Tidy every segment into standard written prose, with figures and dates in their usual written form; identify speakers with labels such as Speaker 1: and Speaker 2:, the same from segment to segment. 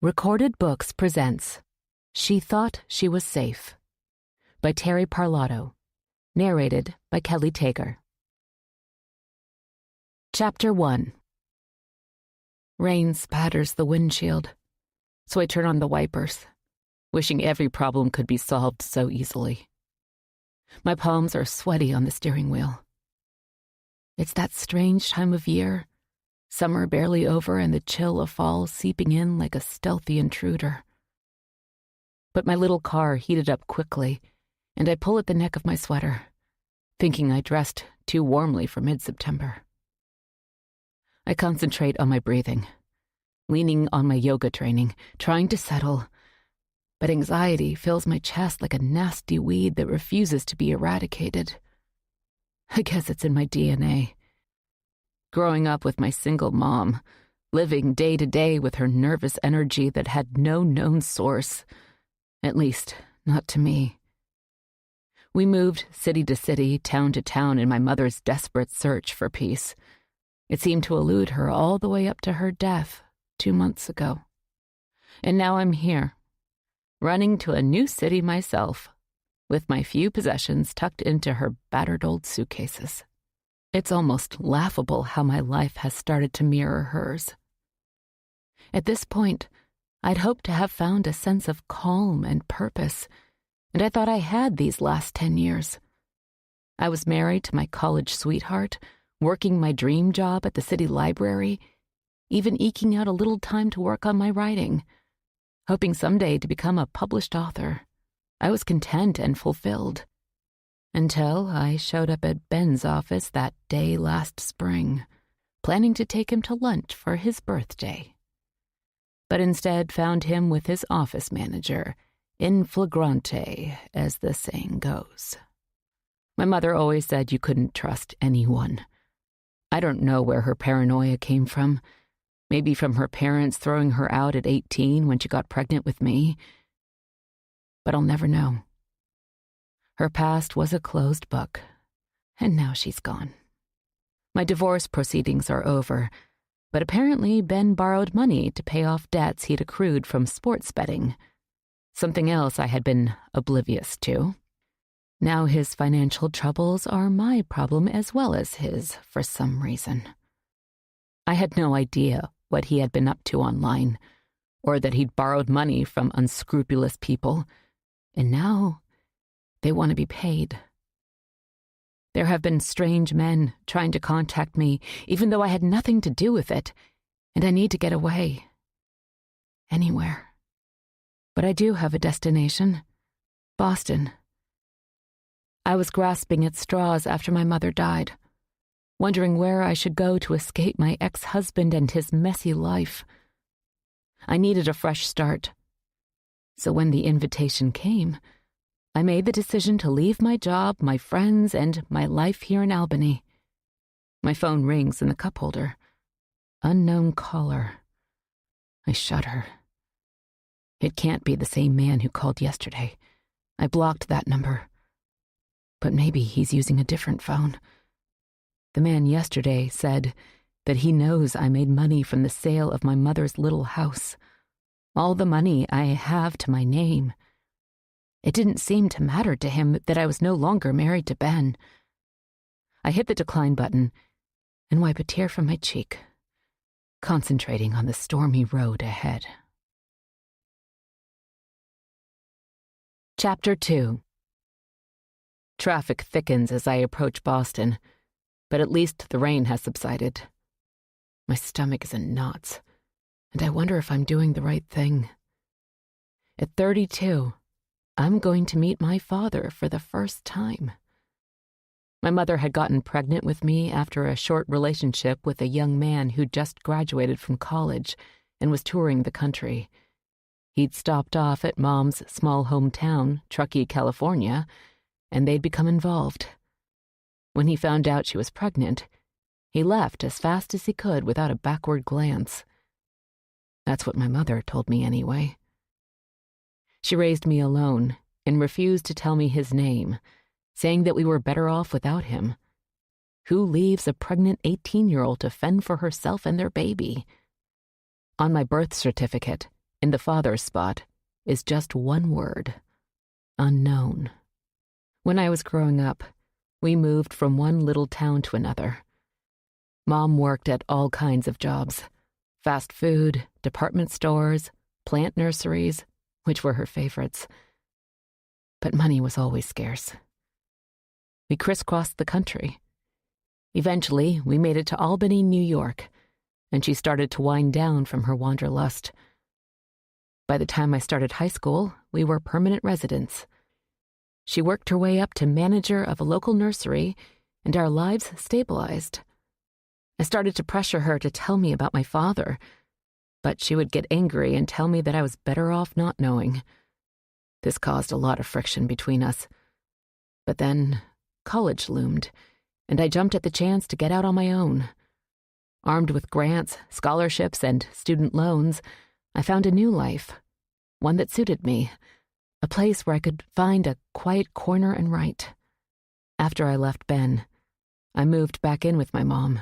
Speaker 1: Recorded Books presents She Thought She Was Safe by Terri Parlato, narrated by Kelly Tager. Chapter 1. Rain spatters the windshield, so I turn on the wipers, wishing every problem could be solved so easily. My palms are sweaty on the steering wheel. It's that strange time of year, summer barely over and the chill of fall seeping in like a stealthy intruder. But my little car heated up quickly, and I pull at the neck of my sweater, thinking I dressed too warmly for mid-September. I concentrate on my breathing, leaning on my yoga training, trying to settle, but anxiety fills my chest like a nasty weed that refuses to be eradicated. I guess it's in my DNA. Growing up with my single mom, living day to day with her nervous energy that had no known source, at least not to me. We moved city to city, town to town in my mother's desperate search for peace. It seemed to elude her all the way up to her death 2 months ago. And now I'm here, running to a new city myself, with my few possessions tucked into her battered old suitcases. It's almost laughable how my life has started to mirror hers. At this point, I'd hoped to have found a sense of calm and purpose, and I thought I had these last 10 years. I was married to my college sweetheart, working my dream job at the city library, even eking out a little time to work on my writing, hoping someday to become a published author. I was content and fulfilled. Until I showed up at Ben's office that day last spring, planning to take him to lunch for his birthday. But instead found him with his office manager, in flagrante, as the saying goes. My mother always said you couldn't trust anyone. I don't know where her paranoia came from. Maybe from her parents throwing her out at 18 when she got pregnant with me. But I'll never know. Her past was a closed book, and now she's gone. My divorce proceedings are over, but apparently Ben borrowed money to pay off debts he'd accrued from sports betting, something else I had been oblivious to. Now his financial troubles are my problem as well as his, for some reason. I had no idea what he had been up to online, or that he'd borrowed money from unscrupulous people, and now they want to be paid. There have been strange men trying to contact me, even though I had nothing to do with it, and I need to get away. Anywhere. But I do have a destination. Boston. I was grasping at straws after my mother died, wondering where I should go to escape my ex-husband and his messy life. I needed a fresh start. So when the invitation came, I made the decision to leave my job, my friends, and my life here in Albany. My phone rings in the cup holder. Unknown caller. I shudder. It can't be the same man who called yesterday. I blocked that number. But maybe he's using a different phone. The man yesterday said that he knows I made money from the sale of my mother's little house. All the money I have to my name. It didn't seem to matter to him that I was no longer married to Ben. I hit the decline button and wipe a tear from my cheek, concentrating on the stormy road ahead. Chapter 2. Traffic thickens as I approach Boston, but at least the rain has subsided. My stomach is in knots, and I wonder if I'm doing the right thing. At 32, I'm going to meet my father for the first time. My mother had gotten pregnant with me after a short relationship with a young man who'd just graduated from college and was touring the country. He'd stopped off at Mom's small hometown, Truckee, California, and they'd become involved. When he found out she was pregnant, he left as fast as he could without a backward glance. That's what my mother told me anyway. She raised me alone and refused to tell me his name, saying that we were better off without him. Who leaves a pregnant 18-year-old to fend for herself and their baby? On my birth certificate, in the father's spot is just one word: unknown. When I was growing up, we moved from one little town to another. Mom worked at all kinds of jobs: fast food, department stores, plant nurseries, which were her favorites. But money was always scarce. We crisscrossed the country. Eventually, we made it to Albany, New York, and she started to wind down from her wanderlust. By the time I started high school, we were permanent residents. She worked her way up to manager of a local nursery, and our lives stabilized. I started to pressure her to tell me about my father, but she would get angry and tell me that I was better off not knowing. This caused a lot of friction between us. But then college loomed, and I jumped at the chance to get out on my own. Armed with grants, scholarships, and student loans, I found a new life, one that suited me, a place where I could find a quiet corner and write. After I left Ben, I moved back in with my mom,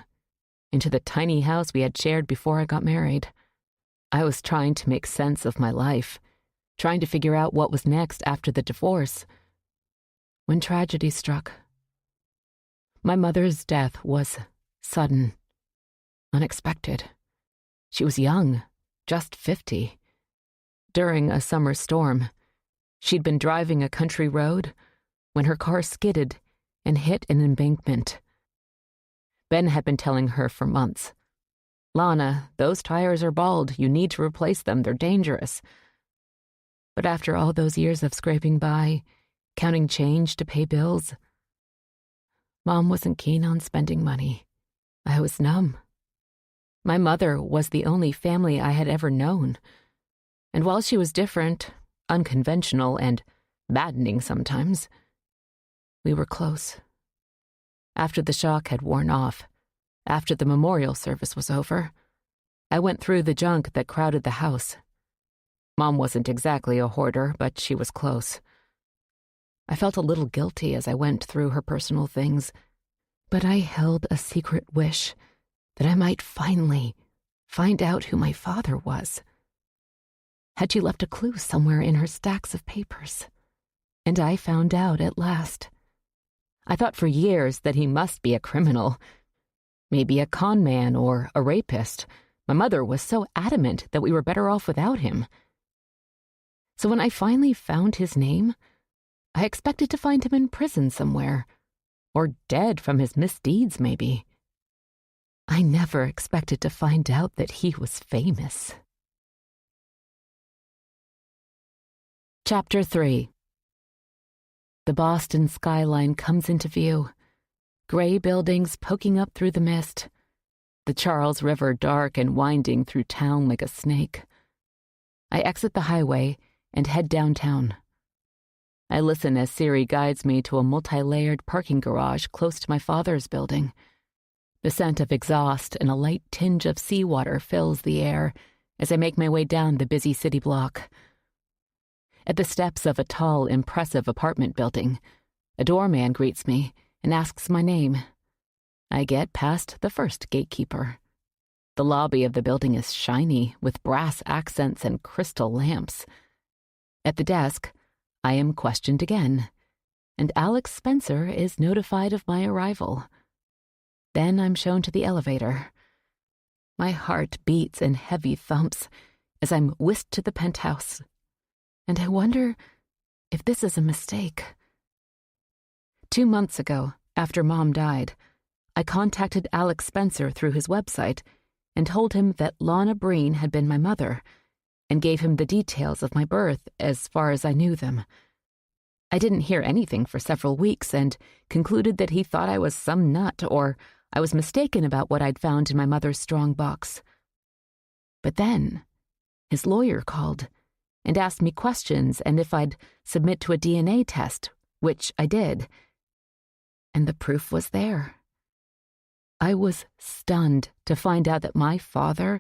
Speaker 1: into the tiny house we had shared before I got married. I was trying to make sense of my life, trying to figure out what was next after the divorce, when tragedy struck. My mother's death was sudden, unexpected. She was young, just 50. During a summer storm, she'd been driving a country road when her car skidded and hit an embankment. Ben had been telling her for months, "Lana, those tires are bald. You need to replace them. They're dangerous." But after all those years of scraping by, counting change to pay bills, Mom wasn't keen on spending money. I was numb. My mother was the only family I had ever known. And while she was different, unconventional, and maddening sometimes, we were close. After the shock had worn off, after the memorial service was over, I went through the junk that crowded the house. Mom wasn't exactly a hoarder, but she was close. I felt a little guilty as I went through her personal things, but I held a secret wish that I might finally find out who my father was. Had she left a clue somewhere in her stacks of papers? And I found out at last. I thought for years that he must be a criminal, maybe a con man or a rapist. My mother was so adamant that we were better off without him. So when I finally found his name, I expected to find him in prison somewhere, or dead from his misdeeds, maybe. I never expected to find out that he was famous. Chapter 3. The Boston skyline comes into view, gray buildings poking up through the mist, the Charles River dark and winding through town like a snake. I exit the highway and head downtown. I listen as Siri guides me to a multi-layered parking garage close to my father's building. The scent of exhaust and a light tinge of seawater fills the air as I make my way down the busy city block. At the steps of a tall, impressive apartment building, a doorman greets me and asks my name. I get past the first gatekeeper. The lobby of the building is shiny, with brass accents and crystal lamps. At the desk, I am questioned again, and Alex Spencer is notified of my arrival. Then I'm shown to the elevator. My heart beats in heavy thumps as I'm whisked to the penthouse, and I wonder if this is a mistake. 2 months ago, after Mom died, I contacted Alex Spencer through his website and told him that Lana Breen had been my mother, and gave him the details of my birth as far as I knew them. I didn't hear anything for several weeks and concluded that he thought I was some nut or I was mistaken about what I'd found in my mother's strong box. But then, his lawyer called and asked me questions and if I'd submit to a DNA test, which I did. And the proof was there. I was stunned to find out that my father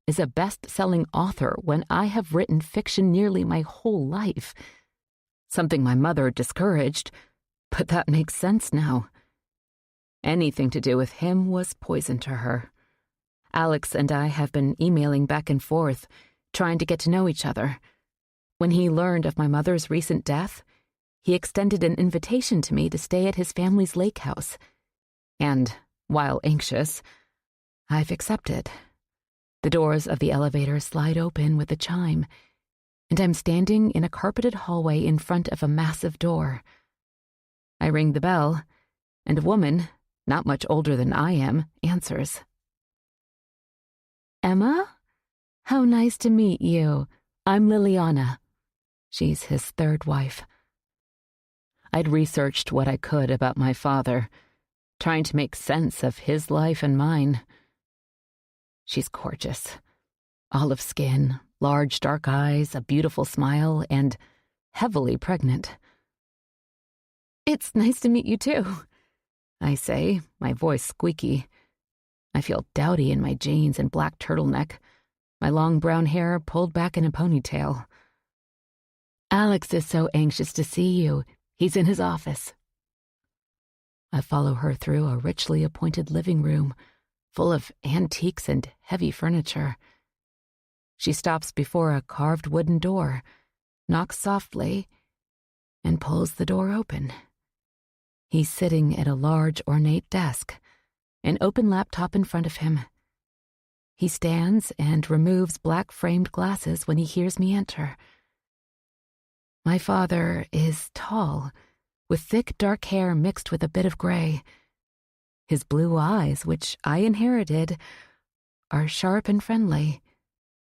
Speaker 1: is a best-selling author when I have written fiction nearly my whole life. Something my mother discouraged, but that makes sense now. Anything to do with him was poison to her. Alex and I have been emailing back and forth, trying to get to know each other. When he learned of my mother's recent death, he extended an invitation to me to stay at his family's lake house. And, while anxious, I've accepted. The doors of the elevator slide open with a chime, and I'm standing in a carpeted hallway in front of a massive door. I ring the bell, and a woman, not much older than I am, answers. "Emma? How nice to meet you. I'm Liliana." She's his third wife. I'd researched what I could about my father, trying to make sense of his life and mine. She's gorgeous. Olive skin, large dark eyes, a beautiful smile, and heavily pregnant. "It's nice to meet you too," I say, my voice squeaky. I feel dowdy in my jeans and black turtleneck, my long brown hair pulled back in a ponytail. "Alex is so anxious to see you. He's in his office." I follow her through a richly appointed living room, full of antiques and heavy furniture. She stops before a carved wooden door, knocks softly, and pulls the door open. He's sitting at a large, ornate desk, an open laptop in front of him. He stands and removes black-framed glasses when he hears me enter. My father is tall, with thick dark hair mixed with a bit of gray. His blue eyes, which I inherited, are sharp and friendly,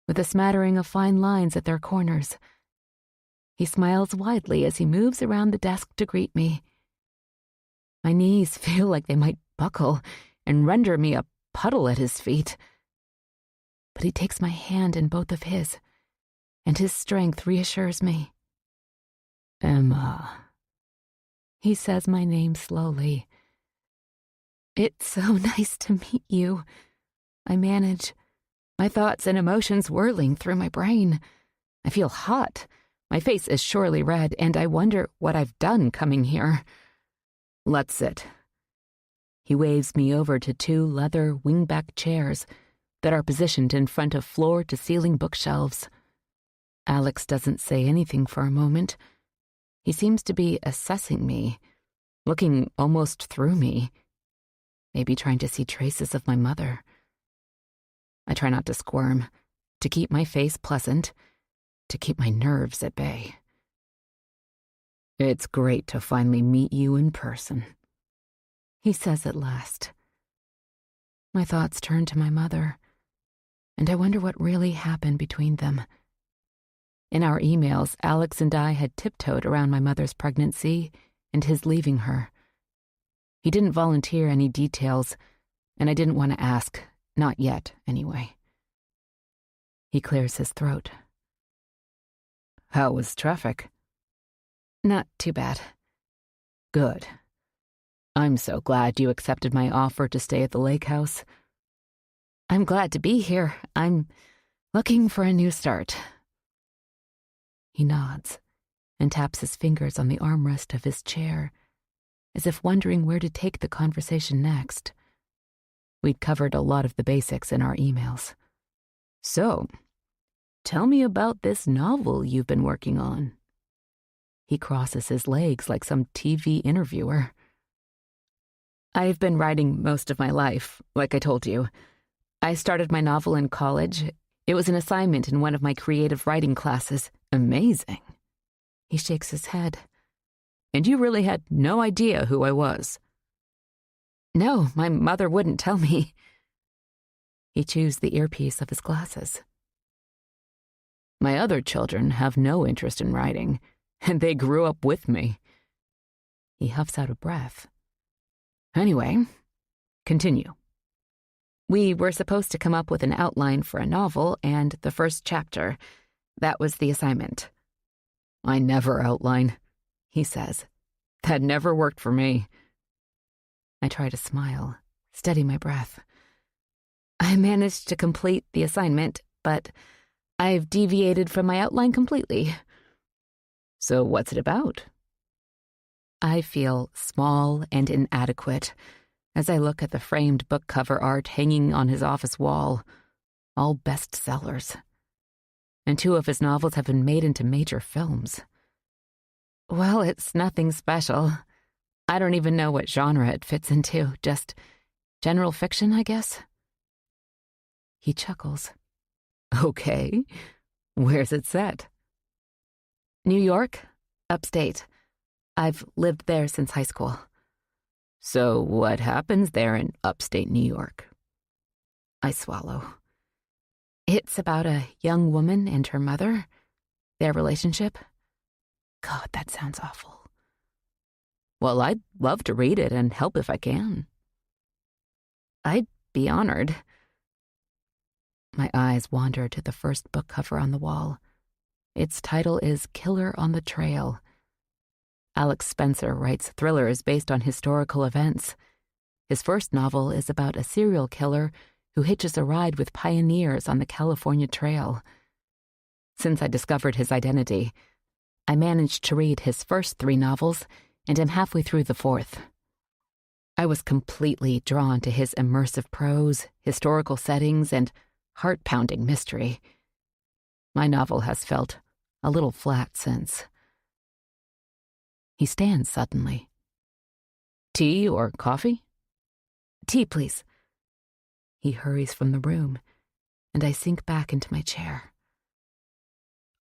Speaker 1: with a smattering of fine lines at their corners. He smiles widely as he moves around the desk to greet me. My knees feel like they might buckle and render me a puddle at his feet. But he takes my hand in both of his, and his strength reassures me. "Emma." He says my name slowly. "It's so nice to meet you," I manage, my thoughts and emotions whirling through my brain. I feel hot. My face is surely red, and I wonder what I've done coming here. "Let's sit." He waves me over to two leather wingback chairs that are positioned in front of floor-to-ceiling bookshelves. Alex doesn't say anything for a moment. He seems to be assessing me, looking almost through me, maybe trying to see traces of my mother. I try not to squirm, to keep my face pleasant, to keep my nerves at bay. "It's great to finally meet you in person," he says at last. My thoughts turn to my mother, and I wonder what really happened between them. In our emails, Alex and I had tiptoed around my mother's pregnancy and his leaving her. He didn't volunteer any details, and I didn't want to ask, not yet, anyway. He clears his throat. "How was traffic?" "Not too bad." "Good. I'm so glad you accepted my offer to stay at the lake house." "I'm glad to be here. I'm looking for a new start." He nods and taps his fingers on the armrest of his chair, as if wondering where to take the conversation next. We'd covered a lot of the basics in our emails. "So, tell me about this novel you've been working on." He crosses his legs like some TV interviewer. "I've been writing most of my life, like I told you. I started my novel in college. It was an assignment in one of my creative writing classes. Amazing." He shakes his head. "And you really had no idea who I was?" "No, my mother wouldn't tell me." He chews the earpiece of his glasses. "My other children have no interest in writing, and they grew up with me." He huffs out a breath. "Anyway, continue." "We were supposed to come up with an outline for a novel and the first chapter. That was the assignment." "I never outline," he says. "That never worked for me." I try to smile, steady my breath. "I managed to complete the assignment, but I've deviated from my outline completely." "So what's it about?" I feel small and inadequate as I look at the framed book cover art hanging on his office wall, all bestsellers. and 2 of his novels have been made into major films. Well, it's nothing special. I don't even know what genre it fits into, just general fiction, I guess. He chuckles. Okay, where's it set? New York, upstate. I've lived there since high school. So what happens there in upstate New York? I swallow. It's about a young woman and her mother, their relationship. God, that sounds awful. Well, I'd love to read it and help if I can. I'd be honored. My eyes wander to the first book cover on the wall. Its title is Killer on the Trail. Alex Spencer writes thrillers based on historical events. His first novel is about a serial killer who hitches a ride with pioneers on the California Trail. Since I discovered his identity, I managed to read his first 3 novels and am halfway through the 4th. I was completely drawn to his immersive prose, historical settings, and heart-pounding mystery. My novel has felt a little flat since. He stands suddenly. Tea or coffee? Tea, please. He hurries from the room, and I sink back into my chair.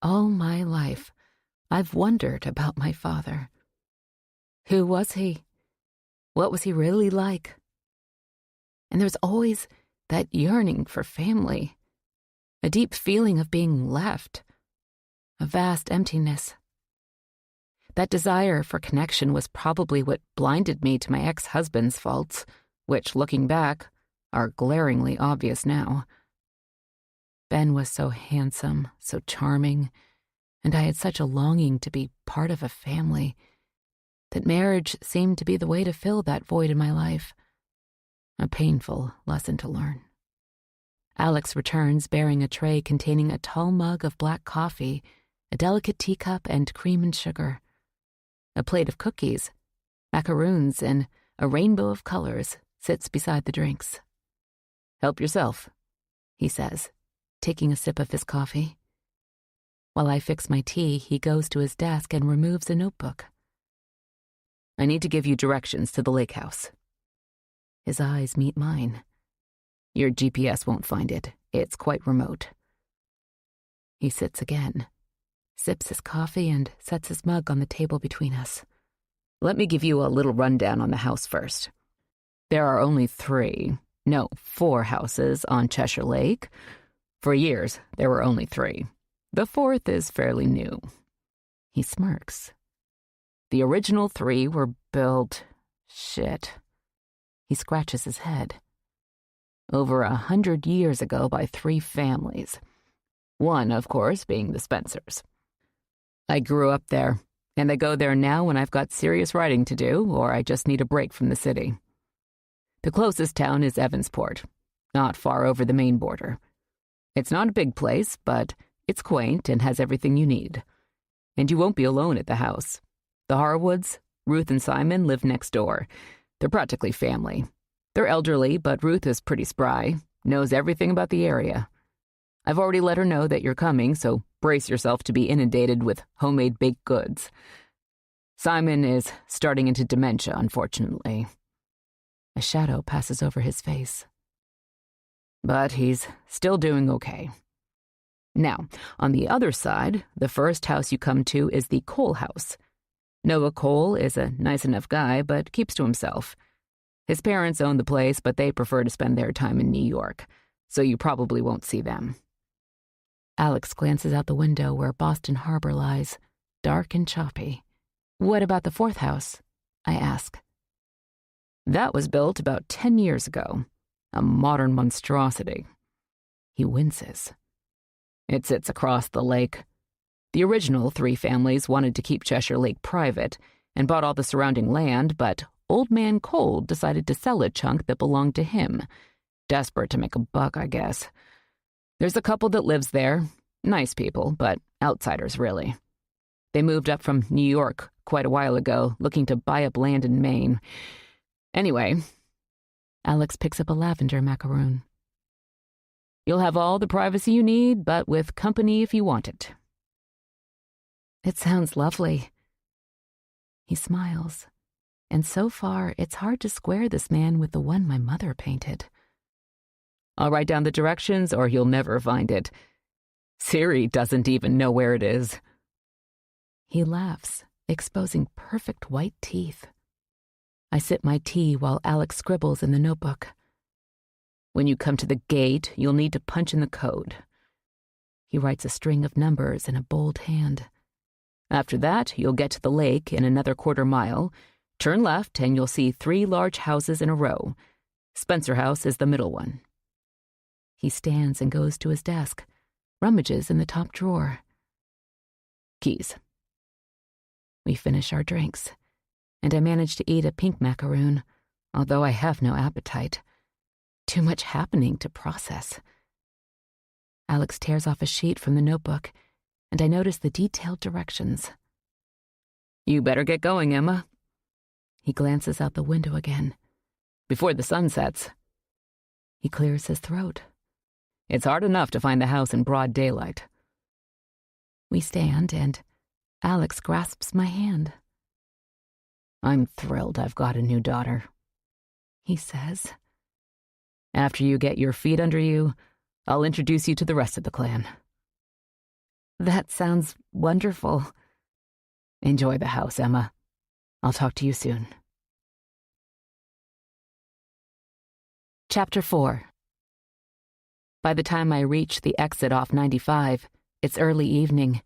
Speaker 1: All my life, I've wondered about my father. Who was he? What was he really like? And there's always that yearning for family, a deep feeling of being left, a vast emptiness. That desire for connection was probably what blinded me to my ex-husband's faults, which, looking back, are glaringly obvious now. Ben was so handsome, so charming, and I had such a longing to be part of a family that marriage seemed to be the way to fill that void in my life. A painful lesson to learn. Alex returns bearing a tray containing a tall mug of black coffee, a delicate teacup, and cream and sugar. A plate of cookies, macaroons, and a rainbow of colors sits beside the drinks. Help yourself, he says, taking a sip of his coffee. While I fix my tea, he goes to his desk and removes a notebook. I need to give you directions to the lake house. His eyes meet mine. Your GPS won't find it. It's quite remote. He sits again, sips his coffee, and sets his mug on the table between us. Let me give you a little rundown on the house first. There are only 4 houses on Cheshire Lake. For years, there were only 3. The 4th is fairly new. He smirks. The original 3 were built... He scratches his head. Over 100 years ago by 3 families. One, of course, being the Spencers. I grew up there, and I go there now when I've got serious writing to do or I just need a break from the city. The closest town is Evansport, not far over the Maine border. It's not a big place, but it's quaint and has everything you need. And you won't be alone at the house. The Harwoods, Ruth and Simon, live next door. They're practically family. They're elderly, but Ruth is pretty spry, knows everything about the area. I've already let her know that you're coming, so brace yourself to be inundated with homemade baked goods. Simon is starting into dementia, unfortunately. A shadow passes over his face. But he's still doing okay. Now, on the other side, the first house you come to is the Cole house. Noah Cole is a nice enough guy, but keeps to himself. His parents own the place, but they prefer to spend their time in New York, so you probably won't see them. Alex glances out the window where Boston Harbor lies, dark and choppy. What about the 4th house? I ask. That was built about 10 years ago. A modern monstrosity. He winces. It sits across the lake. The original 3 families wanted to keep Cheshire Lake private and bought all the surrounding land, but Old Man Cole decided to sell a chunk that belonged to him. Desperate to make a buck, I guess. There's a couple that lives there. Nice people, but outsiders, really. They moved up from New York quite a while ago, looking to buy up land in Maine. Anyway, Alex picks up a lavender macaroon. You'll have all the privacy you need, but with company if you want it." "It sounds lovely." He smiles, and so far it's hard to square this man with the one my mother painted. "I'll write down the directions or you'll never find it. Siri doesn't even know where it is." He laughs, exposing perfect white teeth. I sip my tea while Alex scribbles in the notebook. "When you come to the gate, you'll need to punch in the code." He writes a string of numbers in a bold hand. "After that, you'll get to the lake in another quarter-mile. Turn left and you'll see 3 large houses in a row. Spencer House is the middle one." He stands and goes to his desk, rummages in the top drawer. "Keys." We finish our drinks, and I manage to eat a pink macaroon, although I have no appetite. Too much happening to process. Alex tears off a sheet from the notebook, and I notice the detailed directions. "You better get going, Emma." He glances out the window again. "Before the sun sets." He clears his throat. "It's hard enough to find the house in broad daylight." We stand, and Alex grasps my hand. "I'm thrilled I've got a new daughter," he says. "After you get your feet under you, I'll introduce you to the rest of the clan." "That sounds wonderful." "Enjoy the house, Emma. I'll talk to you soon." Chapter 4. By the time I reach the exit off 95, it's early evening.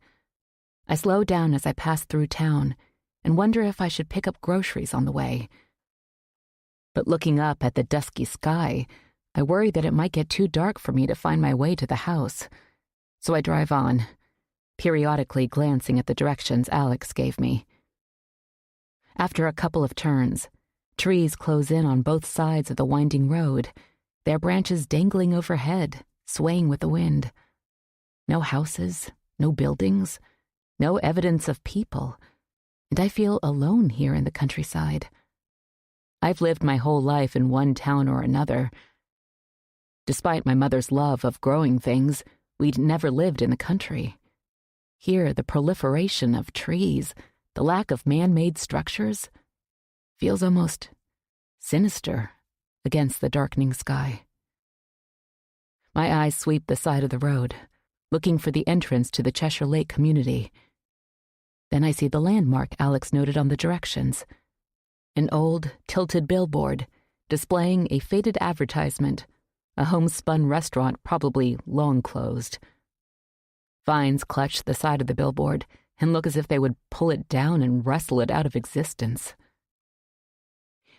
Speaker 1: I slow down as I pass through town and wonder if I should pick up groceries on the way. But looking up at the dusky sky, I worry that it might get too dark for me to find my way to the house. So I drive on, periodically glancing at the directions Alex gave me. After a couple of turns, trees close in on both sides of the winding road, their branches dangling overhead, swaying with the wind. No houses, no buildings, no evidence of people, and I feel alone here in the countryside. I've lived my whole life in one town or another. Despite my mother's love of growing things, we'd never lived in the country. Here, the proliferation of trees, the lack of man-made structures, feels almost sinister against the darkening sky. My eyes sweep the side of the road, looking for the entrance to the Cheshire Lake community. Then I see the landmark Alex noted on the directions. An old, tilted billboard displaying a faded advertisement, a homespun restaurant probably long closed. Vines clutch the side of the billboard and look as if they would pull it down and wrestle it out of existence.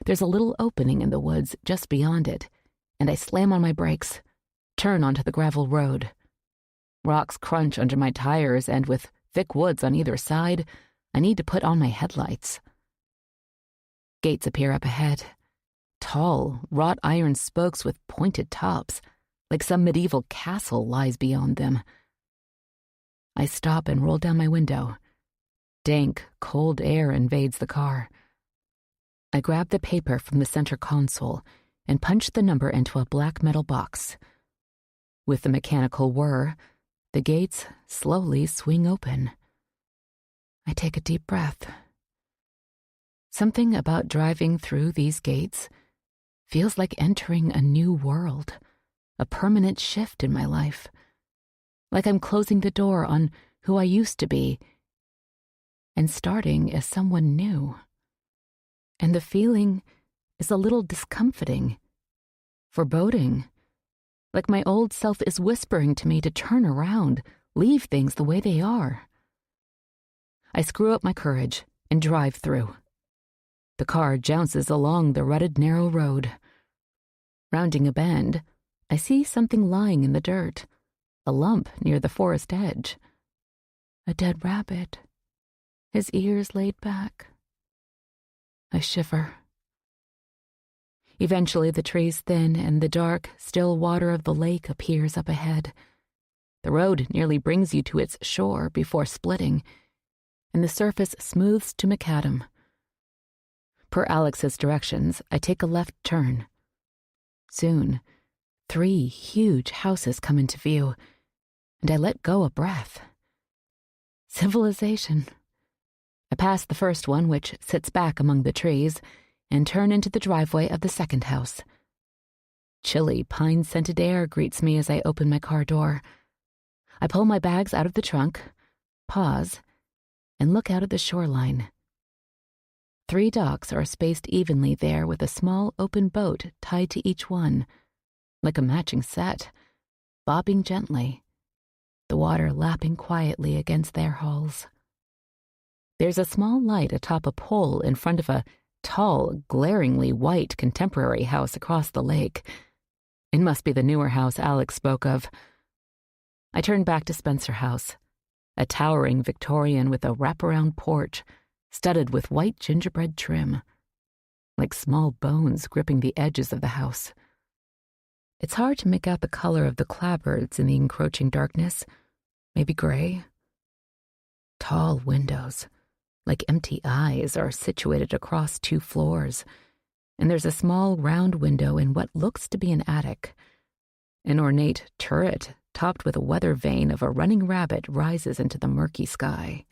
Speaker 1: There's a little opening in the woods just beyond it, and I slam on my brakes, turn onto the gravel road. Rocks crunch under my tires, and with thick woods on either side, I need to put on my headlights. Gates appear up ahead. Tall, wrought iron spokes with pointed tops, like some medieval castle lies beyond them. I stop and roll down my window. Dank, cold air invades the car. I grab the paper from the center console and punch the number into a black metal box. With the mechanical whir, the gates slowly swing open. I take a deep breath. Something about driving through these gates feels like entering a new world, a permanent shift in my life. Like I'm closing the door on who I used to be and starting as someone new. And the feeling is a little discomfiting, foreboding. Like my old self is whispering to me to turn around, leave things the way they are. I screw up my courage and drive through. The car jounces along the rutted narrow road. Rounding a bend, I see something lying in the dirt, a lump near the forest edge. A dead rabbit, his ears laid back. I shiver. Eventually the trees thin and the dark, still water of the lake appears up ahead. The road nearly brings you to its shore before splitting, and the surface smooths to macadam. Per Alex's directions, I take a left turn. Soon, 3 huge houses come into view, and I let go a breath. Civilization. I pass the first one, which sits back among the trees, and turn into the driveway of the second house. Chilly, pine-scented air greets me as I open my car door. I pull my bags out of the trunk, pause, and look out at the shoreline. 3 docks are spaced evenly there with a small open boat tied to each one, like a matching set, bobbing gently, the water lapping quietly against their hulls. There's a small light atop a pole in front of a tall, glaringly white contemporary house across the lake. It must be the newer house Alex spoke of. I turn back to Spencer House, a towering Victorian with a wraparound porch studded with white gingerbread trim, like small bones gripping the edges of the house. It's hard to make out the color of the clapboards in the encroaching darkness, maybe gray. Tall windows, like empty eyes, are situated across 2 floors, and there's a small round window in what looks to be an attic. An ornate turret topped with a weather vane of a running rabbit rises into the murky sky.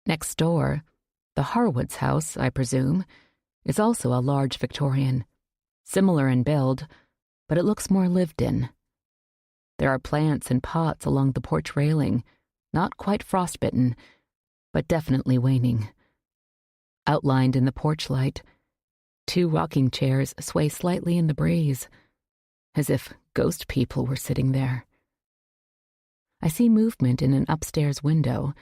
Speaker 1: Next door, the Harwood's house, I presume, is also a large Victorian, similar in build, but it looks more lived in. There are plants and pots along the porch railing, not quite frostbitten, but definitely waning. Outlined in the porch light, 2 rocking chairs sway slightly in the breeze, as if ghost people were sitting there. I see movement in an upstairs window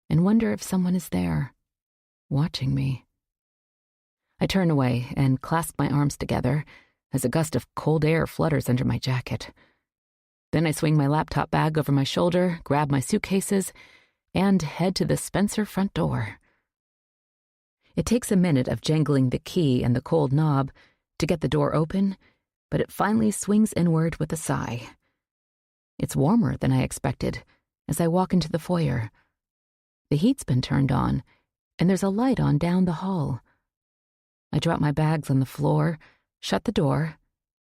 Speaker 1: and wonder if someone is there, watching me. I turn away and clasp my arms together as a gust of cold air flutters under my jacket. Then I swing my laptop bag over my shoulder, grab my suitcases, and head to the Spencer front door. It takes a minute of jangling the key and the cold knob to get the door open, but it finally swings inward with a sigh. It's warmer than I expected as I walk into the foyer. The heat's been turned on, and there's a light on down the hall. I drop my bags on the floor, shut the door,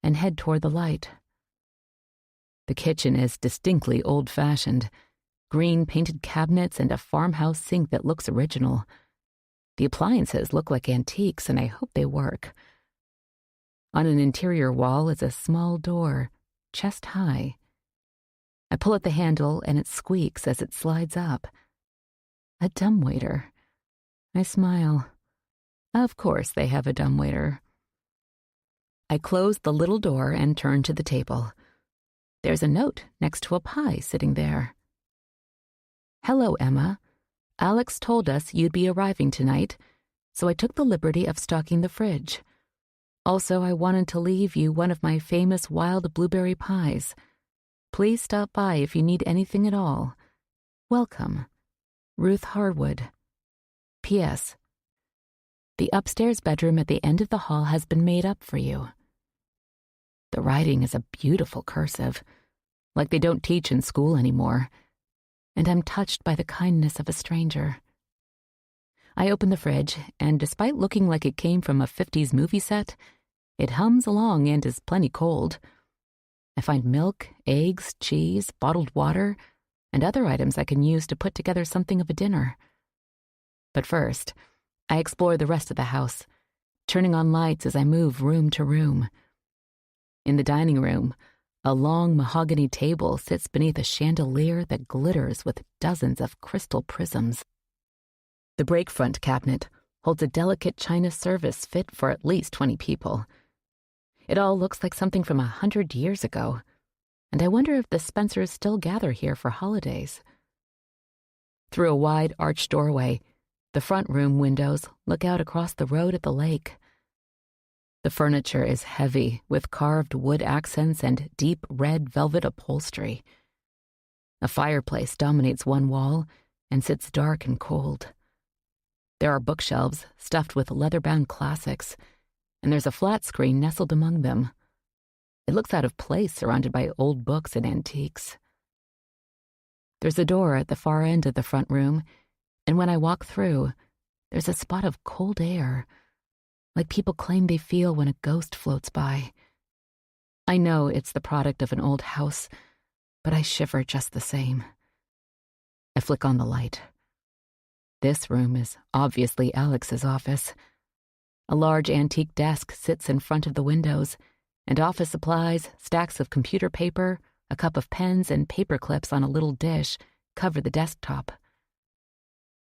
Speaker 1: and head toward the light. The kitchen is distinctly old-fashioned, green painted cabinets and a farmhouse sink that looks original. The appliances look like antiques, and I hope they work. On an interior wall is a small door, chest high. I pull at the handle, and it squeaks as it slides up. A dumbwaiter. I smile. Of course they have a dumbwaiter. I close the little door and turn to the table. There's a note next to a pie sitting there. "Hello, Emma. Alex told us you'd be arriving tonight, so I took the liberty of stocking the fridge. Also, I wanted to leave you one of my famous wild blueberry pies. Please stop by if you need anything at all. Welcome, Ruth Harwood. P.S. The upstairs bedroom at the end of the hall has been made up for you." The writing is a beautiful cursive, like they don't teach in school anymore, and I'm touched by the kindness of a stranger. I open the fridge, and despite looking like it came from a 50s movie set, it hums along and is plenty cold. I find milk, eggs, cheese, bottled water, and other items I can use to put together something of a dinner. But first, I explore the rest of the house, turning on lights as I move room to room. In the dining room, a long mahogany table sits beneath a chandelier that glitters with dozens of crystal prisms. The breakfront cabinet holds a delicate china service fit for at least 20 people. It all looks like something from 100 years ago, and I wonder if the Spencers still gather here for holidays. Through a wide arched doorway, the front room windows look out across the road at the lake. The furniture is heavy, with carved wood accents and deep red velvet upholstery. A fireplace dominates one wall and sits dark and cold. There are bookshelves stuffed with leather-bound classics, and there's a flat screen nestled among them. It looks out of place surrounded by old books and antiques. There's a door at the far end of the front room, and when I walk through, there's a spot of cold air, like people claim they feel when a ghost floats by. I know it's the product of an old house, but I shiver just the same. I flick on the light. This room is obviously Alex's office. A large antique desk sits in front of the windows, and office supplies, stacks of computer paper, a cup of pens, and paper clips on a little dish cover the desktop.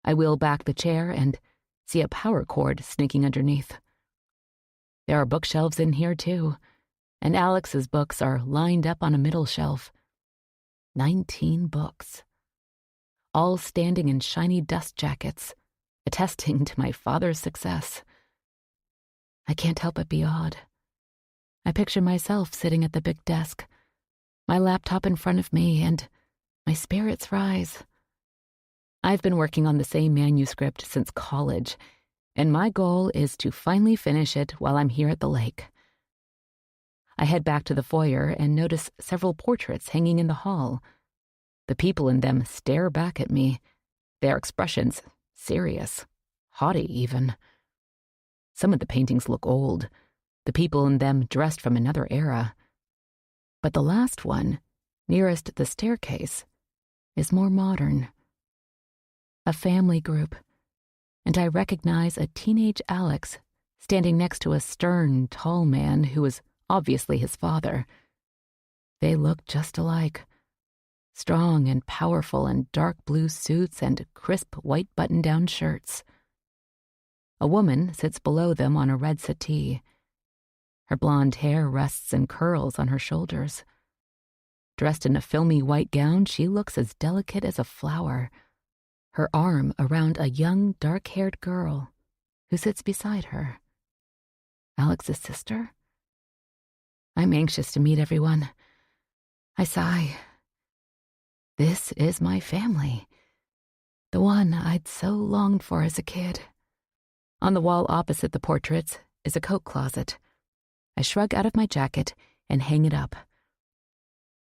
Speaker 1: I wheel back the chair and see a power cord sneaking underneath. There are bookshelves in here, too, and Alex's books are lined up on a middle shelf. 19 books, all standing in shiny dust jackets, attesting to my father's success. I can't help but be awed. I picture myself sitting at the big desk, my laptop in front of me, and my spirits rise. I've been working on the same manuscript since college, and my goal is to finally finish it while I'm here at the lake. I head back to the foyer and notice several portraits hanging in the hall. The people in them stare back at me, their expressions serious, haughty even. Some of the paintings look old, the people in them dressed from another era. But the last one, nearest the staircase, is more modern. A family group, and I recognize a teenage Alex standing next to a stern, tall man who is obviously his father. They look just alike, strong and powerful in dark blue suits and crisp white button-down shirts. A woman sits below them on a red settee. Her blonde hair rests in curls on her shoulders. Dressed in a filmy white gown, she looks as delicate as a flower, her arm around a young, dark-haired girl who sits beside her. Alex's sister? I'm anxious to meet everyone. I sigh. This is my family, the one I'd so longed for as a kid. On the wall opposite the portraits is a coat closet. I shrug out of my jacket and hang it up.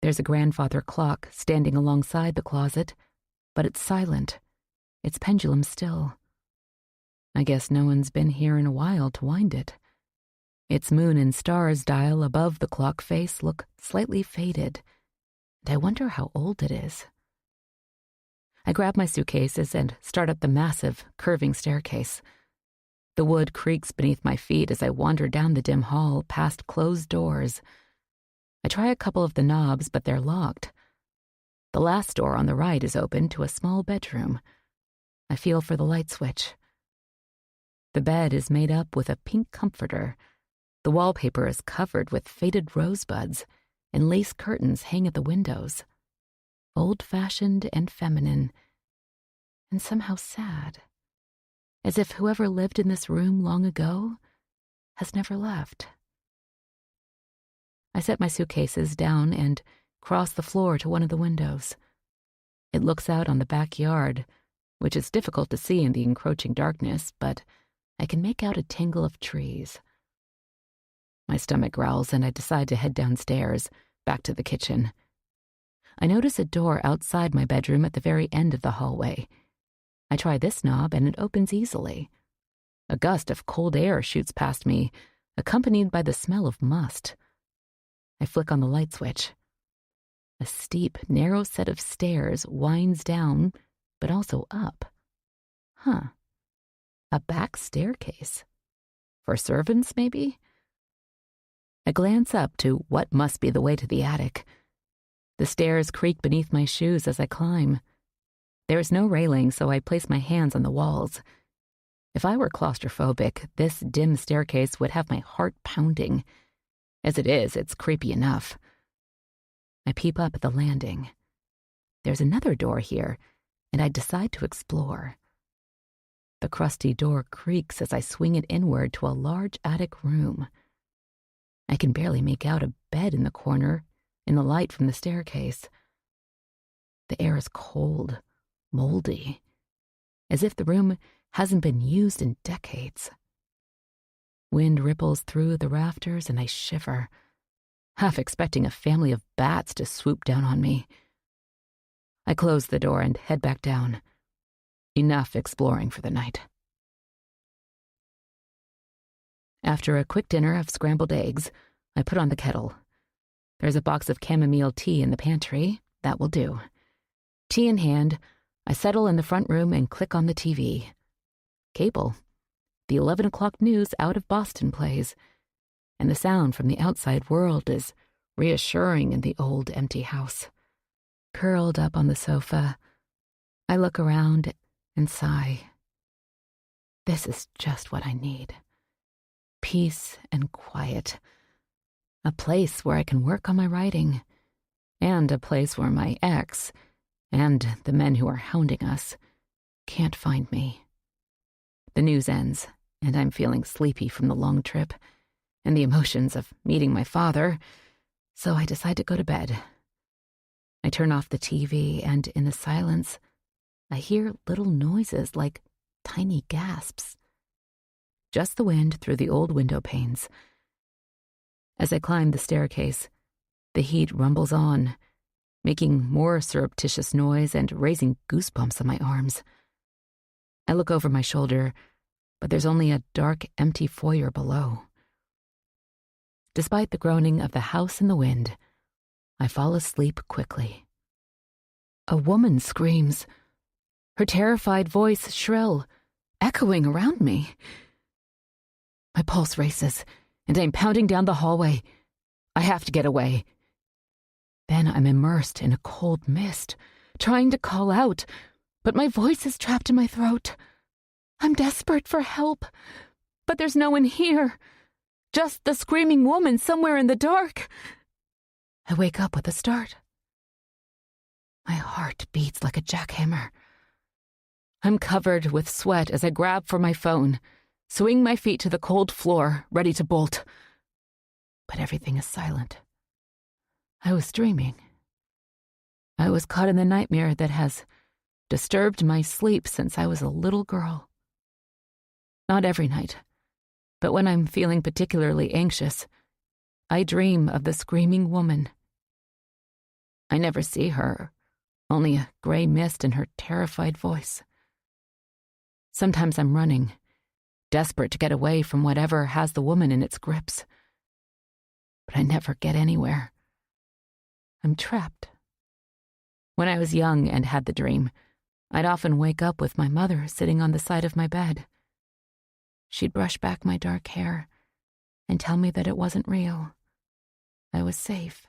Speaker 1: There's a grandfather clock standing alongside the closet, but it's silent, its pendulum still. I guess no one's been here in a while to wind it. Its moon and stars dial above the clock face look slightly faded, and I wonder how old it is. I grab my suitcases and start up the massive, curving staircase. The wood creaks beneath my feet as I wander down the dim hall past closed doors. I try a couple of the knobs, but they're locked. The last door on the right is open to a small bedroom. I feel for the light switch. The bed is made up with a pink comforter. The wallpaper is covered with faded rosebuds, and lace curtains hang at the windows. Old-fashioned and feminine, and somehow sad, as if whoever lived in this room long ago has never left. I set my suitcases down and cross the floor to one of the windows. It looks out on the backyard, which is difficult to see in the encroaching darkness, but I can make out a tangle of trees. My stomach growls, and I decide to head downstairs, back to the kitchen. I notice a door outside my bedroom at the very end of the hallway. I try this knob, and it opens easily. A gust of cold air shoots past me, accompanied by the smell of must. I flick on the light switch. A steep, narrow set of stairs winds down, but also up. A back staircase. For servants, maybe? I glance up to what must be the way to the attic. The stairs creak beneath my shoes as I climb. There is no railing, so I place my hands on the walls. If I were claustrophobic, this dim staircase would have my heart pounding. As it is, it's creepy enough. I peep up at the landing. There's another door here, and I decide to explore. The crusty door creaks as I swing it inward to a large attic room. I can barely make out a bed in the corner in the light from the staircase. The air is cold, moldy, as if the room hasn't been used in decades. Wind ripples through the rafters and I shiver, half expecting a family of bats to swoop down on me. I close the door and head back down. Enough exploring for the night. After a quick dinner of scrambled eggs, I put on the kettle. There's a box of chamomile tea in the pantry. That will do. Tea in hand, I settle in the front room and click on the TV. Cable. The 11 o'clock news out of Boston plays, and the sound from the outside world is reassuring in the old empty house. Curled up on the sofa, I look around and sigh. This is just what I need. Peace and quiet. A place where I can work on my writing, and a place where my ex, and the men who are hounding us, can't find me. The news ends, and I'm feeling sleepy from the long trip and the emotions of meeting my father, so I decide to go to bed. I turn off the TV, and in the silence, I hear little noises like tiny gasps. Just the wind through the old window panes. As I climb the staircase, the heat rumbles on, making more surreptitious noise and raising goosebumps on my arms. I look over my shoulder, but there's only a dark, empty foyer below. Despite the groaning of the house and the wind, I fall asleep quickly. A woman screams, her terrified voice shrill, echoing around me. My pulse races, and I'm pounding down the hallway. I have to get away. Then I'm immersed in a cold mist, trying to call out, but my voice is trapped in my throat. I'm desperate for help, but there's no one here. Just the screaming woman somewhere in the dark. I wake up with a start. My heart beats like a jackhammer. I'm covered with sweat as I grab for my phone, swing my feet to the cold floor, ready to bolt. But everything is silent. I was dreaming. I was caught in the nightmare that has disturbed my sleep since I was a little girl. Not every night, but when I'm feeling particularly anxious, I dream of the screaming woman. I never see her, only a gray mist and her terrified voice. Sometimes I'm running, desperate to get away from whatever has the woman in its grips. But I never get anywhere. I'm trapped. When I was young and had the dream, I'd often wake up with my mother sitting on the side of my bed. She'd brush back my dark hair and tell me that it wasn't real. I was safe.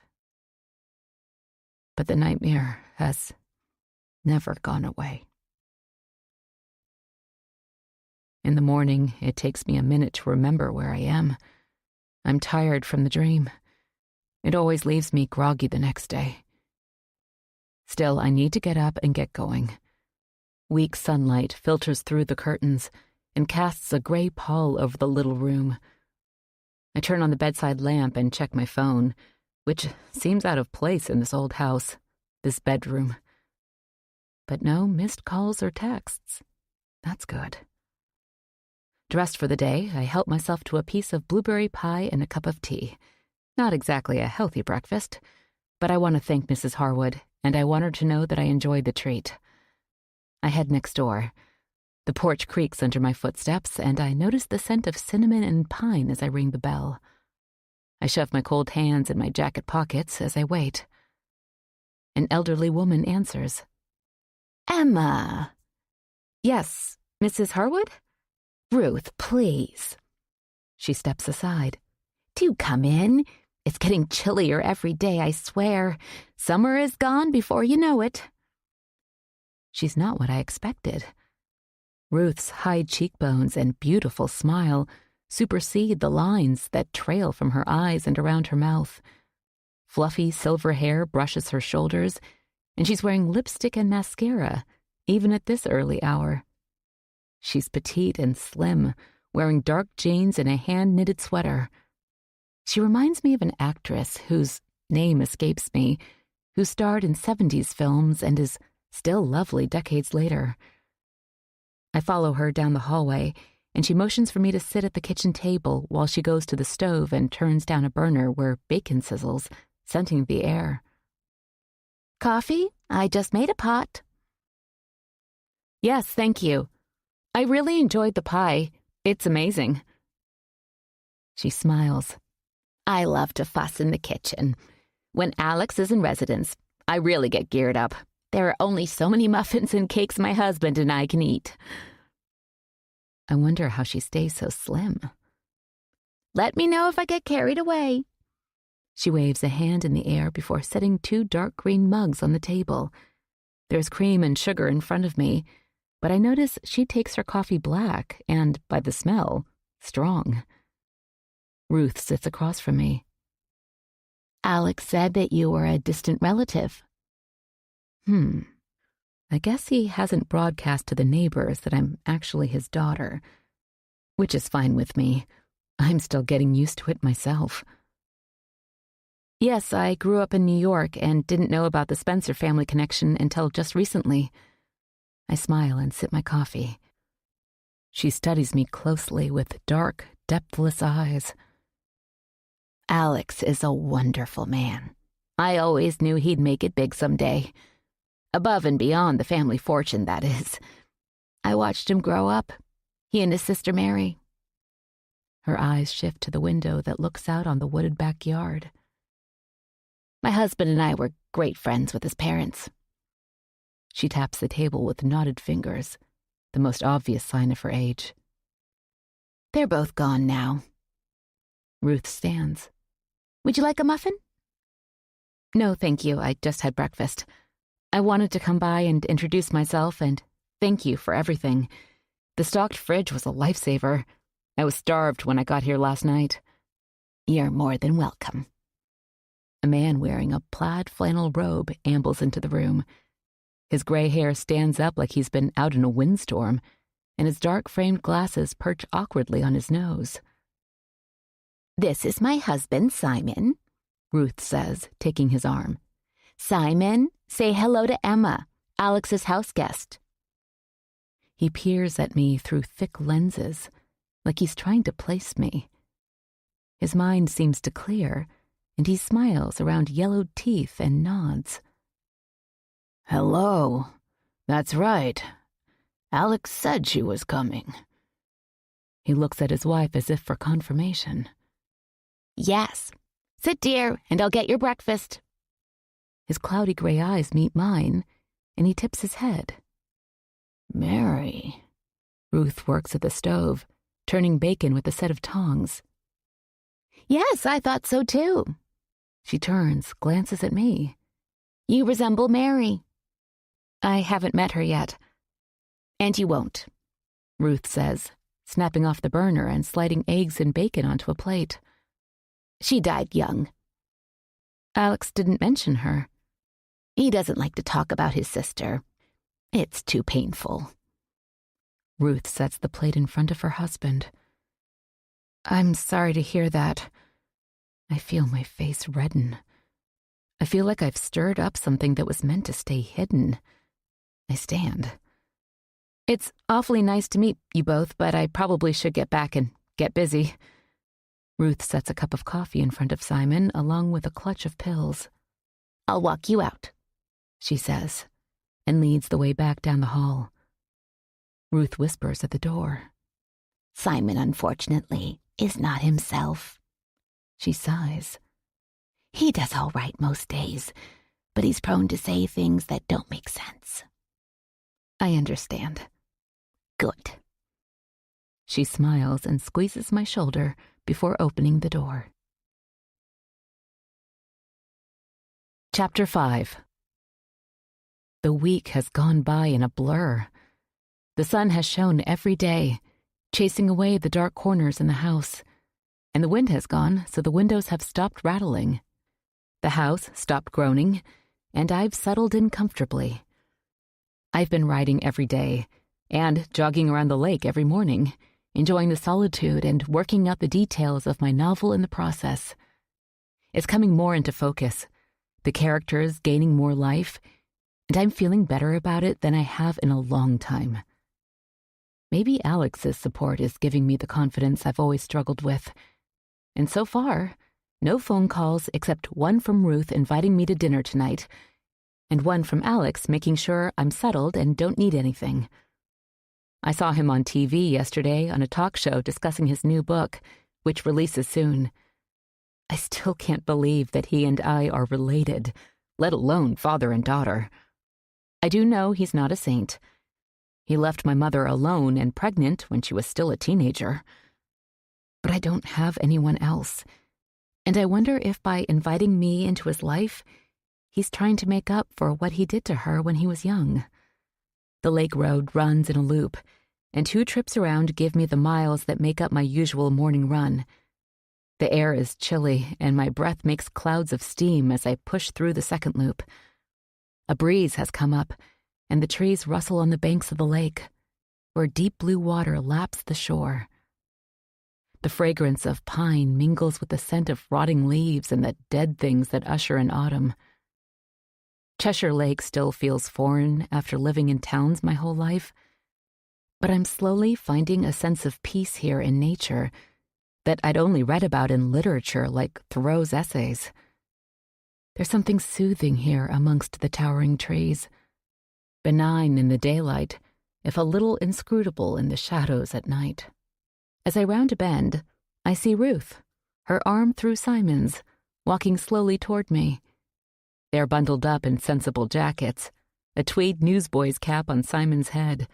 Speaker 1: But the nightmare has never gone away. In the morning, it takes me a minute to remember where I am. I'm tired from the dream. It always leaves me groggy the next day. Still, I need to get up and get going. Weak sunlight filters through the curtains and casts a gray pall over the little room. I turn on the bedside lamp and check my phone, which seems out of place in this old house, this bedroom. But no missed calls or texts. That's good. Dressed for the day, I help myself to a piece of blueberry pie and a cup of tea. Not exactly a healthy breakfast, but I want to thank Mrs. Harwood, and I want her to know that I enjoyed the treat. I head next door. The porch creaks under my footsteps, and I notice the scent of cinnamon and pine as I ring the bell. I shove my cold hands in my jacket pockets as I wait. An elderly woman answers. Emma. Yes, Mrs. Harwood? Ruth, please. She steps aside. Do come in. It's getting chillier every day, I swear. Summer is gone before you know it. She's not what I expected. Ruth's high cheekbones and beautiful smile supersede the lines that trail from her eyes and around her mouth. Fluffy silver hair brushes her shoulders, and she's wearing lipstick and mascara, even at this early hour. She's petite and slim, wearing dark jeans and a hand-knitted sweater. She reminds me of an actress whose name escapes me, who starred in 70s films and is still lovely decades later. I follow her down the hallway, and she motions for me to sit at the kitchen table while she goes to the stove and turns down a burner where bacon sizzles, scenting the air. Coffee? I just made a pot. Yes, thank you. I really enjoyed the pie. It's amazing. She smiles. I love to fuss in the kitchen. When Alex is in residence, I really get geared up. There are only so many muffins and cakes my husband and I can eat. I wonder how she stays so slim. Let me know if I get carried away. She waves a hand in the air before setting 2 dark green mugs on the table. There's cream and sugar in front of me, but I notice she takes her coffee black and, by the smell, strong. Ruth sits across from me. Alex said that you were a distant relative. I guess he hasn't broadcast to the neighbors that I'm actually his daughter, which is fine with me. I'm still getting used to it myself. Yes, I grew up in New York and didn't know about the Spencer family connection until just recently. I smile and sip my coffee. She studies me closely with dark, depthless eyes. Alex is a wonderful man. I always knew he'd make it big someday. Above and beyond the family fortune, that is. I watched him grow up, he and his sister Mary. Her eyes shift to the window that looks out on the wooded backyard. My husband and I were great friends with his parents. She taps the table with knotted fingers, the most obvious sign of her age. They're both gone now. Ruth stands. Would you like a muffin? No, thank you. I just had breakfast. I wanted to come by and introduce myself and thank you for everything. The stocked fridge was a lifesaver. I was starved when I got here last night. You're more than welcome. A man wearing a plaid flannel robe ambles into the room. His gray hair stands up like he's been out in a windstorm, and his dark-framed glasses perch awkwardly on his nose. This is my husband, Simon, Ruth says, taking his arm. Simon, say hello to Emma, Alex's house guest. He peers at me through thick lenses, like he's trying to place me. His mind seems to clear, and he smiles around yellowed teeth and nods. Hello. That's right. Alex said she was coming. He looks at his wife as if for confirmation. Yes. Sit, dear, and I'll get your breakfast. His cloudy gray eyes meet mine, and he tips his head. Mary. Ruth works at the stove, turning bacon with a set of tongs. Yes, I thought so too. She turns, glances at me. You resemble Mary. I haven't met her yet. And you won't, Ruth says, snapping off the burner and sliding eggs and bacon onto a plate. She died young. Alex didn't mention her. He doesn't like to talk about his sister. It's too painful. Ruth sets the plate in front of her husband. I'm sorry to hear that. I feel my face redden. I feel like I've stirred up something that was meant to stay hidden. I stand. It's awfully nice to meet you both, but I probably should get back and get busy. Ruth sets a cup of coffee in front of Simon, along with a clutch of pills. I'll walk you out, she says, and leads the way back down the hall. Ruth whispers at the door. Simon, unfortunately, is not himself. She sighs. He does all right most days, but he's prone to say things that don't make sense. I understand. Good. She smiles and squeezes my shoulder before opening the door. Chapter 5. The week has gone by in a blur. The sun has shone every day, chasing away the dark corners in the house, and the wind has gone, so the windows have stopped rattling. The house stopped groaning, and I've settled in comfortably. I've been riding every day, and jogging around the lake every morning, enjoying the solitude and working out the details of my novel in the process. It's coming more into focus, the characters gaining more life, and I'm feeling better about it than I have in a long time. Maybe Alex's support is giving me the confidence I've always struggled with. And so far, no phone calls except one from Ruth inviting me to dinner tonight, and one from Alex making sure I'm settled and don't need anything. I saw him on TV yesterday on a talk show discussing his new book, which releases soon. I still can't believe that he and I are related, let alone father and daughter. I do know he's not a saint. He left my mother alone and pregnant when she was still a teenager. But I don't have anyone else, and I wonder if by inviting me into his life, he's trying to make up for what he did to her when he was young. The lake road runs in a loop, and 2 trips around give me the miles that make up my usual morning run. The air is chilly, and my breath makes clouds of steam as I push through the second loop. A breeze has come up, and the trees rustle on the banks of the lake, where deep blue water laps the shore. The fragrance of pine mingles with the scent of rotting leaves and the dead things that usher in autumn. Cheshire Lake still feels foreign after living in towns my whole life, but I'm slowly finding a sense of peace here in nature that I'd only read about in literature like Thoreau's essays. There's something soothing here amongst the towering trees, benign in the daylight, if a little inscrutable in the shadows at night. As I round a bend, I see Ruth, her arm through Simon's, walking slowly toward me. They're bundled up in sensible jackets, a tweed newsboy's cap on Simon's head,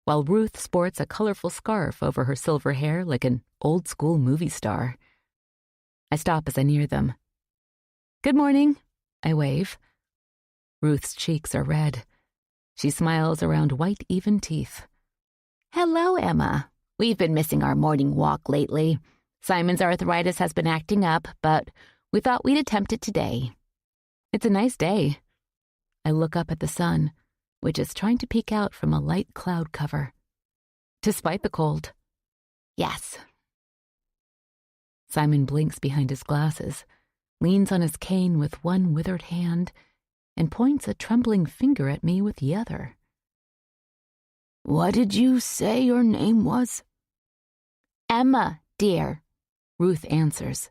Speaker 1: while Ruth sports a colorful scarf over her silver hair like an old-school movie star. I stop as I near them. "Good morning," I wave. Ruth's cheeks are red. She smiles around white, even teeth.
Speaker 2: "Hello, Emma. We've been missing our morning walk lately. Simon's arthritis has been acting up, but we thought we'd attempt it today."
Speaker 1: It's a nice day. I look up at the sun, which is trying to peek out from a light cloud cover. Despite the cold.
Speaker 2: "Yes."
Speaker 1: Simon blinks behind his glasses, leans on his cane with one withered hand, and points a trembling finger at me with the other.
Speaker 2: "What did you say your name was?" "Emma, dear," Ruth answers.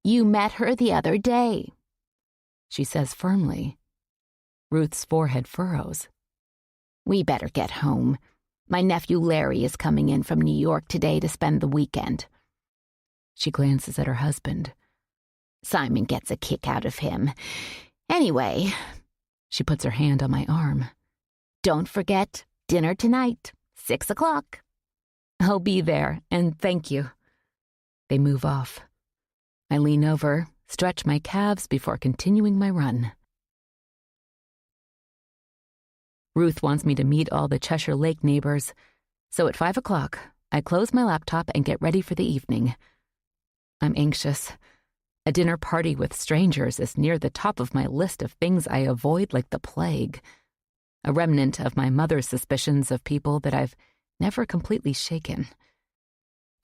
Speaker 2: "You met her the other day,"
Speaker 1: she says firmly. Ruth's forehead furrows.
Speaker 2: "We better get home. My nephew Larry is coming in from New York today to spend the weekend."
Speaker 1: She glances at her husband.
Speaker 2: "Simon gets a kick out of him. Anyway,"
Speaker 1: she puts her hand on my arm,
Speaker 2: "don't forget dinner tonight, 6 o'clock.
Speaker 1: "I'll be there, and thank you." They move off. I lean over, stretch my calves before continuing my run. Ruth wants me to meet all the Cheshire Lake neighbors, so at 5 o'clock, I close my laptop and get ready for the evening. I'm anxious. A dinner party with strangers is near the top of my list of things I avoid like the plague, a remnant of my mother's suspicions of people that I've never completely shaken.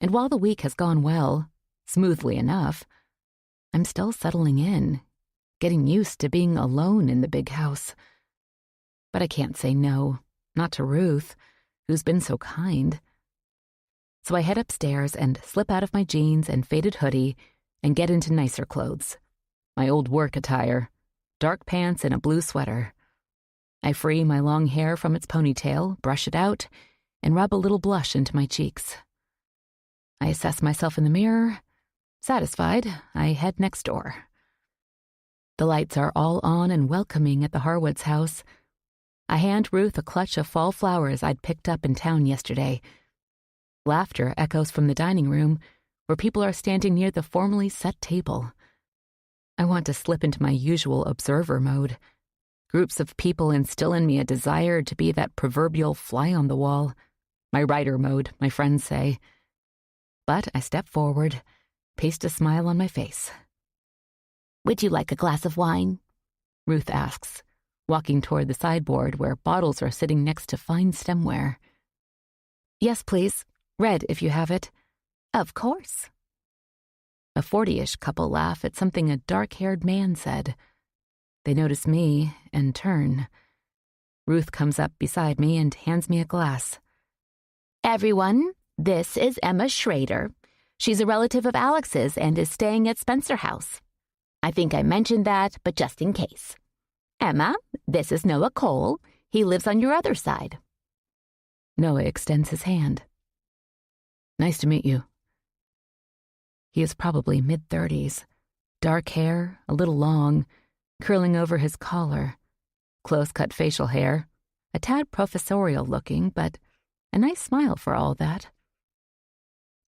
Speaker 1: And while the week has gone well, smoothly enough, I'm still settling in, getting used to being alone in the big house. But I can't say no, not to Ruth, who's been so kind. So I head upstairs and slip out of my jeans and faded hoodie and get into nicer clothes. My old work attire, dark pants and a blue sweater. I free my long hair from its ponytail, brush it out, and rub a little blush into my cheeks. I assess myself in the mirror. Satisfied, I head next door. The lights are all on and welcoming at the Harwood's house. I hand Ruth a clutch of fall flowers I'd picked up in town yesterday. Laughter echoes from the dining room, where people are standing near the formally set table. I want to slip into my usual observer mode. Groups of people instill in me a desire to be that proverbial fly on the wall. My writer mode, my friends say. But I step forward, paste a smile on my face.
Speaker 2: "Would you like a glass of wine?"
Speaker 1: Ruth asks, walking toward the sideboard where bottles are sitting next to fine stemware. "Yes, please. Red, if you have it."
Speaker 2: "Of course."
Speaker 1: A 40-ish couple laugh at something a dark-haired man said. They notice me and turn. Ruth comes up beside me and hands me a glass.
Speaker 2: "Everyone, this is Emma Schrader. She's a relative of Alex's and is staying at Spencer House. I think I mentioned that, but just in case. Emma, this is Noah Cole. He lives on your other side."
Speaker 1: Noah extends his hand. "Nice to meet you." He is probably mid-30s, Dark hair, a little long, curling over his collar. Close-cut facial hair, a tad professorial-looking, but a nice smile for all that.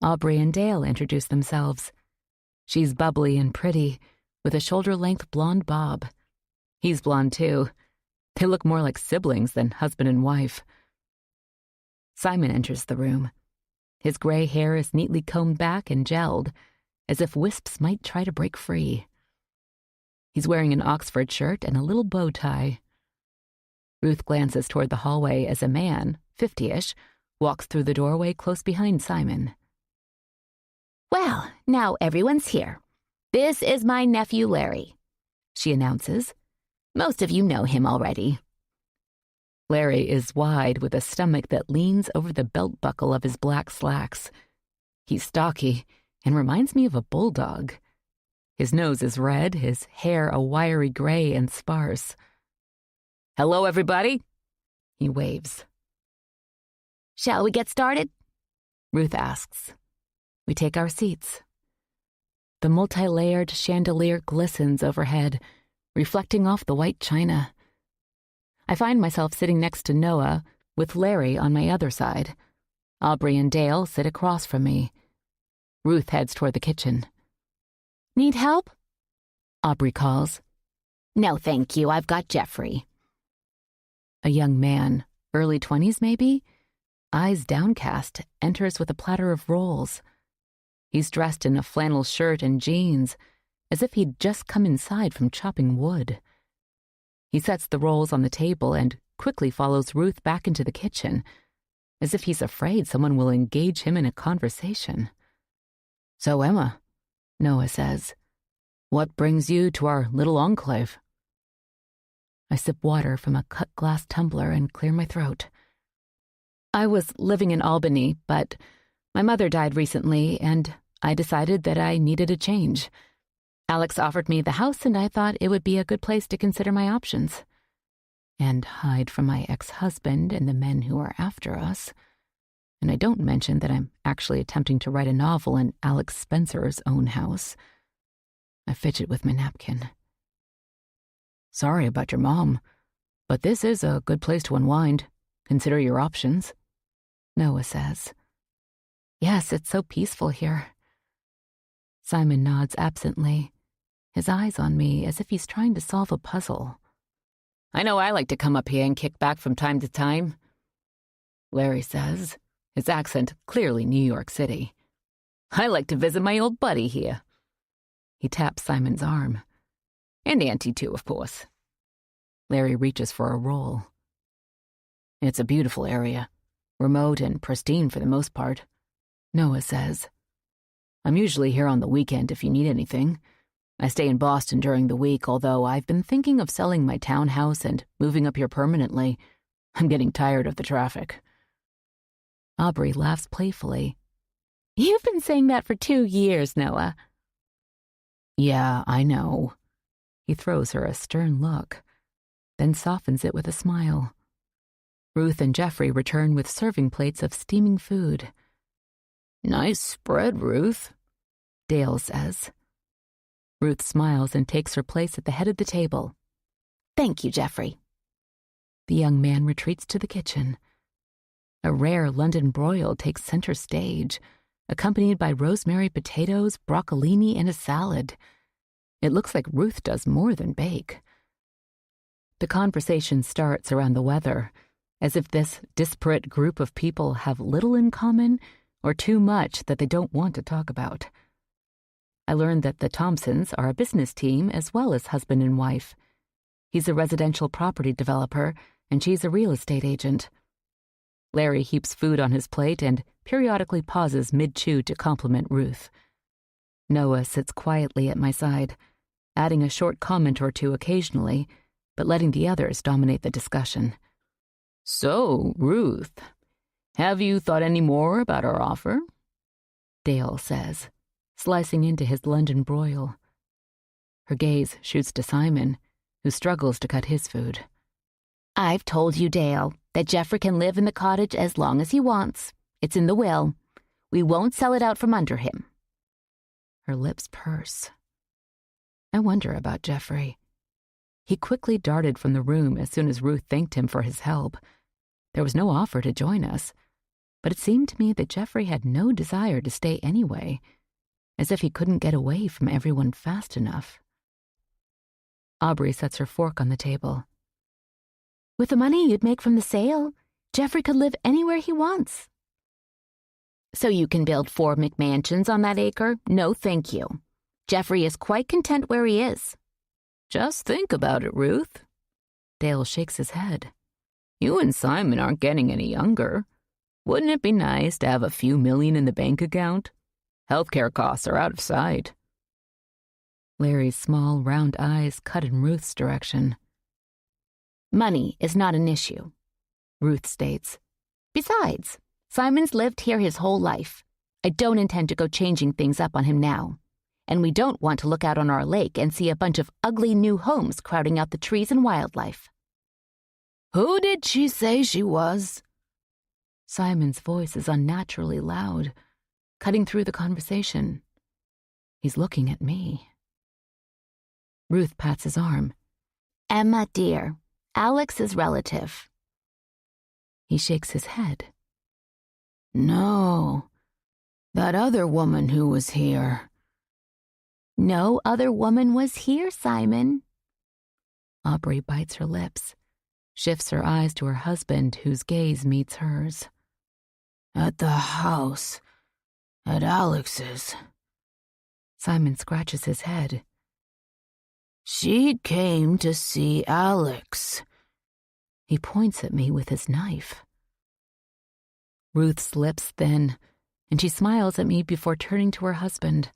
Speaker 1: Aubrey and Dale introduce themselves. She's bubbly and pretty, with a shoulder-length blonde bob. He's blonde, too. They look more like siblings than husband and wife. Simon enters the room. His gray hair is neatly combed back and gelled, as if wisps might try to break free. He's wearing an Oxford shirt and a little bow tie. Ruth glances toward the hallway as a man, 50-ish, walks through the doorway close behind Simon.
Speaker 2: Well, now everyone's here. This is my nephew Larry, she announces. Most of you know him already.
Speaker 1: Larry is wide with a stomach that leans over the belt buckle of his black slacks. He's stocky and reminds me of a bulldog. His nose is red, his hair a wiry gray and sparse. "Hello, everybody," he waves.
Speaker 2: Shall we get started?
Speaker 1: Ruth asks. We take our seats. The multi-layered chandelier glistens overhead, reflecting off the white china. I find myself sitting next to Noah, with Larry on my other side. Aubrey and Dale sit across from me. Ruth heads toward the kitchen.
Speaker 2: Need help?
Speaker 1: Aubrey calls.
Speaker 2: No, thank you. I've got Jeffrey.
Speaker 1: A young man, early 20s maybe, eyes downcast, enters with a platter of rolls. He's dressed in a flannel shirt and jeans, as if he'd just come inside from chopping wood. He sets the rolls on the table and quickly follows Ruth back into the kitchen, as if he's afraid someone will engage him in a conversation. "So, Emma," Noah says, "what brings you to our little enclave?" I sip water from a cut glass tumbler and clear my throat. I was living in Albany, but my mother died recently, and I decided that I needed a change. Alex offered me the house, and I thought it would be a good place to consider my options. And hide from my ex-husband and the men who are after us. And I don't mention that I'm actually attempting to write a novel in Alex Spencer's own house. I fidget with my napkin. "Sorry about your mom, but this is a good place to unwind. Consider your options," Noah says. "Yes, it's so peaceful here." Simon nods absently, his eyes on me as if he's trying to solve a puzzle. "I know I like to come up here and kick back from time to time," Larry says, his accent clearly New York City. "I like to visit my old buddy here." He taps Simon's arm. "And Auntie, too, of course." Larry reaches for a roll. "It's a beautiful area, remote and pristine for the most part," Noah says. "I'm usually here on the weekend if you need anything. I stay in Boston during the week, although I've been thinking of selling my townhouse and moving up here permanently. I'm getting tired of the traffic." Aubrey laughs playfully.
Speaker 2: You've been saying that for 2 years, Noah.
Speaker 1: "Yeah, I know." He throws her a stern look, then softens it with a smile. Ruth and Jeffrey return with serving plates of steaming food. "Nice spread, Ruth," Dale says. Ruth smiles and takes her place at the head of the table.
Speaker 2: "Thank you, Jeffrey."
Speaker 1: The young man retreats to the kitchen. A rare London broil takes center stage, accompanied by rosemary potatoes, broccolini, and a salad. It looks like Ruth does more than bake. The conversation starts around the weather, as if this disparate group of people have little in common or too much that they don't want to talk about. I learned that the Thompsons are a business team as well as husband and wife. He's a residential property developer, and she's a real estate agent. Larry heaps food on his plate and periodically pauses mid-chew to compliment Ruth. Noah sits quietly at my side, adding a short comment or two occasionally, but letting the others dominate the discussion. "So, Ruth, have you thought any more about our offer?" Dale says, slicing into his London broil. Her gaze shoots to Simon, who struggles to cut his food.
Speaker 2: "I've told you, Dale, that Jeffrey can live in the cottage as long as he wants. It's in the will. We won't sell it out from under him." Her lips purse.
Speaker 1: I wonder about Jeffrey. He quickly darted from the room as soon as Ruth thanked him for his help. There was no offer to join us, but it seemed to me that Jeffrey had no desire to stay anyway, as if he couldn't get away from everyone fast enough. Aubrey sets her fork on the table.
Speaker 2: With the money you'd make from the sale, Jeffrey could live anywhere he wants. So you can build 4 McMansions on that acre? No, thank you. Jeffrey is quite content where he is.
Speaker 1: Just think about it, Ruth. Dale shakes his head. You and Simon aren't getting any younger. Wouldn't it be nice to have a few million in the bank account? Healthcare costs are out of sight. Larry's small, round eyes cut in Ruth's direction.
Speaker 2: Money is not an issue, Ruth states. Besides, Simon's lived here his whole life. I don't intend to go changing things up on him now. And we don't want to look out on our lake and see a bunch of ugly new homes crowding out the trees and wildlife.
Speaker 1: Who did she say she was? Simon's voice is unnaturally loud, cutting through the conversation. He's looking at me. Ruth pats his arm.
Speaker 2: Emma, dear, Alex's relative.
Speaker 1: He shakes his head. No, that other woman who was here.
Speaker 2: No other woman was here, Simon.
Speaker 1: Aubrey bites her lips, shifts her eyes to her husband, whose gaze meets hers. At the house, at Alex's. Simon scratches his head. She came to see Alex. He points at me with his knife. Ruth's lips thin, and she smiles at me before turning to her husband.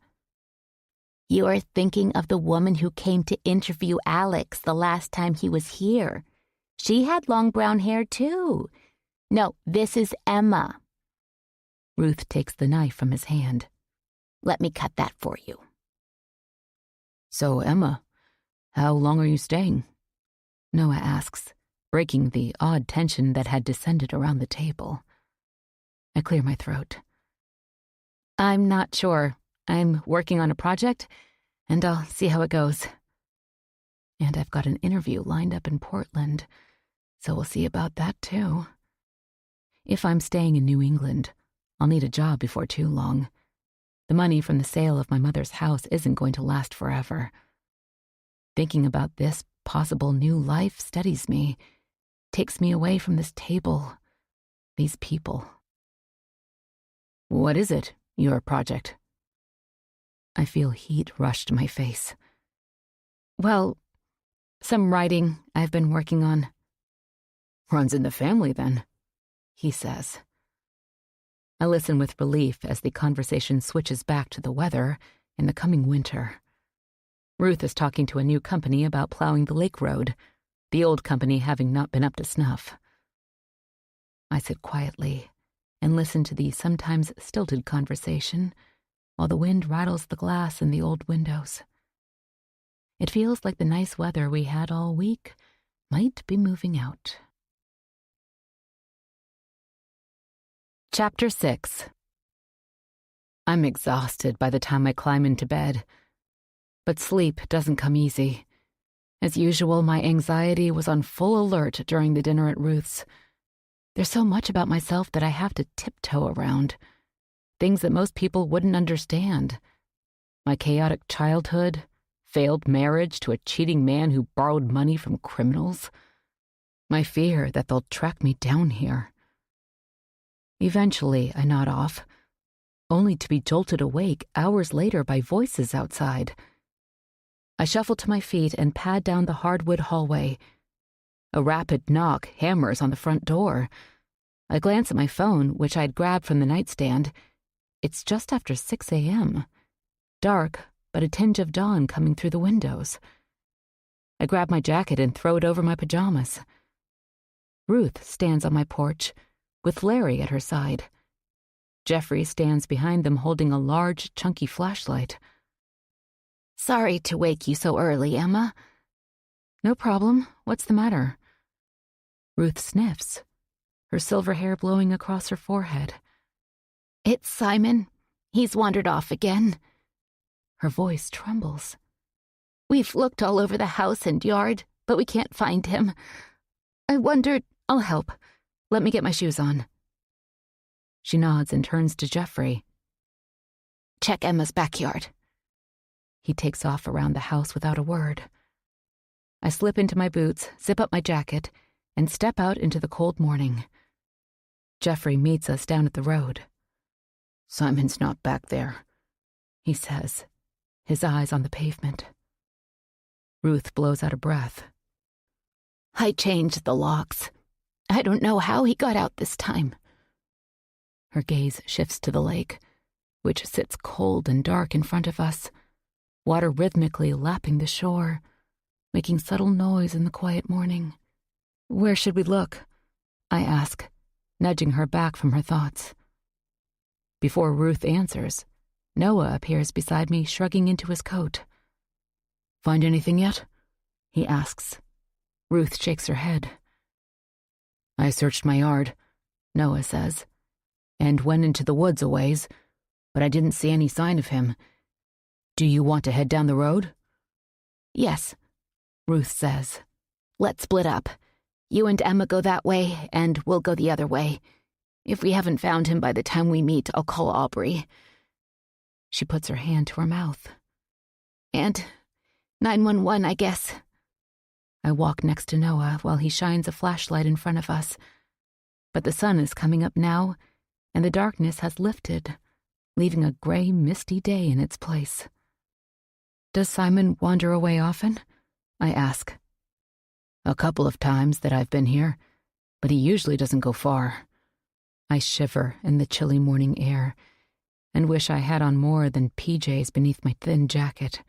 Speaker 2: You are thinking of the woman who came to interview Alex the last time he was here. She had long brown hair, too. No, this is Emma.
Speaker 1: Ruth takes the knife from his hand.
Speaker 2: Let me cut that for you.
Speaker 1: So, Emma, how long are you staying? Noah asks, breaking the odd tension that had descended around the table. I clear my throat. I'm not sure. I'm working on a project, and I'll see how it goes. And I've got an interview lined up in Portland, so we'll see about that too. If I'm staying in New England, I'll need a job before too long. The money from the sale of my mother's house isn't going to last forever. Thinking about this possible new life steadies me, takes me away from this table, these people. What is it, your project? I feel heat rush to my face. Well, some writing I've been working on. Runs in the family, then, he says. I listen with relief as the conversation switches back to the weather in the coming winter. Ruth is talking to a new company about plowing the lake road, the old company having not been up to snuff. I sit quietly and listen to the sometimes stilted conversation while the wind rattles the glass in the old windows. It feels like the nice weather we had all week might be moving out. Chapter 6. I'm exhausted by the time I climb into bed, but sleep doesn't come easy. As usual, my anxiety was on full alert during the dinner at Ruth's. There's so much about myself that I have to tiptoe around. Things that most people wouldn't understand. My chaotic childhood, failed marriage to a cheating man who borrowed money from criminals. My fear that they'll track me down here. Eventually, I nod off, only to be jolted awake hours later by voices outside. I shuffle to my feet and pad down the hardwood hallway. A rapid knock hammers on the front door. I glance at my phone, which I'd grabbed from the nightstand. It's just after 6 a.m. Dark, but a tinge of dawn coming through the windows. I grab my jacket and throw it over my pajamas. Ruth stands on my porch, with Larry at her side. Jeffrey stands behind them holding a large, chunky flashlight.
Speaker 2: Sorry to wake you so early, Emma.
Speaker 1: No problem. What's the matter? Ruth sniffs, her silver hair blowing across her forehead.
Speaker 2: It's Simon. He's wandered off again.
Speaker 1: Her voice trembles.
Speaker 2: We've looked all over the house and yard, but we can't find him. I wondered...
Speaker 1: I'll help. Let me get my shoes on. She nods and turns to Jeffrey.
Speaker 2: Check Emma's backyard.
Speaker 1: He takes off around the house without a word. I slip into my boots, zip up my jacket, and step out into the cold morning. Jeffrey meets us down at the road.
Speaker 3: Simon's not back there, he says, his eyes on the pavement.
Speaker 1: Ruth blows out a breath.
Speaker 2: I changed the locks. I don't know how he got out this time.
Speaker 1: Her gaze shifts to the lake, which sits cold and dark in front of us, water rhythmically lapping the shore, making subtle noise in the quiet morning. Where should we look? I ask, nudging her back from her thoughts. Before Ruth answers, Noah appears beside me, shrugging into his coat.
Speaker 3: Find anything yet?
Speaker 1: He asks. Ruth shakes her head.
Speaker 3: I searched my yard, Noah says, and went into the woods a ways, but I didn't see any sign of him. Do you want to head down the road?
Speaker 2: Yes,
Speaker 1: Ruth says.
Speaker 2: Let's split up. You and Emma go that way, and we'll go the other way. If we haven't found him by the time we meet, I'll call Aubrey.
Speaker 1: She puts her hand to her mouth.
Speaker 2: And 911, I guess.
Speaker 1: I walk next to Noah while he shines a flashlight in front of us. But the sun is coming up now, and the darkness has lifted, leaving a gray, misty day in its place. Does Simon wander away often? I ask.
Speaker 3: A couple of times that I've been here, but he usually doesn't go far.
Speaker 1: I shiver in the chilly morning air and wish I had on more than PJs beneath my thin jacket.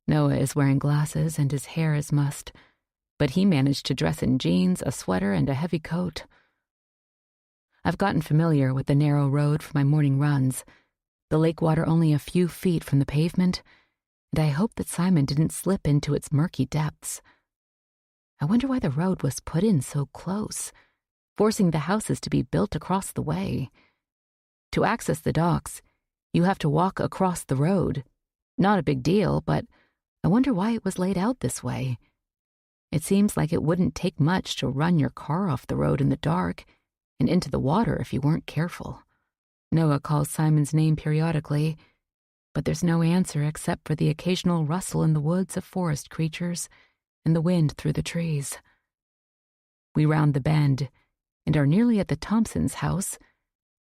Speaker 1: Noah is wearing glasses and his hair is mussed, but he managed to dress in jeans, a sweater, and a heavy coat. I've gotten familiar with the narrow road for my morning runs, the lake water only a few feet from the pavement, and I hope that Simon didn't slip into its murky depths. I wonder why the road was put in so close, forcing the houses to be built across the way. To access the docks, you have to walk across the road. Not a big deal, but I wonder why it was laid out this way. It seems like it wouldn't take much to run your car off the road in the dark and into the water if you weren't careful. Noah calls Simon's name periodically, but there's no answer except for the occasional rustle in the woods of forest creatures and the wind through the trees. We round the bend and are nearly at the Thompsons' house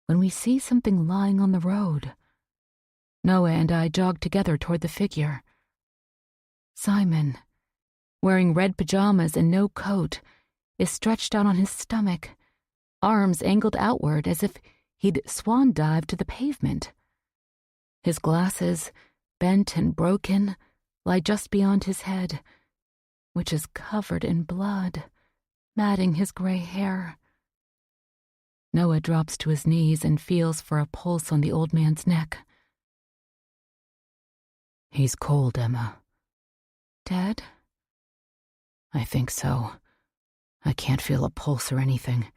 Speaker 1: when we see something lying on the road. Noah and I jog together toward the figure. Simon, wearing red pajamas and no coat, is stretched out on his stomach, arms angled outward as if he'd swan dived to the pavement. His glasses, bent and broken, lie just beyond his head, which is covered in blood, matting his gray hair. Noah drops to his knees and feels for a pulse on the old man's neck.
Speaker 3: He's cold, Emma.
Speaker 1: Dead?
Speaker 3: I think so. I can't feel a pulse or anything.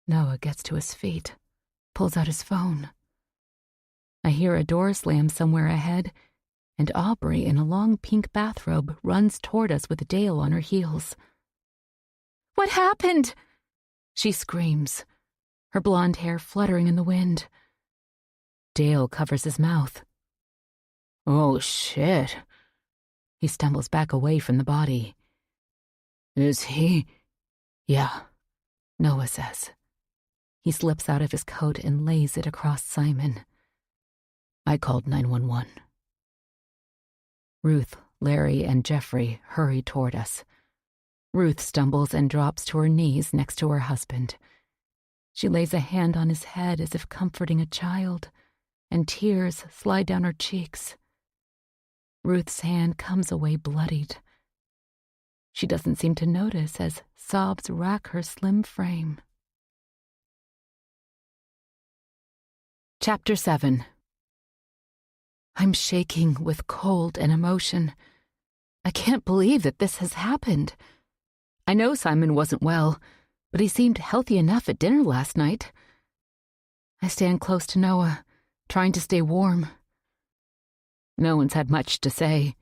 Speaker 1: Noah gets to his feet, pulls out his phone. I hear a door slam somewhere ahead, and Aubrey in a long pink bathrobe runs toward us with Dale on her heels.
Speaker 2: What happened?
Speaker 1: She screams, her blonde hair fluttering in the wind. Dale covers his mouth.
Speaker 3: Oh, shit.
Speaker 1: He stumbles back away from the body.
Speaker 3: Is he?
Speaker 1: Yeah, Noah says. He slips out of his coat and lays it across Simon.
Speaker 3: I called 911.
Speaker 1: Ruth, Larry, and Jeffrey hurry toward us. Ruth stumbles and drops to her knees next to her husband. She lays a hand on his head as if comforting a child, and tears slide down her cheeks. Ruth's hand comes away bloodied. She doesn't seem to notice as sobs rack her slim frame. Chapter 7. I'm shaking with cold and emotion. I can't believe that this has happened. I know Simon wasn't well, but he seemed healthy enough at dinner last night. I stand close to Noah, trying to stay warm. No one's had much to say,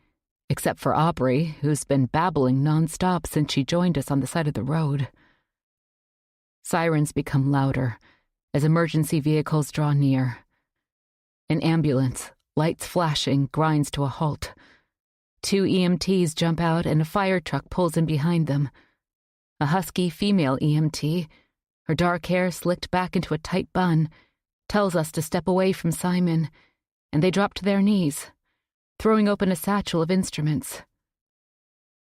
Speaker 1: except for Aubrey, who's been babbling nonstop since she joined us on the side of the road. Sirens become louder as emergency vehicles draw near. An ambulance, lights flashing, grinds to a halt. 2 EMTs jump out and a fire truck pulls in behind them. A husky female EMT, her dark hair slicked back into a tight bun, tells us to step away from Simon, and they drop to their knees, throwing open a satchel of instruments.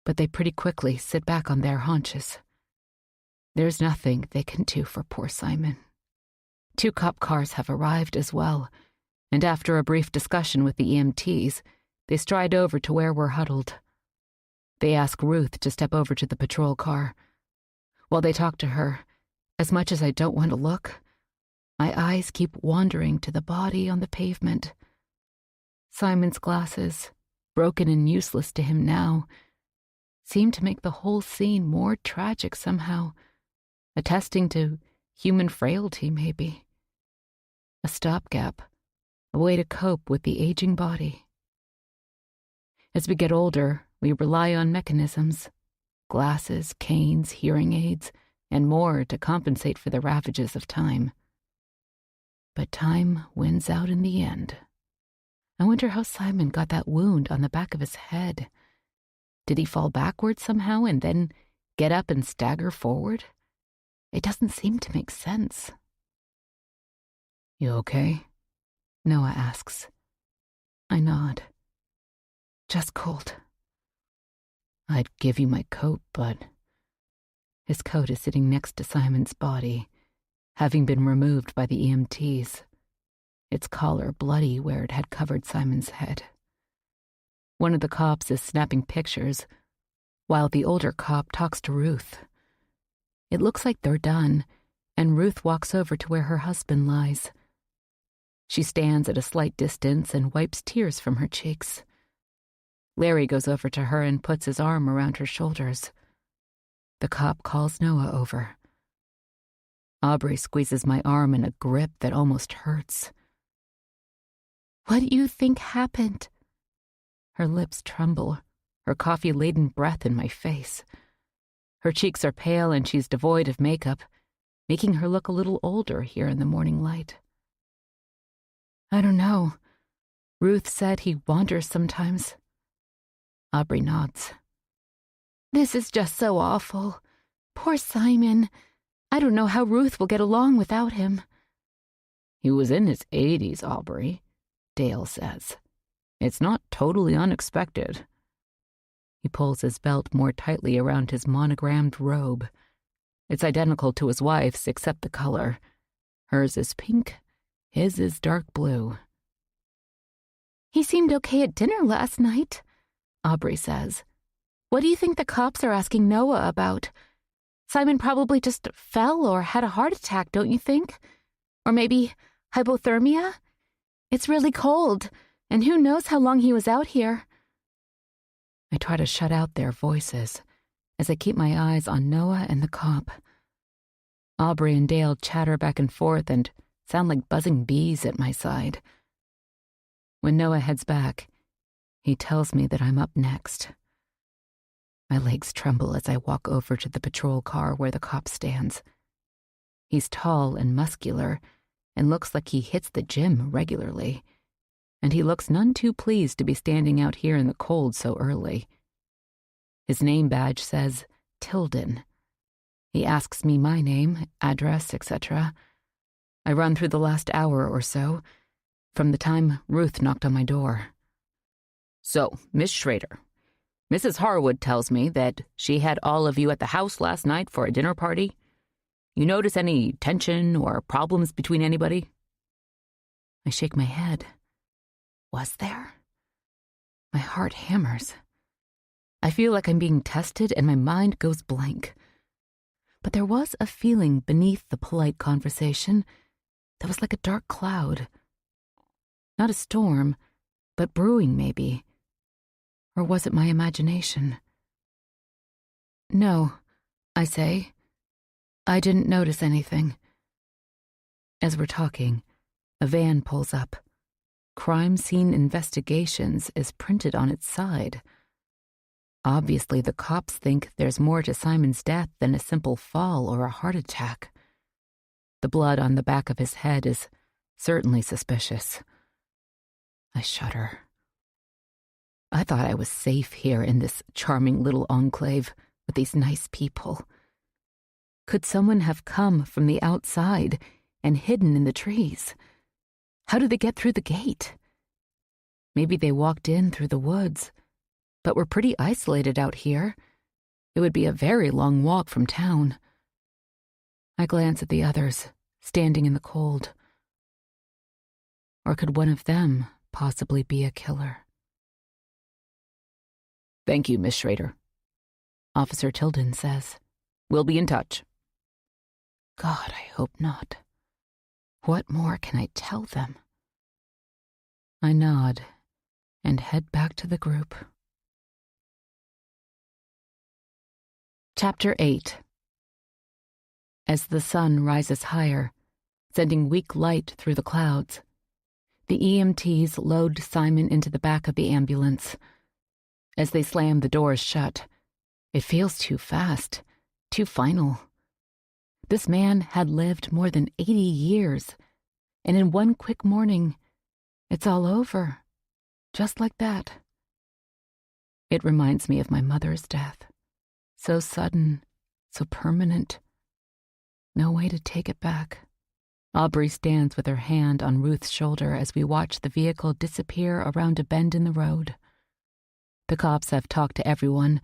Speaker 1: But they pretty quickly sit back on their haunches. There's nothing they can do for poor Simon. 2 cop cars have arrived as well, and after a brief discussion with the EMTs, they stride over to where we're huddled. They ask Ruth to step over to the patrol car. While they talk to her, as much as I don't want to look, my eyes keep wandering to the body on the pavement. Simon's glasses, broken and useless to him now, seem to make the whole scene more tragic somehow, attesting to human frailty, maybe. A stopgap, a way to cope with the aging body. As we get older, we rely on mechanisms, glasses, canes, hearing aids, and more to compensate for the ravages of time. But time wins out in the end. I wonder how Simon got that wound on the back of his head. Did he fall backwards somehow and then get up and stagger forward? It doesn't seem to make sense.
Speaker 3: You okay?
Speaker 1: Noah asks. I nod. Just cold.
Speaker 3: I'd give you my coat, but...
Speaker 1: His coat is sitting next to Simon's body, having been removed by the EMTs. Its collar bloody where it had covered Simon's head. One of the cops is snapping pictures, while the older cop talks to Ruth. It looks like they're done, and Ruth walks over to where her husband lies. She stands at a slight distance and wipes tears from her cheeks. Larry goes over to her and puts his arm around her shoulders. The cop calls Noah over. Aubrey squeezes my arm in a grip that almost hurts.
Speaker 2: What do you think happened?
Speaker 1: Her lips tremble, her coffee-laden breath in my face. Her cheeks are pale and she's devoid of makeup, making her look a little older here in the morning light. I don't know. Ruth said he wanders sometimes. Aubrey nods.
Speaker 2: This is just so awful. Poor Simon. I don't know how Ruth will get along without him.
Speaker 3: He was in his 80s, Aubrey, Dale says. It's not totally unexpected.
Speaker 1: He pulls his belt more tightly around his monogrammed robe. It's identical to his wife's except the color. Hers is pink, his is dark blue.
Speaker 2: He seemed okay at dinner last night, Aubrey says. What do you think the cops are asking Noah about? Simon probably just fell or had a heart attack, don't you think? Or maybe hypothermia? It's really cold, and who knows how long he was out here.
Speaker 1: I try to shut out their voices as I keep my eyes on Noah and the cop. Aubrey and Dale chatter back and forth and sound like buzzing bees at my side. When Noah heads back, he tells me that I'm up next. My legs tremble as I walk over to the patrol car where the cop stands. He's tall and muscular and looks like he hits the gym regularly. And he looks none too pleased to be standing out here in the cold so early. His name badge says Tilden. He asks me my name, address, etc. I run through the last hour or so, from the time Ruth knocked on my door.
Speaker 3: So, Miss Schrader, Mrs. Harwood tells me that she had all of you at the house last night for a dinner party. You notice any tension or problems between anybody?
Speaker 1: I shake my head. Was there? My heart hammers. I feel like I'm being tested and my mind goes blank. But there was a feeling beneath the polite conversation that was like a dark cloud. Not a storm, but brewing maybe. Or was it my imagination? No, I say. I didn't notice anything. As we're talking, a van pulls up. Crime Scene Investigations is printed on its side. Obviously, the cops think there's more to Simon's death than a simple fall or a heart attack. The blood on the back of his head is certainly suspicious. I shudder. I thought I was safe here in this charming little enclave with these nice people. Could someone have come from the outside and hidden in the trees? How did they get through the gate? Maybe they walked in through the woods, but we're pretty isolated out here. It would be a very long walk from town. I glance at the others, standing in the cold. Or could one of them possibly be a killer?
Speaker 3: Thank you, Miss Schrader, Officer Tilden says. We'll be in touch.
Speaker 1: God, I hope not. What more can I tell them? I nod and head back to the group. Chapter 8. As the sun rises higher, sending weak light through the clouds, the EMTs load Simon into the back of the ambulance. As they slam the doors shut, it feels too fast, too final. This man had lived more than 80 years, and in one quick morning, it's all over, just like that. It reminds me of my mother's death. So sudden, so permanent. No way to take it back. Aubrey stands with her hand on Ruth's shoulder as we watch the vehicle disappear around a bend in the road. The cops have talked to everyone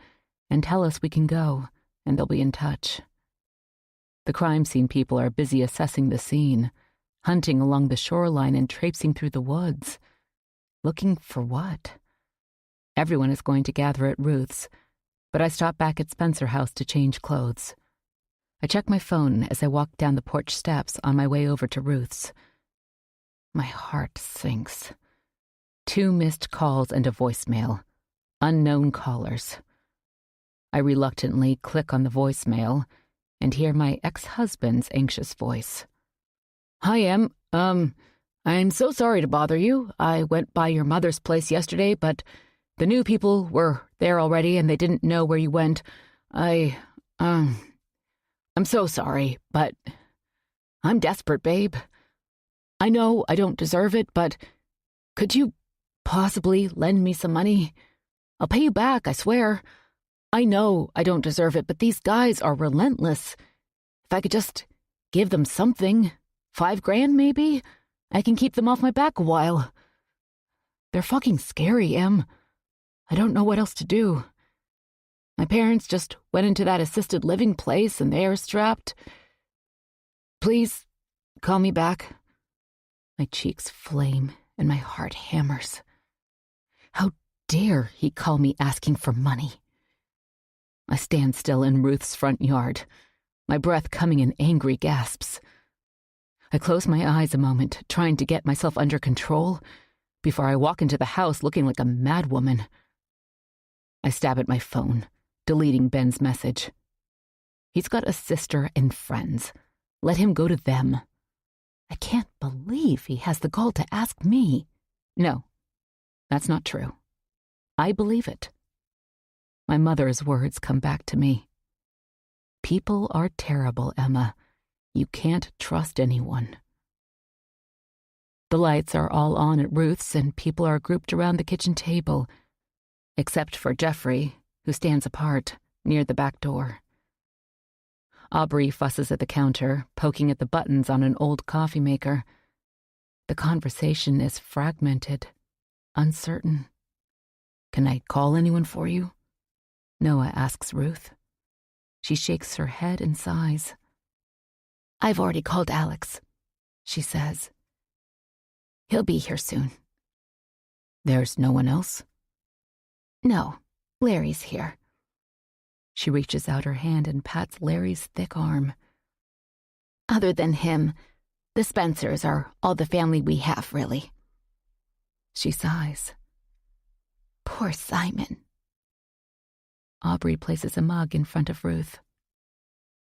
Speaker 1: and tell us we can go, and they'll be in touch. The crime scene people are busy assessing the scene, hunting along the shoreline and traipsing through the woods. Looking for what? Everyone is going to gather at Ruth's, but I stop back at Spencer House to change clothes. I check my phone as I walk down the porch steps on my way over to Ruth's. My heart sinks. 2 missed calls and a voicemail. Unknown callers. I reluctantly click on the voicemail and hear my ex-husband's anxious voice. Hi, Em. I'm so sorry to bother you. I went by your mother's place yesterday, but the new people were there already and they didn't know where you went. I'm so sorry, but I'm desperate, babe. I know I don't deserve it, but could you possibly lend me some money? I'll pay you back, I swear. I know I don't deserve it, but these guys are relentless. If I could just give them something, $5,000 maybe, I can keep them off my back a while. They're fucking scary, Em. I don't know what else to do. My parents just went into that assisted living place and they're strapped. Please, call me back. My cheeks flame and my heart hammers. How dare he call me asking for money? I stand still in Ruth's front yard, my breath coming in angry gasps. I close my eyes a moment, trying to get myself under control, before I walk into the house looking like a madwoman. I stab at my phone, deleting Ben's message. He's got a sister and friends. Let him go to them. I can't believe he has the gall to ask me. No, that's not true. I believe it. My mother's words come back to me. People are terrible, Emma. You can't trust anyone. The lights are all on at Ruth's and people are grouped around the kitchen table, except for Jeffrey, who stands apart, near the back door. Aubrey fusses at the counter, poking at the buttons on an old coffee maker. The conversation is fragmented, uncertain. Can I call anyone for you? Noah asks Ruth. She shakes her head and sighs. I've already called Alex, she says. He'll be here soon. There's no one else? No, Larry's here. She reaches out her hand and pats Larry's thick arm. Other than him, the Spencers are all the family we have, really. She sighs. Poor Simon. Aubrey places a mug in front of Ruth.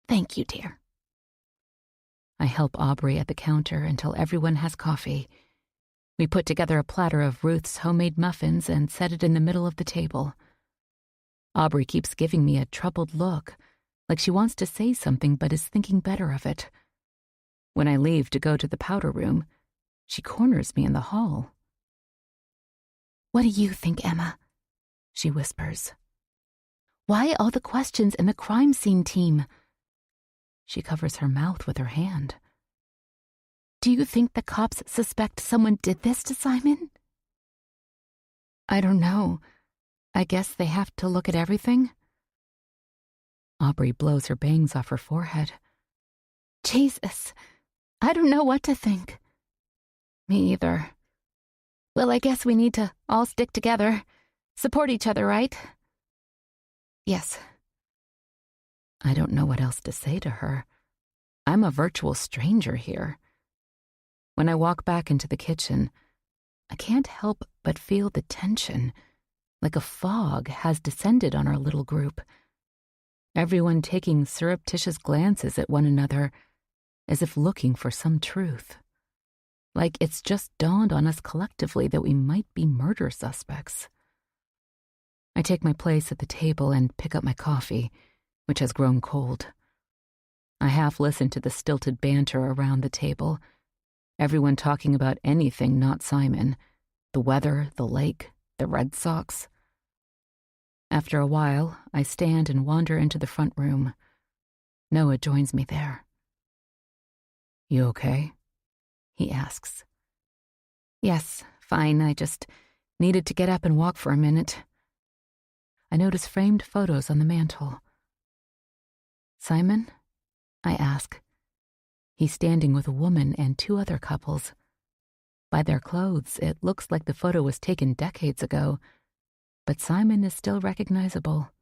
Speaker 1: Thank you, dear. I help Aubrey at the counter until everyone has coffee. We put together a platter of Ruth's homemade muffins and set it in the middle of the table. Aubrey keeps giving me a troubled look, like she wants to say something but is thinking better of it. When I leave to go to the powder room, she corners me in the hall.
Speaker 2: "What do you think, Emma?" she whispers. "Why all the questions in the crime scene team?" She covers her mouth with her hand. "Do you think the cops suspect someone did this to Simon?"
Speaker 1: I don't know. I guess they have to look at everything. Aubrey blows her bangs off her forehead.
Speaker 2: Jesus, I don't know what to think.
Speaker 1: Me either.
Speaker 2: Well, I guess we need to all stick together. Support each other, right?
Speaker 1: Yes. I don't know what else to say to her. I'm a virtual stranger here. When I walk back into the kitchen, I can't help but feel the tension, like a fog has descended on our little group. Everyone taking surreptitious glances at one another, as if looking for some truth. Like it's just dawned on us collectively that we might be murder suspects. I take my place at the table and pick up my coffee, which has grown cold. I half listen to the stilted banter around the table, everyone talking about anything not Simon, the weather, the lake, the Red Sox. After a while, I stand and wander into the front room. Noah joins me there. "You okay?" he asks. "Yes, fine. I just needed to get up and walk for a minute." I notice framed photos on the mantel. "Simon?" I ask. He's standing with a woman and two other couples. By their clothes, it looks like the photo was taken decades ago, but Simon is still recognizable.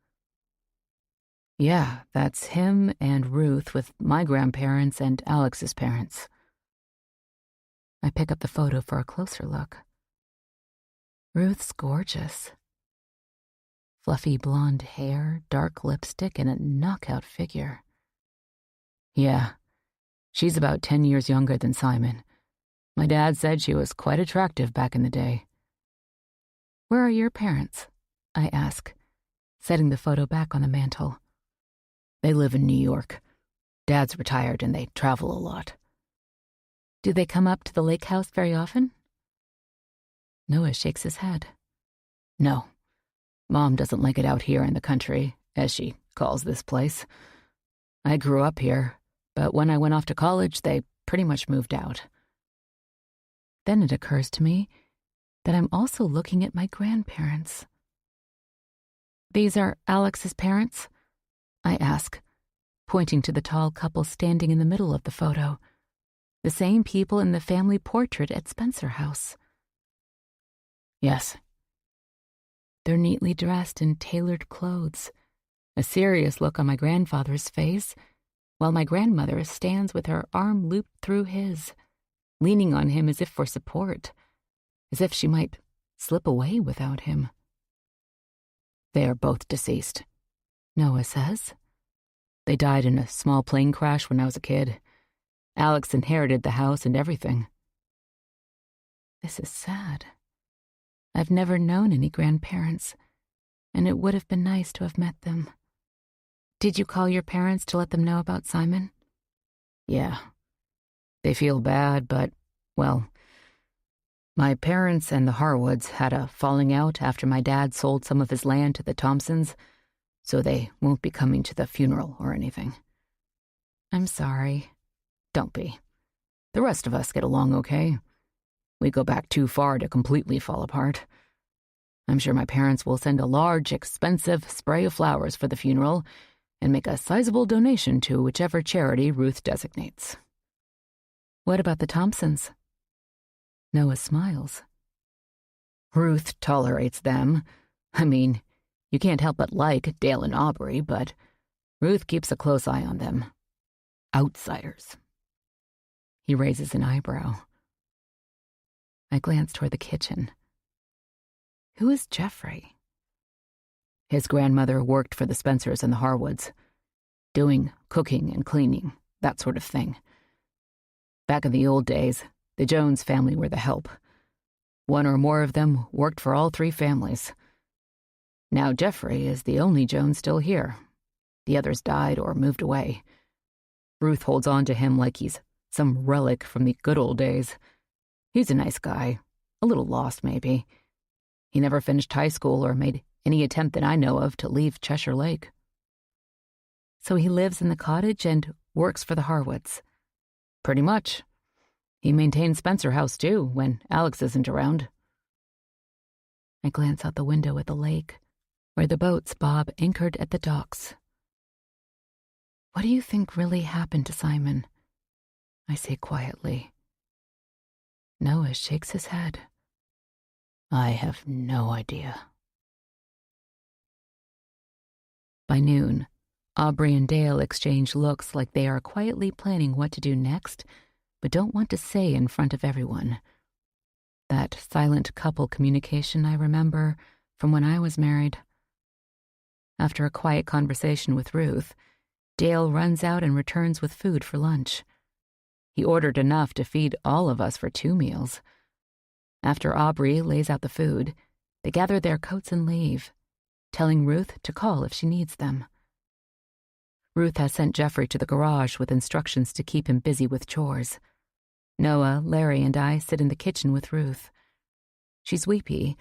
Speaker 1: "Yeah, that's him and Ruth with my grandparents and Alex's parents." I pick up the photo for a closer look. Ruth's gorgeous. Fluffy blonde hair, dark lipstick, and a knockout figure. Yeah, she's about 10 years younger than Simon. My dad said she was quite attractive back in the day. "Where are your parents?" I ask, setting the photo back on the mantel. "They live in New York. Dad's retired and they travel a lot." "Do they come up to the lake house very often?" Noah shakes his head. "No. Mom doesn't like it out here in the country, as she calls this place. I grew up here, but when I went off to college, they pretty much moved out." Then it occurs to me that I'm also looking at my grandparents. "These are Alex's parents?" I ask, pointing to the tall couple standing in the middle of the photo, the same people in the family portrait at Spencer House. "Yes." They're neatly dressed in tailored clothes, a serious look on my grandfather's face, while my grandmother stands with her arm looped through his, leaning on him as if for support, as if she might slip away without him. "They are both deceased," Noah says. "They died in a small plane crash when I was a kid. Alex inherited the house and everything." This is sad. I've never known any grandparents, and it would have been nice to have met them. "Did you call your parents to let them know about Simon?" "Yeah. They feel bad, but, well, my parents and the Harwoods had a falling out after my dad sold some of his land to the Thompsons, so they won't be coming to the funeral or anything." "I'm sorry." "Don't be. The rest of us get along okay. We go back too far to completely fall apart. I'm sure my parents will send a large, expensive spray of flowers for the funeral and make a sizable donation to whichever charity Ruth designates." "What about the Thompsons?" Noah smiles. "Ruth tolerates them. I mean, you can't help but like Dale and Aubrey, but Ruth keeps a close eye on them. Outsiders." He raises an eyebrow. I glance toward the kitchen. Who is Jeffrey? His grandmother worked for the Spencers and the Harwoods, doing cooking and cleaning, that sort of thing. Back in the old days, the Jones family were the help.
Speaker 3: One or more of them worked for all three families. Now Jeffrey is the only Jones still here. The others died or moved away. Ruth holds on to him like he's some relic from the good old days. He's a nice guy, a little lost maybe. He never finished high school or made any attempt that I know of to leave Cheshire Lake.
Speaker 1: So he lives in the cottage and works for the Harwoods.
Speaker 3: Pretty much. He maintains Spencer House, too, when Alex isn't around.
Speaker 1: I glance out the window at the lake, where the boats bob anchored at the docks. What do you think really happened to Simon? I say quietly. Noah shakes his head.
Speaker 3: I have no idea.
Speaker 1: By noon, Aubrey and Dale exchange looks like they are quietly planning what to do next, but don't want to say in front of everyone. That silent couple communication I remember from when I was married. After a quiet conversation with Ruth, Dale runs out and returns with food for lunch. He ordered enough to feed all of us for 2 meals. After Aubrey lays out the food, they gather their coats and leave, telling Ruth to call if she needs them. Ruth has sent Jeffrey to the garage with instructions to keep him busy with chores. Noah, Larry, and I sit in the kitchen with Ruth. She's weepy,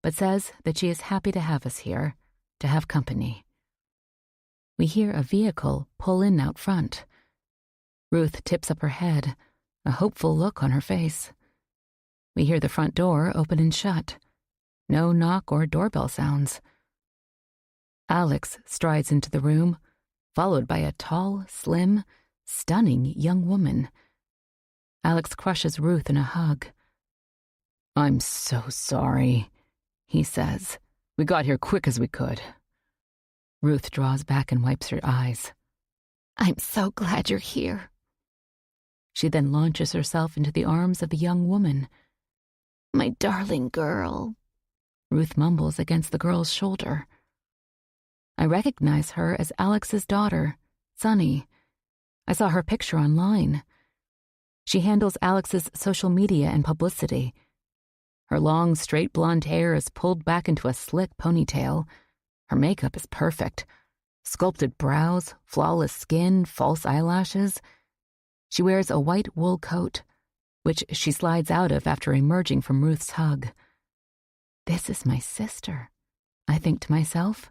Speaker 1: but says that she is happy to have us here, to have company. We hear a vehicle pull in out front. Ruth tips up her head, a hopeful look on her face. We hear the front door open and shut. No knock or doorbell sounds. Alex strides into the room, followed by a tall, slim, stunning young woman. Alex crushes Ruth in a hug.
Speaker 3: I'm so sorry, he says. We got here quick as we could.
Speaker 1: Ruth draws back and wipes her eyes.
Speaker 2: I'm so glad you're here.
Speaker 1: She then launches herself into the arms of the young woman.
Speaker 2: My darling girl.
Speaker 1: Ruth mumbles against the girl's shoulder. I recognize her as Alex's daughter, Sunny. I saw her picture online. She handles Alex's social media and publicity. Her long, straight blonde hair is pulled back into a slick ponytail. Her makeup is perfect. Sculpted brows, flawless skin, false eyelashes. She wears a white wool coat, which she slides out of after emerging from Ruth's hug. This is my sister, I think to myself.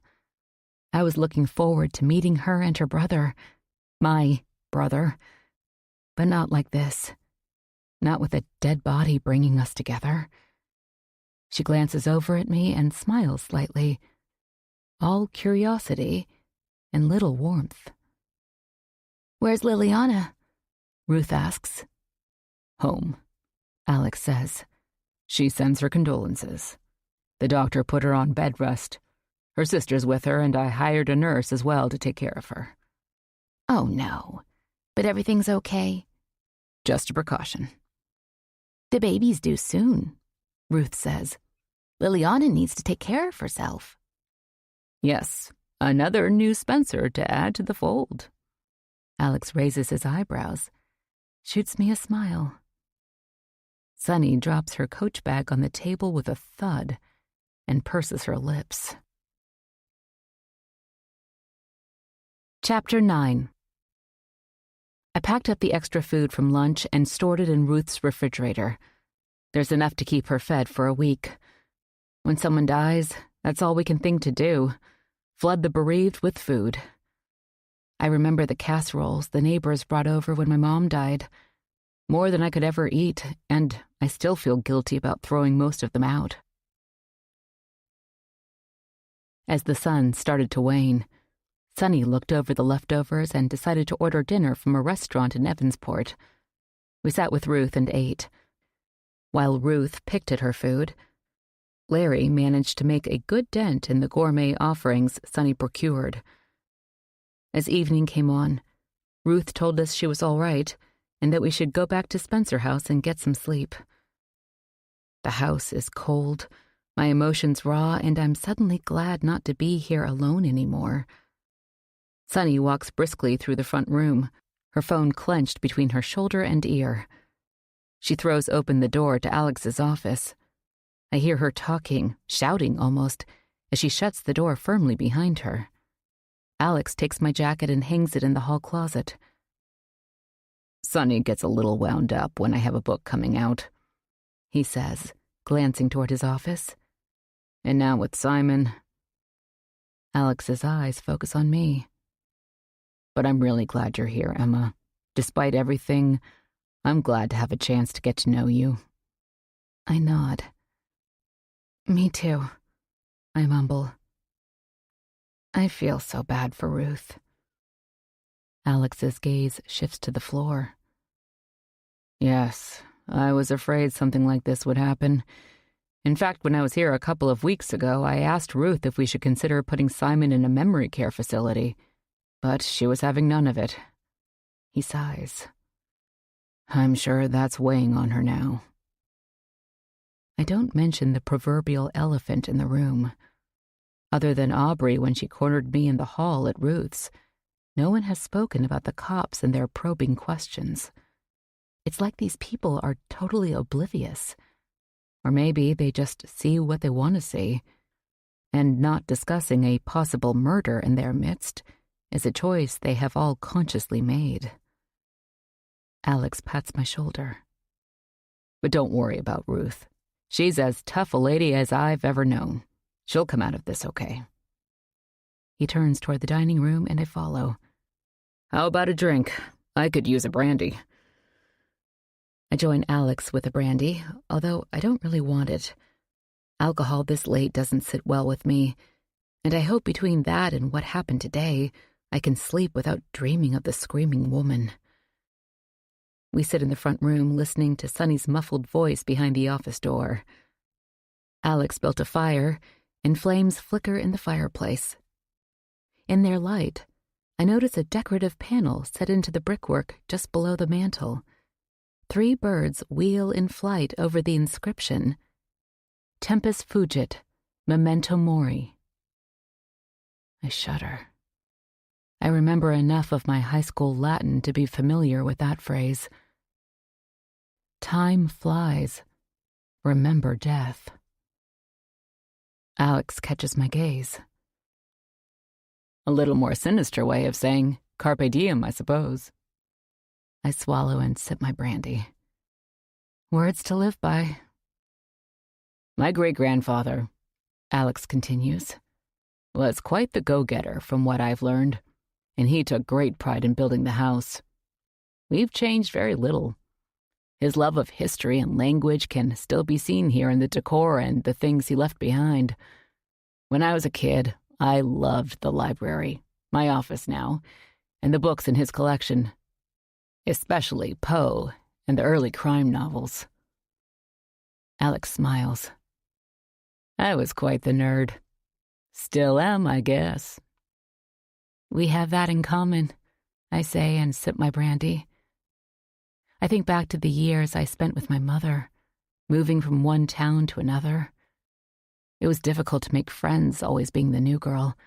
Speaker 1: I was looking forward to meeting her and her brother, my brother, but not like this. Not with a dead body bringing us together. She glances over at me and smiles slightly, all curiosity and little warmth.
Speaker 2: Where's Liliana?
Speaker 1: Ruth asks.
Speaker 3: Home,
Speaker 1: Alex says.
Speaker 3: She sends her condolences. The doctor put her on bed rest. Her sister's with her, and I hired a nurse as well to take care of her.
Speaker 2: Oh, no. But everything's okay?
Speaker 3: Just a precaution.
Speaker 2: The baby's due soon, Ruth says. Liliana needs to take care of herself.
Speaker 3: Yes, another new Spencer to add to the fold.
Speaker 1: Alex raises his eyebrows, shoots me a smile. Sunny drops her coach bag on the table with a thud and purses her lips. Chapter 9. I packed up the extra food from lunch and stored it in Ruth's refrigerator. There's enough to keep her fed for a week. When someone dies, that's all we can think to do. Flood the bereaved with food. I remember the casseroles the neighbors brought over when my mom died. More than I could ever eat, and I still feel guilty about throwing most of them out. As the sun started to wane, Sunny looked over the leftovers and decided to order dinner from a restaurant in Evansport. We sat with Ruth and ate. While Ruth picked at her food, Larry managed to make a good dent in the gourmet offerings Sunny procured. As evening came on, Ruth told us she was all right and that we should go back to Spencer House and get some sleep. The house is cold, my emotions raw, and I'm suddenly glad not to be here alone anymore. Sunny walks briskly through the front room, her phone clenched between her shoulder and ear. She throws open the door to Alex's office. I hear her talking, shouting almost, as she shuts the door firmly behind her. Alex takes my jacket and hangs it in the hall closet. Sonny gets a little wound up when I have a book coming out, he says, glancing toward his office. And now with Simon. Alex's eyes focus on me. But I'm really glad you're here, Emma. Despite everything, I'm glad to have a chance to get to know you. I nod. Me too, I mumble. I feel so bad for Ruth. Alex's gaze shifts to the floor. Yes, I was afraid something like this would happen. In fact, when I was here a couple of weeks ago, I asked Ruth if we should consider putting Simon in a memory care facility, but she was having none of it. He sighs. I'm sure that's weighing on her now. I don't mention the proverbial elephant in the room. Other than Aubrey when she cornered me in the hall at Ruth's, no one has spoken about the cops and their probing questions. It's like these people are totally oblivious. Or maybe they just see what they want to see, and not discussing a possible murder in their midst is a choice they have all consciously made. Alex pats my shoulder. But don't worry about Ruth. She's as tough a lady as I've ever known. She'll come out of this okay. He turns toward the dining room and I follow. How about a drink? I could use a brandy. I join Alex with a brandy, although I don't really want it. Alcohol this late doesn't sit well with me, and I hope between that and what happened today, I can sleep without dreaming of the screaming woman. We sit in the front room listening to Sonny's muffled voice behind the office door. Alex built a fire, and flames flicker in the fireplace. In their light, I notice a decorative panel set into the brickwork just below the mantel. 3 birds wheel in flight over the inscription, Tempus fugit, memento mori. I shudder. I remember enough of my high school Latin to be familiar with that phrase. Time flies. Remember death. Alex catches my gaze. A little more sinister way of saying carpe diem, I suppose. I swallow and sip my brandy. Words to live by. My great-grandfather, Alex continues, was quite the go-getter from what I've learned, and he took great pride in building the house. We've changed very little. His love of history and language can still be seen here in the decor and the things he left behind. When I was a kid, I loved the library, my office now, and the books in his collection. Especially Poe and the early crime novels. Alex smiles. I was quite the nerd. Still am, I guess. We have that in common, I say and sip my brandy. I think back to the years I spent with my mother, moving from one town to another. It was difficult to make friends, always being the new girl,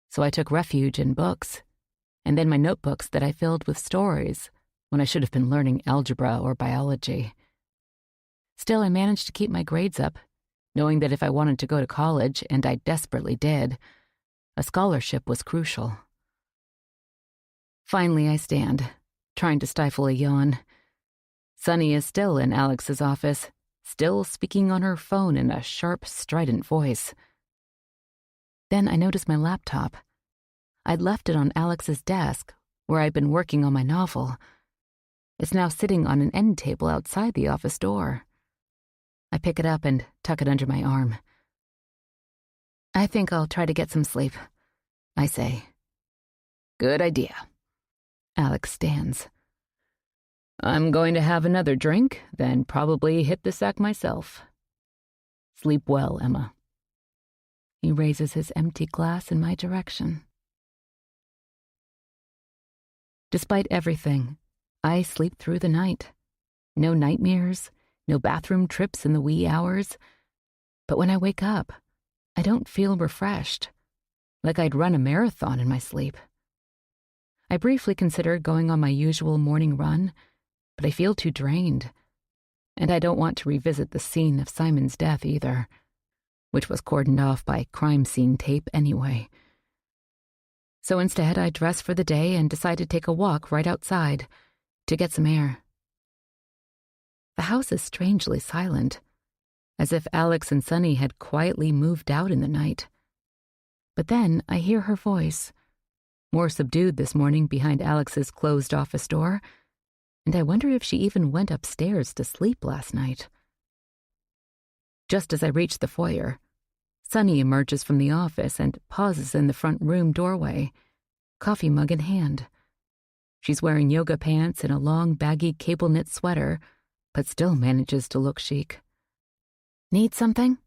Speaker 1: so I took refuge in books, and then my notebooks that I filled with stories when I should have been learning algebra or biology. Still, I managed to keep my grades up, knowing that if I wanted to go to college, and I desperately did, a scholarship was crucial. Finally, I stand, trying to stifle a yawn. Sunny is still in Alex's office, still speaking on her phone in a sharp, strident voice. Then I notice my laptop. I'd left it on Alex's desk, where I'd been working on my novel. It's now sitting on an end table outside the office door. I pick it up and tuck it under my arm. I think I'll try to get some sleep, I say. Good idea. Alex stands. I'm going to have another drink, then probably hit the sack myself. Sleep well, Emma. He raises his empty glass in my direction. Despite everything, I sleep through the night. No nightmares, no bathroom trips in the wee hours. But when I wake up, I don't feel refreshed, like I'd run a marathon in my sleep. I briefly considered going on my usual morning run, but I feel too drained. And I don't want to revisit the scene of Simon's death either, which was cordoned off by crime scene tape anyway. So instead, I dressed for the day and decided to take a walk right outside to get some air. The house is strangely silent, as if Alex and Sonny had quietly moved out in the night. But then I hear her voice, more subdued this morning behind Alex's closed office door, and I wonder if she even went upstairs to sleep last night. Just as I reach the foyer, Sonny emerges from the office and pauses in the front room doorway, coffee mug in hand. She's wearing yoga pants and a long, baggy cable-knit sweater, but still manages to look chic. "Need something?"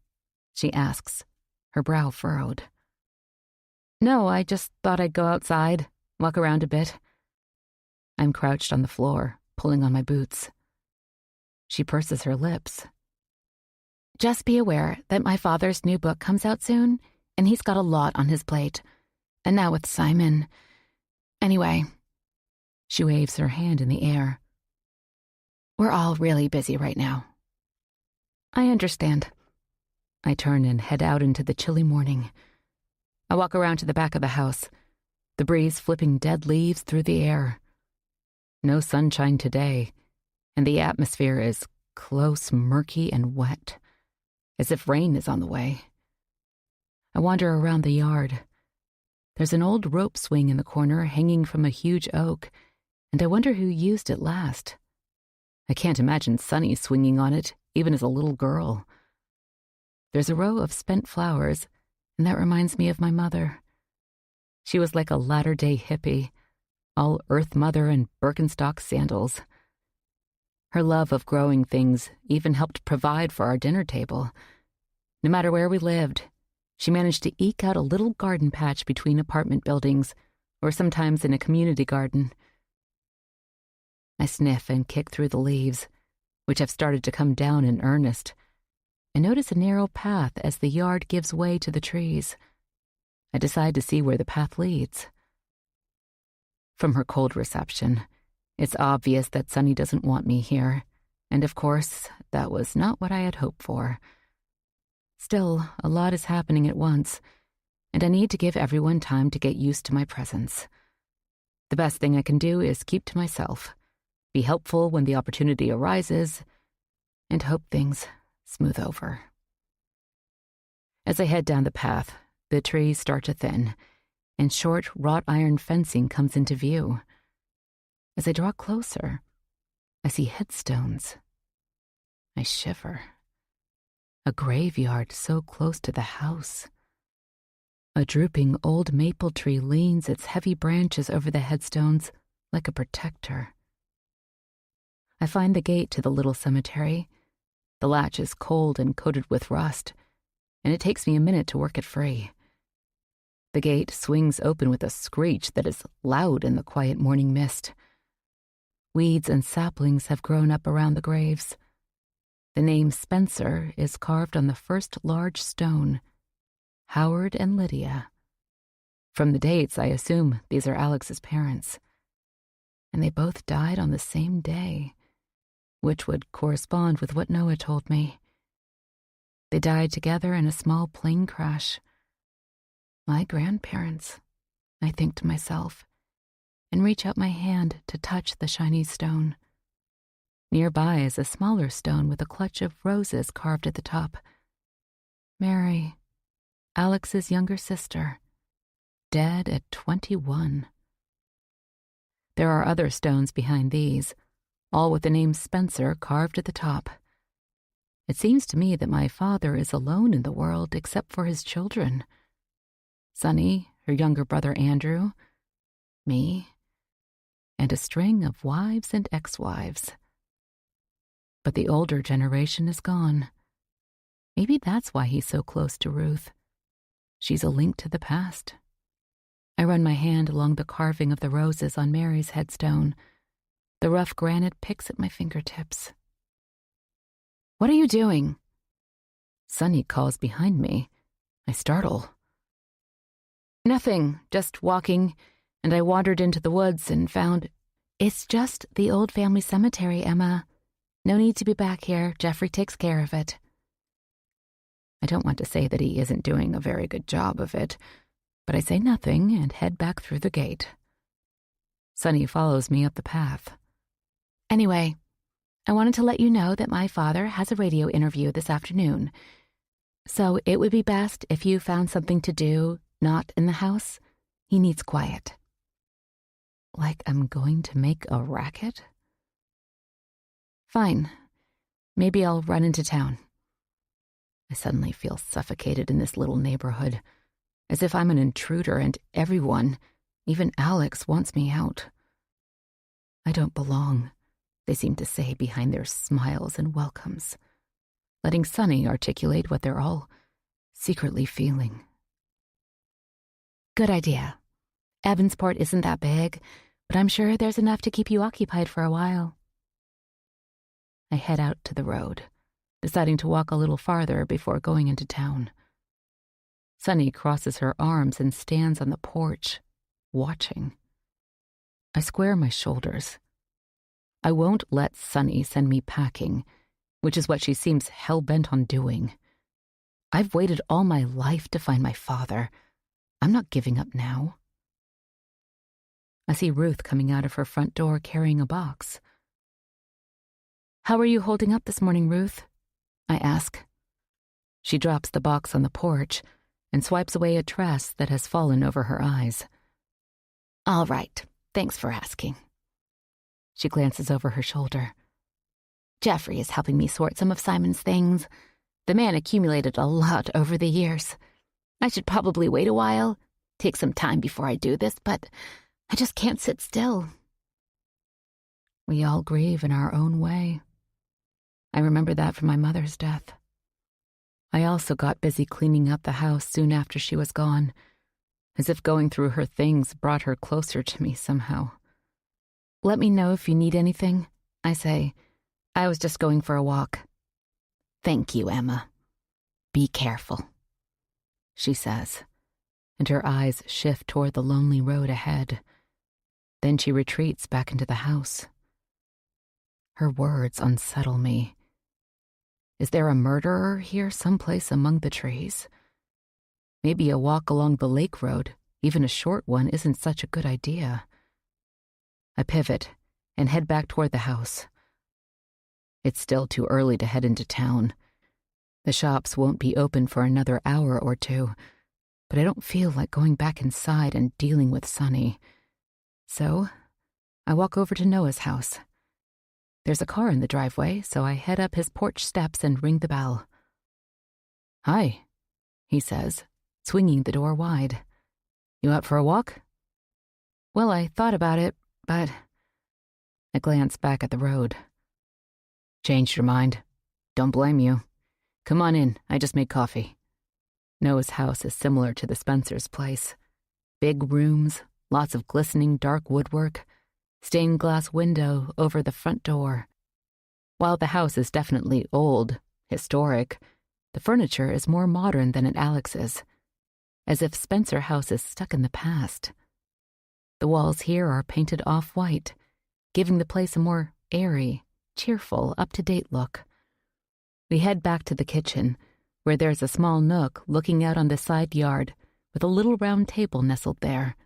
Speaker 1: she asks, her brow furrowed. "No, I just thought I'd go outside, walk around a bit." I'm crouched on the floor, pulling on my boots. She purses her lips. "Just be aware that my father's new book comes out soon, and he's got a lot on his plate. And now with Simon. Anyway," she waves her hand in the air. "We're all really busy right now." "I understand." I turn and head out into the chilly morning. I walk around to the back of the house, the breeze flipping dead leaves through the air. No sunshine today, and the atmosphere is close, murky, and wet, as if rain is on the way. I wander around the yard. There's an old rope swing in the corner hanging from a huge oak, and I wonder who used it last. I can't imagine Sonny swinging on it, even as a little girl. There's a row of spent flowers, and that reminds me of my mother. She was like a latter-day hippie, all Earth Mother and Birkenstock sandals. Her love of growing things even helped provide for our dinner table. No matter where we lived, she managed to eke out a little garden patch between apartment buildings, or sometimes in a community garden. I sniff and kick through the leaves, which have started to come down in earnest, and notice a narrow path as the yard gives way to the trees. I decide to see where the path leads. From her cold reception, it's obvious that Sonny doesn't want me here, and of course, that was not what I had hoped for. Still, a lot is happening at once, and I need to give everyone time to get used to my presence. The best thing I can do is keep to myself, be helpful when the opportunity arises, and hope things smooth over. As I head down the path, the trees start to thin, and short wrought iron fencing comes into view. As I draw closer, I see headstones. I shiver. A graveyard so close to the house. A drooping old maple tree leans its heavy branches over the headstones like a protector. I find the gate to the little cemetery. The latch is cold and coated with rust, and it takes me a minute to work it free. The gate swings open with a screech that is loud in the quiet morning mist. Weeds and saplings have grown up around the graves. The name Spencer is carved on the first large stone, Howard and Lydia. From the dates, I assume these are Alex's parents. And they both died on the same day, which would correspond with what Noah told me. They died together in a small plane crash. My grandparents, I think to myself, and reach out my hand to touch the shiny stone. Nearby is a smaller stone with a clutch of roses carved at the top. Mary, Alex's younger sister, dead at 21. There are other stones behind these, all with the name Spencer carved at the top. It seems to me that my father is alone in the world except for his children. Sonny, her younger brother Andrew, me, and a string of wives and ex-wives. But the older generation is gone. Maybe that's why he's so close to Ruth. She's a link to the past. I run my hand along the carving of the roses on Mary's headstone. The rough granite picks at my fingertips. "What are you doing?" Sonny calls behind me. I startle. "Nothing, just walking, and I wandered into the woods and found—" "It's just the old family cemetery, Emma.
Speaker 2: No need to be back here. Jeffrey takes care of it.
Speaker 3: I don't want to say that he isn't doing a very good job of it, but I say nothing and head back through the gate. Sonny follows me up the path.
Speaker 2: Anyway, I wanted to let you know that my father has a radio interview this afternoon. So it would be best if you found something to do, not in the house. He needs quiet.
Speaker 3: Like I'm going to make a racket?
Speaker 2: Fine. Maybe I'll run into town.
Speaker 3: I suddenly feel suffocated in this little neighborhood, as if I'm an intruder and everyone, even Alex, wants me out. I don't belong, they seem to say behind their smiles and welcomes, letting Sonny articulate what they're all secretly feeling.
Speaker 2: Good idea. Evansport isn't that big, but I'm sure there's enough to keep you occupied for a while.
Speaker 3: I head out to the road, deciding to walk a little farther before going into town. Sonny crosses her arms and stands on the porch, watching. I square my shoulders. I won't let Sonny send me packing, which is what she seems hell-bent on doing. I've waited all my life to find my father. I'm not giving up now. I see Ruth coming out of her front door carrying a box.
Speaker 2: How are you holding up this morning, Ruth? I ask.
Speaker 3: She drops the box on the porch and swipes away a tress that has fallen over her eyes.
Speaker 2: All right, thanks for asking.
Speaker 3: She glances over her shoulder.
Speaker 2: Jeffrey is helping me sort some of Simon's things. The man accumulated a lot over the years. I should probably wait a while, take some time before I do this, but I just can't sit still.
Speaker 3: We all grieve in our own way. I remember that from my mother's death. I also got busy cleaning up the house soon after she was gone, as if going through her things brought her closer to me somehow.
Speaker 2: Let me know if you need anything, I say. I was just going for a walk.
Speaker 3: Thank you, Emma. Be careful, she says, and her eyes shift toward the lonely road ahead. Then she retreats back into the house. Her words unsettle me. Is there a murderer here someplace among the trees? Maybe a walk along the lake road, even a short one, isn't such a good idea. I pivot and head back toward the house. It's still too early to head into town. The shops won't be open for another hour or two, but I don't feel like going back inside and dealing with Sonny. So I walk over to Noah's house. There's a car in the driveway, so I head up his porch steps and ring the bell. Hi, he says, swinging the door wide. You out for a walk?
Speaker 2: Well, I thought about it, but...
Speaker 3: I glance back at the road. Changed your mind? Don't blame you. Come on in, I just made coffee. Noah's house is similar to the Spencer's place. Big rooms, lots of glistening dark woodwork, stained glass window over the front door. While the house is definitely old, historic, the furniture is more modern than at Alex's, as if Spencer House is stuck in the past. The walls here are painted off-white, giving the place a more airy, cheerful, up-to-date look. We head back to the kitchen, where there's a small nook looking out on the side yard with a little round table nestled there.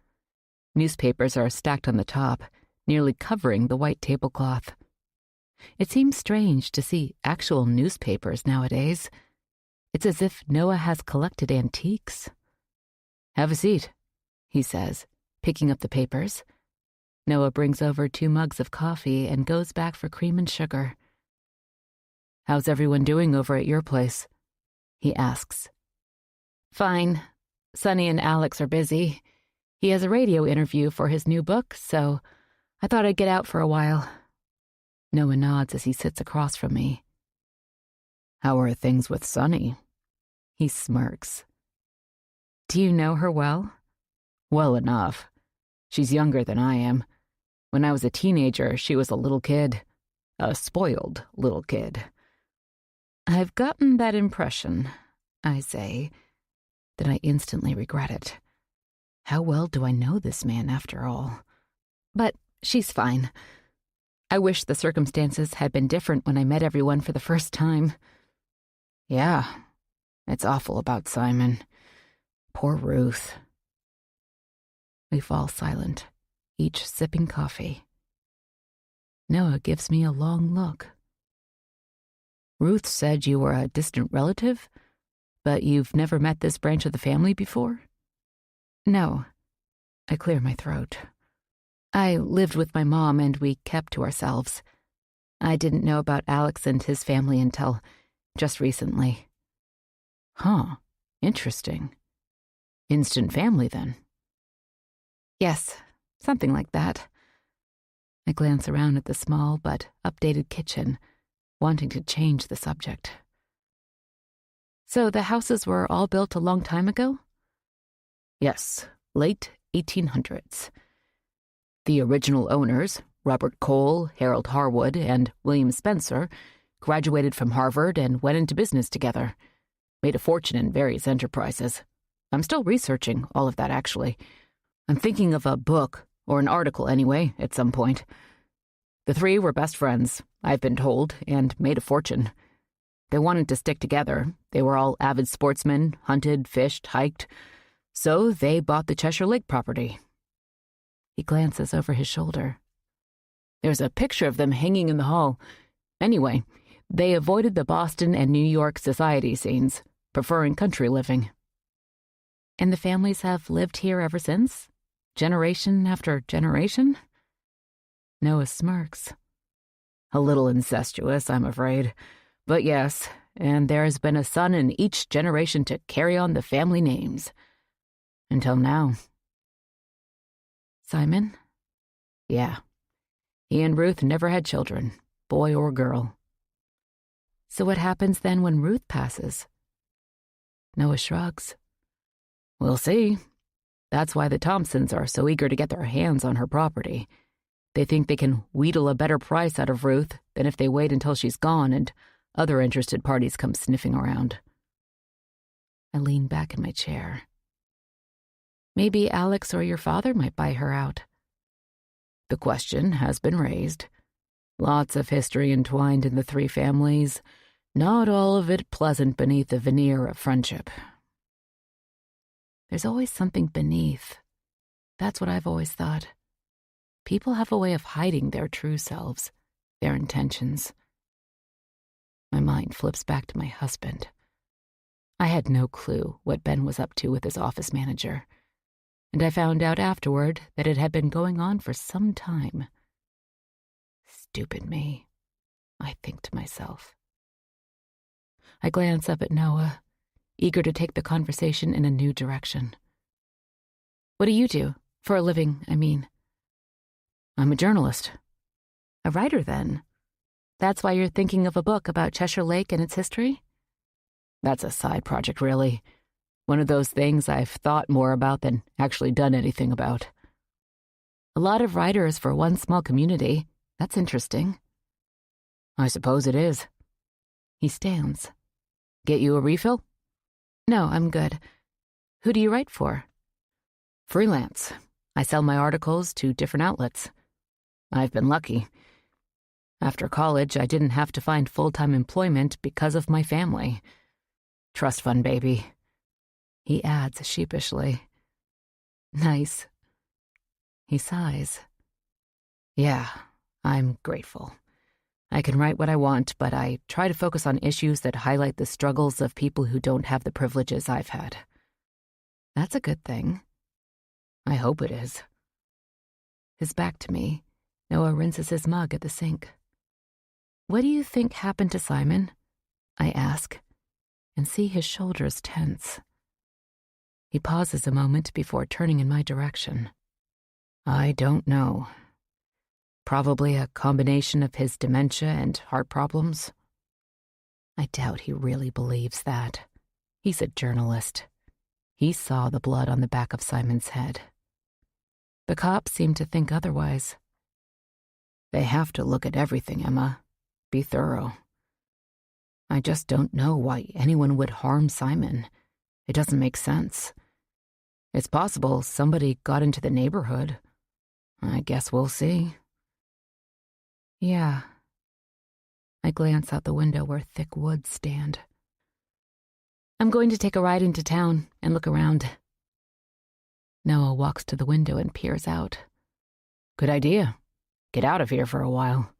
Speaker 3: Newspapers are stacked on the top, nearly covering the white tablecloth. It seems strange to see actual newspapers nowadays. It's as if Noah has collected antiques. Have a seat, he says, picking up the papers. Noah brings over 2 mugs of coffee and goes back for cream and sugar. How's everyone doing over at your place? He asks.
Speaker 2: Fine. Sonny and Alex are busy. He has a radio interview for his new book, so I thought I'd get out for a while.
Speaker 3: Noah nods as he sits across from me. How are things with Sonny? He smirks.
Speaker 2: Do you know her well?
Speaker 3: Well enough. She's younger than I am. When I was a teenager, she was a little kid. A spoiled little kid.
Speaker 2: I've gotten that impression, I say.
Speaker 3: Then I instantly regret it. How well do I know this man after all?
Speaker 2: But she's fine. I
Speaker 1: I wish the circumstances had been different when I met everyone for the first time. Yeah, it's awful about Simon. Poor Ruth. We fall silent, each sipping coffee. Noah gives me a long look. Ruth said you were a distant relative, but you've never met this branch of the family before? No. I clear my throat. I lived with my mom and we kept to ourselves. I didn't know about Alex and his family until just recently. Huh, interesting. Instant family, then? Yes, something like that. I glance around at the small but updated kitchen, wanting to change the subject. So the houses were all built a long time ago? Yes, late 1800s. The original owners, Robert Cole, Harold Harwood, and William Spencer, graduated from Harvard and went into business together. Made a fortune in various enterprises. I'm still researching all of that, actually. I'm thinking of a book, or an article anyway, at some point. The three were best friends, I've been told, and made a fortune. They wanted to stick together. They were all avid sportsmen, hunted, fished, hiked. So they bought the Cheshire Lake property. He glances over his shoulder. There's a picture of them hanging in the hall. Anyway, they avoided the Boston and New York society scenes, preferring country living. And the families have lived here ever since? Generation after generation? Noah smirks. A little incestuous, I'm afraid. But yes, and there has been a son in each generation to carry on the family names. Until now. Simon? Yeah. He and Ruth never had children, boy or girl. So what happens then when Ruth passes? Noah shrugs. We'll see. That's why the Thompsons are so eager to get their hands on her property. They think they can wheedle a better price out of Ruth than if they wait until she's gone and other interested parties come sniffing around. I lean back in my chair. Maybe Alex or your father might buy her out. The question has been raised. Lots of history entwined in the three families, not all of it pleasant beneath the veneer of friendship. There's always something beneath. That's what I've always thought. People have a way of hiding their true selves, their intentions. My mind flips back to my husband. I had no clue what Ben was up to with his office manager, and I found out afterward that it had been going on for some time. Stupid me, I think to myself. I glance up at Noah, eager to take the conversation in a new direction. What do you do? For a living, I mean. I'm a journalist. A writer, then? That's why you're thinking of a book about Cheshire Lake and its history? That's a side project, really. One of those things I've thought more about than actually done anything about. A lot of writers for one small community. That's interesting. I suppose it is. He stands. Get you a refill? No, I'm good. Who do you write for? Freelance. I sell my articles to different outlets. I've been lucky. After college, I didn't have to find full-time employment because of my family. Trust fund, baby. He adds sheepishly. Nice. He sighs. Yeah, I'm grateful. I can write what I want, but I try to focus on issues that highlight the struggles of people who don't have the privileges I've had. That's a good thing. I hope it is. His back to me, Noah rinses his mug at the sink. What do you think happened to Simon? I ask, and see his shoulders tense. He pauses a moment before turning in my direction. I don't know. Probably a combination of his dementia and heart problems. I doubt he really believes that. He's a journalist. He saw the blood on the back of Simon's head. The cops seem to think otherwise. They have to look at everything, Emma. Be thorough. I just don't know why anyone would harm Simon. It doesn't make sense. It's possible somebody got into the neighborhood. I guess we'll see. Yeah. I glance out the window where thick woods stand. I'm going to take a ride into town and look around. Noah walks to the window and peers out.
Speaker 3: Good idea. Get out of here for a while.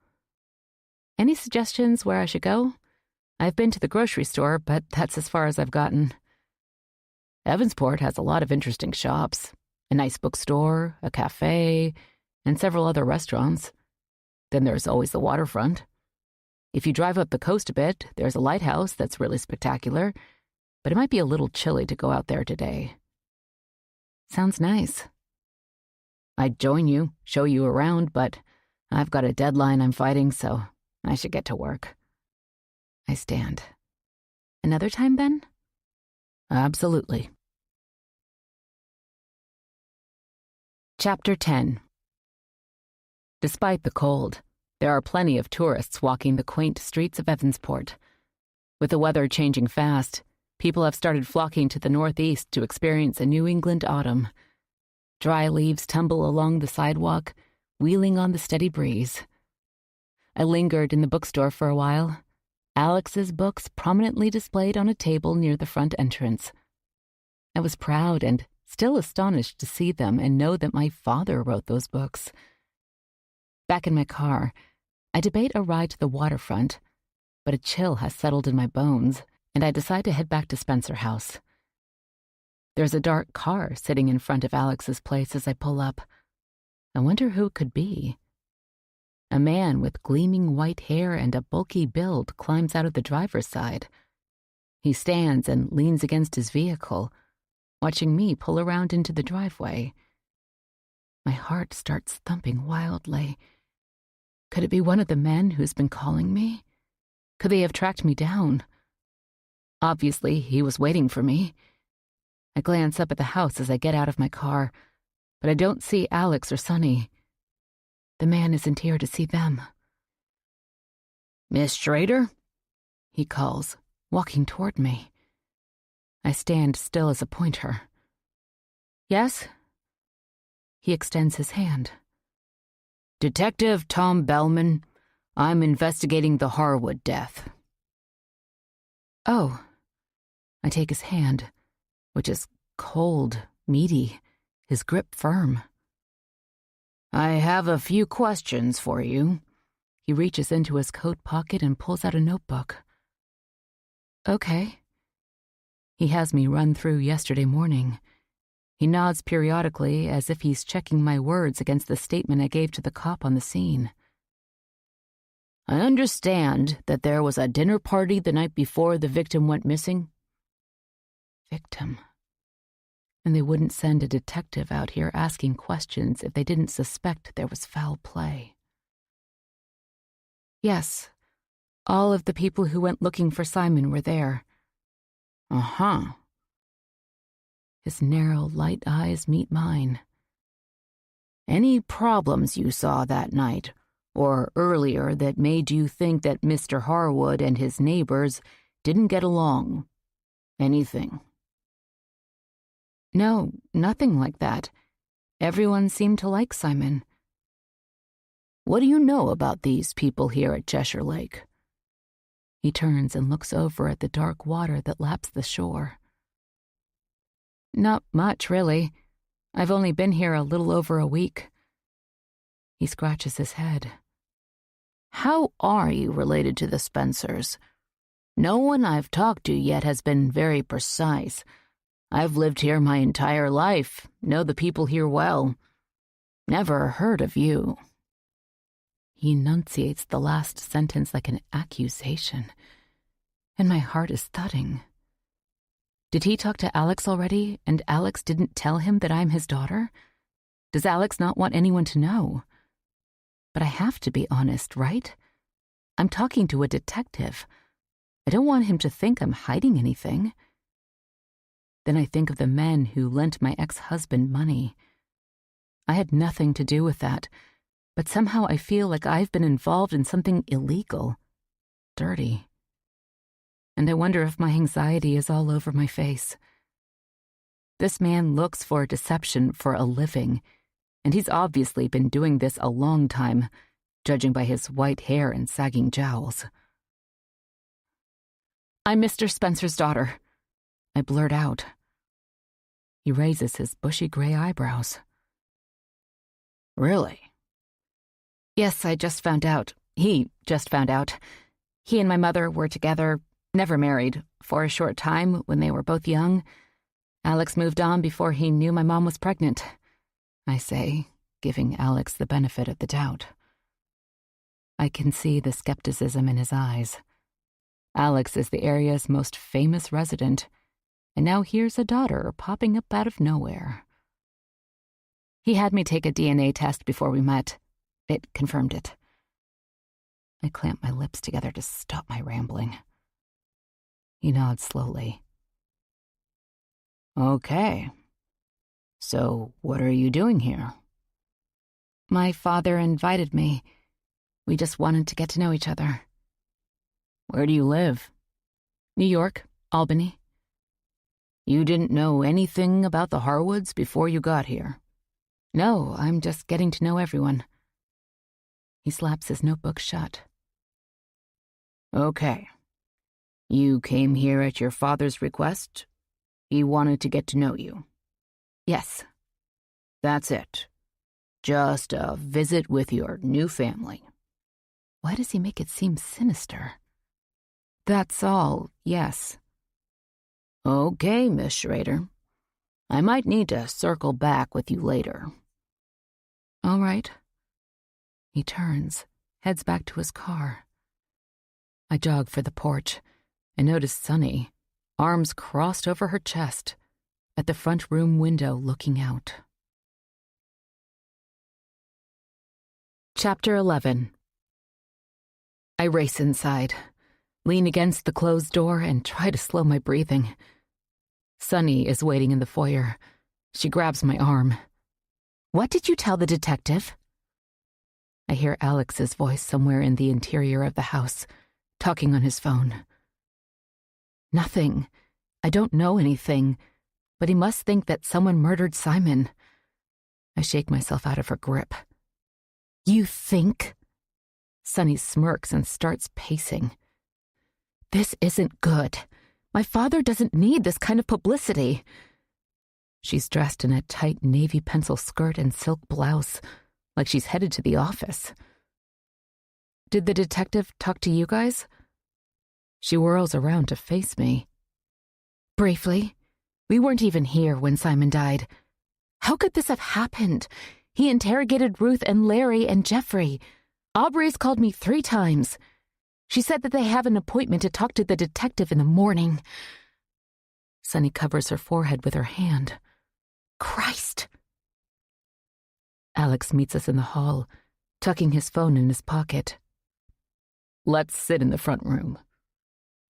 Speaker 1: Any suggestions where I should go? I've been to the grocery store, but that's as far as I've gotten.
Speaker 3: Evansport has a lot of interesting shops. A nice bookstore, a cafe, and several other restaurants. Then there's always the waterfront. If you drive up the coast a bit, there's a lighthouse that's really spectacular, but it might be a little chilly to go out there today.
Speaker 1: Sounds nice.
Speaker 3: I'd join you, show you around, but I've got a deadline I'm fighting, so I should get to work.
Speaker 1: I stand. Another time, then?
Speaker 3: Absolutely.
Speaker 1: Chapter 10. Despite the cold, there are plenty of tourists walking the quaint streets of Evansport. With the weather changing fast, people have started flocking to the northeast to experience a New England autumn. Dry leaves tumble along the sidewalk, wheeling on the steady breeze. I lingered in the bookstore for a while, Alex's books prominently displayed on a table near the front entrance. I was proud and still astonished to see them and know that my father wrote those books. Back in my car, I debate a ride to the waterfront, but a chill has settled in my bones, and I decide to head back to Spencer House. There's a dark car sitting in front of Alex's place as I pull up. I wonder who it could be. A man with gleaming white hair and a bulky build climbs out of the driver's side. He stands and leans against his vehicle, watching me pull around into the driveway. My heart starts thumping wildly. Could it be one of the men who's been calling me? Could they have tracked me down? Obviously, he was waiting for me. I glance up at the house as I get out of my car, but I don't see Alex or Sonny. The man isn't here to see them.
Speaker 3: Miss Schrader?
Speaker 1: He calls, walking toward me. I stand still as a pointer. Yes? He extends his hand.
Speaker 3: Detective Tom Bellman. I'm investigating the Harwood death.
Speaker 1: Oh. I take his hand, which is cold, meaty, his grip firm.
Speaker 3: I have a few questions for you.
Speaker 1: He reaches into his coat pocket and pulls out a notebook. Okay. He has me run through yesterday morning. He nods periodically as if he's checking my words against the statement I gave to the cop on the scene.
Speaker 3: I understand that there was a dinner party the night before the victim went missing.
Speaker 1: Victim. And they wouldn't send a detective out here asking questions if they didn't suspect there was foul play. Yes, all of the people who went looking for Simon were there.
Speaker 3: Uh-huh.
Speaker 1: His narrow, light eyes meet mine.
Speaker 3: Any problems you saw that night, or earlier, that made you think that Mr. Harwood and his neighbors didn't get along? Anything?
Speaker 1: No, nothing like that. Everyone seemed to like Simon.
Speaker 3: What do you know about these people here at Cheshire Lake?
Speaker 1: He turns and looks over at the dark water that laps the shore. Not much, really. I've only been here a little over a week. He scratches his head.
Speaker 3: How are you related to the Spencers? No one I've talked to yet has been very precise. I've lived here my entire life, know the people here well. Never heard of you.
Speaker 1: He enunciates the last sentence like an accusation, and my heart is thudding. Did he talk to Alex already, and Alex didn't tell him that I'm his daughter? Does Alex not want anyone to know? But I have to be honest, right? I'm talking to a detective. I don't want him to think I'm hiding anything. Then I think of the men who lent my ex-husband money. I had nothing to do with that, but somehow I feel like I've been involved in something illegal, dirty. And I wonder if my anxiety is all over my face. This man looks for deception for a living, and he's obviously been doing this a long time,
Speaker 3: judging by his white hair and sagging jowls.
Speaker 1: "I'm Mr. Spencer's daughter,"
Speaker 3: I blurt out. He raises his bushy gray eyebrows. "Really?"
Speaker 1: "Yes, I just found out. He just found out. He and my mother were together, never married, for a short time when they were both young. Alex moved on before he knew my mom was pregnant," I say, giving Alex the benefit of the doubt. I can see the skepticism in his eyes. Alex is the area's most famous resident, and now here's a daughter popping up out of nowhere. "He had me take a DNA test before we met. It confirmed it." I clamp my lips together to stop my rambling. He nods slowly.
Speaker 3: "Okay. So what are you doing here?"
Speaker 1: "My father invited me. We just wanted to get to know each other."
Speaker 3: "Where do you live?"
Speaker 1: "New York, Albany."
Speaker 3: "You didn't know anything about the Harwoods before you got here?"
Speaker 1: "No, I'm just getting to know everyone." He slaps his notebook shut.
Speaker 3: "Okay. You came here at your father's request? He wanted to get to know you?"
Speaker 1: "Yes."
Speaker 3: "That's it. Just a visit with your new family."
Speaker 1: Why does he make it seem sinister? "That's all, yes."
Speaker 3: "Okay, Miss Schrader. I might need to circle back with you later."
Speaker 1: "All right." He turns, heads back to his car. I jog for the porch and notice Sunny, arms crossed over her chest, at the front room window looking out. Chapter 11. I race inside, lean against the closed door, and try to slow my breathing. Sunny is waiting in the foyer. She grabs my arm. "What did you tell the detective?" I hear Alex's voice somewhere in the interior of the house, talking on his phone. "Nothing. I don't know anything, but he must think that someone murdered Simon." I shake myself out of her grip. "You think?" Sunny smirks and starts pacing. "This isn't good. My father doesn't need this kind of publicity." She's dressed in a tight navy pencil skirt and silk blouse, like she's headed to the office. "Did the detective talk to you guys?" She whirls around to face me. "Briefly. We weren't even here when Simon died. How could this have happened? He interrogated Ruth and Larry and Jeffrey. Aubrey's called me 3 times. She said that they have an appointment to talk to the detective in the morning." Sunny covers her forehead with her hand. "Christ!" Alex meets us in the hall, tucking his phone in his pocket. "Let's sit in the front room."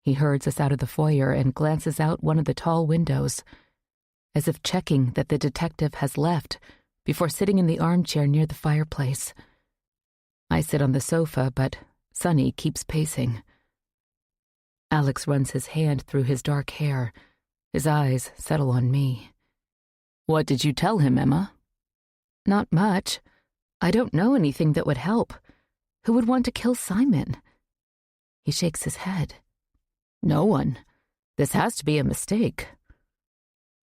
Speaker 1: He herds us out of the foyer and glances out one of the tall windows, as if checking that the detective has left before sitting in the armchair near the fireplace. I sit on the sofa, but Sunny keeps pacing. Alex runs his hand through his dark hair. His eyes settle on me. "What did you tell him, Emma?" "Not much. I don't know anything that would help. Who would want to kill Simon?" He shakes his head. "No one. This has to be a mistake."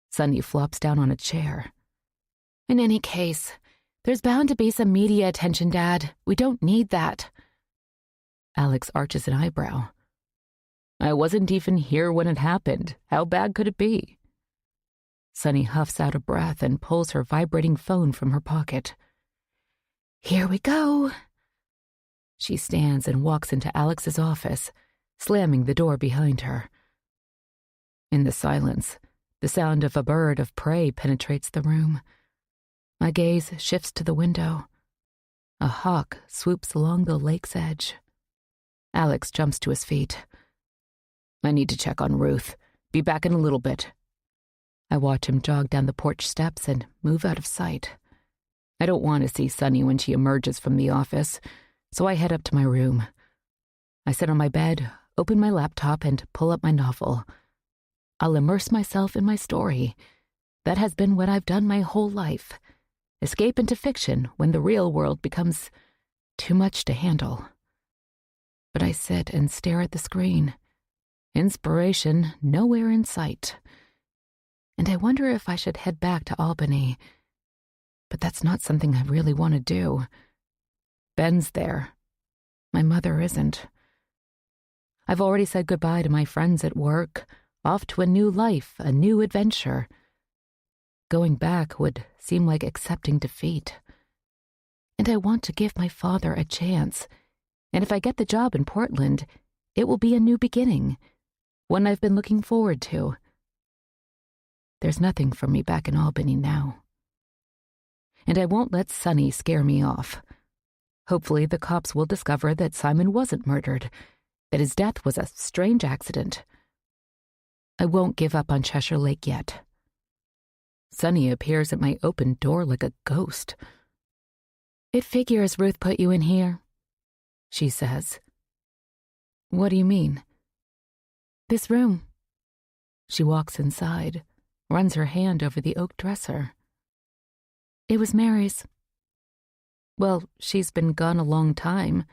Speaker 1: Sunny flops down on a chair. "In any case, there's bound to be some media attention, Dad. We don't need that." Alex arches an eyebrow. "I wasn't even here when it happened. How bad could it be?" Sunny huffs out a breath and pulls her vibrating phone from her pocket. "Here we go." She stands and walks into Alex's office, slamming the door behind her. In the silence, the sound of a bird of prey penetrates the room. My gaze shifts to the window. A hawk swoops along the lake's edge. Alex jumps to his feet. "I need to check on Ruth. Be back in a little bit." I watch him jog down the porch steps and move out of sight. I don't want to see Sunny when she emerges from the office, so I head up to my room. I sit on my bed, open my laptop, and pull up my novel. I'll immerse myself in my story. That has been what I've done my whole life. Escape into fiction when the real world becomes Too much to handle. But I sit and stare at the screen. Inspiration nowhere in sight. And I wonder if I should head back to Albany. But that's not something I really want to do. Ben's there. My mother isn't. I've already said goodbye to my friends at work, off to a new life, a new adventure. Going back would seem like accepting defeat. And I want to give my father a chance. And if I get the job in Portland, it will be a new beginning, one I've been looking forward to. There's nothing for me back in Albany now. And I won't let Sonny scare me off. Hopefully the cops will discover that Simon wasn't murdered, that his death was a strange accident. I won't give up on Cheshire Lake yet. Sonny appears at my open door like a ghost. "It figures Ruth put you in here," she says. "What do you mean?" "This room." She walks inside, runs her hand over the oak dresser. "It was Mary's." "Well, she's been gone a long time.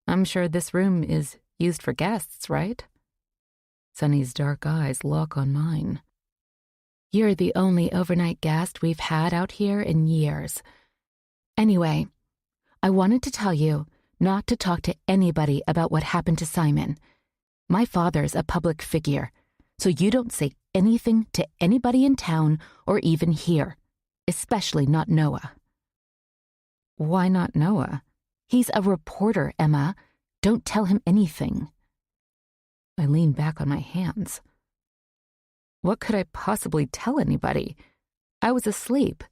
Speaker 1: I'm sure this room is used for guests, right?" Sonny's dark eyes lock on mine. "You're the only overnight guest we've had out here in years. Anyway, I wanted to tell you not to talk to anybody about what happened to Simon. My father's a public figure, so you don't say anything to anybody in town or even here, especially not Noah." "Why not Noah?" "He's a reporter, Emma. Don't tell him anything." I lean back on my hands. What could I possibly tell anybody? I was asleep.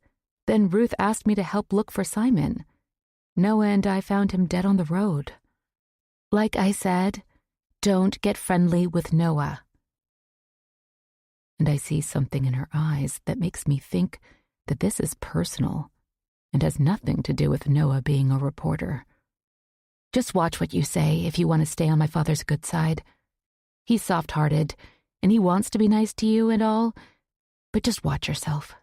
Speaker 1: Then Ruth asked me to help look for Simon. Noah and I found him dead on the road. Like I said, don't get friendly with Noah. And I see something in her eyes that makes me think that this is personal and has nothing to do with Noah being a reporter. Just watch what you say if you want to stay on my father's good side. He's soft-hearted, and he wants to be nice to you and all, but just watch yourself.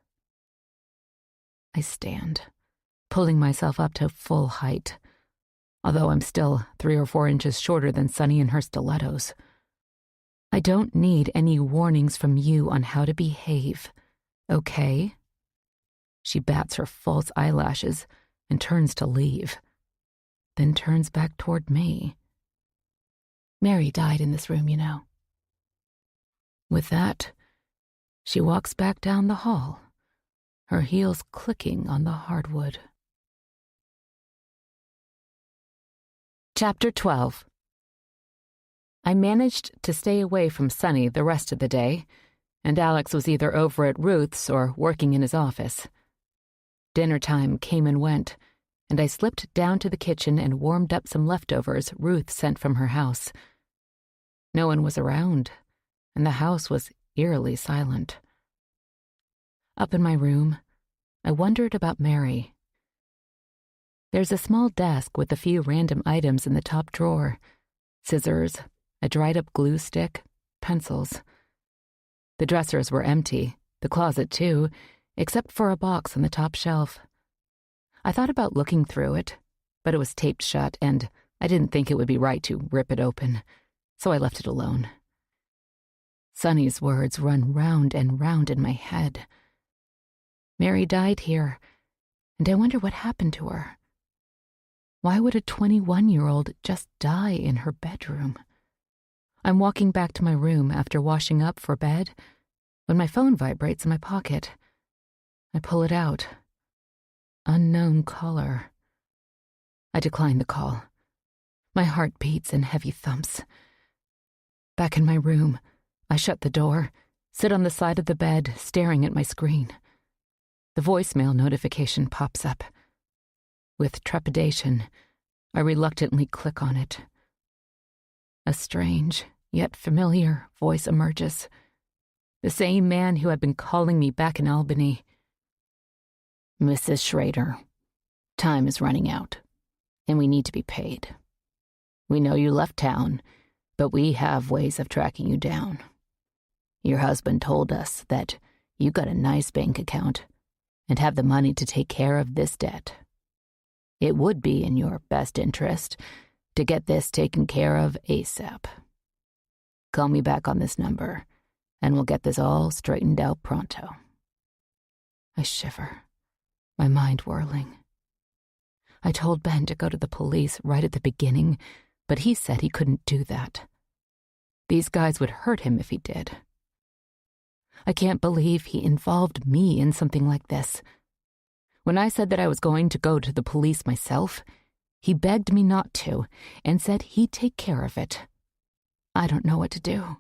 Speaker 1: I stand, pulling myself up to full height, although I'm still 3 or 4 inches shorter than Sunny in her stilettos. I don't need any warnings from you on how to behave, okay? She bats her false eyelashes and turns to leave, then turns back toward me. Mary died in this room, you know. With that, she walks back down the hall, her heels clicking on the hardwood. Chapter 12. I managed to stay away from Sunny the rest of the day, and Alex was either over at Ruth's or working in his office. Dinner time came and went, and I slipped down to the kitchen and warmed up some leftovers Ruth sent from her house. No one was around, and the house was eerily silent. Up in my room, I wondered about Mary. There's a small desk with a few random items in the top drawer: scissors, a dried-up glue stick, pencils. The dressers were empty, the closet too, except for a box on the top shelf. I thought about looking through it, but it was taped shut, and I didn't think it would be right to rip it open, so I left it alone. Sunny's words run round and round in my head. Mary died here, and I wonder what happened to her. Why would a 21-year-old just die in her bedroom? I'm walking back to my room after washing up for bed when my phone vibrates in my pocket. I pull it out. Unknown caller. I decline the call. My heart beats in heavy thumps. Back in my room, I shut the door, sit on the side of the bed, staring at my screen. The voicemail notification pops up. With trepidation, I reluctantly click on it. A strange, yet familiar voice emerges. The same man who had been calling me back in Albany. "Mrs. Schrader, time is running out, and we need to be paid. We know you left town, but we have ways of tracking you down. Your husband told us that you got a nice bank account and have the money to take care of this debt. It would be in your best interest to get this taken care of ASAP. Call me back on this number, and we'll get this all straightened out pronto. I shiver, my mind whirling. I told Ben to go to the police right at the beginning, but he said he couldn't do that. These guys would hurt him if he did. I can't believe he involved me in something like this. When I said that I was going to go to the police myself, he begged me not to and said he'd take care of it. I don't know what to do.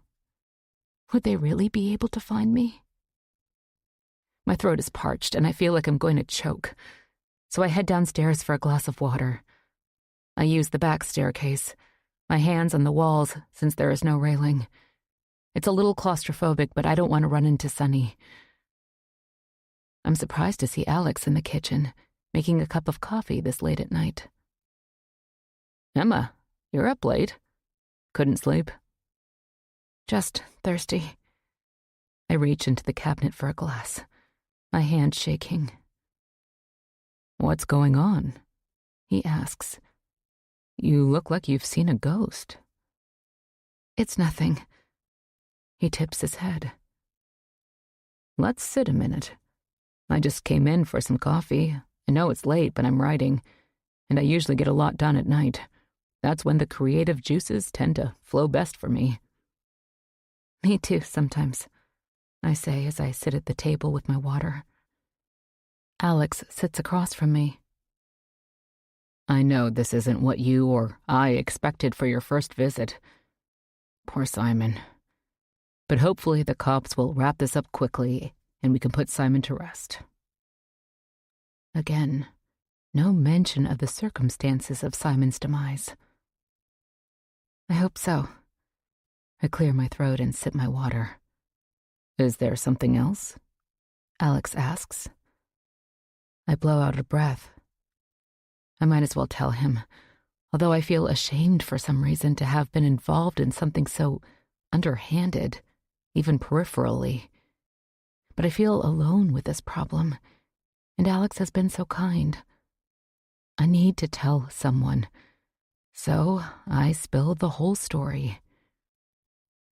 Speaker 1: Would they really be able to find me? My throat is parched and I feel like I'm going to choke, so I head downstairs for a glass of water. I use the back staircase, my hands on the walls since there is no railing. It's a little claustrophobic, but I don't want to run into Sunny. I'm surprised to see Alex in the kitchen, making a cup of coffee this late at night. Emma, you're up late. Couldn't sleep? Just thirsty. I reach into the cabinet for a glass, my hand shaking. What's going on? He asks. You look like you've seen a ghost. It's nothing. He tips his head. Let's sit a minute. I just came in for some coffee. I know it's late, but I'm writing, and I usually get a lot done at night. That's when the creative juices tend to flow best for me. Me too, sometimes, I say as I sit at the table with my water. Alex sits across from me. I know this isn't what you or I expected for your first visit. Poor Simon. But hopefully the cops will wrap this up quickly and we can put Simon to rest. Again, no mention of the circumstances of Simon's demise. I hope so. I clear my throat and sip my water. Is there something else? Alex asks. I blow out a breath. I might as well tell him, although I feel ashamed for some reason to have been involved in something so underhanded, even peripherally. But I feel alone with this problem, and Alex has been so kind. I need to tell someone, so I spill the whole story.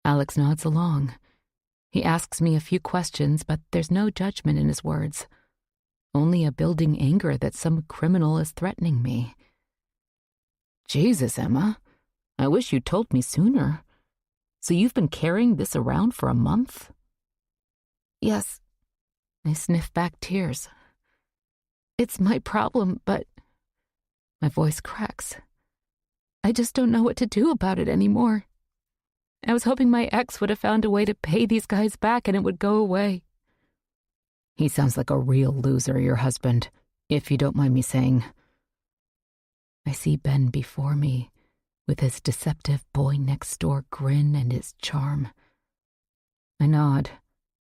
Speaker 1: Alex nods along. He asks me a few questions, but there's no judgment in his words. Only a building anger that some criminal is threatening me. Jesus, Emma. I wish you'd told me sooner. So you've been carrying this around for a month? Yes. I sniff back tears. It's my problem, but... My voice cracks. I just don't know what to do about it anymore. I was hoping my ex would have found a way to pay these guys back and it would go away. He sounds like a real loser, your husband, if you don't mind me saying. I see Ben before me, with his deceptive boy-next-door grin and his charm. I nod,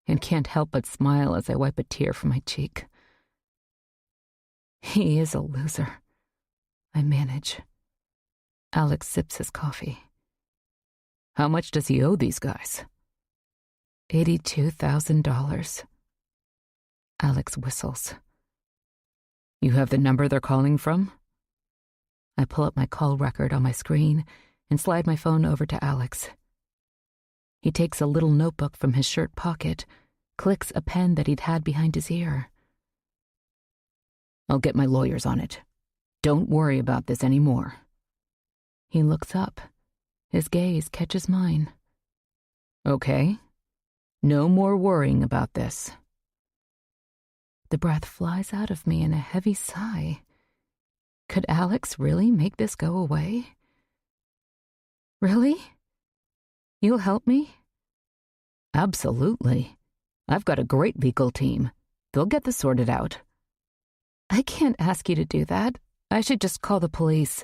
Speaker 1: and can't help but smile as I wipe a tear from my cheek. He is a loser. I manage. Alex sips his coffee. How much does he owe these guys? $82,000. Alex whistles. You have the number they're calling from? I pull up my call record on my screen and slide my phone over to Alex. He takes a little notebook from his shirt pocket, clicks a pen that he'd had behind his ear. I'll get my lawyers on it. Don't worry about this anymore. He looks up. His gaze catches mine. Okay. No more worrying about this. The breath flies out of me in a heavy sigh. Could Alex really make this go away? Really? You'll help me? Absolutely. I've got a great legal team. They'll get this sorted out. I can't ask you to do that. I should just call the police.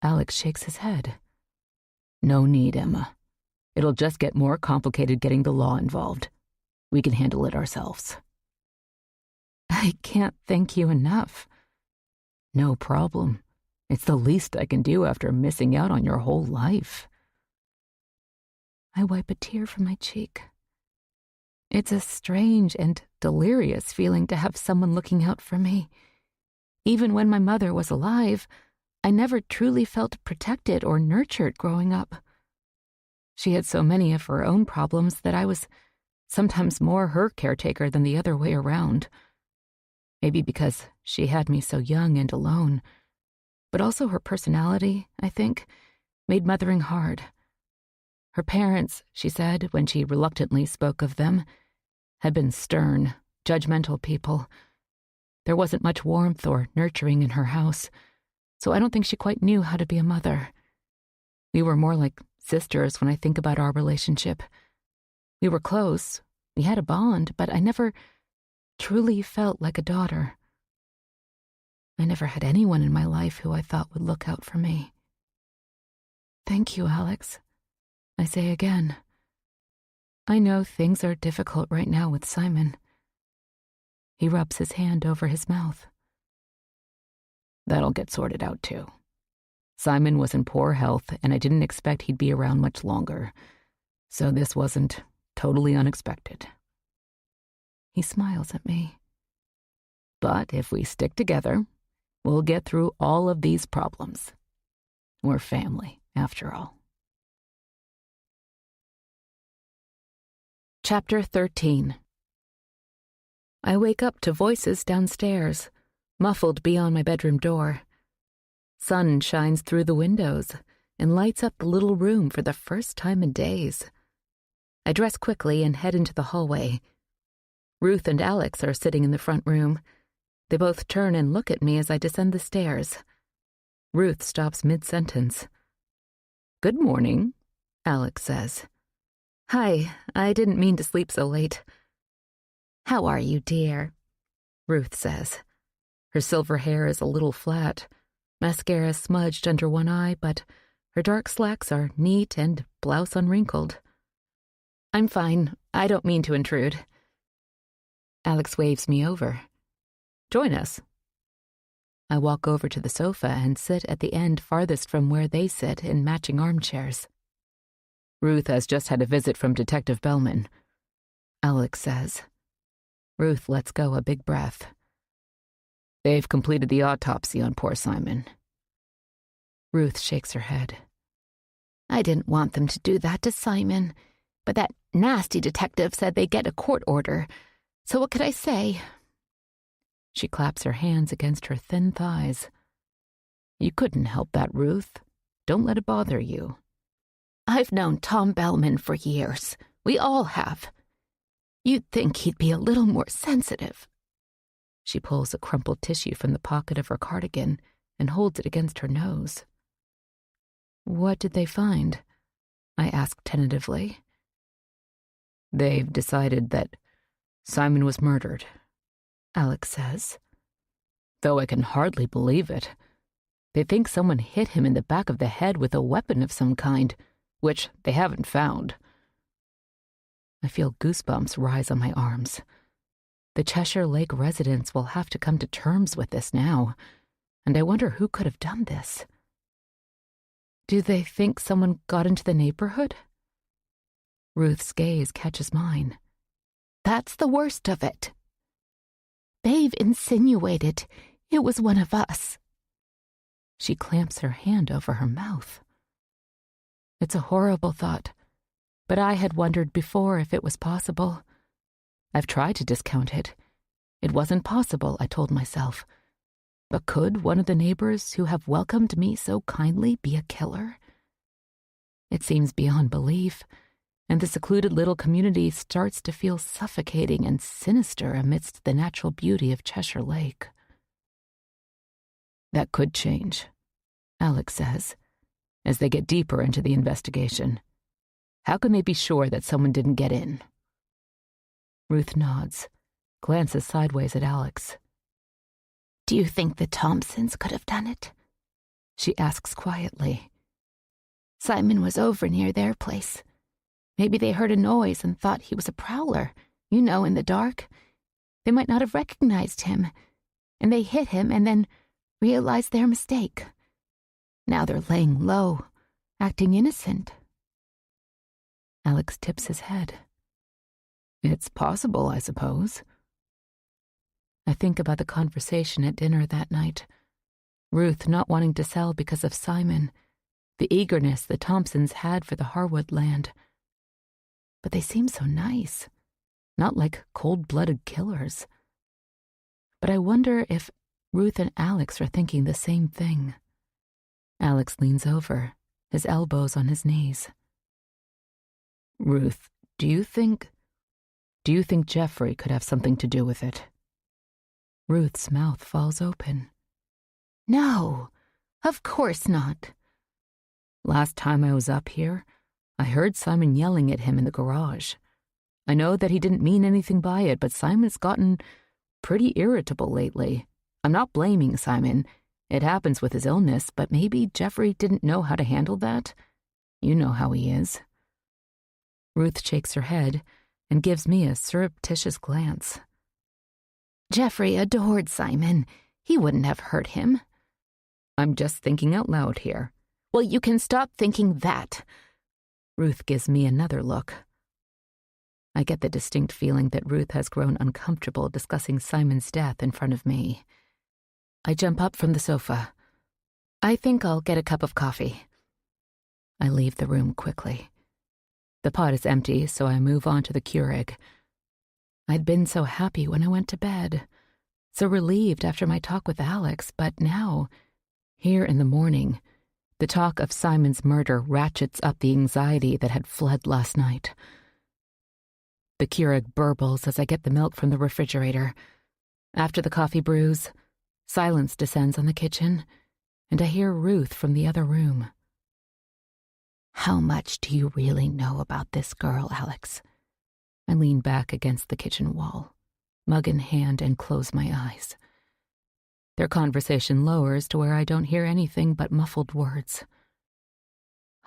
Speaker 1: Alex shakes his head. No need, Emma. It'll just get more complicated getting the law involved. We can handle it ourselves. I can't thank you enough. No problem. It's the least I can do after missing out on your whole life. I wipe a tear from my cheek. It's a strange and delirious feeling to have someone looking out for me, Even when my mother was alive, I never truly felt protected or nurtured growing up. She had so many of her own problems that I was sometimes more her caretaker than the other way around. Maybe because she had me so young and alone, but also her personality, I think, made mothering hard. Her parents, she said when she reluctantly spoke of them, had been stern, judgmental people. There wasn't much warmth or nurturing in her house, so I don't think she quite knew how to be a mother. We were more like sisters when I think about our relationship. We were close, we had a bond, but I never truly felt like a daughter. I never had anyone in my life who I thought would look out for me. Thank you, Alex. I say again. I know things are difficult right now with Simon. He rubs his hand over his mouth.
Speaker 3: That'll get sorted out, too. Simon was in poor health, and I didn't expect he'd be around much longer, so this wasn't totally unexpected.
Speaker 1: He smiles at me.
Speaker 3: But if we stick together, we'll get through all of these problems. We're family, after all.
Speaker 1: Chapter 13. I wake up to voices downstairs, muffled beyond my bedroom door. Sun shines through the windows and lights up the little room for the first time in days. I dress quickly and head into the hallway. Ruth and Alex are sitting in the front room. They both turn and look at me as I descend the stairs. Ruth stops mid-sentence.
Speaker 3: "Good morning,"
Speaker 1: Alex says. "Hi, I didn't mean to sleep so late."
Speaker 2: "How are you, dear?"
Speaker 1: Ruth says. Her silver hair is a little flat, mascara smudged under one eye, but her dark slacks are neat and blouse unwrinkled. "I'm fine. I don't mean to intrude." Alex waves me over. "Join us." I walk over to the sofa and sit at the end farthest from where they sit in matching armchairs.
Speaker 3: "Ruth has just had a visit from Detective Bellman,"
Speaker 1: Alex says. Ruth lets go a big breath.
Speaker 3: "They've completed the autopsy on poor Simon."
Speaker 1: Ruth shakes her head.
Speaker 2: "I didn't want them to do that to Simon, but that nasty detective said they'd get a court order. So what could I say?"
Speaker 1: She claps her hands against her thin thighs.
Speaker 3: "You couldn't help that, Ruth. Don't let it bother you."
Speaker 2: "I've known Tom Bellman for years. We all have. You'd think he'd be a little more sensitive."
Speaker 1: She pulls a crumpled tissue from the pocket of her cardigan and holds it against her nose. "What did they find?" I ask tentatively.
Speaker 3: "They've decided that Simon was murdered,"
Speaker 1: Alex says.
Speaker 3: "Though I can hardly believe it. They think someone hit him in the back of the head with a weapon of some kind, which they haven't found."
Speaker 1: I feel goosebumps rise on my arms. The Cheshire Lake residents will have to come to terms with this now, and I wonder who could have done this. "Do they think someone got into the neighborhood?" Ruth's gaze catches mine.
Speaker 2: "That's the worst of it. They've insinuated it was one of us."
Speaker 1: She clamps her hand over her mouth. It's a horrible thought, but I had wondered before if it was possible. I've tried to discount it. It wasn't possible, I told myself. But could one of the neighbors who have welcomed me so kindly be a killer? It seems beyond belief, and the secluded little community starts to feel suffocating and sinister amidst the natural beauty of Cheshire Lake.
Speaker 3: "That could change," Alex says, as they get deeper into the investigation. "How can they be sure that someone didn't get in?"
Speaker 1: Ruth nods, glances sideways at Alex.
Speaker 2: "Do you think the Thompsons could have done it?"
Speaker 1: She asks quietly.
Speaker 2: "Simon was over near their place. Maybe they heard a noise and thought he was a prowler, in the dark. They might not have recognized him, and they hit him and then realized their mistake. Now they're laying low, acting innocent."
Speaker 1: Alex tips his head.
Speaker 3: "It's possible, I suppose."
Speaker 1: I think about the conversation at dinner that night. Ruth not wanting to sell because of Simon, the eagerness the Thompsons had for the Harwood land. But they seem so nice, not like cold-blooded killers. But I wonder if Ruth and Alex are thinking the same thing. Alex leans over, his elbows on his knees. Ruth, do you think Jeffrey could have something to do with it? Ruth's mouth falls open. No, of course not. Last time I was up here, I heard Simon yelling at him in the garage. I know that he didn't mean anything by it, but Simon's gotten pretty irritable lately. I'm not blaming Simon. It happens with his illness, but maybe Jeffrey didn't know how to handle that. You know how he is. Ruth shakes her head and gives me a surreptitious glance. Jeffrey adored Simon. He wouldn't have hurt him. I'm just thinking out loud here. Well, you can stop thinking that. Ruth gives me another look. I get the distinct feeling that Ruth has grown uncomfortable discussing Simon's death in front of me. I jump up from the sofa. I think I'll get a cup of coffee. I leave the room quickly. The pot is empty, so I move on to the Keurig. I'd been so happy when I went to bed, so relieved after my talk with Alex, but now, here in the morning, the talk of Simon's murder ratchets up the anxiety that had fled last night. The Keurig burbles as I get the milk from the refrigerator. After the coffee brews, silence descends on the kitchen, and I hear Ruth from the other room. How much do you really know about this girl, Alex? I lean back against the kitchen wall, mug in hand, and close my eyes. Their conversation lowers to where I don't hear anything but muffled words.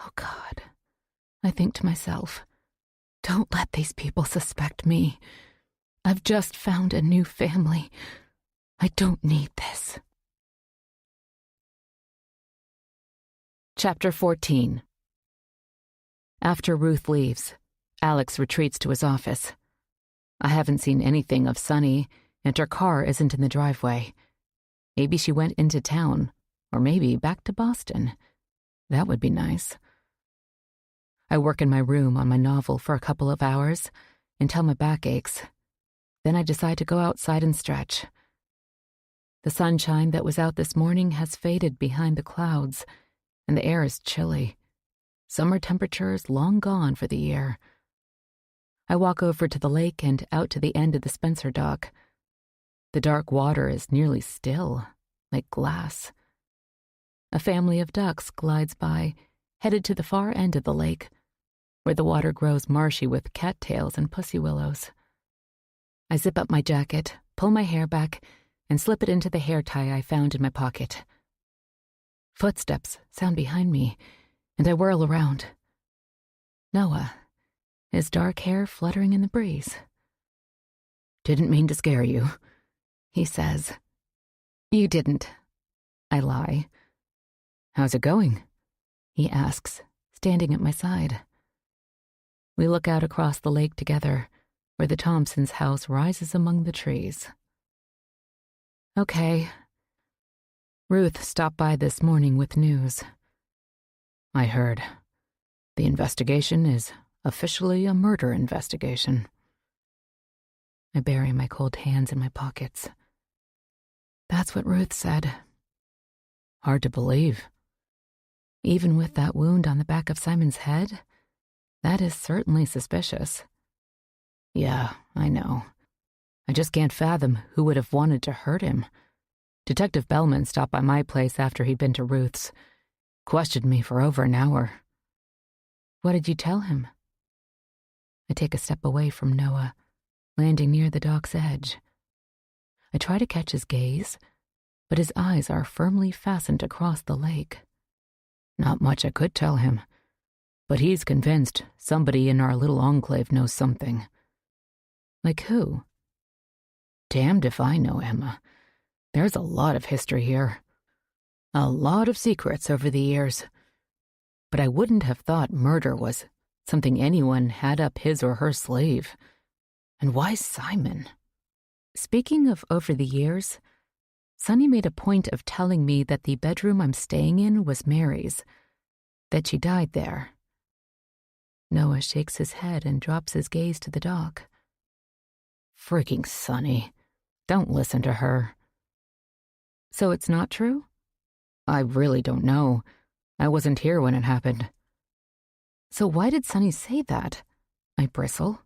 Speaker 1: Oh, God, I think to myself, don't let these people suspect me. I've just found a new family. I don't need this. Chapter 14. After Ruth leaves, Alex retreats to his office. I haven't seen anything of Sunny, and her car isn't in the driveway. Maybe she went into town, or maybe back to Boston. That would be nice. I work in my room on my novel for a couple of hours until my back aches. Then I decide to go outside and stretch. The sunshine that was out this morning has faded behind the clouds, and the air is chilly. Summer temperatures long gone for the year. I walk over to the lake and out to the end of the Spencer dock. The dark water is nearly still, like glass. A family of ducks glides by, headed to the far end of the lake, where the water grows marshy with cattails and pussy willows. I zip up my jacket, pull my hair back, and slip it into the hair tie I found in my pocket. Footsteps sound behind me, and I whirl around. Noah, his dark hair fluttering in the breeze. Didn't mean to scare you, he says. You didn't. I lie. How's it going? He asks, standing at my side. We look out across the lake together, where the Thompsons' house rises among the trees. Okay. Ruth stopped by this morning with news. I heard. The investigation is officially a murder investigation. I bury my cold hands in my pockets. That's what Ruth said. Hard to believe. Even with that wound on the back of Simon's head, that is certainly suspicious. Yeah, I know. I just can't fathom who would have wanted to hurt him. Detective Bellman stopped by my place after he'd been to Ruth's. Questioned me for over an hour. What did you tell him? I take a step away from Noah, landing near the dock's edge. I try to catch his gaze, but his eyes are firmly fastened across the lake. Not much I could tell him, but he's convinced somebody in our little enclave knows something. Like who? Damned if I know, Emma. There's a lot of history here. A lot of secrets over the years. But I wouldn't have thought murder was something anyone had up his or her sleeve. And why Simon? Speaking of over the years, Sunny made a point of telling me that the bedroom I'm staying in was Mary's, that she died there. Noah shakes his head and drops his gaze to the dock. Freaking Sunny. Don't listen to her. So it's not true? I really don't know. I wasn't here when it happened. So why did Sunny say that? I bristle.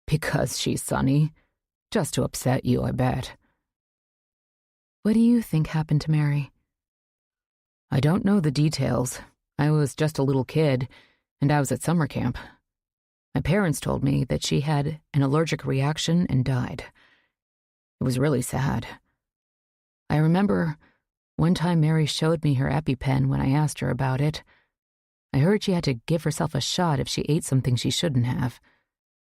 Speaker 1: Because she's Sunny. Just to upset you, I bet. What do you think happened to Mary? I don't know the details. I was just a little kid, and I was at summer camp. My parents told me that she had an allergic reaction and died. It was really sad. I remember one time Mary showed me her EpiPen when I asked her about it. I heard she had to give herself a shot if she ate something she shouldn't have.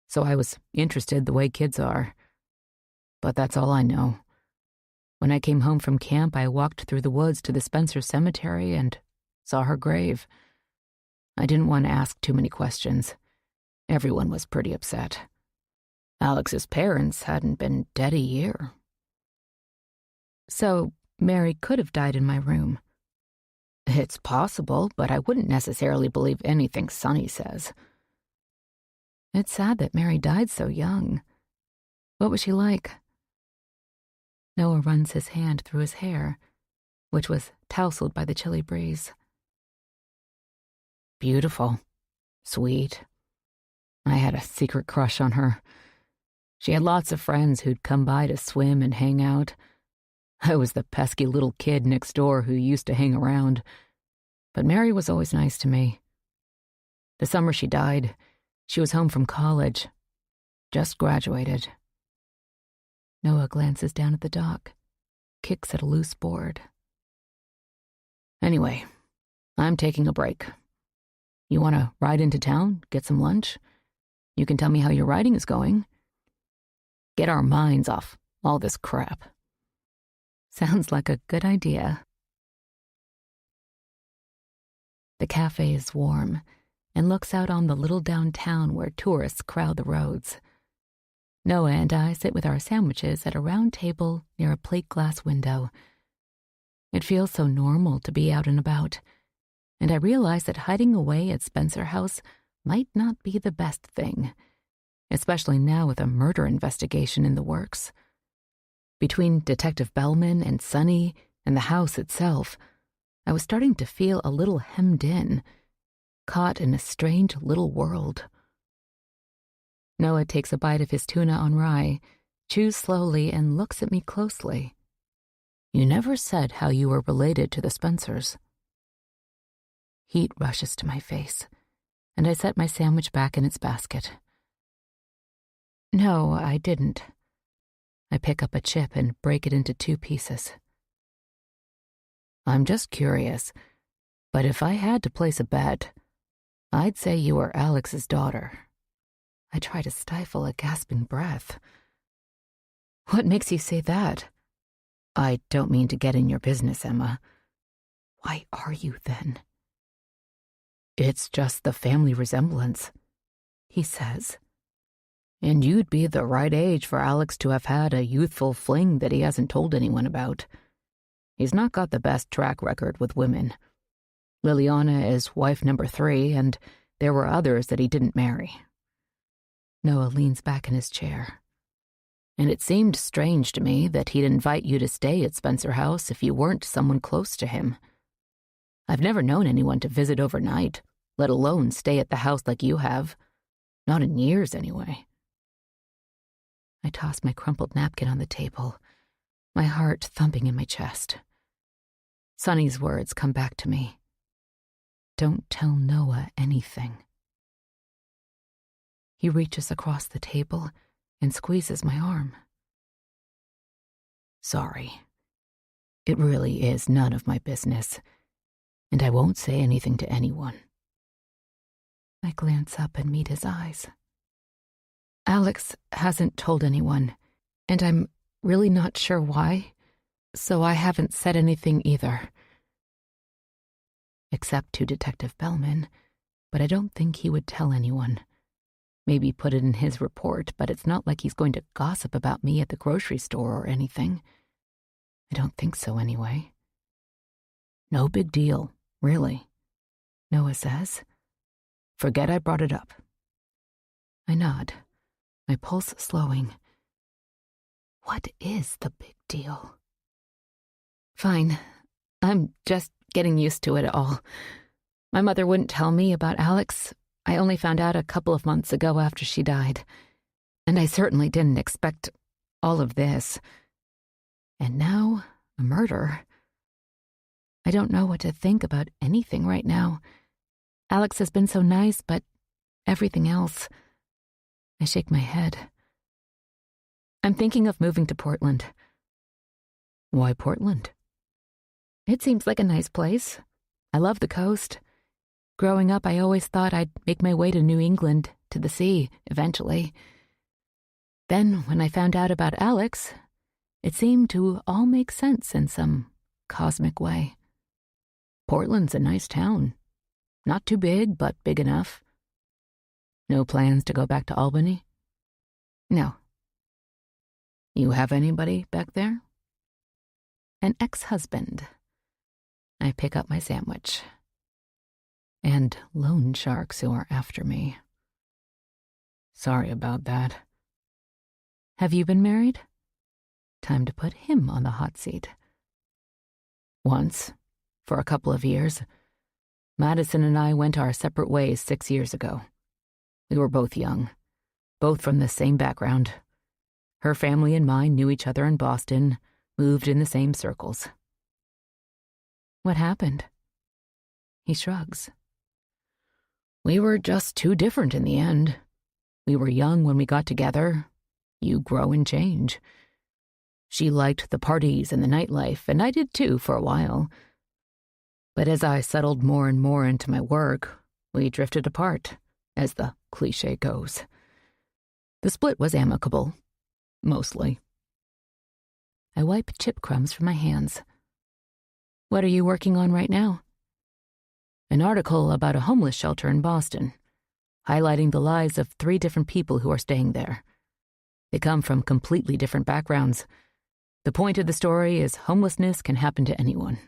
Speaker 1: So I was interested the way kids are. But that's all I know. When I came home from camp, I walked through the woods to the Spencer Cemetery and saw her grave. I didn't want to ask too many questions. Everyone was pretty upset. Alex's parents hadn't been dead a year. So Mary could have died in my room. It's possible, but I wouldn't necessarily believe anything Sunny says. It's sad that Mary died so young. What was she like? Noah runs his hand through his hair, which was tousled by the chilly breeze. Beautiful. Sweet. I had a secret crush on her. She had lots of friends who'd come by to swim and hang out. I was the pesky little kid next door who used to hang around. But Mary was always nice to me. The summer she died, she was home from college. Just graduated. Noah glances down at the dock, kicks at a loose board. Anyway, I'm taking a break. You want to ride into town, get some lunch? You can tell me how your writing is going. Get our minds off all this crap. Sounds like a good idea. The cafe is warm and looks out on the little downtown where tourists crowd the roads. Noah and I sit with our sandwiches at a round table near a plate glass window. It feels so normal to be out and about, and I realize that hiding away at Spencer House might not be the best thing, especially now with a murder investigation in the works. Between Detective Bellman and Sunny and the house itself, I was starting to feel a little hemmed in, caught in a strange little world. Noah takes a bite of his tuna on rye, chews slowly, and looks at me closely. You never said how you were related to the Spencers. Heat rushes to my face, and I set my sandwich back in its basket. No, I didn't. I pick up a chip and break it into 2 pieces. I'm just curious, but if I had to place a bet, I'd say you were Alex's daughter. I try to stifle a gasping breath. What makes you say that? I don't mean to get in your business, Emma. Why are you then? It's just the family resemblance, he says. And you'd be the right age for Alex to have had a youthful fling that he hasn't told anyone about. He's not got the best track record with women. Liliana is wife number 3, and there were others that he didn't marry. Noah leans back in his chair. And it seemed strange to me that he'd invite you to stay at Spencer House if you weren't someone close to him. I've never known anyone to visit overnight, let alone stay at the house like you have. Not in years, anyway. I toss my crumpled napkin on the table, my heart thumping in my chest. Sunny's words come back to me. Don't tell Noah anything. He reaches across the table and squeezes my arm. Sorry. It really is none of my business, and I won't say anything to anyone. I glance up and meet his eyes. Alex hasn't told anyone, and I'm really not sure why, so I haven't said anything either. Except to Detective Bellman, but I don't think he would tell anyone. Maybe put it in his report, but it's not like he's going to gossip about me at the grocery store or anything. I don't think so anyway. No big deal, really, Noah says. Forget I brought it up. I nod, my pulse slowing. What is the big deal? Fine. I'm just getting used to it all. My mother wouldn't tell me about Alex. I only found out a couple of months ago after she died. And I certainly didn't expect all of this. And now, a murder. I don't know what to think about anything right now. Alex has been so nice, but everything else. I shake my head. I'm thinking of moving to Portland. Why Portland? It seems like a nice place. I love the coast. Growing up, I always thought I'd make my way to New England, to the sea, eventually. Then, when I found out about Alex, it seemed to all make sense in some cosmic way. Portland's a nice town. Not too big, but big enough. No plans to go back to Albany? No. You have anybody back there? An ex-husband. I pick up my sandwich. And loan sharks who are after me. Sorry about that. Have you been married? Time to put him on the hot seat. Once, for a couple of years. Madison and I went our separate ways 6 years ago. We were both young, both from the same background. Her family and mine knew each other in Boston, moved in the same circles. What happened? He shrugs. We were just too different in the end. We were young when we got together. You grow and change. She liked the parties and the nightlife, and I did too for a while. But as I settled more and more into my work, we drifted apart, as the cliché goes. The split was amicable, mostly. I wipe chip crumbs from my hands. What are you working on right now? An article about a homeless shelter in Boston, highlighting the lives of 3 different people who are staying there. They come from completely different backgrounds. The point of the story is homelessness can happen to anyone.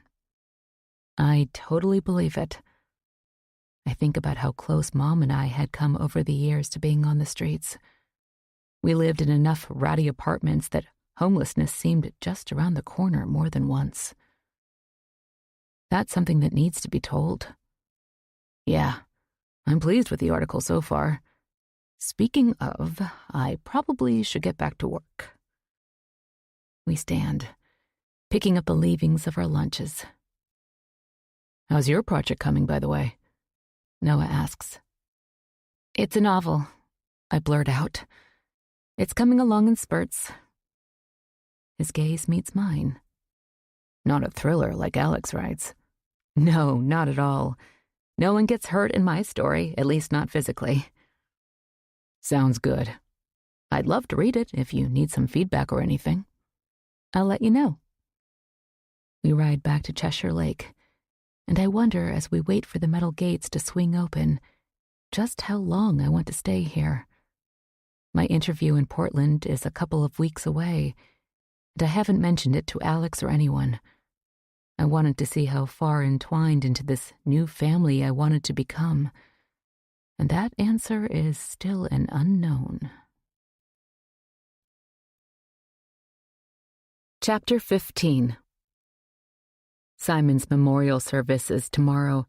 Speaker 1: I totally believe it. I think about how close Mom and I had come over the years to being on the streets. We lived in enough ratty apartments that homelessness seemed just around the corner more than once. That's something that needs to be told. Yeah, I'm pleased with the article so far. Speaking of, I probably should get back to work. We stand, picking up the leavings of our lunches. How's your project coming, by the way? Noah asks. It's a novel, I blurt out. It's coming along in spurts. His gaze meets mine. Not a thriller like Alex writes. No, not at all. No one gets hurt in my story, at least not physically. Sounds good. I'd love to read it if you need some feedback or anything. I'll let you know. We ride back to Cheshire Lake, and I wonder as we wait for the metal gates to swing open just how long I want to stay here. My interview in Portland is a couple of weeks away, and I haven't mentioned it to Alex or anyone. I wanted to see how far entwined into this new family I wanted to become, and that answer is still an unknown. Chapter 15. Simon's memorial service is tomorrow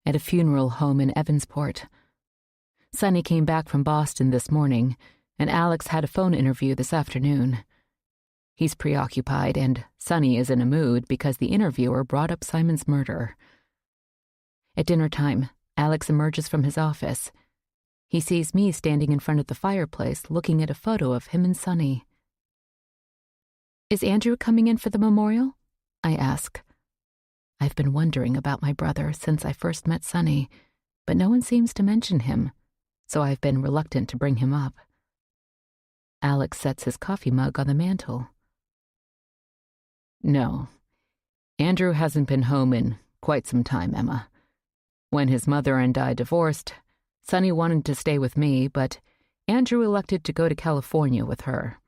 Speaker 1: at a funeral home in Evansport. Sonny came back from Boston this morning, and Alex had a phone interview this afternoon. He's preoccupied, and Sonny is in a mood because the interviewer brought up Simon's murder. At dinner time, Alex emerges from his office. He sees me standing in front of the fireplace looking at a photo of him and Sonny. Is Andrew coming in for the memorial? I ask. I've been wondering about my brother since I first met Sonny, but no one seems to mention him, so I've been reluctant to bring him up. Alex sets his coffee mug on the mantel. No, Andrew hasn't been home in quite some time, Emma. When his mother and I divorced, Sonny wanted to stay with me, but
Speaker 3: Andrew elected to go to California with her.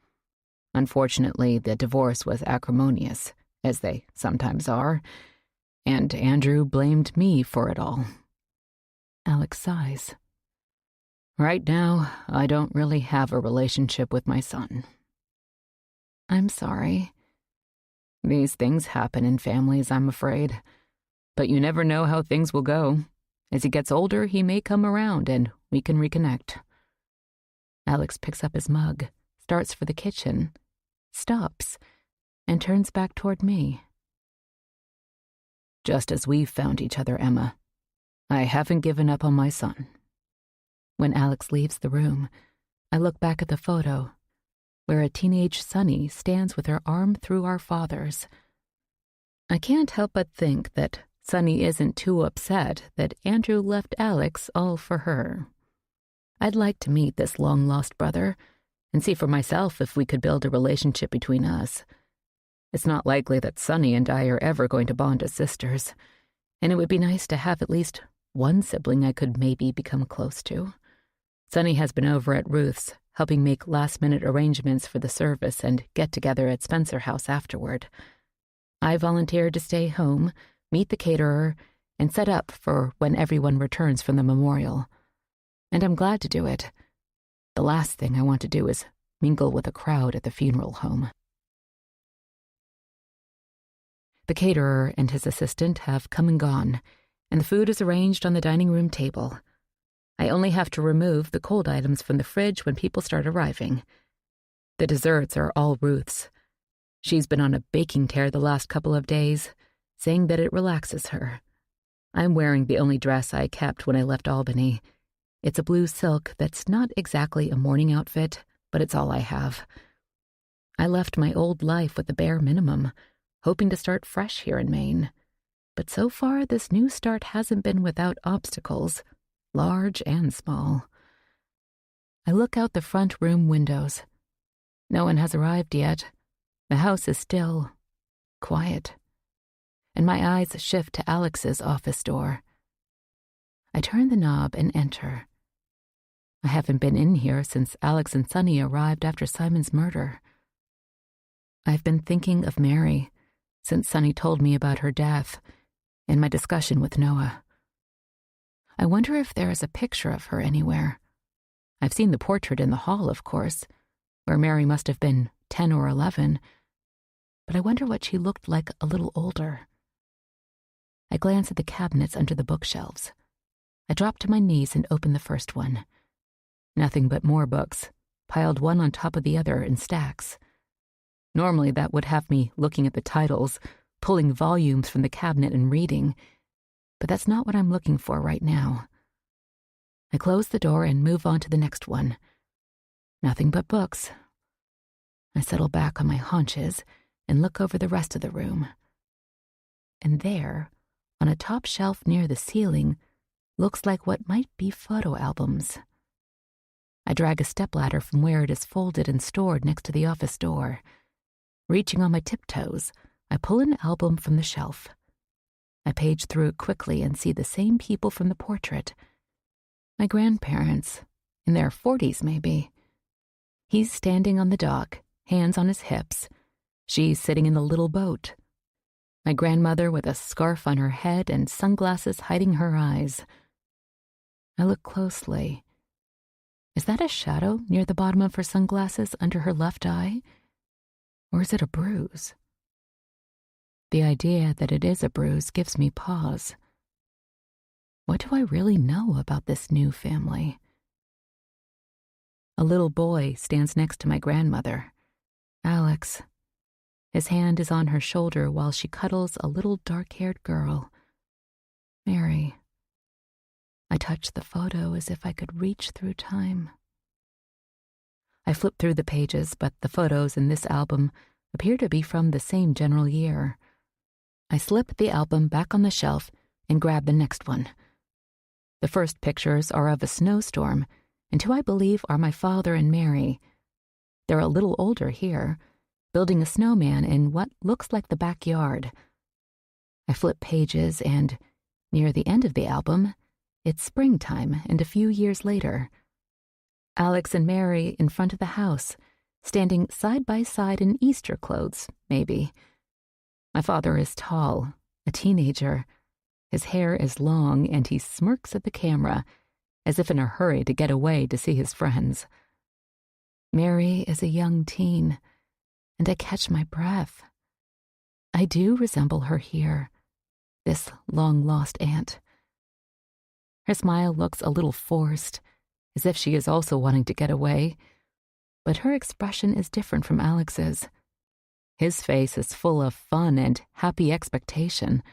Speaker 3: Unfortunately, the divorce was acrimonious, as they sometimes are, and Andrew blamed me for it all.
Speaker 1: Alex sighs.
Speaker 3: Right now, I don't really have a relationship with my son.
Speaker 1: I'm sorry.
Speaker 3: These things happen in families, I'm afraid. But you never know how things will go. As he gets older, he may come around and we can reconnect.
Speaker 1: Alex picks up his mug, starts for the kitchen, stops, and turns back toward me.
Speaker 3: Just as we've found each other, Emma, I haven't given up on my son.
Speaker 1: When Alex leaves the room, I look back at the photo, where a teenage Sunny stands with her arm through our father's. I can't help but think that Sunny isn't too upset that Andrew left Alex all for her. I'd like to meet this long-lost brother and see for myself if we could build a relationship between us. It's not likely that Sunny and I are ever going to bond as sisters, and it would be nice to have at least one sibling I could maybe become close to. Sunny has been over at Ruth's, helping make last-minute arrangements for the service and get together at Spencer House afterward. I volunteered to stay home, meet the caterer, and set up for when everyone returns from the memorial. And I'm glad to do it. The last thing I want to do is mingle with a crowd at the funeral home. The caterer and his assistant have come and gone, and the food is arranged on the dining room table. I only have to remove the cold items from the fridge when people start arriving. The desserts are all Ruth's. She's been on a baking tear the last couple of days, saying that it relaxes her. I'm wearing the only dress I kept when I left Albany. It's a blue silk that's not exactly a morning outfit, but it's all I have. I left my old life with the bare minimum, hoping to start fresh here in Maine. But so far, this new start hasn't been without obstacles, large and small. I look out the front room windows. No one has arrived yet. The house is still, quiet. And my eyes shift to Alex's office door. I turn the knob and enter. I haven't been in here since Alex and Sunny arrived after Simon's murder. I've been thinking of Mary since Sunny told me about her death and my discussion with Noah. I wonder if there is a picture of her anywhere. I've seen the portrait in the hall, of course, where Mary must have been 10 or 11, but I wonder what she looked like a little older. I glance at the cabinets under the bookshelves. I drop to my knees and open the first one. Nothing but more books, piled one on top of the other in stacks. Normally that would have me looking at the titles, pulling volumes from the cabinet and reading, but that's not what I'm looking for right now. I close the door and move on to the next one. Nothing but books. I settle back on my haunches and look over the rest of the room. And there, on a top shelf near the ceiling, looks like what might be photo albums. I drag a stepladder from where it is folded and stored next to the office door. Reaching on my tiptoes, I pull an album from the shelf. I page through it quickly and see the same people from the portrait. My grandparents, in their 40s maybe. He's standing on the dock, hands on his hips. She's sitting in the little boat. My grandmother with a scarf on her head and sunglasses hiding her eyes. I look closely. Is that a shadow near the bottom of her sunglasses under her left eye? Or is it a bruise? The idea that it is a bruise gives me pause. What do I really know about this new family? A little boy stands next to my grandmother, Alex. His hand is on her shoulder while she cuddles a little dark-haired girl, Mary. I touch the photo as if I could reach through time. I flip through the pages, but the photos in this album appear to be from the same general year. I slip the album back on the shelf and grab the next one. The first pictures are of a snowstorm, and two I believe are my father and Mary. They're a little older here, building a snowman in what looks like the backyard. I flip pages, and near the end of the album, it's springtime and a few years later. Alex and Mary in front of the house, standing side by side in Easter clothes, maybe. My father is tall, a teenager. His hair is long, and he smirks at the camera, as if in a hurry to get away to see his friends. Mary is a young teen, and I catch my breath. I do resemble her here, this long-lost aunt. Her smile looks a little forced, as if she is also wanting to get away, but her expression is different from Alex's. His face is full of fun and happy expectation,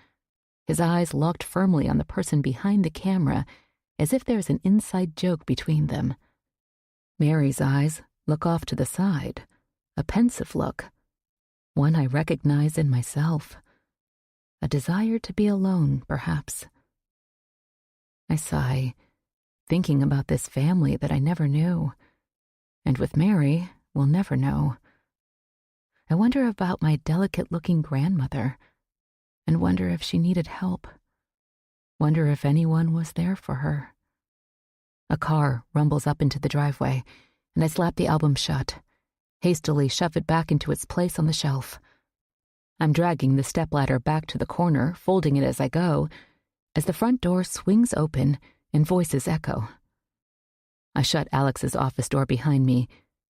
Speaker 1: his eyes locked firmly on the person behind the camera, as if there's an inside joke between them. Mary's eyes look off to the side, a pensive look, one I recognize in myself. A desire to be alone, perhaps. I sigh, thinking about this family that I never knew, and with Mary, we'll never know. I wonder about my delicate-looking grandmother, and wonder if she needed help. Wonder if anyone was there for her. A car rumbles up into the driveway, and I slap the album shut, hastily shove it back into its place on the shelf. I'm dragging the stepladder back to the corner, folding it as I go, as the front door swings open and voices echo. I shut Alex's office door behind me,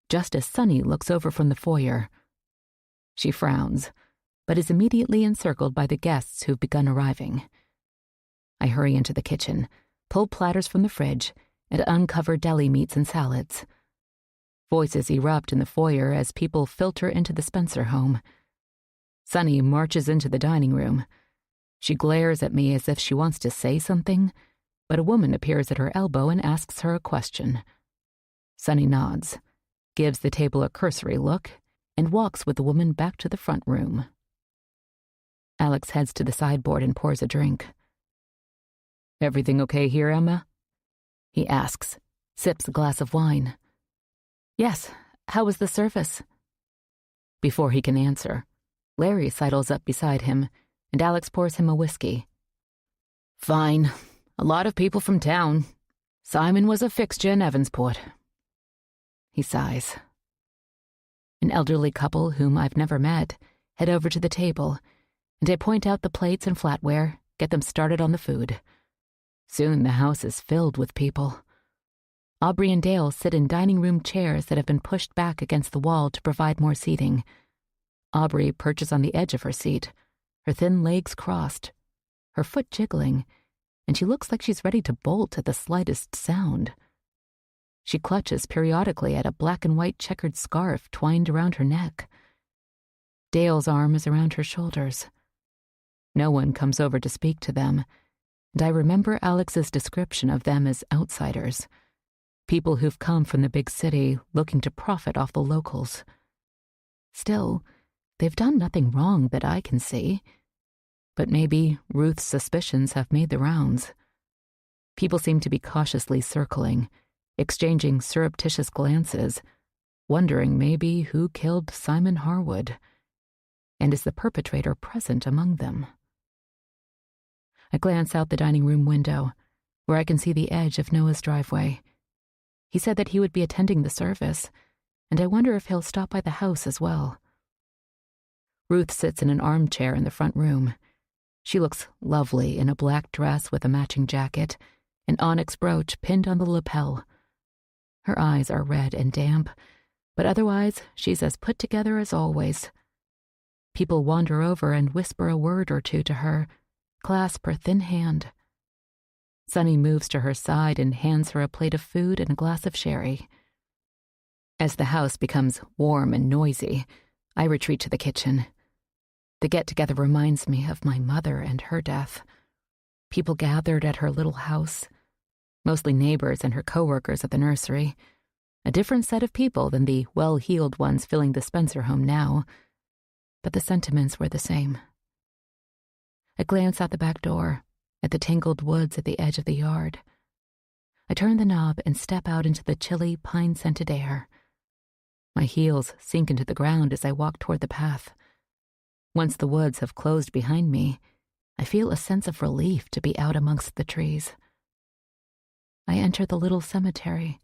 Speaker 1: just as Sunny looks over from the foyer. She frowns, but is immediately encircled by the guests who've begun arriving. I hurry into the kitchen, pull platters from the fridge, and uncover deli meats and salads. Voices erupt in the foyer as people filter into the Spencer home. Sunny marches into the dining room. She glares at me as if she wants to say something, but a woman appears at her elbow and asks her a question. Sunny nods, gives the table a cursory look, and walks with the woman back to the front room. Alex heads to the sideboard and pours a drink. "Everything okay here, Emma?" he asks, sips a glass of wine. "Yes, how was the service?" Before he can answer, Larry sidles up beside him, and Alex pours him a whiskey. "Fine. A lot of people from town. Simon was a fixture in Evansport." He sighs. An elderly couple whom I've never met head over to the table, and I point out the plates and flatware, get them started on the food. Soon the house is filled with people. Aubrey and Dale sit in dining room chairs that have been pushed back against the wall to provide more seating. Aubrey perches on the edge of her seat, her thin legs crossed, her foot jiggling, and she looks like she's ready to bolt at the slightest sound. She clutches periodically at a black and white checkered scarf twined around her neck. Dale's arm is around her shoulders. No one comes over to speak to them, and I remember Alex's description of them as outsiders, people who've come from the big city looking to profit off the locals. Still, they've done nothing wrong that I can see. But maybe Ruth's suspicions have made the rounds. People seem to be cautiously circling, exchanging surreptitious glances, wondering maybe who killed Simon Harwood, and is the perpetrator present among them. I glance out the dining room window, where I can see the edge of Noah's driveway. He said that he would be attending the service, and I wonder if he'll stop by the house as well. Ruth sits in an armchair in the front room. She looks lovely in a black dress with a matching jacket, an onyx brooch pinned on the lapel. Her eyes are red and damp, but otherwise she's as put together as always. People wander over and whisper a word or two to her, clasp her thin hand. Sunny moves to her side and hands her a plate of food and a glass of sherry. As the house becomes warm and noisy, I retreat to the kitchen. The get-together reminds me of my mother and her death. People gathered at her little house, mostly neighbors and her co-workers at the nursery, a different set of people than the well-heeled ones filling the Spencer home now, but the sentiments were the same. I glance out the back door, at the tangled woods at the edge of the yard. I turn the knob and step out into the chilly, pine-scented air. My heels sink into the ground as I walk toward the path. Once the woods have closed behind me, I feel a sense of relief to be out amongst the trees. I enter the little cemetery.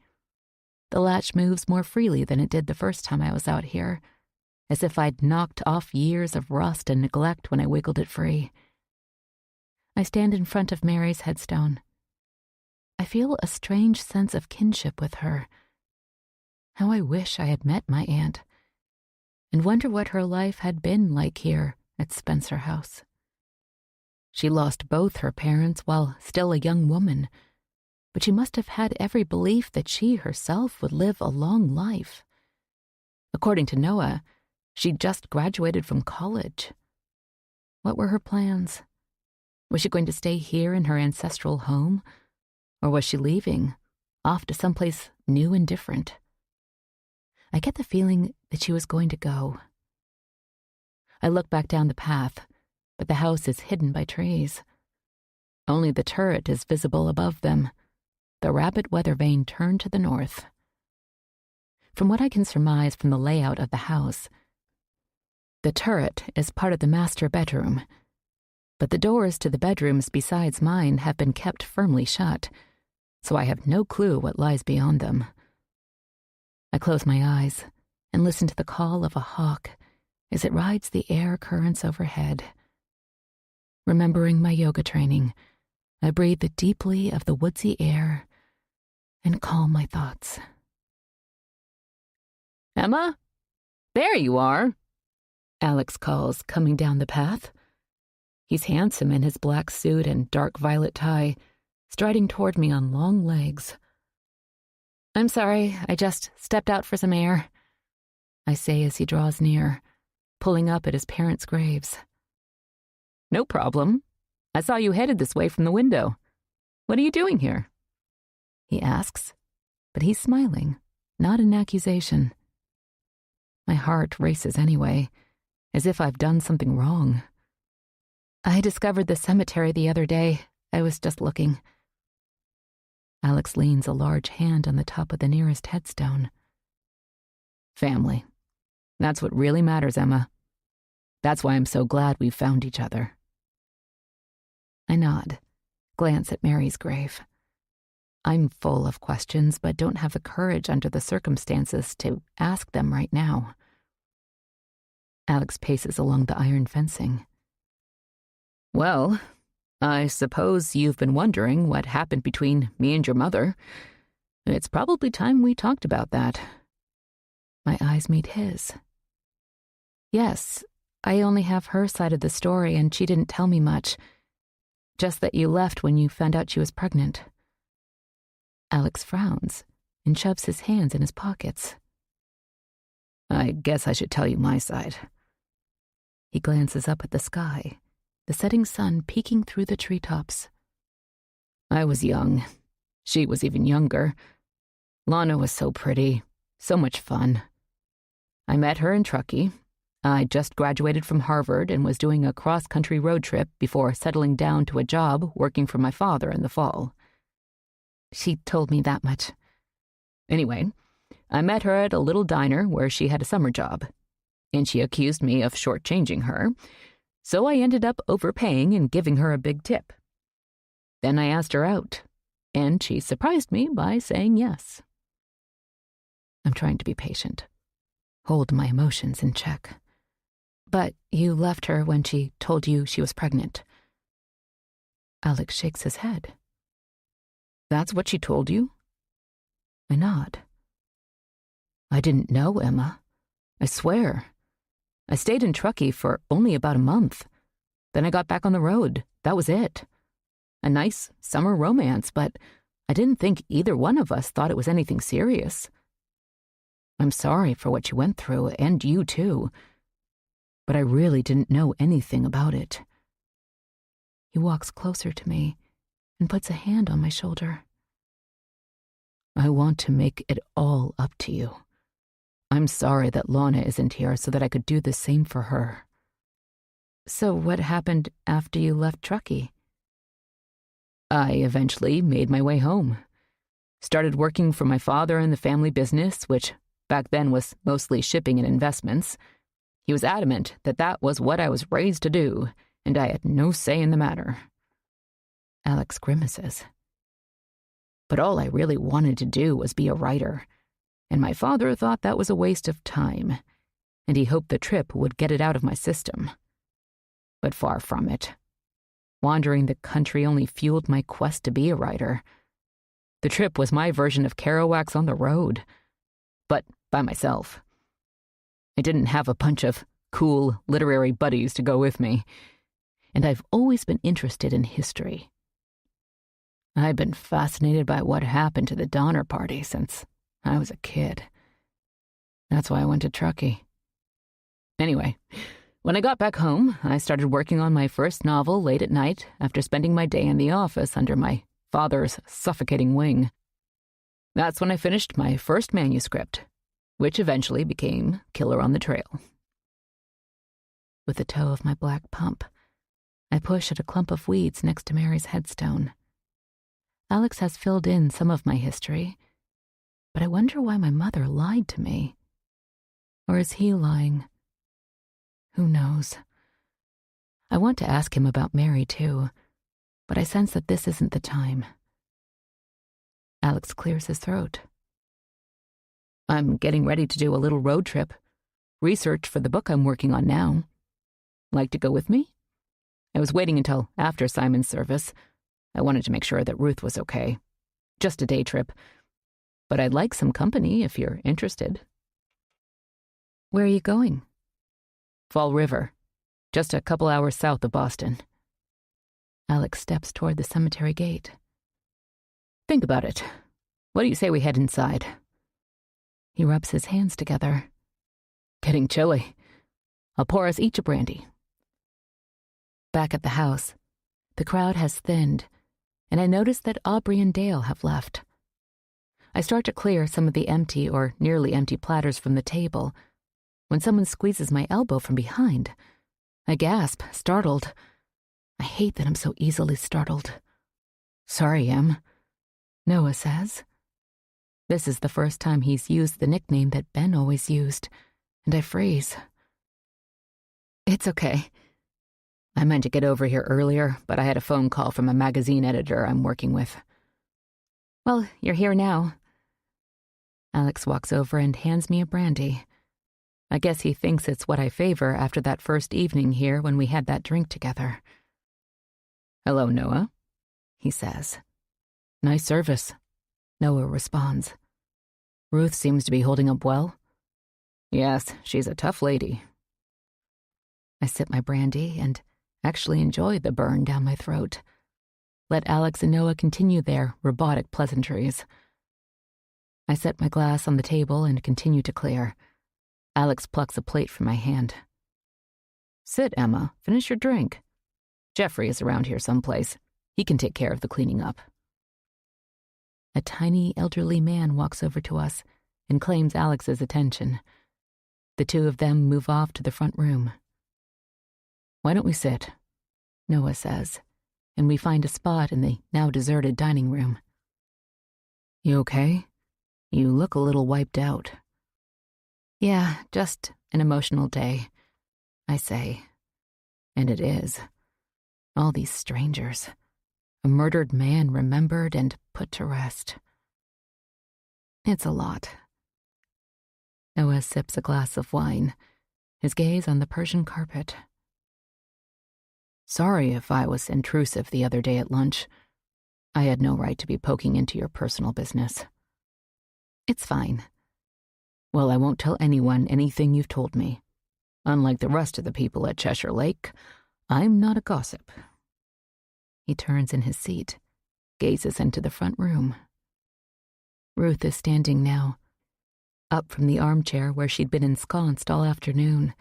Speaker 1: The latch moves more freely than it did the first time I was out here, as if I'd knocked off years of rust and neglect when I wiggled it free. I stand in front of Mary's headstone. I feel a strange sense of kinship with her. How I wish I had met my aunt, and wonder what her life had been like here at Spencer House. She lost both her parents while still a young woman, but she must have had every belief that she herself would live a long life. According to Noah, she'd just graduated from college. What were her plans? Was she going to stay here in her ancestral home, or was she leaving, off to someplace new and different? I get the feeling that she was going to go. I look back down the path, but the house is hidden by trees. Only the turret is visible above them, the rabbit weather vane turned to the north. From what I can surmise from the layout of the house, the turret is part of the master bedroom, but the doors to the bedrooms besides mine have been kept firmly shut, so I have no clue what lies beyond them. I close my eyes and listen to the call of a hawk as it rides the air currents overhead. Remembering my yoga training, I breathe deeply of the woodsy air and calm my thoughts.
Speaker 3: Emma? There you are,
Speaker 1: Alex calls, coming down the path. He's handsome in his black suit and dark violet tie, striding toward me on long legs. I'm sorry, I just stepped out for some air, I say as he draws near, pulling up at his parents' graves.
Speaker 3: No problem. I saw you headed this way from the window. What are you doing here?
Speaker 1: He asks, but he's smiling, not an accusation. My heart races anyway, as if I've done something wrong. I discovered the cemetery the other day. I was just looking. Alex leans a large hand on the top of the nearest headstone.
Speaker 3: Family. That's what really matters, Emma. That's why I'm so glad we found each other.
Speaker 1: I nod, glance at Mary's grave. I'm full of questions, but don't have the courage under the circumstances to ask them right now. Alex paces along the iron fencing.
Speaker 3: Well, I suppose you've been wondering what happened between me and your mother. It's probably time we talked about that.
Speaker 1: My eyes meet his. Yes, I only have her side of the story, and she didn't tell me much. Just that you left when you found out she was pregnant. Alex frowns and shoves his hands in his pockets.
Speaker 3: I guess I should tell you my side.
Speaker 1: He glances up at the sky, the setting sun peeking through the treetops.
Speaker 3: I was young. She was even younger. Lana was so pretty, so much fun. I met her in Truckee. I just graduated from Harvard and was doing a cross-country road trip before settling down to a job working for my father in the fall.
Speaker 1: She told me that much.
Speaker 3: Anyway, I met her at a little diner where she had a summer job, and she accused me of shortchanging her, so I ended up overpaying and giving her a big tip. Then I asked her out, and she surprised me by saying yes.
Speaker 1: I'm trying to be patient, hold my emotions in check. But you left her when she told you she was pregnant. Alex shakes his head.
Speaker 3: That's what she told you?
Speaker 1: I nod.
Speaker 3: I didn't know, Emma. I swear. I stayed in Truckee for only about a month. Then I got back on the road. That was it. A nice summer romance, but I didn't think either one of us thought it was anything serious. I'm sorry for what you went through, and you too. But I really didn't know anything about it.
Speaker 1: He walks closer to me and puts a hand on my shoulder.
Speaker 3: I want to make it all up to you. I'm sorry that Lana isn't here so that I could do the same for her.
Speaker 1: So what happened after you left Truckee?
Speaker 3: I eventually made my way home. Started working for my father in the family business, which back then was mostly shipping and investments. He was adamant that that was what I was raised to do, and I had no say in the matter.
Speaker 1: Alex grimaces.
Speaker 3: But all I really wanted to do was be a writer. and my father thought that was a waste of time, and he hoped the trip would get it out of my system. But far from it. Wandering the country only fueled my quest to be a writer. The trip was my version of Kerouac's On the Road, but by myself. I didn't have a bunch of cool literary buddies to go with me, and I've always been interested in history. I've been fascinated by what happened to the Donner Party since I was a kid. That's why I went to Truckee. Anyway, when I got back home, I started working on my first novel late at night after spending my day in the office under my father's suffocating wing. That's when I finished my first manuscript, which eventually became Killer on the Trail. With the toe of my black pump, I push at a clump of weeds next to Mary's headstone. Alex has filled in some of my history, but I wonder why my mother lied to me. Or is he lying? Who knows? I want to ask him about Mary, too, but I sense that this isn't the time. Alex clears his throat. I'm getting ready to do a little road trip. Research for the book I'm working on now. Like to go with me? I was waiting until after Simon's service. I wanted to make sure that Ruth was okay. Just a day trip. But I'd like some company if you're interested. Where are you going? Fall River, just a couple hours south of Boston. Alex steps toward the cemetery gate. Think about it. What do you say we head inside? He rubs his hands together. Getting chilly. I'll pour us each a brandy. Back at the house, the crowd has thinned, and I notice that Aubrey and Dale have left. I start to clear some of the empty or nearly empty platters from the table when someone squeezes my elbow from behind. I gasp, startled. I hate that I'm so easily startled. Sorry, Em, Noah says. This is the first time he's used the nickname that Ben always used, and I freeze. It's okay. I meant to get over here earlier, but I had a phone call from a magazine editor I'm working with. Well, you're here now. Alex walks over and hands me a brandy. I guess he thinks it's what I favor after that first evening here when we had that drink together. Hello, Noah, he says. Nice service, Noah responds. Ruth seems to be holding up well. Yes, she's a tough lady. I sip my brandy and actually enjoy the burn down my throat. Let Alex and Noah continue their robotic pleasantries. I set my glass on the table and continue to clear. Alex plucks a plate from my hand. Sit, Emma. Finish your drink. Jeffrey is around here someplace. He can take care of the cleaning up. A tiny, elderly man walks over to us and claims Alex's attention. The two of them move off to the front room. Why don't we sit? Noah says, and we find a spot in the now deserted dining room. You okay? You look a little wiped out. Yeah, just an emotional day, I say. And it is. All these strangers. A murdered man remembered and put to rest. It's a lot. Noah sips a glass of wine, his gaze on the Persian carpet. Sorry if I was intrusive the other day at lunch. I had no right to be poking into your personal business. It's fine. Well, I won't tell anyone anything you've told me. Unlike the rest of the people at Cheshire Lake, I'm not a gossip. He turns in his seat, gazes into the front room. Ruth is standing now, up from the armchair where she'd been ensconced all afternoon.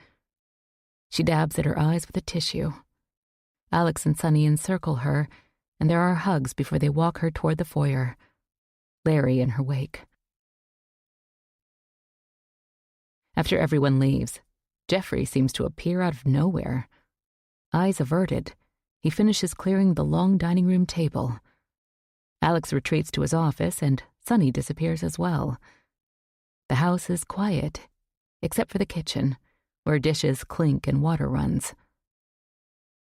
Speaker 3: She dabs at her eyes with a tissue. Alex and Sonny encircle her, and there are hugs before they walk her toward the foyer, Larry in her wake. After everyone leaves, Jeffrey seems to appear out of nowhere. Eyes averted, he finishes clearing the long dining room table. Alex retreats to his office, and Sonny disappears as well. The house is quiet, except for the kitchen, where dishes clink and water runs.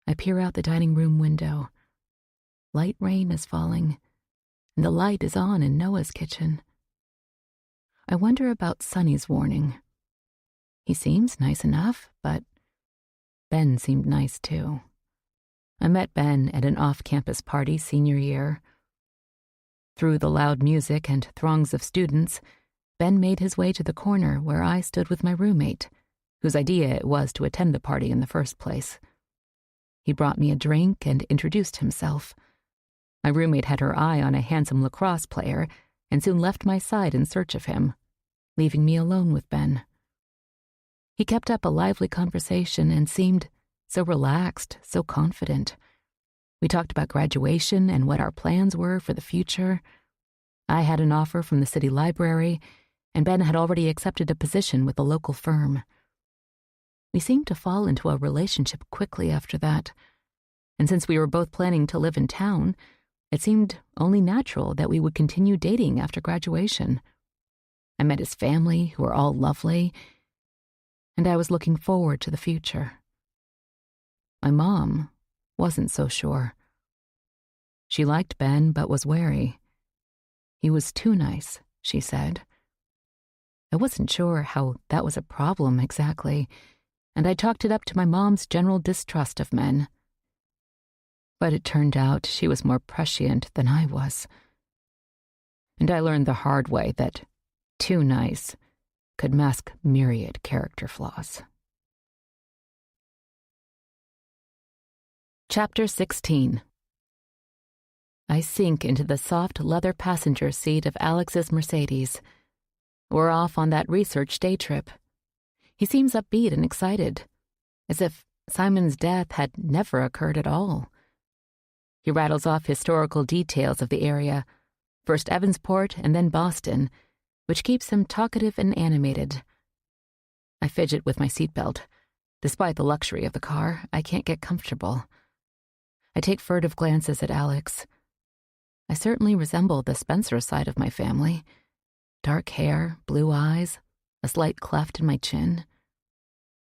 Speaker 3: I peer out the dining room window. Light rain is falling, and the light is on in Noah's kitchen.
Speaker 1: I wonder about Sonny's warning. He seems nice enough, but Ben seemed nice too. I met Ben at an off-campus party senior year. Through the loud music and throngs of students, Ben made his way to the corner where I stood with my roommate, whose idea it was to attend the party in the first place. He brought me a drink and introduced himself. My roommate had her eye on a handsome lacrosse player and soon left my side in search of him, leaving me alone with Ben. He kept up a lively conversation and seemed so relaxed, so confident. We talked about graduation and what our plans were for the future. I had an offer from the city library, and Ben had already accepted a position with a local firm. We seemed to fall into a relationship quickly after that, and since we were both planning to live in town, it seemed only natural that we would continue dating after graduation. I met his family, who were all lovely, and I was looking forward to the future. My mom wasn't so sure. She liked Ben but was wary. He was too nice, she said. I wasn't sure how that was a problem exactly, and I chalked it up to my mom's general distrust of men. But it turned out she was more prescient than I was. And I learned the hard way that too nice could mask myriad character flaws. Chapter 16. I sink into the soft leather passenger seat of Alex's Mercedes. We're off on that research day trip. He seems upbeat and excited, as if Simon's death had never occurred at all. He rattles off historical details of the area, first Evansport and then Boston, which keeps him talkative and animated. I fidget with my seatbelt. Despite the luxury of the car, I can't get comfortable. I take furtive glances at Alex. I certainly resemble the Spencer side of my family. Dark hair, blue eyes, a slight cleft in my chin.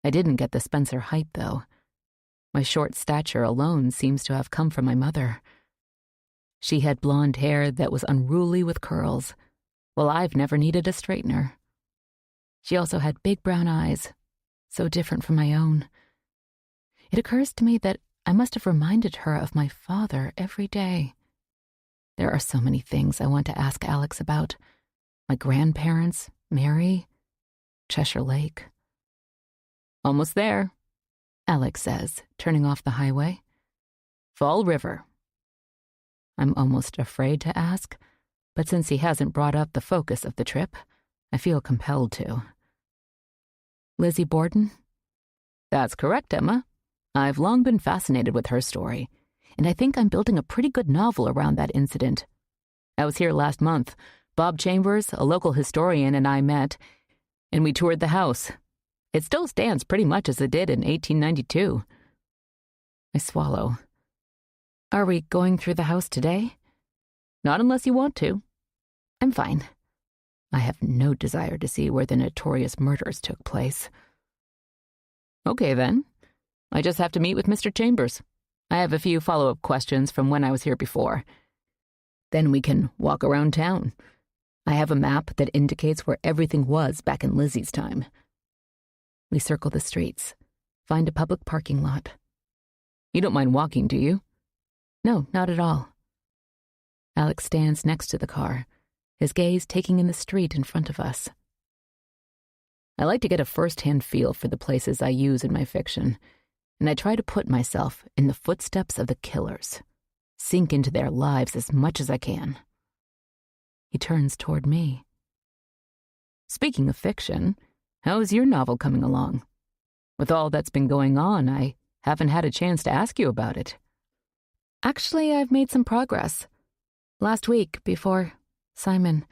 Speaker 1: I didn't get the Spencer height, though. My short stature alone seems to have come from my mother. She had blonde hair that was unruly with curls, while I've never needed a straightener. She also had big brown eyes, so different from my own. It occurs to me that I must have reminded her of my father every day. There are so many things I want to ask Alex about. My grandparents, Mary, Cheshire Lake. Almost there, Alex says, turning off the highway. Fall River. I'm almost afraid to ask, but since he hasn't brought up the focus of the trip, I feel compelled to. Lizzie Borden? That's correct, Emma. I've long been fascinated with her story, and I think I'm building a pretty good novel around that incident. I was here last month. Bob Chambers, a local historian, and I met, and we toured the house. It still stands pretty much as it did in 1892. I swallow. Are we going through the house today? Not unless you want to. I'm fine. I have no desire to see where the notorious murders took place. Okay, then. I just have to meet with Mr. Chambers. I have a few follow-up questions from when I was here before. Then we can walk around town. I have a map that indicates where everything was back in Lizzie's time. We circle the streets, find a public parking lot. You don't mind walking, do you? No, not at all. Alex stands next to the car, his gaze taking in the street in front of us. I like to get a first-hand feel for the places I use in my fiction, and I try to put myself in the footsteps of the killers, sink into their lives as much as I can. He turns toward me. Speaking of fiction, how's your novel coming along? With all that's been going on, I haven't had a chance to ask you about it. Actually, I've made some progress. Last week, before Simon.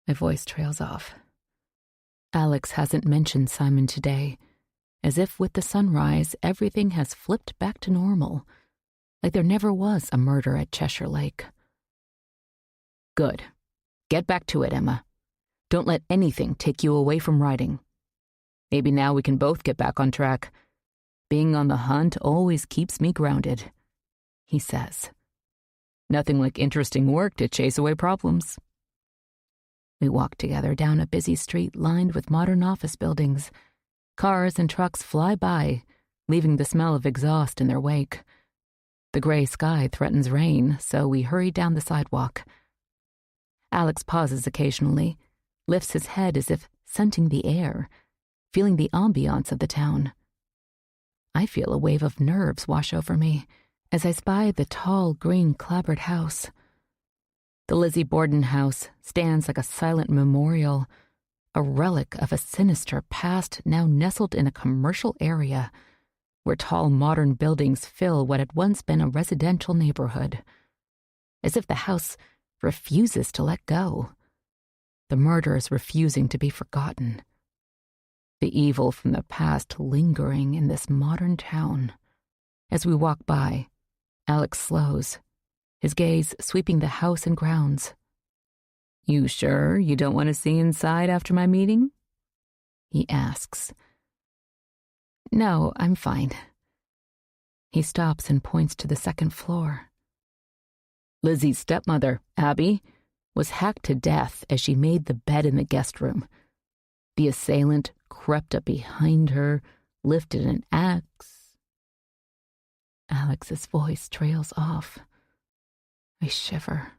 Speaker 1: My voice trails off. Alex hasn't mentioned Simon today, as if with the sunrise, everything has flipped back to normal, like there never was a murder at Cheshire Lake. Good. Get back to it, Emma. Don't let anything take you away from writing. Maybe now we can both get back on track. Being on the hunt always keeps me grounded, he says. Nothing like interesting work to chase away problems. We walk together down a busy street lined with modern office buildings. Cars and trucks fly by, leaving the smell of exhaust in their wake. The gray sky threatens rain, so we hurry down the sidewalk. Alex pauses occasionally, lifts his head as if scenting the air, feeling the ambiance of the town. I feel a wave of nerves wash over me as I spy the tall, green, clapboard house. The Lizzie Borden house stands like a silent memorial, a relic of a sinister past now nestled in a commercial area where tall modern buildings fill what had once been a residential neighborhood. As if the house refuses to let go. The murders refusing to be forgotten. The evil from the past lingering in this modern town. As we walk by, Alex slows, his gaze sweeping the house and grounds. "You sure you don't want to see inside after my meeting?" he asks. "No, I'm fine." He stops and points to the second floor. Lizzie's stepmother, Abby, was hacked to death as she made the bed in the guest room. The assailant crept up behind her, lifted an axe. Alex's voice trails off. I shiver.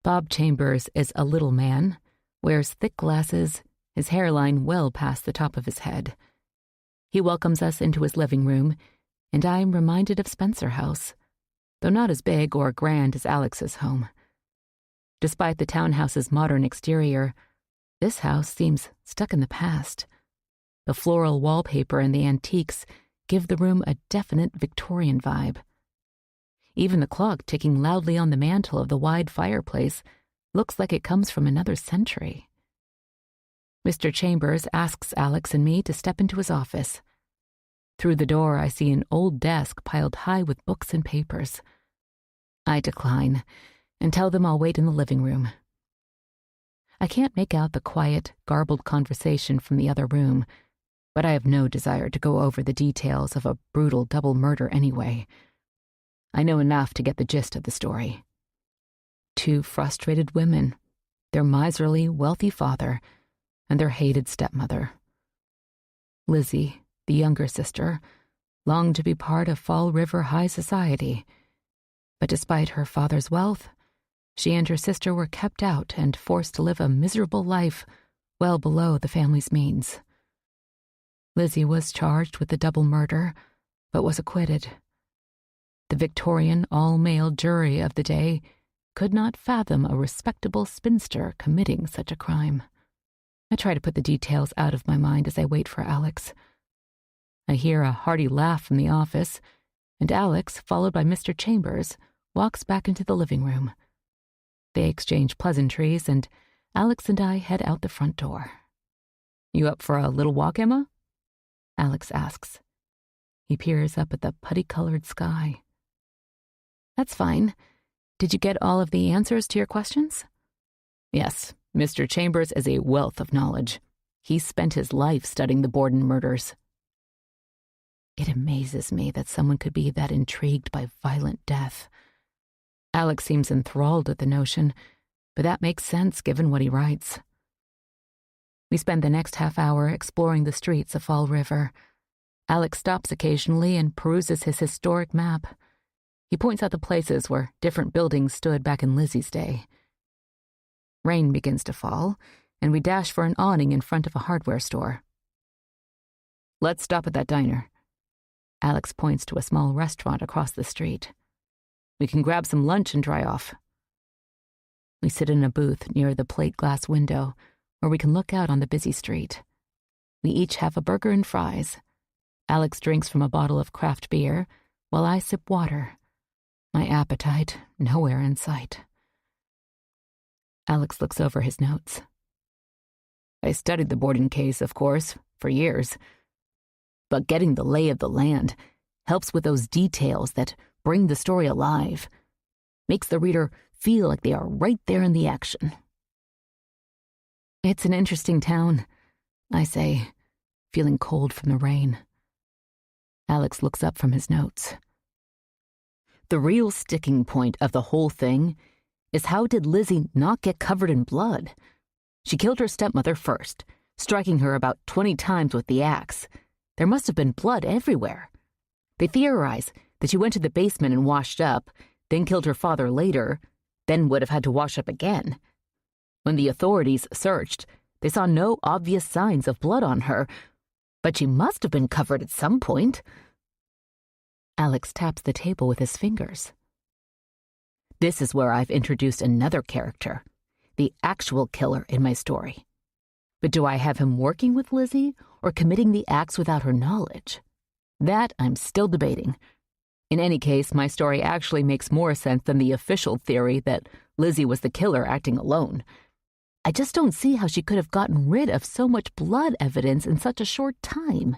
Speaker 1: Bob Chambers is a little man, wears thick glasses, his hairline well past the top of his head. He welcomes us into his living room, and I'm reminded of Spencer House, though not as big or grand as Alex's home. Despite the townhouse's modern exterior, this house seems stuck in the past. The floral wallpaper and the antiques give the room a definite Victorian vibe. Even the clock ticking loudly on the mantel of the wide fireplace looks like it comes from another century. Mr. Chambers asks Alex and me to step into his office. Through the door, I see an old desk piled high with books and papers. I decline and tell them I'll wait in the living room. I can't make out the quiet, garbled conversation from the other room, but I have no desire to go over the details of a brutal double murder anyway. I know enough to get the gist of the story. Two frustrated women, their miserly, wealthy father, and their hated stepmother. Lizzie, the younger sister, longed to be part of Fall River high society, but despite her father's wealth, she and her sister were kept out and forced to live a miserable life well below the family's means. Lizzie was charged with the double murder, but was acquitted. The Victorian all-male jury of the day could not fathom a respectable spinster committing such a crime. I try to put the details out of my mind as I wait for Alex. I hear a hearty laugh from the office, and Alex, followed by Mr. Chambers, walks back into the living room. They exchange pleasantries, and Alex and I head out the front door. "You up for a little walk, Emma?" Alex asks. He peers up at the putty-colored sky. "That's fine. Did you get all of the answers to your questions?" "Yes, Mr. Chambers is a wealth of knowledge. He spent his life studying the Borden murders." It amazes me that someone could be that intrigued by violent death. Alex seems enthralled at the notion, but that makes sense given what he writes. We spend the next half hour exploring the streets of Fall River. Alex stops occasionally and peruses his historic map. He points out the places where different buildings stood back in Lizzie's day. Rain begins to fall, and we dash for an awning in front of a hardware store. "Let's stop at that diner." Alex points to a small restaurant across the street. "We can grab some lunch and dry off." We sit in a booth near the plate glass window where we can look out on the busy street. We each have a burger and fries. Alex drinks from a bottle of craft beer while I sip water. My appetite nowhere in sight. Alex looks over his notes. "I studied the Borden case, of course, for years. But getting the lay of the land helps with those details that bring the story alive, makes the reader feel like they are right there in the action." "It's an interesting town," I say, feeling cold from the rain. Alex looks up from his notes. "The real sticking point of the whole thing is how did Lizzie not get covered in blood?
Speaker 3: She killed her stepmother first, striking her about 20 times with the axe. There must have been blood everywhere. They theorize that she went to the basement and washed up, then killed her father later, then would have had to wash up again. When the authorities searched, they saw no obvious signs of blood on her, but she must have been covered at some point. Alex taps the table with his fingers. This is where I've introduced another character, the actual killer in my story. But do I have him working with Lizzie or committing the acts without her knowledge? That I'm still debating. In any case, my story actually makes more sense than the official theory that Lizzie was the killer acting alone. I just don't see how she could have gotten rid of so much blood evidence in such a short time.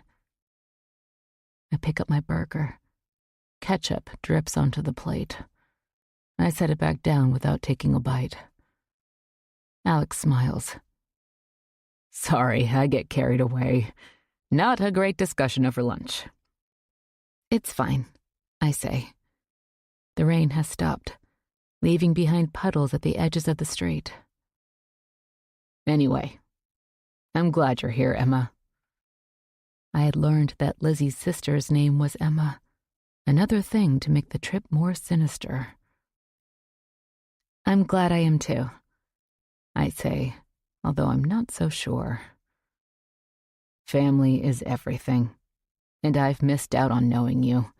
Speaker 3: I pick up my burger. Ketchup drips onto the plate. I set it back down without taking a bite. Alex smiles. Sorry, I get carried away. Not a great discussion over lunch. It's fine, I say. The rain has stopped, leaving behind puddles at the edges of the street. Anyway, I'm glad you're here, Emma. I had learned that Lizzie's sister's name was Emma, another thing to make the trip more sinister. I'm glad I am too, I say, although I'm not so sure. Family is everything, and I've missed out on knowing you.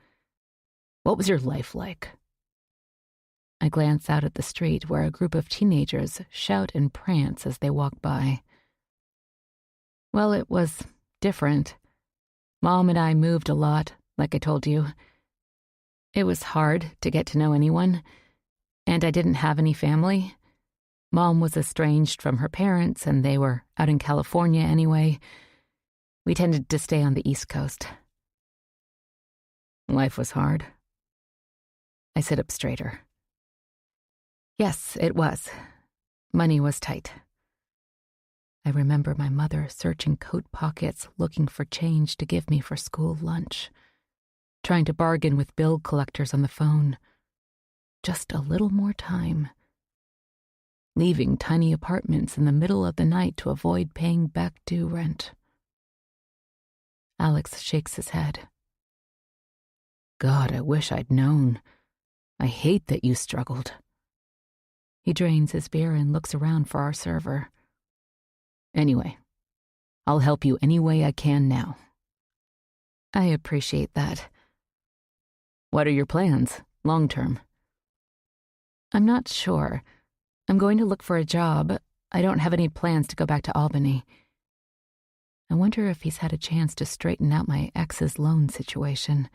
Speaker 3: What was your life like? I glance out at the street where a group of teenagers shout and prance as they walk by. Well, it was different. Mom and I moved a lot, like I told you. It was hard to get to know anyone, and I didn't have any family. Mom was estranged from her parents, and they were out in California anyway. We tended to stay on the East Coast. Life was hard. I sit up straighter. Yes, it was. Money was tight. I remember my mother searching coat pockets looking for change to give me for school lunch, trying to bargain with bill collectors on the phone. Just a little more time. Leaving tiny apartments in the middle of the night to avoid paying back due rent. Alex shakes his head. God, I wish I'd known. I hate that you struggled. He drains his beer and looks around for our server. Anyway, I'll help you any way I can now. I appreciate that. What are your plans, long term? I'm not sure. I'm going to look for a job. I don't have any plans to go back to Albany. I wonder if he's had a chance to straighten out my ex's loan situation.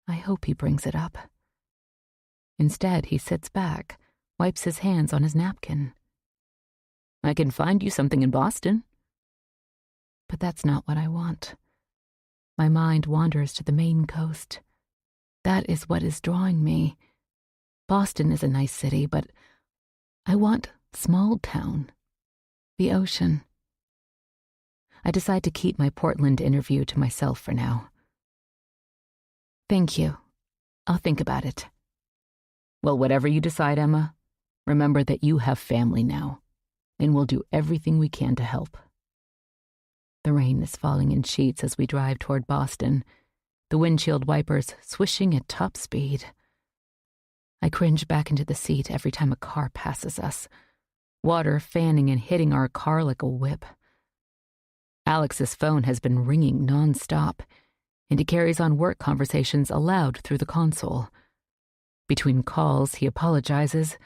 Speaker 3: I hope he brings it up. Instead, he sits back, wipes his hands on his napkin. I can find you something in Boston. But that's not what I want. My mind wanders to the Maine coast. That is what is drawing me. Boston is a nice city, but I want small town. The ocean. I decide to keep my Portland interview to myself for now. Thank you. I'll think about it. Well, whatever you decide, Emma, remember that you have family now, and we'll do everything we can to help. The rain is falling in sheets as we drive toward Boston, the windshield wipers swishing at top speed. I cringe back into the seat every time a car passes us, water fanning and hitting our car like a whip. Alex's phone has been ringing nonstop, and he carries on work conversations aloud through the console. Between calls, he apologizes,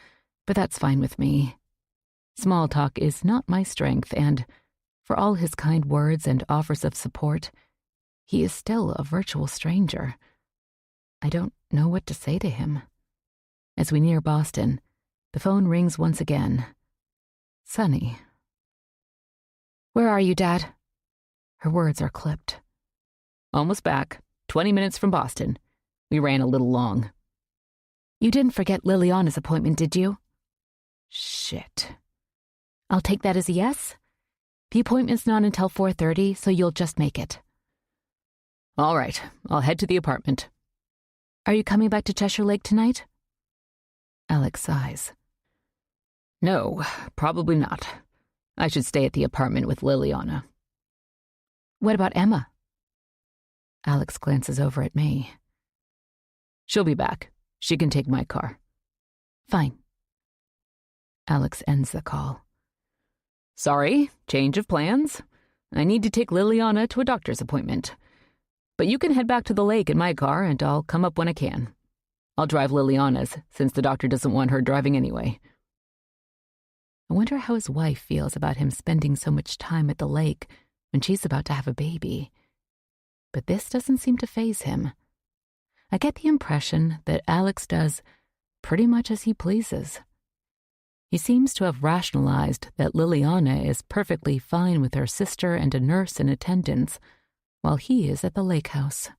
Speaker 3: but that's fine with me. Small talk is not my strength, and for all his kind words and offers of support, he is still a virtual stranger. I don't know what to say to him. As we near Boston, the phone rings once again. Sunny. Where are you, Dad? Her words are clipped. Almost back. 20 minutes from Boston. We ran a little long. You didn't forget Liliana's appointment, did you? Shit. I'll take that as a yes. The appointment's not until 4:30, so you'll just make it. All right, I'll head to the apartment. Are you coming back to Cheshire Lake tonight? Alex sighs. No, probably not. I should stay at the apartment with Liliana.
Speaker 1: What about Emma? Alex glances over at me.
Speaker 3: She'll be back. She can take my car.
Speaker 1: Fine. Alex ends the call.
Speaker 3: Sorry, change of plans. I need to take Liliana to a doctor's appointment. But you can head back to the lake in my car and I'll come up when I can. I'll drive Liliana's since the doctor doesn't want her driving anyway.
Speaker 1: I wonder how his wife feels about him spending so much time at the lake when she's about to have a baby. But this doesn't seem to faze him. I get the impression that Alex does pretty much as he pleases. He seems to have rationalized that Liliana is perfectly fine with her sister and a nurse in attendance while he is at the lake house.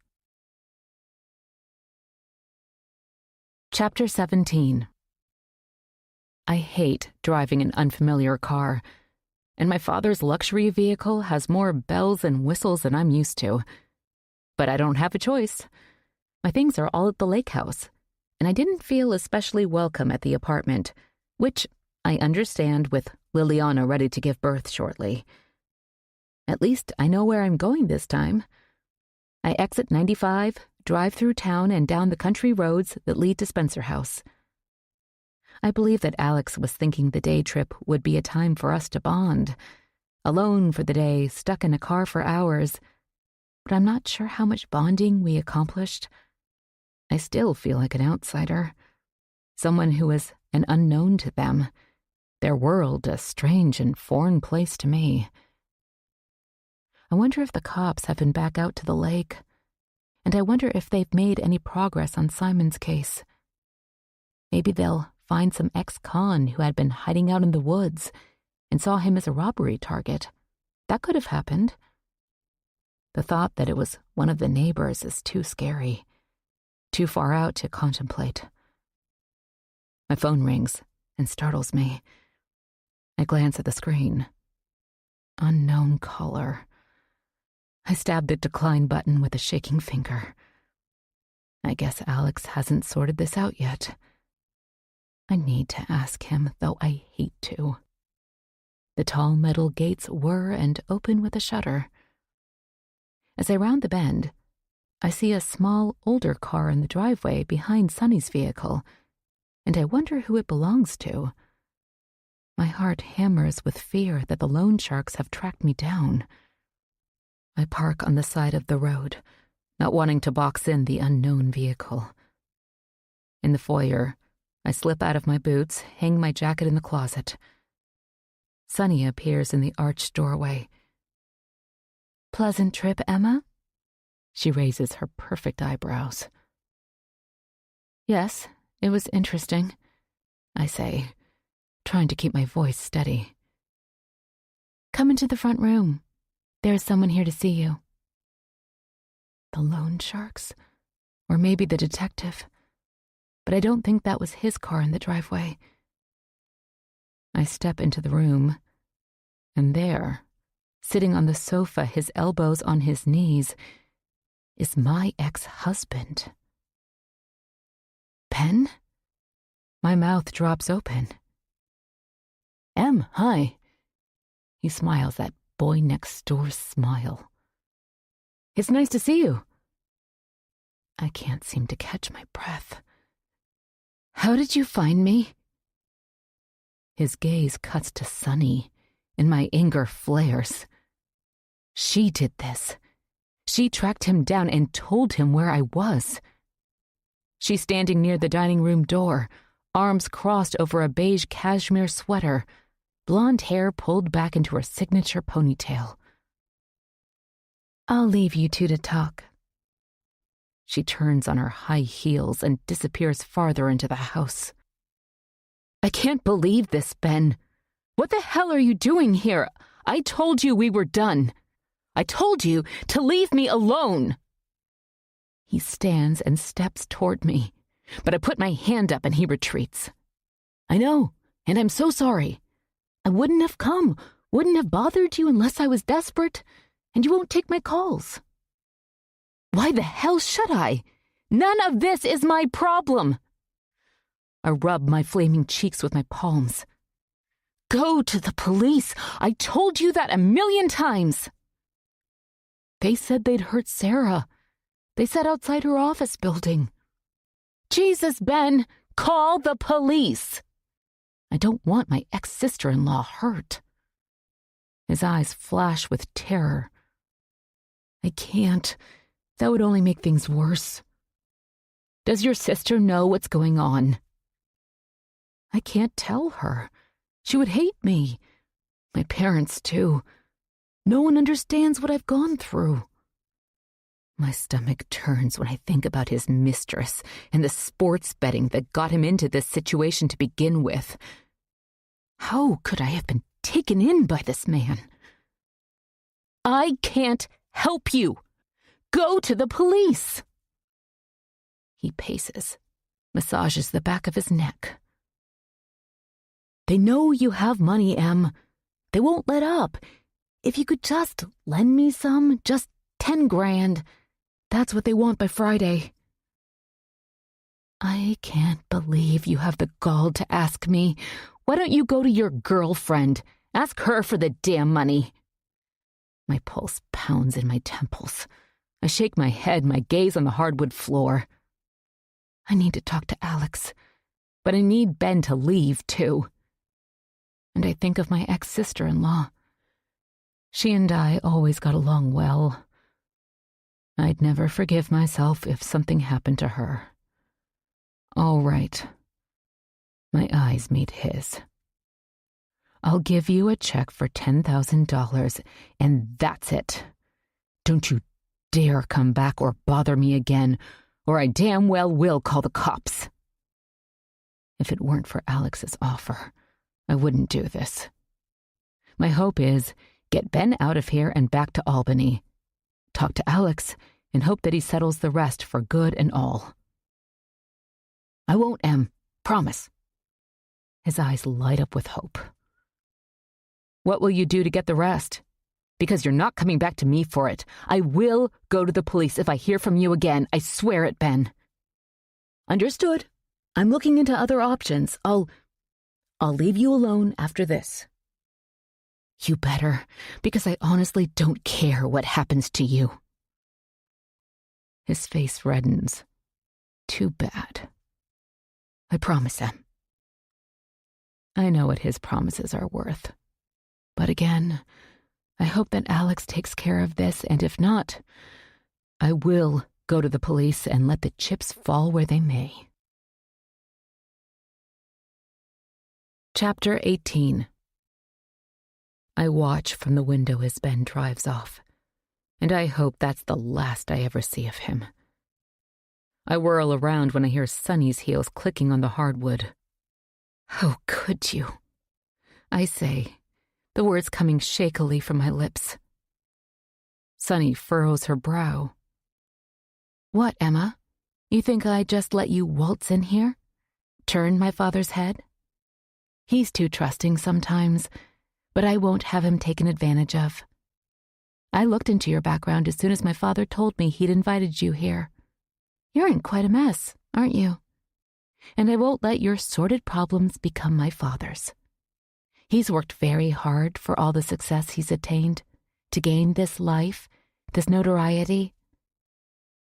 Speaker 1: Chapter 17. I hate driving an unfamiliar car, and my father's luxury vehicle has more bells and whistles than I'm used to. But I don't have a choice. My things are all at the lake house, and I didn't feel especially welcome at the apartment, which I understand with Liliana ready to give birth shortly. At least I know where I'm going this time. I exit 95, drive through town and down the country roads that lead to Spencer House. I believe that Alex was thinking the day trip would be a time for us to bond, alone for the day, stuck in a car for hours, but I'm not sure how much bonding we accomplished. I still feel like an outsider, someone who is an unknown to them, their world a strange and foreign place to me. I wonder if the cops have been back out to the lake, and I wonder if they've made any progress on Simon's case. Maybe they'll find some ex-con who had been hiding out in the woods and saw him as a robbery target. That could have happened. The thought that it was one of the neighbors is too scary, too far out to contemplate. My phone rings and startles me. I glance at the screen. Unknown caller. I stab the decline button with a shaking finger. I guess Alex hasn't sorted this out yet. I need to ask him, though I hate to. The tall metal gates whir and open with a shudder. As I round the bend, I see a small, older car in the driveway behind Sonny's vehicle, and I wonder who it belongs to. My heart hammers with fear that the loan sharks have tracked me down. I park on the side of the road, not wanting to box in the unknown vehicle. In the foyer, I slip out of my boots, hang my jacket in the closet. Sonny appears in the arched doorway. "Pleasant trip, Emma?" She raises her perfect eyebrows. "Yes, it was interesting," I say, trying to keep my voice steady. "Come into the front room. There is someone here to see you." The loan sharks? Or maybe the detective. But I don't think that was his car in the driveway. I step into the room, and there, sitting on the sofa, his elbows on his knees, is my ex-husband. Ben? My mouth drops open. "Em, hi." He smiles that boy next door's smile. "It's nice to see you." I can't seem to catch my breath. "How did you find me?" His gaze cuts to Sonny, and my anger flares. She did this. She tracked him down and told him where I was. She's standing near the dining room door, arms crossed over a beige cashmere sweater, blonde hair pulled back into her signature ponytail. "I'll leave you two to talk." She turns on her high heels and disappears farther into the house. "I can't believe this, Ben. What the hell are you doing here? I told you we were done. I told you to leave me alone." He stands and steps toward me, but I put my hand up and he retreats. "I know, and I'm so sorry. I wouldn't have come, wouldn't have bothered you unless I was desperate, and you won't take my calls." "Why the hell should I? None of this is my problem." I rub my flaming cheeks with my palms. Go to the police. I told you that 1,000,000 times. They said they'd hurt Sarah. They sat outside her office building. Jesus, Ben, call the police. I don't want my ex-sister-in-law hurt. His eyes flash with terror. I can't. That would only make things worse. Does your sister know what's going on? I can't tell her. She would hate me. My parents, too. No one understands what I've gone through. My stomach turns when I think about his mistress and the sports betting that got him into this situation to begin with. How could I have been taken in by this man? I can't help you. Go to the police. He paces, massages the back of his neck. They know you have money, Em. They won't let up. If you could just lend me some, just 10 grand. That's what they want by Friday. I can't believe you have the gall to ask me. Why don't you go to your girlfriend? Ask her for the damn money. My pulse pounds in my temples. I shake my head, my gaze on the hardwood floor. I need to talk to Alex, but I need Ben to leave, too. And I think of my ex-sister-in-law. She and I always got along well. I'd never forgive myself if something happened to her. All right. My eyes meet his. I'll give you a check for $10,000, and that's it. Don't you dare come back or bother me again, or I damn well will call the cops. If it weren't for Alex's offer, I wouldn't do this. My hope is get Ben out of here and back to Albany. Talk to Alex and hope that he settles the rest for good and all. I won't, Em. Promise. His eyes light up with hope. What will you do to get the rest? Because you're not coming back to me for it. I will go to the police if I hear from you again. I swear it, Ben. Understood. I'm looking into other options. I'll leave you alone after this. You better, because I honestly don't care what happens to you. His face reddens. Too bad. I promise him. I know what his promises are worth. But again, I hope that Alex takes care of this, and if not, I will go to the police and let the chips fall where they may. Chapter 18. I watch from the window as Ben drives off, and I hope that's the last I ever see of him. I whirl around when I hear Sonny's heels clicking on the hardwood. How could you? I say, the words coming shakily from my lips. Sonny furrows her brow. What, Emma? You think I'd just let you waltz in here? Turn my father's head? He's too trusting sometimes, but I won't have him taken advantage of. I looked into your background as soon as my father told me he'd invited you here. You're in quite a mess, aren't you? And I won't let your sordid problems become my father's. He's worked very hard for all the success he's attained, to gain this life, this notoriety.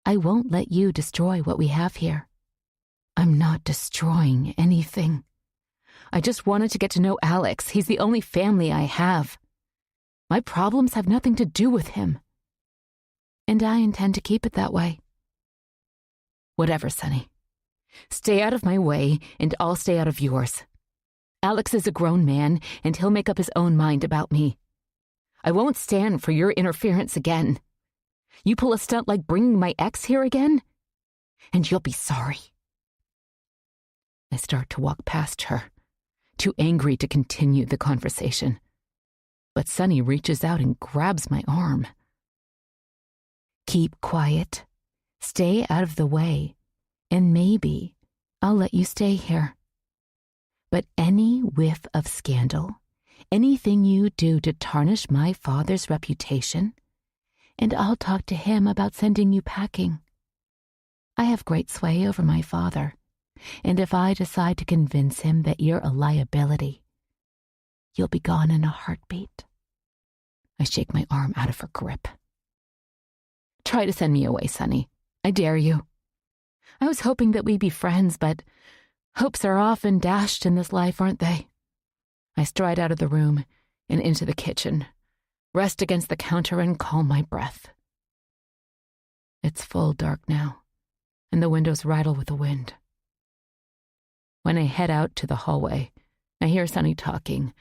Speaker 1: I won't let you destroy what we have here. I'm not destroying anything. I just wanted to get to know Alex. He's the only family I have. My problems have nothing to do with him. And I intend to keep it that way. Whatever, Sonny. Stay out of my way, and I'll stay out of yours. Alex is a grown man, and he'll make up his own mind about me. I won't stand for your interference again. You pull a stunt like bringing my ex here again, and you'll be sorry. I start to walk past her, too angry to continue the conversation. But Sonny reaches out and grabs my arm. Keep quiet. Stay out of the way, and maybe I'll let you stay here. But any whiff of scandal, anything you do to tarnish my father's reputation, and I'll talk to him about sending you packing. I have great sway over my father, and if I decide to convince him that you're a liability, You'll be gone in a heartbeat. I shake my arm out of her grip. Try to send me away, Sonny. I dare you. I was hoping that we'd be friends, but hopes are often dashed in this life, aren't they? I stride out of the room and into the kitchen, rest against the counter and calm my breath. It's full dark now, and the windows rattle with the wind. When I head out to the hallway, I hear Sunny talking,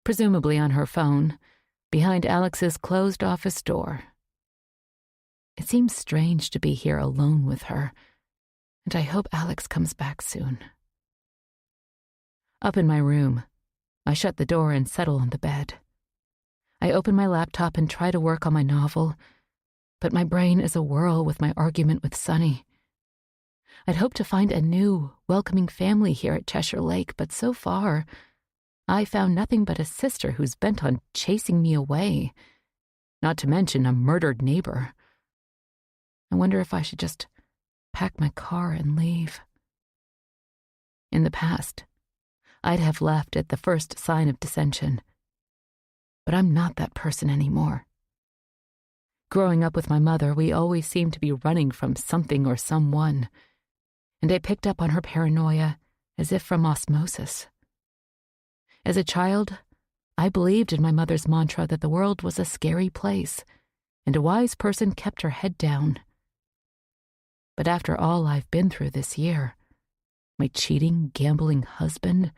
Speaker 1: presumably on her phone, behind Alex's closed office door. It seems strange to be here alone with her, and I hope Alex comes back soon. Up in my room, I shut the door and settle on the bed. I open my laptop and try to work on my novel, but my brain is a whirl with my argument with Sunny. I'd hoped to find a new, welcoming family here at Cheshire Lake, but so far, I found nothing but a sister who's bent on chasing me away, not to mention a murdered neighbor. I wonder if I should just pack my car and leave. In the past, I'd have left at the first sign of dissension, but I'm not that person anymore. Growing up with my mother, we always seemed to be running from something or someone, and I picked up on her paranoia as if from osmosis. As a child, I believed in my mother's mantra that the world was a scary place, and a wise person kept her head down. But after all I've been through this year, my cheating, gambling husband,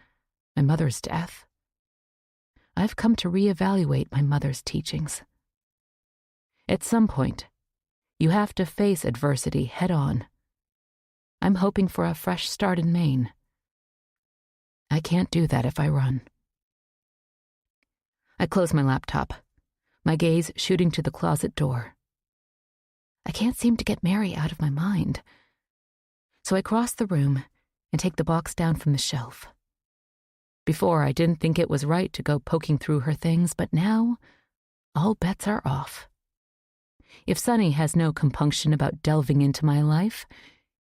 Speaker 1: my mother's death, I've come to reevaluate my mother's teachings. At some point, you have to face adversity head on. I'm hoping for a fresh start in Maine. I can't do that if I run. I close my laptop, my gaze shooting to the closet door. I can't seem to get Mary out of my mind. So I cross the room and take the box down from the shelf. Before, I didn't think it was right to go poking through her things, but now, all bets are off. If Sunny has no compunction about delving into my life,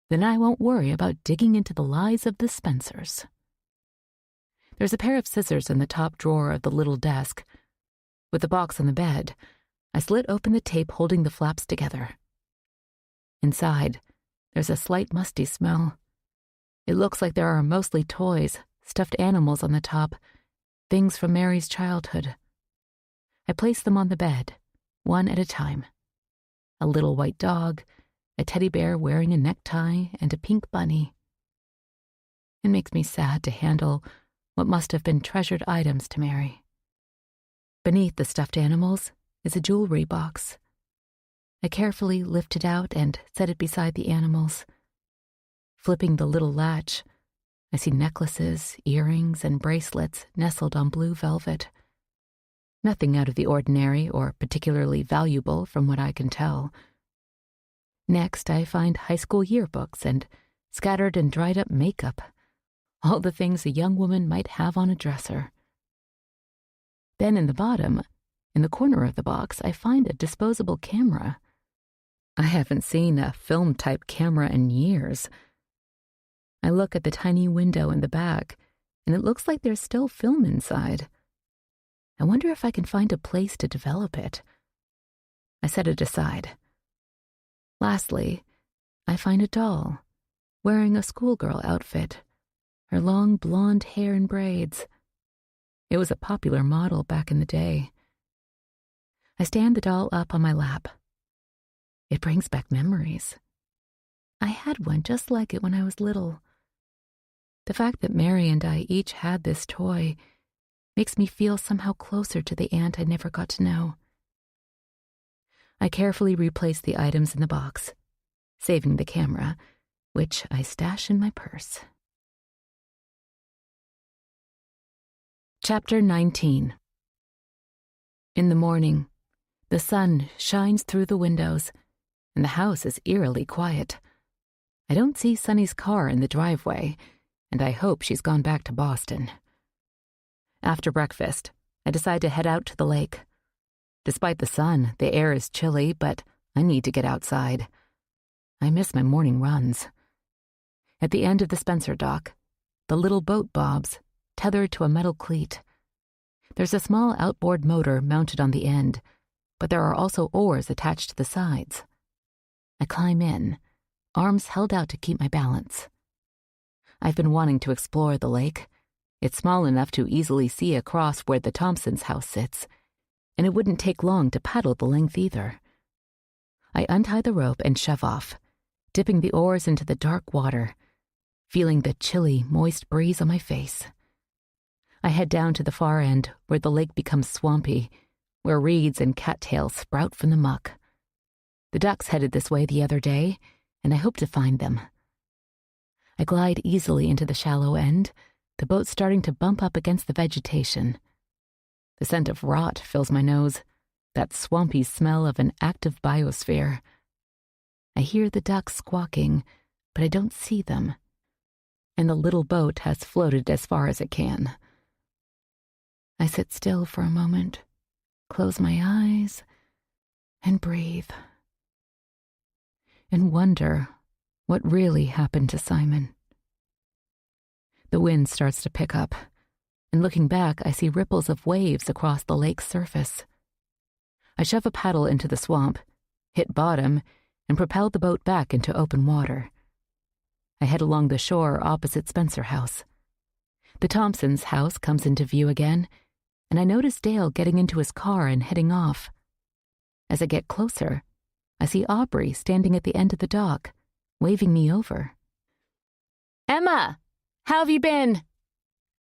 Speaker 1: then I won't worry about digging into the lies of the Spencers. There's a pair of scissors in the top drawer of the little desk. With the box on the bed, I slit open the tape holding the flaps together. Inside, there's a slight musty smell. It looks like there are mostly toys, stuffed animals on the top, things from Mary's childhood. I place them on the bed, one at a time. A little white dog, a teddy bear wearing a necktie, and a pink bunny. It makes me sad to handle what must have been treasured items to Mary. Beneath the stuffed animals is a jewelry box. I carefully lift it out and set it beside the animals. Flipping the little latch, I see necklaces, earrings, and bracelets nestled on blue velvet. Nothing out of the ordinary or particularly valuable from what I can tell. Next, I find high school yearbooks and scattered and dried up makeup, all the things a young woman might have on a dresser. Then in the bottom, in the corner of the box, I find a disposable camera. I haven't seen a film-type camera in years. I look at the tiny window in the back, and it looks like there's still film inside. I wonder if I can find a place to develop it. I set it aside. Lastly, I find a doll, wearing a schoolgirl outfit, her long blonde hair in braids. It was a popular model back in the day. I stand the doll up on my lap. It brings back memories. I had one just like it when I was little. The fact that Mary and I each had this toy makes me feel somehow closer to the aunt I never got to know. I carefully replace the items in the box, saving the camera, which I stash in my purse. Chapter 19. In the morning, the sun shines through the windows, and the house is eerily quiet. I don't see Sunny's car in the driveway, and I hope she's gone back to Boston. After breakfast, I decide to head out to the lake. Despite the sun, the air is chilly, but I need to get outside. I miss my morning runs. At the end of the Spencer dock, the little boat bobs, tethered to a metal cleat. There's a small outboard motor mounted on the end, but there are also oars attached to the sides. I climb in, arms held out to keep my balance. I've been wanting to explore the lake. It's small enough to easily see across where the Thompsons' house sits, and it wouldn't take long to paddle the length either. I untie the rope and shove off, dipping the oars into the dark water, feeling the chilly, moist breeze on my face. I head down to the far end where the lake becomes swampy, where reeds and cattails sprout from the muck. The ducks headed this way the other day, and I hope to find them. I glide easily into the shallow end, the boat starting to bump up against the vegetation. The scent of rot fills my nose, that swampy smell of an active biosphere. I hear the ducks squawking, but I don't see them, and the little boat has floated as far as it can. I sit still for a moment, close my eyes, and breathe, and wonder what really happened to Simon. The wind starts to pick up, and looking back, I see ripples of waves across the lake's surface. I shove a paddle into the swamp, hit bottom, and propel the boat back into open water. I head along the shore opposite Spencer House. The Thompsons' house comes into view again, and I notice Dale getting into his car and heading off. As I get closer, I see Aubrey standing at the end of the dock, waving me over.
Speaker 2: "Emma, how have you been?"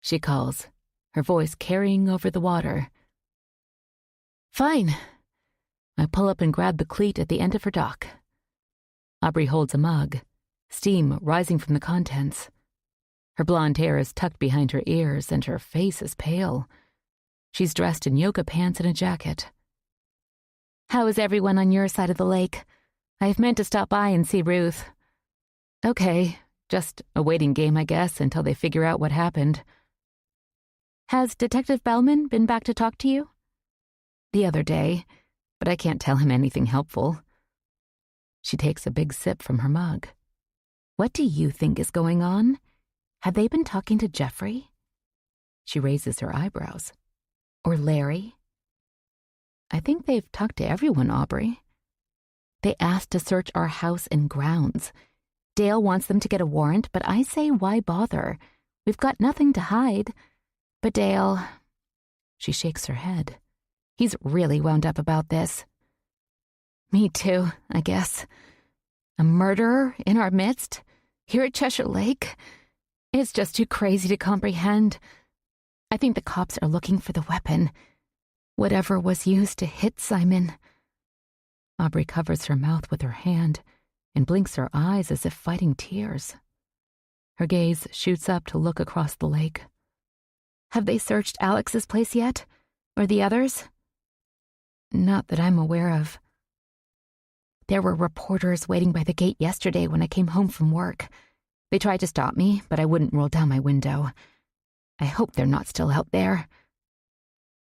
Speaker 1: she calls, her voice carrying over the water.
Speaker 2: "Fine."
Speaker 1: I pull up and grab the cleat at the end of her dock. Aubrey holds a mug, steam rising from the contents. Her blonde hair is tucked behind her ears and her face is pale. She's dressed in yoga pants and a jacket.
Speaker 2: "How is everyone on your side of the lake? I've meant to stop by and see Ruth."
Speaker 1: "Okay, just a waiting game, I guess, until they figure out what happened."
Speaker 2: "Has Detective Bellman been back to talk to you?"
Speaker 1: "The other day, but I can't tell him anything helpful." She takes a big sip from her mug.
Speaker 2: "What do you think is going on? Have they been talking to Jeffrey?"
Speaker 1: She raises her eyebrows.
Speaker 2: "Or Larry?"
Speaker 1: "I think they've talked to everyone, Aubrey."
Speaker 2: "They asked to search our house and grounds. Dale wants them to get a warrant, but I say why bother? We've got nothing to hide. But Dale..."
Speaker 1: She shakes her head.
Speaker 2: "He's really wound up about this." "Me too, I guess. A murderer in our midst, here at Cheshire Lake. It's just too crazy to comprehend. I think the cops are looking for the weapon, whatever was used to hit Simon."
Speaker 1: Aubrey covers her mouth with her hand and blinks her eyes as if fighting tears. Her gaze shoots up to look across the lake.
Speaker 2: "Have they searched Alex's place yet? Or the others?"
Speaker 1: "Not that I'm aware of."
Speaker 2: "There were reporters waiting by the gate yesterday when I came home from work. They tried to stop me, but I wouldn't roll down my window. I hope they're not still out there."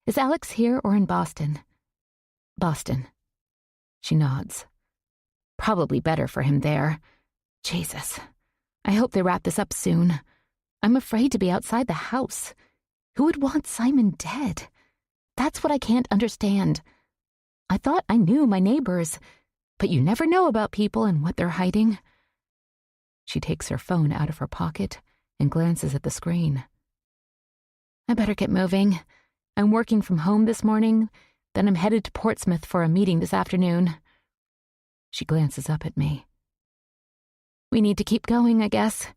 Speaker 2: "Is Alex here or in Boston?"
Speaker 1: "Boston." She nods.
Speaker 2: "Probably better for him there. Jesus. I hope they wrap this up soon. I'm afraid to be outside the house. Who would want Simon dead? That's what I can't understand. I thought I knew my neighbors, but you never know about people and what they're hiding."
Speaker 1: She takes her phone out of her pocket and glances at the screen.
Speaker 2: "I better get moving. I'm working from home this morning, then I'm headed to Portsmouth for a meeting this afternoon."
Speaker 1: She glances up at me.
Speaker 2: "We need to keep going, I guess.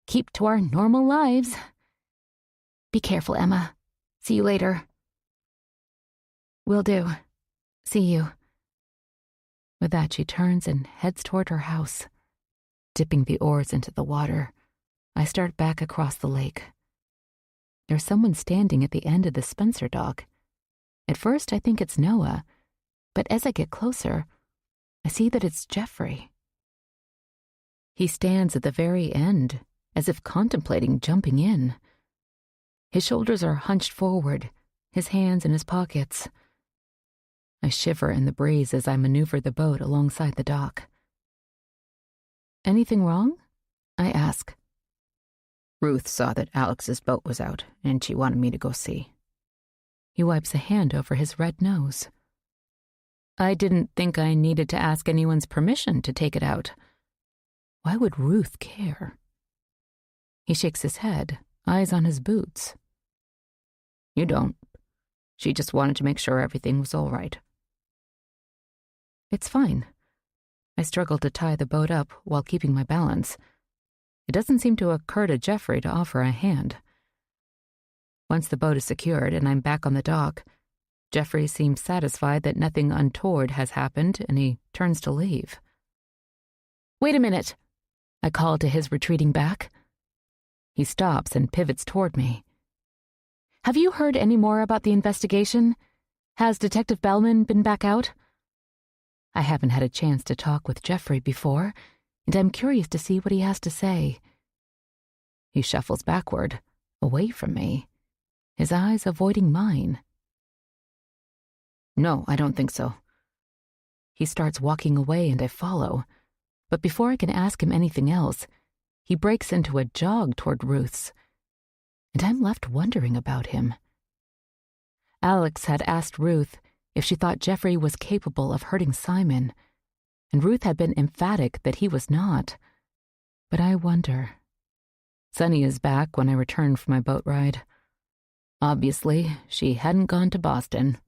Speaker 2: Keep to our normal lives. Be careful, Emma. See you later."
Speaker 1: "Will do. See you." With that, she turns and heads toward her house. Dipping the oars into the water, I start back across the lake. There's someone standing at the end of the Spencer dock. At first, I think it's Noah, but as I get closer, I see that it's Jeffrey. He stands at the very end, as if contemplating jumping in. His shoulders are hunched forward, his hands in his pockets. I shiver in the breeze as I maneuver the boat alongside the dock. "Anything wrong?" I ask.
Speaker 3: "Ruth saw that Alex's boat was out, and she wanted me to go see."
Speaker 1: He wipes a hand over his red nose. I didn't think I needed to ask anyone's permission to take it out. Why would Ruth care? He shakes his head, eyes on his boots. You don't. She just wanted to make sure everything was all right. It's fine. I struggle to tie the boat up while keeping my balance. It doesn't seem to occur to Jeffrey to offer a hand. Once the boat is secured and I'm back on the dock, Jeffrey seems satisfied that nothing untoward has happened, and he turns to leave. Wait a minute, I call to his retreating back. He stops and pivots toward me. Have you heard any more about the investigation? Has Detective Bellman been back out? I haven't had a chance to talk with Jeffrey before, and I'm curious to see what he has to say. He shuffles backward, away from me, his eyes avoiding mine. No, I don't think so. He starts walking away and I follow, but before I can ask him anything else, he breaks into a jog toward Ruth's, and I'm left wondering about him. Alex had asked Ruth if she thought Jeffrey was capable of hurting Simon, and Ruth had been emphatic that he was not. But I wonder. Sunny is back when I return from my boat ride. Obviously, she hadn't gone to Boston.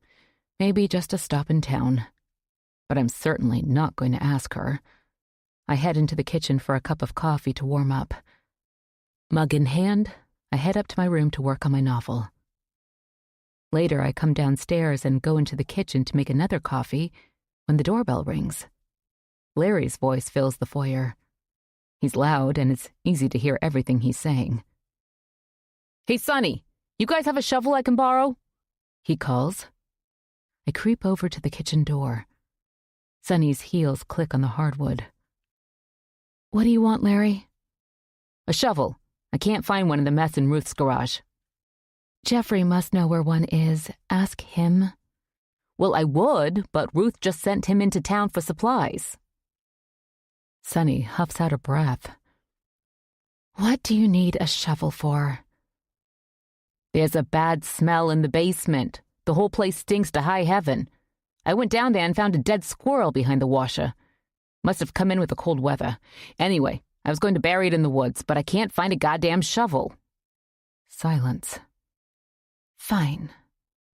Speaker 1: Maybe just a stop in town. But I'm certainly not going to ask her. I head into the kitchen for a cup of coffee to warm up. Mug in hand, I head up to my room to work on my novel. Later, I come downstairs and go into the kitchen to make another coffee when the doorbell rings. Larry's voice fills the foyer. He's loud, and it's easy to hear everything he's saying. Hey, Sonny, you guys have a shovel I can borrow? He calls. I creep over to the kitchen door. Sonny's heels click on the hardwood. What do you want, Larry? A shovel. I can't find one in the mess in Ruth's garage. Jeffrey must know where one is. Ask him. Well, I would, but Ruth just sent him into town for supplies. Sonny huffs out a breath. What do you need a shovel for? There's a bad smell in the basement. The whole place stinks to high heaven. I went down there and found a dead squirrel behind the washer. Must have come in with the cold weather. Anyway, I was going to bury it in the woods, but I can't find a goddamn shovel. Silence. Fine.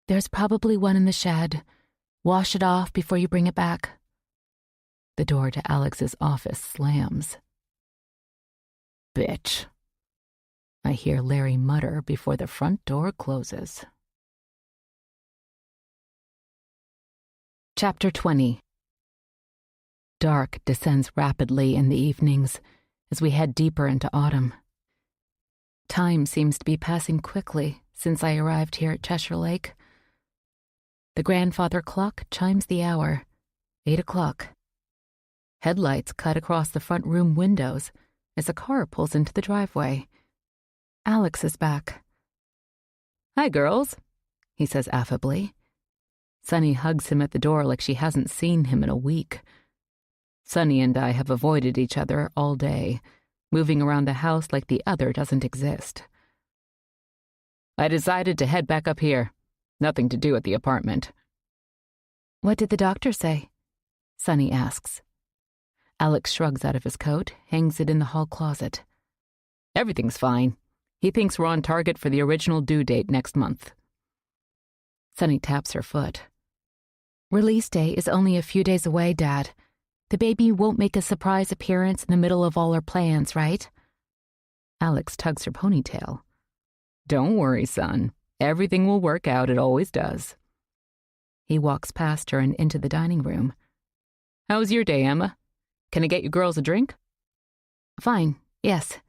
Speaker 1: There's probably one in the shed. Wash it off before you bring it back. The door to Alex's office slams. Bitch. I hear Larry mutter before the front door closes. Chapter 20. Dark descends rapidly in the evenings as we head deeper into autumn. Time seems to be passing quickly since I arrived here at Cheshire Lake. The grandfather clock chimes the hour, 8 o'clock. Headlights cut across the front room windows as a car pulls into the driveway. Alex is back. Hi, girls, he says affably. Sunny hugs him at the door like she hasn't seen him in a week. Sunny and I have avoided each other all day, moving around the house like the other doesn't exist. I decided to head back up here. Nothing to do at the apartment. What did the doctor say? Sunny asks. Alex shrugs out of his coat, hangs it in the hall closet. Everything's fine. He thinks we're on target for the original due date next month. Sunny taps her foot. Release day is only a few days away, Dad. The baby won't make a surprise appearance in the middle of all our plans, right? Alex tugs her ponytail. Don't worry, son. Everything will work out, it always does. He walks past her and into the dining room. How was your day, Emma? Can I get you girls a drink? Fine, yes,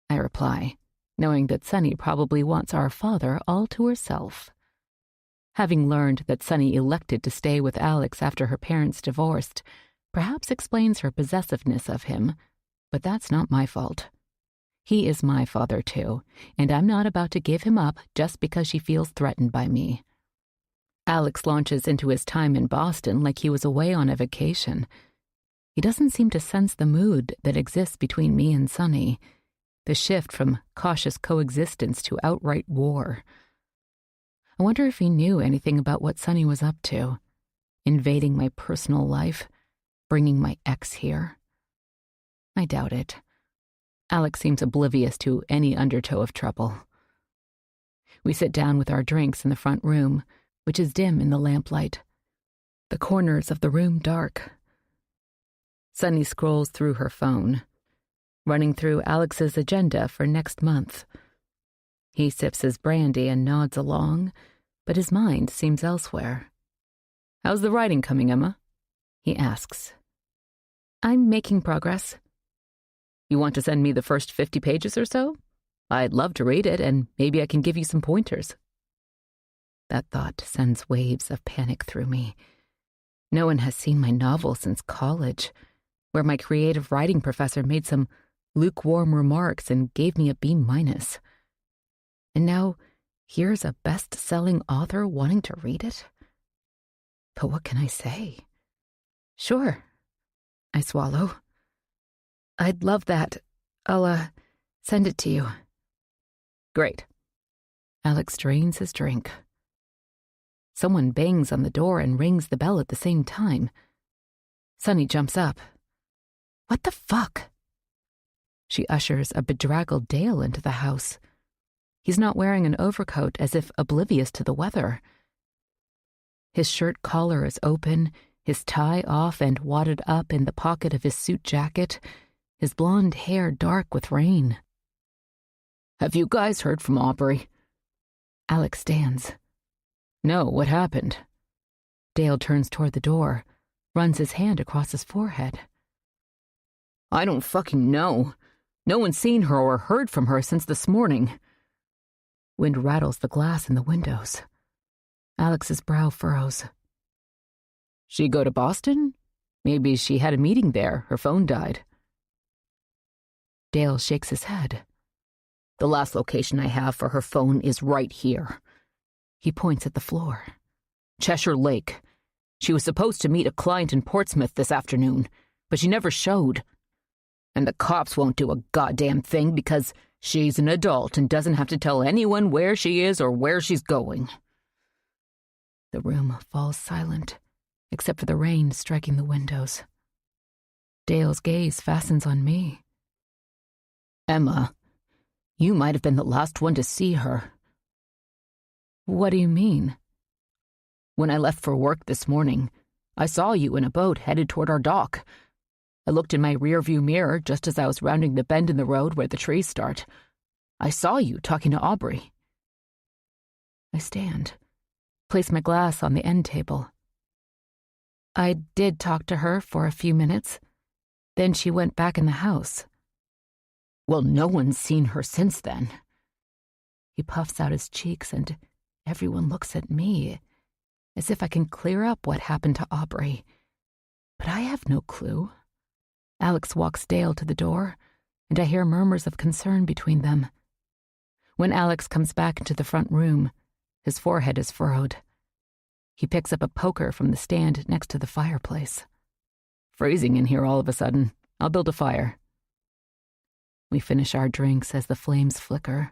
Speaker 1: I reply, knowing that Sunny probably wants our father all to herself. Having learned that Sunny elected to stay with Alex after her parents divorced, perhaps explains her possessiveness of him, but that's not my fault. He is my father, too, and I'm not about to give him up just because she feels threatened by me. Alex launches into his time in Boston like he was away on a vacation. He doesn't seem to sense the mood that exists between me and Sunny, the shift from cautious coexistence to outright war. I wonder if he knew anything about what Sonny was up to, invading my personal life, bringing my ex here. I doubt it. Alex seems oblivious to any undertow of trouble. We sit down with our drinks in the front room, which is dim in the lamplight. The corners of the room dark. Sunny scrolls through her phone, running through Alex's agenda for next month. He sips his brandy and nods along, but his mind seems elsewhere. "How's the writing coming, Emma?" he asks. "I'm making progress." "You want to send me the first 50 pages or so? I'd love to read it, and maybe I can give you some pointers." That thought sends waves of panic through me. No one has seen my novel since college, where my creative writing professor made some lukewarm remarks and gave me a B-. And now, here's a best-selling author wanting to read it? But what can I say? "Sure," I swallow. "I'd love that. I'll, send it to you." "Great." Alex drains his drink. Someone bangs on the door and rings the bell at the same time. Sunny jumps up. "What the fuck?" She ushers a bedraggled Dale into the house. He's not wearing an overcoat, as if oblivious to the weather. His shirt collar is open, his tie off and wadded up in the pocket of his suit jacket, his blonde hair dark with rain. "Have you guys heard from Aubrey?" Alex stands. "No, what happened?" Dale turns toward the door, runs his hand across his forehead. "I don't fucking know. No one's seen her or heard from her since this morning." Wind rattles the glass in the windows. Alex's brow furrows. "She go to Boston? Maybe she had a meeting there. Her phone died." Dale shakes his head. "The last location I have for her phone is right here." He points at the floor. "Cheshire Lake. She was supposed to meet a client in Portsmouth this afternoon, but she never showed. And the cops won't do a goddamn thing because she's an adult and doesn't have to tell anyone where she is or where she's going." The room falls silent, except for the rain striking the windows. Dale's gaze fastens on me. "Emma, you might have been the last one to see her." "What do you mean?" "When I left for work this morning, I saw you in a boat headed toward our dock. I looked in my rearview mirror just as I was rounding the bend in the road where the trees start. I saw you talking to Aubrey." I stand, place my glass on the end table. "I did talk to her for a few minutes. Then she went back in the house." "Well, no one's seen her since then." He puffs out his cheeks and everyone looks at me, as if I can clear up what happened to Aubrey. But I have no clue. Alex walks Dale to the door, and I hear murmurs of concern between them. When Alex comes back into the front room, his forehead is furrowed. He picks up a poker from the stand next to the fireplace. "Freezing in here all of a sudden. I'll build a fire." We finish our drinks as the flames flicker,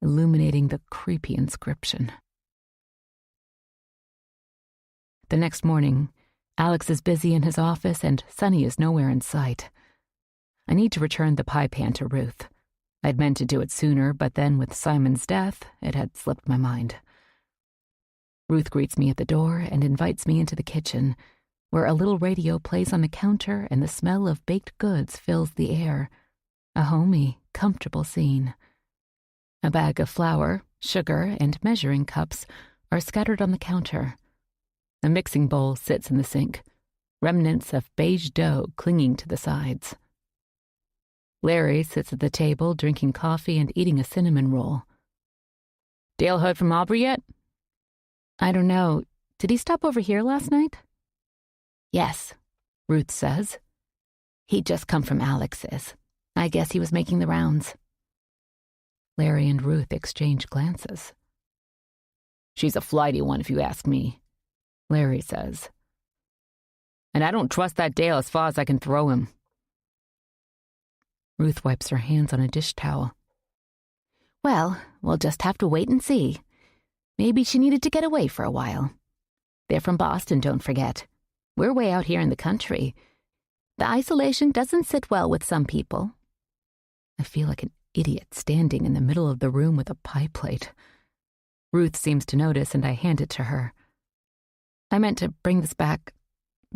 Speaker 1: illuminating the creepy inscription. The next morning, Alex is busy in his office and Sunny is nowhere in sight. I need to return the pie pan to Ruth. I'd meant to do it sooner, but then with Simon's death, it had slipped my mind. Ruth greets me at the door and invites me into the kitchen, where a little radio plays on the counter and the smell of baked goods fills the air. A homey, comfortable scene. A bag of flour, sugar, and measuring cups are scattered on the counter. A mixing bowl sits in the sink, remnants of beige dough clinging to the sides. Larry sits at the table drinking coffee and eating a cinnamon roll. "Dale heard from Aubrey yet?" "I don't know. Did he stop over here last night?" "Yes," Ruth says. "He'd just come from Alex's. I guess he was making the rounds." Larry and Ruth exchange glances. "She's a flighty one, if you ask me," Larry says. "And I don't trust that Dale as far as I can throw him." Ruth wipes her hands on a dish towel. "Well, we'll just have to wait and see.
Speaker 2: Maybe she needed to get away for a while. They're from Boston, don't forget. We're way out here in the country. The isolation doesn't sit well with some people.
Speaker 1: I feel like an idiot standing in the middle of the room with a pie plate. Ruth seems to notice, and I hand it to her. I meant to bring this back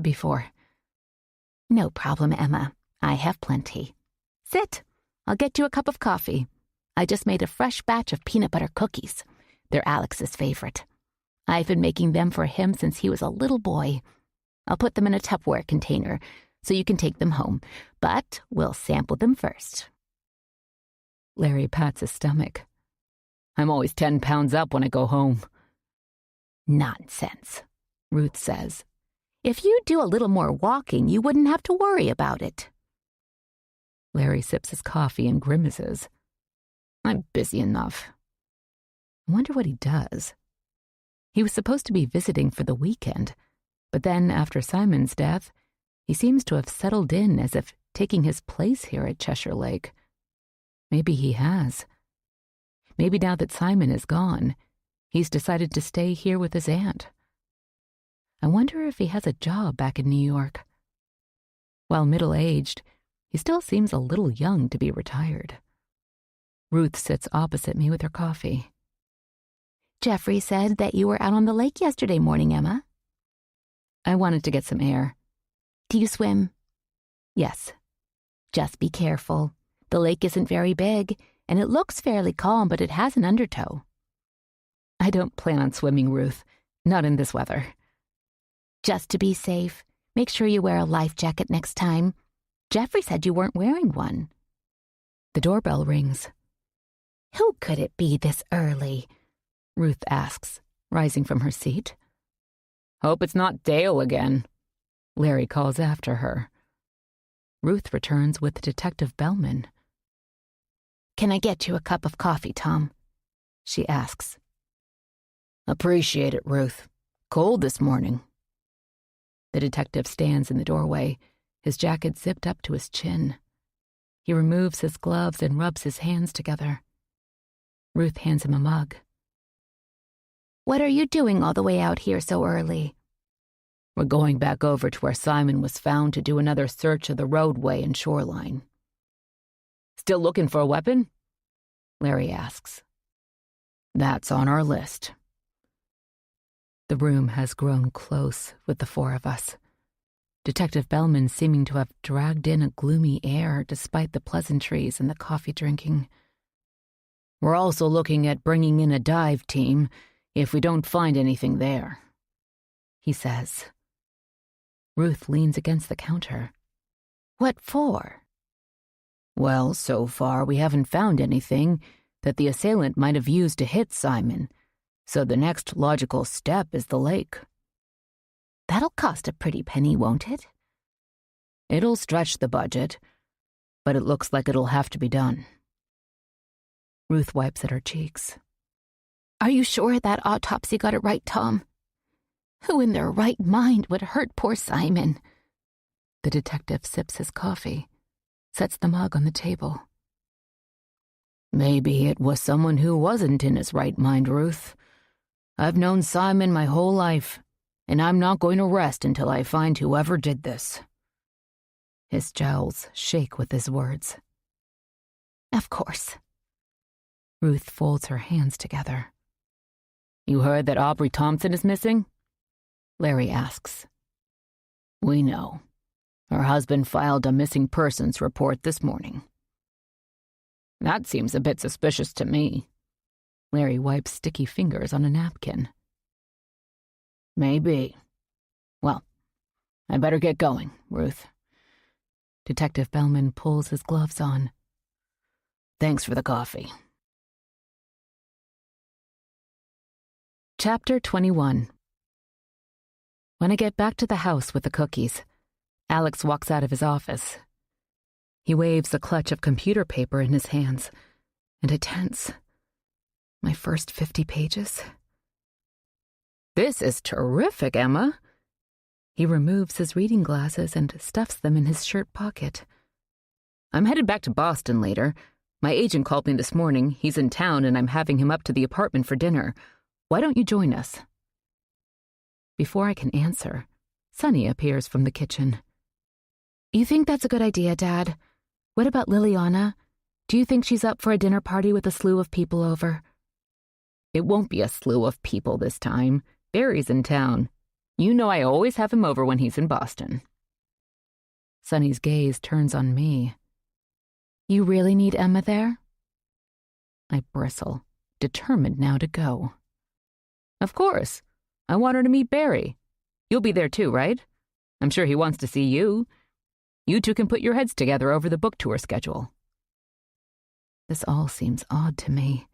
Speaker 1: before.
Speaker 2: No problem, Emma. I have plenty. Sit. I'll get you a cup of coffee. I just made a fresh batch of peanut butter cookies. They're Alex's favorite. I've been making them for him since he was a little boy. I'll put them in a Tupperware container so you can take them home, but we'll sample them first.
Speaker 1: Larry pats his stomach. I'm always 10 pounds up when I go home.
Speaker 2: Nonsense, Ruth says. If you do a little more walking, you wouldn't have to worry about it.
Speaker 1: Larry sips his coffee and grimaces. I'm busy enough. I wonder what he does. He was supposed to be visiting for the weekend, but then after Simon's death, he seems to have settled in as if taking his place here at Cheshire Lake. Maybe he has. Maybe now that Simon is gone, he's decided to stay here with his aunt. I wonder if he has a job back in New York. While middle-aged, he still seems a little young to be retired. Ruth sits opposite me with her coffee.
Speaker 2: Jeffrey said that you were out on the lake yesterday morning, Emma.
Speaker 1: I wanted to get some air.
Speaker 2: Do you swim?
Speaker 1: Yes.
Speaker 2: Just be careful. The lake isn't very big, and it looks fairly calm, but it has an undertow.
Speaker 1: I don't plan on swimming, Ruth. Not in this weather.
Speaker 2: Just to be safe, make sure you wear a life jacket next time. Jeffrey said you weren't wearing one.
Speaker 1: The doorbell rings.
Speaker 2: Who could it be this early?
Speaker 1: Ruth asks, rising from her seat. Hope it's not Dale again, Larry calls after her. Ruth returns with Detective Bellman.
Speaker 2: Can I get you a cup of coffee, Tom? She asks.
Speaker 1: Appreciate it, Ruth. Cold this morning. The detective stands in the doorway, his jacket zipped up to his chin. He removes his gloves and rubs his hands together. Ruth hands him a mug.
Speaker 2: What are you doing all the way out here so early?
Speaker 1: We're going back over to where Simon was found to do another search of the roadway and shoreline. Still looking for a weapon? Larry asks. That's on our list. The room has grown close with the four of us. Detective Bellman seeming to have dragged in a gloomy air despite the pleasantries and the coffee drinking. We're also looking at bringing in a dive team if we don't find anything there, he says. Ruth leans against the counter.
Speaker 2: What for?
Speaker 1: Well, so far we haven't found anything that the assailant might have used to hit Simon, so the next logical step is the lake.
Speaker 2: That'll cost a pretty penny, won't it?
Speaker 1: It'll stretch the budget, but it looks like it'll have to be done. Ruth wipes at her cheeks.
Speaker 2: Are you sure that autopsy got it right, Tom? Who in their right mind would hurt poor Simon?
Speaker 1: The detective sips his coffee, sets the mug on the table. Maybe it was someone who wasn't in his right mind, Ruth. I've known Simon my whole life, and I'm not going to rest until I find whoever did this. His jowls shake with his words.
Speaker 2: Of course.
Speaker 1: Ruth folds her hands together. You heard that Aubrey Thompson is missing? Larry asks. We know. Her husband filed a missing persons report this morning. That seems a bit suspicious to me. Larry wipes sticky fingers on a napkin. Maybe. Well, I better get going, Ruth. Detective Bellman pulls his gloves on. Thanks for the coffee. Chapter 21. When I get back to the house with the cookies, Alex walks out of his office. He waves a clutch of computer paper in his hands, and I tense. My first 50 pages? This is terrific, Emma. He removes his reading glasses and stuffs them in his shirt pocket. I'm headed back to Boston later. My agent called me this morning. He's in town, and I'm having him up to the apartment for dinner.
Speaker 3: Why don't you join us? Before I can answer, Sunny appears from the kitchen.
Speaker 2: You think that's a good idea, Dad? What about Liliana? Do you think she's up for a dinner party with a slew of people over?
Speaker 3: It won't be a slew of people this time. Barry's in town. You know I always have him over when he's in Boston. Sunny's gaze turns on me.
Speaker 2: You really need Emma there?
Speaker 3: I bristle, determined now to go. Of course. I want her to meet Barry. You'll be there too, right? I'm sure he wants to see you. You two can put your heads together over the book tour schedule.
Speaker 2: This all seems odd to me.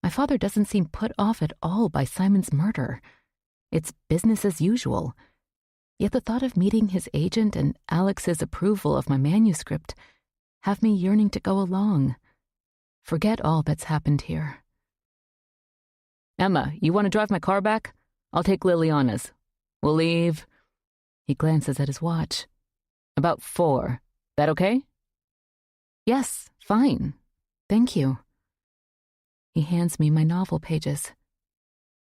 Speaker 2: My father doesn't seem put off at all by Simon's murder. It's business as usual. Yet the thought of meeting his agent and Alex's approval of my manuscript have me yearning to go along. Forget all that's happened here.
Speaker 3: Emma, you want to drive my car back? I'll take Liliana's. We'll leave. He glances at his watch. About 4. That okay?
Speaker 2: Yes, fine. Thank you. He hands me my novel pages.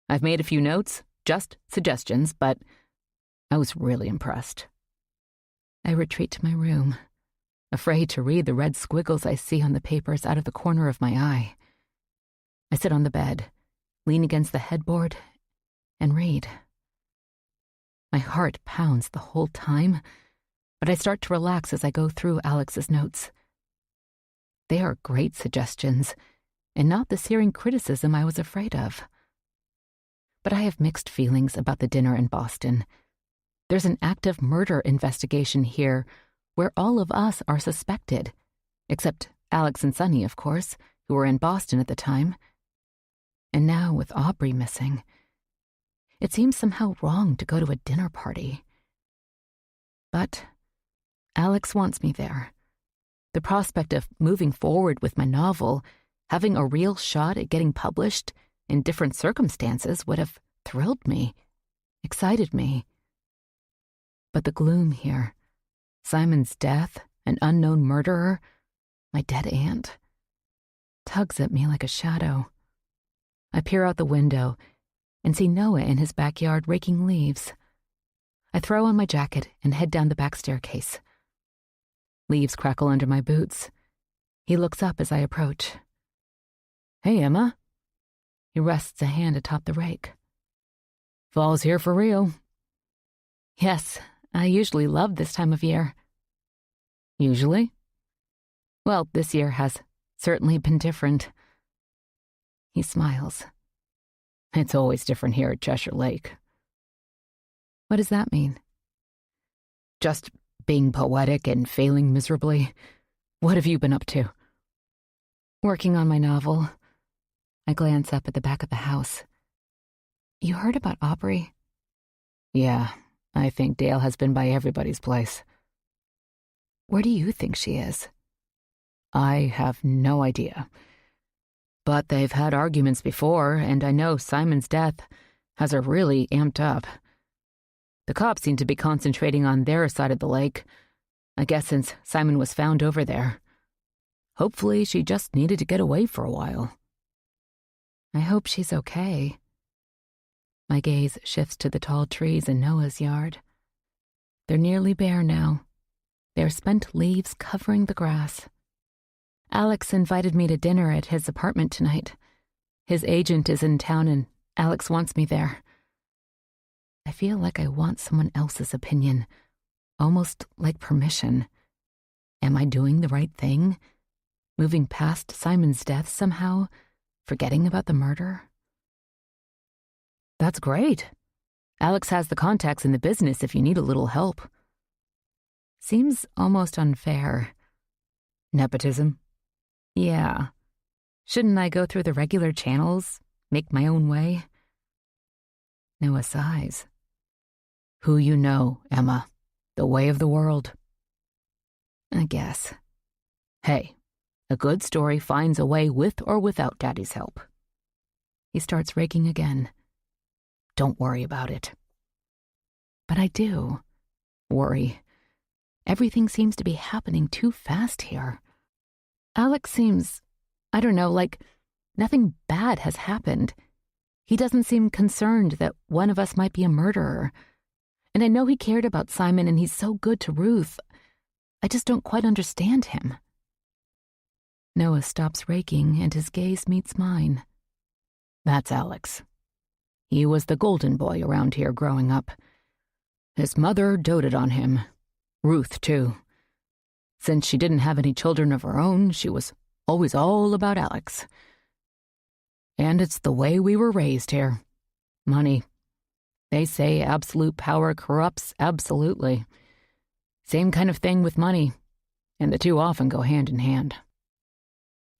Speaker 3: I've made a few notes, just suggestions, but I was really impressed.
Speaker 2: I retreat to my room, afraid to read the red squiggles I see on the papers out of the corner of my eye. I sit on the bed, lean against the headboard, and read. My heart pounds the whole time, but I start to relax as I go through Alex's notes. They are great suggestions, and not the searing criticism I was afraid of. But I have mixed feelings about the dinner in Boston. There's an active murder investigation here where all of us are suspected, except Alex and Sunny, of course, who were in Boston at the time. And now with Aubrey missing, it seems somehow wrong to go to a dinner party. But Alex wants me there. The prospect of moving forward with my novel, having a real shot at getting published in different circumstances would have thrilled me, excited me. But the gloom here, Simon's death, an unknown murderer, my dead aunt, tugs at me like a shadow. I peer out the window and see Noah in his backyard raking leaves. I throw on my jacket and head down the back staircase. Leaves crackle under my boots. He looks up as I approach.
Speaker 3: Hey, Emma.
Speaker 2: He rests a hand atop the rake.
Speaker 3: Fall's here for real.
Speaker 2: Yes, I usually love this time of year.
Speaker 3: Usually?
Speaker 2: Well, this year has certainly been different. He smiles.
Speaker 3: It's always different here at Cheshire Lake.
Speaker 2: What does that mean?
Speaker 3: Just being poetic and failing miserably. What have you been up to?
Speaker 2: Working on my novel. I glance up at the back of the house. You heard about Aubrey?
Speaker 3: Yeah, I think Dale has been by everybody's place.
Speaker 2: Where do you think she is?
Speaker 3: I have no idea. But they've had arguments before, and I know Simon's death has her really amped up. The cops seem to be concentrating on their side of the lake, I guess since Simon was found over there. Hopefully she just needed to get away for a while.
Speaker 2: I hope she's okay. My gaze shifts to the tall trees in Noah's yard. They're nearly bare now, their spent leaves covering the grass. Alex invited me to dinner at his apartment tonight. His agent is in town and Alex wants me there. I feel like I want someone else's opinion, almost like permission. Am I doing the right thing? Moving past Simon's death somehow? Forgetting about the murder?
Speaker 3: That's great. Alex has the contacts in the business if you need a little help.
Speaker 2: Seems almost unfair.
Speaker 3: Nepotism?
Speaker 2: Yeah. Shouldn't I go through the regular channels, make my own way? Noah sighs.
Speaker 3: Who you know, Emma. The way of the world.
Speaker 2: I guess.
Speaker 3: Hey, a good story finds a way with or without Daddy's help.
Speaker 2: He starts raking again.
Speaker 3: Don't worry about it.
Speaker 2: But I do. Worry. Everything seems to be happening too fast here. Alex seems, I don't know, like nothing bad has happened.
Speaker 1: He doesn't seem concerned that one of us might be a murderer. And I know he cared about Simon and he's so good to Ruth. I just don't quite understand him. Noah stops raking and his gaze meets mine. That's Alex. He was the golden boy around here growing up. His mother doted on him. Ruth, too. Since she didn't have any children of her own, she was always all about Alex. And it's the way we were raised here. Money. They say absolute power corrupts absolutely. Same kind of thing with money, and the two often go hand in hand.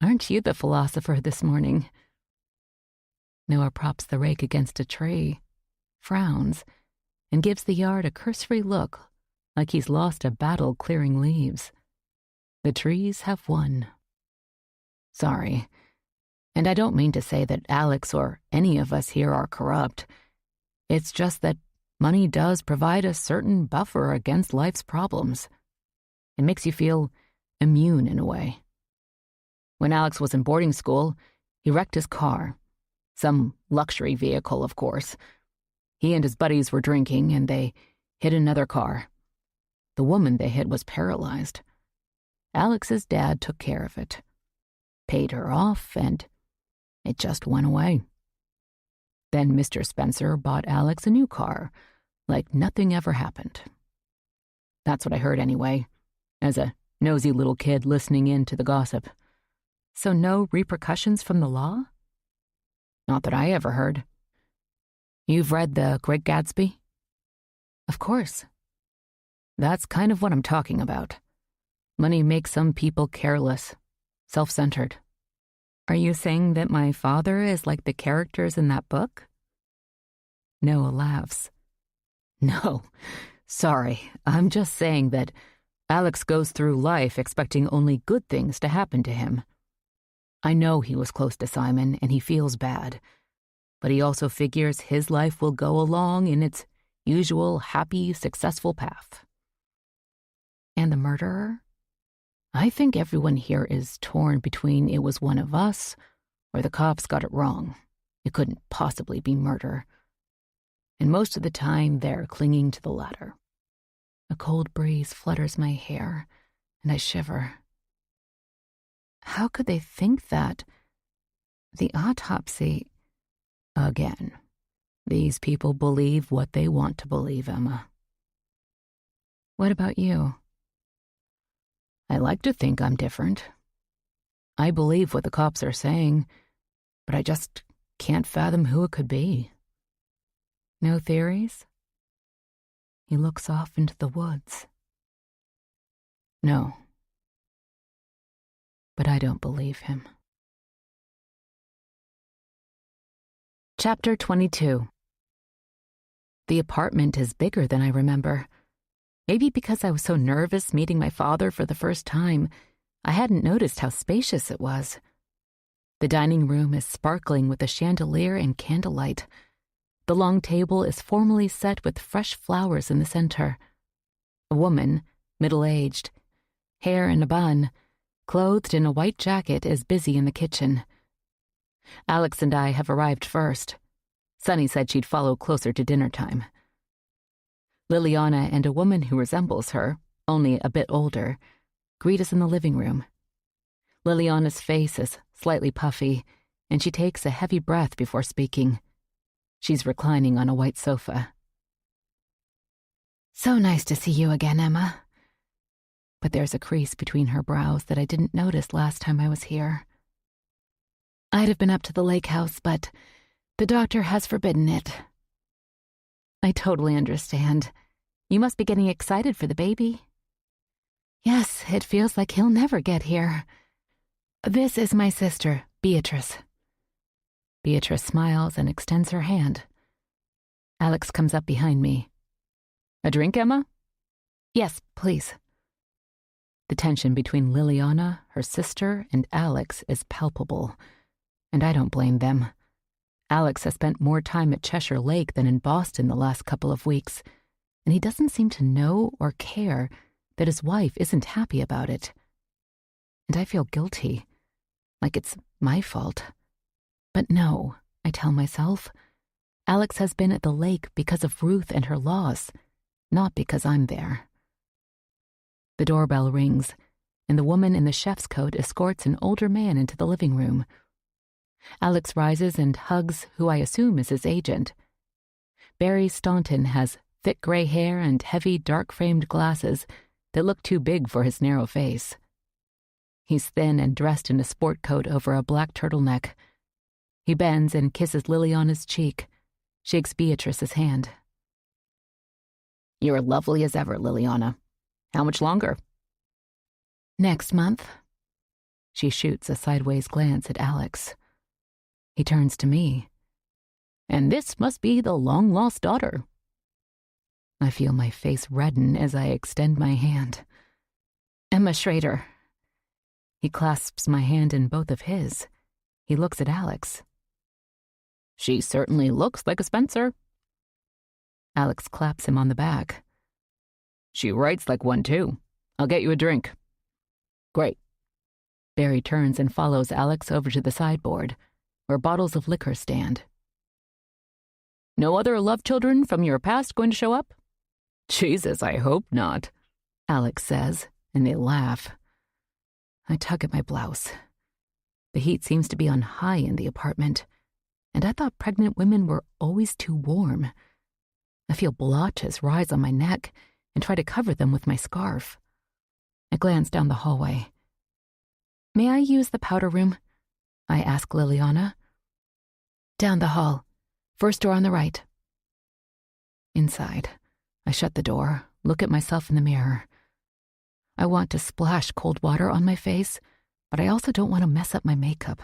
Speaker 1: Aren't you the philosopher this morning? Noah props the rake against a tree, frowns, and gives the yard a cursory look, like he's lost a battle clearing leaves. The trees have won. Sorry, and I don't mean to say that Alex or any of us here are corrupt. It's just that money does provide a certain buffer against life's problems. It makes you feel immune in a way. When Alex was in boarding school, he wrecked his car. Some luxury vehicle, of course. He and his buddies were drinking, and they hit another car. The woman they hit was paralyzed. Alex's dad took care of it. Paid her off, and it just went away. Then Mr. Spencer bought Alex a new car, like nothing ever happened. That's what I heard anyway, as a nosy little kid listening in to the gossip. So no repercussions from the law? Not that I ever heard. You've read The Great Gatsby? Of course. That's kind of what I'm talking about. Money makes some people careless, self-centered. Are you saying that my father is like the characters in that book? Noah laughs. No, sorry. I'm just saying that Alex goes through life expecting only good things to happen to him. I know he was close to Simon and he feels bad, but he also figures his life will go along in its usual happy, successful path. And the murderer? I think everyone here is torn between it was one of us or the cops got it wrong. It couldn't possibly be murder. And most of the time, they're clinging to the latter. A cold breeze flutters my hair, and I shiver. How could they think that? The autopsy... Again, these people believe what they want to believe, Emma. What about you? I like to think I'm different. I believe what the cops are saying, but I just can't fathom who it could be. No theories? He looks off into the woods. No. But I don't believe him. Chapter 22. The apartment is bigger than I remember. Maybe because I was so nervous meeting my father for the first time, I hadn't noticed how spacious it was. The dining room is sparkling with a chandelier and candlelight. The long table is formally set with fresh flowers in the center. A woman, middle-aged, hair in a bun, clothed in a white jacket, is busy in the kitchen. Alex and I have arrived first. Sunny said she'd follow closer to dinner time. Liliana and a woman who resembles her, only a bit older, greet us in the living room. Liliana's face is slightly puffy, and she takes a heavy breath before speaking. She's reclining on a white sofa. So nice to see you again, Emma. But there's a crease between her brows that I didn't notice last time I was here. I'd have been up to the lake house, but the doctor has forbidden it. I totally understand. You must be getting excited for the baby. Yes, it feels like he'll never get here. This is my sister, Beatrice. Beatrice smiles and extends her hand. Alex comes up behind me. A drink, Emma? Yes, please. The tension between Liliana, her sister, and Alex is palpable, and I don't blame them. Alex has spent more time at Cheshire Lake than in Boston the last couple of weeks, and he doesn't seem to know or care that his wife isn't happy about it. And I feel guilty, like it's my fault. But no, I tell myself. Alex has been at the lake because of Ruth and her loss, not because I'm there. The doorbell rings, and the woman in the chef's coat escorts an older man into the living room. Alex rises and hugs who I assume is his agent. Barry Staunton has thick gray hair and heavy, dark-framed glasses that look too big for his narrow face. He's thin and dressed in a sport coat over a black turtleneck. He bends and kisses Liliana's cheek, shakes Beatrice's hand.
Speaker 3: You're lovely as ever, Liliana. How much longer?
Speaker 1: Next month. She shoots a sideways glance at Alex. He turns to me.
Speaker 3: And this must be the long-lost daughter.
Speaker 1: I feel my face redden as I extend my hand. Emma Schrader. He clasps my hand in both of his. He looks at Alex.
Speaker 3: She certainly looks like a Spencer.
Speaker 1: Alex claps him on the back.
Speaker 3: She writes like one, too. I'll get you a drink. Great.
Speaker 1: Barry turns and follows Alex over to the sideboard, where bottles of liquor stand.
Speaker 3: No other love children from your past going to show up? Jesus, I hope not,
Speaker 1: Alex says, and they laugh. I tug at my blouse. The heat seems to be on high in the apartment, and I thought pregnant women were always too warm. I feel blotches rise on my neck and try to cover them with my scarf. I glance down the hallway. May I use the powder room? I ask Liliana. Down the hall. First door on the right. Inside, I shut the door, look at myself in the mirror. I want to splash cold water on my face, but I also don't want to mess up my makeup.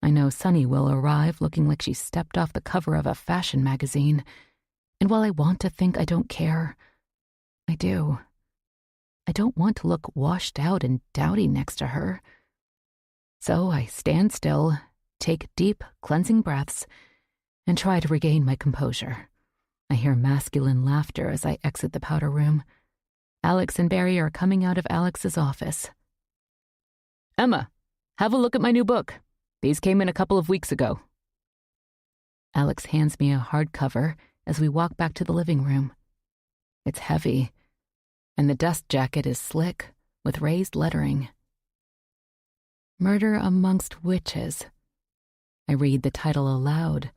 Speaker 1: I know Sunny will arrive looking like she stepped off the cover of a fashion magazine, and while I want to think I don't care, I do. I don't want to look washed out and dowdy next to her. So I stand still, take deep, cleansing breaths, and try to regain my composure. I hear masculine laughter as I exit the powder room. Alex and Barry are coming out of Alex's office.
Speaker 3: Emma, have a look at my new book. These came in a couple of weeks ago.
Speaker 1: Alex hands me a hardcover as we walk back to the living room. It's heavy, and the dust jacket is slick with raised lettering. Murder Amongst Witches. I read the title aloud.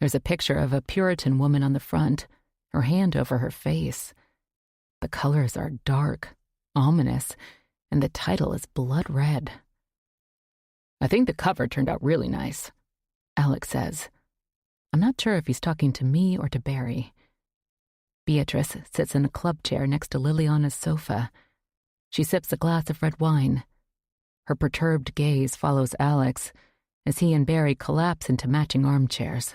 Speaker 1: There's a picture of a Puritan woman on the front, her hand over her face. The colors are dark, ominous, and the title is blood red.
Speaker 3: I think the cover turned out really nice,
Speaker 1: Alex says. I'm not sure if he's talking to me or to Barry. Beatrice sits in a club chair next to Liliana's sofa. She sips a glass of red wine. Her perturbed gaze follows Alex as he and Barry collapse into matching armchairs.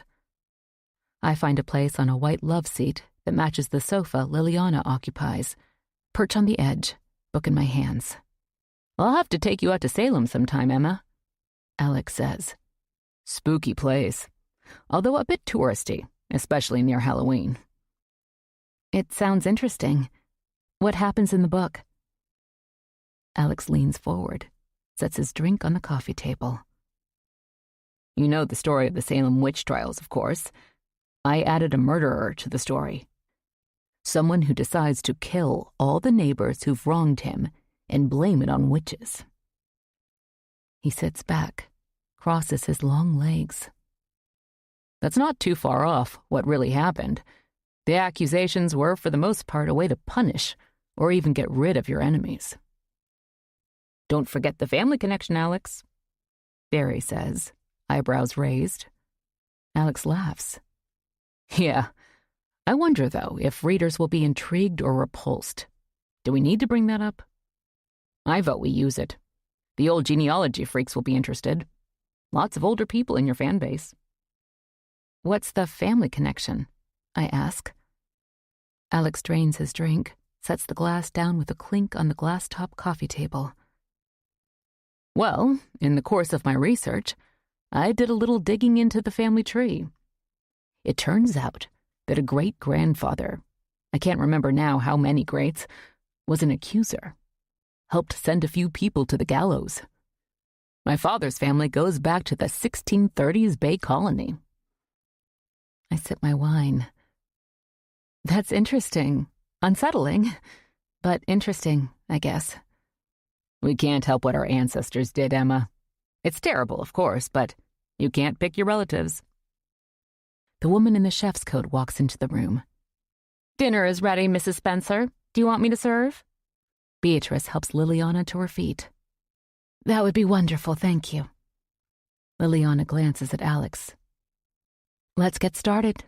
Speaker 1: I find a place on a white love seat that matches the sofa Liliana occupies, perch on the edge, book in my hands.
Speaker 3: I'll have to take you out to Salem sometime, Emma,
Speaker 1: Alex says.
Speaker 3: Spooky place, although a bit touristy, especially near Halloween.
Speaker 1: It sounds interesting. What happens in the book? Alex leans forward, sets his drink on the coffee table.
Speaker 3: You know the story of the Salem witch trials, of course. I added a murderer to the story. Someone who decides to kill all the neighbors who've wronged him and blame it on witches.
Speaker 1: He sits back, crosses his long legs.
Speaker 3: That's not too far off what really happened. The accusations were, for the most part, a way to punish or even get rid of your enemies. Don't forget the family connection, Alex,
Speaker 1: Barry says, eyebrows raised. Alex laughs.
Speaker 3: Yeah. I wonder, though, if readers will be intrigued or repulsed. Do we need to bring that up? I vote we use it. The old genealogy freaks will be interested. Lots of older people in your fan base.
Speaker 1: What's the family connection? I ask. Alex drains his drink, sets the glass down with a clink on the glass-top coffee table.
Speaker 3: Well, in the course of my research, I did a little digging into the family tree. It turns out that a great-grandfather, I can't remember now how many greats, was an accuser. Helped send a few people to the gallows. My father's family goes back to the 1630s Bay Colony.
Speaker 1: I sip my wine. That's interesting. Unsettling, but interesting, I guess.
Speaker 3: We can't help what our ancestors did, Emma. It's terrible, of course, but you can't pick your relatives.
Speaker 1: The woman in the chef's coat walks into the room.
Speaker 2: Dinner is ready, Mrs. Spencer. Do you want me to serve?
Speaker 1: Beatrice helps Liliana to her feet.
Speaker 2: That would be wonderful, thank you.
Speaker 1: Liliana glances at Alex.
Speaker 2: Let's get started.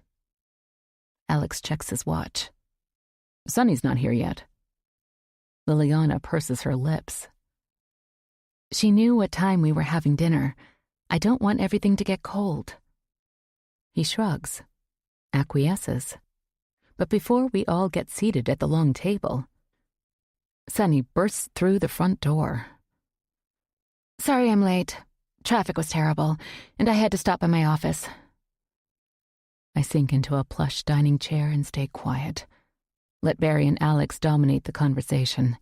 Speaker 1: Alex checks his watch.
Speaker 3: Sonny's not here yet.
Speaker 1: Liliana purses her lips. She knew what time we were having dinner. I don't want everything to get cold. He shrugs, acquiesces. But before we all get seated at the long table, Sonny bursts through the front door.
Speaker 2: Sorry I'm late. Traffic was terrible, and I had to stop by my office.
Speaker 1: I sink into a plush dining chair and stay quiet. Let Barry and Alex dominate the conversation.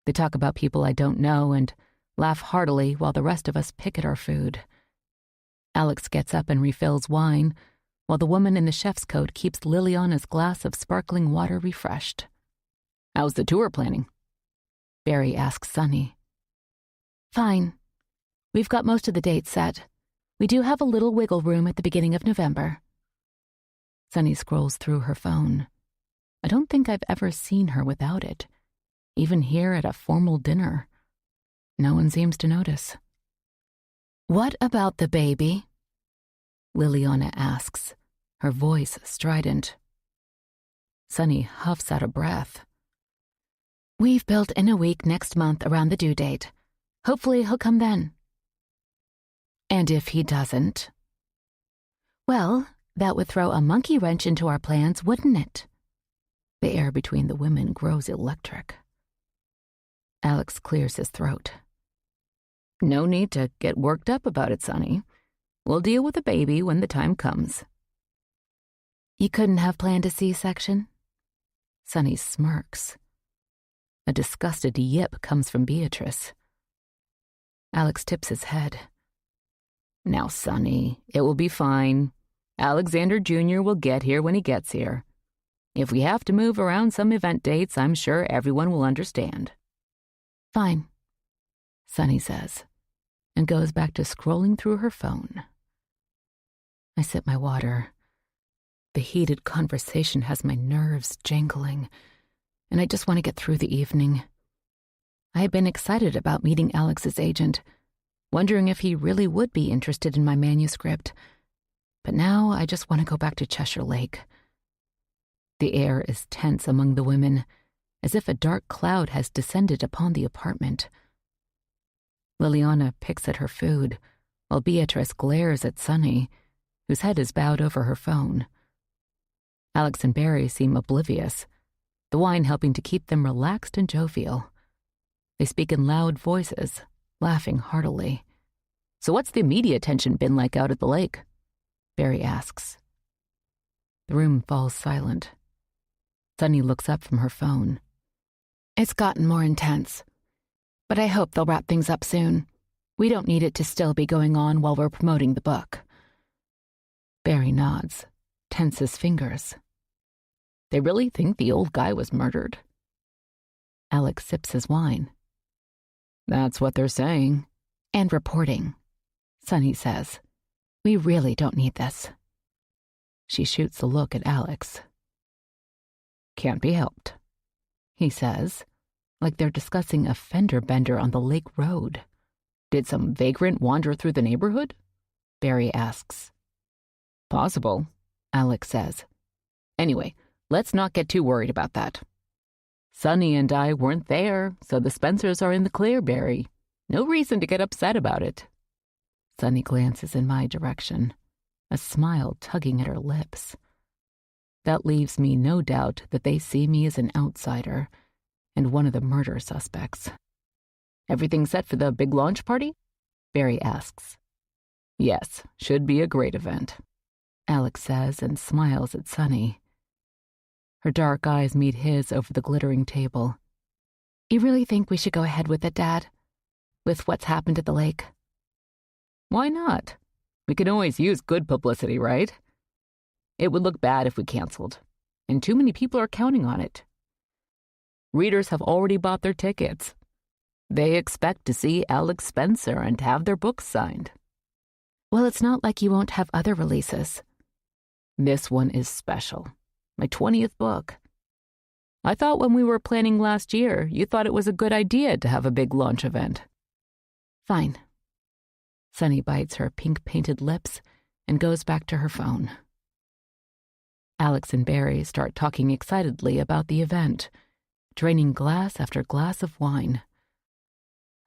Speaker 1: They talk about people I don't know and laugh heartily while the rest of us pick at our food. Alex gets up and refills wine, while the woman in the chef's coat keeps Liliana's glass of sparkling water refreshed.
Speaker 3: How's the tour planning?
Speaker 1: Barry asks Sonny.
Speaker 2: Fine. We've got most of the dates set. We do have a little wiggle room at the beginning of November.
Speaker 1: Sonny scrolls through her phone. I don't think I've ever seen her without it, even here at a formal dinner. No one seems to notice.
Speaker 2: What about the baby?
Speaker 1: Liliana asks, her voice strident. Sonny huffs out a breath.
Speaker 2: We've built in a week next month around the due date. Hopefully he'll come then.
Speaker 1: And if he doesn't?
Speaker 2: Well, that would throw a monkey wrench into our plans, wouldn't it?
Speaker 1: The air between the women grows electric. Alex clears his throat.
Speaker 3: No need to get worked up about it, Sonny. We'll deal with the baby when the time comes.
Speaker 2: You couldn't have planned a C-section?
Speaker 1: Sonny smirks. A disgusted yip comes from Beatrice. Alex tips his head.
Speaker 3: Now, Sonny, it will be fine. Alexander Jr. will get here when he gets here. If we have to move around some event dates, I'm sure everyone will understand.
Speaker 1: Fine, Sonny says, and goes back to scrolling through her phone. I sip my water. The heated conversation has my nerves jangling, and I just want to get through the evening. I had been excited about meeting Alex's agent, wondering if he really would be interested in my manuscript, but now I just want to go back to Cheshire Lake. The air is tense among the women, as if a dark cloud has descended upon the apartment. Liliana picks at her food, while Beatrice glares at Sonny, whose head is bowed over her phone. Alex and Barry seem oblivious, the wine helping to keep them relaxed and jovial. They speak in loud voices, laughing heartily.
Speaker 3: So what's the media attention been like out at the lake?
Speaker 1: Barry asks. The room falls silent. Sonny looks up from her phone.
Speaker 2: It's gotten more intense, but I hope they'll wrap things up soon. We don't need it to still be going on while we're promoting the book.
Speaker 1: Barry nods, tenses fingers.
Speaker 3: They really think the old guy was murdered?
Speaker 1: Alex sips his wine.
Speaker 3: That's what they're saying.
Speaker 1: And reporting, Sonny says. We really don't need this. She shoots a look at Alex.
Speaker 3: Can't be helped,
Speaker 1: he says, like they're discussing a fender bender on the lake road.
Speaker 3: Did some vagrant wander through the neighborhood?
Speaker 1: Barry asks.
Speaker 3: Possible, Alex says. Anyway, let's not get too worried about that. Sonny and I weren't there, so the Spencers are in the clear, Barry. No reason to get upset about it.
Speaker 1: Sonny glances in my direction, a smile tugging at her lips. That leaves me no doubt that they see me as an outsider and one of the murder suspects.
Speaker 3: Everything set for the big launch party?
Speaker 1: Barry asks.
Speaker 3: Yes, should be a great event,
Speaker 1: Alex says and smiles at Sonny. Her dark eyes meet his over the glittering table.
Speaker 2: You really think we should go ahead with it, Dad?
Speaker 1: with what's happened at the lake?
Speaker 3: Why not? We can always use good publicity, right? It would look bad if we canceled, and too many people are counting on it. Readers have already bought their tickets. They expect to see Alex Spencer and have their books signed.
Speaker 1: Well, it's not like you won't have other releases.
Speaker 3: This one is special. My 20th book. I thought when we were planning last year, you thought it was a good idea to have a big launch event.
Speaker 1: Fine. Sunny bites her pink-painted lips and goes back to her phone. Alex and Barry start talking excitedly about the event, draining glass after glass of wine.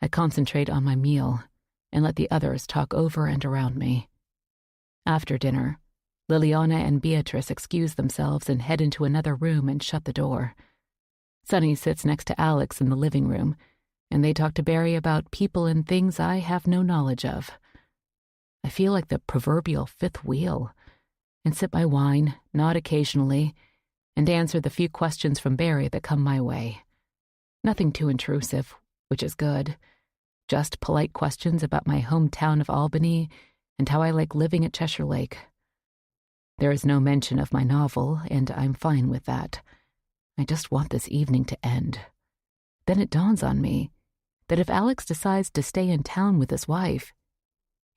Speaker 1: I concentrate on my meal and let the others talk over and around me. After dinner, Liliana and Beatrice excuse themselves and head into another room and shut the door. Sunny sits next to Alex in the living room, and they talk to Barry about people and things I have no knowledge of. I feel like the proverbial fifth wheel, and sip my wine, nod occasionally, and answer the few questions from Barry that come my way. Nothing too intrusive, which is good. Just polite questions about my hometown of Albany and how I like living at Cheshire Lake. There is no mention of my novel, and I'm fine with that. I just want this evening to end. Then it dawns on me that if Alex decides to stay in town with his wife,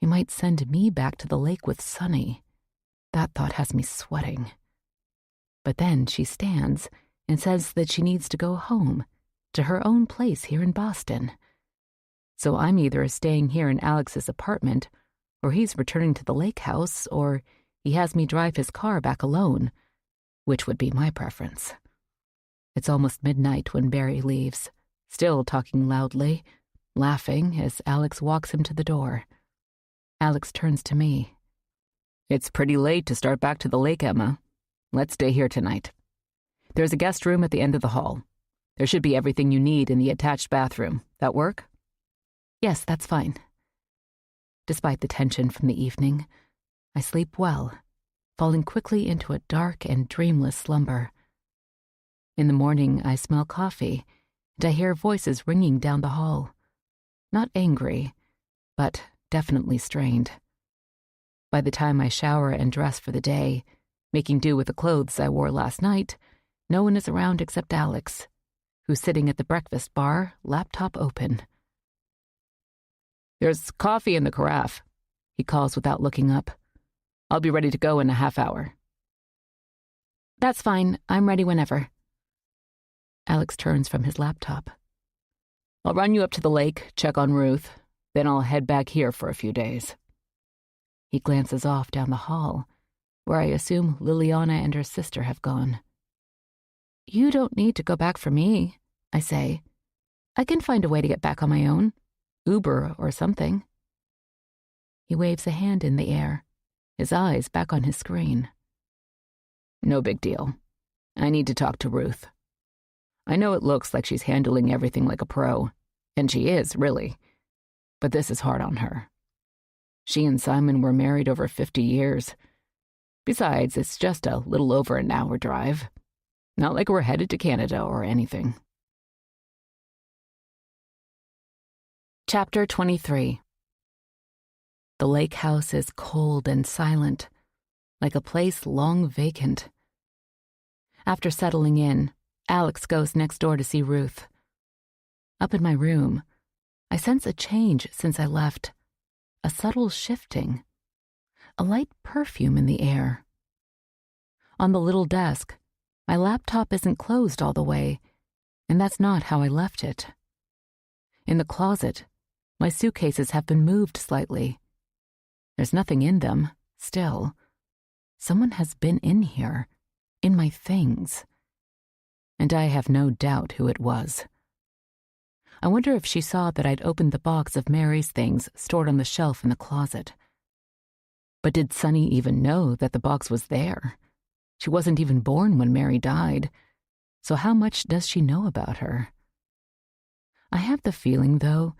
Speaker 1: he might send me back to the lake with Sunny. That thought has me sweating. But then she stands and says that she needs to go home, to her own place here in Boston. So I'm either staying here in Alex's apartment, or he's returning to the lake house, or he has me drive his car back alone, which would be my preference. It's almost midnight when Barry leaves, still talking loudly, laughing as Alex walks him to the door. Alex turns to me.
Speaker 3: It's pretty late to start back to the lake, Emma. Let's stay here tonight. There's a guest room at the end of the hall. There should be everything you need in the attached bathroom. That work?
Speaker 1: Yes, that's fine. Despite the tension from the evening, I sleep well, falling quickly into a dark and dreamless slumber. In the morning, I smell coffee, and I hear voices ringing down the hall. Not angry, but definitely strained. By the time I shower and dress for the day, making do with the clothes I wore last night, no one is around except Alex, who's sitting at the breakfast bar, laptop open.
Speaker 3: There's coffee in the carafe, he calls without looking up. I'll be ready to go in a half hour.
Speaker 1: That's fine. I'm ready whenever. Alex turns from his laptop.
Speaker 3: I'll run you up to the lake, check on Ruth, then I'll head back here for a few days.
Speaker 1: He glances off down the hall, where I assume Liliana and her sister have gone. You don't need to go back for me, I say. I can find a way to get back on my own. Uber or something. He waves a hand in the air, his eyes back on his screen.
Speaker 3: No big deal. I need to talk to Ruth. I know it looks like she's handling everything like a pro, and she is, really. But this is hard on her. She and Simon were married over 50 years. Besides, it's just a little over an hour drive. Not like we're headed to Canada or anything.
Speaker 1: Chapter 23. The lake house is cold and silent, like a place long vacant. After settling in, Alex goes next door to see Ruth. Up in my room, I sense a change since I left, a subtle shifting, a light perfume in the air. On the little desk, my laptop isn't closed all the way, and that's not how I left it. In the closet, my suitcases have been moved slightly. There's nothing in them, still. Someone has been in here, in my things. And I have no doubt who it was. I wonder if she saw that I'd opened the box of Mary's things stored on the shelf in the closet. But did Sunny even know that the box was there? She wasn't even born when Mary died, so how much does she know about her? I have the feeling, though,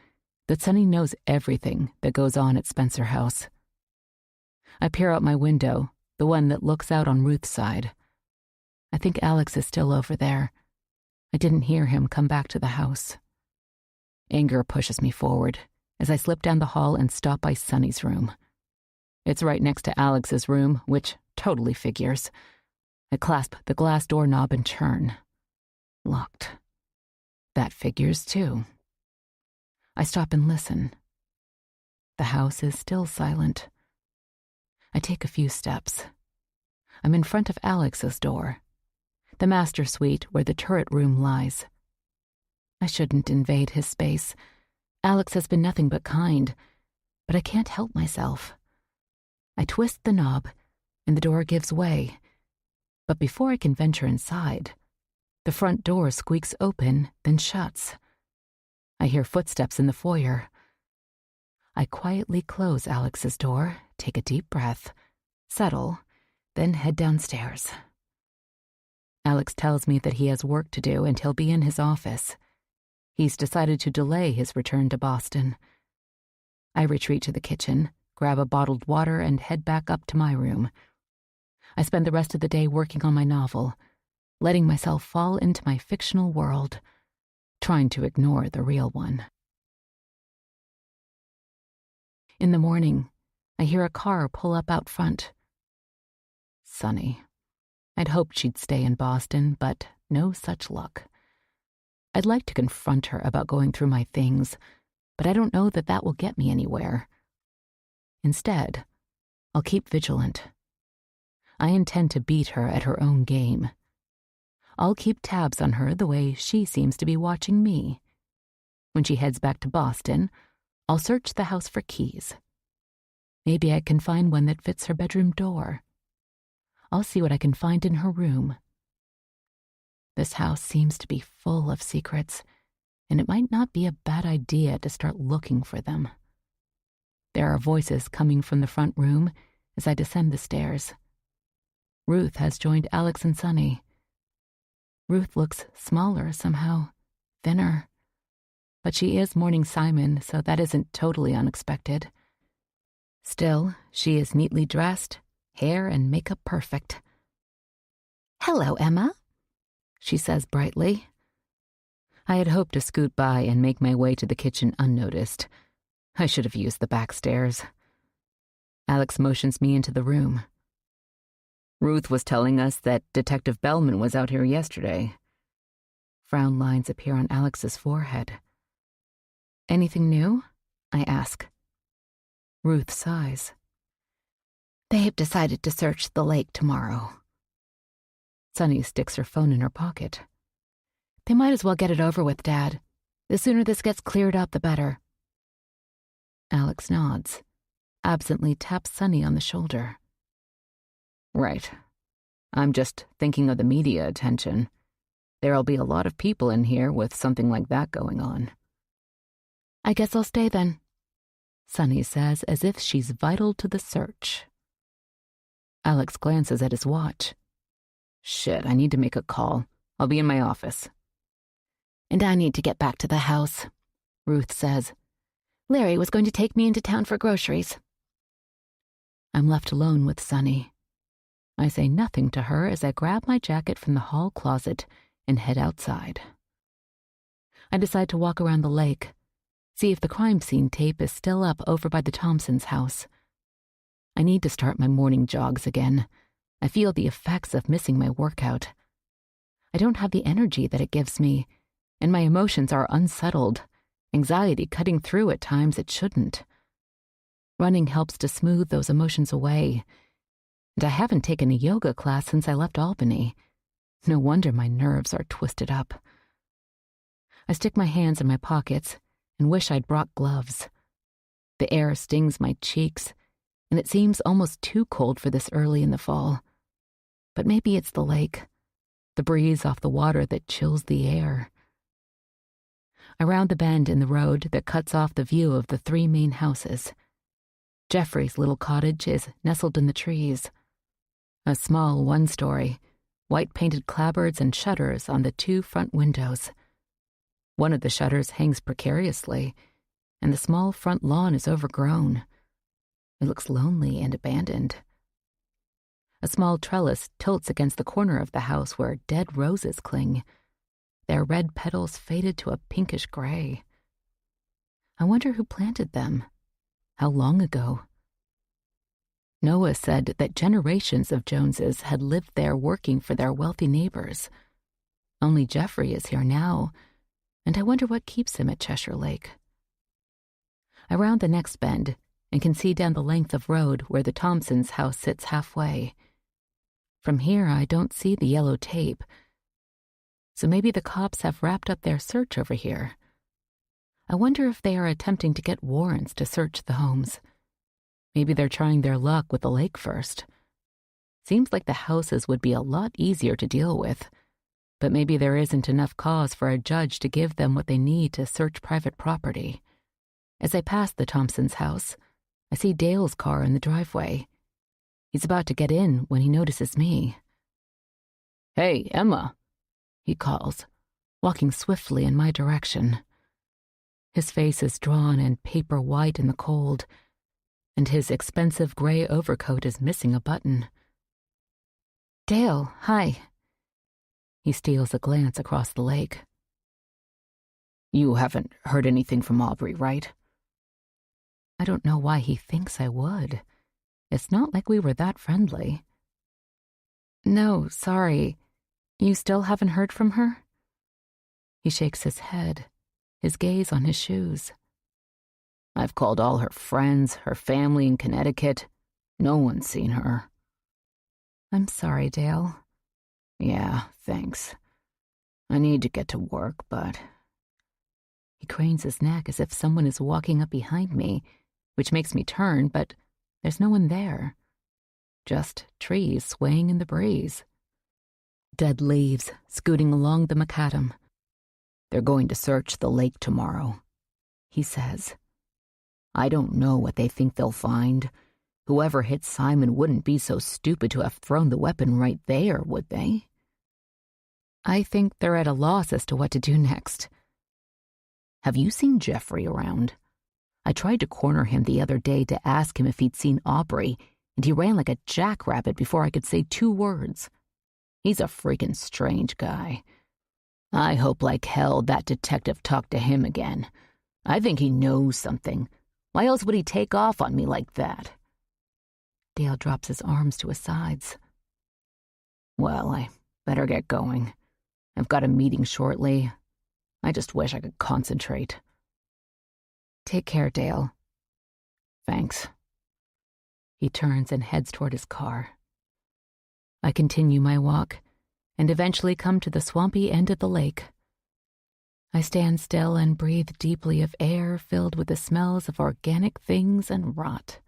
Speaker 1: that Sunny knows everything that goes on at Spencer House. I peer out my window, the one that looks out on Ruth's side. I think Alex is still over there. I didn't hear him come back to the house. Anger pushes me forward as I slip down the hall and stop by Sonny's room. It's right next to Alex's room, which totally figures. I clasp the glass doorknob and turn. Locked. That figures too. I stop and listen. The house is still silent. I take a few steps. I'm in front of Alex's door, the master suite where the turret room lies. I shouldn't invade his space. Alex has been nothing but kind, but I can't help myself. I twist the knob, and the door gives way. But before I can venture inside, the front door squeaks open, then shuts. I hear footsteps in the foyer. I quietly close Alex's door, take a deep breath, settle, then head downstairs. Alex tells me that he has work to do and he'll be in his office. He's decided to delay his return to Boston. I retreat to the kitchen, grab a bottled water, and head back up to my room. I spend the rest of the day working on my novel, letting myself fall into my fictional world, trying to ignore the real one. In the morning, I hear a car pull up out front. Sunny. I'd hoped she'd stay in Boston, but no such luck. I'd like to confront her about going through my things, but I don't know that that will get me anywhere. Instead, I'll keep vigilant. I intend to beat her at her own game. I'll keep tabs on her the way she seems to be watching me. When she heads back to Boston, I'll search the house for keys. Maybe I can find one that fits her bedroom door. I'll see what I can find in her room. This house seems to be full of secrets, and it might not be a bad idea to start looking for them. There are voices coming from the front room as I descend the stairs. Ruth has joined Alex and Sonny. Ruth looks smaller somehow, thinner. But she is mourning Simon, so that isn't totally unexpected. Still, she is neatly dressed, hair and makeup perfect.
Speaker 2: "Hello, Emma,"
Speaker 1: she says brightly. I had hoped to scoot by and make my way to the kitchen unnoticed. I should have used the back stairs. Alex motions me into the room. Ruth was telling us that Detective Bellman was out here yesterday. Frown lines appear on Alex's forehead. Anything new? I ask. Ruth sighs.
Speaker 2: "They've decided to search the lake tomorrow."
Speaker 1: Sunny sticks her phone in her pocket.
Speaker 2: "They might as well get it over with, Dad. The sooner this gets cleared up, the better."
Speaker 1: Alex nods, absently taps Sunny on the shoulder. Right. I'm just thinking of the media attention. There'll be a lot of people in here with something like that going on.
Speaker 2: "I guess I'll stay then,"
Speaker 1: Sunny says as if she's vital to the search. Alex glances at his watch. Shit, I need to make a call. I'll be in my office.
Speaker 2: "And I need to get back to the house," Ruth says. "Larry was going to take me into town for groceries."
Speaker 1: I'm left alone with Sunny. I say nothing to her as I grab my jacket from the hall closet and head outside. I decide to walk around the lake, see if the crime scene tape is still up over by the Thompsons' house. I need to start my morning jogs again. I feel the effects of missing my workout. I don't have the energy that it gives me, and my emotions are unsettled, anxiety cutting through at times it shouldn't. Running helps to smooth those emotions away, and I haven't taken a yoga class since I left Albany. No wonder my nerves are twisted up. I stick my hands in my pockets and wish I'd brought gloves. The air stings my cheeks, and it seems almost too cold for this early in the fall. But maybe it's the lake, the breeze off the water that chills the air. Around the bend in the road that cuts off the view of the three main houses. Jeffrey's little cottage is nestled in the trees. A small one-story, white-painted clapboards and shutters on the two front windows. One of the shutters hangs precariously, and the small front lawn is overgrown. It looks lonely and abandoned. A small trellis tilts against the corner of the house where dead roses cling, their red petals faded to a pinkish gray. I wonder who planted them. How long ago? Noah said that generations of Joneses had lived there working for their wealthy neighbors. Only Jeffrey is here now, and I wonder what keeps him at Cheshire Lake. I round the next bend and can see down the length of road where the Thompsons' house sits halfway. From here, I don't see the yellow tape, so maybe the cops have wrapped up their search over here. I wonder if they are attempting to get warrants to search the homes. Maybe they're trying their luck with the lake first. Seems like the houses would be a lot easier to deal with, but maybe there isn't enough cause for a judge to give them what they need to search private property. As I pass the Thompsons' house, I see Dale's car in the driveway. He's about to get in when he notices me. "Hey, Emma," he calls, walking swiftly in my direction. His face is drawn and paper white in the cold, and his expensive gray overcoat is missing a button. "Dale, hi." He steals a glance across the lake. "You haven't heard anything from Aubrey, right?" I don't know why he thinks I would. It's not like we were that friendly. "No, sorry. You still haven't heard from her?" He shakes his head, his gaze on his shoes. "I've called all her friends, her family in Connecticut. No one's seen her." "I'm sorry, Dale." "Yeah, thanks. I need to get to work, but..." He cranes his neck as if someone is walking up behind me, which makes me turn, but there's no one there. Just trees swaying in the breeze. Dead leaves scooting along the macadam. "They're going to search the lake tomorrow," he says. "I don't know what they think they'll find. Whoever hit Simon wouldn't be so stupid to have thrown the weapon right there, would they?" I think they're at a loss as to what to do next. "Have you seen Jeffrey around? I tried to corner him the other day to ask him if he'd seen Aubrey, and he ran like a jackrabbit before I could say 2 words. He's a freaking strange guy. I hope like hell that detective talked to him again. I think he knows something. Why else would he take off on me like that?" Dale drops his arms to his sides. "Well, I better get going. I've got a meeting shortly. I just wish I could concentrate." "Take care, Dale." "Thanks." He turns and heads toward his car. I continue my walk and eventually come to the swampy end of the lake. I stand still and breathe deeply of air filled with the smells of organic things and rot.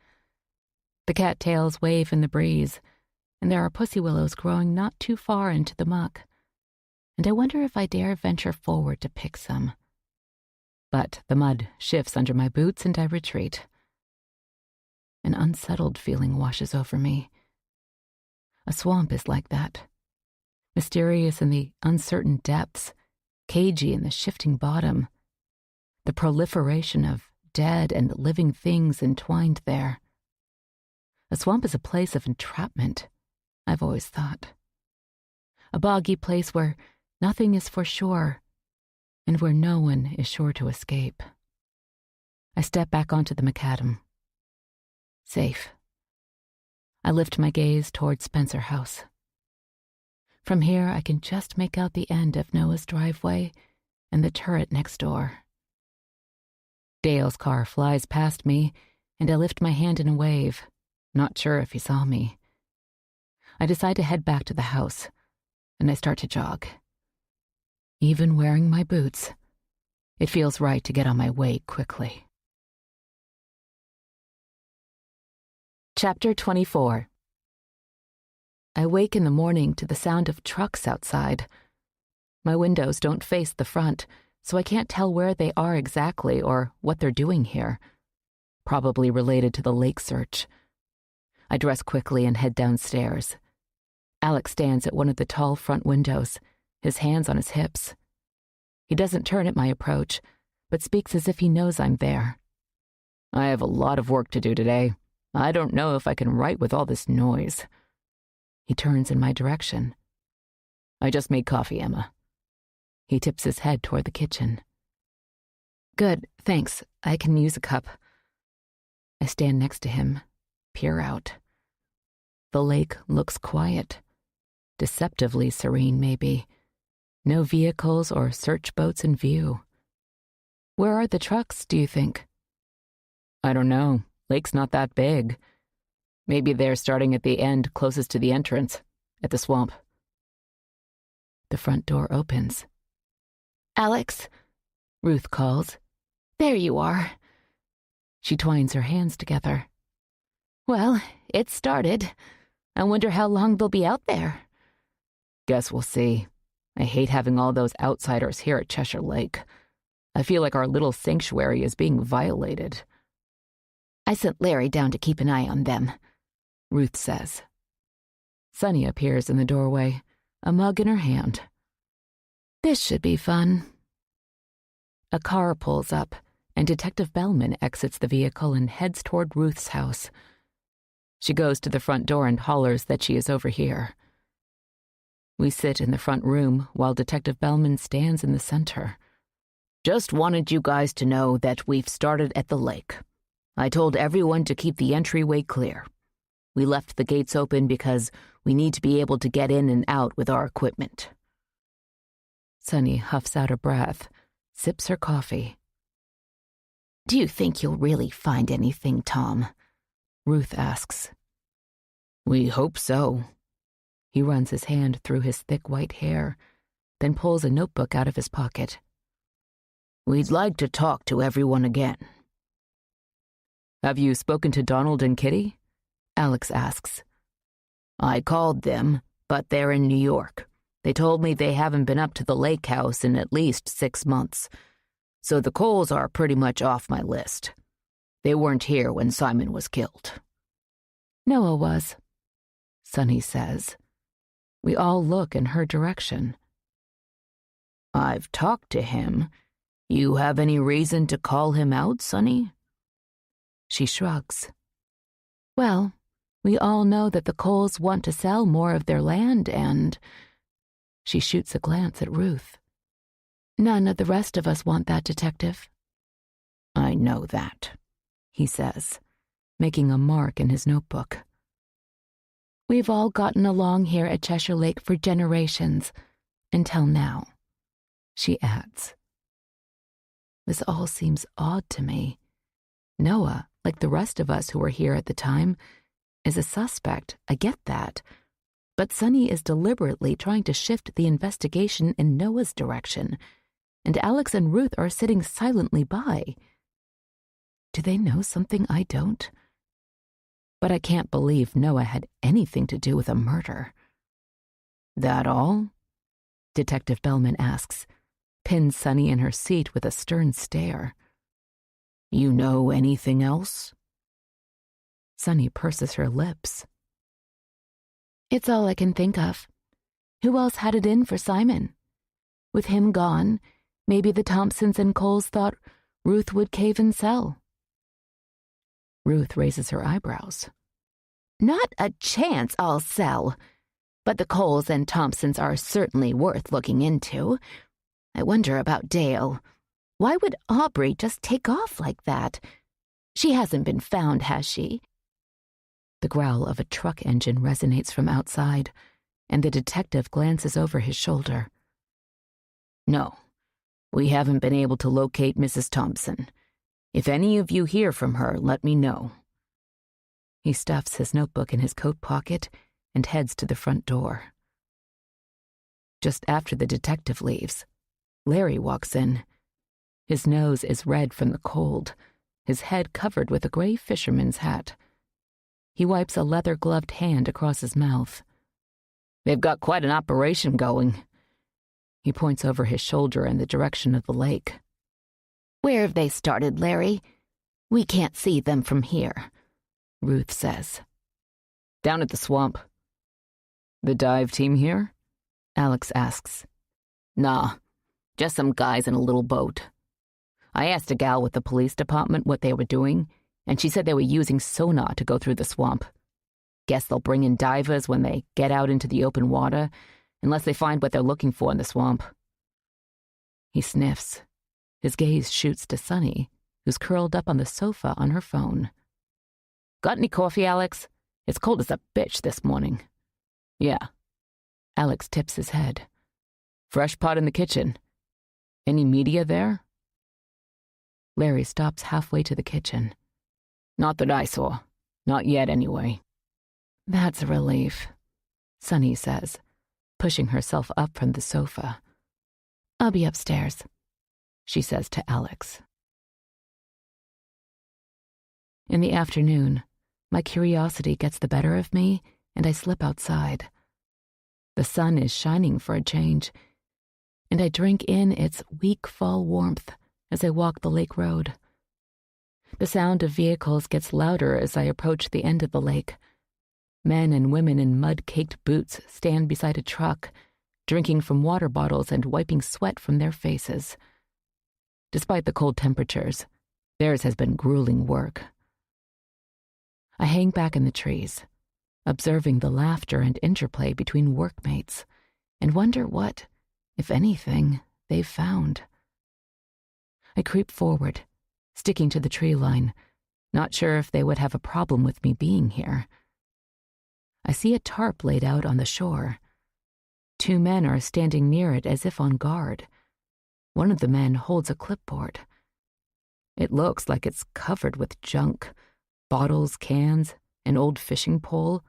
Speaker 1: The cattails wave in the breeze, and there are pussy willows growing not too far into the muck, and I wonder if I dare venture forward to pick some. But the mud shifts under my boots and I retreat. An unsettled feeling washes over me. A swamp is like that. Mysterious in the uncertain depths, cagey in the shifting bottom. The proliferation of dead and living things entwined there. A swamp is a place of entrapment, I've always thought. A boggy place where nothing is for sure, and where no one is sure to escape. I step back onto the macadam. Safe. I lift my gaze toward Spencer House. From here, I can just make out the end of Noah's driveway and the turret next door. Dale's car flies past me, and I lift my hand in a wave, not sure if he saw me. I decide to head back to the house, and I start to jog. Even wearing my boots, it feels right to get on my way quickly. Chapter 24. I wake in the morning to the sound of trucks outside. My windows don't face the front, so I can't tell where they are exactly or what they're doing here. Probably related to the lake search. I dress quickly and head downstairs. Alex stands at one of the tall front windows, his hands on his hips. He doesn't turn at my approach, but speaks as if he knows I'm there. "I have a lot of work to do today. I don't know if I can write with all this noise." He turns in my direction. "I just made coffee, Emma." He tips his head toward the kitchen. Good, thanks. I can use a cup. I stand next to him, peer out. The lake looks quiet. Deceptively serene, maybe. No vehicles or search boats in view. Where are the trucks, do you think?
Speaker 3: I don't know. Lake's not that big. Maybe they're starting at the end closest to the entrance, at the swamp.
Speaker 1: The front door opens.
Speaker 2: Alex,
Speaker 1: Ruth calls.
Speaker 2: there you are.
Speaker 1: She twines her hands together.
Speaker 2: Well, it started. I wonder how long they'll be out there.
Speaker 3: Guess we'll see. I hate having all those outsiders here at Cheshire Lake. I feel like our little sanctuary is being violated.
Speaker 2: I sent Larry down to keep an eye on them,
Speaker 1: Ruth says. Sunny appears in the doorway, a mug in her hand.
Speaker 2: This should be fun.
Speaker 1: A car pulls up, and Detective Bellman exits the vehicle and heads toward Ruth's house. She goes to the front door and hollers that she is over here. We sit in the front room while Detective Bellman stands in the center.
Speaker 3: Just wanted you guys to know that we've started at the lake. I told everyone to keep the entryway clear. We left the gates open because we need to be able to get in and out with our equipment.
Speaker 1: Sunny huffs out a breath, sips her coffee.
Speaker 2: Do you think you'll really find anything, Tom?
Speaker 1: Ruth asks.
Speaker 3: We hope so.
Speaker 1: He runs his hand through his thick white hair, then pulls a notebook out of his pocket.
Speaker 3: We'd like to talk to everyone again.
Speaker 1: Have you spoken to Donald and Kitty? Alex asks.
Speaker 3: I called them, but they're in New York. They told me they haven't been up to the lake house in at least 6 months, so the Coles are pretty much off my list. They weren't here when Simon was killed.
Speaker 1: Noah was, Sunny says. We all look in her direction.
Speaker 3: I've talked to him. You have any reason to call him out, Sunny?
Speaker 1: She shrugs. Well, we all know that the Coles want to sell more of their land and... She shoots a glance at Ruth. None of the rest of us want that, Detective.
Speaker 3: I know that,
Speaker 1: he says, making a mark in his notebook. We've all gotten along here at Cheshire Lake for generations, until now, she adds. This all seems odd to me. Noah, like the rest of us who were here at the time, is a suspect, I get that. But Sunny is deliberately trying to shift the investigation in Noah's direction, and Alex and Ruth are sitting silently by. Do they know something I don't? But I can't believe Noah had anything to do with a murder.
Speaker 3: That all?
Speaker 1: Detective Bellman asks, pins Sunny in her seat with a stern stare.
Speaker 3: You know anything else?
Speaker 1: Sunny purses her lips. It's all I can think of. Who else had it in for Simon? With him gone, maybe the Thompsons and Coles thought Ruth would cave and sell. Ruth raises her eyebrows.
Speaker 2: Not a chance I'll sell. But the Coles and Thompsons are certainly worth looking into. I wonder about Dale. Why would Aubrey just take off like that? She hasn't been found, has she?
Speaker 1: The growl of a truck engine resonates from outside, and the detective glances over his shoulder.
Speaker 3: No, we haven't been able to locate Mrs. Thompson. If any of you hear from her, let me know.
Speaker 1: He stuffs his notebook in his coat pocket and heads to the front door. Just after the detective leaves, Larry walks in. His nose is red from the cold, his head covered with a gray fisherman's hat. He wipes a leather-gloved hand across his mouth.
Speaker 3: They've got quite an operation going.
Speaker 1: He points over his shoulder in the direction of the lake.
Speaker 2: Where have they started, Larry? We can't see them from here,
Speaker 1: Ruth says.
Speaker 3: Down at the swamp. The dive team here?
Speaker 1: Alex asks.
Speaker 3: Nah, just some guys in a little boat. I asked a gal with the police department what they were doing, and she said they were using sonar to go through the swamp. Guess they'll bring in divers when they get out into the open water, unless they find what they're looking for in the swamp.
Speaker 1: He sniffs. His gaze shoots to Sunny, who's curled up on the sofa on her phone. "Got any coffee, Alex? It's cold as a bitch this morning." "Yeah." Alex tips his head. "Fresh pot in the kitchen. Any media there?" Larry stops halfway to the kitchen. "Not that I saw. Not yet, anyway." "That's a relief," Sunny says, pushing herself up from the sofa. "I'll be upstairs," she says to Alex. In the afternoon, my curiosity gets the better of me, and I slip outside. The sun is shining for a change, and I drink in its weak fall warmth as I walk the lake road. The sound of vehicles gets louder as I approach the end of the lake. Men and women in mud-caked boots stand beside a truck, drinking from water bottles and wiping sweat from their faces. Despite the cold temperatures, theirs has been grueling work. I hang back in the trees, observing the laughter and interplay between workmates, and wonder what, if anything, they've found. I creep forward, sticking to the tree line, not sure if they would have a problem with me being here. I see a tarp laid out on the shore. 2 men are standing near it as if on guard. One of the men holds a clipboard. It looks like it's covered with junk, bottles, cans, an old fishing pole,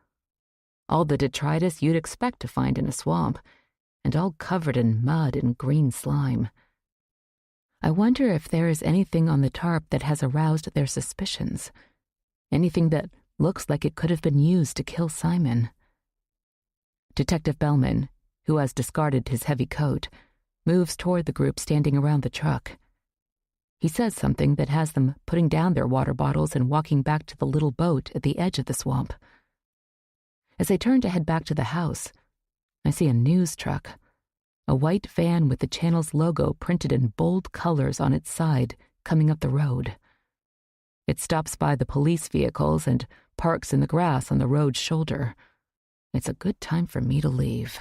Speaker 1: all the detritus you'd expect to find in a swamp, and all covered in mud and green slime. I wonder if there is anything on the tarp that has aroused their suspicions, anything that looks like it could have been used to kill Simon. Detective Bellman, who has discarded his heavy coat, moves toward the group standing around the truck. He says something that has them putting down their water bottles and walking back to the little boat at the edge of the swamp. As I turn to head back to the house, I see a news truck, a white van with the channel's logo printed in bold colors on its side, coming up the road. It stops by the police vehicles and parks in the grass on the road's shoulder. It's a good time for me to leave.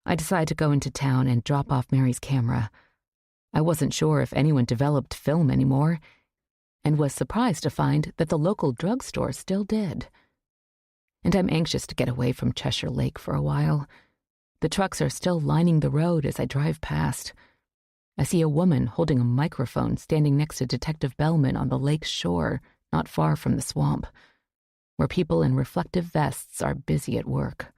Speaker 1: I decide to go into town and drop off Mary's camera. I wasn't sure if anyone developed film anymore, and was surprised to find that the local drugstore still did. And I'm anxious to get away from Cheshire Lake for a while. The trucks are still lining the road as I drive past. I see a woman holding a microphone standing next to Detective Bellman on the lake's shore, not far from the swamp, where people in reflective vests are busy at work.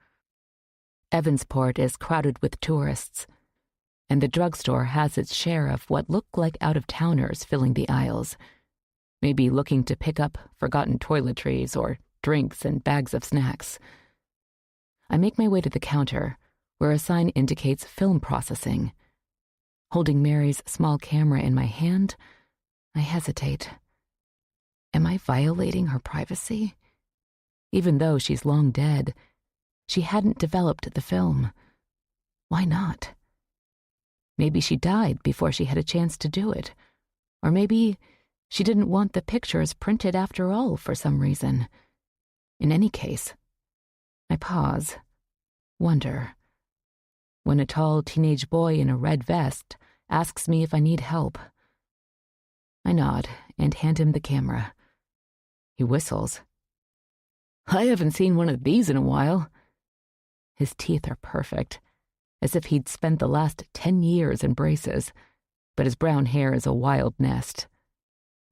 Speaker 1: Evansport is crowded with tourists, and the drugstore has its share of what look like out-of-towners filling the aisles, maybe looking to pick up forgotten toiletries or drinks and bags of snacks. I make my way to the counter, where a sign indicates film processing. Holding Mary's small camera in my hand, I hesitate. Am I violating her privacy? Even though she's long dead, she hadn't developed the film. Why not? Maybe she died before she had a chance to do it. Or maybe she didn't want the pictures printed after all for some reason. In any case, I pause, wonder. When a tall teenage boy in a red vest asks me if I need help, I nod and hand him the camera. He whistles. "I haven't seen one of these in a while." His teeth are perfect, as if he'd spent the last 10 years in braces, but his brown hair is a wild nest.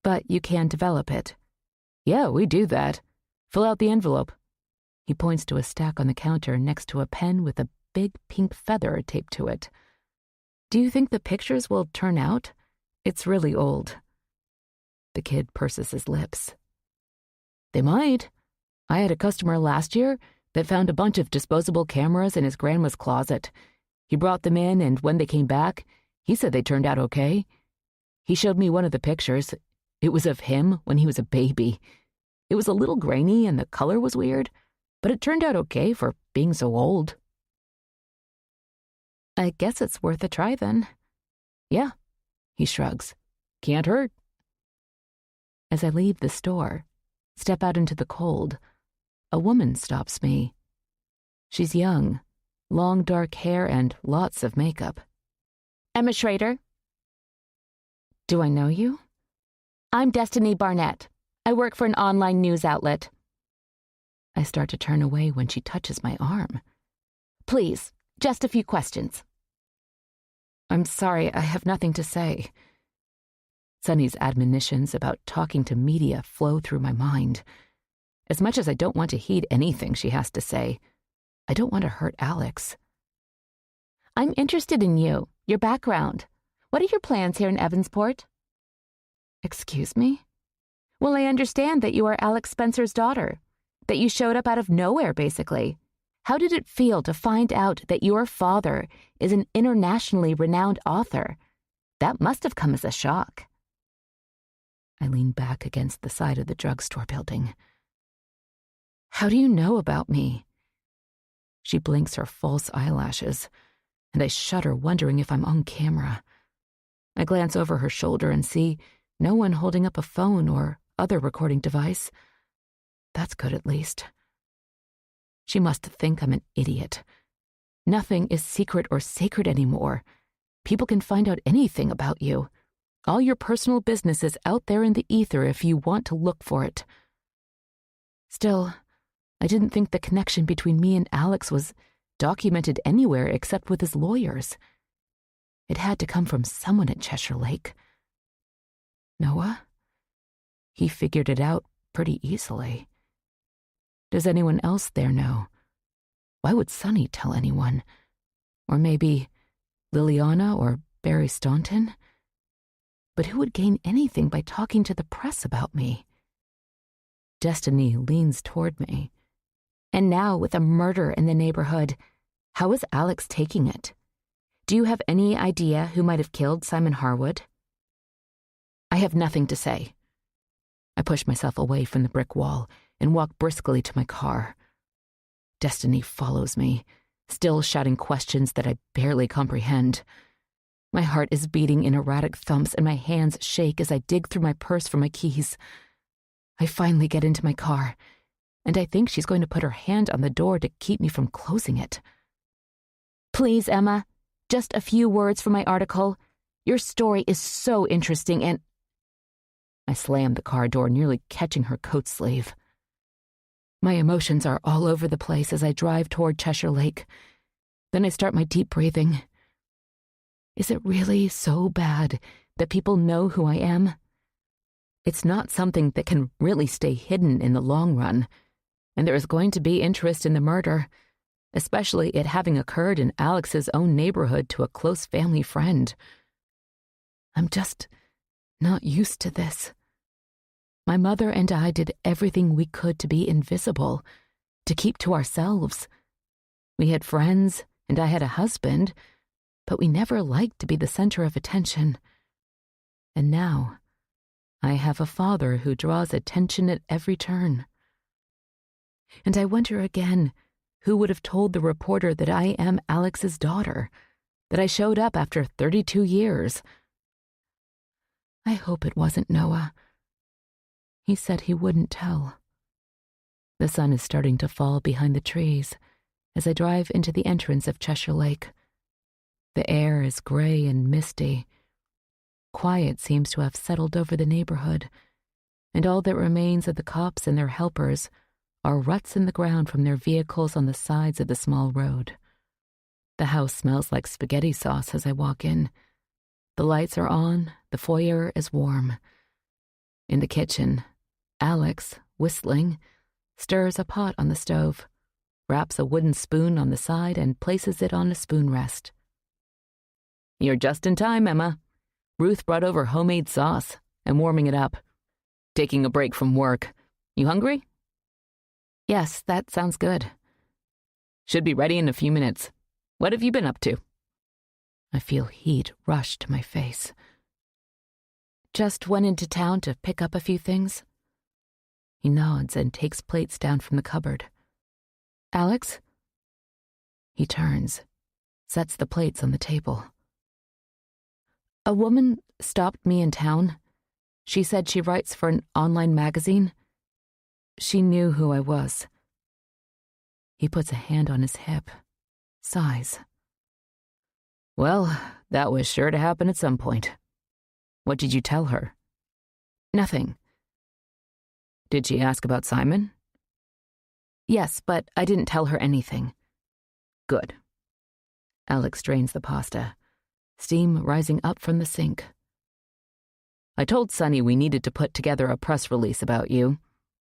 Speaker 1: "But you can develop it." "Yeah, we do that. Fill out the envelope." He points to a stack on the counter next to a pen with a big pink feather taped to it. "Do you think the pictures will turn out? It's really old." The kid purses his lips. "They might. I had a customer last year that found a bunch of disposable cameras in his grandma's closet. He brought them in, and when they came back, he said they turned out okay. He showed me one of the pictures. It was of him when he was a baby. It was a little grainy and the color was weird, but it turned out okay for being so old." "I guess it's worth a try then." "Yeah," he shrugs. "Can't hurt." As I leave the store, step out into the cold, a woman stops me. She's young, long dark hair and lots of makeup.
Speaker 2: Emma Schrader.
Speaker 1: Do I know you?
Speaker 2: I'm Destiny Barnett. I work for an online news outlet.
Speaker 1: I start to turn away when she touches my arm.
Speaker 2: Please, just a few questions.
Speaker 1: I'm sorry, I have nothing to say. Sunny's admonitions about talking to media flow through my mind. As much as I don't want to heed anything she has to say, I don't want to hurt Alex.
Speaker 2: I'm interested in you, your background. What are your plans here in Evansport?
Speaker 1: Excuse me?
Speaker 2: Well, I understand that you are Alex Spencer's daughter, that you showed up out of nowhere, basically. How did it feel to find out that your father is an internationally renowned author? That must have come as a shock.
Speaker 1: I lean back against the side of the drugstore building. How do you know about me? She blinks her false eyelashes, and I shudder, wondering if I'm on camera. I glance over her shoulder and see no one holding up a phone or other recording device. That's good, at least. She must think I'm an idiot. Nothing is secret or sacred anymore. People can find out anything about you. All your personal business is out there in the ether if you want to look for it. Still, I didn't think the connection between me and Alex was documented anywhere except with his lawyers. It had to come from someone at Cheshire Lake. Noah? He figured it out pretty easily. Does anyone else there know? Why would Sunny tell anyone? Or maybe Liliana or Barry Staunton? But who would gain anything by talking to the press about me? Destiny leans toward me.
Speaker 2: And now, with a murder in the neighborhood, how is Alex taking it? Do you have any idea who might have killed Simon Harwood?
Speaker 1: I have nothing to say. I push myself away from the brick wall and walk briskly to my car. Destiny follows me, still shouting questions that I barely comprehend. My heart is beating in erratic thumps and my hands shake as I dig through my purse for my keys. I finally get into my car, and I think she's going to put her hand on the door to keep me from closing it.
Speaker 2: Please, Emma, just a few words for my article. Your story is so interesting and...
Speaker 1: I slam the car door, nearly catching her coat sleeve. My emotions are all over the place as I drive toward Cheshire Lake. Then I start my deep breathing. Is it really so bad that people know who I am? It's not something that can really stay hidden in the long run, and there is going to be interest in the murder, especially it having occurred in Alex's own neighborhood to a close family friend. I'm just not used to this. My mother and I did everything we could to be invisible, to keep to ourselves. We had friends, and I had a husband, but we never liked to be the center of attention. And now, I have a father who draws attention at every turn. And I wonder again, who would have told the reporter that I am Alex's daughter, that I showed up after 32 years? I hope it wasn't Noah. He said he wouldn't tell. The sun is starting to fall behind the trees as I drive into the entrance of Cheshire Lake. The air is gray and misty. Quiet seems to have settled over the neighborhood, and all that remains of the cops and their helpers are ruts in the ground from their vehicles on the sides of the small road. The house smells like spaghetti sauce as I walk in. The lights are on, the foyer is warm. In the kitchen, Alex, whistling, stirs a pot on the stove, wraps a wooden spoon on the side and places it on a spoon rest. You're just in time, Emma. Ruth brought over homemade sauce. I'm warming it up. Taking a break from work. You hungry? Yes, that sounds good. Should be ready in a few minutes. What have you been up to? I feel heat rush to my face. Just went into town to pick up a few things. He nods and takes plates down from the cupboard. Alex? He turns, sets the plates on the table. A woman stopped me in town. She said she writes for an online magazine. She knew who I was. He puts a hand on his hip, sighs. Well,
Speaker 3: That was sure to happen at some point. What did you tell her?
Speaker 1: Nothing.
Speaker 3: Did she ask about Simon?
Speaker 1: Yes, but I didn't tell her anything.
Speaker 3: Good.
Speaker 1: Alex drains the pasta, steam rising up from the sink.
Speaker 3: I told Sonny we needed to put together a press release about you.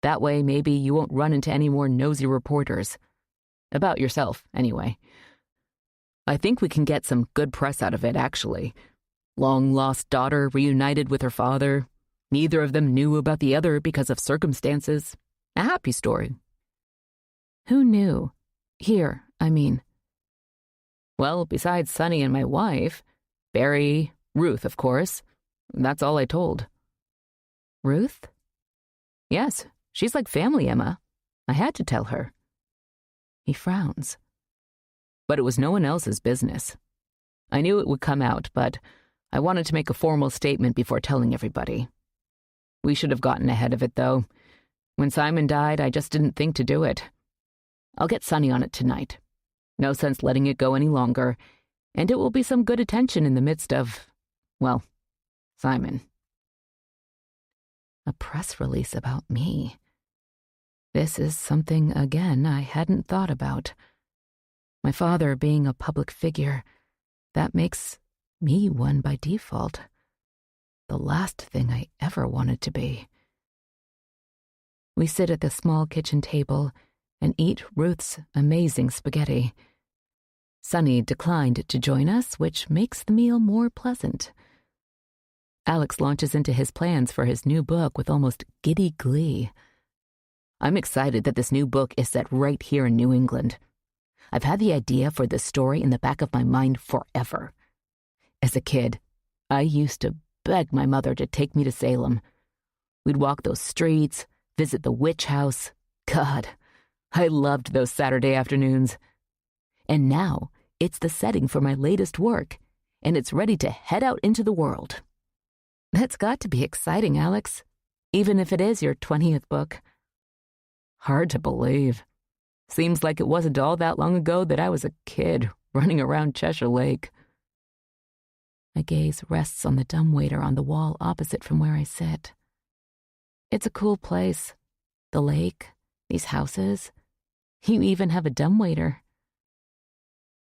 Speaker 3: That way, maybe you won't run into any more nosy reporters. About yourself, anyway. I think we can get some good press out of it, actually. Long-lost daughter reunited with her father. Neither of them knew about the other because of circumstances. A happy story.
Speaker 1: Who knew? Here, I mean.
Speaker 3: Well, besides Sonny and my wife, Barry, Ruth, of course. That's all I told.
Speaker 1: Ruth?
Speaker 3: Yes, she's like family, Emma. I had to tell her.
Speaker 1: He frowns.
Speaker 3: But it was no one else's business. I knew it would come out, but I wanted to make a formal statement before telling everybody. We should have gotten ahead of it, though. When Simon died, I just didn't think to do it. I'll get Sonny on it tonight. No sense letting it go any longer, and it will be some good attention in the midst of, well, Simon.
Speaker 1: A press release about me. This is something, again, I hadn't thought about. My father being a public figure, that makes me one by default. The last thing I ever wanted to be. We sit at the small kitchen table and eat Ruth's amazing spaghetti. Sonny declined to join us, which makes the meal more pleasant. Alex launches into his plans for his new book with almost giddy glee.
Speaker 3: I'm excited that this new book is set right here in New England. I've had the idea for this story in the back of my mind forever. As a kid, I used to beg my mother to take me to Salem. We'd walk those streets, visit the witch house. God, I loved those Saturday afternoons. And now it's the setting for my latest work, and it's ready to head out into the world.
Speaker 1: That's got to be exciting, Alex, even if it is your 20th book.
Speaker 3: Hard to believe. Seems like it wasn't all that long ago that I was a kid running around Cheshire Lake.
Speaker 1: My gaze rests on the dumbwaiter on the wall opposite from where I sit. It's a cool place. The lake, these houses. You even have a dumbwaiter.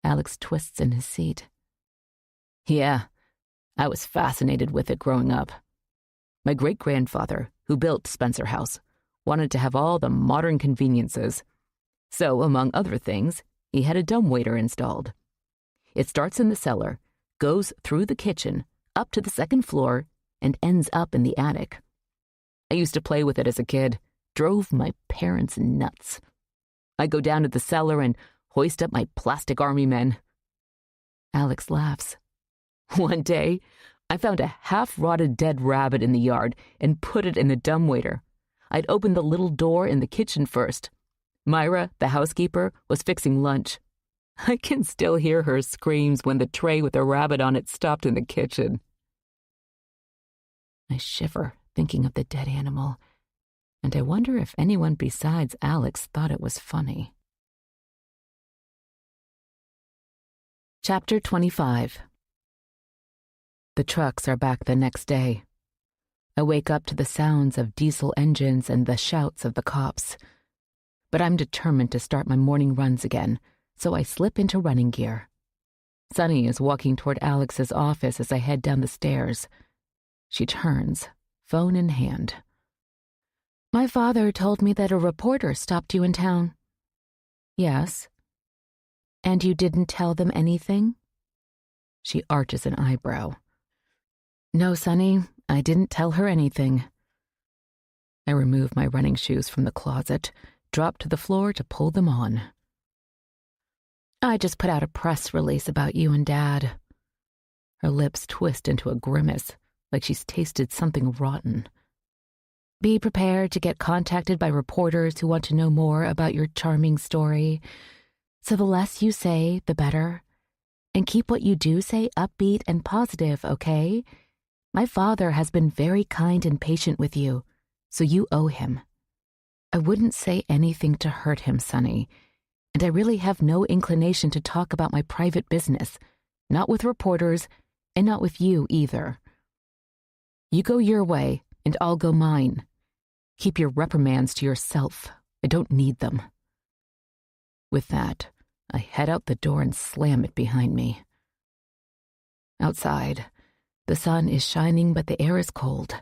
Speaker 1: Alex twists in his seat.
Speaker 3: Yeah, I was fascinated with it growing up. My great-grandfather, who built Spencer House, wanted to have all the modern conveniences. So, among other things, he had a dumbwaiter installed. It starts in the cellar, goes through the kitchen, up to the second floor, and ends up in the attic. I used to play with it as a kid, drove my parents nuts. I'd go down to the cellar and hoist up my plastic army men.
Speaker 1: Alex laughs.
Speaker 3: One day, I found a half-rotted dead rabbit in the yard and put it in the dumbwaiter. I'd opened the little door in the kitchen first. Myra, the housekeeper, was fixing lunch. I can still hear her screams when the tray with the rabbit on it stopped in the kitchen.
Speaker 1: I shiver thinking of the dead animal, and I wonder if anyone besides Alex thought it was funny. Chapter 25. The trucks are back the next day. I wake up to the sounds of diesel engines and the shouts of the cops. But I'm determined to start my morning runs again, so I slip into running gear. Sonny is walking toward Alex's office as I head down the stairs. She turns, phone in hand. My father told me that a reporter stopped you in town. Yes. And you didn't tell them anything? She arches an eyebrow. No, Sonny, I didn't tell her anything. I remove my running shoes from the closet, drop to the floor to pull them on. I just put out a press release about you and Dad. Her lips twist into a grimace, like she's tasted something rotten. Be prepared to get contacted by reporters who want to know more about your charming story. So the less you say, the better. And keep what you do say upbeat and positive, okay? My father has been very kind and patient with you, so you owe him. I wouldn't say anything to hurt him, Sonny, and I really have no inclination to talk about my private business, Not with reporters, and not with you either. You go your way, and I'll go mine. Keep your reprimands to yourself. I don't need them." With that, I head out the door and slam it behind me. Outside, the sun is shining, but the air is cold.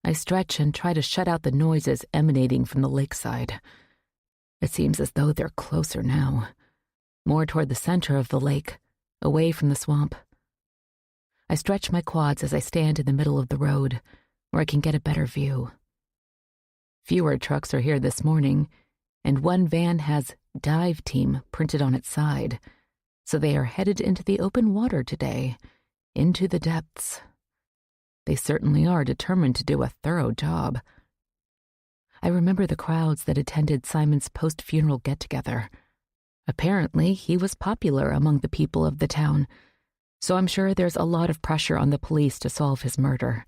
Speaker 1: I stretch and try to shut out the noises emanating from the lakeside. It seems as though they're closer now, more toward the center of the lake, away from the swamp. I stretch my quads as I stand in the middle of the road, where I can get a better view. Fewer trucks are here this morning, and one van has "Dive Team" printed on its side, so they are headed into the open water today, into the depths. They certainly are determined to do a thorough job. I remember the crowds that attended Simon's post-funeral get-together. Apparently, he was popular among the people of the town, so I'm sure there's a lot of pressure on the police to solve his murder.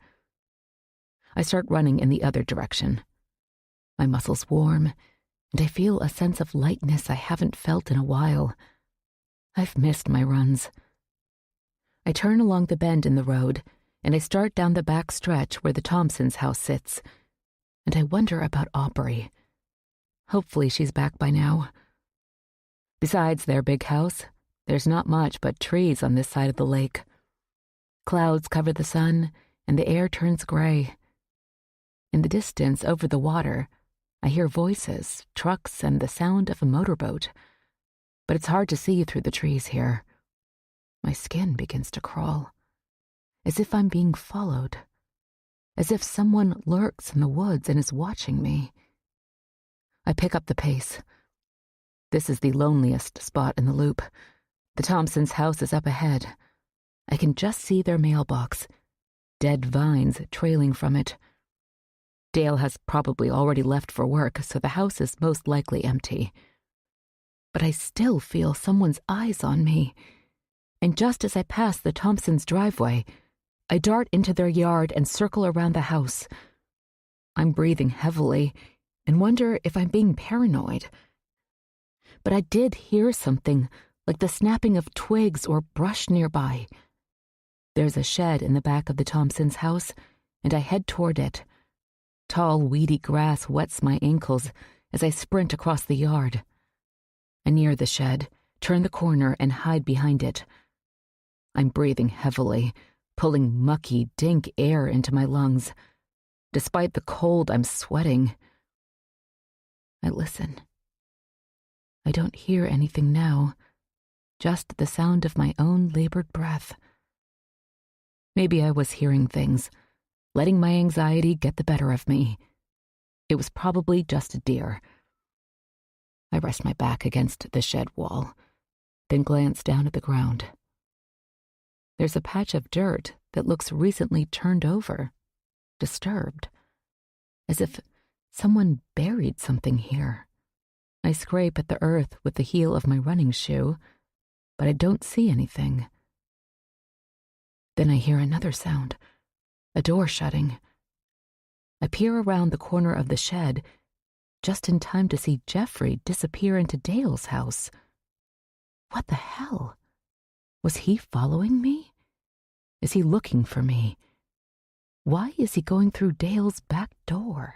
Speaker 1: I start running in the other direction. My muscles warm, and I feel a sense of lightness I haven't felt in a while. I've missed my runs. I turn along the bend in the road, and I start down the back stretch where the Thompsons' house sits, and I wonder about Aubrey. Hopefully she's back by now. Besides their big house, there's not much but trees on this side of the lake. Clouds cover the sun, and the air turns gray. In the distance, over the water, I hear voices, trucks, and the sound of a motorboat. But it's hard to see through the trees here. My skin begins to crawl, as if I'm being followed, as if someone lurks in the woods and is watching me. I pick up the pace. This is the loneliest spot in the loop. The Thompsons' house is up ahead. I can just see their mailbox, dead vines trailing from it. Dale has probably already left for work, so the house is most likely empty. But I still feel someone's eyes on me, and just as I pass the Thompsons' driveway, I dart into their yard and circle around the house. I'm breathing heavily and wonder if I'm being paranoid. But I did hear something, like the snapping of twigs or brush nearby. There's a shed in the back of the Thompsons' house, and I head toward it. Tall, weedy grass wets my ankles as I sprint across the yard. I near the shed, turn the corner, and hide behind it. I'm breathing heavily, pulling mucky, dank air into my lungs. Despite the cold, I'm sweating. I listen. I don't hear anything now, just the sound of my own labored breath. Maybe I was hearing things, letting my anxiety get the better of me. It was probably just a deer. I rest my back against the shed wall, then glance down at the ground. There's a patch of dirt that looks recently turned over, disturbed, as if someone buried something here. I scrape at the earth with the heel of my running shoe, but I don't see anything. Then I hear another sound, a door shutting. I peer around the corner of the shed, just in time to see Jeffrey disappear into Dale's house. What the hell? Was he following me? Is he looking for me? Why is he going through Dale's back door?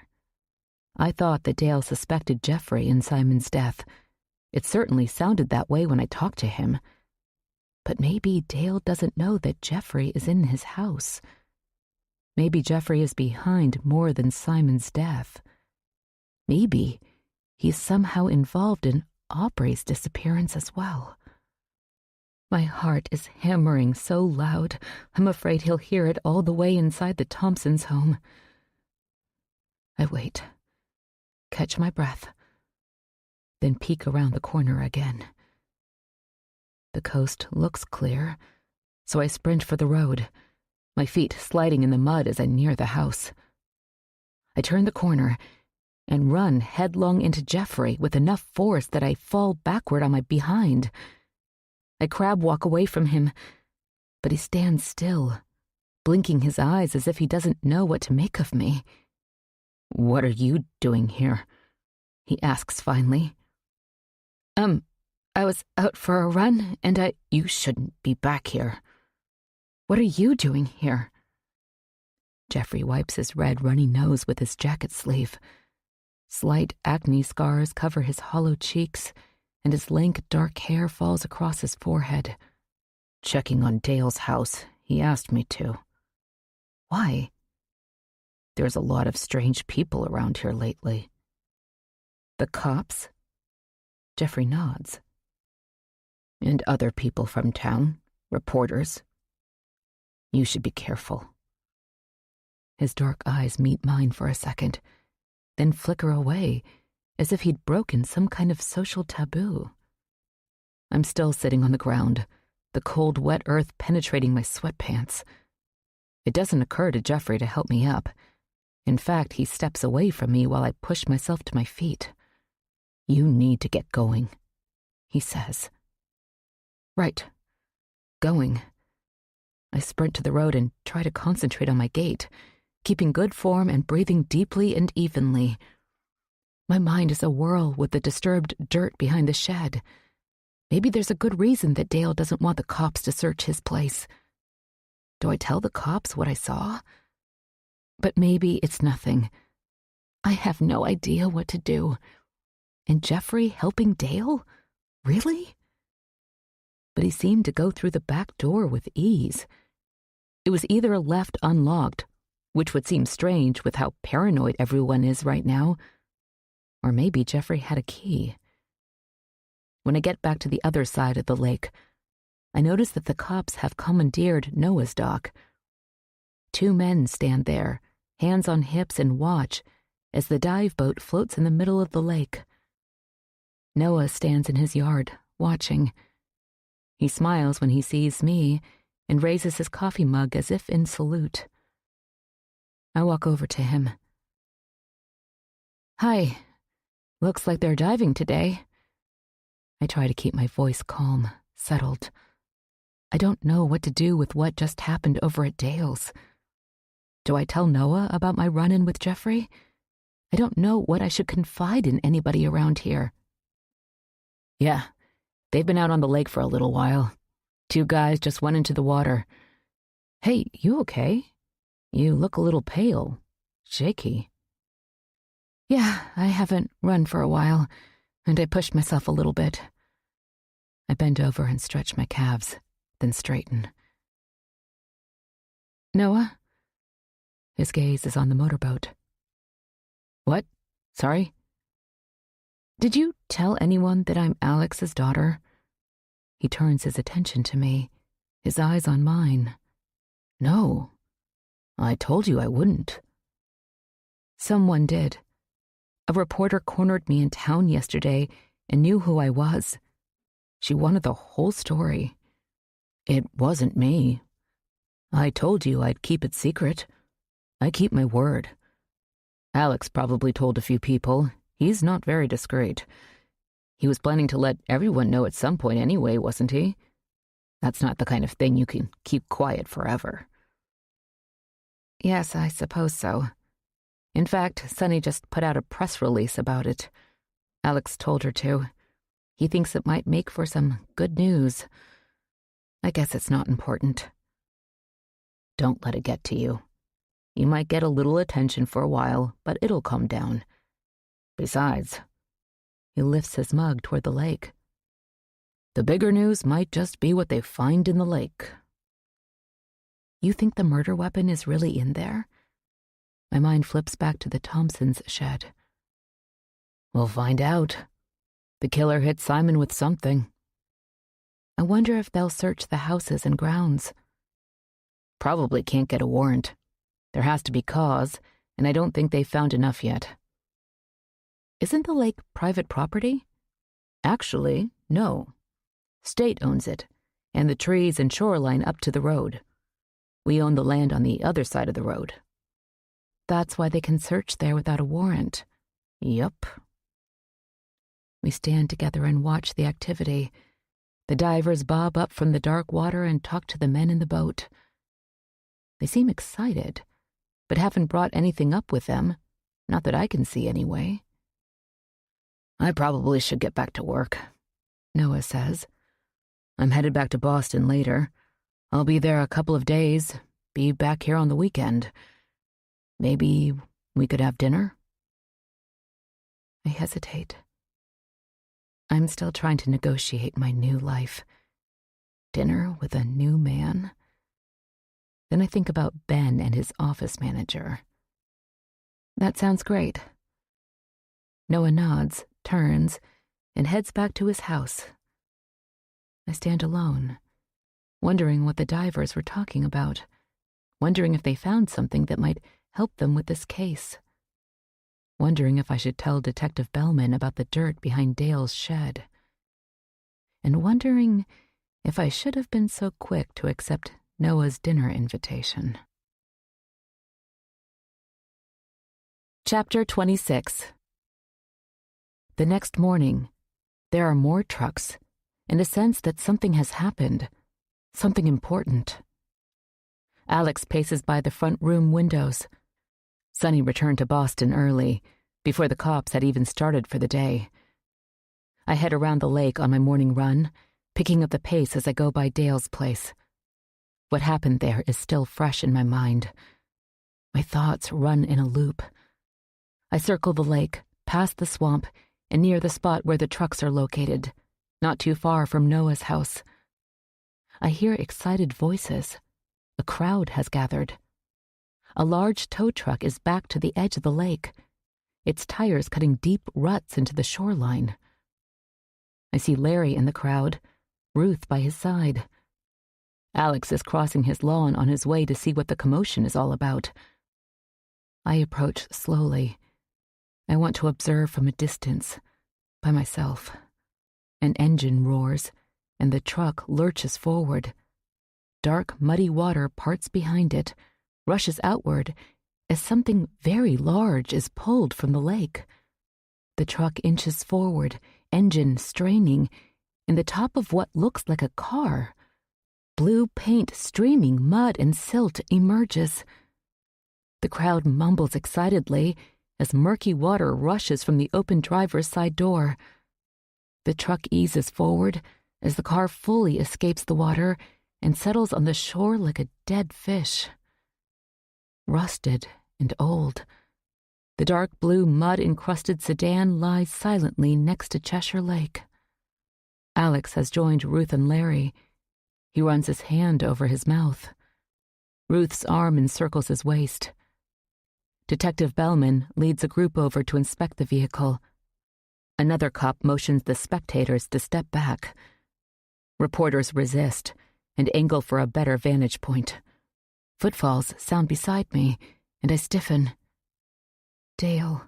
Speaker 1: I thought that Dale suspected Jeffrey in Simon's death. It certainly sounded that way when I talked to him. But maybe Dale doesn't know that Jeffrey is in his house. Maybe Jeffrey is behind more than Simon's death. Maybe he's somehow involved in Aubrey's disappearance as well. My heart is hammering so loud, I'm afraid he'll hear it all the way inside the Thompsons' home. I wait, catch my breath, then peek around the corner again. The coast looks clear, so I sprint for the road, my feet sliding in the mud as I near the house. I turn the corner and run headlong into Jeffrey with enough force that I fall backward on my behind. I crab walk away from him, but he stands still, blinking his eyes as if he doesn't know what to make of me. "What are you doing here?" he asks finally. I was out for a run, and
Speaker 3: You shouldn't be back here.
Speaker 1: What are you doing here?
Speaker 3: Jeffrey wipes his red, runny nose with his jacket sleeve. Slight acne scars cover his hollow cheeks, and his lank, dark hair falls across his forehead. Checking on Dale's house. He asked me to.
Speaker 1: Why?
Speaker 3: There's a lot of strange people around here lately.
Speaker 1: The cops?
Speaker 3: Jeffrey nods. And other people from town, reporters. You should be careful. His dark eyes meet mine for a second, then flicker away, as if he'd broken some kind of social taboo. I'm still sitting on the ground, the cold, wet earth penetrating my sweatpants. It doesn't occur to Jeffrey to help me up. In fact, he steps away from me while I push myself to my feet. You need to get going, he says.
Speaker 1: Right. Going.
Speaker 3: I sprint to the road and try to concentrate on my gait, keeping good form and breathing deeply and evenly. My mind is a whirl with the disturbed dirt behind the shed. Maybe there's a good reason that Dale doesn't want the cops to search his place. Do I tell the cops what I saw? But maybe it's nothing. I have no idea what to do. And Jeffrey helping Dale? Really? But he seemed to go through the back door with ease. It was either left unlocked, which would seem strange with how paranoid everyone is right now, or maybe Jeffrey had a key. When I get back to the other side of the lake, I notice that the cops have commandeered Noah's dock. 2 men stand there, hands on hips, and watch as the dive boat floats in the middle of the lake. Noah stands in his yard, watching. He smiles when he sees me and raises his coffee mug as if in salute. I walk over to him. Hi. Looks like they're diving today. I try to keep my voice calm, settled. I don't know what to do with what just happened over at Dale's. Do I tell Noah about my run-in with Jeffrey? I don't know what I should confide in anybody around here. Yeah, they've been out on the lake for a little while. 2 guys just went into the water. Hey, you okay? You look a little pale, shaky. Yeah, I haven't run for a while, and I pushed myself a little bit. I bend over and stretch my calves, then straighten. Noah? His gaze is on the motorboat. What? Sorry? Did you tell anyone that I'm Alex's daughter? He turns his attention to me, his eyes on mine. No. I told you I wouldn't. Someone did. A reporter cornered me in town yesterday and knew who I was. She wanted the whole story. It wasn't me. I told you I'd keep it secret. I keep my word. Alex probably told a few people. He's not very discreet. He was planning to let everyone know at some point anyway, wasn't he? That's not the kind of thing you can keep quiet forever. Yes, I suppose so. In fact, Sonny just put out a press release about it. Alex told her to. He thinks it might make for some good news. I guess it's not important. Don't let it get to you. You might get a little attention for a while, but it'll calm down. Besides, he lifts his mug toward the lake. The bigger news might just be what they find in the lake. You think the murder weapon is really in there? My mind flips back to the Thompsons' shed. We'll find out. The killer hit Simon with something. I wonder if they'll search the houses and grounds. Probably can't get a warrant. There has to be cause, and I don't think they've found enough yet. Isn't the lake private property? Actually, no. State owns it, and the trees and shoreline up to the road. We own the land on the other side of the road. That's why they can search there without a warrant. Yup. We stand together and watch the activity. The divers bob up from the dark water and talk to the men in the boat. They seem excited, but haven't brought anything up with them, not that I can see anyway. I probably should get back to work.
Speaker 1: Noah says. I'm headed back to Boston later. I'll be there a couple of days, be back here on the weekend. Maybe we could have dinner? I hesitate. I'm still trying to negotiate my new life. Dinner with a new man? Then I think about Ben and his office manager. That sounds great. Noah nods, turns, and heads back to his house. I stand alone, wondering what the divers were talking about, wondering if they found something that might help them with this case, wondering if I should tell Detective Bellman about the dirt behind Dale's shed, and wondering if I should have been so quick to accept Noah's dinner invitation. Chapter 26. The next morning, there are more trucks, and a sense that something has happened, something important. Alex paces by the front room windows. Sonny returned to Boston early, before the cops had even started for the day. I head around the lake on my morning run, picking up the pace as I go by Dale's place. What happened there is still fresh in my mind. My thoughts run in a loop. I circle the lake, past the swamp, and near the spot where the trucks are located, not too far from Noah's house. I hear excited voices. A crowd has gathered. A large tow truck is backed to the edge of the lake, its tires cutting deep ruts into the shoreline. I see Larry in the crowd, Ruth by his side. Alex is crossing his lawn on his way to see what the commotion is all about. I approach slowly. I want to observe from a distance, by myself. An engine roars, and the truck lurches forward. Dark, muddy water parts behind it, rushes outward, as something very large is pulled from the lake. The truck inches forward, engine straining, and the top of what looks like a car. Blue paint streaming mud and silt emerges. The crowd mumbles excitedly as murky water rushes from the open driver's side door. The truck eases forward as the car fully escapes the water and settles on the shore like a dead fish. Rusted and old, the dark blue mud-encrusted sedan lies silently next to Cheshire Lake. Alex has joined Ruth and Larry. He runs his hand over his mouth. Ruth's arm encircles his waist. Detective Bellman leads a group over to inspect the vehicle. Another cop motions the spectators to step back. Reporters resist and angle for a better vantage point. Footfalls sound beside me, and I stiffen. Dale.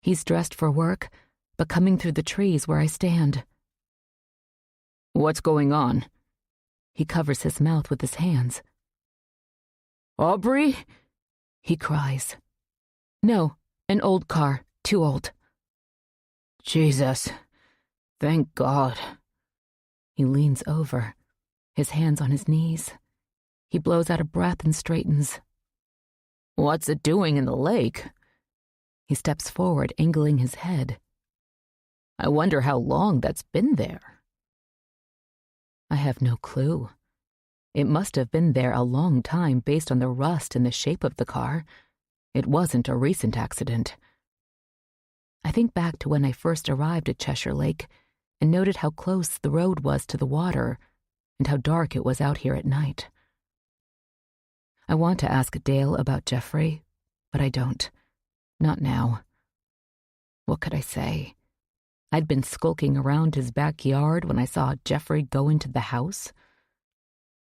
Speaker 1: He's dressed for work, but coming through the trees where I stand.
Speaker 3: What's going on?
Speaker 1: He covers his mouth with his hands.
Speaker 3: Aubrey?
Speaker 1: He cries. No, an old car, too old.
Speaker 3: Jesus. Thank God.
Speaker 1: He leans over, his hands on his knees. He blows out a breath and straightens.
Speaker 3: What's it doing in the lake?
Speaker 1: He steps forward, angling his head.
Speaker 3: I wonder how long that's been there.
Speaker 1: I have no clue. It must have been there a long time based on the rust and the shape of the car. It wasn't a recent accident. I think back to when I first arrived at Cheshire Lake and noted how close the road was to the water and how dark it was out here at night. I want to ask Dale about Jeffrey, but I don't. Not now. What could I say? I'd been skulking around his backyard when I saw Jeffrey go into the house.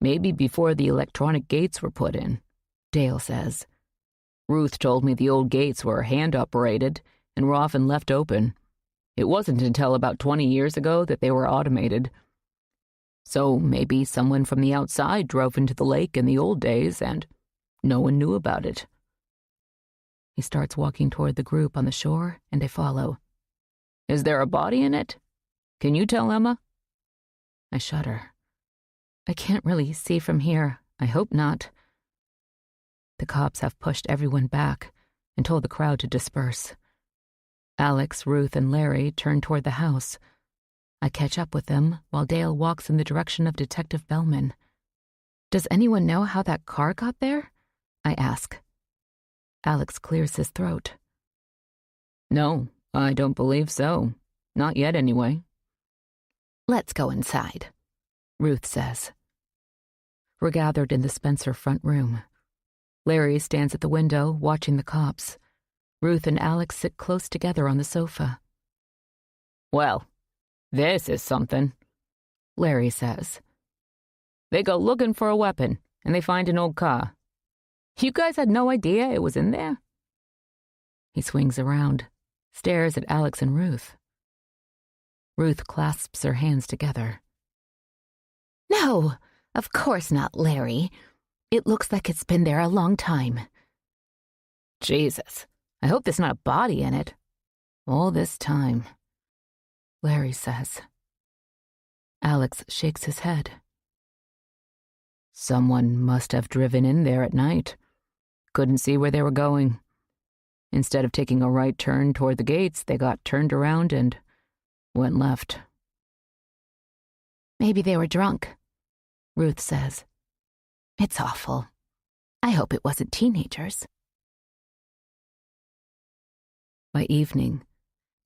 Speaker 3: Maybe before the electronic gates were put in,
Speaker 1: Dale says.
Speaker 3: Ruth told me the old gates were hand-operated and were often left open. It wasn't until about 20 years ago that they were automated. So maybe someone from the outside drove into the lake in the old days and no one knew about it.
Speaker 1: He starts walking toward the group on the shore, and I follow.
Speaker 3: Is there a body in it? Can you tell, Emma?
Speaker 1: I shudder. I can't really see from here. I hope not. The cops have pushed everyone back and told the crowd to disperse. Alex, Ruth, and Larry turn toward the house. I catch up with them while Dale walks in the direction of Detective Bellman. Does anyone know how that car got there? I ask. Alex clears his throat.
Speaker 3: No, I don't believe so. Not yet, anyway.
Speaker 1: Let's go inside, Ruth says. We're gathered in the Spencer front room. Larry stands at the window, watching the cops. Ruth and Alex sit close together on the sofa.
Speaker 3: Well, this is something,
Speaker 1: Larry says.
Speaker 3: They go looking for a weapon, and they find an old car. You guys had no idea it was in there?
Speaker 1: He swings around, stares at Alex and Ruth. Ruth clasps her hands together. No, of course not, Larry. It looks like it's been there a long time.
Speaker 3: Jesus, I hope there's not a body in it. All this time,
Speaker 1: Larry says. Alex shakes his head.
Speaker 3: Someone must have driven in there at night. Couldn't see where they were going. Instead of taking a right turn toward the gates, they got turned around and went left.
Speaker 1: Maybe they were drunk, Ruth says. It's awful. I hope it wasn't teenagers. By evening,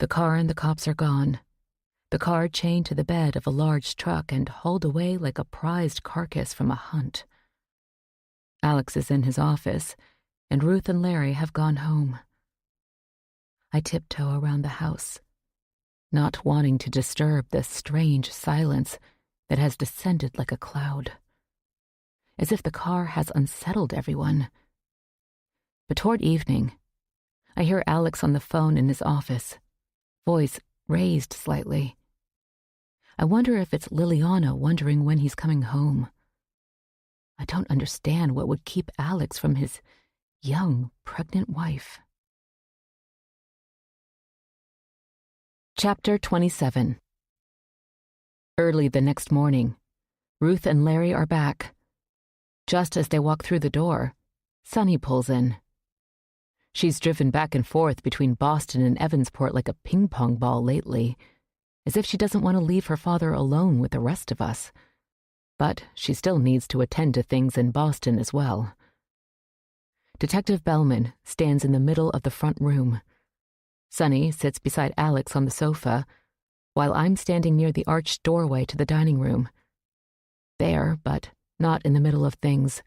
Speaker 1: the car and the cops are gone. The car chained to the bed of a large truck and hauled away like a prized carcass from a hunt. Alex is in his office, and Ruth and Larry have gone home. I tiptoe around the house, not wanting to disturb the strange silence that has descended like a cloud, as if the car has unsettled everyone. But toward evening, I hear Alex on the phone in his office, voice raised slightly. I wonder if it's Liliana wondering when he's coming home. I don't understand what would keep Alex from his young, pregnant wife. Chapter 27. Early the next morning, Ruth and Larry are back. Just as they walk through the door, Sunny pulls in. She's driven back and forth between Boston and Evansport like a ping-pong ball lately, as if she doesn't want to leave her father alone with the rest of us. But she still needs to attend to things in Boston as well. Detective Bellman stands in the middle of the front room. Sunny sits beside Alex on the sofa, while I'm standing near the arched doorway to the dining room. There, but not in the middle of things,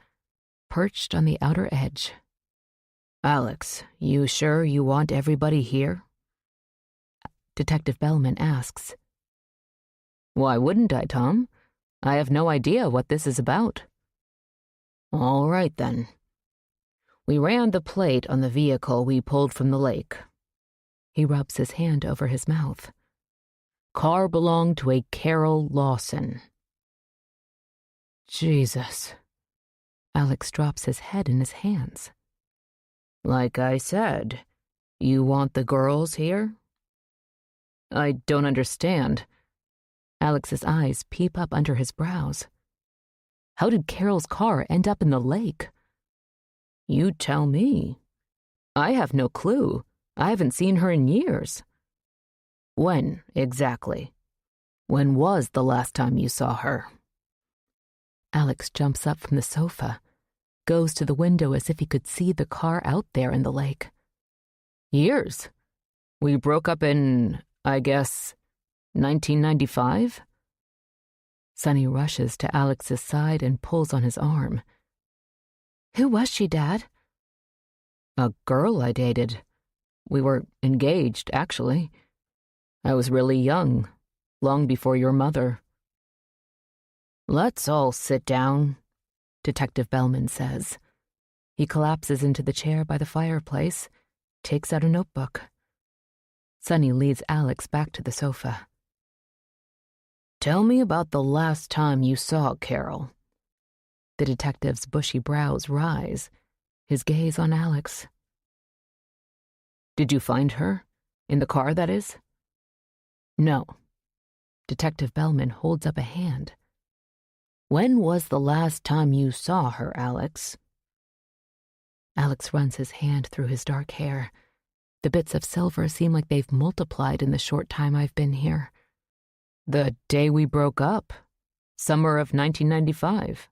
Speaker 1: perched on the outer edge.
Speaker 3: Alex, you sure you want everybody here?
Speaker 1: Detective Bellman asks.
Speaker 3: Why wouldn't I, Tom? I have no idea what this is about. All right, then. We ran the plate on the vehicle we pulled from the lake.
Speaker 1: He rubs his hand over his mouth.
Speaker 3: Car belonged to a Carol Lawson.
Speaker 1: Jesus. Alex drops his head in his hands.
Speaker 3: Like I said, you want the girls here? I don't understand.
Speaker 1: Alex's eyes peep up under his brows. How did Carol's car end up in the lake?
Speaker 3: You tell me. I have no clue. I haven't seen her in years. When, exactly? When was the last time you saw her?
Speaker 1: Alex jumps up from the sofa, goes to the window as if he could see the car out there in the lake.
Speaker 3: Years. We broke up in, I guess, 1995?
Speaker 1: Sunny rushes to Alex's side and pulls on his arm. Who was she, Dad?
Speaker 3: A girl I dated. We were engaged, actually. I was really young, long before your mother. Let's all sit down, Detective Bellman says.
Speaker 1: He collapses into the chair by the fireplace, takes out a notebook. Sunny leads Alex back to the sofa.
Speaker 3: Tell me about the last time you saw Carol.
Speaker 1: The detective's bushy brows rise, his gaze on Alex.
Speaker 3: Did you find her? In the car, that is?
Speaker 1: No. Detective Bellman holds up a hand.
Speaker 3: When was the last time you saw her, Alex?
Speaker 1: Alex runs his hand through his dark hair. The bits of silver seem like they've multiplied in the short time I've been here.
Speaker 3: The day we broke up, summer of 1995.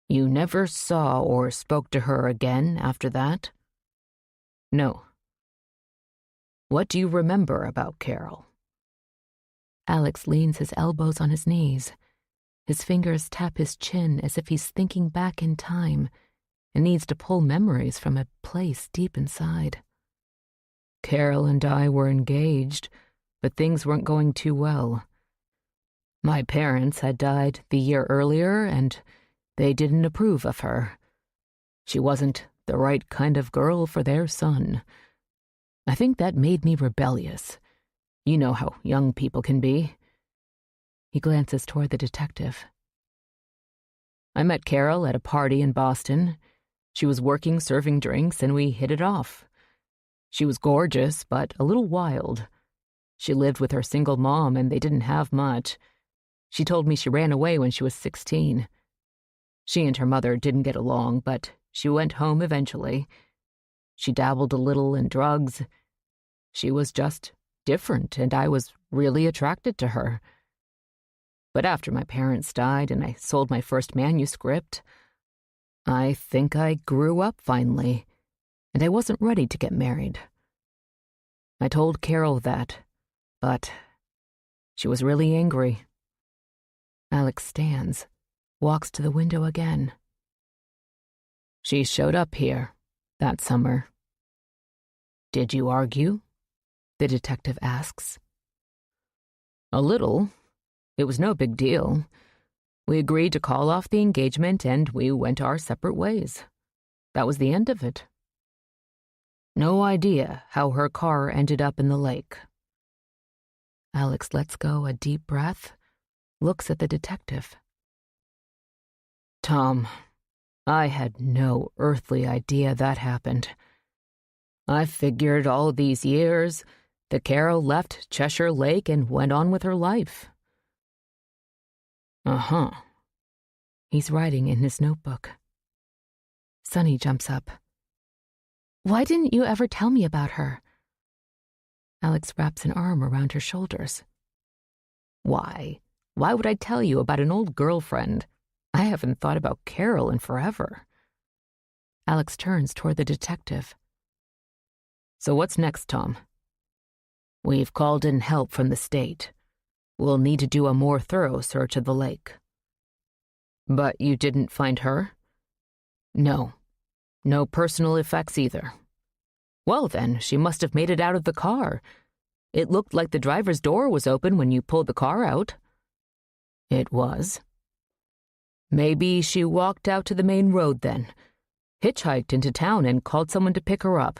Speaker 3: You never saw or spoke to her again after that? No. What do you remember about Carol?
Speaker 1: Alex leans his elbows on his knees. His fingers tap his chin as if he's thinking back in time and needs to pull memories from a place deep inside. Carol and I were engaged, but things weren't going too well. My parents had died the year earlier, and they didn't approve of her. She wasn't the right kind of girl for their son. I think that made me rebellious. You know how young people can be. He glances toward the detective. I met Carol at a party in Boston. She was working serving drinks, and we hit it off. She was gorgeous, but a little wild. She lived with her single mom, and they didn't have much. She told me she ran away when she was 16. She and her mother didn't get along, but she went home eventually. She dabbled a little in drugs. She was just different, and I was really attracted to her. But after my parents died and I sold my first manuscript, I think I grew up finally, and I wasn't ready to get married. I told Carol that, but she was really angry. Alex stands, walks to the window again. She showed up here that summer. Did you argue? The detective asks. A little. It was no big deal. We agreed to call off the engagement and we went our separate ways. That was the end of it. No idea how her car ended up in the lake. Alex lets go a deep breath, looks at the detective. Tom, I had no earthly idea that happened. I figured all these years that Carol left Cheshire Lake and went on with her life. Uh-huh. He's writing in his notebook. Sonny jumps up. Why didn't you ever tell me about her? Alex wraps an arm around her shoulders. Why? Why would I tell you about an old girlfriend? I haven't thought about Carol in forever. Alex turns toward the detective. So what's next, Tom? We've called in help from the state. We'll need to do a more thorough search of the lake. But you didn't find her? No. No personal effects either. Well then, she must have made it out of the car. It looked like the driver's door was open when you pulled the car out. It was. Maybe she walked out to the main road then, hitchhiked into town and called someone to pick her up.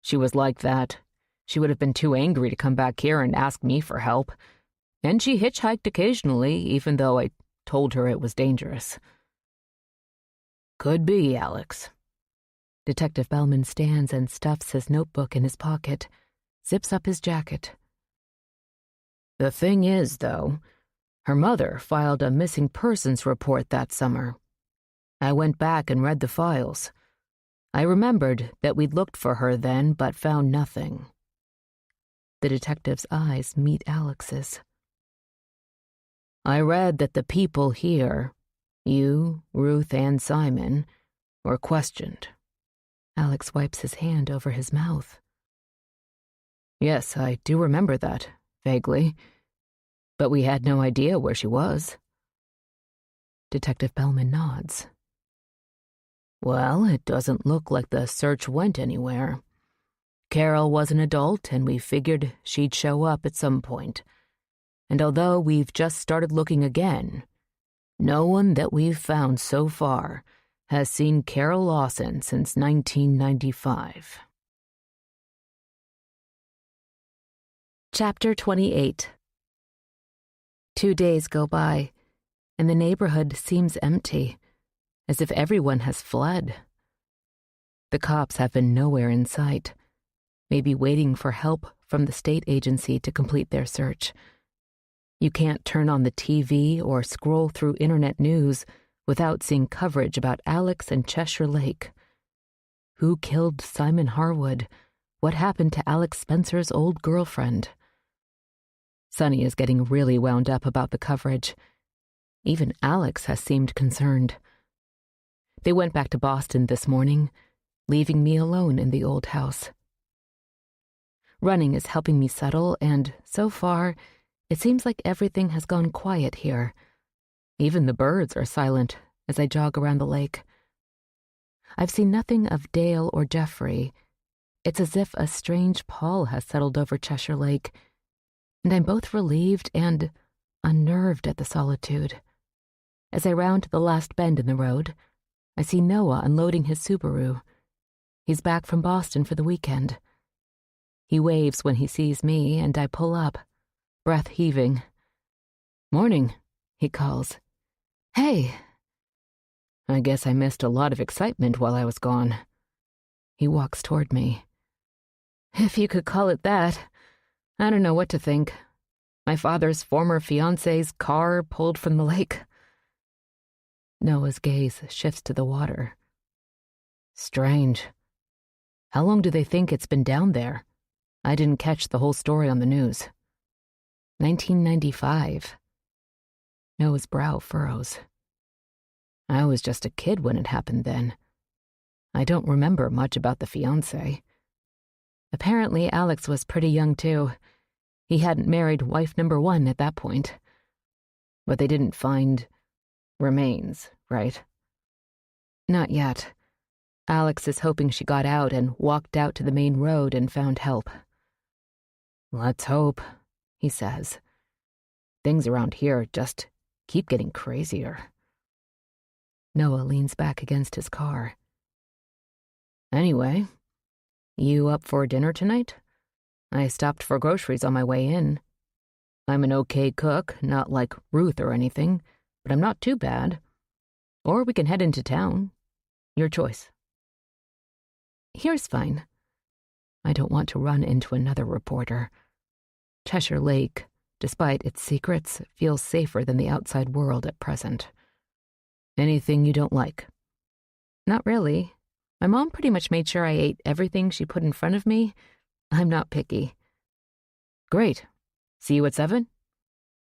Speaker 1: She was like that. She would have been too angry to come back here and ask me for help. And she hitchhiked occasionally, even though I told her it was dangerous. Could be, Alex. Detective Bellman stands and stuffs his notebook in his pocket, zips up his jacket. The thing is, though, her mother filed a missing persons report that summer. I went back and read the files. I remembered that we'd looked for her then, but found nothing. The detective's eyes meet Alex's. I read that the people here, you, Ruth, and Simon, were questioned. Alex wipes his hand over his mouth. Yes, I do remember that, vaguely. But we had no idea where she was. Detective Bellman nods. Well, it doesn't look like the search went anywhere. Carol was an adult, and we figured she'd show up at some point. And although we've just started looking again, no one that we've found so far has seen Carol Lawson since 1995. Chapter 28. 2 days go by, and the neighborhood seems empty, as if everyone has fled. The cops have been nowhere in sight, maybe waiting for help from the state agency to complete their search. You can't turn on the TV or scroll through internet news without seeing coverage about Alex and Cheshire Lake. Who killed Simon Harwood? What happened to Alex Spencer's old girlfriend? Sonny is getting really wound up about the coverage. Even Alex has seemed concerned. They went back to Boston this morning, leaving me alone in the old house. Running is helping me settle, and so far, it seems like everything has gone quiet here. Even the birds are silent as I jog around the lake. I've seen nothing of Dale or Jeffrey. It's as if a strange pall has settled over Cheshire Lake, and I'm both relieved and unnerved at the solitude. As I round the last bend in the road, I see Noah unloading his Subaru. He's back from Boston for the weekend. He waves when he sees me, and I pull up, breath heaving. "Morning," he calls. "Hey." I guess I missed a lot of excitement while I was gone. He walks toward me. "If you could call it that. I don't know what to think. My father's former fiancé's car pulled from the lake." Noah's gaze shifts to the water. "Strange. How long do they think it's been down there? I didn't catch the whole story on the news." 1995. Noah's brow furrows. I was just a kid when it happened then. I don't remember much about the fiancé. Apparently, Alex was pretty young, too. He hadn't married wife number 1 at that point. But they didn't find remains, right? Not yet. Alex is hoping she got out and walked out to the main road and found help. "Let's hope," he says. "Things around here just keep getting crazier." Noah leans back against his car. "Anyway, you up for dinner tonight? I stopped for groceries on my way in. I'm an okay cook, not like Ruth or anything, but I'm not too bad. Or we can head into town. Your choice." "Here's fine. I don't want to run into another reporter. Cheshire Lake, despite its secrets, feels safer than the outside world at present." "Anything you don't like?" "Not really. My mom pretty much made sure I ate everything she put in front of me. I'm not picky." "Great. See you at 7?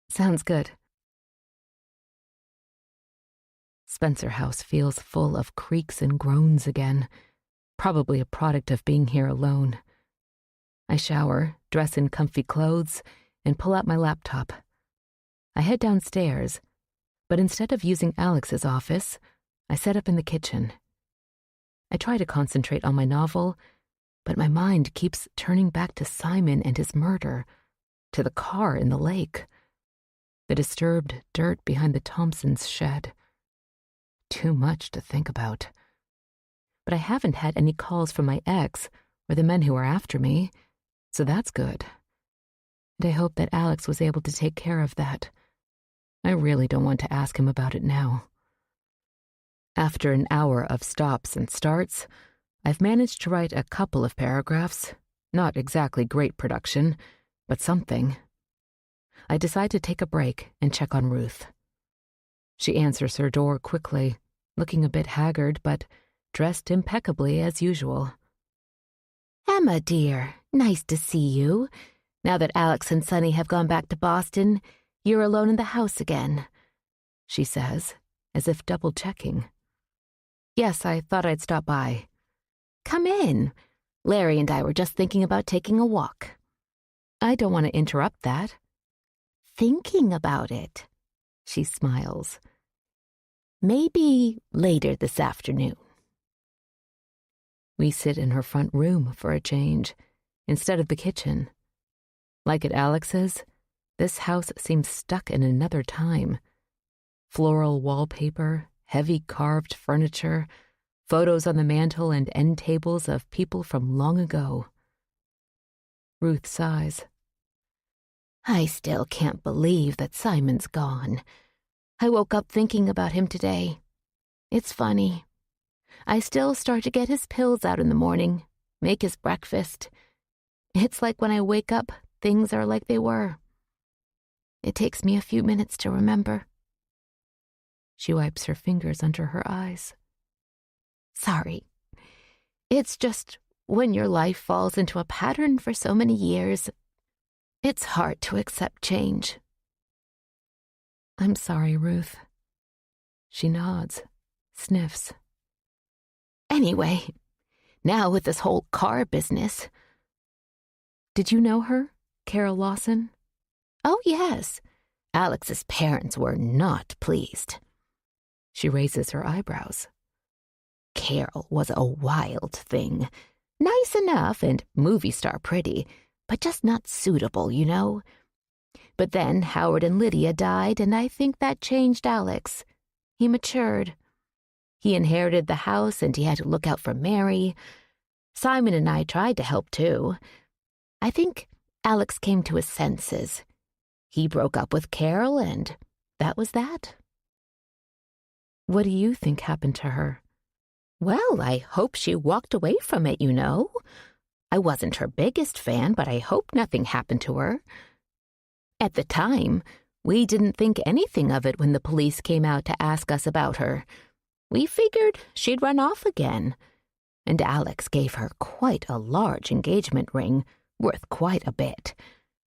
Speaker 1: "Sounds good." Spencer House feels full of creaks and groans again, probably a product of being here alone. I shower, dress in comfy clothes, and pull out my laptop. I head downstairs, but instead of using Alex's office, I set up in the kitchen. I try to concentrate on my novel, but my mind keeps turning back to Simon and his murder, to the car in the lake, the disturbed dirt behind the Thompsons' shed. Too much to think about. But I haven't had any calls from my ex or the men who are after me, so that's good. And I hope that Alex was able to take care of that. I really don't want to ask him about it now. After an hour of stops and starts, I've managed to write a couple of paragraphs. Not exactly great production, but something. I decide to take a break and check on Ruth. She answers her door quickly, looking a bit haggard, but dressed impeccably as usual.
Speaker 2: "Emma, dear, nice to see you. Now that Alex and Sonny have gone back to Boston, you're alone in the house again," she says, as if double-checking.
Speaker 1: "Yes, I thought I'd stop by."
Speaker 2: "Come in. Larry and I were just thinking about taking a walk."
Speaker 1: "I don't want to interrupt that."
Speaker 2: "Thinking about it," she smiles. "Maybe later this afternoon."
Speaker 1: We sit in her front room for a change, instead of the kitchen. Like at Alex's, this house seems stuck in another time. Floral wallpaper, heavy carved furniture, photos on the mantel and end tables of people from long ago. Ruth sighs.
Speaker 2: "I still can't believe that Simon's gone. I woke up thinking about him today. It's funny. I still start to get his pills out in the morning, make his breakfast. It's like when I wake up, things are like they were. It takes me a few minutes to remember."
Speaker 1: She wipes her fingers under her eyes.
Speaker 2: "Sorry. It's just when your life falls into a pattern for so many years, It's hard to accept change.
Speaker 1: I'm sorry, Ruth. She nods, sniffs.
Speaker 2: Anyway, now with this whole car business.
Speaker 1: Did you know her, Carol Lawson?
Speaker 2: Oh, yes. Alex's parents were not pleased.
Speaker 1: She raises her eyebrows.
Speaker 2: Carol was a wild thing. Nice enough and movie star pretty, but just not suitable, you know. But then Howard and Lydia died, and I think that changed Alex. He matured. He inherited the house, and he had to look out for Mary. Simon and I tried to help, too. I think Alex came to his senses. He broke up with Carol, and that was that.
Speaker 1: What do you think happened to her?
Speaker 2: Well, I hope she walked away from it, you know. I wasn't her biggest fan, but I hope nothing happened to her. At the time, we didn't think anything of it when the police came out to ask us about her. We figured she'd run off again. And Alex gave her quite a large engagement ring, worth quite a bit.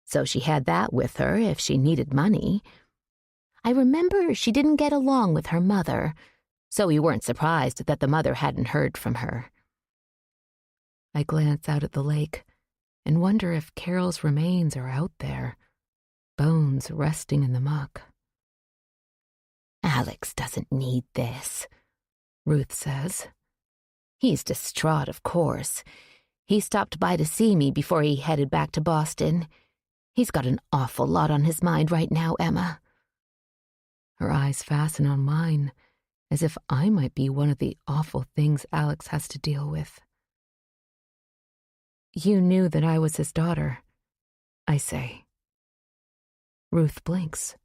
Speaker 2: So she had that with her if she needed money. I remember she didn't get along with her mother, so we weren't surprised that the mother hadn't heard from her.
Speaker 1: I glance out at the lake and wonder if Carol's remains are out there, bones resting in the muck.
Speaker 2: Alex doesn't need this, Ruth says. He's distraught, of course. He stopped by to see me before he headed back to Boston. He's got an awful lot on his mind right now, Emma.
Speaker 1: Her eyes fasten on mine, as if I might be one of the awful things Alex has to deal with. You knew that I was his daughter, I say. Ruth blinks.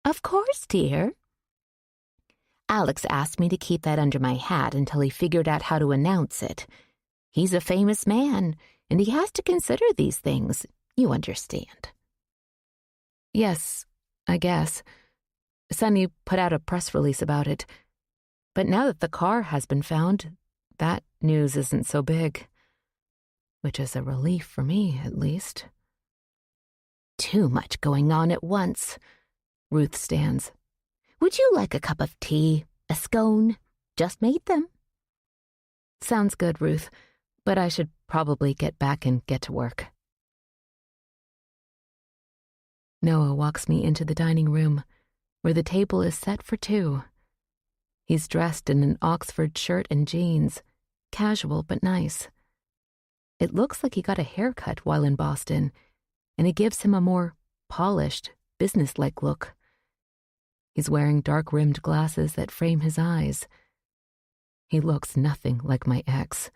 Speaker 2: Of course, dear. Alex asked me to keep that under my hat until he figured out how to announce it. He's a famous man, and he has to consider these things, you understand.
Speaker 1: Yes, I guess. Sonny put out a press release about it. But now that the car has been found, that news isn't so big. Which is a relief for me, at least.
Speaker 2: Too much going on at once. Ruth stands. Would you like a cup of tea? A scone? Just made them.
Speaker 1: Sounds good, Ruth, but I should probably get back and get to work. Noah walks me into the dining room, where the table is set for two. He's dressed in an Oxford shirt and jeans, casual but nice. It looks like he got a haircut while in Boston, and it gives him a more polished, businesslike look. He's wearing dark-rimmed glasses that frame his eyes. He looks nothing like my ex.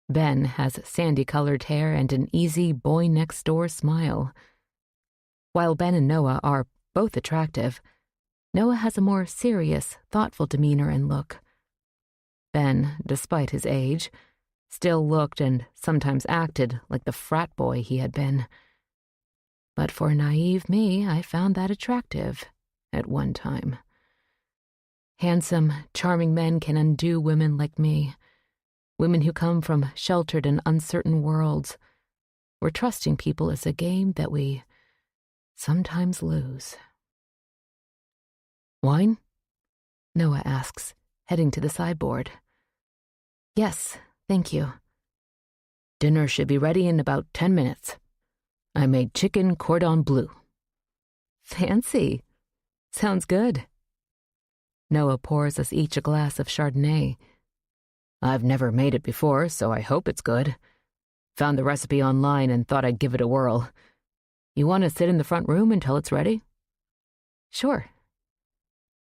Speaker 1: Ben has sandy-colored hair and an easy boy-next-door smile. While Ben and Noah are both attractive, Noah has a more serious, thoughtful demeanor and look. Ben, despite his age, still looked and sometimes acted like the frat boy he had been. But for naive me, I found that attractive at one time. Handsome, charming men can undo women like me, women who come from sheltered and uncertain worlds, where trusting people is a game that we sometimes lose. Wine? Noah asks, heading to the sideboard. Yes, thank you. Dinner should be ready in about 10 minutes. I made chicken cordon bleu. Fancy. Sounds good. Noah pours us each a glass of Chardonnay. I've never made it before, so I hope it's good. Found the recipe online and thought I'd give it a whirl. You want to sit in the front room until it's ready? Sure.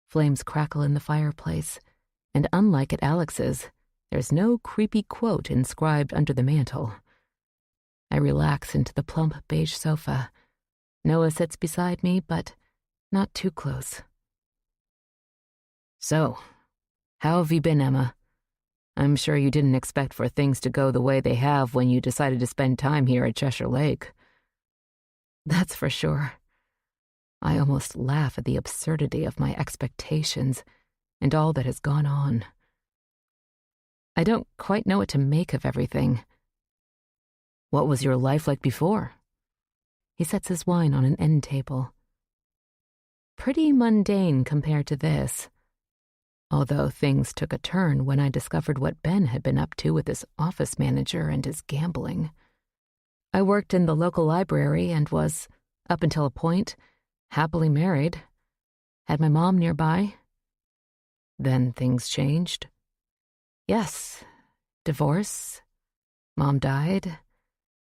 Speaker 1: Flames crackle in the fireplace, and unlike at Alex's, there's no creepy quote inscribed under the mantel. I relax into the plump beige sofa. Noah sits beside me, but not too close. So, how have you been, Emma? I'm sure you didn't expect for things to go the way they have when you decided to spend time here at Cheshire Lake. That's for sure. I almost laugh at the absurdity of my expectations and all that has gone on. I don't quite know what to make of everything. What was your life like before? He sets his wine on an end table. Pretty mundane compared to this, although things took a turn when I discovered what Ben had been up to with his office manager and his gambling. I worked in the local library and was, up until a point, happily married. Had my mom nearby. Then things changed. Yes, divorce. Mom died.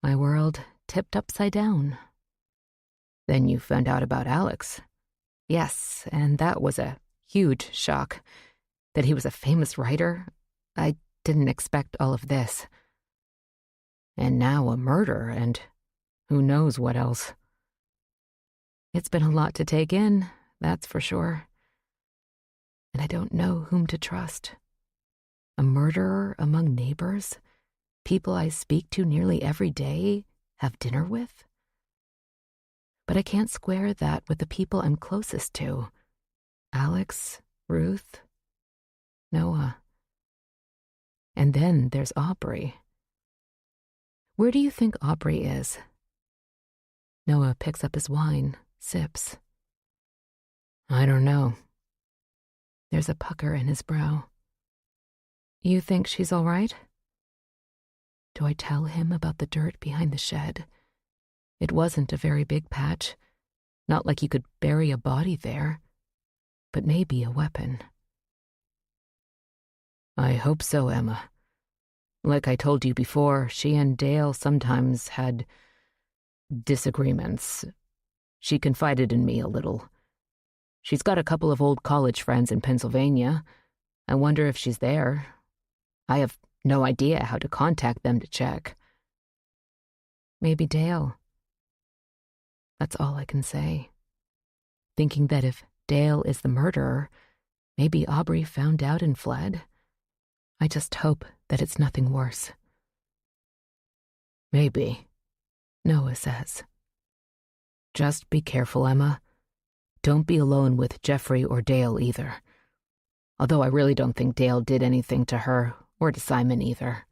Speaker 1: My world tipped upside down. Then you found out about Alex. Yes, and that was a huge shock. That he was a famous writer. I didn't expect all of this. And now a murder, and who knows what else. It's been a lot to take in, that's for sure. And I don't know whom to trust. A murderer among neighbors? People I speak to nearly every day, have dinner with? But I can't square that with the people I'm closest to. Alex, Ruth, Noah. And then there's Aubrey. Where do you think Aubrey is? Noah picks up his wine, sips. I don't know. There's a pucker in his brow. You think she's all right? Do I tell him about the dirt behind the shed? It wasn't a very big patch. Not like you could bury a body there. But maybe a weapon. I hope so, Emma. Like I told you before, she and Dale sometimes had disagreements. She confided in me a little. She's got a couple of old college friends in Pennsylvania. I wonder if she's there. I have no idea how to contact them to check. Maybe Dale. That's all I can say. Thinking that if Dale is the murderer, maybe Aubrey found out and fled. I just hope that it's nothing worse. Maybe, Noah says. Just be careful, Emma. Don't be alone with Jeffrey or Dale either. Although I really don't think Dale did anything to her or to Simon either.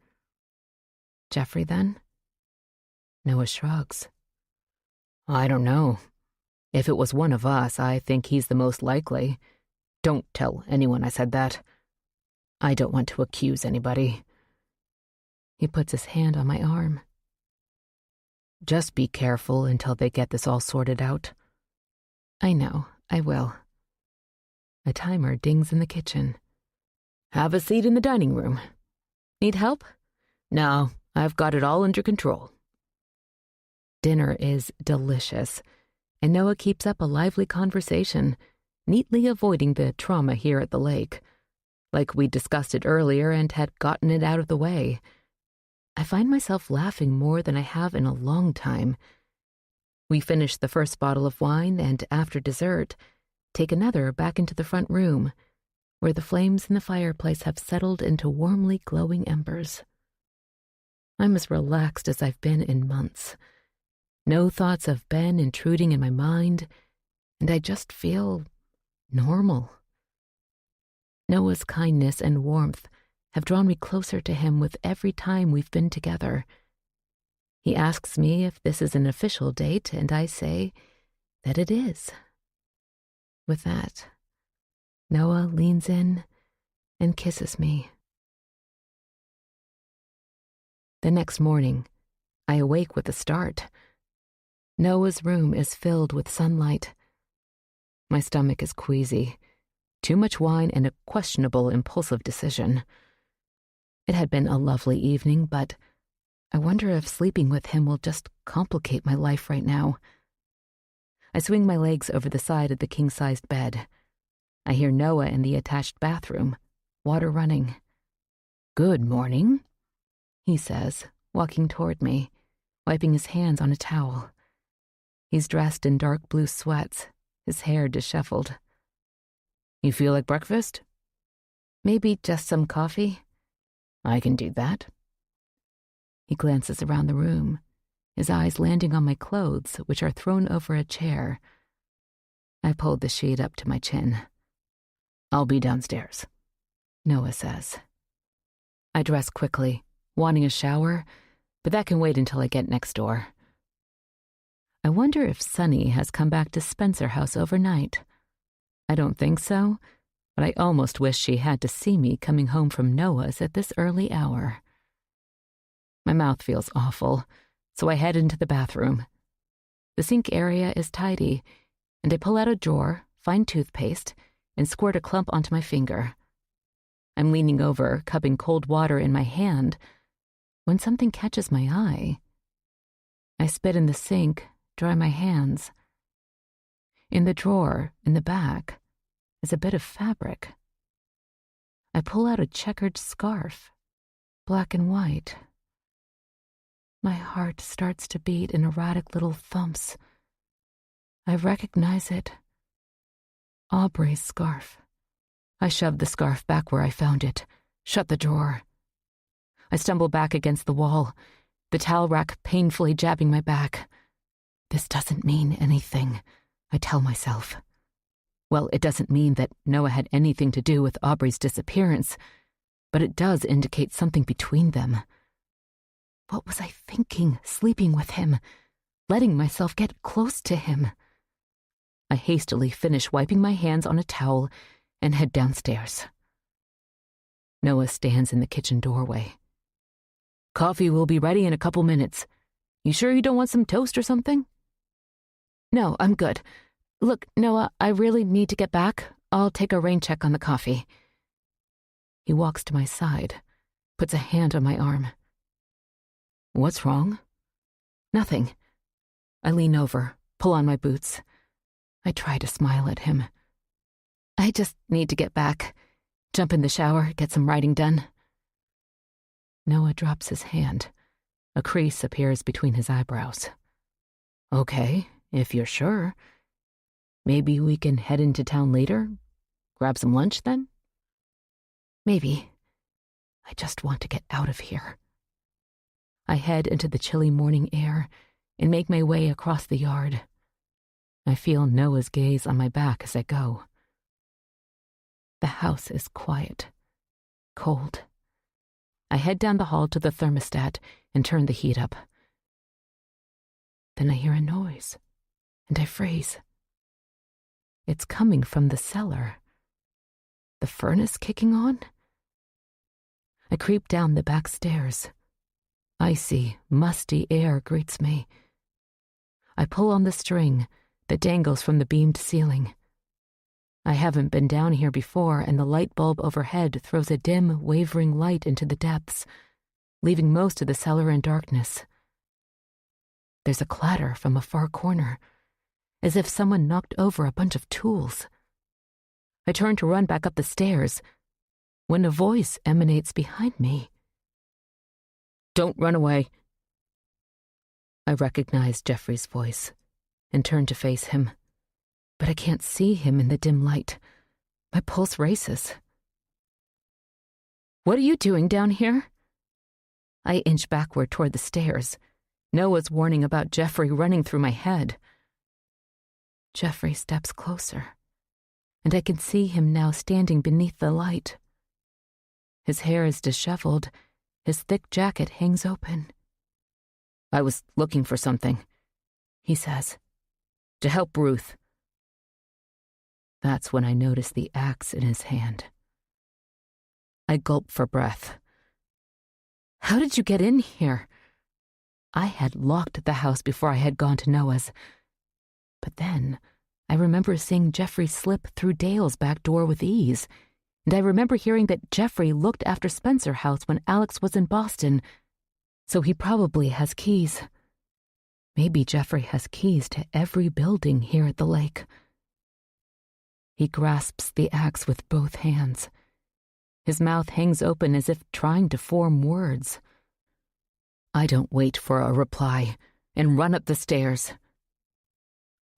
Speaker 1: Jeffrey, then? Noah shrugs. I don't know. If it was one of us, I think he's the most likely. Don't tell anyone I said that. I don't want to accuse anybody. He puts his hand on my arm. Just be careful until they get this all sorted out. I know, I will. A timer dings in the kitchen. Have a seat in the dining room. Need help? No, I've got it all under control. Dinner is delicious, and Noah keeps up a lively conversation, neatly avoiding the trauma here at the lake. Like we discussed it earlier and had gotten it out of the way. I find myself laughing more than I have in a long time. We finish the first bottle of wine and, after dessert, take another back into the front room, where the flames in the fireplace have settled into warmly glowing embers. I'm as relaxed as I've been in months. No thoughts of Ben intruding in my mind, and I just feel normal. Noah's kindness and warmth have drawn me closer to him with every time we've been together. He asks me if this is an official date, and I say that it is. With that, Noah leans in and kisses me. The next morning, I awake with a start. Noah's room is filled with sunlight. My stomach is queasy. Too much wine and a questionable impulsive decision. It had been a lovely evening, but I wonder if sleeping with him will just complicate my life right now. I swing my legs over the side of the king-sized bed. I hear Noah in the attached bathroom, water running. Good morning, he says, walking toward me, wiping his hands on a towel. He's dressed in dark blue sweats, his hair disheveled. You feel like breakfast? Maybe just some coffee. I can do that. He glances around the room, his eyes landing on my clothes, which are thrown over a chair. I pulled the sheet up to my chin. I'll be downstairs, Noah says. I dress quickly, wanting a shower, but that can wait until I get next door. I wonder if Sonny has come back to Spencer House overnight. I don't think so, but I almost wish she had to see me coming home from Noah's at this early hour. My mouth feels awful, so I head into the bathroom. The sink area is tidy, and I pull out a drawer, find toothpaste, and squirt a clump onto my finger. I'm leaning over, cupping cold water in my hand, when something catches my eye. I spit in the sink, dry my hands. In the drawer, in the back, is a bit of fabric. I pull out a checkered scarf, black and white. My heart starts to beat in erratic little thumps. I recognize it. Aubrey's scarf. I shove the scarf back where I found it, shut the drawer. I stumble back against the wall, the towel rack painfully jabbing my back. This doesn't mean anything, I tell myself. Well, it doesn't mean that Noah had anything to do with Aubrey's disappearance, but it does indicate something between them. What was I thinking, sleeping with him, letting myself get close to him? I hastily finish wiping my hands on a towel and head downstairs. Noah stands in the kitchen doorway. "Coffee will be ready in a couple minutes. You sure you don't want some toast or something?" "No, I'm good. Look, Noah, I really need to get back. I'll take a rain check on the coffee." He walks to my side, puts a hand on my arm. "What's wrong?" "Nothing." I lean over, pull on my boots. I try to smile at him. "I just need to get back. Jump in the shower, get some writing done." Noah drops his hand. A crease appears between his eyebrows. "Okay, if you're sure. Maybe we can head into town later? Grab some lunch then?" "Maybe. I just want to get out of here." I head into the chilly morning air and make my way across the yard. I feel Noah's gaze on my back as I go. The house is quiet, cold. I head down the hall to the thermostat and turn the heat up. Then I hear a noise, and I freeze. It's coming from the cellar. The furnace kicking on? I creep down the back stairs. Icy, musty air greets me. I pull on the string that dangles from the beamed ceiling. I haven't been down here before, and the light bulb overhead throws a dim, wavering light into the depths, leaving most of the cellar in darkness. There's a clatter from a far corner, as if someone knocked over a bunch of tools. I turn to run back up the stairs, when a voice emanates behind me. "Don't run away." I recognize Jeffrey's voice and turn to face him, but I can't see him in the dim light. My pulse races. "What are you doing down here?" I inch backward toward the stairs, Noah's warning about Jeffrey running through my head. Jeffrey steps closer, and I can see him now standing beneath the light. His hair is disheveled, his thick jacket hangs open. "I was looking for something," he says. "To help Ruth." That's when I notice the axe in his hand. I gulp for breath. "How did you get in here?" I had locked the house before I had gone to Noah's. But then I remember seeing Jeffrey slip through Dale's back door with ease, and I remember hearing that Jeffrey looked after Spencer House when Alex was in Boston, so he probably has keys. Maybe Jeffrey has keys to every building here at the lake. He grasps the axe with both hands. His mouth hangs open as if trying to form words. I don't wait for a reply and run up the stairs.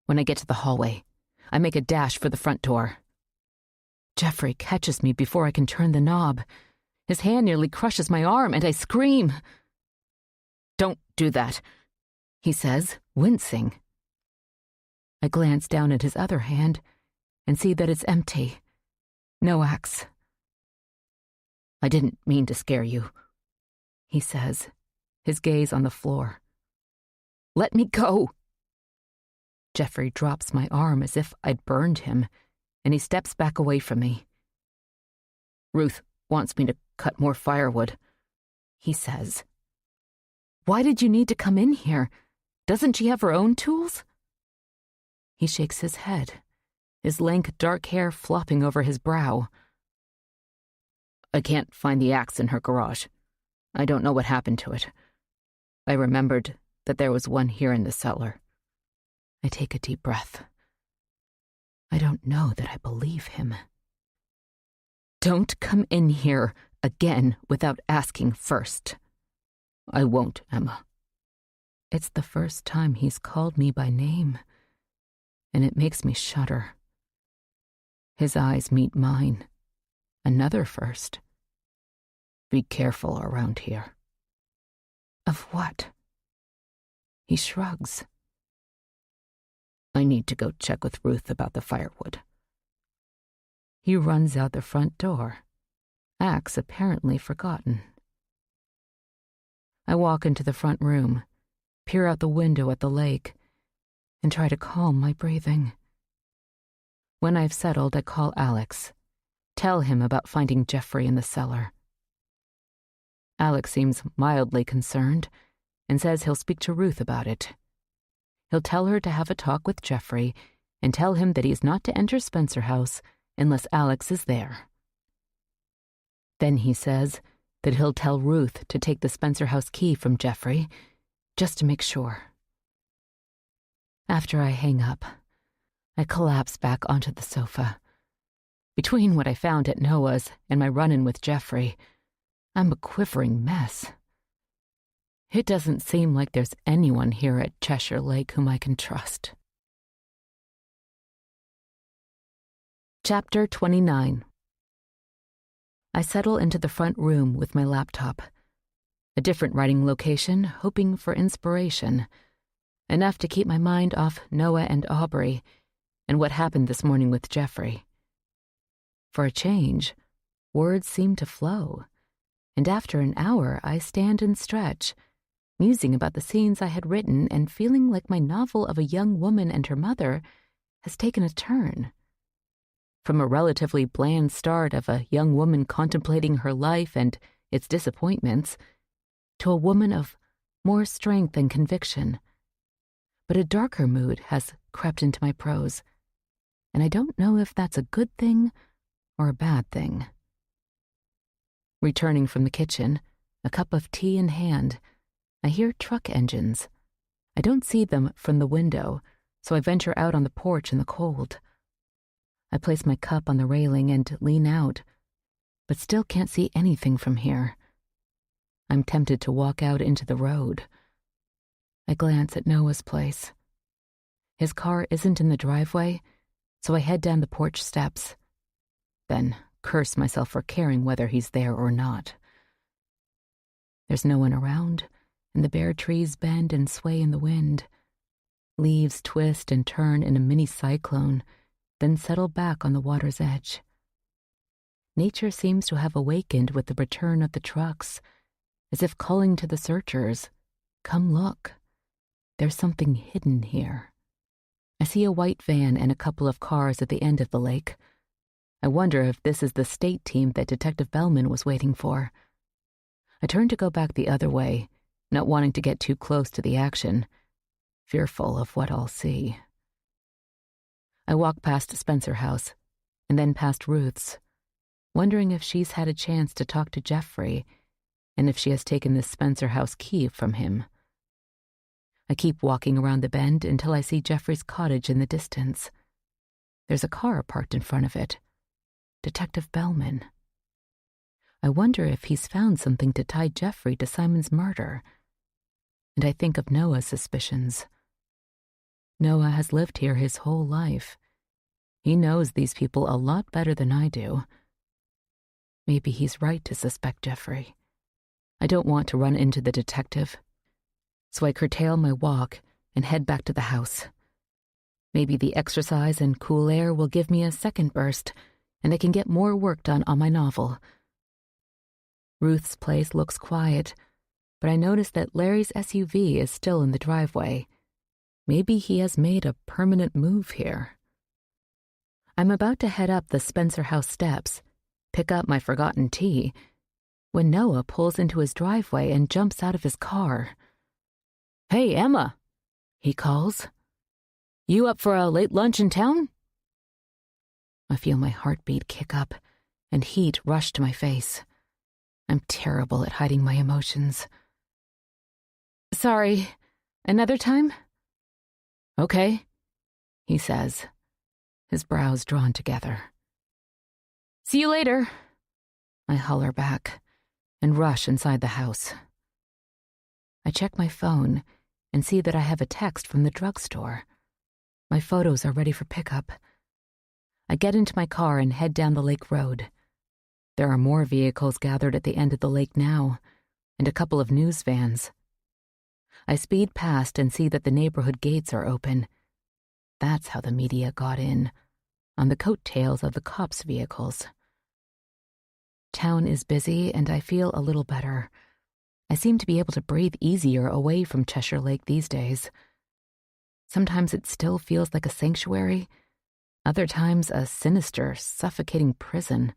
Speaker 1: When I get to the hallway, I make a dash for the front door. Jeffrey catches me before I can turn the knob. His hand nearly crushes my arm, and I scream. "Don't do that," he says, wincing. I glance down at his other hand and see that it's empty. No axe. "I didn't mean to scare you," he says, his gaze on the floor. "Let me go."
Speaker 3: Jeffrey drops my arm as if I'd burned him, and he steps back away from me. "Ruth wants me to cut more firewood," he says. "Why did you need to come in here? Doesn't she have her own tools?" He shakes his head, his lank dark hair flopping over his brow. "I can't find the axe in her garage. I don't know what happened to it. I remembered that there was one here in the cellar." I take a deep breath. I don't know that I believe him. "Don't come in here again without asking first." "I won't, Emma." It's the first time he's called me by name, and it makes me shudder. His eyes meet mine. Another first. "Be careful around here." Of what? He shrugs. "I need to go check with Ruth about the firewood." He runs out the front door, axe apparently forgotten. I walk into the front room, peer out the window at the lake, and try to calm my breathing. When I've settled, I call Alex, tell him about finding Jeffrey in the cellar. Alex seems mildly concerned and says he'll speak to Ruth about it. He'll tell her to have a talk with Jeffrey and tell him that he's not to enter Spencer House unless Alex is there. Then he says that he'll tell Ruth to take the Spencer House key from Jeffrey, just to make sure. After I hang up, I collapse back onto the sofa. Between what I found at Noah's and my run-in with Jeffrey, I'm a quivering mess. It doesn't seem like there's anyone here at Cheshire Lake whom I can trust. Chapter 29. I settle into the front room with my laptop. A different writing location, hoping for inspiration. Enough to keep my mind off Noah and Aubrey and what happened this morning with Jeffrey. For a change, words seem to flow, and after an hour I stand and stretch, musing about the scenes I had written and feeling like my novel of a young woman and her mother has taken a turn. From a relatively bland start of a young woman contemplating her life and its disappointments, to a woman of more strength and conviction. But a darker mood has crept into my prose, and I don't know if that's a good thing or a bad thing. Returning from the kitchen, a cup of tea in hand, I hear truck engines. I don't see them from the window, so I venture out on the porch in the cold. I place my cup on the railing and lean out, but still can't see anything from here. I'm tempted to walk out into the road. I glance at Noah's place. His car isn't in the driveway, so I head down the porch steps. Then curse myself for caring whether he's there or not. There's no one around, and the bare trees bend and sway in the wind. Leaves twist and turn in a mini cyclone, then settle back on the water's edge. Nature seems to have awakened with the return of the trucks, as if calling to the searchers, "Come look. There's something hidden here." I see a white van and a couple of cars at the end of the lake. I wonder if this is the state team that Detective Bellman was waiting for. I turn to go back the other way, not wanting to get too close to the action, fearful of what I'll see. I walk past Spencer House, and then past Ruth's, wondering if she's had a chance to talk to Jeffrey, and if she has taken the Spencer House key from him. I keep walking around the bend until I see Jeffrey's cottage in the distance. There's a car parked in front of it. Detective Bellman. I wonder if he's found something to tie Jeffrey to Simon's murder. And I think of Noah's suspicions. Noah has lived here his whole life. He knows these people a lot better than I do. Maybe he's right to suspect Jeffrey. I don't want to run into the detective, so I curtail my walk and head back to the house. Maybe the exercise and cool air will give me a second burst, and I can get more work done on my novel. Ruth's place looks quiet, but I notice that Larry's SUV is still in the driveway.
Speaker 1: Maybe he has made a permanent move here. I'm about to head up the Spencer house steps, pick up my forgotten tea, when Noah pulls into his driveway and jumps out of his car. "Hey, Emma," he calls. "You up for a late lunch in town?" I feel my heartbeat kick up and heat rush to my face. I'm terrible at hiding my emotions. "Sorry, another time?" "Okay," he says, his brows drawn together. "See you later," I holler back and rush inside the house. I check my phone and see that I have a text from the drugstore. My photos are ready for pickup. I get into my car and head down the lake road. There are more vehicles gathered at the end of the lake now, and a couple of news vans. I speed past and see that the neighborhood gates are open. That's how the media got in, on the coattails of the cops' vehicles. Town is busy, and I feel a little better. I seem to be able to breathe easier away from Cheshire Lake these days. Sometimes it still feels like a sanctuary, other times a sinister, suffocating prison,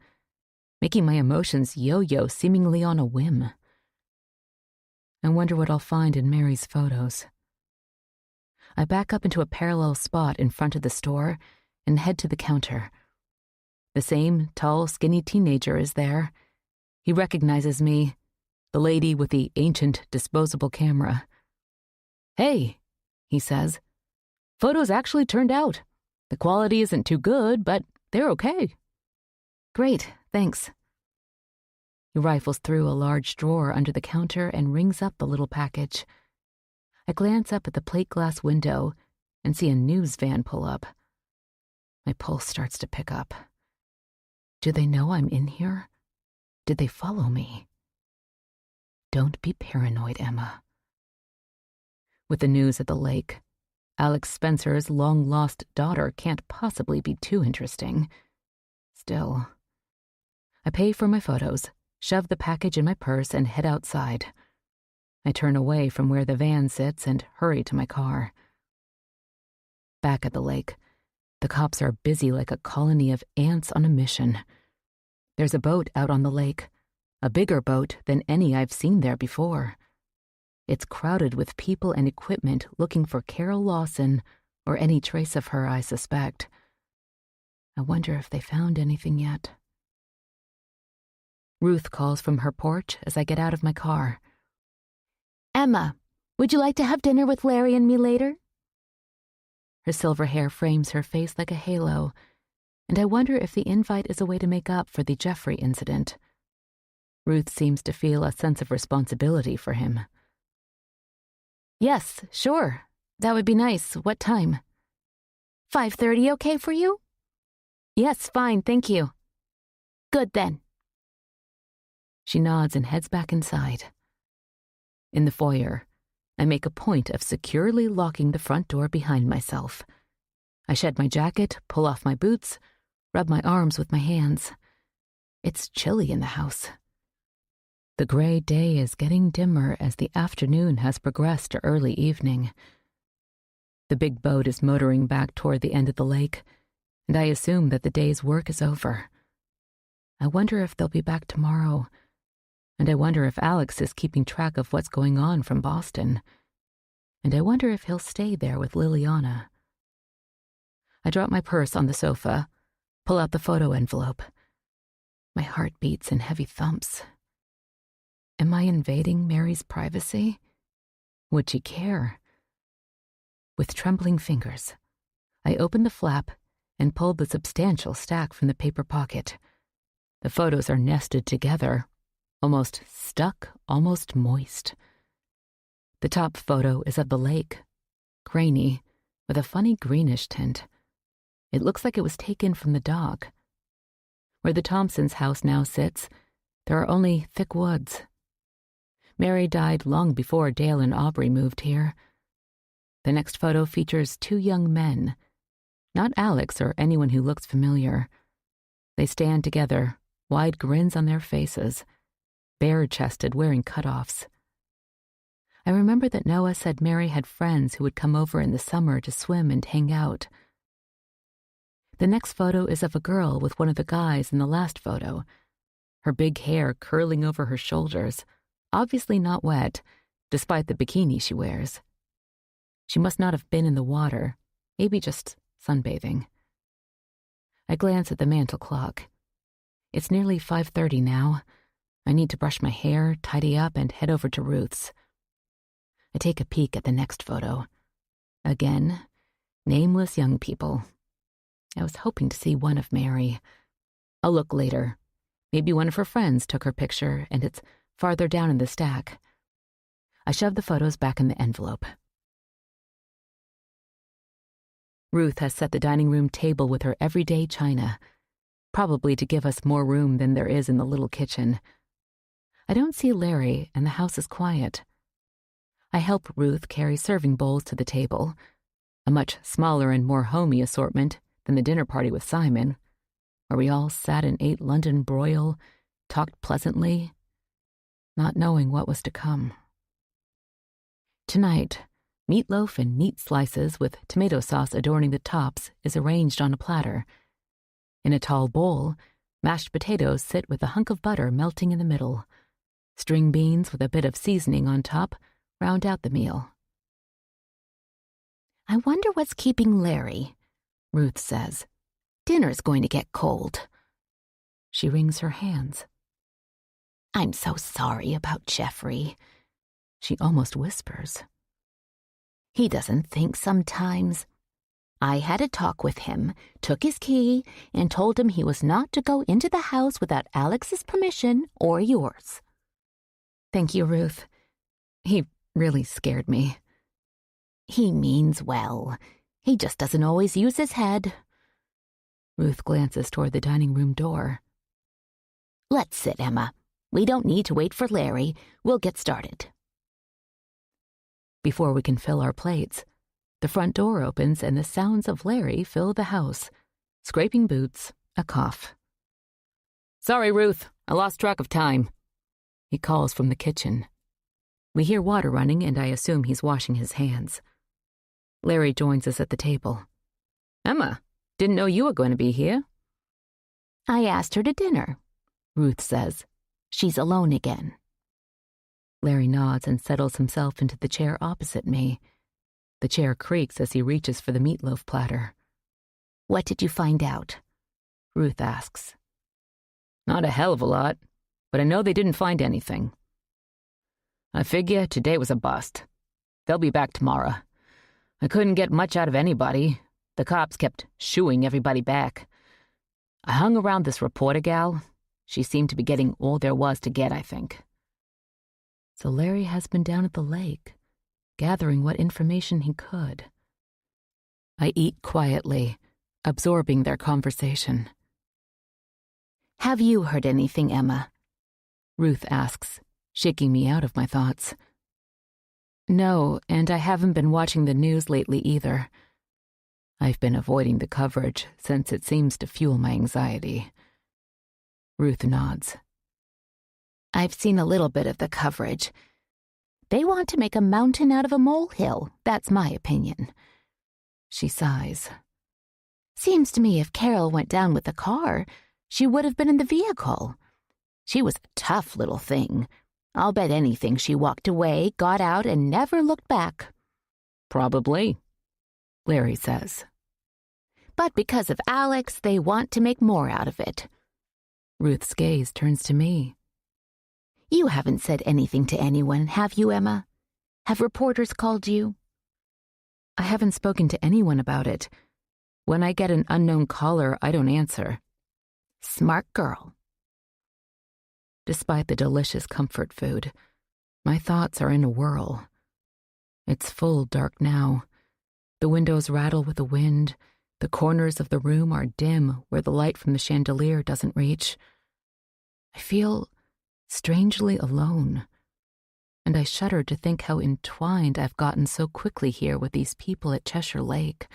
Speaker 1: making my emotions yo-yo seemingly on a whim. I wonder what I'll find in Mary's photos. I back up into a parallel spot in front of the store and head to the counter. The same tall, skinny teenager is there. He recognizes me, the lady with the ancient disposable camera. "Hey," he says, "photos actually turned out. The quality isn't too good, but they're okay." "Great, thanks." He rifles through a large drawer under the counter and rings up the little package. I glance up at the plate glass window and see a news van pull up. My pulse starts to pick up. Do they know I'm in here? Did they follow me? Don't be paranoid, Emma. With the news at the lake, Alex Spencer's long-lost daughter can't possibly be too interesting. Still, I pay for my photos, shove the package in my purse, and head outside. I turn away from where the van sits and hurry to my car. Back at the lake, the cops are busy like a colony of ants on a mission. There's a boat out on the lake, a bigger boat than any I've seen there before. It's crowded with people and equipment looking for Carol Lawson or any trace of her I suspect. I wonder if they found anything yet. Ruth calls from her porch as I get out of my car.
Speaker 2: "Emma, would you like to have dinner with Larry and me later?"
Speaker 1: Her silver hair frames her face like a halo, and I wonder if the invite is a way to make up for the Jeffrey incident. Ruth seems to feel a sense of responsibility for him. "Yes, sure. That would be nice. What time?"
Speaker 2: 5:30 okay for you?
Speaker 1: "Yes, fine, thank you."
Speaker 2: Good then.
Speaker 1: She nods and heads back inside. In the foyer, I make a point of securely locking the front door behind myself. I shed my jacket, pull off my boots, rub my arms with my hands. It's chilly in the house. The gray day is getting dimmer as the afternoon has progressed to early evening. The big boat is motoring back toward the end of the lake, and I assume that the day's work is over. I wonder if they'll be back tomorrow, and I wonder if Alex is keeping track of what's going on from Boston, and I wonder if he'll stay there with Liliana. I drop my purse on the sofa, pull out the photo envelope. My heart beats in heavy thumps. Am I invading Mary's privacy? Would she care? With trembling fingers, I opened the flap and pulled the substantial stack from the paper pocket. The photos are nested together, almost stuck, almost moist. The top photo is of the lake, grainy, with a funny greenish tint. It looks like it was taken from the dock. Where the Thompsons' house now sits, there are only thick woods. Mary died long before Dale and Aubrey moved here. The next photo features two young men, not Alex or anyone who looks familiar. They stand together, wide grins on their faces, bare-chested, wearing cutoffs. I remember that Noah said Mary had friends who would come over in the summer to swim and hang out. The next photo is of a girl with one of the guys in the last photo, her big hair curling over her shoulders, obviously not wet, despite the bikini she wears. She must not have been in the water, maybe just sunbathing. I glance at the mantel clock. It's nearly 5:30 now. I need to brush my hair, tidy up, and head over to Ruth's. I take a peek at the next photo. Again, nameless young people. I was hoping to see one of Mary. I'll look later. Maybe one of her friends took her picture, and it's farther down in the stack. I shove the photos back in the envelope. Ruth has set the dining room table with her everyday china, probably to give us more room than there is in the little kitchen. I don't see Larry, and the house is quiet. I help Ruth carry serving bowls to the table, a much smaller and more homey assortment than the dinner party with Simon, where we all sat and ate London broil, talked pleasantly, not knowing what was to come. Tonight, meatloaf and neat slices with tomato sauce adorning the tops is arranged on a platter. In a tall bowl, mashed potatoes sit with a hunk of butter melting in the middle. String beans with a bit of seasoning on top round out the meal.
Speaker 2: I wonder what's keeping Larry, Ruth says. Dinner's going to get cold.
Speaker 1: She wrings her hands.
Speaker 2: I'm so sorry about Jeffrey.
Speaker 1: She almost whispers.
Speaker 2: He doesn't think sometimes. I had a talk with him, took his key, and told him he was not to go into the house without Alex's permission or yours.
Speaker 1: Thank you, Ruth. He really scared me.
Speaker 2: He means well. He just doesn't always use his head.
Speaker 1: Ruth glances toward the dining room door.
Speaker 2: Let's sit, Emma. We don't need to wait for Larry. We'll get started.
Speaker 1: Before we can fill our plates, the front door opens and the sounds of Larry fill the house. Scraping boots, a cough. Sorry, Ruth. I lost track of time. He calls from the kitchen. We hear water running and I assume he's washing his hands. Larry joins us at the table. Emma, didn't know you were going to be here.
Speaker 2: I asked her to dinner, Ruth says. She's alone again.
Speaker 1: Larry nods and settles himself into the chair opposite me. The chair creaks as he reaches for the meatloaf platter.
Speaker 2: What did you find out?
Speaker 1: Ruth asks. Not a hell of a lot, but I know they didn't find anything. I figure today was a bust. They'll be back tomorrow. I couldn't get much out of anybody. The cops kept shooing everybody back. I hung around this reporter gal. She seemed to be getting all there was to get, I think. So Larry has been down at the lake, gathering what information he could. I eat quietly, absorbing their conversation.
Speaker 2: Have you heard anything, Emma?
Speaker 1: Ruth asks, shaking me out of my thoughts. No, and I haven't been watching the news lately either. I've been avoiding the coverage since it seems to fuel my anxiety. Ruth nods.
Speaker 2: I've seen a little bit of the coverage. They want to make a mountain out of a molehill, that's my opinion.
Speaker 1: She sighs.
Speaker 2: Seems to me if Carol went down with the car, she would have been in the vehicle. She was a tough little thing. I'll bet anything she walked away, got out, and never looked back.
Speaker 1: Probably, Larry says.
Speaker 2: But because of Alex, they want to make more out of it.
Speaker 1: Ruth's gaze turns to me.
Speaker 2: You haven't said anything to anyone, have you, Emma? Have reporters called you?
Speaker 1: I haven't spoken to anyone about it. When I get an unknown caller, I don't answer.
Speaker 2: Smart girl.
Speaker 1: Despite the delicious comfort food, my thoughts are in a whirl. It's full dark now. The windows rattle with the wind. The corners of the room are dim where the light from the chandelier doesn't reach. I feel strangely alone, and I shudder to think how entwined I've gotten so quickly here with these people at Cheshire Lake.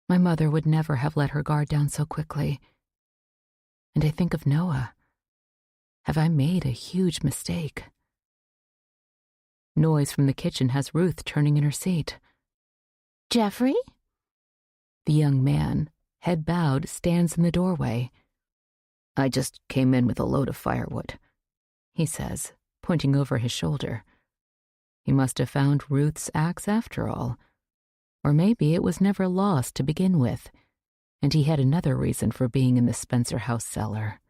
Speaker 1: My mother would never have let her guard down so quickly. And I think of Noah. Have I made a huge mistake? Noise from the kitchen has Ruth turning in her seat.
Speaker 2: Jeffrey?
Speaker 1: The young man, head bowed, stands in the doorway. I just came in with a load of firewood, he says, pointing over his shoulder. He must have found Ruth's axe after all. Or maybe it was never lost to begin with, and he had another reason for being in the Spencer house cellar.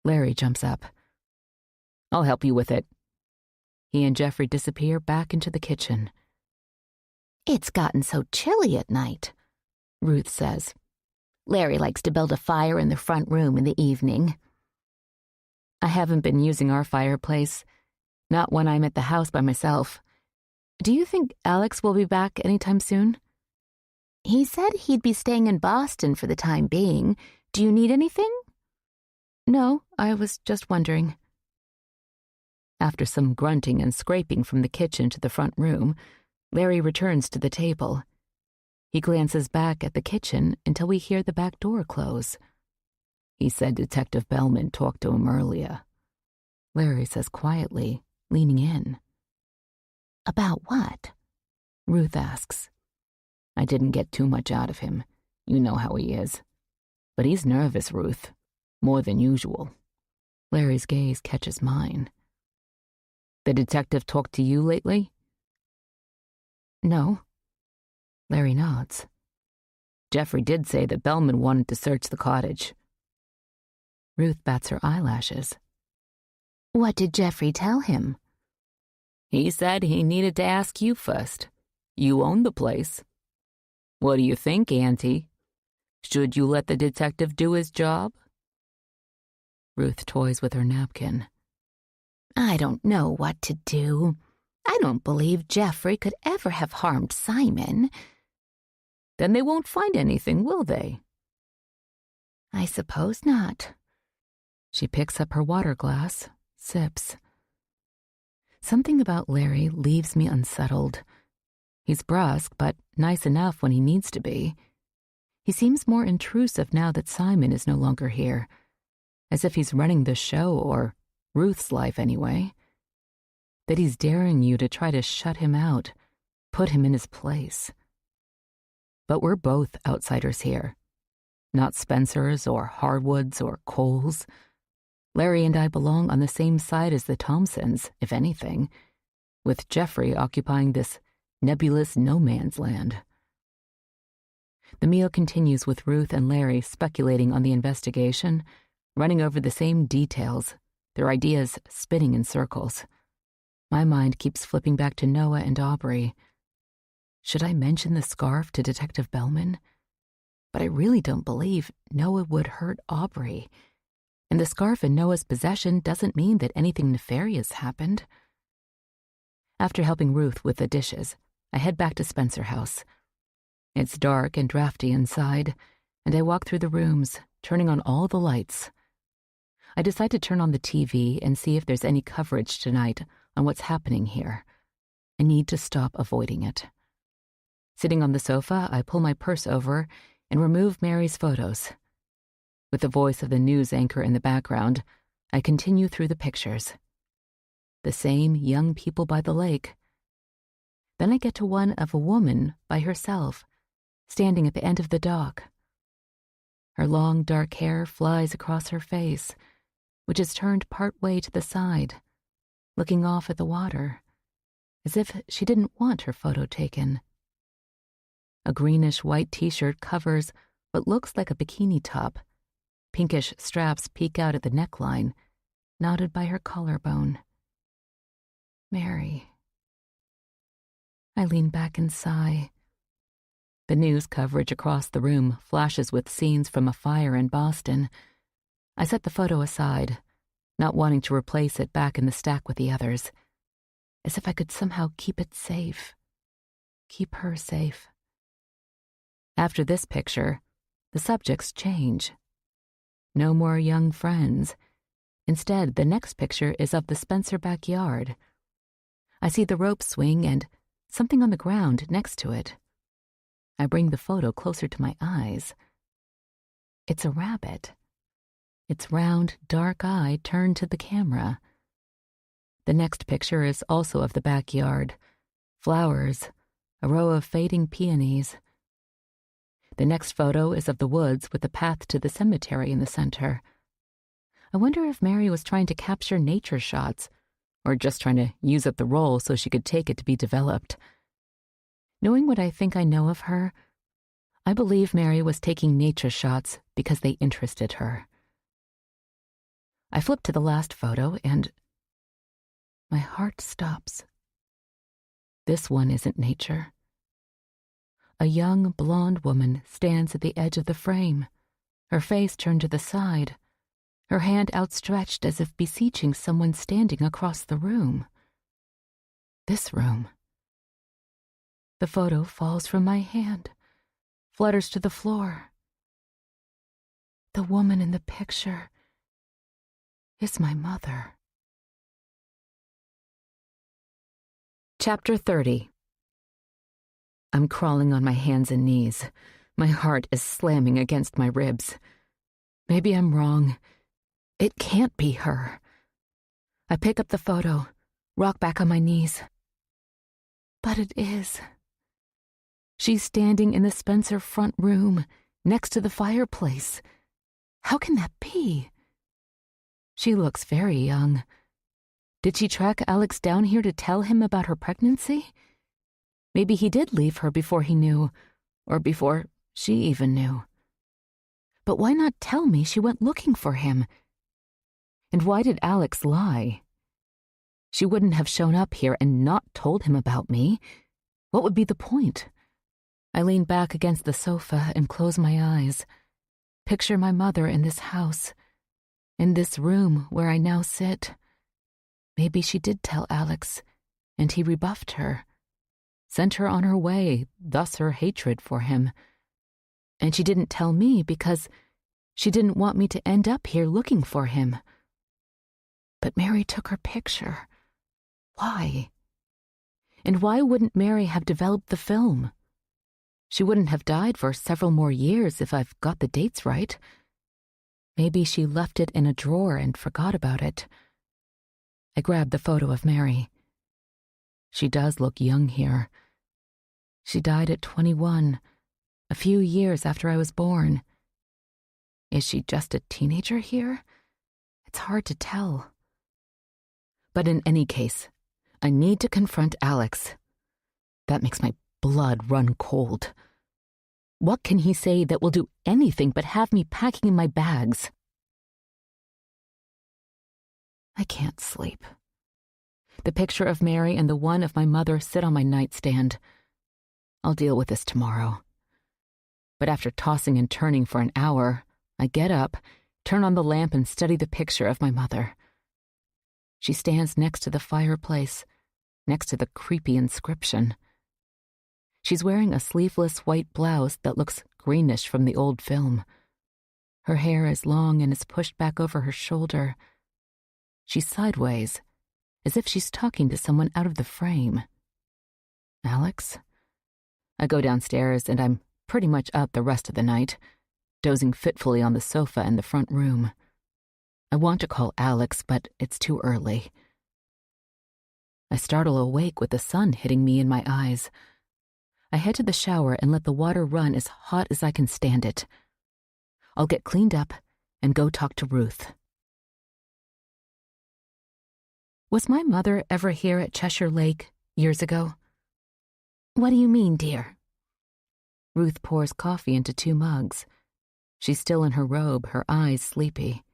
Speaker 1: Larry jumps up. I'll help you with it. He and Jeffrey disappear back into the kitchen.
Speaker 2: It's gotten so chilly at night, Ruth says. Larry likes to build a fire in the front room in the evening.
Speaker 1: I haven't been using our fireplace, not when I'm at the house by myself. Do you think Alex will be back anytime soon?
Speaker 2: He said he'd be staying in Boston for the time being. Do you need anything?
Speaker 1: No, I was just wondering. After some grunting and scraping from the kitchen to the front room, Larry returns to the table. He glances back at the kitchen until we hear the back door close. He said Detective Bellman talked to him earlier. Larry says quietly, leaning in.
Speaker 2: About what?
Speaker 1: Ruth asks. I didn't get too much out of him. You know how he is. But he's nervous, Ruth. More than usual. Larry's gaze catches mine. The detective talked to you lately? No. Larry nods. Jeffrey did say that Bellman wanted to search the cottage. Ruth bats her eyelashes.
Speaker 2: What did Jeffrey tell him?
Speaker 1: He said he needed to ask you first. You own the place. What do you think, Auntie? Should you let the detective do his job? Ruth toys with her napkin.
Speaker 2: I don't know what to do. I don't believe Jeffrey could ever have harmed Simon.
Speaker 1: Then they won't find anything, will they?
Speaker 2: I suppose not.
Speaker 1: She picks up her water glass, sips. Something about Larry leaves me unsettled. He's brusque, but nice enough when he needs to be. He seems more intrusive now that Simon is no longer here, as if he's running the show, or Ruth's life anyway. That he's daring you to try to shut him out, put him in his place. But we're both outsiders here. Not Spencers or Harwoods or Coles. Larry and I belong on the same side as the Thompsons, if anything, with Jeffrey occupying this nebulous no-man's land. The meal continues with Ruth and Larry speculating on the investigation, running over the same details, their ideas spinning in circles. My mind keeps flipping back to Noah and Aubrey. Should I mention the scarf to Detective Bellman? But I really don't believe Noah would hurt Aubrey. And the scarf in Noah's possession doesn't mean that anything nefarious happened. After helping Ruth with the dishes, I head back to Spencer House. It's dark and drafty inside, and I walk through the rooms, turning on all the lights. I decide to turn on the TV and see if there's any coverage tonight on what's happening here. I need to stop avoiding it. Sitting on the sofa, I pull my purse over and remove Mary's photos. With the voice of the news anchor in the background, I continue through the pictures. The same young people by the lake. Then I get to one of a woman by herself, standing at the end of the dock. Her long, dark hair flies across her face, which is turned part way to the side, looking off at the water, as if she didn't want her photo taken. A greenish-white t-shirt covers what looks like a bikini top. Pinkish straps peek out at the neckline, knotted by her collarbone. Mary. I lean back and sigh. The news coverage across the room flashes with scenes from a fire in Boston. I set the photo aside, not wanting to replace it back in the stack with the others, as if I could somehow keep it safe. Keep her safe. After this picture, the subjects change. No more young friends. Instead, the next picture is of the Spencer backyard. I see the rope swing and something on the ground next to it. I bring the photo closer to my eyes. It's a rabbit. Its round, dark eye turned to the camera. The next picture is also of the backyard. Flowers, a row of fading peonies. The next photo is of the woods with the path to the cemetery in the center. I wonder if Mary was trying to capture nature shots, or just trying to use up the role so she could take it to be developed. Knowing what I think I know of her, I believe Mary was taking nature shots because they interested her. I flip to the last photo and my heart stops. This one isn't nature. A young blonde woman stands at the edge of the frame, her face turned to the side, her hand outstretched as if beseeching someone standing across the room. This room. The photo falls from my hand, flutters to the floor. The woman in the picture is my mother. Chapter 30. I'm crawling on my hands and knees. My heart is slamming against my ribs. Maybe I'm wrong. It can't be her. I pick up the photo, rock back on my knees. But it is. She's standing in the Spencer front room, next to the fireplace. How can that be? She looks very young. Did she track Alex down here to tell him about her pregnancy? Maybe he did leave her before he knew, or before she even knew. But why not tell me she went looking for him? And why did Alex lie? She wouldn't have shown up here and not told him about me. What would be the point? I lean back against the sofa and close my eyes. Picture my mother in this house, in this room where I now sit. Maybe she did tell Alex, and he rebuffed her, sent her on her way, thus her hatred for him. And she didn't tell me because she didn't want me to end up here looking for him. But Mary took her picture. Why? And why wouldn't Mary have developed the film? She wouldn't have died for several more years if I've got the dates right. Maybe she left it in a drawer and forgot about it. I grabbed the photo of Mary. She does look young here. She died at 21, a few years after I was born. Is she just a teenager here? It's hard to tell. But in any case, I need to confront Alex. That makes my blood run cold. What can he say that will do anything but have me packing in my bags? I can't sleep. The picture of Mary and the one of my mother sit on my nightstand. I'll deal with this tomorrow. But after tossing and turning for an hour, I get up, turn on the lamp and study the picture of my mother. She stands next to the fireplace, next to the creepy inscription. She's wearing a sleeveless white blouse that looks greenish from the old film. Her hair is long and is pushed back over her shoulder. She's sideways, as if she's talking to someone out of the frame. Alex? I go downstairs and I'm pretty much up the rest of the night, dozing fitfully on the sofa in the front room. I want to call Alex, but it's too early. I startle awake with the sun hitting me in my eyes. I head to the shower and let the water run as hot as I can stand it. I'll get cleaned up and go talk to Ruth. Was my mother ever here at Cheshire Lake years ago? What do you mean, dear? Ruth pours coffee into 2 mugs. She's still in her robe, her eyes sleepy.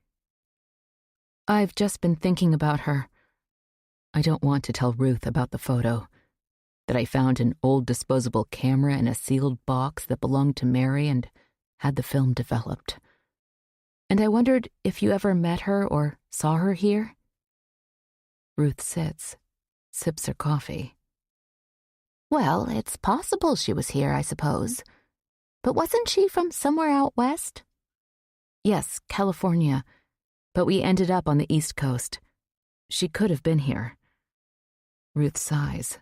Speaker 1: I've just been thinking about her. I don't want to tell Ruth about the photo, that I found an old disposable camera in a sealed box that belonged to Mary and had the film developed. And I wondered if you ever met her or saw her here? Ruth sits, sips her coffee. Well, it's possible she was here, I suppose. But wasn't she from somewhere out west? Yes, California. But we ended up on the East Coast. She could have been here. Ruth sighs.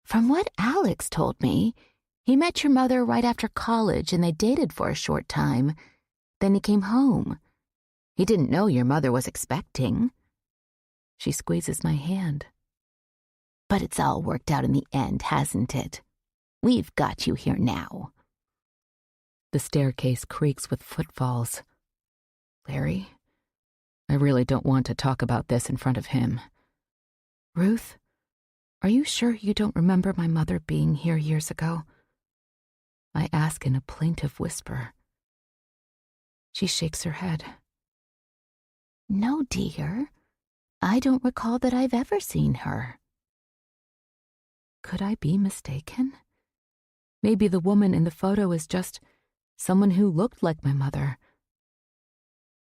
Speaker 1: From what Alex told me, he met your mother right after college and they dated for a short time. Then he came home. He didn't know your mother was expecting.
Speaker 2: She squeezes my hand. But it's all worked out in the end, hasn't it? We've got you here now.
Speaker 1: The staircase creaks with footfalls. Larry? I really don't want to talk about this in front of him. Ruth, are you sure you don't remember my mother being here years ago? I ask in a plaintive whisper. She shakes her head.
Speaker 2: No, dear. I don't recall that I've ever seen her.
Speaker 1: Could I be mistaken? Maybe the woman in the photo is just someone who looked like my mother.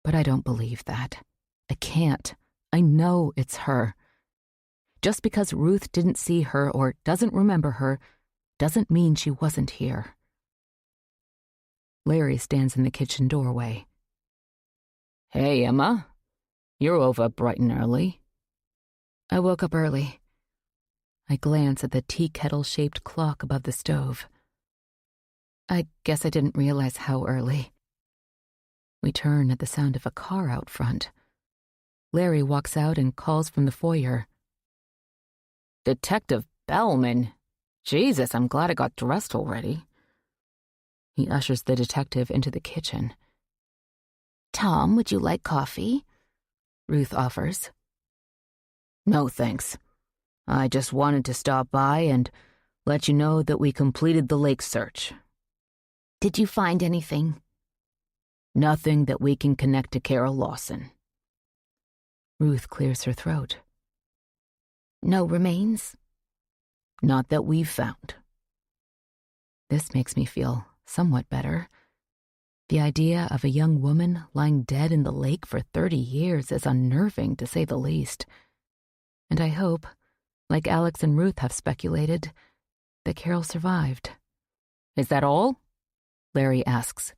Speaker 1: But I don't believe that. I can't. I know it's her. Just because Ruth didn't see her or doesn't remember her doesn't mean she wasn't here. Larry stands in the kitchen doorway. Hey, Emma. You're over bright and early. I woke up early. I glance at the tea kettle-shaped clock above the stove. I guess I didn't realize how early. We turn at the sound of a car out front. Larry walks out and calls from the foyer. Detective Bellman? Jesus, I'm glad I got dressed already. He ushers the detective into the kitchen.
Speaker 2: Tom, would you like coffee?
Speaker 1: Ruth offers.
Speaker 3: No, thanks. I just wanted to stop by and let you know that we completed the lake search.
Speaker 2: Did you find anything?
Speaker 3: Nothing that we can connect to Carol Lawson.
Speaker 1: Ruth clears her throat.
Speaker 2: No remains?
Speaker 3: Not that we've found.
Speaker 1: This makes me feel somewhat better. The idea of a young woman lying dead in the lake for 30 years is unnerving, to say the least. And I hope, like Alex and Ruth have speculated, that Carol survived.
Speaker 3: Is that all? Larry asks.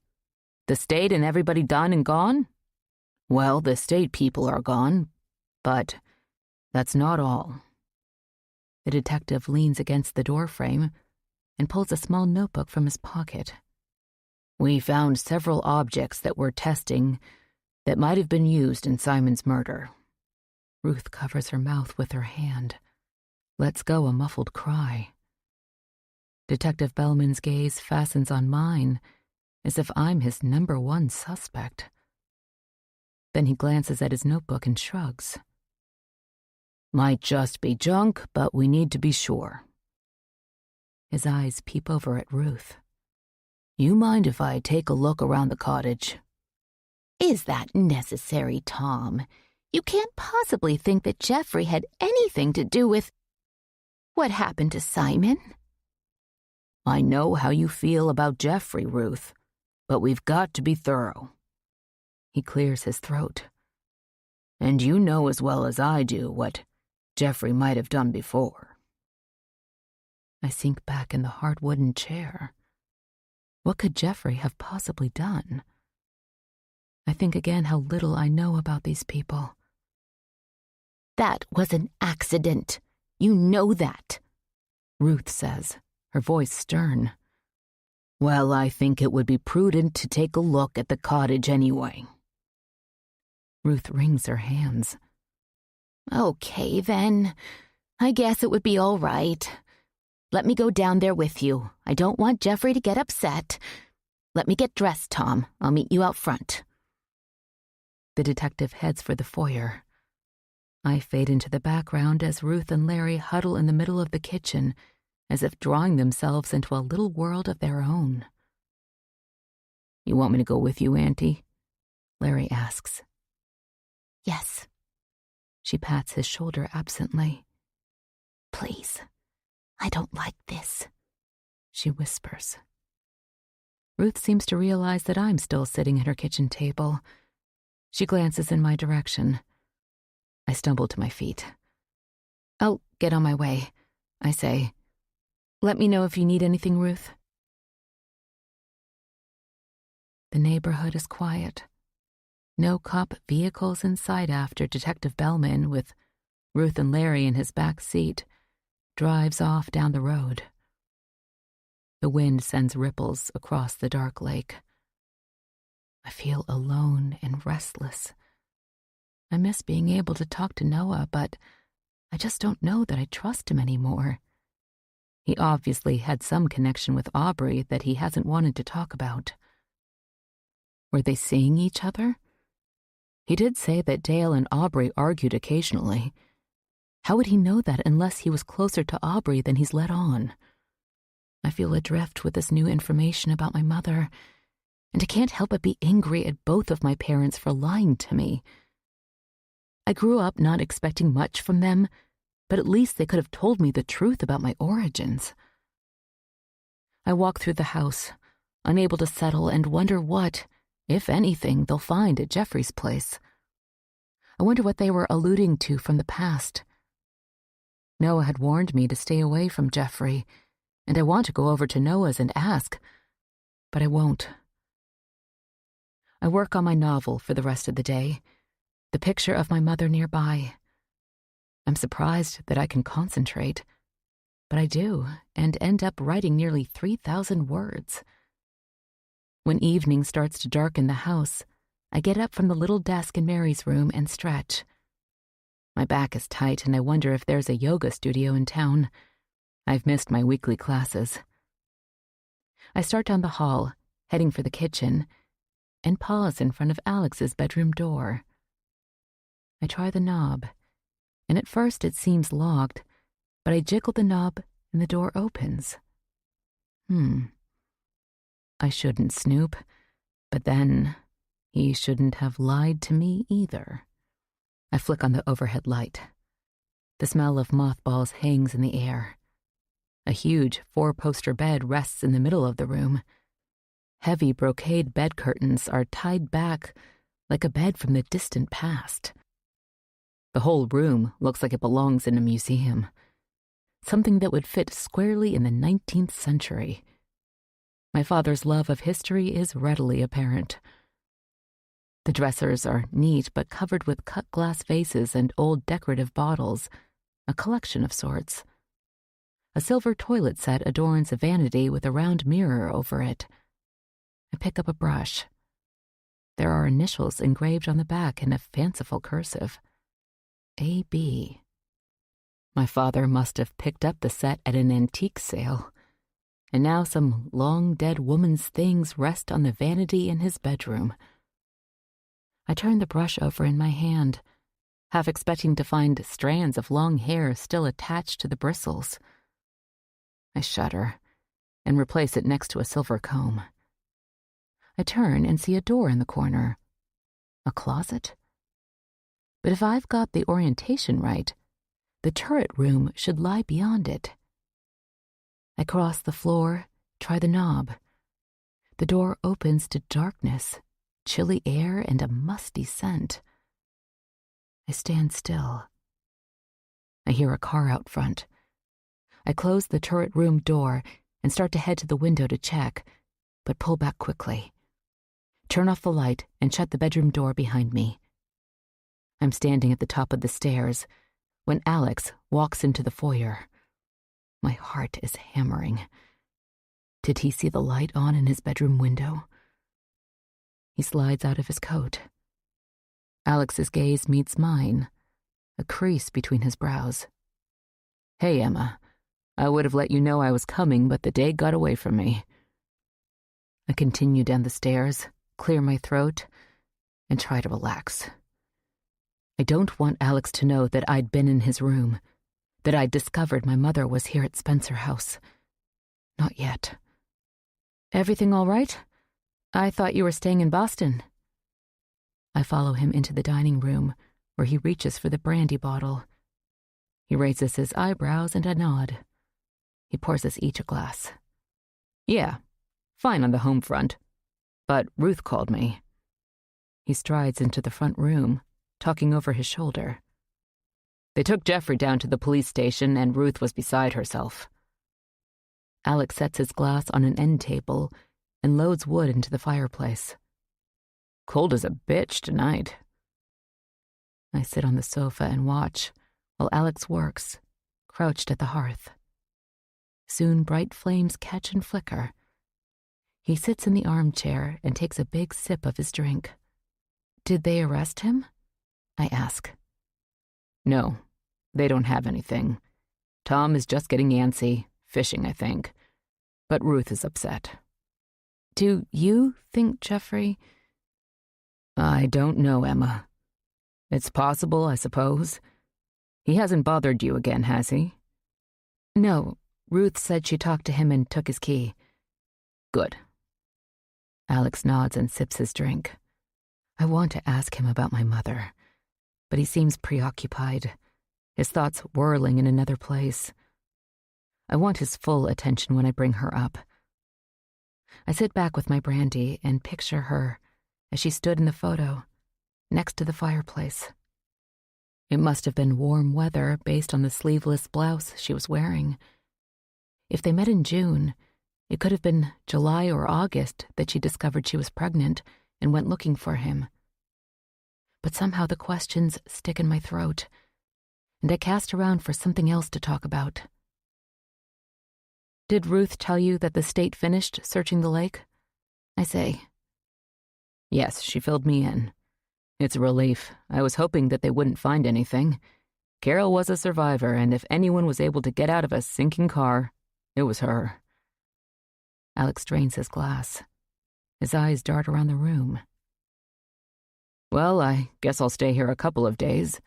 Speaker 3: The state and everybody done and gone? Well, the state people are gone, but that's not all.
Speaker 1: The detective leans against the doorframe and pulls a small notebook from his pocket.
Speaker 3: We found several objects that we're testing that might have been used in Simon's murder.
Speaker 1: Ruth covers her mouth with her hand, lets go a muffled cry. Detective Bellman's gaze fastens on mine, as if I'm his number one suspect. Then he glances at his notebook and shrugs.
Speaker 3: Might just be junk, but we need to be sure.
Speaker 1: His eyes peep over at Ruth.
Speaker 3: You mind if I take a look around the cottage?
Speaker 2: Is that necessary, Tom? You can't possibly think that Jeffrey had anything to do with what happened to Simon?
Speaker 3: I know how you feel about Jeffrey, Ruth, but we've got to be thorough.
Speaker 1: He clears his throat.
Speaker 3: And you know as well as I do what Jeffrey might have done before.
Speaker 1: I sink back in the hard wooden chair. What could Jeffrey have possibly done? I think again how little I know about these people.
Speaker 2: That was an accident. You know that,
Speaker 1: Ruth says, her voice stern.
Speaker 3: Well, I think it would be prudent to take a look at the cottage anyway.
Speaker 1: Ruth wrings her hands.
Speaker 2: Okay, then. I guess it would be all right. Let me go down there with you. I don't want Jeffrey to get upset. Let me get dressed, Tom. I'll meet you out front.
Speaker 1: The detective heads for the foyer. I fade into the background as Ruth and Larry huddle in the middle of the kitchen, as if drawing themselves into a little world of their own.
Speaker 3: You want me to go with you, Auntie?
Speaker 1: Larry asks.
Speaker 2: Yes.
Speaker 1: She pats his shoulder absently.
Speaker 2: Please, I don't like this,
Speaker 1: she whispers. Ruth seems to realize that I'm still sitting at her kitchen table. She glances in my direction. I stumble to my feet. I'll get on my way, I say. Let me know if you need anything, Ruth. The neighborhood is quiet. No cop vehicles in sight after Detective Bellman, with Ruth and Larry in his back seat, drives off down the road. The wind sends ripples across the dark lake. I feel alone and restless. I miss being able to talk to Noah, but I just don't know that I trust him anymore. He obviously had some connection with Aubrey that he hasn't wanted to talk about. Were they seeing each other? He did say that Dale and Aubrey argued occasionally. How would he know that unless he was closer to Aubrey than he's let on? I feel adrift with this new information about my mother, and I can't help but be angry at both of my parents for lying to me. I grew up not expecting much from them, but at least they could have told me the truth about my origins. I walk through the house, unable to settle, and wonder what, if anything, they'll find at Jeffrey's place. I wonder what they were alluding to from the past. Noah had warned me to stay away from Jeffrey, and I want to go over to Noah's and ask, but I won't. I work on my novel for the rest of the day, the picture of my mother nearby. I'm surprised that I can concentrate, but I do, and end up writing nearly 3,000 words. When evening starts to darken the house, I get up from the little desk in Mary's room and stretch. My back is tight, and I wonder if there's a yoga studio in town. I've missed my weekly classes. I start down the hall, heading for the kitchen, and pause in front of Alex's bedroom door. I try the knob, and at first it seems locked, but I jiggle the knob and the door opens. I shouldn't snoop, but then he shouldn't have lied to me either. I flick on the overhead light. The smell of mothballs hangs in the air. A huge 4-poster bed rests in the middle of the room. Heavy brocade bed curtains are tied back like a bed from the distant past. The whole room looks like it belongs in a museum, something that would fit squarely in the 19th century. My father's love of history is readily apparent. The dressers are neat but covered with cut glass vases and old decorative bottles, a collection of sorts. A silver toilet set adorns a vanity with a round mirror over it. I pick up a brush. There are initials engraved on the back in a fanciful cursive. A.B. My father must have picked up the set at an antique sale, and now some long-dead woman's things rest on the vanity in his bedroom. I turn the brush over in my hand, half expecting to find strands of long hair still attached to the bristles. I shudder and replace it next to a silver comb. I turn and see a door in the corner. A closet? But if I've got the orientation right, the turret room should lie beyond it. I cross the floor, try the knob. The door opens to darkness, chilly air, and a musty scent. I stand still. I hear a car out front. I close the turret room door and start to head to the window to check, but pull back quickly. Turn off the light and shut the bedroom door behind me. I'm standing at the top of the stairs when Alex walks into the foyer. My heart is hammering. Did he see the light on in his bedroom window? He slides out of his coat. Alex's gaze meets mine, a crease between his brows. Hey, Emma. I would have let you know I was coming, but the day got away from me. I continue down the stairs, clear my throat, and try to relax. I don't want Alex to know that I'd been in his room, that I'd discovered my mother was here at Spencer House. Not yet. Everything all right? I thought you were staying in Boston. I follow him into the dining room, where he reaches for the brandy bottle. He raises his eyebrows and I nod. He pours us each a glass. Yeah, fine on the home front. But Ruth called me. He strides into the front room, talking over his shoulder. They took Jeffrey down to the police station and Ruth was beside herself. Alex sets his glass on an end table and loads wood into the fireplace. Cold as a bitch tonight. I sit on the sofa and watch while Alex works, crouched at the hearth. Soon bright flames catch and flicker. He sits in the armchair and takes a big sip of his drink. Did they arrest him?
Speaker 2: I ask.
Speaker 3: No, they don't have anything. Tom is just getting antsy, fishing, I think. But Ruth is upset.
Speaker 2: Do you think Jeffrey...
Speaker 3: I don't know, Emma. It's possible, I suppose. He hasn't bothered you again, has he?
Speaker 2: No, Ruth said she talked to him and took his key.
Speaker 3: Good.
Speaker 2: Alex nods and sips his drink. I want to ask him about my mother, but he seems preoccupied, his thoughts whirling in another place. I want his full attention when I bring her up. I sit back with my brandy and picture her as she stood in the photo, next to the fireplace. It must have been warm weather based on the sleeveless blouse she was wearing. If they met in June, it could have been July or August that she discovered she was pregnant and went looking for him. But somehow the questions stick in my throat, and I cast around for something else to talk about. Did Ruth tell you that the state finished searching the lake? I say.
Speaker 3: Yes, she filled me in. It's a relief. I was hoping that they wouldn't find anything. Carol was a survivor, and if anyone was able to get out of a sinking car, it was her.
Speaker 2: Alex drains his glass. His eyes dart around the room.
Speaker 3: Well, I guess I'll stay here a couple of days.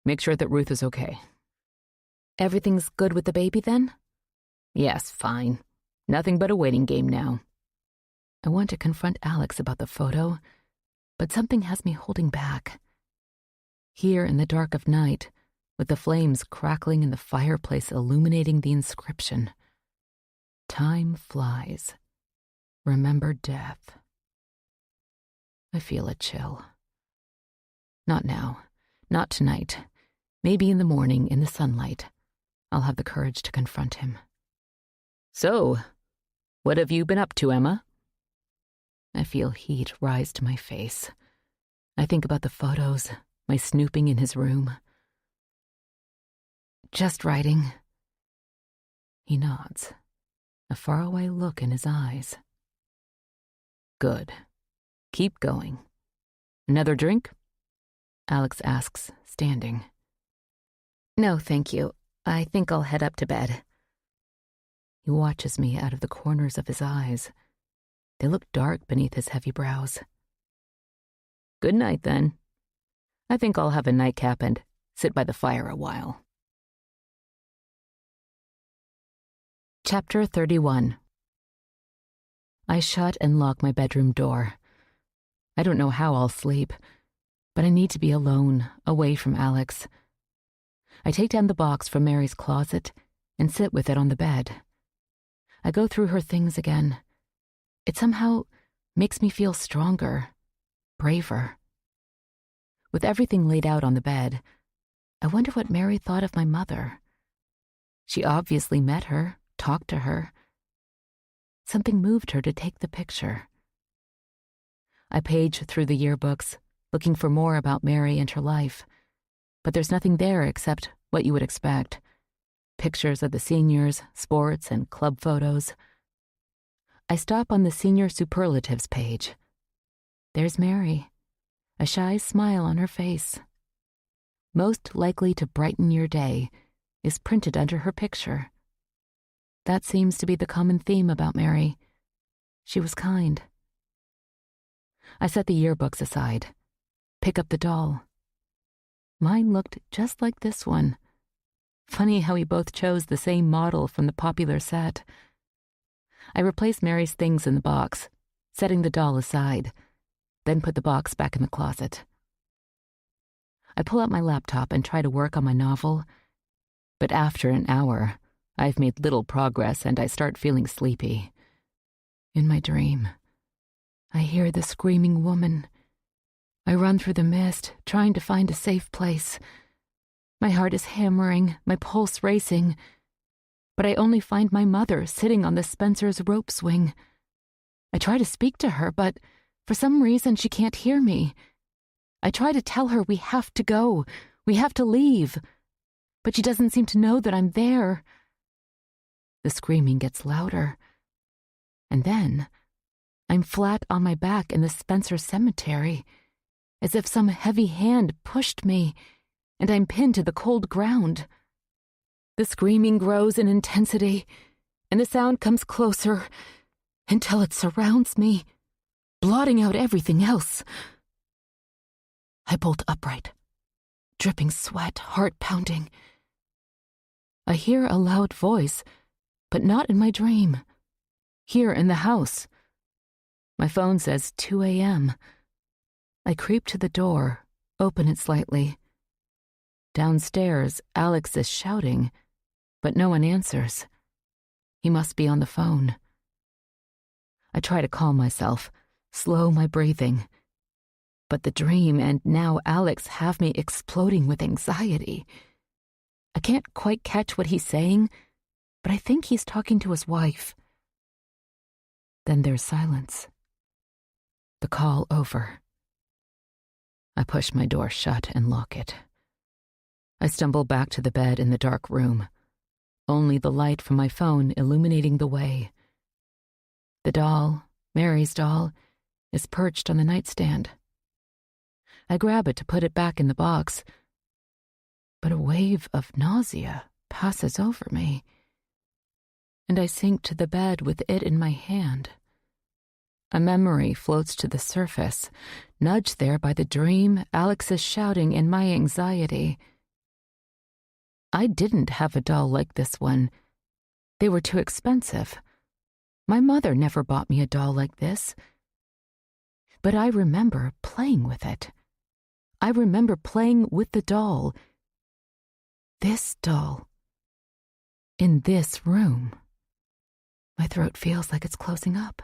Speaker 3: Make sure that Ruth is okay.
Speaker 2: Everything's good with the baby, then?
Speaker 3: Yes, fine. Nothing but a waiting game now.
Speaker 2: I want to confront Alex about the photo, but something has me holding back. Here in the dark of night, with the flames crackling in the fireplace illuminating the inscription, "Time flies. Remember death." I feel a chill. Not now. Not tonight. Maybe in the morning, in the sunlight, I'll have the courage to confront him.
Speaker 3: So, what have you been up to, Emma?
Speaker 2: I feel heat rise to my face. I think about the photos, my snooping in his room. Just writing. He nods, a faraway look in his eyes.
Speaker 3: Good. Keep going. Another drink?
Speaker 2: Alex asks, standing. No, thank you. I think I'll head up to bed. He watches me out of the corners of his eyes. They look dark beneath his heavy brows.
Speaker 3: Good night, then. I think I'll have a nightcap and sit by the fire a while.
Speaker 2: Chapter 31. I shut and lock my bedroom door. I don't know how I'll sleep, but I need to be alone, away from Alex. I take down the box from Mary's closet and sit with it on the bed. I go through her things again. It somehow makes me feel stronger, braver. With everything laid out on the bed, I wonder what Mary thought of my mother. She obviously met her, talked to her. Something moved her to take the picture. I page through the yearbooks, looking for more about Mary and her life, but there's nothing there except what you would expect. Pictures of the seniors, sports, and club photos. I stop on the senior superlatives page. There's Mary, a shy smile on her face. Most likely to brighten your day is printed under her picture. That seems to be the common theme about Mary. She was kind. I set the yearbooks aside, pick up the doll. Mine looked just like this one. Funny how we both chose the same model from the popular set. I replaced Mary's things in the box, setting the doll aside, then put the box back in the closet. I pull out my laptop and try to work on my novel, but after an hour, I've made little progress and I start feeling sleepy. In my dream, I hear the screaming woman. I run through the mist, trying to find a safe place. My heart is hammering, my pulse racing, but I only find my mother sitting on the Spencer's rope swing. I try to speak to her, but for some reason she can't hear me. I try to tell her we have to go, we have to leave, but she doesn't seem to know that I'm there. The screaming gets louder, and then I'm flat on my back in the Spencer cemetery.
Speaker 1: as if some heavy hand pushed me, and I'm pinned to the cold ground. The screaming grows in intensity, and the sound comes closer until it surrounds me, blotting out everything else. I bolt upright, dripping sweat, heart pounding. I hear a loud voice, but not in my dream. Here in the house. My phone says 2 a.m. I creep to the door, open it slightly. Downstairs, Alex is shouting, but no one answers. He must be on the phone. I try to calm myself, slow my breathing. But the dream and now Alex have me exploding with anxiety. I can't quite catch what he's saying, but I think he's talking to his wife. Then there's silence. The call over. I push my door shut and lock it. I stumble back to the bed in the dark room, only the light from my phone illuminating the way. The doll, Mary's doll, is perched on the nightstand. I grab it to put it back in the box, but a wave of nausea passes over me, and I sink to the bed with it in my hand. A memory floats to the surface, nudged there by the dream Alex is shouting in my anxiety. I didn't have a doll like this one. They were too expensive. My mother never bought me a doll like this. But I remember playing with it. I remember playing with the doll. This doll. In this room. My throat feels like it's closing up.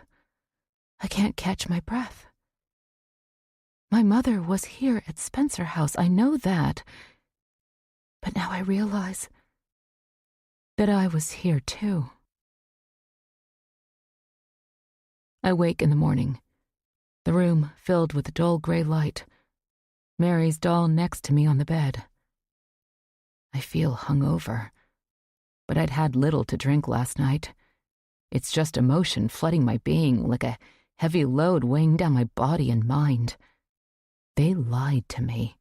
Speaker 1: I can't catch my breath. My mother was here at Spencer House, I know that. But now I realize that I was here too. I wake in the morning, the room filled with a dull gray light, Mary's doll next to me on the bed. I feel hungover, but I'd had little to drink last night. It's just emotion flooding my being like a heavy load weighing down my body and mind. They lied to me.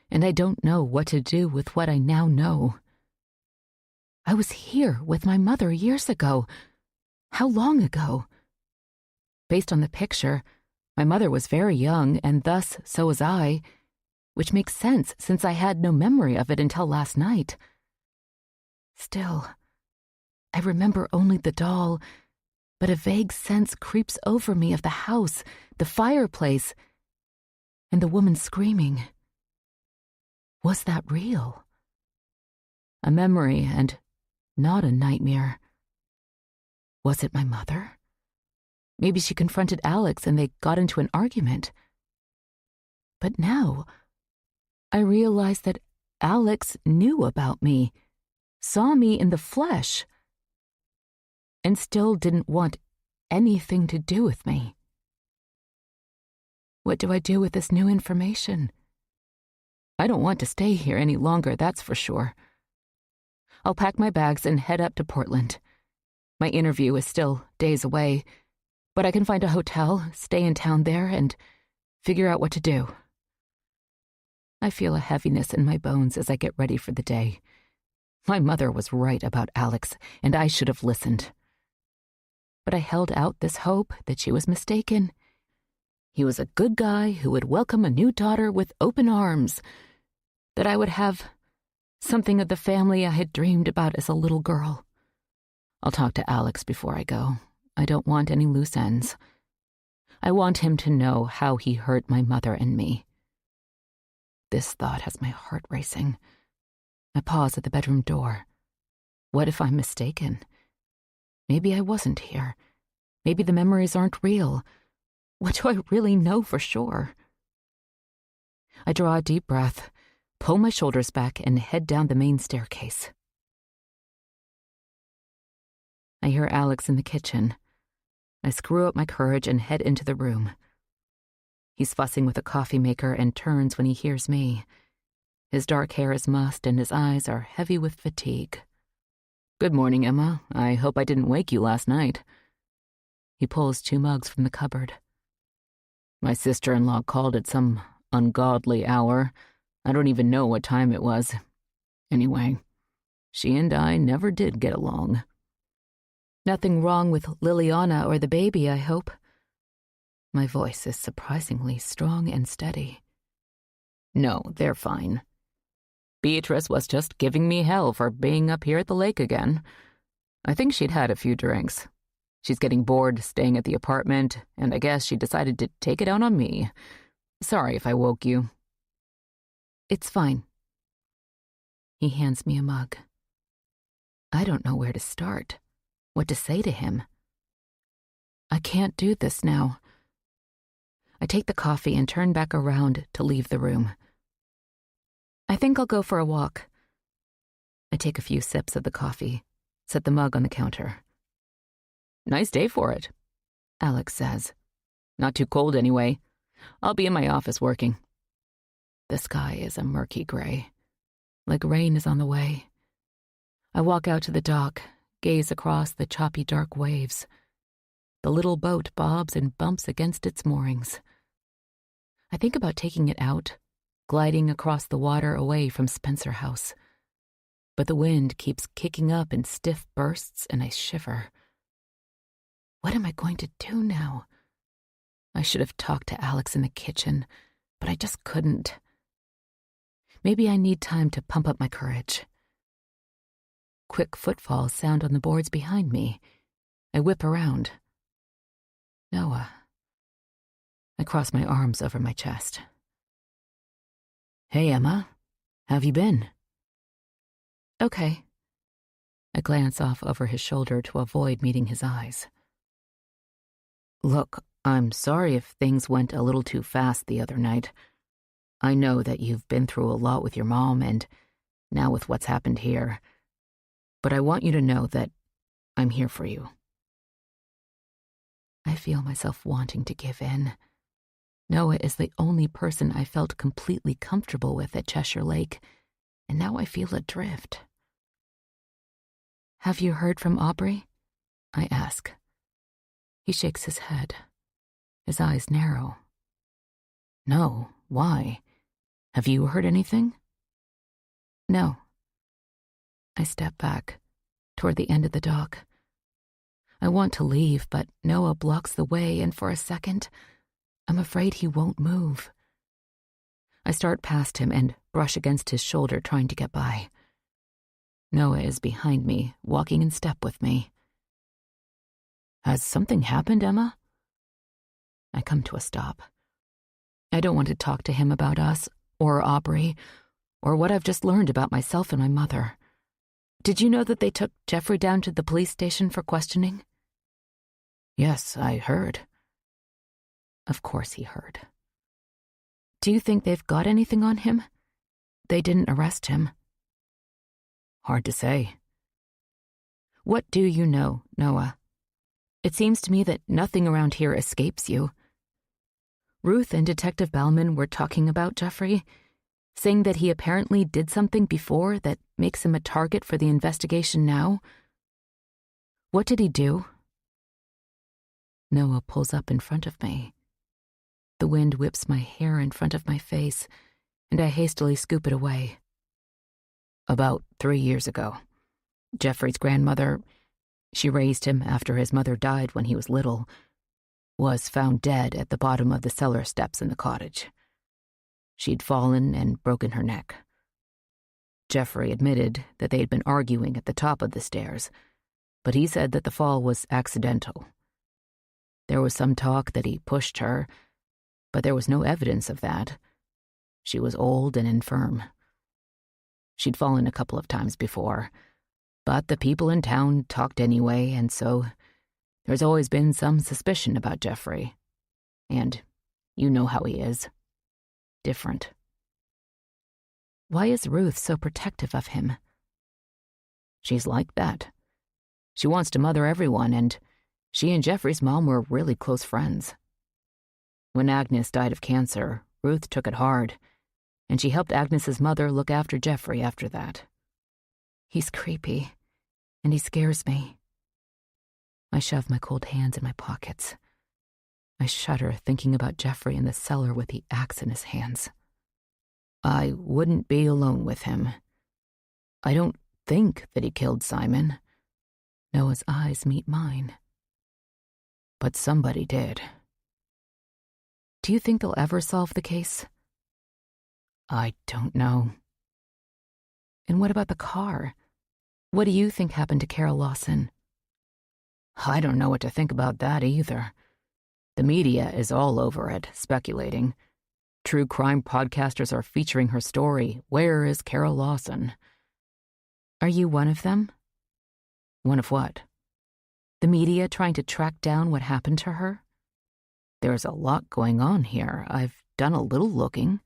Speaker 1: And I don't know what to do with what I now know. I was here with my mother years ago. How long ago? Based on the picture, my mother was very young, and thus so was I, which makes sense since I had no memory of it until last night. Still, I remember only the doll, but a vague sense creeps over me of the house, the fireplace, and the woman screaming. Was that real? A memory and not a nightmare. Was it my mother? Maybe she confronted Alex and they got into an argument. But now, I realize that Alex knew about me, saw me in the flesh, and still didn't want anything to do with me. What do I do with this new information? I don't want to stay here any longer, that's for sure. I'll pack my bags and head up to Portland. My interview is still days away, but I can find a hotel, stay in town there, and figure out what to do. I feel a heaviness in my bones as I get ready for the day. My mother was right about Alex, and I should have listened. But I held out this hope that she was mistaken. He was a good guy who would welcome a new daughter with open arms, that I would have something of the family I had dreamed about as a little girl. I'll talk to Alex before I go. I don't want any loose ends. I want him to know how he hurt my mother and me. This thought has my heart racing. I pause at the bedroom door. What if I'm mistaken? Maybe I wasn't here. Maybe the memories aren't real. What do I really know for sure? I draw a deep breath, pull my shoulders back, and head down the main staircase. I hear Alex in the kitchen. I screw up my courage and head into the room. He's fussing with a coffee maker and turns when he hears me. His dark hair is mussed and his eyes are heavy with fatigue. "Good morning, Emma. I hope I didn't wake you last night." He pulls 2 mugs from the cupboard.
Speaker 3: My sister-in-law called at some ungodly hour. I don't even know what time it was. Anyway, she and I never did get along.
Speaker 1: Nothing wrong with Liliana or the baby, I hope. My voice is surprisingly strong and steady.
Speaker 3: No, they're fine. Beatrice was just giving me hell for being up here at the lake again. I think she'd had a few drinks. She's getting bored staying at the apartment, and I guess she decided to take it out on me. Sorry if I woke you.
Speaker 1: It's fine. He hands me a mug. I don't know where to start, what to say to him. I can't do this now. I take the coffee and turn back around to leave the room. I think I'll go for a walk. I take a few sips of the coffee, set the mug on the counter.
Speaker 3: Nice day for it, Alex says. Not too cold anyway. I'll be in my office working.
Speaker 1: The sky is a murky gray, like rain is on the way. I walk out to the dock, gaze across the choppy dark waves. The little boat bobs and bumps against its moorings. I think about taking it out, gliding across the water away from Spencer House. But the wind keeps kicking up in stiff bursts and I shiver. What am I going to do now? I should have talked to Alex in the kitchen, but I just couldn't. Maybe I need time to pump up my courage. Quick footfalls sound on the boards behind me. I whip around. Noah. I cross my arms over my chest.
Speaker 3: Hey, Emma. How've you been?
Speaker 1: Okay. I glance off over his shoulder to avoid meeting his eyes.
Speaker 3: Look, I'm sorry if things went a little too fast the other night. I know that you've been through a lot with your mom and now with what's happened here. But I want you to know that I'm here for you.
Speaker 1: I feel myself wanting to give in. Noah is the only person I felt completely comfortable with at Cheshire Lake, and now I feel adrift. Have you heard from Aubrey? I ask. He shakes his head. His eyes narrow.
Speaker 3: No, why? Have you heard anything?
Speaker 1: No. I step back, toward the end of the dock. I want to leave, but Noah blocks the way, and for a second, I'm afraid he won't move. I start past him and brush against his shoulder, trying to get by. Noah is behind me, walking in step with me.
Speaker 3: Has something happened, Emma?
Speaker 1: I come to a stop. I don't want to talk to him about us, or Aubrey, or what I've just learned about myself and my mother. Did you know that they took Jeffrey down to the police station for questioning?
Speaker 3: Yes, I heard.
Speaker 1: Of course he heard. Do you think they've got anything on him? They didn't arrest him.
Speaker 3: Hard to say.
Speaker 1: What do you know, Noah? It seems to me that nothing around here escapes you. Ruth and Detective Bellman were talking about Jeffrey, saying that he apparently did something before that makes him a target for the investigation now. What did he do? Noah pulls up in front of me. The wind whips my hair in front of my face, and I hastily scoop it away.
Speaker 3: About 3 years ago, Jeffrey's grandmother, she raised him after his mother died when he was little, was found dead at the bottom of the cellar steps in the cottage. She'd fallen and broken her neck. Jeffrey admitted that they had been arguing at the top of the stairs, but he said that the fall was accidental. There was some talk that he pushed her, but there was no evidence of that. She was old and infirm. She'd fallen a couple of times before, but the people in town talked anyway, and so there's always been some suspicion about Jeffrey. And you know how he is. Different.
Speaker 1: Why is Ruth so protective of him?
Speaker 3: She's like that. She wants to mother everyone, and she and Jeffrey's mom were really close friends. When Agnes died of cancer, Ruth took it hard, and she helped Agnes's mother look after Jeffrey after that.
Speaker 1: He's creepy, and he scares me. I shove my cold hands in my pockets. I shudder thinking about Jeffrey in the cellar with the axe in his hands. I wouldn't be alone with him. I don't think that he killed Simon. Noah's eyes meet mine. But somebody did. Do you think they'll ever solve the case? I don't know. And what about the car? What do you think happened to Carol Lawson? I don't know what to think about that either. The media is all over it, speculating. True crime podcasters are featuring her story. Where is Carol Lawson? Are you one of them? One of what? The media trying to track down what happened to her? There's a lot going on here. I've done a little looking.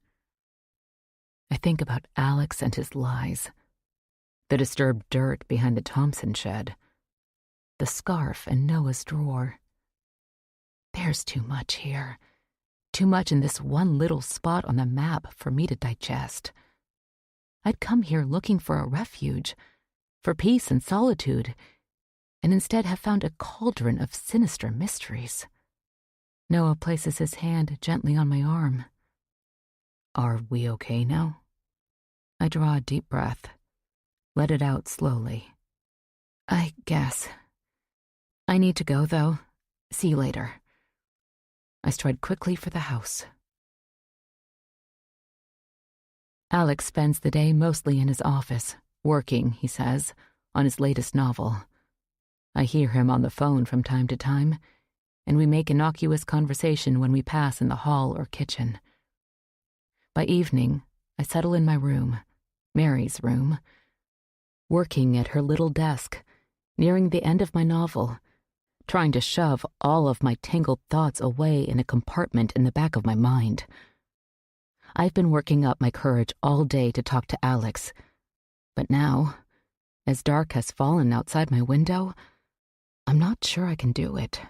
Speaker 1: I think about Alex and his lies. The disturbed dirt behind the Thompson shed. The scarf in Noah's drawer. There's too much here. Too much in this one little spot on the map for me to digest. I'd come here looking for a refuge, for peace and solitude, and instead have found a cauldron of sinister mysteries. Noah places his hand gently on my arm. Are we okay now? I draw a deep breath. Let it out slowly. I guess. I need to go, though. See you later. I stride quickly for the house. Alex spends the day mostly in his office, working, he says, on his latest novel. I hear him on the phone from time to time, and we make innocuous conversation when we pass in the hall or kitchen. By evening, I settle in my room, Mary's room, working at her little desk, nearing the end of my novel, trying to shove all of my tangled thoughts away in a compartment in the back of my mind. I've been working up my courage all day to talk to Alex, but now, as dark has fallen outside my window, I'm not sure I can do it.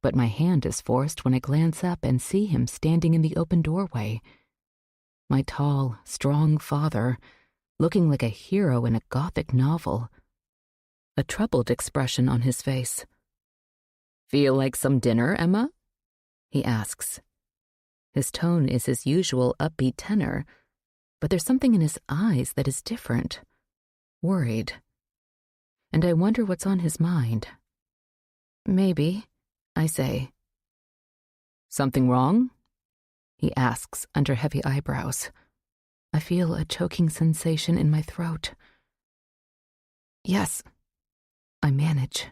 Speaker 1: But my hand is forced when I glance up and see him standing in the open doorway. My tall, strong father, looking like a hero in a Gothic novel. A troubled expression on his face. "Feel like some dinner, Emma?" he asks. His tone is his usual upbeat tenor, but there's something in his eyes that is different. Worried. And I wonder what's on his mind. "Maybe," I say. "Something wrong?" he asks under heavy eyebrows. I feel a choking sensation in my throat. "Yes," I manage.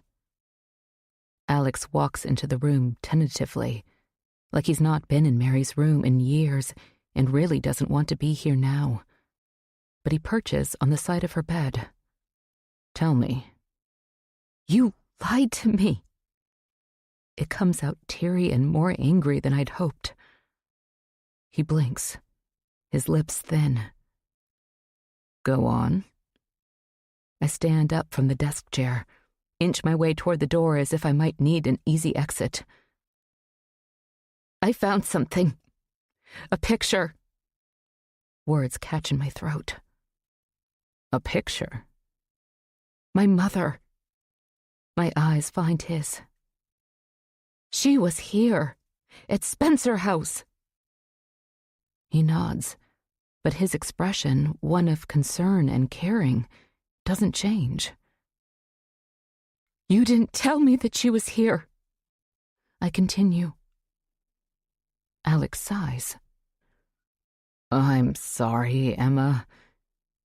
Speaker 1: Alex walks into the room tentatively, like he's not been in Mary's room in years and really doesn't want to be here now. But he perches on the side of her bed. "Tell me." "You lied to me." It comes out teary and more angry than I'd hoped. He blinks, his lips thin. "Go on." I stand up from the desk chair, inch my way toward the door as if I might need an easy exit. "I found something. A picture." Words catch in my throat. "A picture?" "My mother." My eyes find his. "She was here, at Spencer House." He nods, but his expression, one of concern and caring, doesn't change. "You didn't tell me that she was here." I continue. Alex sighs. "I'm sorry, Emma.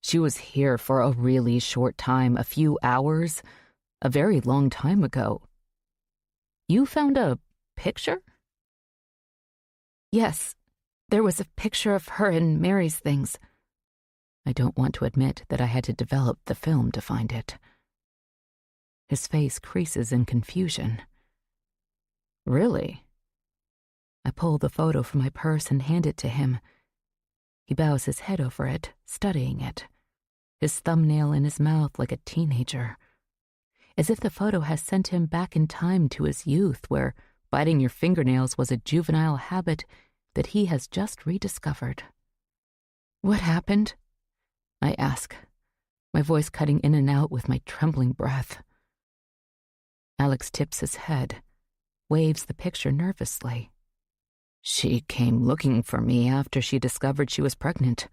Speaker 1: She was here for a really short time, a few hours, a very long time ago. You found a picture?" "Yes, there was a picture of her and Mary's things." I don't want to admit that I had to develop the film to find it. His face creases in confusion. "Really?" I pull the photo from my purse and hand it to him. He bows his head over it, studying it, his thumbnail in his mouth like a teenager, as if the photo has sent him back in time to his youth, where biting your fingernails was a juvenile habit that he has just rediscovered. "What happened?" I ask, my voice cutting in and out with my trembling breath. Alex tips his head, waves the picture nervously. She came looking for me after she discovered she was pregnant.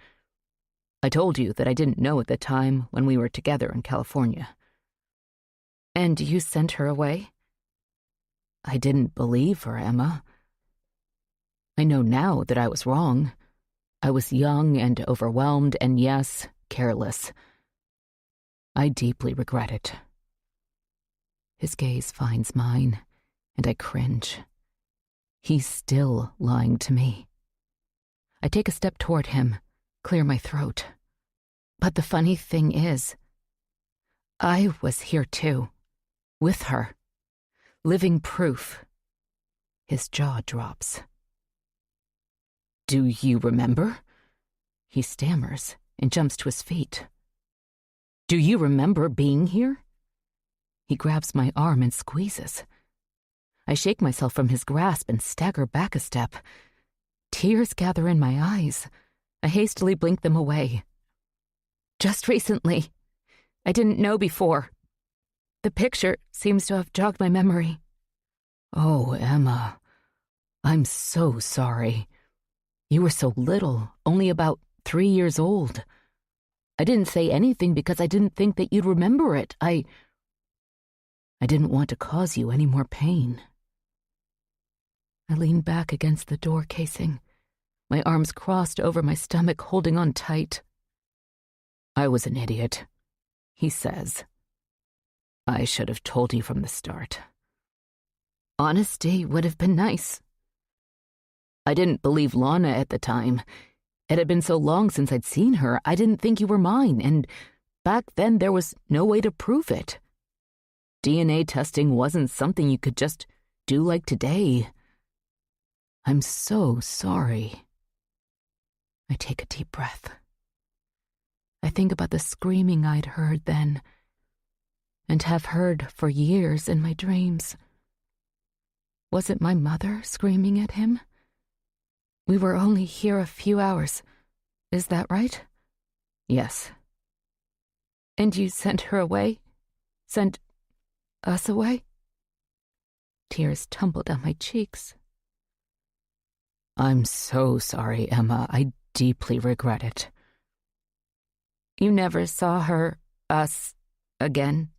Speaker 1: I told you that I didn't know at the time when we were together in California. And you sent her away? I didn't believe her, Emma. I know now that I was wrong. I was young and overwhelmed and, yes, careless. I deeply regret it. His gaze finds mine, and I cringe. He's still lying to me. I take a step toward him, clear my throat. But the funny thing is, I was here too, with her, living proof. His jaw drops. Do you remember? He stammers and jumps to his feet. Do you remember being here? He grabs my arm and squeezes. I shake myself from his grasp and stagger back a step. Tears gather in my eyes. I hastily blink them away. Just recently. I didn't know before. The picture seems to have jogged my memory. Oh, Emma, I'm so sorry. You were so little, only about 3 years old. I didn't say anything because I didn't think that you'd remember it. I didn't want to cause you any more pain. I lean back against the door casing, my arms crossed over my stomach, holding on tight. I was an idiot, he says. I should have told you from the start. Honesty would have been nice. I didn't believe Lana at the time. It had been so long since I'd seen her, I didn't think you were mine, and back then there was no way to prove it. DNA testing wasn't something you could just do like today. I'm so sorry. I take a deep breath. I think about the screaming I'd heard then, and have heard for years in my dreams. Was it my mother screaming at him? We were only here a few hours. Is that right? Yes. And you sent her away? Sent us away? Tears tumble down my cheeks. I'm so sorry, Emma. I deeply regret it. You never saw her, us, again?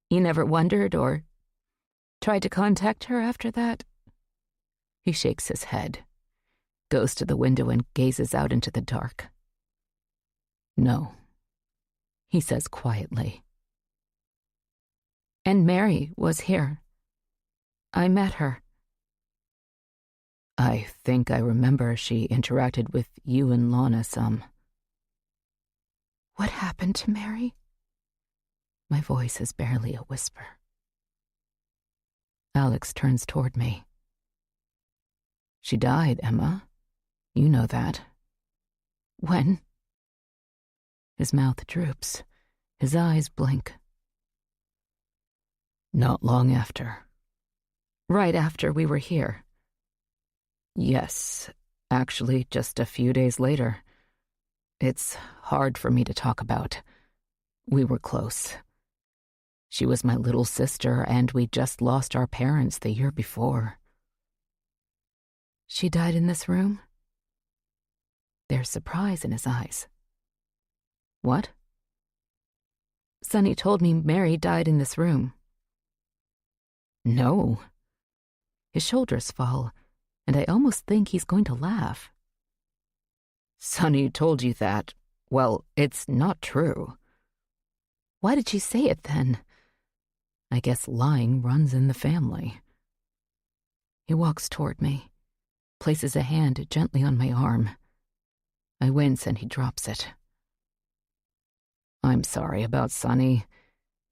Speaker 1: You never wondered or tried to contact her after that? He shakes his head, goes to the window and gazes out into the dark. No, he says quietly. And Mary was here. I met her. I think I remember she interacted with you and Lana some. What happened to Mary? My voice is barely a whisper. Alex turns toward me. She died, Emma. You know that. When? His mouth droops. His eyes blink. Not long after. Right after we were here. Yes, actually, just a few days later. It's hard for me to talk about. We were close. She was my little sister, and we just lost our parents the year before. She died in this room? There's surprise in his eyes. What? Sonny told me Mary died in this room. No. His shoulders fall, and I almost think he's going to laugh. Sonny told you that. Well, it's not true. Why did she say it then? I guess lying runs in the family. He walks toward me, places a hand gently on my arm. I wince and he drops it. I'm sorry about Sonny.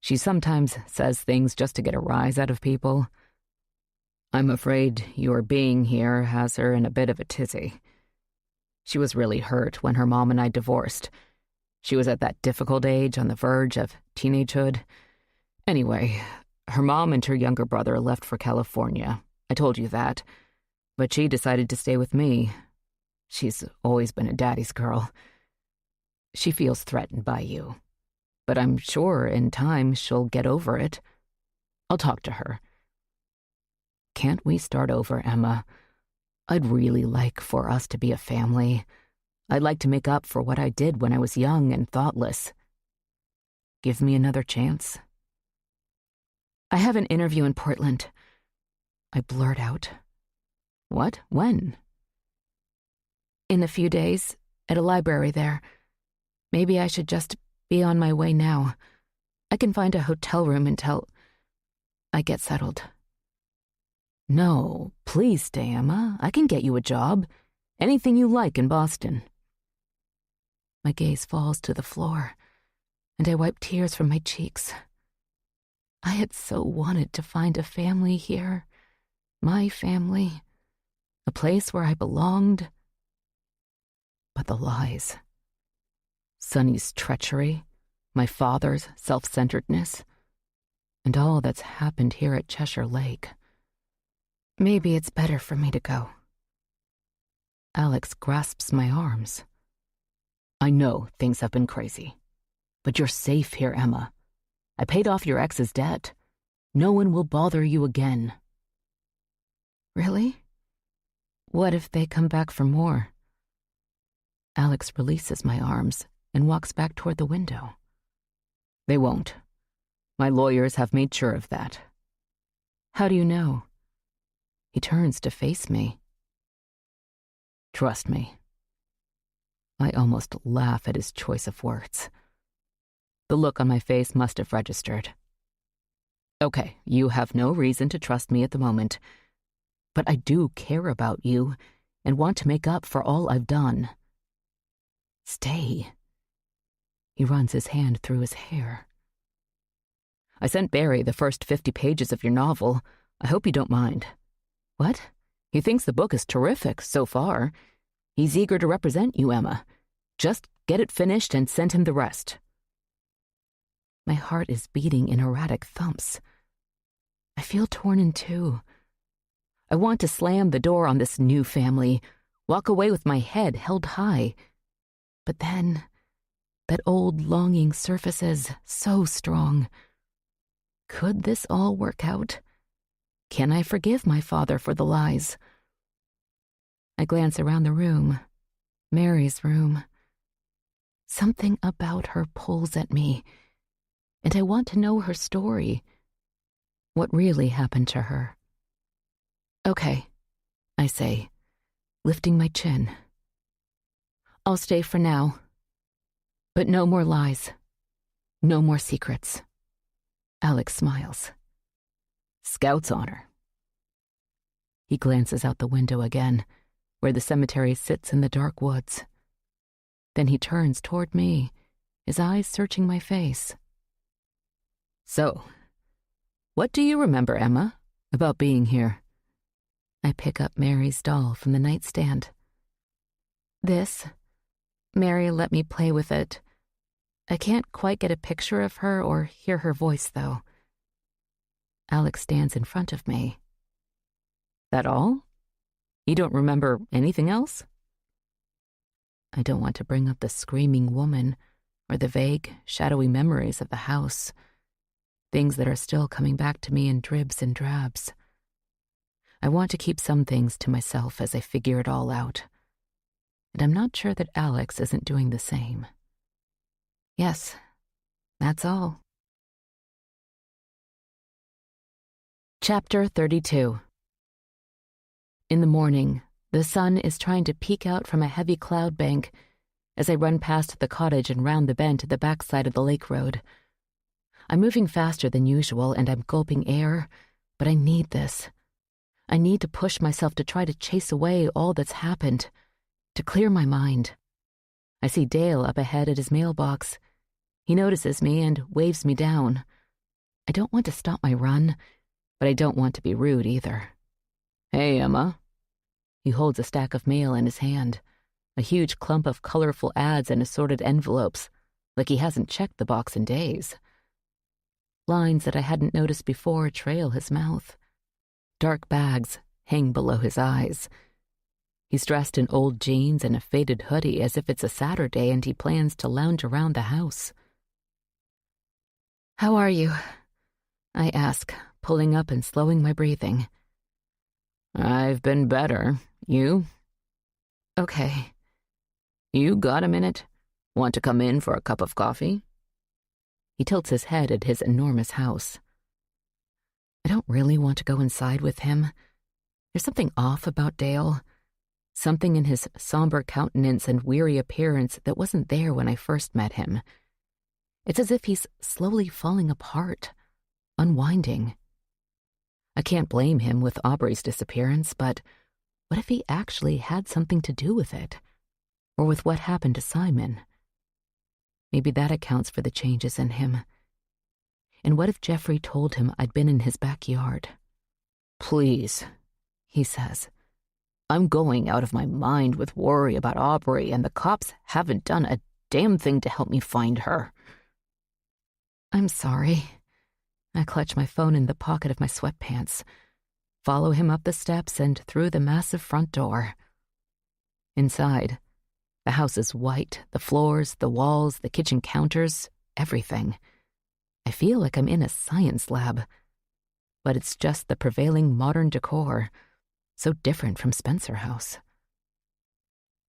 Speaker 1: She sometimes says things just to get a rise out of people. I'm afraid your being here has her in a bit of a tizzy. She was really hurt when her mom and I divorced. She was at that difficult age on the verge of teenagehood. Anyway, her mom and her younger brother left for California. I told you that. But she decided to stay with me. She's always been a daddy's girl. She feels threatened by you. But I'm sure in time she'll get over it. I'll talk to her.
Speaker 3: Can't we start over, Emma? I'd really like for us to be a family. I'd like to make up for what I did when I was young and thoughtless. Give me another chance.
Speaker 1: I have an interview in Portland. I blurt out.
Speaker 3: What? When?
Speaker 1: In a few days, at a library there. Maybe I should just be on my way now. I can find a hotel room until I get settled.
Speaker 3: No, please stay, Emma. I can get you a job. Anything you like in Boston.
Speaker 1: My gaze falls to the floor, and I wipe tears from my cheeks. I had so wanted to find a family here. My family. A place where I belonged. But the lies.
Speaker 3: Sonny's treachery, my father's self-centeredness, and all that's happened here at Cheshire Lake.
Speaker 1: Maybe it's better for me to go.
Speaker 3: Alex grasps my arms. I know things have been crazy, but you're safe here, Emma. I paid off your ex's debt. No one will bother you again.
Speaker 1: Really? What if they come back for more?
Speaker 3: Alex releases my arms and walks back toward the window. They won't. My lawyers have made sure of that.
Speaker 1: How do you know?
Speaker 3: He turns to face me. Trust me. I almost laugh at his choice of words. The look on my face must have registered. Okay, you have no reason to trust me at the moment, but I do care about you and want to make up for all I've done. Stay. He runs his hand through his hair. I sent Barry the first 50 pages of your novel. I hope you don't mind. What? He thinks the book is terrific so far. He's eager to represent you, Emma. Just get it finished and send him the rest. My heart is beating in erratic thumps. I feel torn in two. I want to slam the door on this new family, walk away with my head held high. But then, that old longing surfaces so strong. Could this all work out? Can I forgive my father for the lies? I glance around the room, Mary's room. Something about her pulls at me, and I want to know her story. What really happened to her?
Speaker 1: Okay, I say, lifting my chin. I'll stay for now. But no more lies. No more secrets.
Speaker 3: Alex smiles. Scout's honor. He glances out the window again, where the cemetery sits in the dark woods. Then he turns toward me, his eyes searching my face. So, what do you remember, Emma, about being here?
Speaker 1: I pick up Mary's doll from the nightstand. This. Mary let me play with it. I can't quite get a picture of her or hear her voice, though.
Speaker 3: Alex stands in front of me. That all? You don't remember anything else? I don't want to bring up the screaming woman or the vague, shadowy memories of the house, things that are still coming back to me in dribs and drabs. I want to keep some things to myself as I figure it all out. And I'm not sure that Alex isn't doing the same. Yes, that's all.
Speaker 1: Chapter 32. In the morning, the sun is trying to peek out from a heavy cloud bank as I run past the cottage and round the bend to the backside of the lake road. I'm moving faster than usual and I'm gulping air, but I need this. I need to push myself to try to chase away all that's happened, to clear my mind. I see Dale up ahead at his mailbox. He notices me and waves me down. I don't want to stop my run, but I don't want to be rude either. Hey, Emma. He holds a stack of mail in his hand, a huge clump of colorful ads and assorted envelopes, like he hasn't checked the box in days. Lines that I hadn't noticed before trail his mouth. Dark bags hang below his eyes. He's dressed in old jeans and a faded hoodie as if it's a Saturday and he plans to lounge around the house. How are you? I ask, pulling up and slowing my breathing.
Speaker 3: I've been better. You?
Speaker 1: Okay.
Speaker 3: You got a minute? Want to come in for a cup of coffee?
Speaker 1: He tilts his head at his enormous house. I don't really want to go inside with him. There's something off about Dale. Something in his somber countenance and weary appearance that wasn't there when I first met him. It's as if he's slowly falling apart, unwinding. I can't blame him with Aubrey's disappearance, but what if he actually had something to do with it? Or with what happened to Simon? Maybe that accounts for the changes in him. And what if Jeffrey told him I'd been in his backyard?
Speaker 3: Please,
Speaker 1: he says.
Speaker 3: I'm going out of my mind with worry about Aubrey, and the cops haven't done a damn thing to help me find her.
Speaker 1: I'm sorry. I clutch my phone in the pocket of my sweatpants, follow him up the steps and through the massive front door. Inside, the house is white, the floors, the walls, the kitchen counters, everything. I feel like I'm in a science lab, but it's just the prevailing modern decor, so different from Spencer House.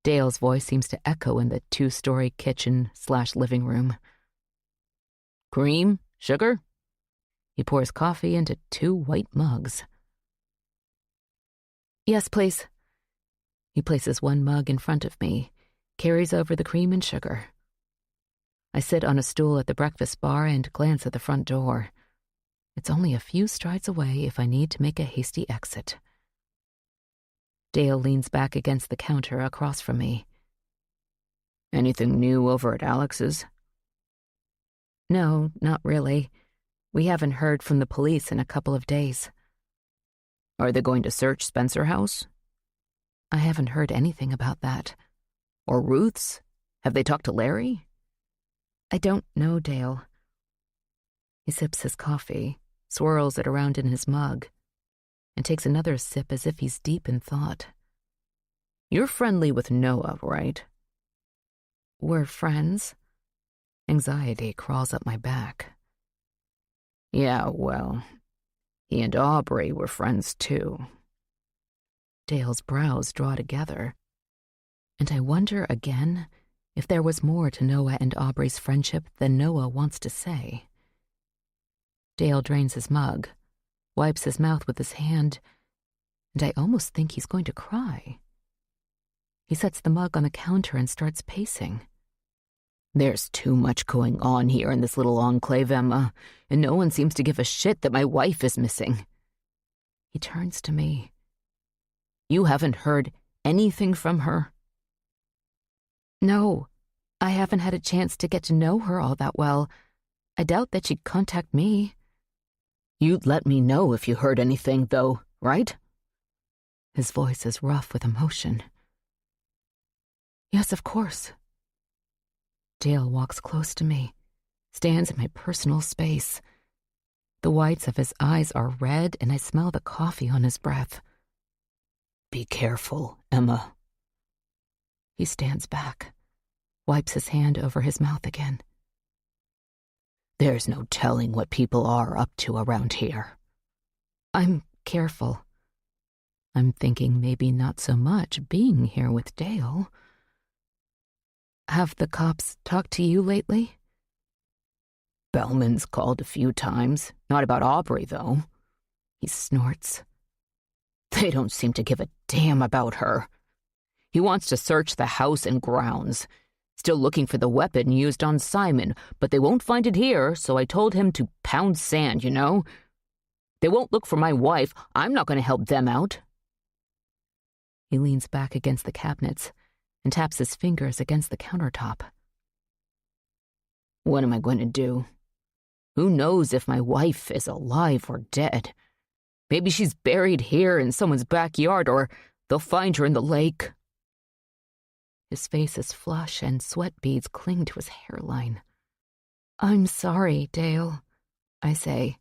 Speaker 1: Dale's voice seems to echo in the 2-story kitchen/living room.
Speaker 3: Cream? Sugar?
Speaker 1: He pours coffee into 2 white mugs. Yes, please. He places 1 mug in front of me, carries over the cream and sugar. I sit on a stool at the breakfast bar and glance at the front door. It's only a few strides away if I need to make a hasty exit. Dale leans back against the counter across from me.
Speaker 3: Anything new over at Alex's?
Speaker 1: No, not really. We haven't heard from the police in a couple of days.
Speaker 3: Are they going to search Spencer House?
Speaker 1: I haven't heard anything about that.
Speaker 3: Or Ruth's? Have they talked to Larry?
Speaker 1: I don't know, Dale. He sips his coffee, swirls it around in his mug, and takes another sip as if he's deep in thought.
Speaker 3: You're friendly with Noah, right?
Speaker 1: We're friends. Anxiety crawls up my back.
Speaker 3: Yeah, well, he and Aubrey were friends too.
Speaker 1: Dale's brows draw together, and I wonder again if there was more to Noah and Aubrey's friendship than Noah wants to say. Dale drains his mug, wipes his mouth with his hand, and I almost think he's going to cry. He sets the mug on the counter and starts pacing.
Speaker 3: There's too much going on here in this little enclave, Emma, and no one seems to give a shit that my wife is missing.
Speaker 1: He turns to me.
Speaker 3: You haven't heard anything from her?
Speaker 1: No, I haven't had a chance to get to know her all that well. I doubt that she'd contact me.
Speaker 3: You'd let me know if you heard anything, though, right?
Speaker 1: His voice is rough with emotion. Yes, of course. Dale walks close to me, stands in my personal space. The whites of his eyes are red, and I smell the coffee on his breath.
Speaker 3: Be careful, Emma.
Speaker 1: He stands back, wipes his hand over his mouth again.
Speaker 3: There's no telling what people are up to around here.
Speaker 1: I'm careful. I'm thinking maybe not so much being here with Dale. Have the cops talked to you lately?
Speaker 3: Bellman's called a few times. Not about Aubrey, though.
Speaker 1: He snorts.
Speaker 3: They don't seem to give a damn about her. He wants to search the house and grounds. Still looking for the weapon used on Simon, but they won't find it here, so I told him to pound sand, you know? They won't look for my wife. I'm not going to help them out.
Speaker 1: He leans back against the cabinets and taps his fingers against the countertop.
Speaker 3: What am I going to do? Who knows if my wife is alive or dead? Maybe she's buried here in someone's backyard, or they'll find her in the lake.
Speaker 1: His face is flush and sweat beads cling to his hairline. I'm sorry, Dale, I say.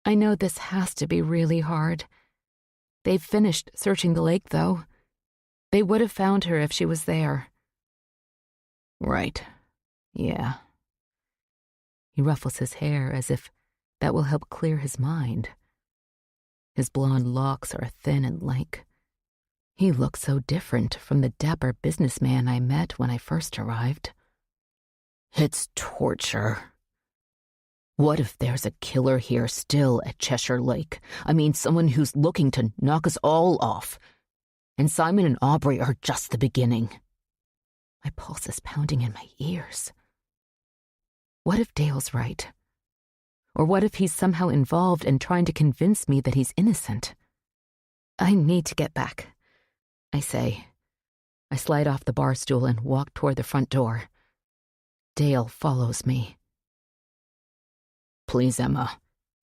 Speaker 1: I know this has to be really hard. They've finished searching the lake, though. They would have found her if she was there.
Speaker 3: Right. Yeah.
Speaker 1: He ruffles his hair as if that will help clear his mind. His blonde locks are thin and lank. He looks so different from the dapper businessman I met when I first arrived. It's torture. What if there's a killer here still at Cheshire Lake? I mean, someone who's looking to knock us all off. And Simon and Aubrey are just the beginning. My pulse is pounding in my ears. What if Dale's right? Or what if he's somehow involved in trying to convince me that he's innocent? I need to get back, I say. I slide off the bar stool and walk toward the front door. Dale follows me. Please, Emma,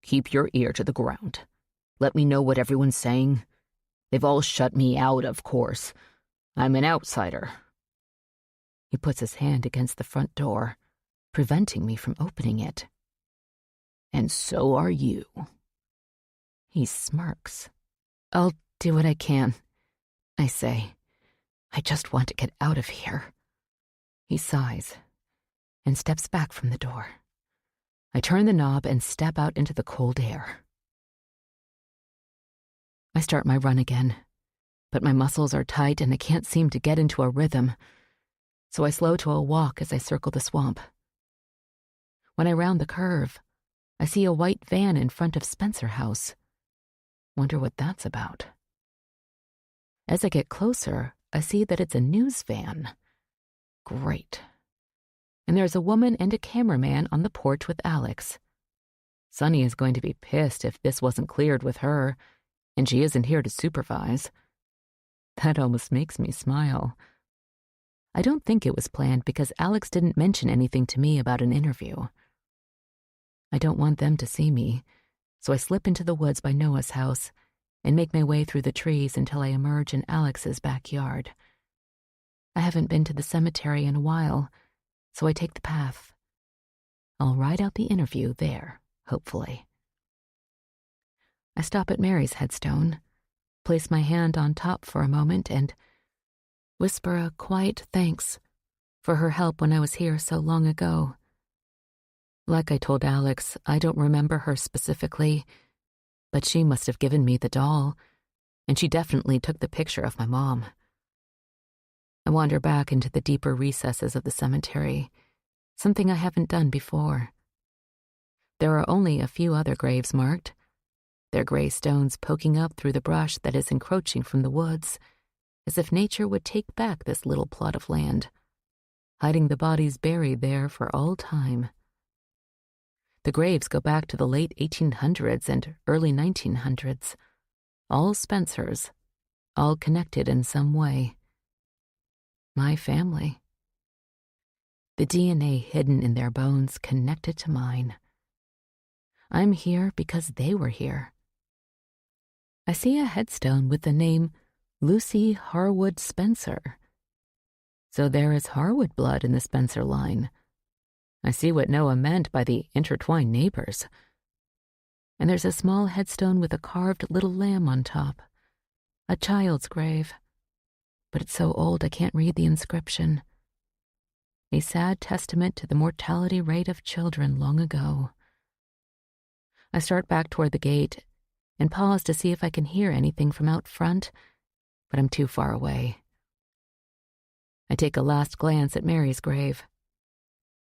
Speaker 1: keep your ear to the ground. Let me know what everyone's saying. They've all shut me out, of course. I'm an outsider. He puts his hand against the front door, preventing me from opening it. And so are you. He smirks. I'll do what I can, I say. I just want to get out of here. He sighs and steps back from the door. I turn the knob and step out into the cold air. I start my run again, but my muscles are tight and I can't seem to get into a rhythm, so I slow to a walk as I circle the swamp. When I round the curve, I see a white van in front of Spencer House. Wonder what that's about. As I get closer, I see that it's a news van. Great. And there's a woman and a cameraman on the porch with Alex. Sunny is going to be pissed if this wasn't cleared with her, and she isn't here to supervise. That almost makes me smile. I don't think it was planned because Alex didn't mention anything to me about an interview. I don't want them to see me, so I slip into the woods by Noah's house and make my way through the trees until I emerge in Alex's backyard. I haven't been to the cemetery in a while, so I take the path. I'll ride out the interview there, hopefully. I stop at Mary's headstone, place my hand on top for a moment, and whisper a quiet thanks for her help when I was here so long ago. Like I told Alex, I don't remember her specifically, but she must have given me the doll, and she definitely took the picture of my mom. I wander back into the deeper recesses of the cemetery, something I haven't done before. There are only a few other graves marked, their gray stones poking up through the brush that is encroaching from the woods, as if nature would take back this little plot of land, hiding the bodies buried there for all time. The graves go back to the late 1800s and early 1900s, all Spencers, all connected in some way. My family. The DNA hidden in their bones connected to mine. I'm here because they were here. I see a headstone with the name Lucy Harwood Spencer. So there is Harwood blood in the Spencer line. I see what Noah meant by the intertwined neighbors. And there's a small headstone with a carved little lamb on top. A child's grave. But it's so old I can't read the inscription. A sad testament to the mortality rate of children long ago. I start back toward the gate and pause to see if I can hear anything from out front, but I'm too far away. I take a last glance at Mary's grave.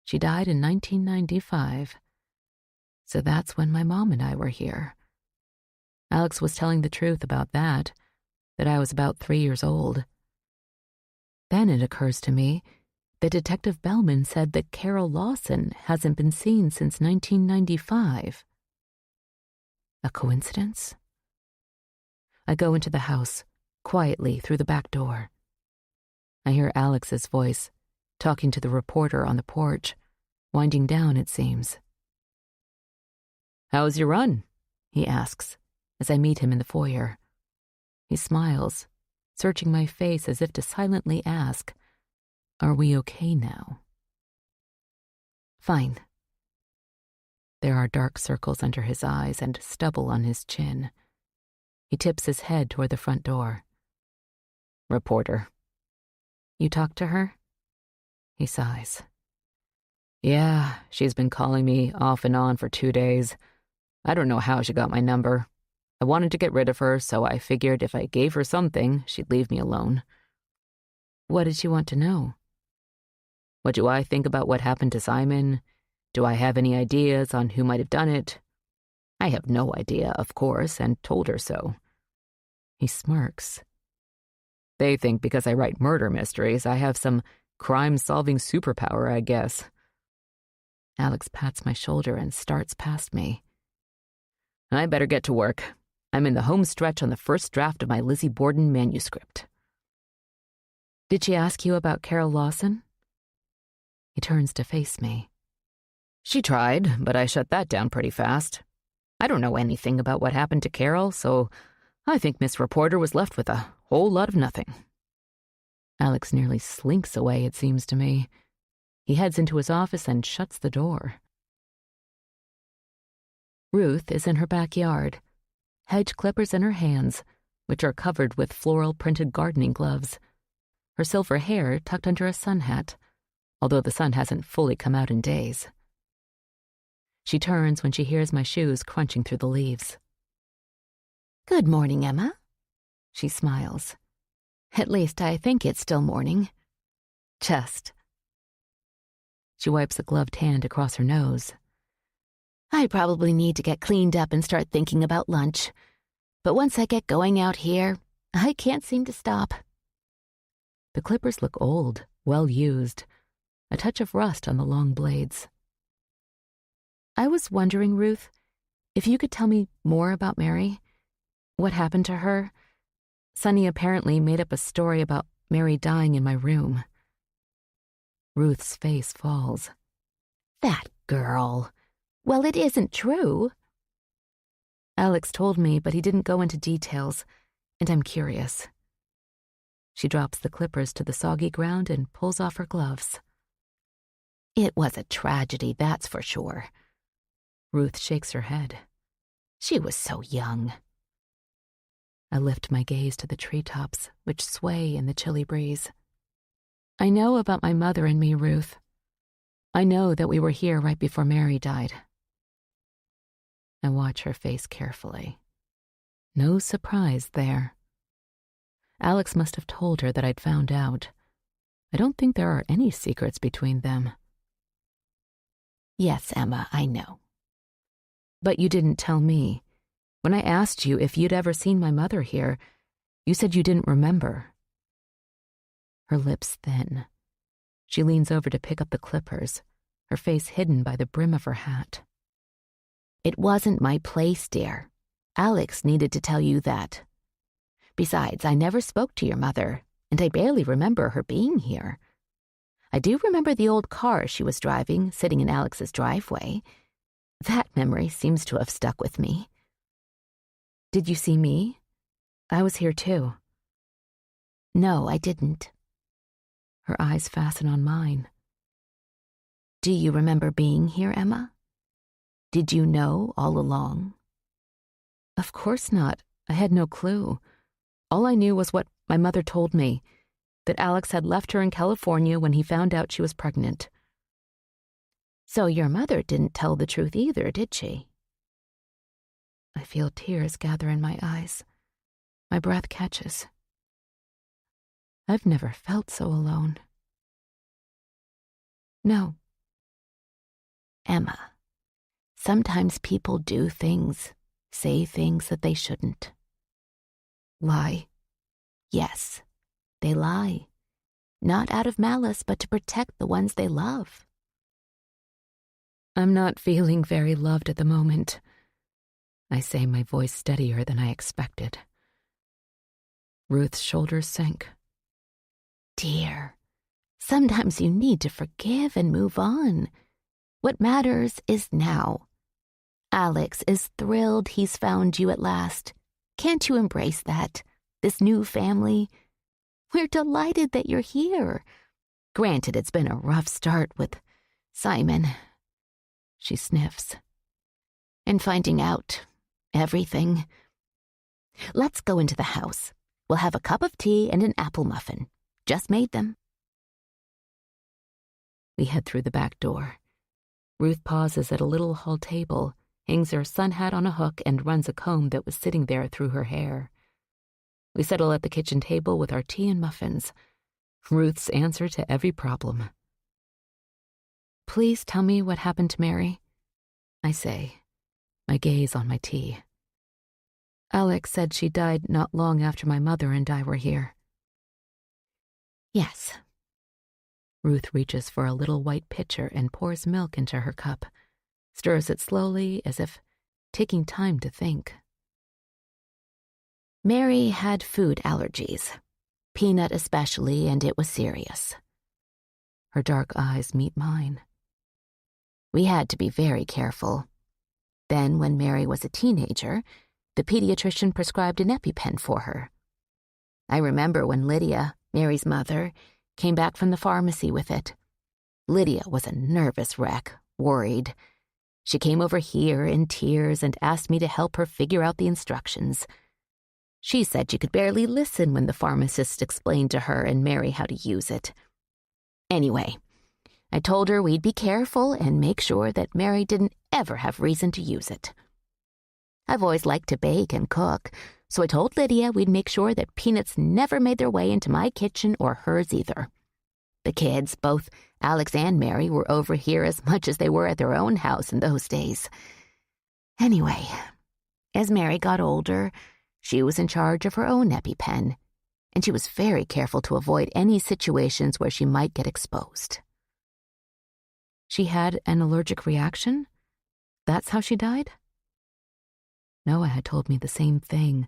Speaker 1: She died in 1995, so that's when my mom and I were here. Alex was telling the truth about that I was about 3 years old. Then it occurs to me that Detective Bellman said that Carol Lawson hasn't been seen since 1995. A coincidence? I go into the house, quietly through the back door. I hear Alex's voice, talking to the reporter on the porch, winding down, it seems. "How's your run?" he asks, as I meet him in the foyer. He smiles, searching my face as if to silently ask, "Are we okay now?" "Fine." There are dark circles under his eyes and stubble on his chin. He tips his head toward the front door. "Reporter." "You talked to her?" He sighs. "Yeah, she's been calling me off and on for 2 days. I don't know how she got my number.
Speaker 3: I wanted to get rid of her, so I figured if I gave her something, she'd leave me alone.
Speaker 1: What did she want to know?
Speaker 3: What do I think about what happened to Simon? Do I have any ideas on who might have done it? I have no idea, of course, and told her so.
Speaker 1: He smirks.
Speaker 3: They think because I write murder mysteries, I have some crime-solving superpower, I guess.
Speaker 1: Alex pats my shoulder and starts past me.
Speaker 3: I better get to work. I'm in the home stretch on the first draft of my Lizzie Borden manuscript.
Speaker 1: Did she ask you about Carol Lawson? He turns to face me.
Speaker 3: She tried, but I shut that down pretty fast. I don't know anything about what happened to Carol, so I think Miss Reporter was left with a whole lot of nothing.
Speaker 1: Alex nearly slinks away, it seems to me. He heads into his office and shuts the door. Ruth is in her backyard, hedge clippers in her hands, which are covered with floral printed gardening gloves, her silver hair tucked under a sun hat, although the sun hasn't fully come out in days. She turns when she hears my shoes crunching through the leaves.
Speaker 2: Good morning, Emma.
Speaker 1: She smiles.
Speaker 2: At least I think it's still morning.
Speaker 1: Just. She wipes a gloved hand across her nose.
Speaker 2: I probably need to get cleaned up and start thinking about lunch. But once I get going out here, I can't seem to stop.
Speaker 1: The clippers look old, well used, a touch of rust on the long blades. I was wondering, Ruth, if you could tell me more about Mary. What happened to her? Sonny apparently made up a story about Mary dying in my room. Ruth's face falls.
Speaker 2: That girl. Well, it isn't true.
Speaker 1: Alex told me, but he didn't go into details, and I'm curious. She drops the clippers to the soggy ground and pulls off her gloves.
Speaker 2: It was a tragedy, that's for sure.
Speaker 1: Ruth shakes her head.
Speaker 2: She was so young.
Speaker 1: I lift my gaze to the treetops, which sway in the chilly breeze. I know about my mother and me, Ruth. I know that we were here right before Mary died. I watch her face carefully. No surprise there. Alex must have told her that I'd found out. I don't think there are any secrets between them.
Speaker 2: Yes, Emma, I know.
Speaker 1: But you didn't tell me. When I asked you if you'd ever seen my mother here, you said you didn't remember. Her lips thin. She leans over to pick up the clippers, her face hidden by the brim of her hat.
Speaker 2: It wasn't my place, dear. Alex needed to tell you that. Besides, I never spoke to your mother, and I barely remember her being here. I do remember the old car she was driving, sitting in Alex's driveway. That memory seems to have stuck with me.
Speaker 1: Did you see me? I was here too.
Speaker 2: No, I didn't.
Speaker 1: Her eyes fasten on mine.
Speaker 2: Do you remember being here, Emma? Did you know all along?
Speaker 1: Of course not. I had no clue. All I knew was what my mother told me, that Alex had left her in California when he found out she was pregnant.
Speaker 2: So your mother didn't tell the truth either, did she?
Speaker 1: I feel tears gather in my eyes. My breath catches. I've never felt so alone. No.
Speaker 2: Emma, sometimes people do things, say things that they shouldn't.
Speaker 1: Lie?
Speaker 2: Yes, they lie. Not out of malice, but to protect the ones they love.
Speaker 1: I'm not feeling very loved at the moment. I say, my voice steadier than I expected. Ruth's shoulders sink.
Speaker 2: Dear, sometimes you need to forgive and move on. What matters is now. Alex is thrilled he's found you at last. Can't you embrace that? This new family? We're delighted that you're here. Granted, it's been a rough start with Simon. She sniffs. And finding out everything. Let's go into the house. We'll have a cup of tea and an apple muffin. Just made them.
Speaker 1: We head through the back door. Ruth pauses at a little hall table, hangs her sun hat on a hook, and runs a comb that was sitting there through her hair. We settle at the kitchen table with our tea and muffins. Ruth's answer to every problem. "Please tell me what happened to Mary," I say, my gaze on my tea. "Alex said she died not long after my mother and I were here."
Speaker 2: "Yes."
Speaker 1: Ruth reaches for a little white pitcher and pours milk into her cup, stirs it slowly as if taking time to think.
Speaker 2: "Mary had food allergies, peanut especially, and it was serious."
Speaker 1: Her dark eyes meet mine.
Speaker 2: "We had to be very careful. Then, when Mary was a teenager, the pediatrician prescribed an EpiPen for her. I remember when Lydia, Mary's mother, came back from the pharmacy with it. Lydia was a nervous wreck, worried. She came over here in tears and asked me to help her figure out the instructions. She said she could barely listen when the pharmacist explained to her and Mary how to use it. Anyway, I told her we'd be careful and make sure that Mary didn't ever have reason to use it. I've always liked to bake and cook, so I told Lydia we'd make sure that peanuts never made their way into my kitchen or hers either. The kids, both Alex and Mary, were over here as much as they were at their own house in those days. Anyway, as Mary got older, she was in charge of her own EpiPen, and she was very careful to avoid any situations where she might get exposed."
Speaker 1: She had an allergic reaction? That's how she died? Noah had told me the same thing,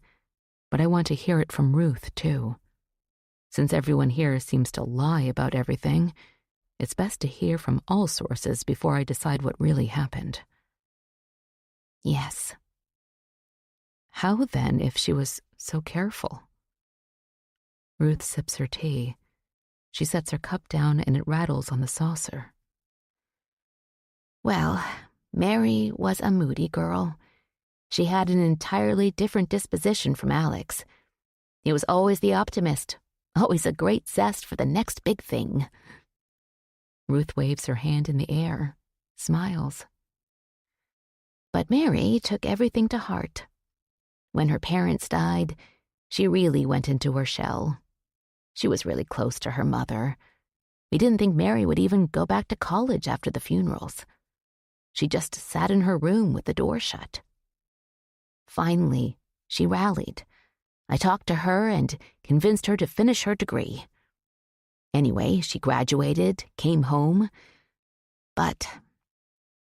Speaker 1: but I want to hear it from Ruth, too. Since everyone here seems to lie about everything, it's best to hear from all sources before I decide what really happened.
Speaker 2: "Yes."
Speaker 1: How then, if she was so careful? Ruth sips her tea. She sets her cup down and it rattles on the saucer.
Speaker 2: "Well, Mary was a moody girl. She had an entirely different disposition from Alex. He was always the optimist, always a great zest for the next big thing."
Speaker 1: Ruth waves her hand in the air, smiles.
Speaker 2: "But Mary took everything to heart. When her parents died, she really went into her shell. She was really close to her mother. We didn't think Mary would even go back to college after the funerals. She just sat in her room with the door shut. Finally, she rallied. I talked to her and convinced her to finish her degree. Anyway, she graduated, came home, but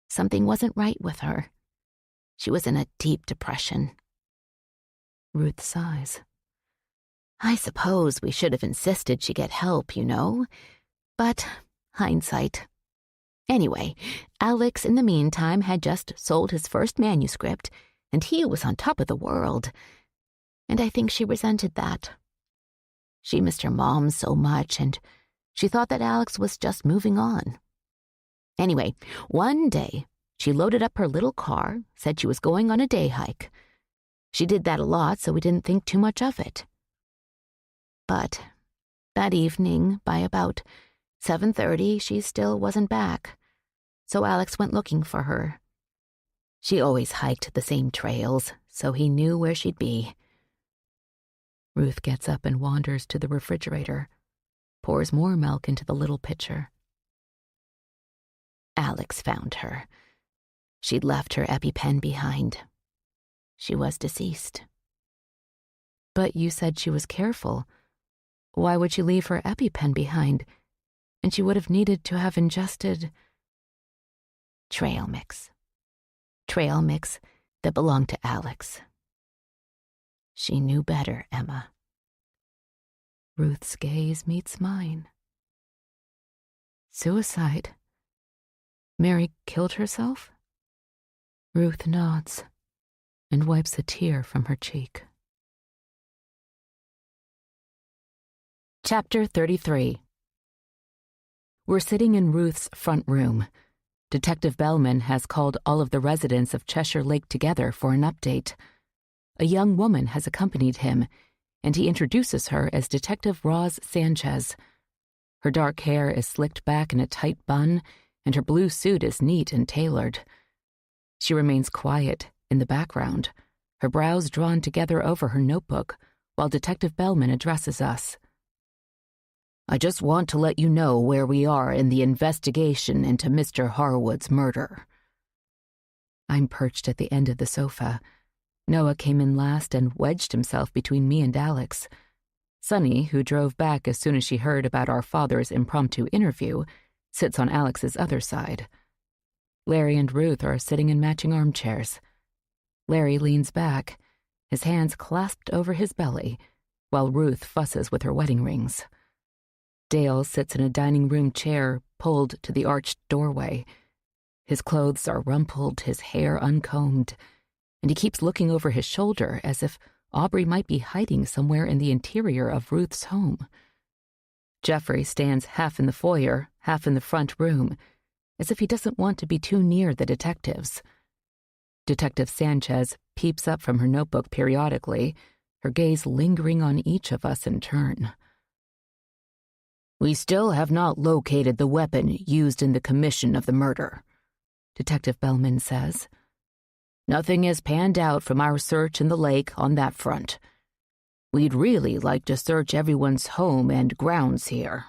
Speaker 2: something wasn't right with her. She was in a deep depression."
Speaker 1: Ruth sighs.
Speaker 2: "I suppose we should have insisted she get help, you know, but hindsight. Anyway, Alex in the meantime had just sold his first manuscript, and he was on top of the world. And I think she resented that. She missed her mom so much, and she thought that Alex was just moving on. Anyway, one day, she loaded up her little car, said she was going on a day hike. She did that a lot, so we didn't think too much of it. But that evening, by about 7:30, she still wasn't back, so Alex went looking for her. She always hiked the same trails, so he knew where she'd be."
Speaker 1: Ruth gets up and wanders to the refrigerator, pours more milk into the little pitcher.
Speaker 2: "Alex found her. She'd left her EpiPen behind. She was deceased."
Speaker 1: "But you said she was careful. Why would she leave her EpiPen behind? And she would have needed to have ingested—"
Speaker 2: Trail mix. Trail mix that belonged to Alex. She knew better, Emma."
Speaker 1: Ruth's gaze meets mine. "Suicide? Mary killed herself?" Ruth nods and wipes a tear from her cheek. Chapter 33. We're sitting in Ruth's front room. Detective Bellman has called all of the residents of Cheshire Lake together for an update. A young woman has accompanied him, and he introduces her as Detective Roz Sanchez. Her dark hair is slicked back in a tight bun, and her blue suit is neat and tailored. She remains quiet in the background, her brows drawn together over her notebook, while Detective Bellman addresses us.
Speaker 3: I just want to let you know where we are in the investigation into Mr. Harwood's murder.
Speaker 1: I'm perched at the end of the sofa. Noah came in last and wedged himself between me and Alex. Sunny, who drove back as soon as she heard about our father's impromptu interview, sits on Alex's other side. Larry and Ruth are sitting in matching armchairs. Larry leans back, his hands clasped over his belly, while Ruth fusses with her wedding rings. Dale sits in a dining room chair pulled to the arched doorway. His clothes are rumpled, his hair uncombed, and he keeps looking over his shoulder as if Aubrey might be hiding somewhere in the interior of Ruth's home. Jeffrey stands half in the foyer, half in the front room, as if he doesn't want to be too near the detectives. Detective Sanchez peeps up from her notebook periodically, her gaze lingering on each of us in turn.
Speaker 3: We still have not located the weapon used in the commission of the murder, Detective Bellman says. Nothing has panned out from our search in the lake on that front. We'd really like to search everyone's home and grounds here.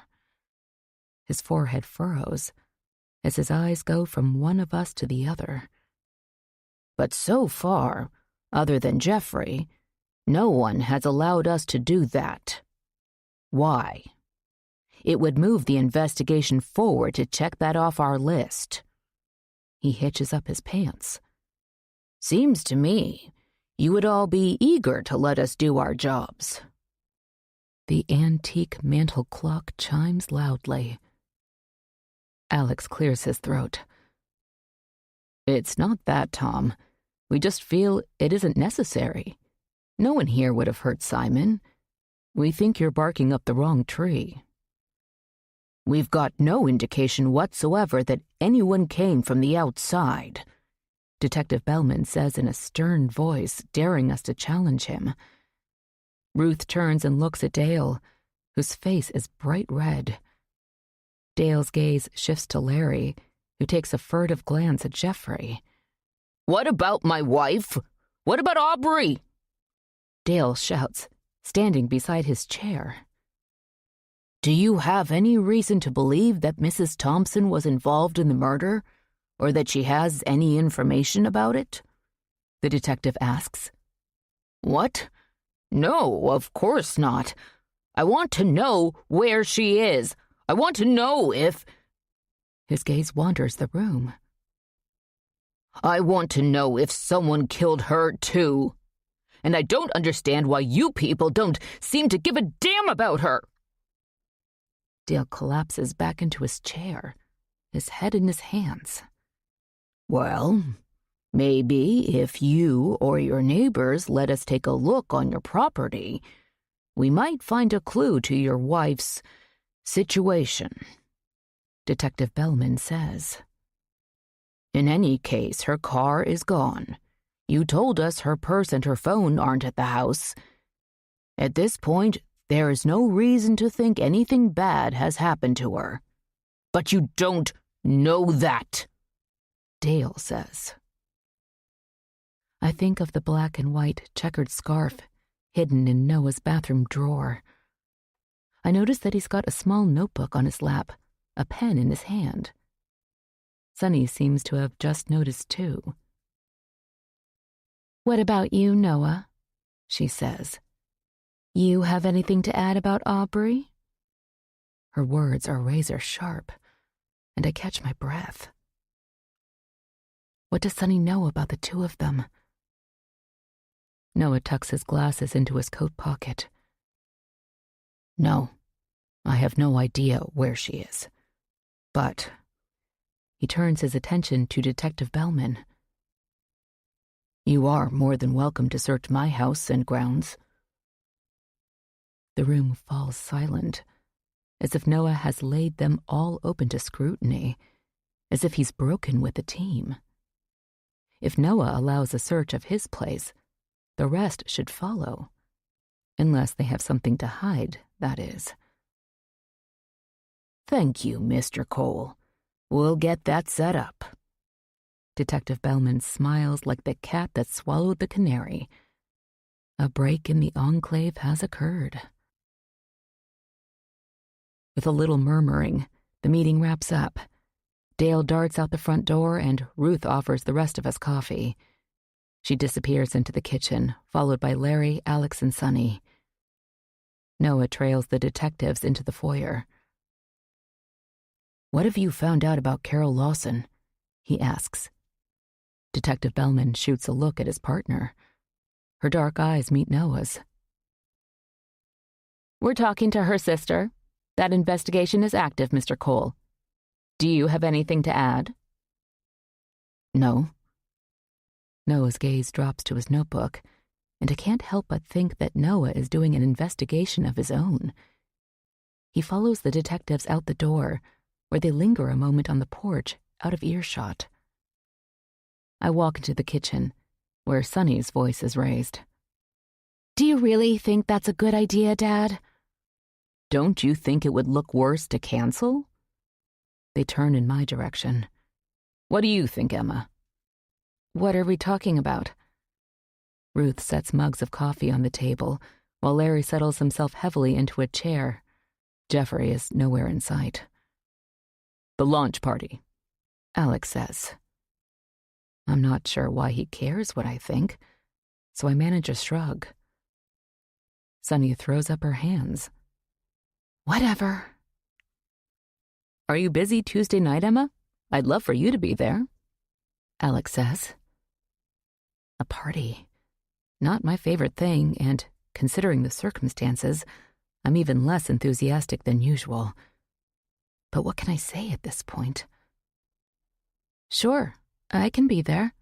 Speaker 1: His forehead furrows as his eyes go from one of us to the other.
Speaker 3: But so far, other than Jeffrey, no one has allowed us to do that. Why? It would move the investigation forward to check that off our list.
Speaker 1: He hitches up his pants.
Speaker 3: Seems to me you would all be eager to let us do our jobs.
Speaker 1: The antique mantel clock chimes loudly. Alex clears his throat.
Speaker 3: It's not that, Tom. We just feel it isn't necessary. No one here would have hurt Simon. We think you're barking up the wrong tree. We've got no indication whatsoever that anyone came from the outside,
Speaker 1: Detective Bellman says in a stern voice, daring us to challenge him. Ruth turns and looks at Dale, whose face is bright red. Dale's gaze shifts to Larry, who takes a furtive glance at Jeffrey.
Speaker 3: What about my wife? What about Aubrey?
Speaker 1: Dale shouts, standing beside his chair.
Speaker 3: Do you have any reason to believe that Mrs. Thompson was involved in the murder, or that she has any information about it?
Speaker 1: The detective asks.
Speaker 3: What? No, of course not. I want to know where she is. I want to know if...
Speaker 1: His gaze wanders the room.
Speaker 3: I want to know if someone killed her, too. And I don't understand why you people don't seem to give a damn about her.
Speaker 1: Dale collapses back into his chair, his head in his hands.
Speaker 3: Well, maybe if you or your neighbors let us take a look on your property, we might find a clue to your wife's situation,
Speaker 1: Detective Bellman says.
Speaker 3: In any case, her car is gone. You told us her purse and her phone aren't at the house. At this point, there is no reason to think anything bad has happened to her. But you don't know that,
Speaker 1: Dale says. I think of the black and white checkered scarf hidden in Noah's bathroom drawer. I notice that he's got a small notebook on his lap, a pen in his hand. Sunny seems to have just noticed too. What about you, Noah? She says. You have anything to add about Aubrey? Her words are razor sharp, and I catch my breath. What does Sunny know about the two of them? Noah tucks his glasses into his coat pocket.
Speaker 3: No, I have no idea where she is. But...
Speaker 1: He turns his attention to Detective Bellman.
Speaker 3: You are more than welcome to search my house and grounds.
Speaker 1: The room falls silent, as if Noah has laid them all open to scrutiny, as if he's broken with the team. If Noah allows a search of his place, the rest should follow. Unless they have something to hide, that is.
Speaker 3: Thank you, Mr. Cole. We'll get that set up.
Speaker 1: Detective Bellman smiles like the cat that swallowed the canary. A break in the enclave has occurred. With a little murmuring, the meeting wraps up. Dale darts out the front door and Ruth offers the rest of us coffee. She disappears into the kitchen, followed by Larry, Alex, and Sonny. Noah trails the detectives into the foyer. "What have you found out about Carol Lawson?" he asks. Detective Bellman shoots a look at his partner. Her dark eyes meet Noah's.
Speaker 2: "We're talking to her sister. That investigation is active, Mr. Cole. Do you have anything to add?"
Speaker 1: "No." Noah's gaze drops to his notebook, and I can't help but think that Noah is doing an investigation of his own. He follows the detectives out the door, where they linger a moment on the porch, out of earshot. I walk into the kitchen, where Sonny's voice is raised.
Speaker 2: "Do you really think that's a good idea, Dad?"
Speaker 1: "Don't you think it would look worse to cancel?" They turn in my direction. "What do you think, Emma?" "What are we talking about?" Ruth sets mugs of coffee on the table, while Larry settles himself heavily into a chair. Jeffrey is nowhere in sight. "The launch party," Alex says. I'm not sure why he cares what I think, so I manage a shrug. Sonny throws up her hands. "Whatever." "Are you busy Tuesday night, Emma? I'd love for you to be there," Alex says. A party. Not my favorite thing, and considering the circumstances, I'm even less enthusiastic than usual. But what can I say at this point? Sure, I can be there.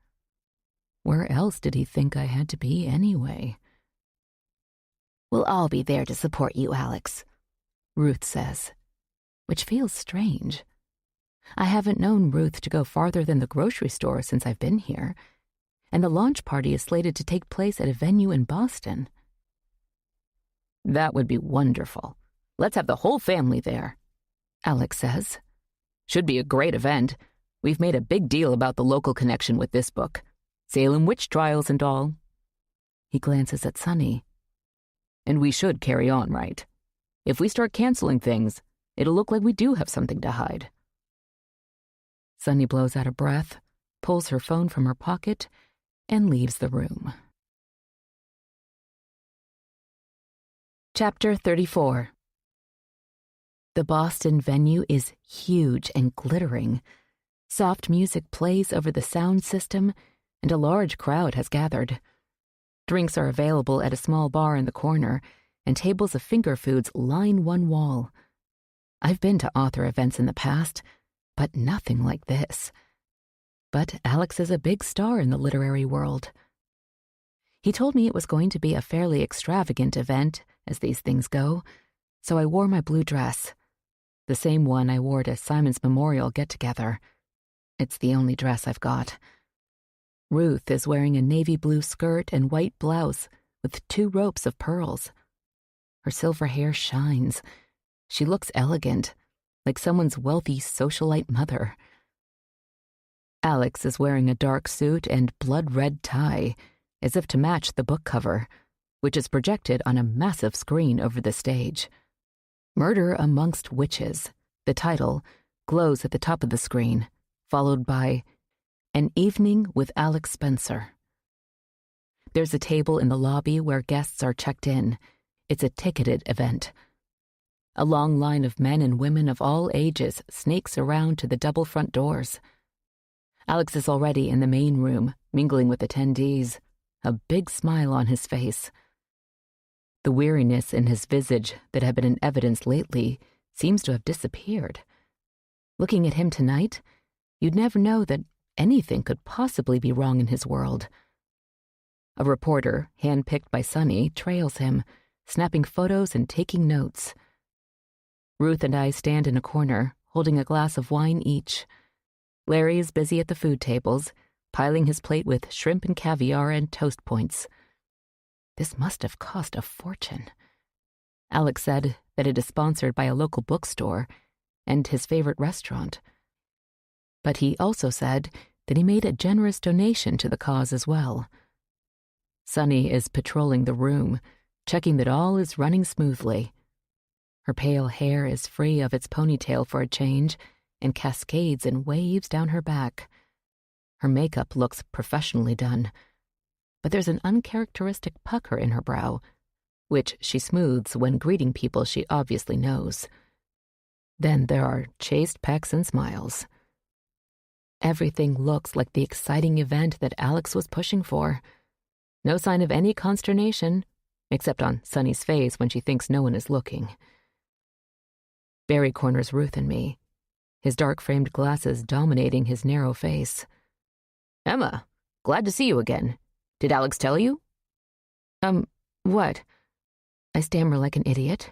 Speaker 1: Where else did he think I had to be anyway?
Speaker 2: "We'll all be there to support you, Alex,"
Speaker 1: Ruth says, which feels strange. I haven't known Ruth to go farther than the grocery store since I've been here, and the launch party is slated to take place at a venue in Boston. "That would be wonderful. Let's have the whole family there," Alex says. "Should be a great event. We've made a big deal about the local connection with this book. Salem witch trials and all." He glances at Sonny. "And we should carry on, right? If we start canceling things, it'll look like we do have something to hide." Sonny blows out a breath, pulls her phone from her pocket, and leaves the room. Chapter 34. The Boston venue is huge and glittering. Soft music plays over the sound system, and a large crowd has gathered. Drinks are available at a small bar in the corner, and tables of finger foods line one wall. I've been to author events in the past, but nothing like this. But Alex is a big star in the literary world. He told me it was going to be a fairly extravagant event, as these things go, so I wore my blue dress, the same one I wore to Simon's memorial get-together. It's the only dress I've got. Ruth is wearing a navy blue skirt and white blouse with 2 ropes of pearls. Her silver hair shines. She looks elegant, like someone's wealthy socialite mother. Alex is wearing a dark suit and blood-red tie, as if to match the book cover, which is projected on a massive screen over the stage. Murder Amongst Witches, the title, glows at the top of the screen, followed by An Evening with Alex Spencer. There's a table in the lobby where guests are checked in. It's a ticketed event. A long line of men and women of all ages snakes around to the double front doors. Alex is already in the main room, mingling with attendees, a big smile on his face. The weariness in his visage that had been in evidence lately seems to have disappeared. Looking at him tonight, you'd never know that anything could possibly be wrong in his world. A reporter, handpicked by Sonny, trails him, snapping photos and taking notes. Ruth and I stand in a corner, holding a glass of wine each. Larry is busy at the food tables, piling his plate with shrimp and caviar and toast points. This must have cost a fortune. Alex said that it is sponsored by a local bookstore and his favorite restaurant. But he also said that he made a generous donation to the cause as well. Sunny is patrolling the room, checking that all is running smoothly. Her pale hair is free of its ponytail for a change and cascades in waves down her back. Her makeup looks professionally done, but there's an uncharacteristic pucker in her brow, which she smooths when greeting people she obviously knows. Then there are chaste pecks and smiles. Everything looks like the exciting event that Alex was pushing for. No sign of any consternation, except on Sunny's face when she thinks no one is looking. Barry corners Ruth and me, his dark-framed glasses dominating his narrow face.
Speaker 3: Emma, glad to see you again. Did Alex tell you?
Speaker 1: What? I stammer like an idiot.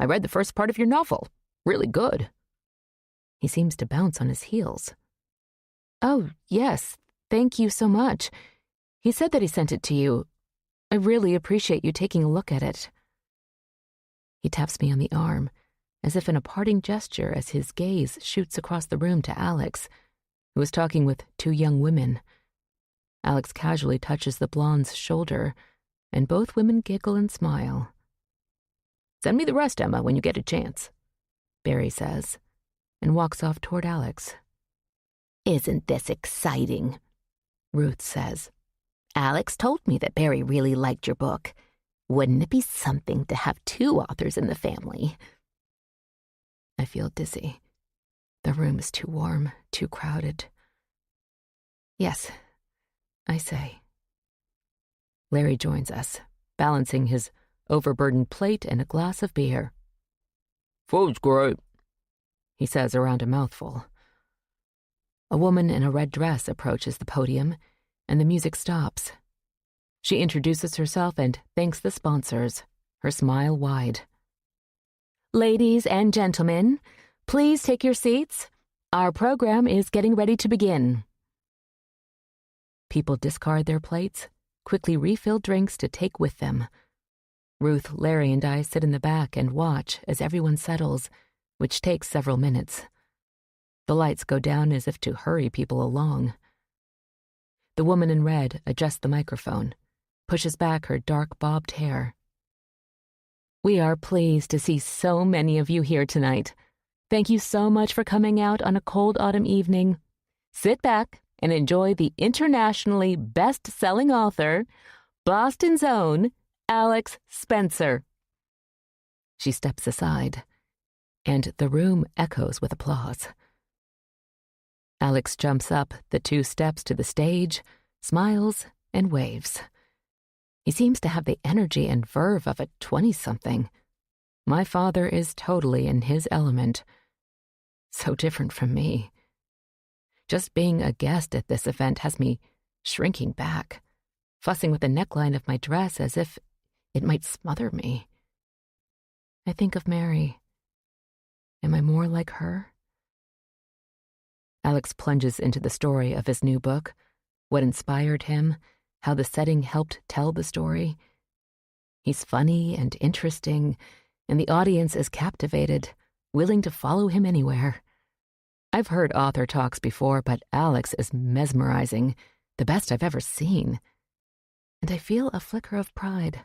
Speaker 3: I read the first part of your novel. Really good.
Speaker 1: He seems to bounce on his heels. Oh, yes, thank you so much. He said that he sent it to you. I really appreciate you taking a look at it. He taps me on the arm, as if in a parting gesture as his gaze shoots across the room to Alex, who is talking with two young women. Alex casually touches the blonde's shoulder, and both women giggle and smile.
Speaker 3: Send me the rest, Emma, when you get a chance,
Speaker 1: Barry says, and walks off toward Alex.
Speaker 2: Isn't this exciting?
Speaker 1: Ruth says.
Speaker 2: Alex told me that Barry really liked your book. Wouldn't it be something to have two authors in the family?
Speaker 1: I feel dizzy. The room is too warm, too crowded. Yes, I say. Larry joins us, balancing his overburdened plate and a glass of beer.
Speaker 3: Food's great,
Speaker 1: he says around a mouthful. A woman in a red dress approaches the podium, and the music stops. She introduces herself and thanks the sponsors, her smile wide.
Speaker 2: Ladies and gentlemen, please take your seats. Our program is getting ready to begin.
Speaker 1: People discard their plates, quickly refill drinks to take with them. Ruth, Larry, and I sit in the back and watch as everyone settles, which takes several minutes. The lights go down as if to hurry people along. The woman in red adjusts the microphone, pushes back her dark bobbed hair.
Speaker 2: We are pleased to see so many of you here tonight. Thank you so much for coming out on a cold autumn evening. Sit back and enjoy the internationally best-selling author, Boston's own Alex Spencer.
Speaker 1: She steps aside, and the room echoes with applause. Alex jumps up the 2 steps to the stage, smiles, and waves. He seems to have the energy and verve of a 20-something. My father is totally in his element. So different from me. Just being a guest at this event has me shrinking back, fussing with the neckline of my dress as if it might smother me. I think of Mary. Am I more like her? Alex plunges into the story of his new book, what inspired him, how the setting helped tell the story. He's funny and interesting, and the audience is captivated, willing to follow him anywhere. I've heard author talks before, but Alex is mesmerizing, the best I've ever seen. And I feel a flicker of pride.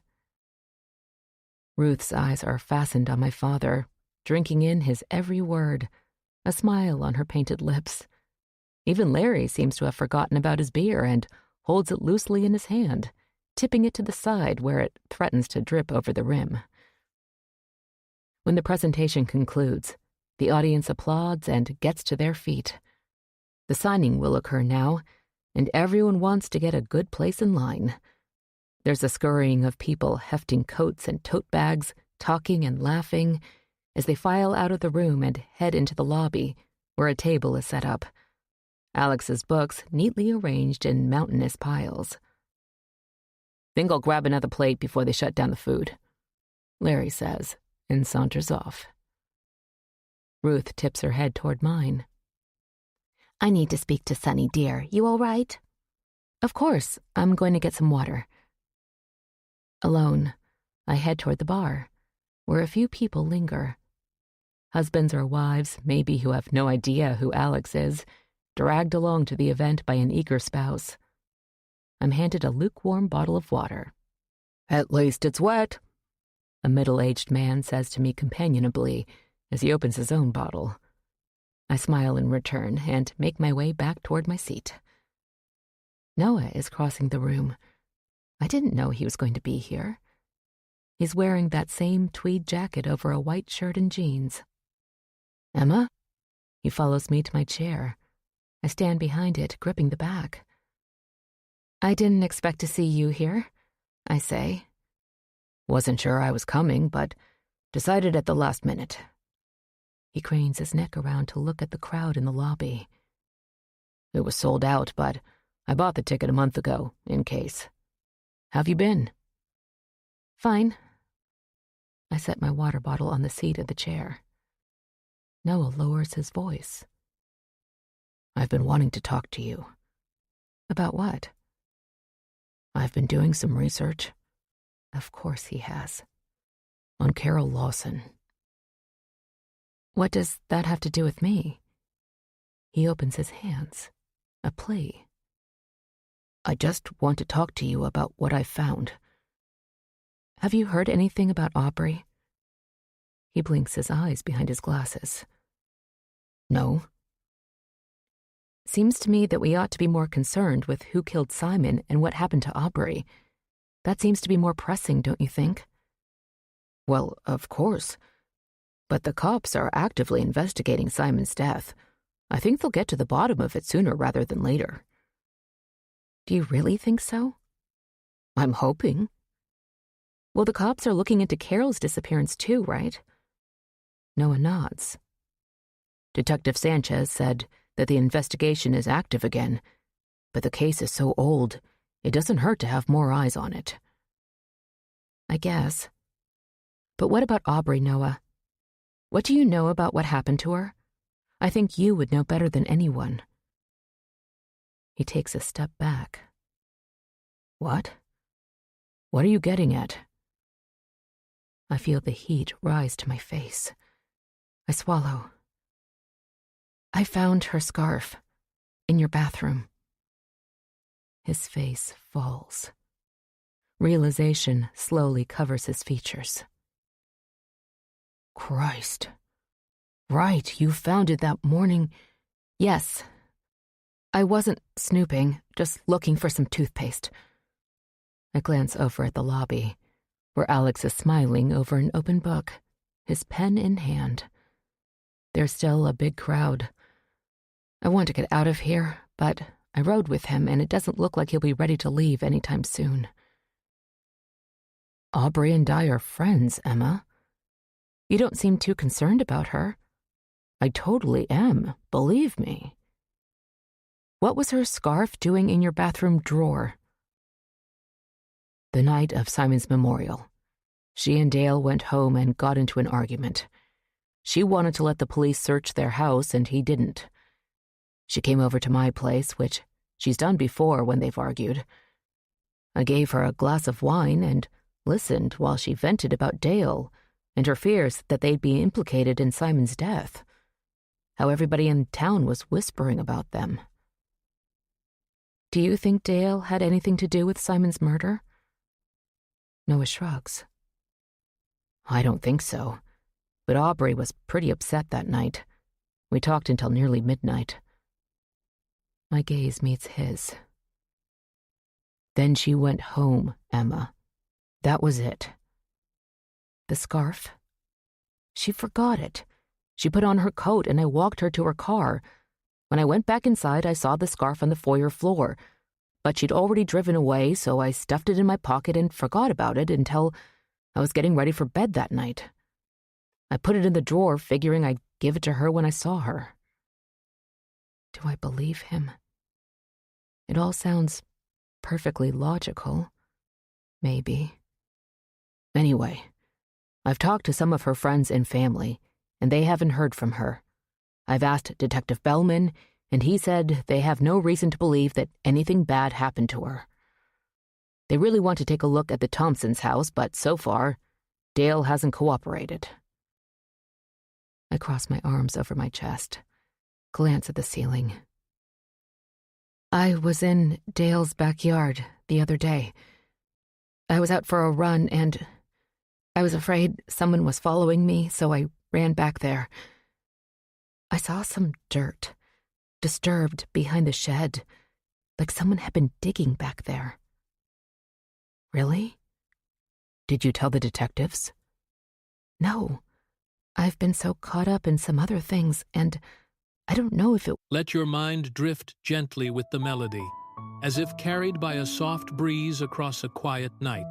Speaker 1: Ruth's eyes are fastened on my father, drinking in his every word, a smile on her painted lips. Even Larry seems to have forgotten about his beer and holds it loosely in his hand, tipping it to the side where it threatens to drip over the rim. When the presentation concludes, the audience applauds and gets to their feet. The signing will occur now, and everyone wants to get a good place in line. There's a scurrying of people hefting coats and tote bags, talking and laughing, as they file out of the room and head into the lobby, where a table is set up. Alex's books neatly arranged in mountainous piles.
Speaker 3: Think I'll grab another plate before they shut down the food,
Speaker 1: Larry says, and saunters off. Ruth tips her head toward mine.
Speaker 2: I need to speak to Sunny, dear. You all right?
Speaker 1: Of course, I'm going to get some water. Alone, I head toward the bar, where a few people linger. Husbands or wives, maybe, who have no idea who Alex is,
Speaker 3: dragged along to the event by an eager spouse. I'm handed a lukewarm bottle of water. "At least it's wet," a middle-aged man says to me companionably as he opens his own bottle. I smile in return and make my way back toward my seat. Noah is crossing the room. I didn't know he was going to be here. He's wearing that same tweed jacket over a white shirt and jeans. "Emma?" He follows me to my chair. I stand behind it, gripping the back. "I didn't expect to see you here," I say. "Wasn't sure I was coming, but decided at the last minute." He cranes his neck around to look at the crowd in the lobby. "It was sold out, but I bought the ticket a month ago, in case. How've you been?" "Fine." I set my water bottle on the seat of the chair. Noah lowers his voice. "I've been wanting to talk to you." "About what?" "I've been doing some research." Of course he has. "On Carol Lawson." "What does that have to do with me?" He opens his hands. A plea. "I just want to talk to you about what I found." "Have you heard anything about Aubrey?" He blinks his eyes behind his glasses. "No." "Seems to me that we ought to be more concerned with who killed Simon and what happened to Aubrey. That seems to be more pressing, don't you think?" "Well, of course. But the cops are actively investigating Simon's death. I think they'll get to the bottom of it sooner rather than later." "Do you really think so?" "I'm hoping." "Well, the cops are looking into Carol's disappearance too, right?" Noah nods. "Detective Sanchez said that the investigation is active again, but the case is so old, it doesn't hurt to have more eyes on it." "I guess. But what about Aubrey, Noah? What do you know about what happened to her? I think you would know better than anyone." He takes a step back. "What? What are you getting at?" I feel the heat rise to my face. I swallow. "I found her scarf in your bathroom." His face falls. Realization slowly covers his features. "Christ. Right, you found it that morning." "Yes. I wasn't snooping, just looking for some toothpaste." I glance over at the lobby, where Alex is smiling over an open book, his pen in hand. There's still a big crowd. I want to get out of here, but I rode with him and it doesn't look like he'll be ready to leave anytime soon. "Aubrey and Di are friends, Emma. You don't seem too concerned about her." "I totally am, believe me." "What was her scarf doing in your bathroom drawer?" "The night of Simon's memorial. She and Dale went home and got into an argument. She wanted to let the police search their house, and he didn't. She came over to my place, which she's done before when they've argued. I gave her a glass of wine and listened while she vented about Dale and her fears that they'd be implicated in Simon's death. How everybody in town was whispering about them." "Do you think Dale had anything to do with Simon's murder?" Noah shrugs. "I don't think so. But Aubrey was pretty upset that night. We talked until nearly midnight." My gaze meets his. "Then she went home, Emma. That was it." "The scarf?" "She forgot it. She put on her coat and I walked her to her car. When I went back inside, I saw the scarf on the foyer floor. But she'd already driven away, so I stuffed it in my pocket and forgot about it until I was getting ready for bed that night. I put it in the drawer, figuring I'd give it to her when I saw her." Do I believe him? It all sounds perfectly logical. Maybe. Anyway, I've talked to some of her friends and family, and they haven't heard from her. I've asked Detective Bellman, and he said they have no reason to believe that anything bad happened to her. They really want to take a look at the Thompsons' house, but so far, Dale hasn't cooperated. I cross my arms over my chest, glance at the ceiling.
Speaker 1: I was in Dale's backyard the other day. I was out for a run and I was afraid someone was following me, so I ran back there. I saw some dirt, disturbed behind the shed, like someone had been digging back there. Really? Did you tell the detectives? No. I've been so caught up in some other things, and I don't know if it...
Speaker 4: Let your mind drift gently with the melody, as if carried by a soft breeze across a quiet night.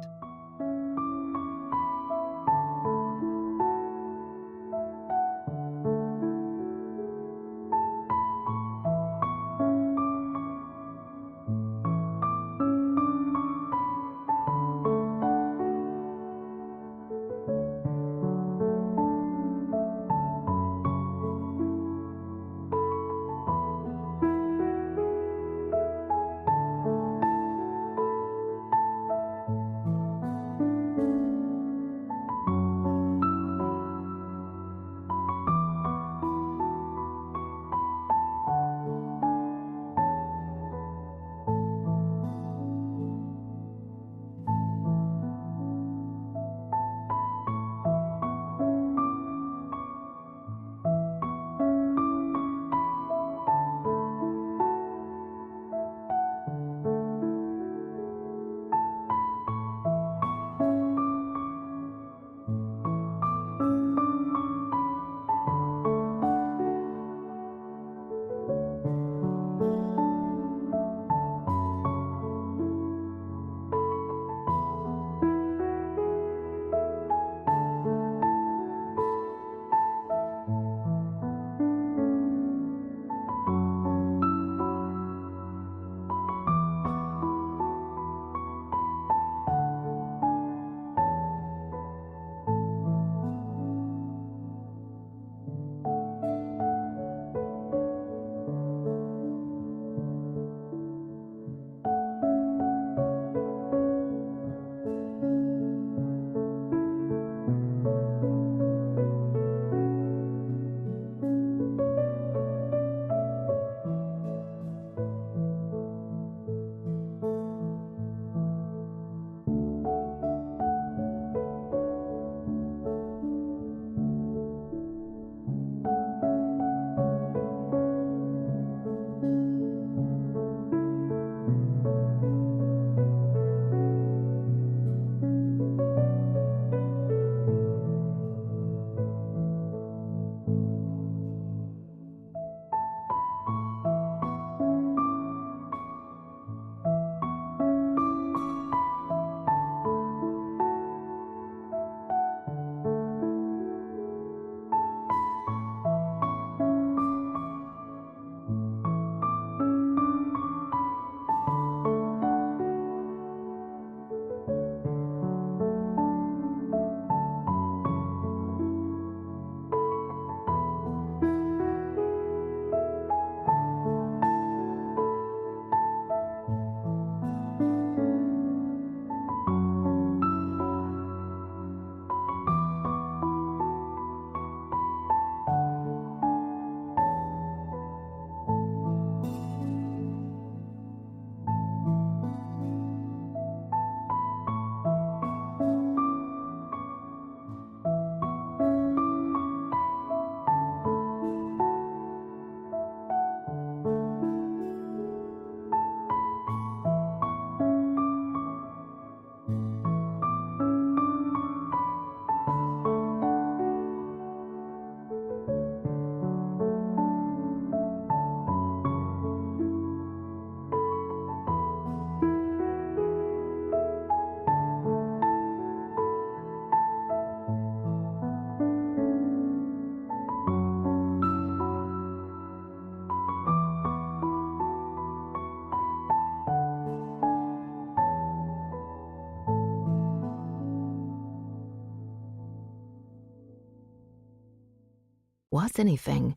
Speaker 1: Was anything.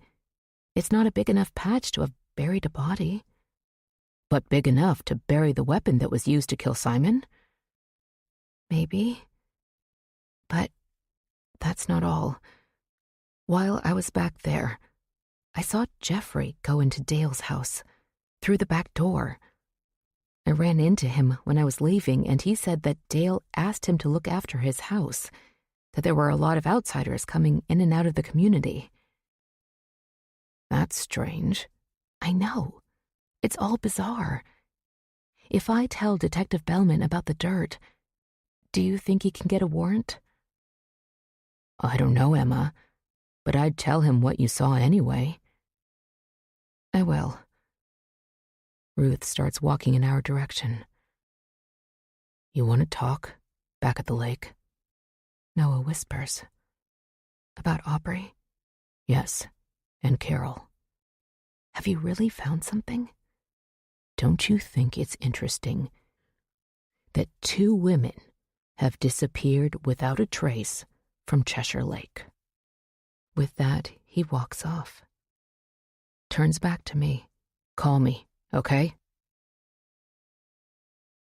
Speaker 1: It's not a big enough patch to have buried a body. But big enough to bury the weapon that was used to kill Simon? Maybe. But that's not all. While I was back there, I saw Jeffrey go into Dale's house, through the back door. I ran into him when I was leaving, and he said that Dale asked him to look after his house, that there were a lot of outsiders coming in and out of the community. That's strange. I know. It's all bizarre. If I tell Detective Bellman about the dirt, do you think he can get a warrant? I don't know, Emma, but I'd tell him what you saw anyway. I will. Ruth starts walking in our direction. You want to talk? Back at the lake? Noah whispers. About Aubrey? Yes, and Carol. Have you really found something? Don't you think it's interesting that 2 women have disappeared without a trace from Cheshire Lake? With that, he walks off. Turns back to me. Call me, okay?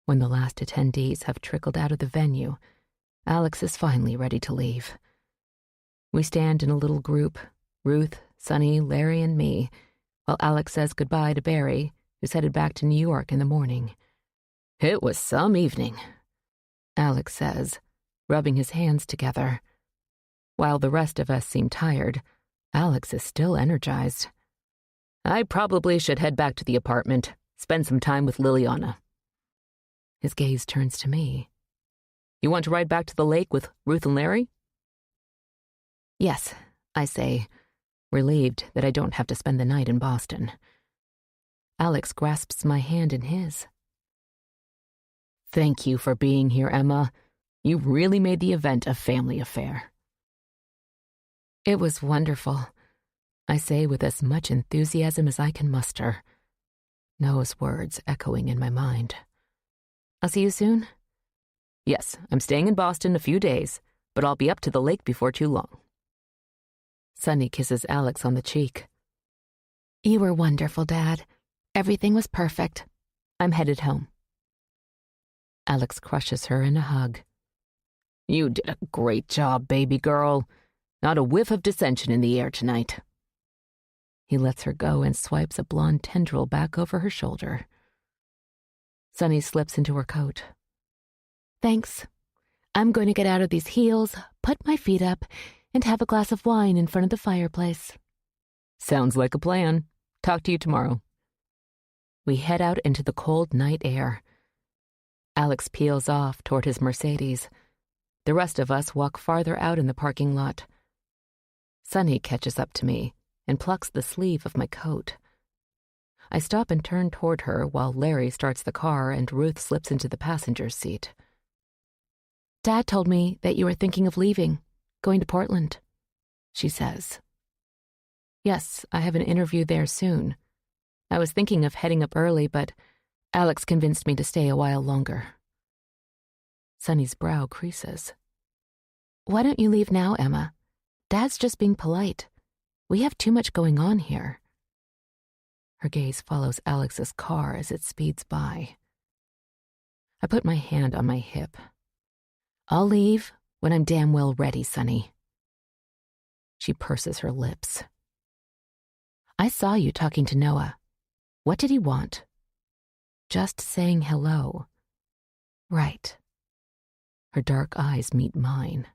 Speaker 1: When the last attendees have trickled out of the venue, Alex is finally ready to leave. We stand in a little group, Ruth, Sonny, Larry, and me, while Alex says goodbye to Barry, who's headed back to New York in the morning. It was some evening, Alex says, rubbing his hands together. While the rest of us seem tired, Alex is still energized. I probably should head back to the apartment, spend some time with Liliana. His gaze turns to me. You want to ride back to the lake with Ruth and Larry? Yes, I say, relieved that I don't have to spend the night in Boston. Alex grasps my hand in his. Thank you for being here, Emma. You really made the event a family affair. It was wonderful, I say with as much enthusiasm as I can muster. Noah's words echoing in my mind. I'll see you soon? Yes, I'm staying in Boston a few days, but I'll be up to the lake before too long. Sonny kisses Alex on the cheek. You were wonderful, Dad. Everything was perfect. I'm headed home. Alex crushes her in a hug. You did a great job, baby girl. Not a whiff of dissension in the air tonight. He lets her go and swipes a blonde tendril back over her shoulder. Sonny slips into her coat. Thanks. I'm going to get out of these heels, put my feet up, and have a glass of wine in front of the fireplace. Sounds like a plan. Talk to you tomorrow. We head out into the cold night air. Alex peels off toward his Mercedes. The rest of us walk farther out in the parking lot. Sonny catches up to me and plucks the sleeve of my coat. I stop and turn toward her while Larry starts the car and Ruth slips into the passenger's seat. Dad told me that you were thinking of leaving, going to Portland, she says. Yes, I have an interview there soon. I was thinking of heading up early, but Alex convinced me to stay a while longer. Sonny's brow creases. Why don't you leave now, Emma? Dad's just being polite. We have too much going on here. Her gaze follows Alex's car as it speeds by. I put my hand on my hip. I'll leave when I'm damn well ready, Sonny. She purses her lips. I saw you talking to Noah. What did he want? Just saying hello. Right. Her dark eyes meet mine.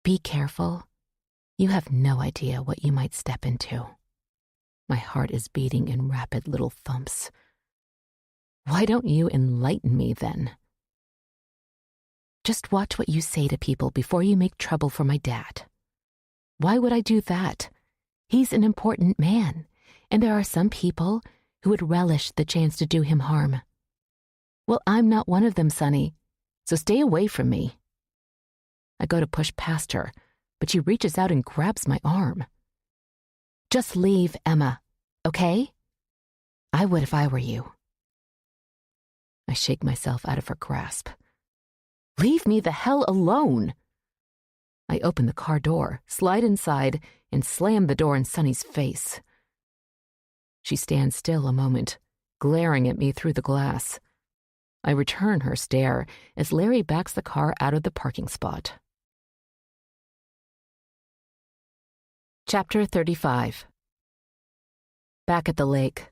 Speaker 1: Be careful. You have no idea what you might step into. My heart is beating in rapid little thumps. Why don't you enlighten me then? Just watch what you say to people before you make trouble for my dad. Why would I do that? He's an important man, and there are some people who would relish the chance to do him harm. Well, I'm not one of them, Sonny, so stay away from me. I go to push past her, but she reaches out and grabs my arm. Just leave, Emma, okay? I would if I were you. I shake myself out of her grasp. Leave me the hell alone! I open the car door, slide inside, and slam the door in Sonny's face. She stands still a moment, glaring at me through the glass. I return her stare as Larry backs the car out of the parking spot. Chapter 35. Back at the lake,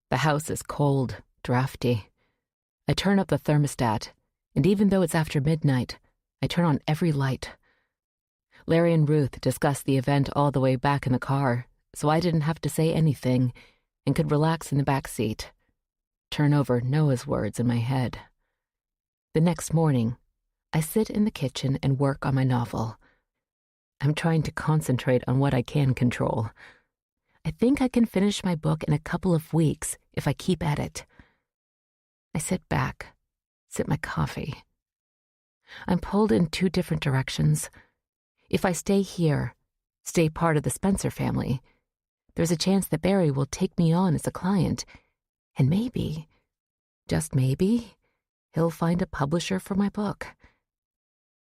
Speaker 1: The house is cold, drafty. I turn up the thermostat, and even though it's after midnight, I turn on every light. Larry and Ruth discussed the event all the way back in the car, so I didn't have to say anything and could relax in the back seat, turn over Noah's words in my head. The next morning, I sit in the kitchen and work on my novel. I'm trying to concentrate on what I can control. I think I can finish my book in a couple of weeks if I keep at it. I sit back, sip my coffee. I'm pulled in two different directions. If I stay here, stay part of the Spencer family, there's a chance that Barry will take me on as a client, and maybe, just maybe, he'll find a publisher for my book.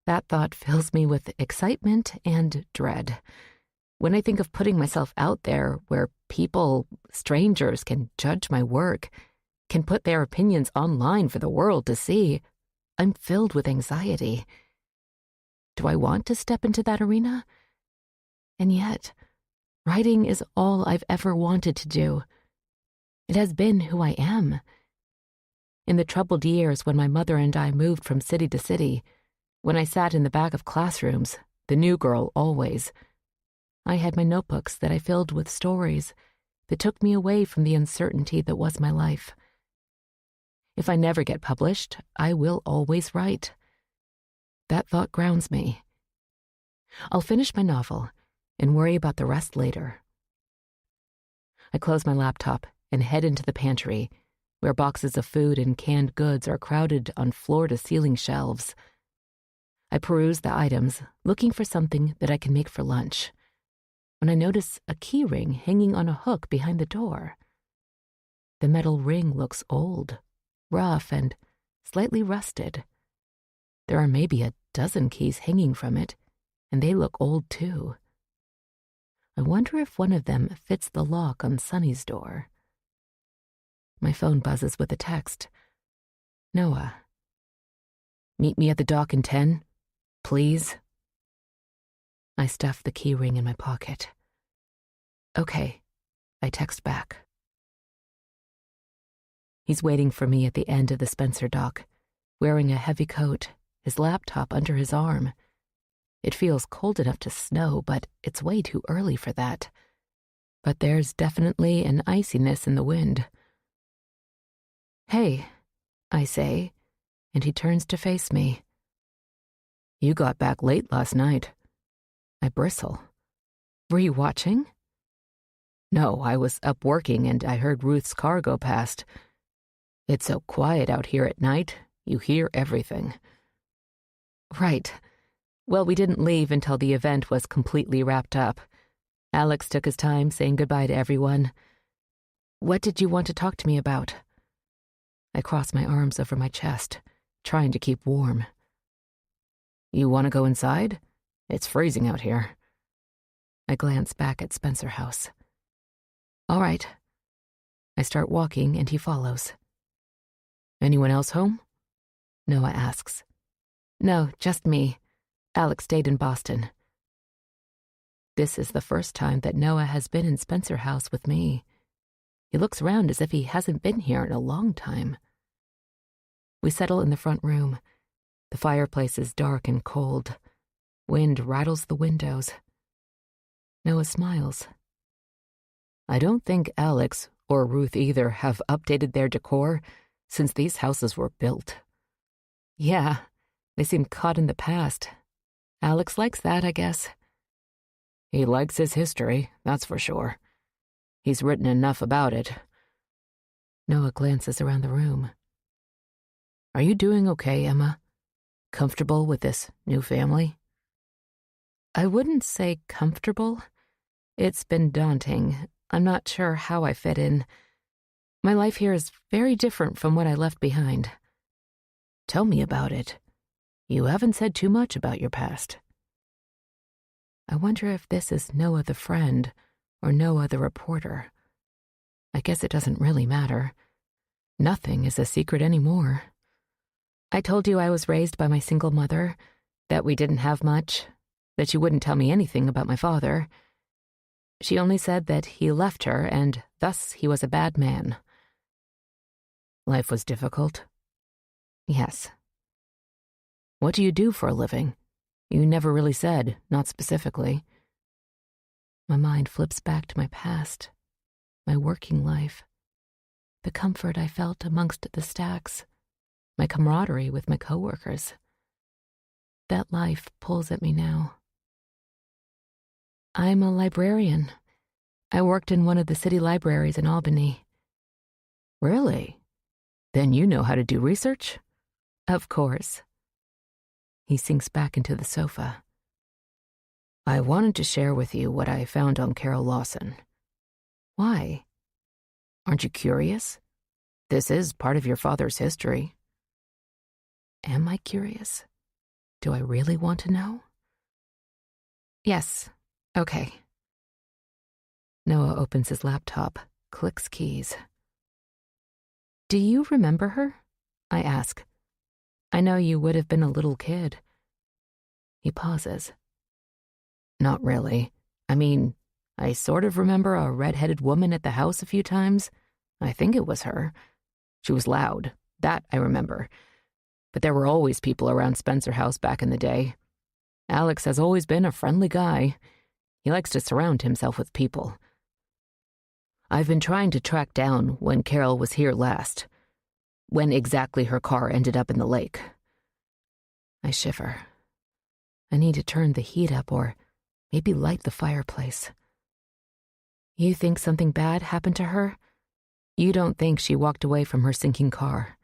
Speaker 1: That thought fills me with excitement and dread. When I think of putting myself out there where people, strangers, can judge my work, can put their opinions online for the world to see, I'm filled with anxiety. Do I want to step into that arena? And yet, writing is all I've ever wanted to do. It has been who I am. In the troubled years when my mother and I moved from city to city, when I sat in the back of classrooms, the new girl always, I had my notebooks that I filled with stories that took me away from the uncertainty that was my life. If I never get published, I will always write. That thought grounds me. I'll finish my novel and worry about the rest later. I close my laptop and head into the pantry, where boxes of food and canned goods are crowded on floor-to-ceiling shelves. I peruse the items, looking for something that I can make for lunch, when I notice a key ring hanging on a hook behind the door. The metal ring looks old, rough, and slightly rusted. There are maybe a dozen keys hanging from it, and they look old too. I wonder if one of them fits the lock on Sonny's door. My phone buzzes with a text. Noah. Meet me at the dock in 10, please. I stuff the key ring in my pocket. Okay, I text back. He's waiting for me at the end of the Spencer dock, wearing a heavy coat, his laptop under his arm. It feels cold enough to snow, but it's way too early for that. But there's definitely an iciness in the wind. Hey, I say, and he turns to face me. You got back late last night. I bristle. Were you watching? No, I was up working and I heard Ruth's car go past. It's so quiet out here at night, you hear everything. Right. Well, we didn't leave until the event was completely wrapped up. Alex took his time saying goodbye to everyone. What did you want to talk to me about? I cross my arms over my chest, trying to keep warm. You want to go inside? It's freezing out here. I glance back at Spencer House. All right. I start walking and he follows. Anyone else home? Noah asks. No, just me. Alex stayed in Boston. This is the first time that Noah has been in Spencer House with me. He looks around as if he hasn't been here in a long time. We settle in the front room. The fireplace is dark and cold. Wind rattles the windows. Noah smiles. I don't think Alex or Ruth either have updated their decor since these houses were built. Yeah, they seem caught in the past. Alex likes that, I guess. He likes his history, that's for sure. He's written enough about it. Noah glances around the room. Are you doing okay, Emma? Comfortable with this new family? I wouldn't say comfortable. It's been daunting. I'm not sure how I fit in. My life here is very different from what I left behind. Tell me about it. You haven't said too much about your past. I wonder if this is Noah the friend or Noah the reporter. I guess it doesn't really matter. Nothing is a secret anymore. I told you I was raised by my single mother, that we didn't have much, that she wouldn't tell me anything about my father. She only said that he left her and thus he was a bad man. Life was difficult?
Speaker 3: Yes.
Speaker 1: What do you do for a living? You never really said, not specifically.
Speaker 3: My mind flips back to my past, my working life, the comfort I felt amongst the stacks, my camaraderie with my coworkers. That life pulls at me now. I'm a librarian. I worked in one of the city libraries in Albany.
Speaker 1: Really? Then you know how to do research?
Speaker 3: Of course. He sinks back into the sofa.
Speaker 1: I wanted to share with you what I found on Carol Lawson.
Speaker 3: Why?
Speaker 1: Aren't you curious? This is part of your father's history.
Speaker 3: Am I curious? Do I really want to know? Yes. Okay. Noah opens his laptop, clicks keys. Do you remember her? I ask. I know you would have been a little kid. He pauses.
Speaker 1: Not really. I mean, I sort of remember a red-headed woman at the house a few times. I think it was her. She was loud. That I remember. But there were always people around Spencer House back in the day. Alex has always been a friendly guy. He likes to surround himself with people. I've been trying to track down when Carol was here last, when exactly her car ended up in the lake.
Speaker 3: I shiver. I need to turn the heat up or maybe light the fireplace. You think something bad happened to her? You don't think she walked away from her sinking car?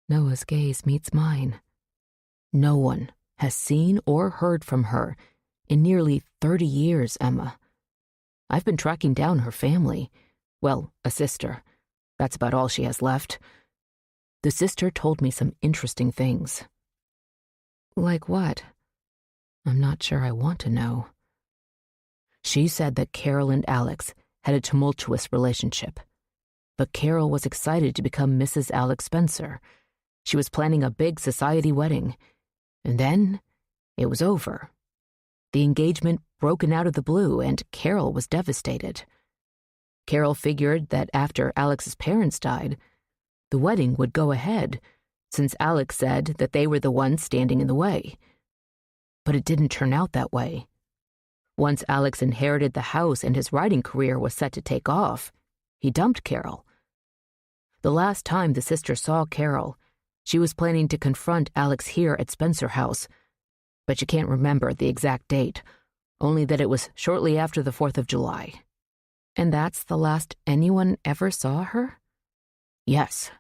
Speaker 3: Noah's gaze meets mine.
Speaker 1: No one has seen or heard from her in nearly 30 years, Emma. I've been tracking down her family. Well, a sister. That's about all she has left. The sister told me some interesting things.
Speaker 3: Like what? I'm not sure I want to know.
Speaker 1: She said that Carol and Alex had a tumultuous relationship. But Carol was excited to become Mrs. Alex Spencer. She was planning a big society wedding. And then it was over. The engagement broken out of the blue, and Carol was devastated. Carol figured that after Alex's parents died, the wedding would go ahead, since Alex said that they were the ones standing in the way. But it didn't turn out that way. Once Alex inherited the house and his writing career was set to take off, he dumped Carol. The last time the sister saw Carol, she was planning to confront Alex here at Spencer House, but she can't remember the exact date, only that it was shortly after the 4th of July.
Speaker 3: And that's the last anyone ever saw her?
Speaker 1: Yes.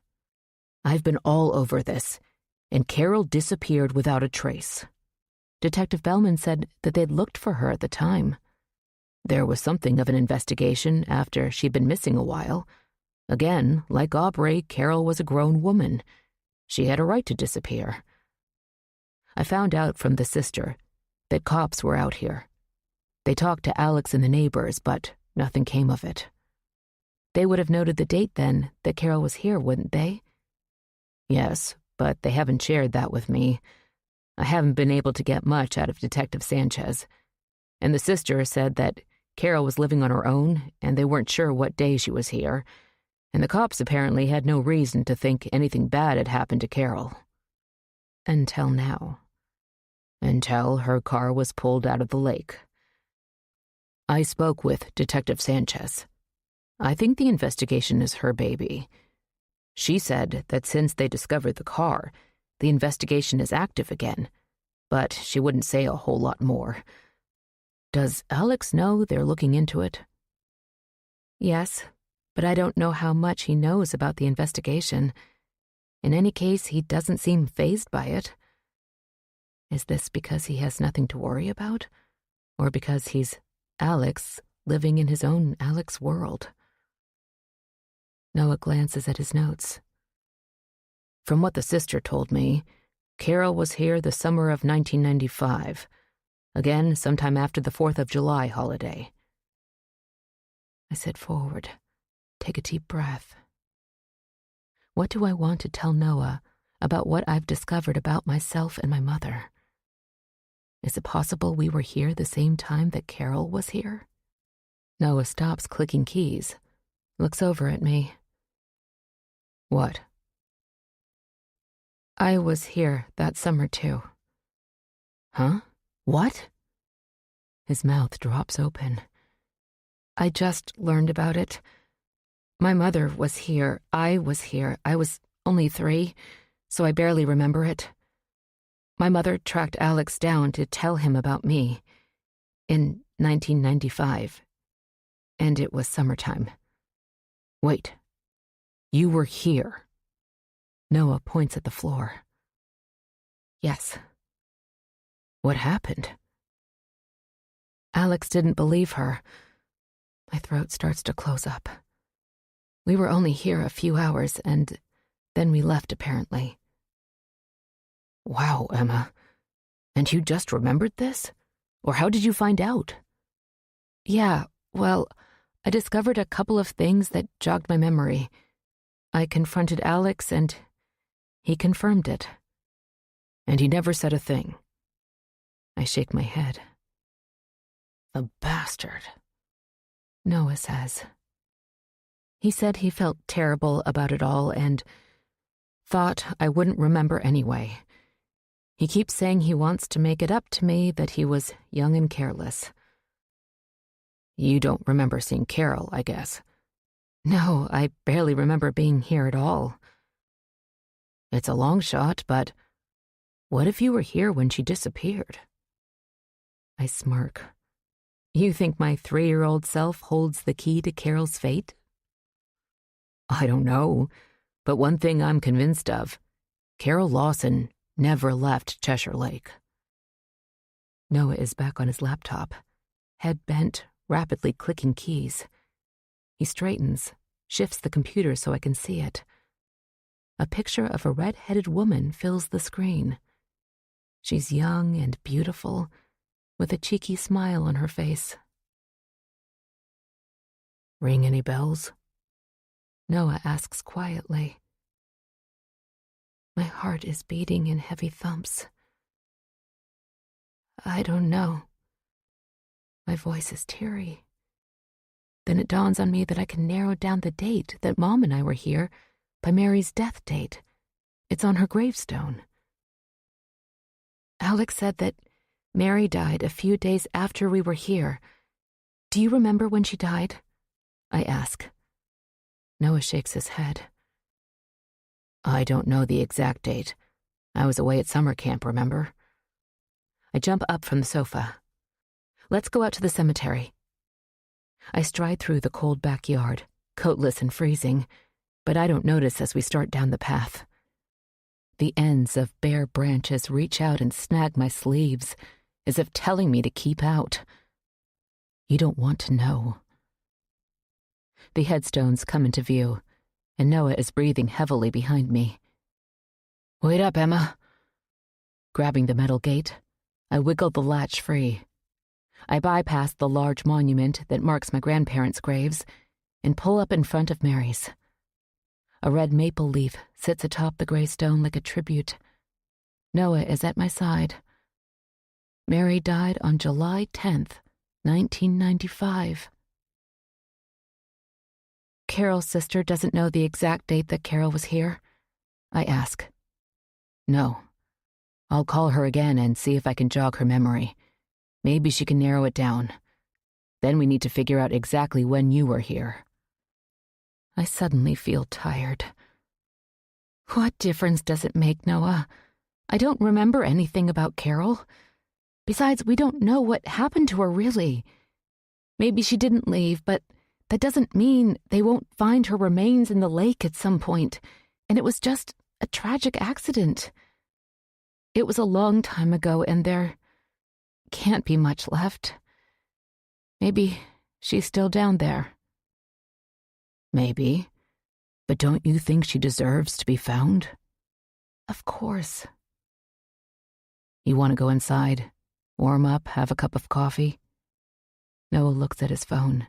Speaker 1: I've been all over this, and Carol disappeared without a trace.
Speaker 3: Detective Bellman said that they'd looked for her at the time.
Speaker 1: There was something of an investigation after she'd been missing a while. Again, like Aubrey, Carol was a grown woman. She had a right to disappear. I found out from the sister that cops were out here. They talked to Alex and the neighbors, but nothing came of it.
Speaker 3: They would have noted the date then that Carol was here, wouldn't they?
Speaker 1: Yes, but they haven't shared that with me. I haven't been able to get much out of Detective Sanchez. And the sister said that Carol was living on her own, and they weren't sure what day she was here, and the cops apparently had no reason to think anything bad had happened to Carol.
Speaker 3: Until now.
Speaker 1: Until her car was pulled out of the lake. I spoke with Detective Sanchez. I think the investigation is her baby. She said that since they discovered the car, the investigation is active again, but she wouldn't say a whole lot more. Does Alex know they're looking into it?
Speaker 3: Yes, but I don't know how much he knows about the investigation. In any case, he doesn't seem fazed by it. Is this because he has nothing to worry about? Or because he's Alex, living in his own Alex world? Noah glances at his notes.
Speaker 1: From what the sister told me, Carol was here the summer of 1995. Again, sometime after the 4th of July holiday.
Speaker 3: I sit forward, take a deep breath. What do I want to tell Noah about what I've discovered about myself and my mother? Is it possible we were here the same time that Carol was here? Noah stops clicking keys, looks over at me. What?
Speaker 1: I was here that summer, too.
Speaker 3: Huh? What?
Speaker 1: His mouth drops open. I just learned about it. My mother was here. I was here. I was only 3, so I barely remember it. My mother tracked Alex down to tell him about me in 1995, and it was summertime.
Speaker 3: Wait. You were here?
Speaker 1: Noah points at the floor. Yes.
Speaker 3: What happened?
Speaker 1: Alex didn't believe her. My throat starts to close up. We were only here a few hours, and then we left, apparently.
Speaker 3: Wow, Emma. And you just remembered this? Or how did you find out?
Speaker 1: Yeah, well, I discovered a couple of things that jogged my memory. I confronted Alex, and he confirmed it.
Speaker 3: And he never said a thing?
Speaker 1: I shake my head.
Speaker 3: The bastard.
Speaker 1: Noah says. He said he felt terrible about it all and thought I wouldn't remember anyway. He keeps saying he wants to make it up to me that he was young and careless.
Speaker 3: You don't remember seeing Carol, I guess.
Speaker 1: No, I barely remember being here at all.
Speaker 3: It's a long shot, but what if you were here when she disappeared?
Speaker 1: I smirk. You think my 3-year-old self holds the key to Carol's fate?
Speaker 3: I don't know, but one thing I'm convinced of, Carol Lawson never left Cheshire Lake.
Speaker 1: Noah is back on his laptop, head bent, rapidly clicking keys. He straightens, shifts the computer so I can see it. A picture of a red-headed woman fills the screen. She's young and beautiful, with a cheeky smile on her face.
Speaker 3: Ring any bells?
Speaker 1: Noah asks quietly. My heart is beating in heavy thumps. I don't know. My voice is teary. Then it dawns on me that I can narrow down the date that Mom and I were here by Mary's death date. It's on her gravestone. Alex said that Mary died a few days after we were here. Do you remember when she died? I ask. Noah shakes his head.
Speaker 3: I don't know the exact date. I was away at summer camp, remember?
Speaker 1: I jump up from the sofa. Let's go out to the cemetery. I stride through the cold backyard, coatless and freezing, but I don't notice as we start down the path. The ends of bare branches reach out and snag my sleeves, as if telling me to keep out. You don't want to know. The headstones come into view, and Noah is breathing heavily behind me.
Speaker 3: Wait up, Emma.
Speaker 1: Grabbing the metal gate, I wiggle the latch free. I bypass the large monument that marks my grandparents' graves and pull up in front of Mary's. A red maple leaf sits atop the gray stone like a tribute. Noah is at my side. Mary died on July 10th, 1995. Carol's sister doesn't know the exact date that Carol was here? I ask.
Speaker 3: No. I'll call her again and see if I can jog her memory. Maybe she can narrow it down. Then we need to figure out exactly when you were here.
Speaker 1: I suddenly feel tired. What difference does it make, Noah? I don't remember anything about Carol. Besides, we don't know what happened to her, really. Maybe she didn't leave, but that doesn't mean they won't find her remains in the lake at some point, and it was just a tragic accident. It was a long time ago, and there can't be much left. Maybe she's still down there.
Speaker 3: Maybe. But don't you think she deserves to be found?
Speaker 1: Of course.
Speaker 3: You want to go inside? Warm up, have a cup of coffee?
Speaker 1: Noah looks at his phone.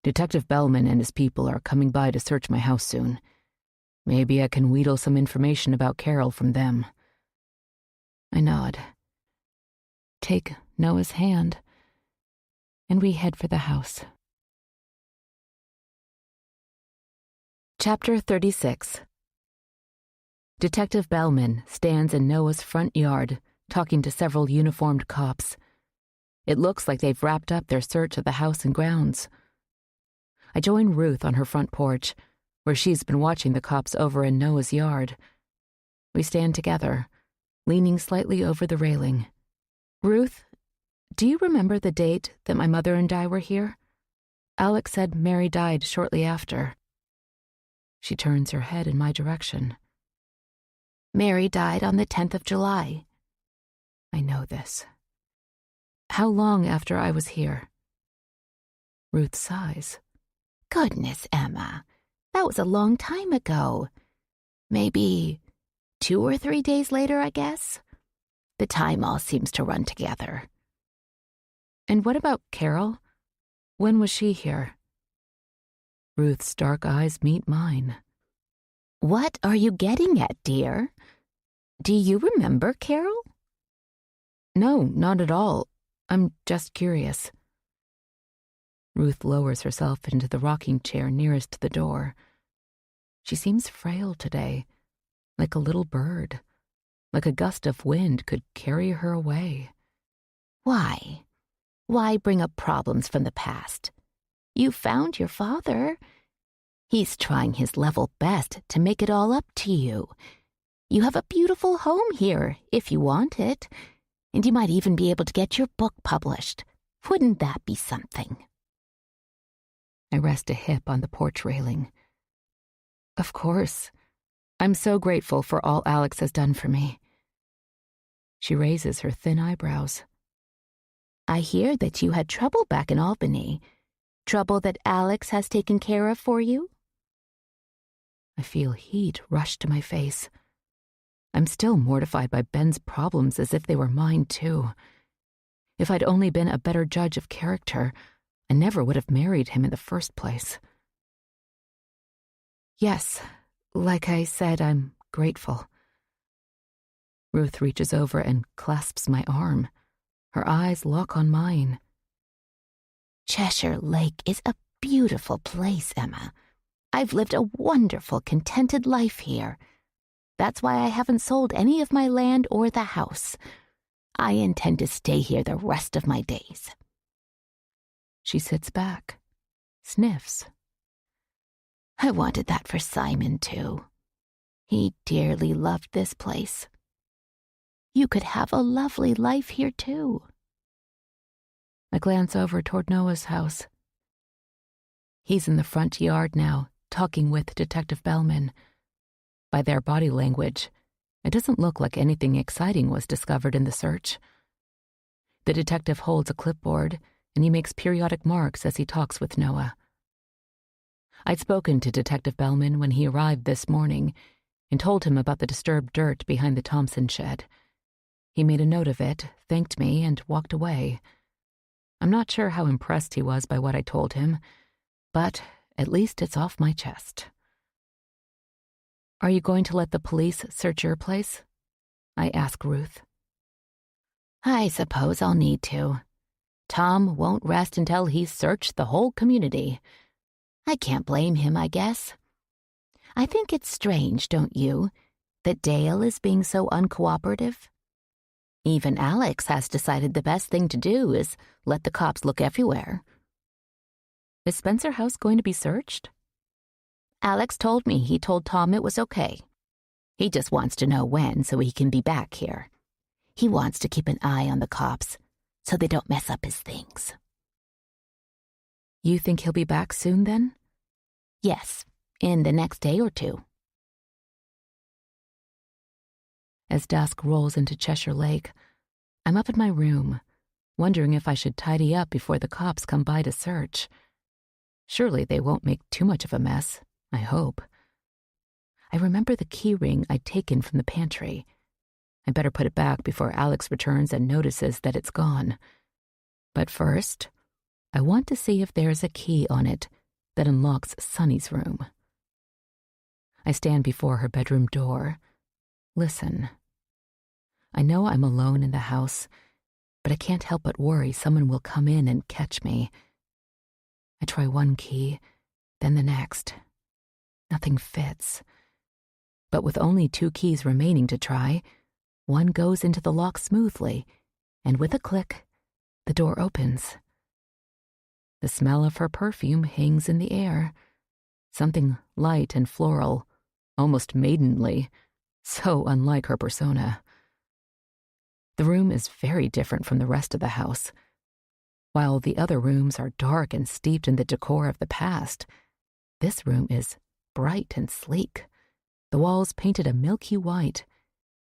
Speaker 3: Detective Bellman and his people are coming by to search my house soon. Maybe I can wheedle some information about Carol from them.
Speaker 1: I nod. Take Noah's hand, and we head for the house. Chapter 36. Detective Bellman stands in Noah's front yard, talking to several uniformed cops. It looks like they've wrapped up their search of the house and grounds. I join Ruth on her front porch, where she's been watching the cops over in Noah's yard. We stand together, leaning slightly over the railing. Ruth, do you remember the date that my mother and I were here? Alex said Mary died shortly after. She turns her head in my direction.
Speaker 2: Mary died on the 10th of July.
Speaker 1: I know this. How long after I was here? Ruth sighs.
Speaker 2: Goodness, Emma. That was a long time ago. Maybe 2 or 3 days later, I guess. The time all seems to run together.
Speaker 1: And what about Carol? When was she here? Ruth's dark eyes meet mine.
Speaker 2: What are you getting at, dear? Do you remember Carol?
Speaker 1: No, not at all. I'm just curious. Ruth lowers herself into the rocking chair nearest the door. She seems frail today, like a little bird, like a gust of wind could carry her away.
Speaker 2: Why? Why bring up problems from the past? You found your father. He's trying his level best to make it all up to you. You have a beautiful home here, if you want it, and you might even be able to get your book published. Wouldn't that be something?
Speaker 1: I rest a hip on the porch railing. Of course. I'm so grateful for all Alex has done for me. She raises her thin eyebrows.
Speaker 2: I hear that you had trouble back in Albany. Trouble that Alex has taken care of for you?
Speaker 1: I feel heat rush to my face. I'm still mortified by Ben's problems as if they were mine too. If I'd only been a better judge of character, I never would have married him in the first place. Yes, like I said, I'm grateful. Ruth reaches over and clasps my arm. Her eyes lock on mine.
Speaker 2: Cheshire Lake is a beautiful place, Emma. I've lived a wonderful, contented life here. That's why I haven't sold any of my land or the house. I intend to stay here the rest of my days.
Speaker 1: She sits back, sniffs.
Speaker 2: I wanted that for Simon, too. He dearly loved this place. You could have a lovely life here, too.
Speaker 1: I glance over toward Noah's house. He's in the front yard now, talking with Detective Bellman. By their body language, it doesn't look like anything exciting was discovered in the search. The detective holds a clipboard, and he makes periodic marks as he talks with Noah. I'd spoken to Detective Bellman when he arrived this morning and told him about the disturbed dirt behind the Thompson shed. He made a note of it, thanked me, and walked away. I'm not sure how impressed he was by what I told him, but at least it's off my chest. Are you going to let the police search your place? I ask Ruth.
Speaker 2: I suppose I'll need to. Tom won't rest until he's searched the whole community. I can't blame him, I guess. I think it's strange, don't you, that Dale is being so uncooperative? Even Alex has decided the best thing to do is let the cops look everywhere.
Speaker 1: Is Spencer House going to be searched?
Speaker 2: Alex told me he told Tom it was okay. He just wants to know when so he can be back here. He wants to keep an eye on the cops so they don't mess up his things.
Speaker 1: You think he'll be back soon, then?
Speaker 2: Yes, in the next day or two.
Speaker 1: As dusk rolls into Cheshire Lake, I'm up in my room, wondering if I should tidy up before the cops come by to search. Surely they won't make too much of a mess, I hope. I remember the key ring I'd taken from the pantry. I better put it back before Alex returns and notices that it's gone. But first, I want to see if there's a key on it that unlocks Sunny's room. I stand before her bedroom door. Listen. I know I'm alone in the house, but I can't help but worry someone will come in and catch me. I try one key, then the next. Nothing fits. But with only 2 keys remaining to try, one goes into the lock smoothly, and with a click, the door opens. The smell of her perfume hangs in the air, something light and floral, almost maidenly, so unlike her persona. The room is very different from the rest of the house. While the other rooms are dark and steeped in the decor of the past, this room is bright and sleek. The walls painted a milky white,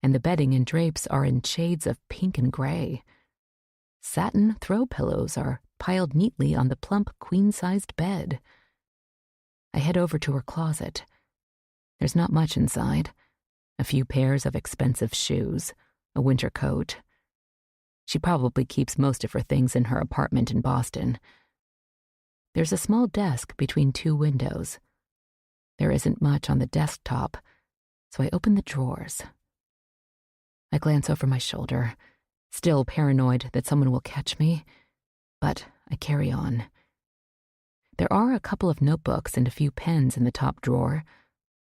Speaker 1: and the bedding and drapes are in shades of pink and gray. Satin throw pillows are piled neatly on the plump queen-sized bed. I head over to her closet. There's not much inside. A few pairs of expensive shoes, a winter coat. She probably keeps most of her things in her apartment in Boston. There's a small desk between 2 windows. There isn't much on the desktop, so I open the drawers. I glance over my shoulder, still paranoid that someone will catch me, but I carry on. There are a couple of notebooks and a few pens in the top drawer.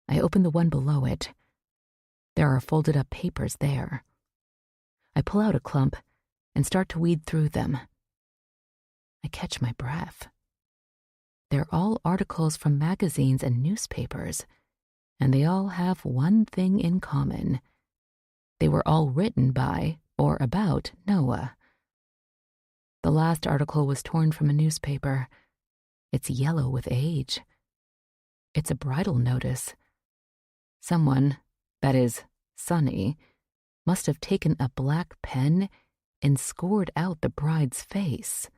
Speaker 1: I open the one below it. There are folded up papers there. I pull out a clump and start to weed through them. I catch my breath. They're all articles from magazines and newspapers, and they all have one thing in common. They were all written by or about Noah. The last article was torn from a newspaper. It's yellow with age. It's a bridal notice. Someone, that is, Sonny, must have taken a black pen and scored out the bride's face.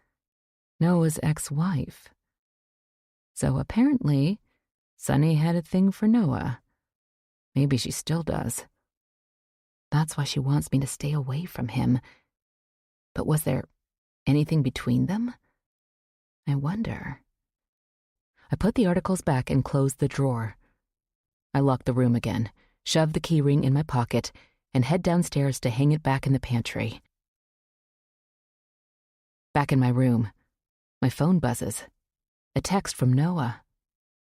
Speaker 1: Noah's ex-wife. So apparently, Sonny had a thing for Noah. Maybe she still does. That's why she wants me to stay away from him. But was there anything between them? I wonder. I put the articles back and closed the drawer. I lock the room again, shove the keyring in my pocket, and head downstairs to hang it back in the pantry. Back in my room, my phone buzzes. A text from Noah.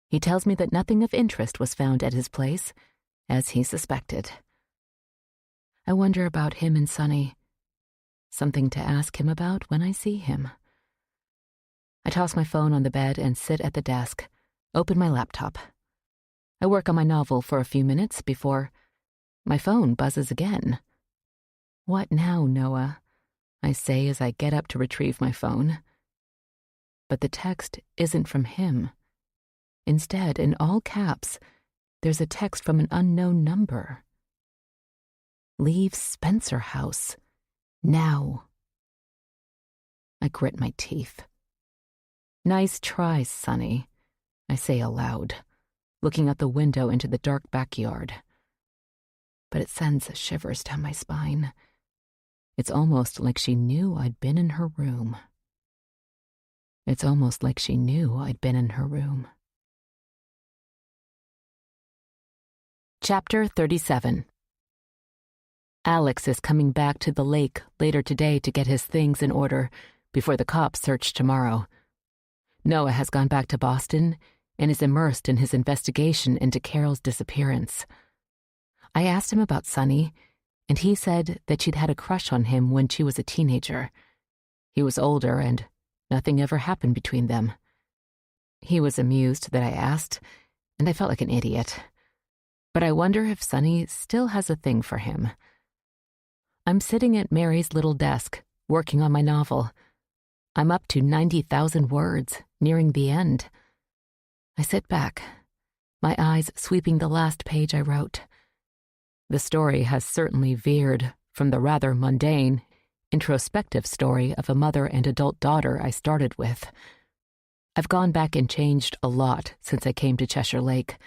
Speaker 1: He tells me that nothing of interest was found at his place, as he suspected. I wonder about him and Sonny. Something to ask him about when I see him. I toss my phone on the bed and sit at the desk, open my laptop. I work on my novel for a few minutes before my phone buzzes again. What now, Noah? I say as I get up to retrieve my phone. But the text isn't from him. Instead, in all caps, there's a text from an unknown number. Leave Spencer House. Now. I grit my teeth. Nice try, Sonny, I say aloud, looking out the window into the dark backyard. But it sends shivers down my spine. It's almost like she knew I'd been in her room. It's almost like she knew I'd been in her room. Chapter 37. Alex is coming back to the lake later today to get his things in order before the cops search tomorrow. Noah has gone back to Boston and is immersed in his investigation into Carol's disappearance. I asked him about Sonny, and he said that she'd had a crush on him when she was a teenager. He was older, and nothing ever happened between them. He was amused that I asked, and I felt like an idiot. But I wonder if Sonny still has a thing for him. I'm sitting at Mary's little desk, working on my novel. I'm up to 90,000 words, nearing the end. I sit back, my eyes sweeping the last page I wrote. The story has certainly veered from the rather mundane, introspective story of a mother and adult daughter I started with. I've gone back and changed a lot since I came to Cheshire Lake.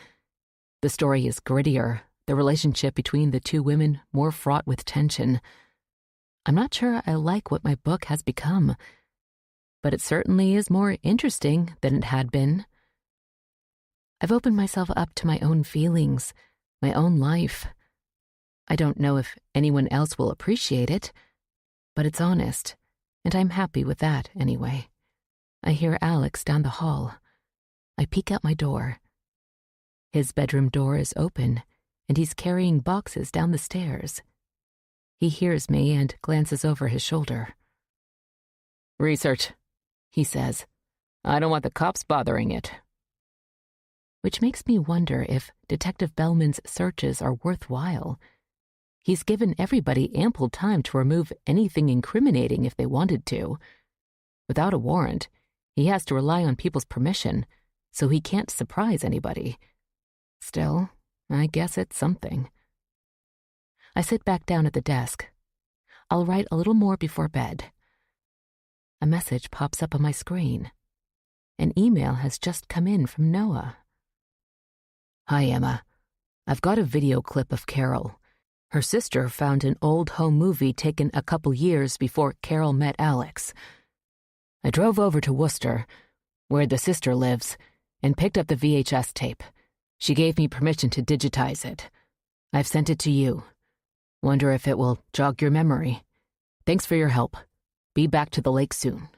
Speaker 1: The story is grittier, the relationship between the 2 women more fraught with tension. I'm not sure I like what my book has become, but it certainly is more interesting than it had been. I've opened myself up to my own feelings, my own life. I don't know if anyone else will appreciate it, but it's honest, and I'm happy with that anyway. I hear Alex down the hall. I peek out my door. His bedroom door is open, and he's carrying boxes down the stairs. He hears me and glances over his shoulder.
Speaker 3: "Research," he says. "I don't want the cops bothering it."
Speaker 1: Which makes me wonder if Detective Bellman's searches are worthwhile. He's given everybody ample time to remove anything incriminating if they wanted to. Without a warrant, he has to rely on people's permission, so he can't surprise anybody. Still, I guess it's something. I sit back down at the desk. I'll write a little more before bed. A message pops up on my screen. An email has just come in from Noah.
Speaker 3: "Hi, Emma. I've got a video clip of Carol. Her sister found an old home movie taken a couple years before Carol met Alex. I drove over to Worcester, where the sister lives, and picked up the VHS tape. She gave me permission to digitize it. I've sent it to you. Wonder if it will jog your memory. Thanks for your help. Be back to the lake soon."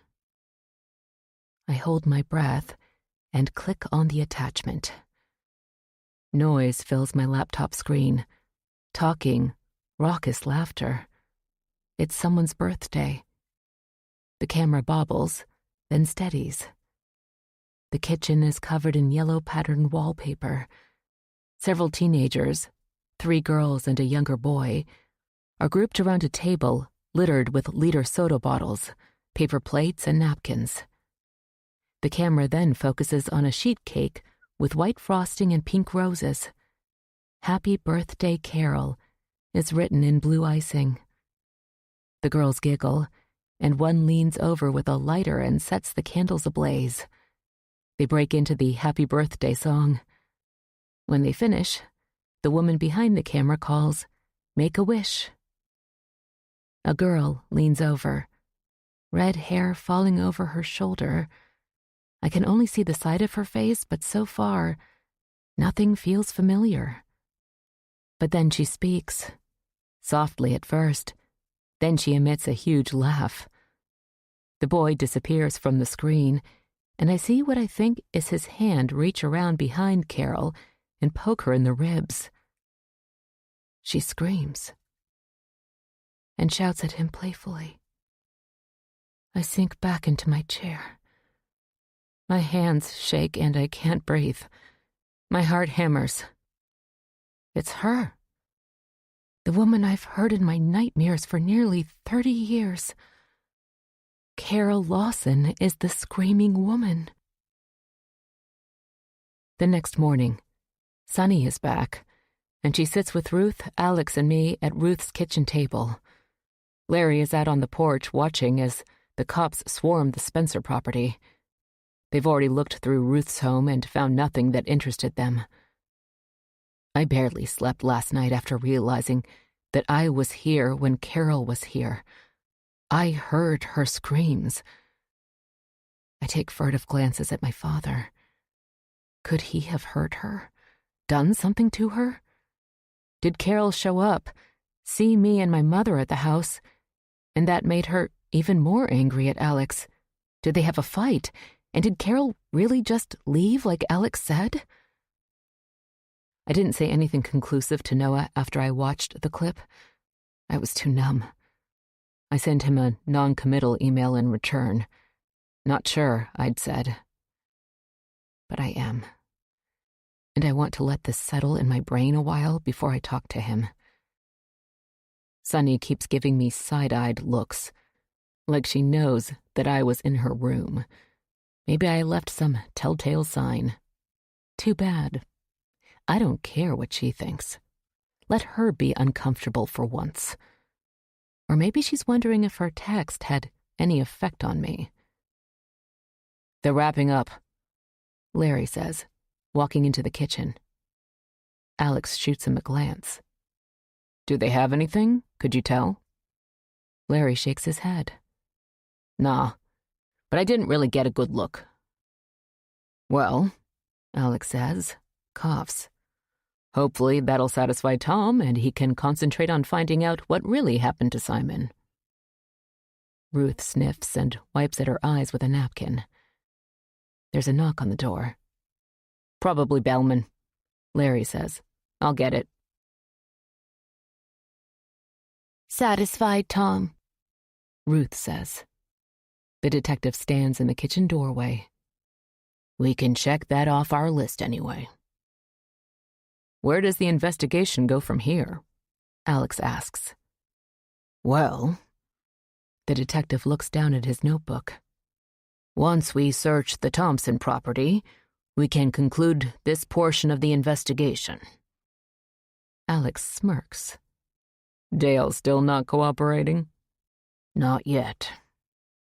Speaker 1: I hold my breath and click on the attachment. Noise fills my laptop screen. Talking, raucous laughter. It's someone's birthday. The camera bobbles, then steadies. The kitchen is covered in yellow patterned wallpaper. Several teenagers, 3 girls and a younger boy, are grouped around a table littered with liter soda bottles, paper plates, and napkins. The camera then focuses on a sheet cake with white frosting and pink roses. "Happy Birthday, Carol" is written in blue icing. The girls giggle, and one leans over with a lighter and sets the candles ablaze. They break into the Happy Birthday song. When they finish, the woman behind the camera calls, "Make a wish." A girl leans over, red hair falling over her shoulder. I can only see the side of her face, but so far, nothing feels familiar. But then she speaks, softly at first. Then she emits a huge laugh. The boy disappears from the screen, and I see what I think is his hand reach around behind Carol and poke her in the ribs. She screams and shouts at him playfully. I sink back into my chair. My hands shake and I can't breathe. My heart hammers. It's her. The woman I've heard in my nightmares for nearly 30 years. Carol Lawson is the screaming woman. The next morning, Sunny is back, and she sits with Ruth, Alex, and me at Ruth's kitchen table. Larry is out on the porch watching as the cops swarm the Spencer property. They've already looked through Ruth's home and found nothing that interested them. I barely slept last night after realizing that I was here when Carol was here. I heard her screams. I take furtive glances at my father. Could he have hurt her? Done something to her? Did Carol show up, see me and my mother at the house, and that made her even more angry at Alex? Did they have a fight? And did Carol really just leave like Alex said? I didn't say anything conclusive to Noah after I watched the clip. I was too numb. I sent him a non-committal email in return. Not sure, I'd said. But I am. And I want to let this settle in my brain a while before I talk to him. Sunny keeps giving me side-eyed looks, like she knows that I was in her room. Maybe I left some telltale sign. Too bad. I don't care what she thinks. Let her be uncomfortable for once. Or maybe she's wondering if her text had any effect on me. They're wrapping up, Larry says, walking into the kitchen. Alex shoots him a glance. Do they have anything? Could you tell? Larry shakes his head. Nah, but I didn't really get a good look. Well, Alex says, coughs. Hopefully that'll satisfy Tom and he can concentrate on finding out what really happened to Simon. Ruth sniffs and wipes at her eyes with a napkin. There's a knock on the door. Probably Bellman.
Speaker 3: Larry says. I'll get it.
Speaker 2: Satisfied, Tom?
Speaker 3: Ruth says. The detective stands in the kitchen doorway. We can check that off our list anyway. Where does the investigation go from here? Alex asks. Well, the detective looks down at his notebook. Once we search the Thompson property, we can conclude this portion of the investigation. Alex smirks. Dale still not cooperating? Not yet.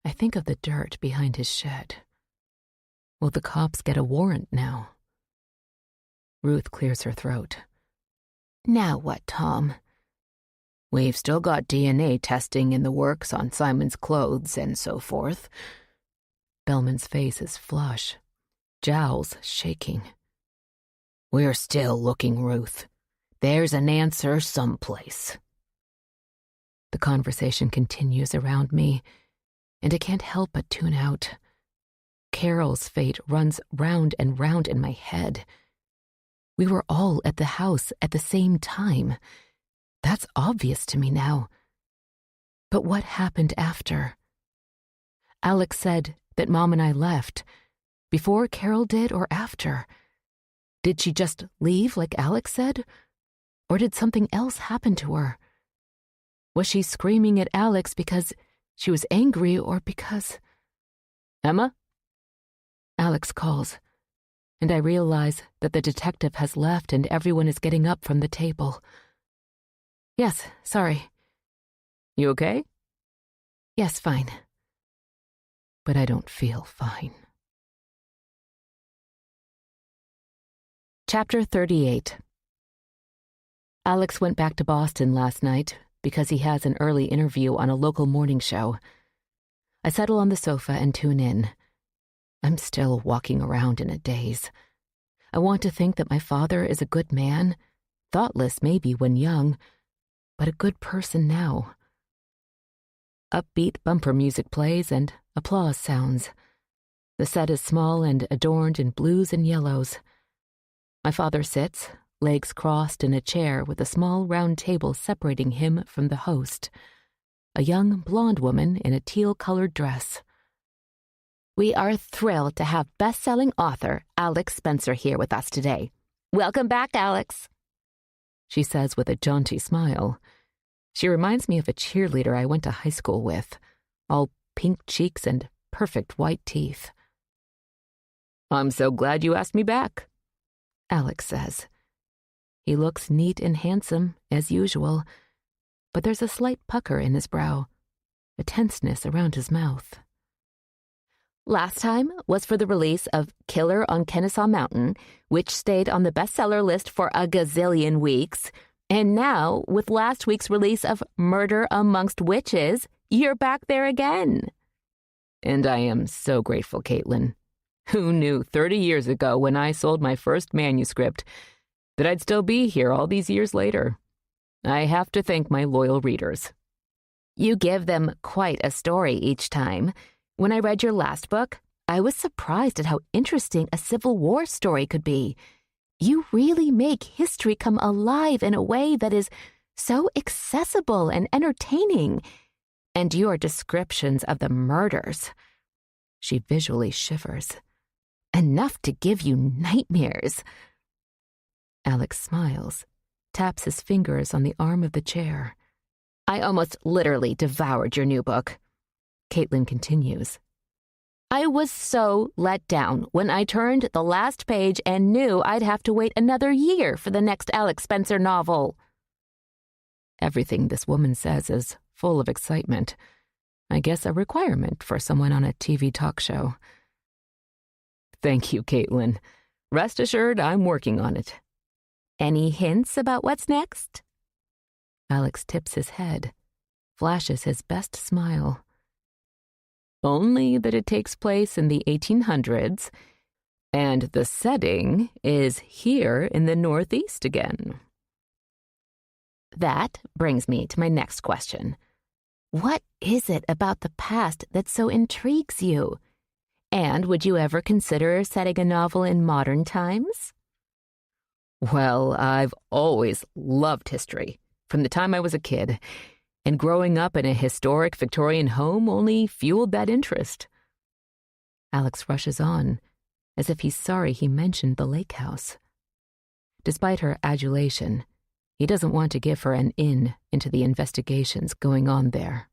Speaker 3: I think of the dirt behind his shed. Will the cops get a warrant now? Ruth clears her throat.
Speaker 2: Now what, Tom?
Speaker 3: We've still got DNA testing in the works on Simon's clothes and so forth. Bellman's face is flush, jowls shaking. We're still looking, Ruth. There's an answer someplace. The conversation continues around me, and I can't help but tune out. Carol's fate runs round and round in my head. We were all at the house at the same time. That's obvious to me now. But what happened after? Alex said that Mom and I left. Before Carol did or after? Did she just leave like Alex said? Or did something else happen to her? Was she screaming at Alex because she was angry or because... Emma? Alex calls, and I realize that the detective has left and everyone is getting up from the table. Yes, sorry. You okay? Yes, fine. But I don't feel fine. Chapter 38. Alex went back to Boston last night because he has an early interview on a local morning show. I settle on the sofa and tune in. I'm still walking around in a daze. I want to think that my father is a good man, thoughtless maybe when young, but a good person now. Upbeat bumper music plays and applause sounds. The set is small and adorned in blues and yellows. My father sits, legs crossed in a chair with a small round table separating him from the host, a young blonde woman in a teal-colored dress.
Speaker 2: We are thrilled to have best-selling author Alex Spencer here with us today. Welcome back, Alex,
Speaker 3: she says with a jaunty smile. She reminds me of a cheerleader I went to high school with, all pink cheeks and perfect white teeth. I'm so glad you asked me back, Alex says. He looks neat and handsome, as usual, but there's a slight pucker in his brow, a tenseness around his mouth.
Speaker 2: Last time was for the release of Killer on Kennesaw Mountain, which stayed on the bestseller list for a gazillion weeks. And now, with last week's release of Murder Amongst Witches, you're back there again.
Speaker 3: And I am so grateful, Caitlin. Who knew 30 years ago when I sold my first manuscript that I'd still be here all these years later? I have to thank my loyal readers.
Speaker 2: You give them quite a story each time. When I read your last book, I was surprised at how interesting a Civil War story could be. You really make history come alive in a way that is so accessible and entertaining. And your descriptions of the murders, she visually shivers, enough to give you nightmares.
Speaker 3: Alex smiles, taps his fingers on the arm of the chair.
Speaker 2: I almost literally devoured your new book.
Speaker 3: Caitlin continues.
Speaker 2: I was so let down when I turned the last page and knew I'd have to wait another year for the next Alex Spencer novel.
Speaker 3: Everything this woman says is full of excitement. I guess a requirement for someone on a TV talk show. Thank you, Caitlin. Rest assured, I'm working on it.
Speaker 2: Any hints about what's next?
Speaker 3: Alex tips his head, flashes his best smile. Only that it takes place in the 1800s, and the setting is here in the Northeast again.
Speaker 2: That brings me to my next question. What is it about the past that so intrigues you? And would you ever consider setting a novel in modern times?
Speaker 3: Well, I've always loved history, from the time I was a kid, and growing up in a historic Victorian home only fueled that interest. Alex rushes on, as if he's sorry he mentioned the lake house. Despite her adulation, he doesn't want to give her an in into the investigations going on there.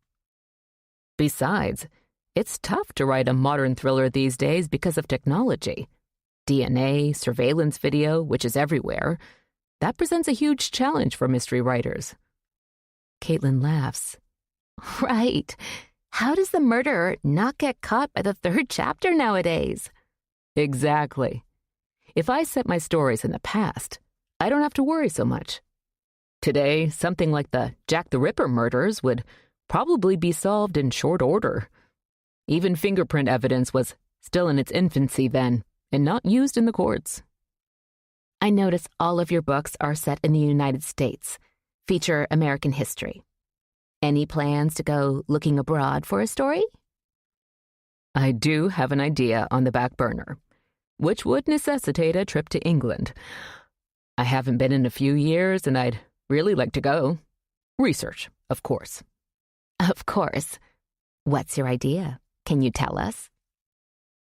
Speaker 3: Besides, it's tough to write a modern thriller these days because of technology. DNA, surveillance video, which is everywhere, that presents a huge challenge for mystery writers. Caitlin laughs.
Speaker 2: Right. How does the murderer not get caught by the third chapter nowadays?
Speaker 3: Exactly. If I set my stories in the past, I don't have to worry so much. Today, something like the Jack the Ripper murders would probably be solved in short order. Even fingerprint evidence was still in its infancy then, and not used in the courts.
Speaker 2: I notice all of your books are set in the United States, feature American history. Any plans to go looking abroad for a story?
Speaker 3: I do have an idea on the back burner, which would necessitate a trip to England. I haven't been in a few years, and I'd really like to go. Research, of course.
Speaker 2: Of course. What's your idea? Can you tell us?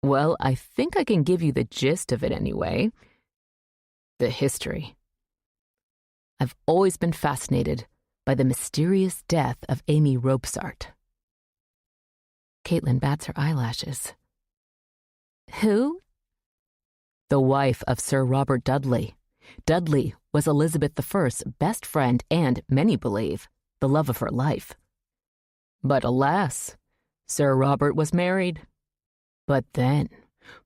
Speaker 3: Well, I think I can give you the gist of it anyway. The history. I've always been fascinated by the mysterious death of Amy Robsart.
Speaker 1: Caitlin bats her eyelashes.
Speaker 2: Who?
Speaker 3: The wife of Sir Robert Dudley. Dudley was Elizabeth I's best friend and, many believe, the love of her life. But alas, Sir Robert was married. But then,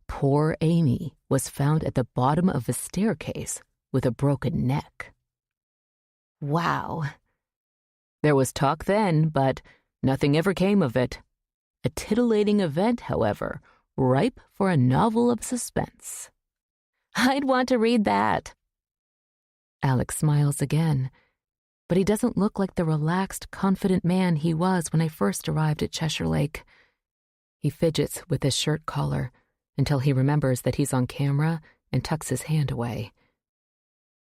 Speaker 3: poor Amy was found at the bottom of a staircase with a broken neck.
Speaker 2: Wow.
Speaker 3: There was talk then, but nothing ever came of it. A titillating event, however, ripe for a novel of suspense.
Speaker 2: I'd want to read that.
Speaker 1: Alex smiles again, but he doesn't look like the relaxed, confident man he was when I first arrived at Cheshire Lake. He fidgets with his shirt collar until he remembers that he's on camera and tucks his hand away.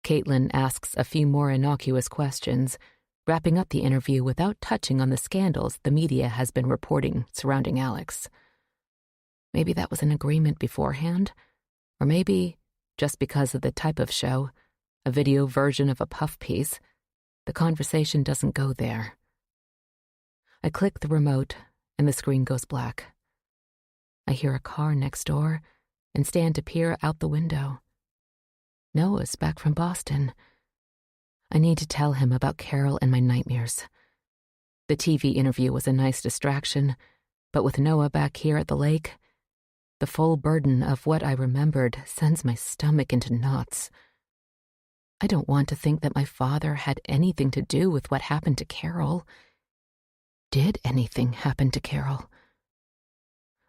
Speaker 1: Caitlin asks a few more innocuous questions, wrapping up the interview without touching on the scandals the media has been reporting surrounding Alex. Maybe that was an agreement beforehand, or maybe, just because of the type of show, a video version of a puff piece, the conversation doesn't go there. I click the remote, and the screen goes black. I hear a car next door and stand to peer out the window. Noah's back from Boston. I need to tell him about Carol and my nightmares. The TV interview was a nice distraction, but with Noah back here at the lake, the full burden of what I remembered sends my stomach into knots. I don't want to think that my father had anything to do with what happened to Carol. Did anything happen to Carol?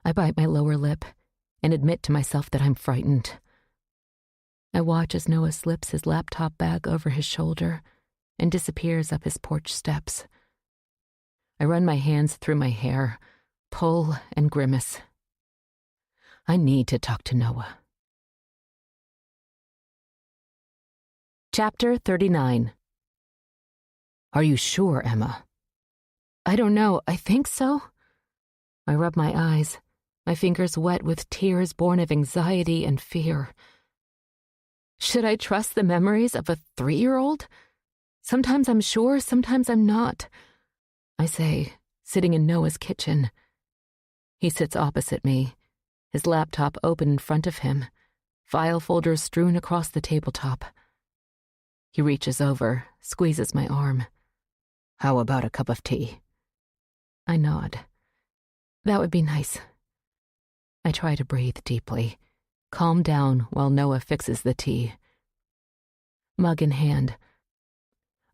Speaker 1: I bite my lower lip and admit to myself that I'm frightened. I watch as Noah slips his laptop bag over his shoulder and disappears up his porch steps. I run my hands through my hair, pull and grimace. I need to talk to Noah. Chapter 39. Are you sure, Emma? I don't know. I think so. I rub my eyes, my fingers wet with tears born of anxiety and fear. Should I trust the memories of a 3-year-old? Sometimes I'm sure, sometimes I'm not. I say, sitting in Noah's kitchen. He sits opposite me, his laptop open in front of him, file folders strewn across the tabletop. He reaches over, squeezes my arm. How about a cup of tea? I nod. That would be nice. I try to breathe deeply, calm down while Noah fixes the tea. Mug in hand,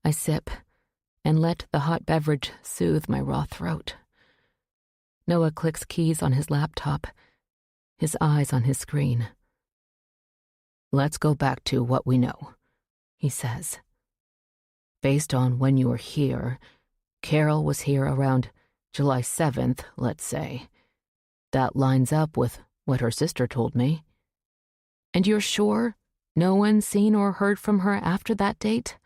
Speaker 1: I sip and let the hot beverage soothe my raw throat. Noah clicks keys on his laptop, his eyes on his screen. Let's go back to what we know, he says. Based on when you were here, Carol was here around July 7th, let's say. That lines up with what her sister told me. And you're sure? No one seen or heard from her after that date?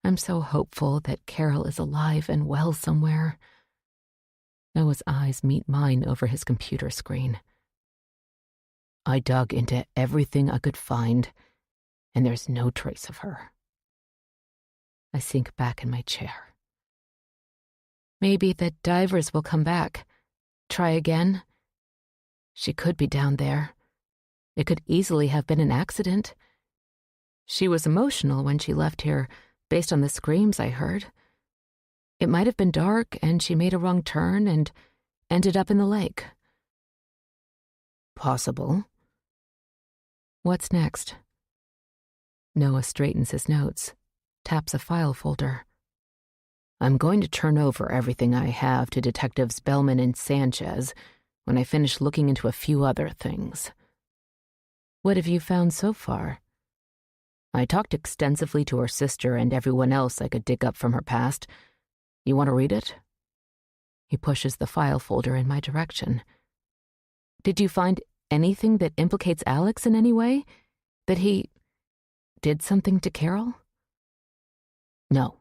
Speaker 1: I'm so hopeful that Carol is alive and well somewhere. Noah's eyes meet mine over his computer screen. I dug into everything I could find, and there's no trace of her. I sink back in my chair. Maybe the divers will come back. Try again. She could be down there. It could easily have been an accident. She was emotional when she left here, based on the screams I heard. It might have been dark, and she made a wrong turn and ended up in the lake. Possible. What's next? Noah straightens his notes, taps a file folder. I'm going to turn over everything I have to Detectives Bellman and Sanchez when I finish looking into a few other things. What have you found so far? I talked extensively to her sister and everyone else I could dig up from her past. You want to read it? He pushes the file folder in my direction. Did you find anything that implicates Alex in any way? That he did something to Carol? No.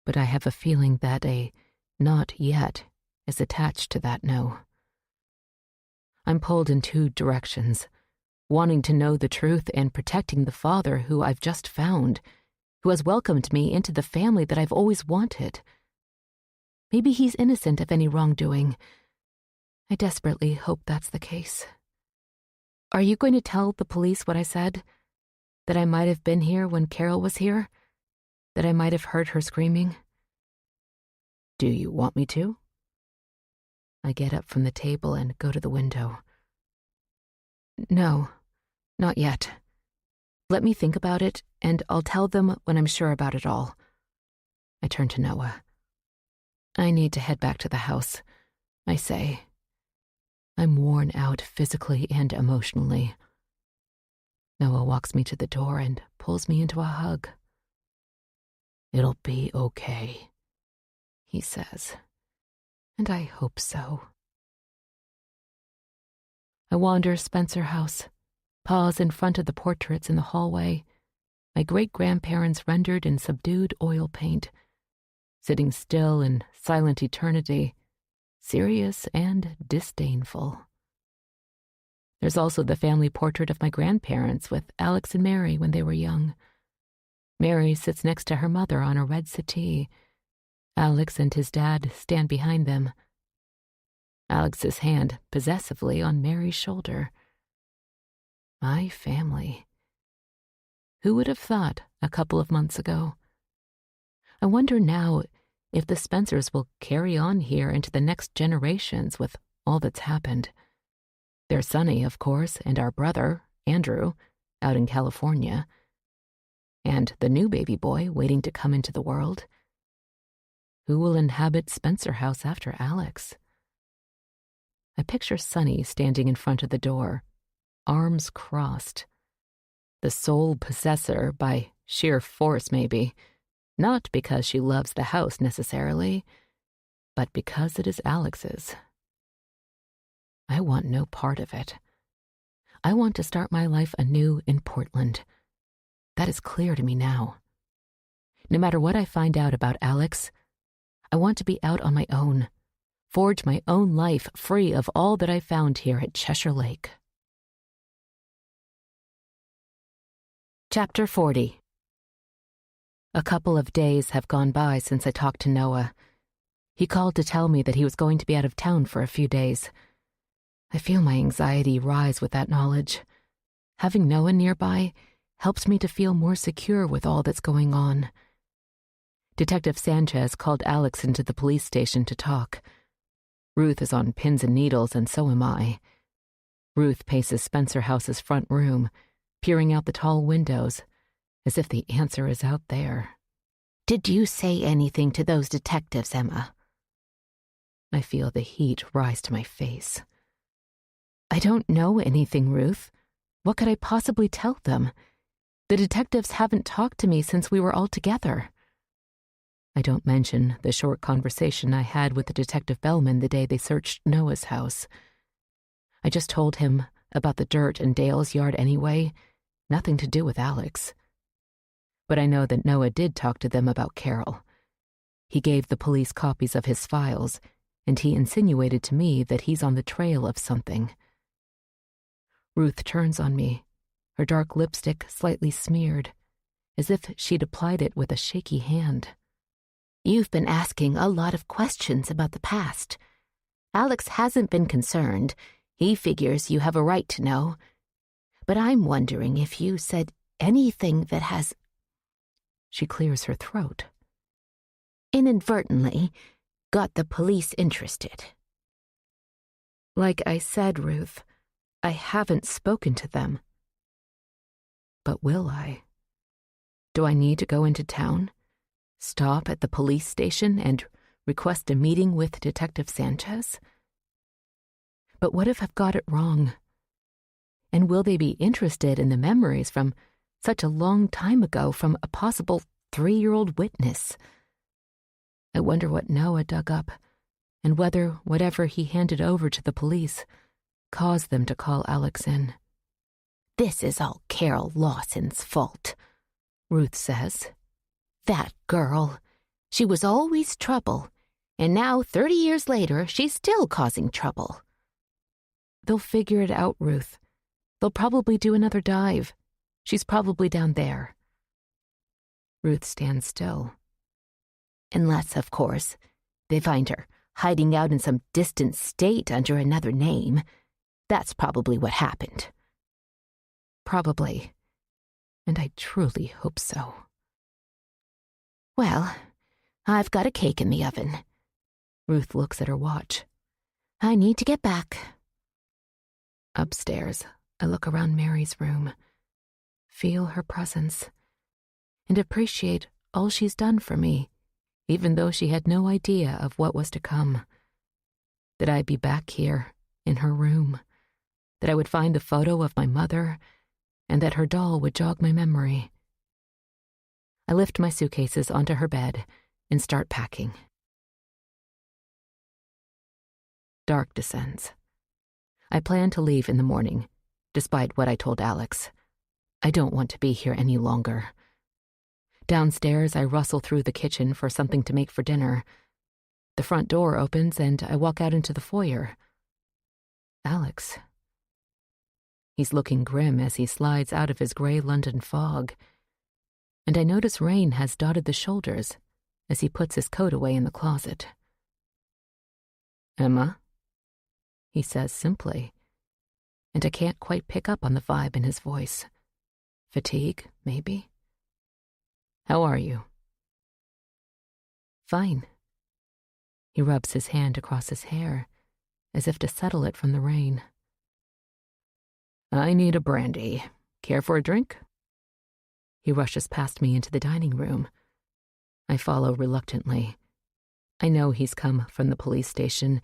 Speaker 1: But I have a feeling that a not yet is attached to that no. I'm pulled in two directions, wanting to know the truth and protecting the father who I've just found, who has welcomed me into the family that I've always wanted. Maybe he's innocent of any wrongdoing. I desperately hope that's the case. Are you going to tell the police what I said? That I might have been here when Carol was here? That I might have heard her screaming? Do you want me to? I get up from the table and go to the window. No, not yet. Let me think about it, and I'll tell them when I'm sure about it all. I turn to Noah. I need to head back to the house, I say. I'm worn out physically and emotionally. Noah walks me to the door and pulls me into a hug. It'll be okay, he says, and I hope so. I wander Spencer House, pause in front of the portraits in the hallway, my great-grandparents rendered in subdued oil paint, sitting still in silent eternity, serious and disdainful. There's also the family portrait of my grandparents with Alex and Mary when they were young. Mary sits next to her mother on a red settee. Alex and his dad stand behind them. Alex's hand possessively on Mary's shoulder. My family. Who would have thought a couple of months ago? I wonder now if the Spencers will carry on here into the next generations with all that's happened. There's Sonny, of course, and our brother, Andrew, out in California. And the new baby boy waiting to come into the world. Who will inhabit Spencer House after Alex? I picture Sonny standing in front of the door, arms crossed. The sole possessor by sheer force, maybe. Not because she loves the house necessarily, but because it is Alex's. I want no part of it. I want to start my life anew in Portland. That is clear to me now. No matter what I find out about Alex, I want to be out on my own, forge my own life free of all that I found here at Cheshire Lake. Chapter 40. A couple of days have gone by since I talked to Noah. He called to tell me that he was going to be out of town for a few days. I feel my anxiety rise with that knowledge. Having Noah nearby helps me to feel more secure with all that's going on. Detective Sanchez called Alex into the police station to talk. Ruth is on pins and needles, and so am I. Ruth paces Spencer House's front room, peering out the tall windows, as if the answer is out there.
Speaker 2: Did you say anything to those detectives, Emma?
Speaker 1: I feel the heat rise to my face. I don't know anything, Ruth. What could I possibly tell them? The detectives haven't talked to me since we were all together. I don't mention the short conversation I had with the Detective Bellman the day they searched Noah's house. I just told him about the dirt in Dale's yard anyway, nothing to do with Alex. But I know that Noah did talk to them about Carol. He gave the police copies of his files, and he insinuated to me that he's on the trail of something. Ruth turns on me, her dark lipstick slightly smeared, as if she'd applied it with a shaky hand.
Speaker 2: You've been asking a lot of questions about the past. Alex hasn't been concerned. He figures you have a right to know. But I'm wondering if you said anything that has...
Speaker 1: She clears her throat.
Speaker 2: Inadvertently got the police interested.
Speaker 1: Like I said, Ruth, I haven't spoken to them. But will I? Do I need to go into town, stop at the police station, and request a meeting with Detective Sanchez? But what if I've got it wrong? And will they be interested in the memories from such a long time ago from a possible 3-year-old witness? I wonder what Noah dug up, and whether whatever he handed over to the police caused them to call Alex in.
Speaker 2: This is all Carol Lawson's fault, Ruth says. That girl. She was always trouble, and now 30 years later she's still causing trouble.
Speaker 1: They'll figure it out, Ruth. They'll probably do another dive. She's probably down there. Ruth stands still.
Speaker 2: Unless, of course, they find her hiding out in some distant state under another name. That's probably what happened.
Speaker 1: Probably. And I truly hope so.
Speaker 2: Well, I've got a cake in the oven.
Speaker 1: Ruth looks at her watch.
Speaker 2: I need to get back.
Speaker 1: Upstairs, I look around Mary's room, feel her presence, and appreciate all she's done for me, even though she had no idea of what was to come. That I'd be back here, in her room, that I would find the photo of my mother, and that her doll would jog my memory. I lift my suitcases onto her bed and start packing. Dark descends. I plan to leave in the morning, despite what I told Alex. I don't want to be here any longer. Downstairs, I rustle through the kitchen for something to make for dinner. The front door opens and I walk out into the foyer. Alex. He's looking grim as he slides out of his gray London fog. And I notice rain has dotted the shoulders as he puts his coat away in the closet. "Emma?" he says simply, and I can't quite pick up on the vibe in his voice. Fatigue, maybe? "How are you?" "Fine." He rubs his hand across his hair, as if to settle it from the rain. "I need a brandy. Care for a drink?" He rushes past me into the dining room. I follow reluctantly. I know he's come from the police station,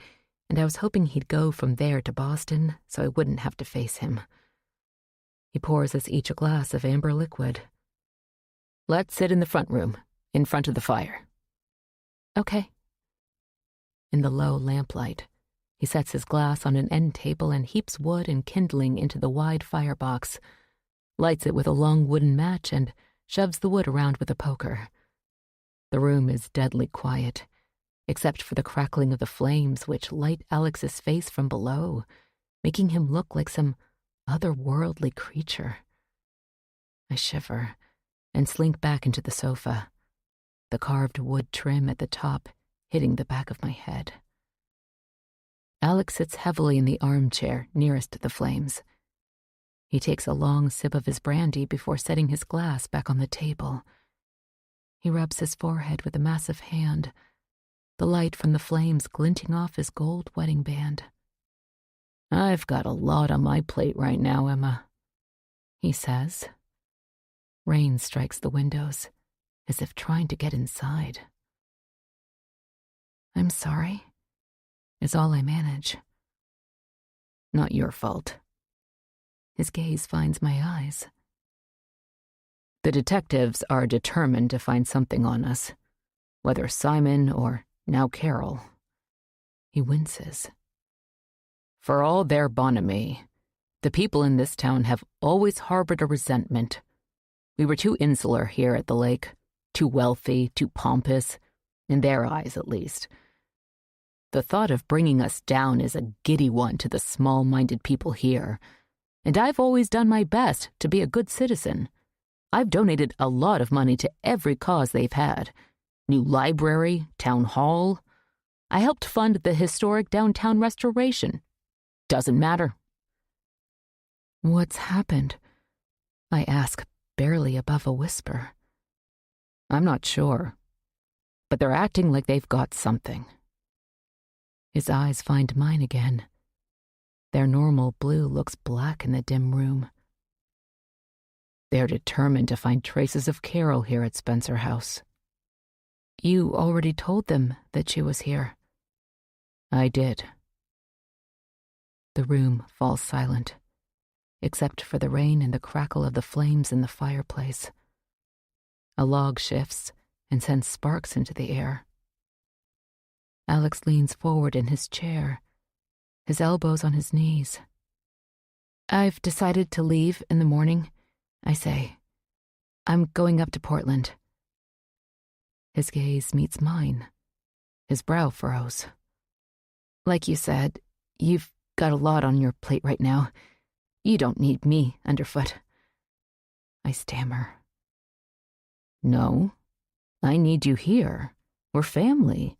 Speaker 1: and I was hoping he'd go from there to Boston so I wouldn't have to face him. He pours us each a glass of amber liquid. "Let's sit in the front room, in front of the fire." "Okay." In the low lamplight, he sets his glass on an end table and heaps wood and kindling into the wide firebox, lights it with a long wooden match, and shoves the wood around with a poker. The room is deadly quiet, except for the crackling of the flames which light Alex's face from below, making him look like some otherworldly creature. I shiver and slink back into the sofa, the carved wood trim at the top hitting the back of my head. Alex sits heavily in the armchair nearest the flames. He takes a long sip of his brandy before setting his glass back on the table. He rubs his forehead with a massive hand, the light from the flames glinting off his gold wedding band. "I've got a lot on my plate right now, Emma," he says. Rain strikes the windows, as if trying to get inside. "I'm sorry," is all I manage. "Not your fault." His gaze finds my eyes. "The detectives are determined to find something on us, whether Simon or now Carol." He winces. "For all their bonhomie,
Speaker 3: The people in this town have always harbored a resentment. We were too insular here at the lake, too wealthy, too pompous, in their eyes at least. The thought of bringing us down is a giddy one to the small-minded people here, and I've always done my best to be a good citizen. I've donated a lot of money to every cause they've had. New library, town hall. I helped fund the historic downtown restoration. Doesn't matter.
Speaker 1: What's happened? I ask, barely above a whisper.
Speaker 3: I'm not sure, but they're acting like they've got something.
Speaker 1: His eyes find mine again. Their normal blue looks black in the dim room.
Speaker 3: They're determined to find traces of Carol here at Spencer House.
Speaker 1: You already told them that she was here.
Speaker 3: I did.
Speaker 1: The room falls silent, except for the rain and the crackle of the flames in the fireplace. A log shifts and sends sparks into the air. Alex leans forward in his chair, his elbows on his knees. I've decided to leave in the morning, I say. I'm going up to Portland. His gaze meets mine. His brow furrows. Like you said, you've got a lot on your plate right now. You don't need me underfoot. I stammer.
Speaker 3: No, I need you here. We're family.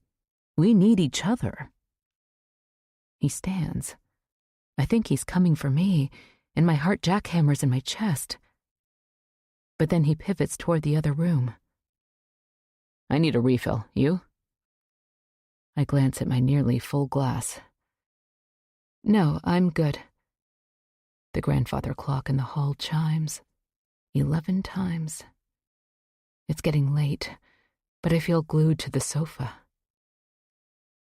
Speaker 3: We need each other.
Speaker 1: He stands. I think he's coming for me, and my heart jackhammers in my chest. But then he pivots toward the other room.
Speaker 3: I need a refill. You?
Speaker 1: I glance at my nearly full glass. No, I'm good. The grandfather clock in the hall chimes 11 times. It's getting late, but I feel glued to the sofa.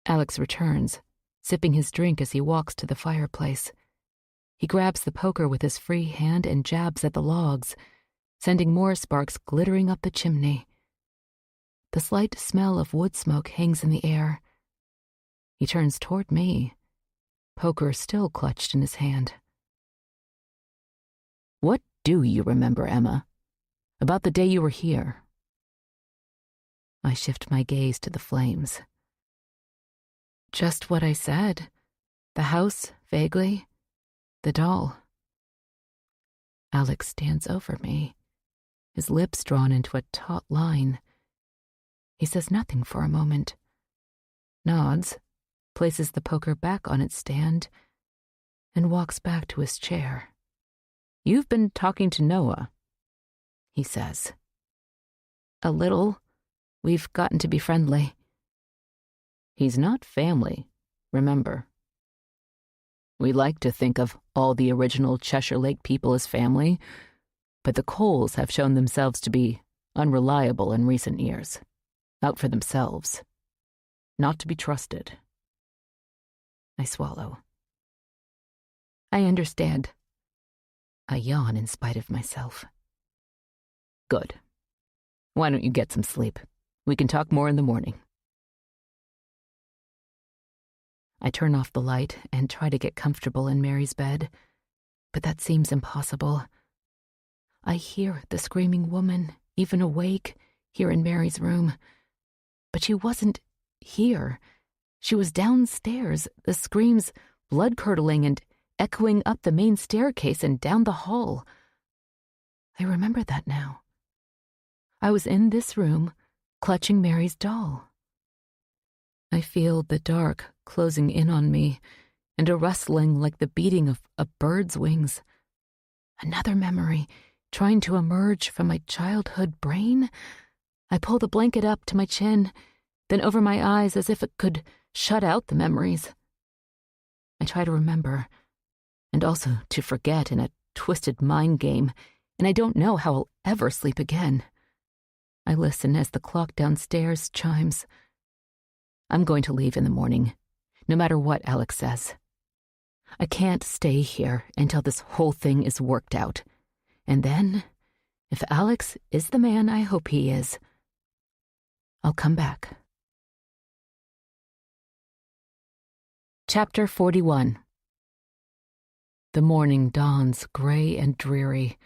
Speaker 1: Alex returns, sipping his drink as he walks to the fireplace. He grabs the poker with his free hand and jabs at the logs, sending more sparks glittering up the chimney. The slight smell of wood smoke hangs in the air. He turns toward me, poker still clutched in his hand.
Speaker 3: What do you remember, Emma, about the day you were here?
Speaker 1: I shift my gaze to the flames. Just what I said. The house, vaguely. The doll. Alex stands over me, his lips drawn into a taut line. He says nothing for a moment, nods, places the poker back on its stand, and walks back to his chair.
Speaker 3: You've been talking to Noah,
Speaker 1: he says. A little. We've gotten to be friendly.
Speaker 3: He's not family, remember. We like to think of all the original Cheshire Lake people as family, but the Coles have shown themselves to be unreliable in recent years, out for themselves, not to be trusted.
Speaker 1: I swallow. I understand. I yawn in spite of myself.
Speaker 3: Good. Why don't you get some sleep? We can talk more in the morning.
Speaker 1: I turn off the light and try to get comfortable in Mary's bed, but that seems impossible. I hear the screaming woman, even awake, here in Mary's room. But she wasn't here. She was downstairs, the screams blood-curdling and echoing up the main staircase and down the hall. I remember that now. I was in this room, clutching Mary's doll. I feel the dark closing in on me and a rustling like the beating of a bird's wings. Another memory trying to emerge from my childhood brain. I pull the blanket up to my chin, then over my eyes as if it could shut out the memories. I try to remember, and also to forget in a twisted mind game, and I don't know how I'll ever sleep again. I listen as the clock downstairs chimes. I'm going to leave in the morning, no matter what Alex says. I can't stay here until this whole thing is worked out. And then, if Alex is the man I hope he is, I'll come back. Chapter 41. The morning dawns gray and dreary.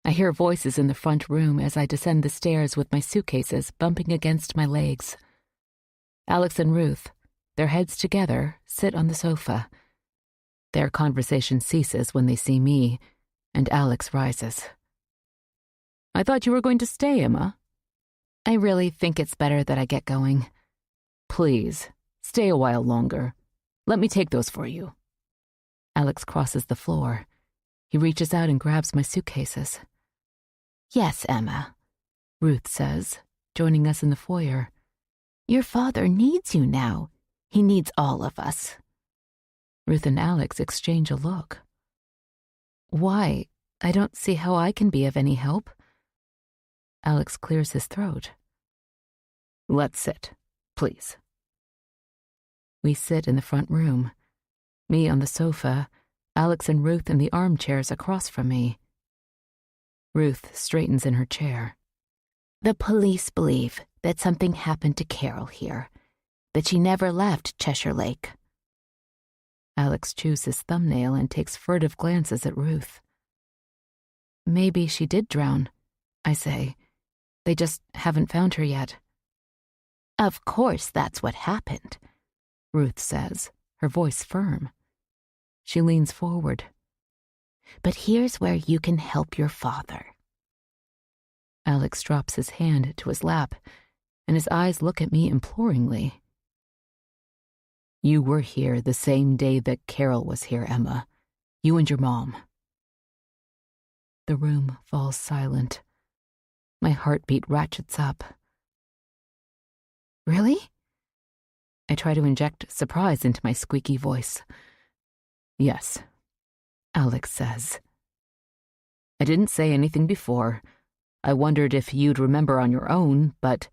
Speaker 1: I hear voices in the front room as I descend the stairs with my suitcases bumping against my legs. Alex and Ruth, their heads together, sit on the sofa. Their conversation ceases when they see me, and Alex rises. "I thought you were going to stay, Emma."
Speaker 2: "I really think it's better that I get going."
Speaker 1: "Please, stay a while longer. Let me take those for you." Alex crosses the floor. He reaches out and grabs my suitcases.
Speaker 2: "Yes, Emma,"
Speaker 1: Ruth says, joining us in the foyer.
Speaker 2: "Your father needs you now. He needs all of us."
Speaker 1: Ruth and Alex exchange a look. "Why? I don't see how I can be of any help." Alex clears his throat. "Let's sit, please." We sit in the front room, me on the sofa, Alex and Ruth in the armchairs across from me. Ruth straightens in her chair.
Speaker 2: "The police believe that something happened to Carol here, that she never left Cheshire Lake."
Speaker 1: Alex chews his thumbnail and takes furtive glances at Ruth. "Maybe she did drown," I say. "They just haven't found her yet."
Speaker 2: "Of course that's what happened,"
Speaker 1: Ruth says, her voice firm. She leans forward.
Speaker 2: "But here's where you can help your father."
Speaker 1: Alex drops his hand to his lap, and his eyes look at me imploringly. "You were here the same day that Carol was here, Emma. You and your mom." The room falls silent. My heartbeat ratchets up. "Really?" I try to inject surprise into my squeaky voice. "Yes," Alex says. "I didn't say anything before. I wondered if you'd remember on your own, but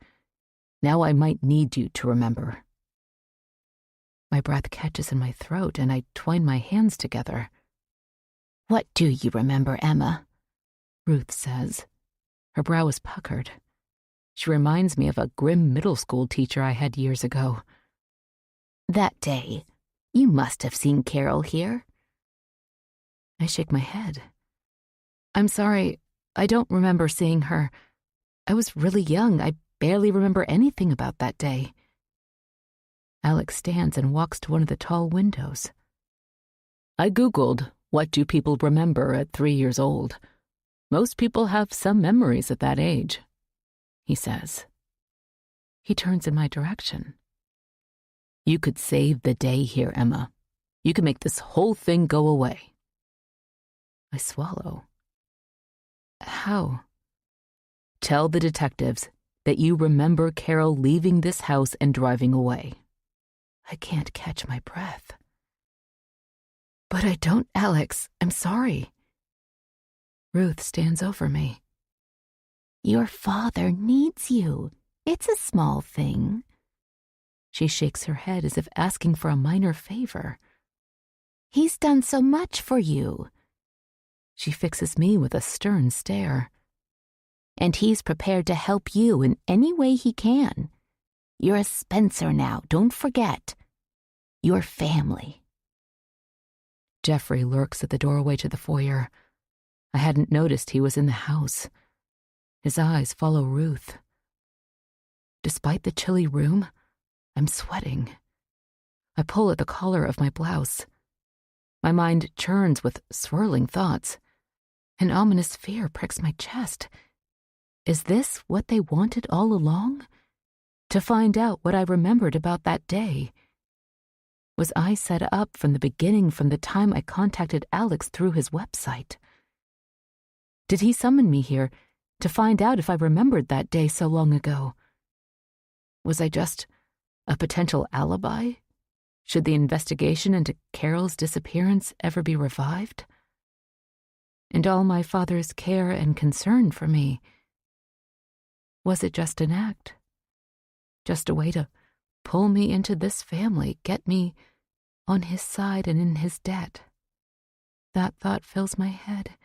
Speaker 1: now I might need you to remember." My breath catches in my throat and I twine my hands together.
Speaker 2: "What do you remember, Emma?"
Speaker 1: Ruth says. Her brow is puckered. She reminds me of a grim middle school teacher I had years ago.
Speaker 2: "That day, you must have seen Carol here."
Speaker 1: I shake my head. "I'm sorry, I don't remember seeing her. I was really young. I barely remember anything about that day." Alex stands and walks to one of the tall windows. "I Googled, what do people remember at 3 years old? Most people have some memories at that age," he says. He turns in my direction. "You could save the day here, Emma. You could make this whole thing go away." I swallow. "How?" "Tell the detectives that you remember Carol leaving this house and driving away." I can't catch my breath. "But I don't, Alex. I'm sorry." Ruth stands over me.
Speaker 2: "Your father needs you. It's a small thing."
Speaker 1: She shakes her head as if asking for a minor favor.
Speaker 2: "He's done so much for you."
Speaker 1: She fixes me with a stern stare.
Speaker 2: "And he's prepared to help you in any way he can. You're a Spencer now, don't forget. Your family."
Speaker 1: Jeffrey lurks at the doorway to the foyer. I hadn't noticed he was in the house. His eyes follow Ruth. Despite the chilly room, I'm sweating. I pull at the collar of my blouse. My mind churns with swirling thoughts. An ominous fear pricks my chest. Is this what they wanted all along? To find out what I remembered about that day? Was I set up from the beginning, from the time I contacted Alex through his website? Did he summon me here to find out if I remembered that day so long ago? Was I just a potential alibi? Should the investigation into Carol's disappearance ever be revived? And all my father's care and concern for me, was it just an act? Just a way to pull me into this family, get me on his side and in his debt? That thought fills my head,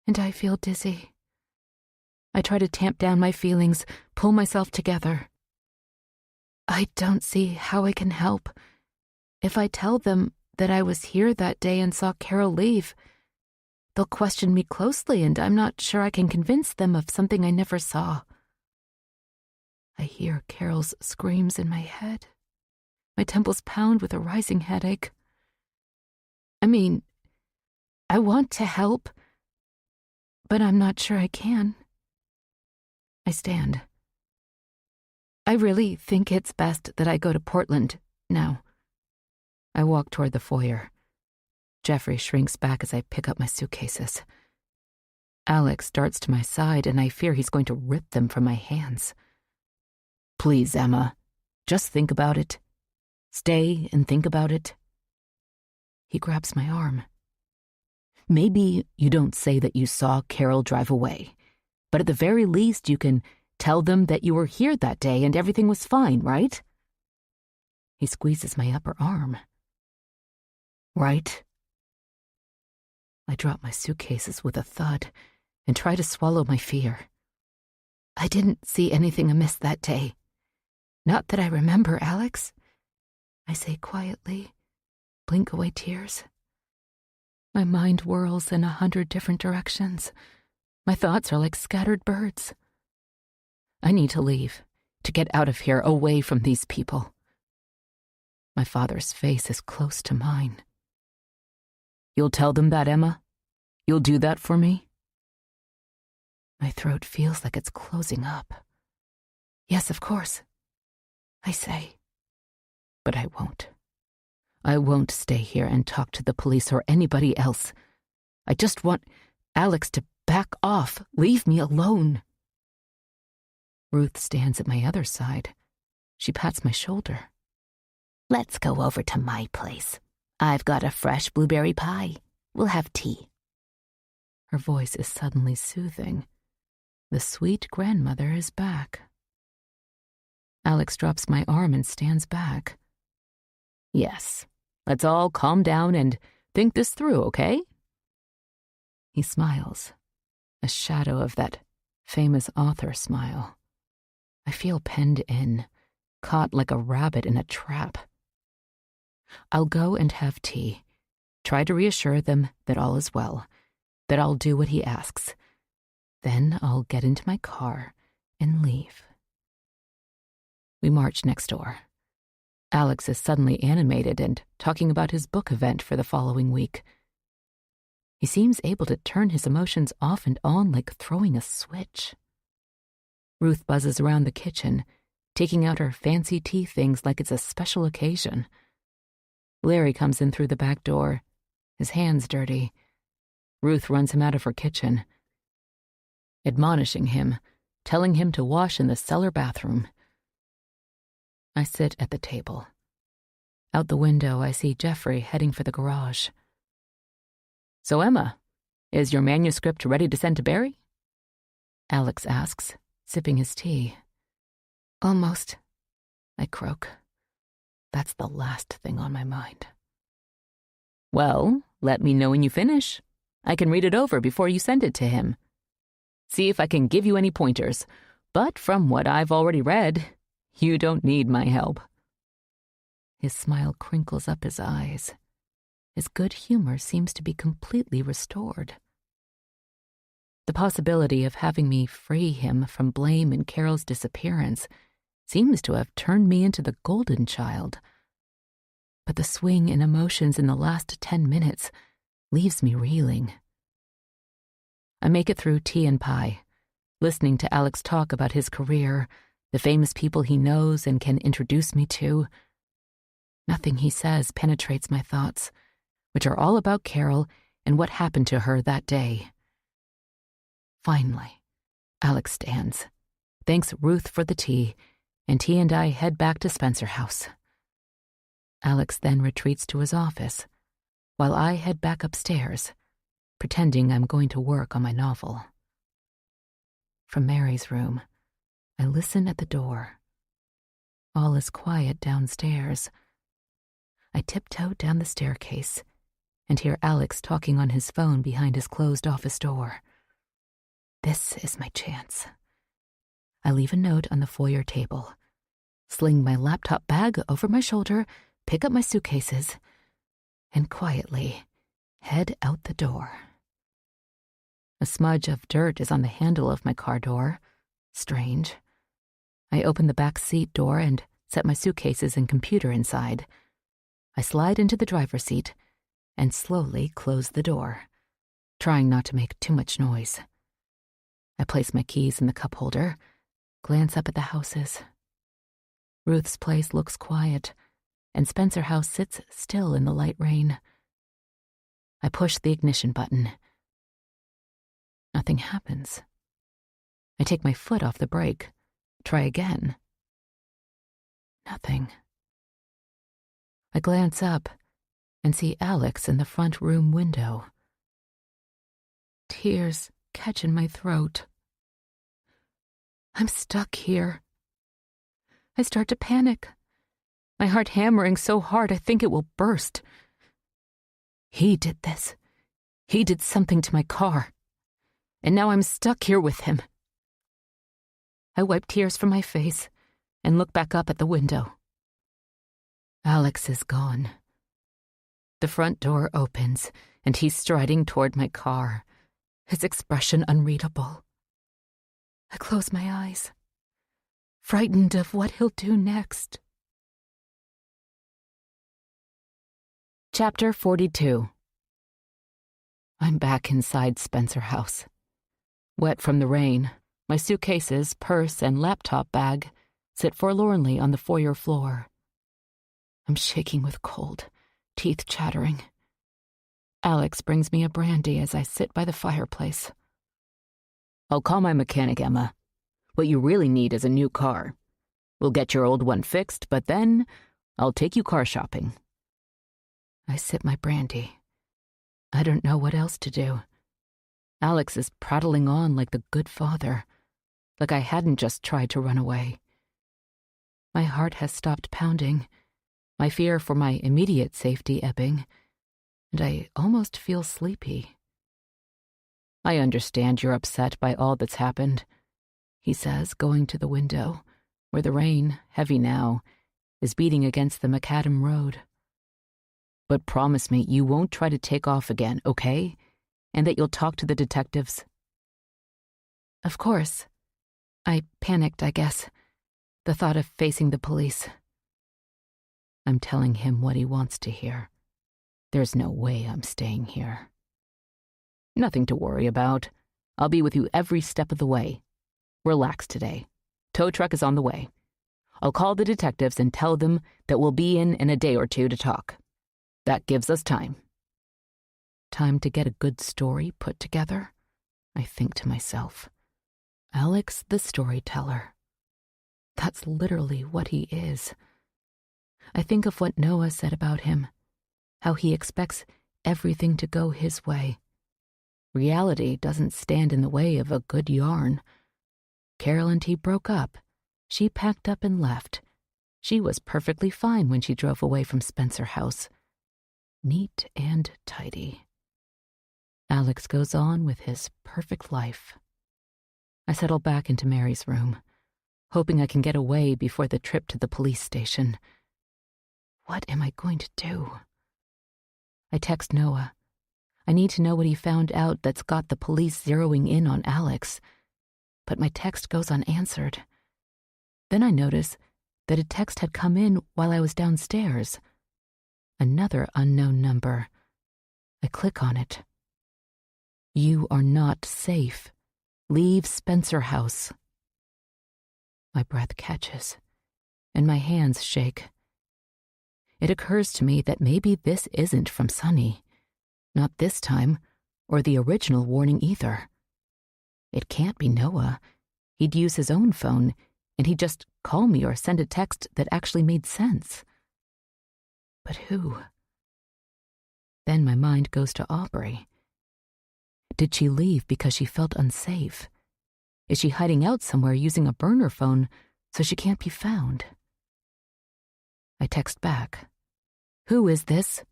Speaker 1: and I feel dizzy. I try to tamp down my feelings, pull myself together. I don't see how I can help. If I tell them that I was here that day and saw Carol leave, they'll question me closely, and I'm not sure I can convince them of something I never saw. I hear Carol's screams in my head. My temples pound with a rising headache. I mean, I want to help, but I'm not sure I can. I stand. I really think it's best that I go to Portland now. I walk toward the foyer. Jeffrey shrinks back as I pick up my suitcases. Alex darts to my side, and I fear he's going to rip them from my hands. Please, Emma, just think about it. Stay and think about it. He grabs my arm. Maybe you don't say that you saw Carol drive away, but at the very least you can tell them that you were here that day and everything was fine, right? He squeezes my upper arm. Right? I drop my suitcases with a thud and try to swallow my fear. I didn't see anything amiss that day. Not that I remember, Alex. I say quietly, blink away tears. My mind whirls in 100 different directions. My thoughts are like scattered birds. I need to leave, to get out of here, away from these people. My father's face is close to mine. You'll tell them that, Emma? You'll do that for me? My throat feels like it's closing up. Yes, of course, I say. But I won't. I won't stay here and talk to the police or anybody else. I just want Alex to back off. Leave me alone. Ruth stands at my other side. She pats my shoulder.
Speaker 2: Let's go over to my place. I've got a fresh blueberry pie. We'll have tea.
Speaker 1: Her voice is suddenly soothing. The sweet grandmother is back. Alex drops my arm and stands back. Yes, let's all calm down and think this through, okay? He smiles, a shadow of that famous author smile. I feel penned in, caught like a rabbit in a trap. I'll go and have tea, try to reassure them that all is well, that I'll do what he asks. Then I'll get into my car and leave. We march next door. Alex is suddenly animated and talking about his book event for the following week. He seems able to turn his emotions off and on like throwing a switch. Ruth buzzes around the kitchen, taking out her fancy tea things like it's a special occasion. Larry comes in through the back door, his hands dirty. Ruth runs him out of her kitchen, admonishing him, telling him to wash in the cellar bathroom. I sit at the table. Out the window, I see Jeffrey heading for the garage. So, Emma, is your manuscript ready to send to Barry? Alex asks, sipping his tea. Almost, I croak. That's the last thing on my mind. Well, let me know when you finish. I can read it over before you send it to him. See if I can give you any pointers, but from what I've already read, you don't need my help. His smile crinkles up his eyes. His good humor seems to be completely restored. The possibility of having me free him from blame in Carol's disappearance seems to have turned me into the golden child. But the swing in emotions in the last 10 minutes leaves me reeling. I make it through tea and pie, listening to Alex talk about his career, the famous people he knows and can introduce me to. Nothing he says penetrates my thoughts, which are all about Carol and what happened to her that day. Finally, Alex stands, thanks Ruth for the tea, and he and I head back to Spencer House. Alex then retreats to his office, while I head back upstairs, pretending I'm going to work on my novel. From Mary's room, I listen at the door. All is quiet downstairs. I tiptoe down the staircase and hear Alex talking on his phone behind his closed office door. This is my chance. I leave a note on the foyer table, sling my laptop bag over my shoulder, pick up my suitcases, and quietly head out the door. A smudge of dirt is on the handle of my car door. Strange. I open the back seat door and set my suitcases and computer inside. I slide into the driver's seat and slowly close the door, trying not to make too much noise. I place my keys in the cup holder, glance up at the houses. Ruth's place looks quiet, and Spencer House sits still in the light rain. I push the ignition button. Nothing happens. I take my foot off the brake, try again. Nothing. I glance up and see Alex in the front room window. Tears catch in my throat. I'm stuck here. I start to panic, my heart hammering so hard I think it will burst. He did this. He did something to my car. And now I'm stuck here with him. I wipe tears from my face and look back up at the window. Alex is gone. The front door opens, and he's striding toward my car, his expression unreadable. I close my eyes, frightened of what he'll do next. Chapter 42. I'm back inside Spencer House. Wet from the rain, my suitcases, purse, and laptop bag sit forlornly on the foyer floor. I'm shaking with cold, teeth chattering. Alex brings me a brandy as I sit by the fireplace.
Speaker 3: I'll call my mechanic, Emma. What you really need is a new car. We'll get your old one fixed, but then I'll take you car shopping.
Speaker 1: I sip my brandy. I don't know what else to do. Alex is prattling on like the good father, like I hadn't just tried to run away. My heart has stopped pounding, my fear for my immediate safety ebbing, and I almost feel sleepy.
Speaker 3: I understand you're upset by all that's happened,
Speaker 1: he says, going to the window, where the rain, heavy now, is beating against the macadam road.
Speaker 3: But promise me you won't try to take off again, okay? And that you'll talk to the detectives.
Speaker 1: Of course. I panicked, I guess. The thought of facing the police. I'm telling him what he wants to hear. There's no way I'm staying here.
Speaker 3: Nothing to worry about. I'll be with you every step of the way. Relax today. Tow truck is on the way. I'll call the detectives and tell them that we'll be in a day or two to talk. That gives us time.
Speaker 1: Time to get a good story put together, I think to myself. Alex the storyteller. That's literally what he is. I think of what Noah said about him, how he expects everything to go his way. Reality doesn't stand in the way of a good yarn. Carol and he broke up. She packed up and left. She was perfectly fine when she drove away from Spencer House. Neat and tidy. Alex goes on with his perfect life. I settle back into Mary's room, hoping I can get away before the trip to the police station. What am I going to do? I text Noah. I need to know what he found out that's got the police zeroing in on Alex. But my text goes unanswered. Then I notice that a text had come in while I was downstairs. Another unknown number. I click on it. You are not safe. Leave Spencer House. My breath catches, and my hands shake. It occurs to me that maybe this isn't from Sonny. Not this time, or the original warning either. It can't be Noah. He'd use his own phone, and he'd just call me or send a text that actually made sense. But who? Then my mind goes to Aubrey. Did she leave because she felt unsafe? Is she hiding out somewhere using a burner phone so she can't be found? I text back. Who is this?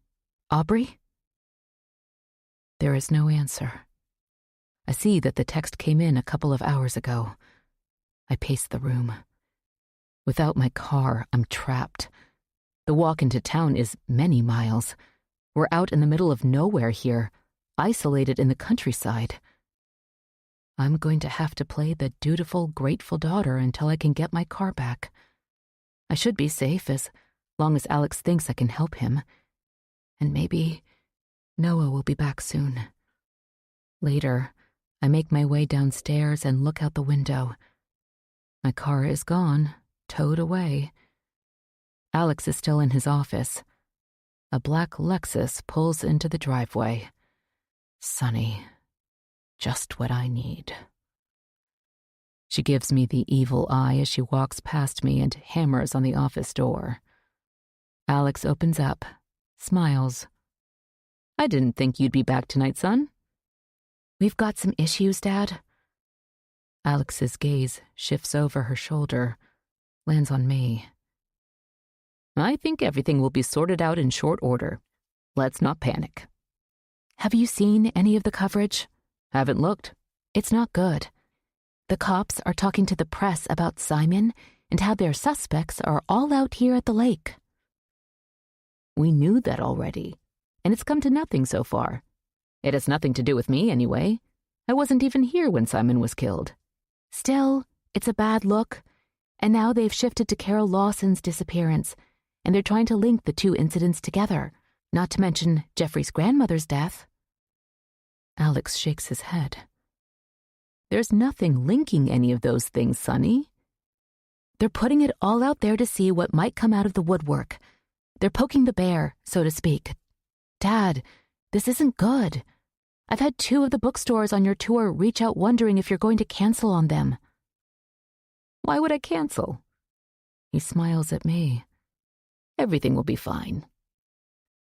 Speaker 1: Aubrey? There is no answer. I see that the text came in a couple of hours ago. I pace the room. Without my car, I'm trapped. The walk into town is many miles. We're out in the middle of nowhere here, isolated in the countryside. I'm going to have to play the dutiful, grateful daughter until I can get my car back. I should be safe as long as Alex thinks I can help him. And maybe Noah will be back soon. Later, I make my way downstairs and look out the window. My car is gone, towed away. Alex is still in his office. A black Lexus pulls into the driveway. Sunny. Just what I need. She gives me the evil eye as she walks past me and hammers on the office door. Alex opens up, smiles. I didn't think you'd be back tonight, son. We've got some issues, Dad. Alex's gaze shifts over her shoulder, lands on me. I think everything will be sorted out in short order. Let's not panic.
Speaker 2: Have you seen any of the coverage?
Speaker 1: Haven't looked.
Speaker 2: It's not good. The cops are talking to the press about Simon and how their suspects are all out here at the lake.
Speaker 1: We knew that already, and it's come to nothing so far. It has nothing to do with me, anyway. I wasn't even here when Simon was killed.
Speaker 2: Still, it's a bad look, and now they've shifted to Carol Lawson's disappearance, and they're trying to link the two incidents together, not to mention Jeffrey's grandmother's death.
Speaker 1: Alex shakes his head. There's nothing linking any of those things, Sonny.
Speaker 2: They're putting it all out there to see what might come out of the woodwork. They're poking the bear, so to speak. Dad, this isn't good. I've had 2 of the bookstores on your tour reach out wondering if you're going to cancel on them.
Speaker 1: Why would I cancel? He smiles at me. Everything will be fine.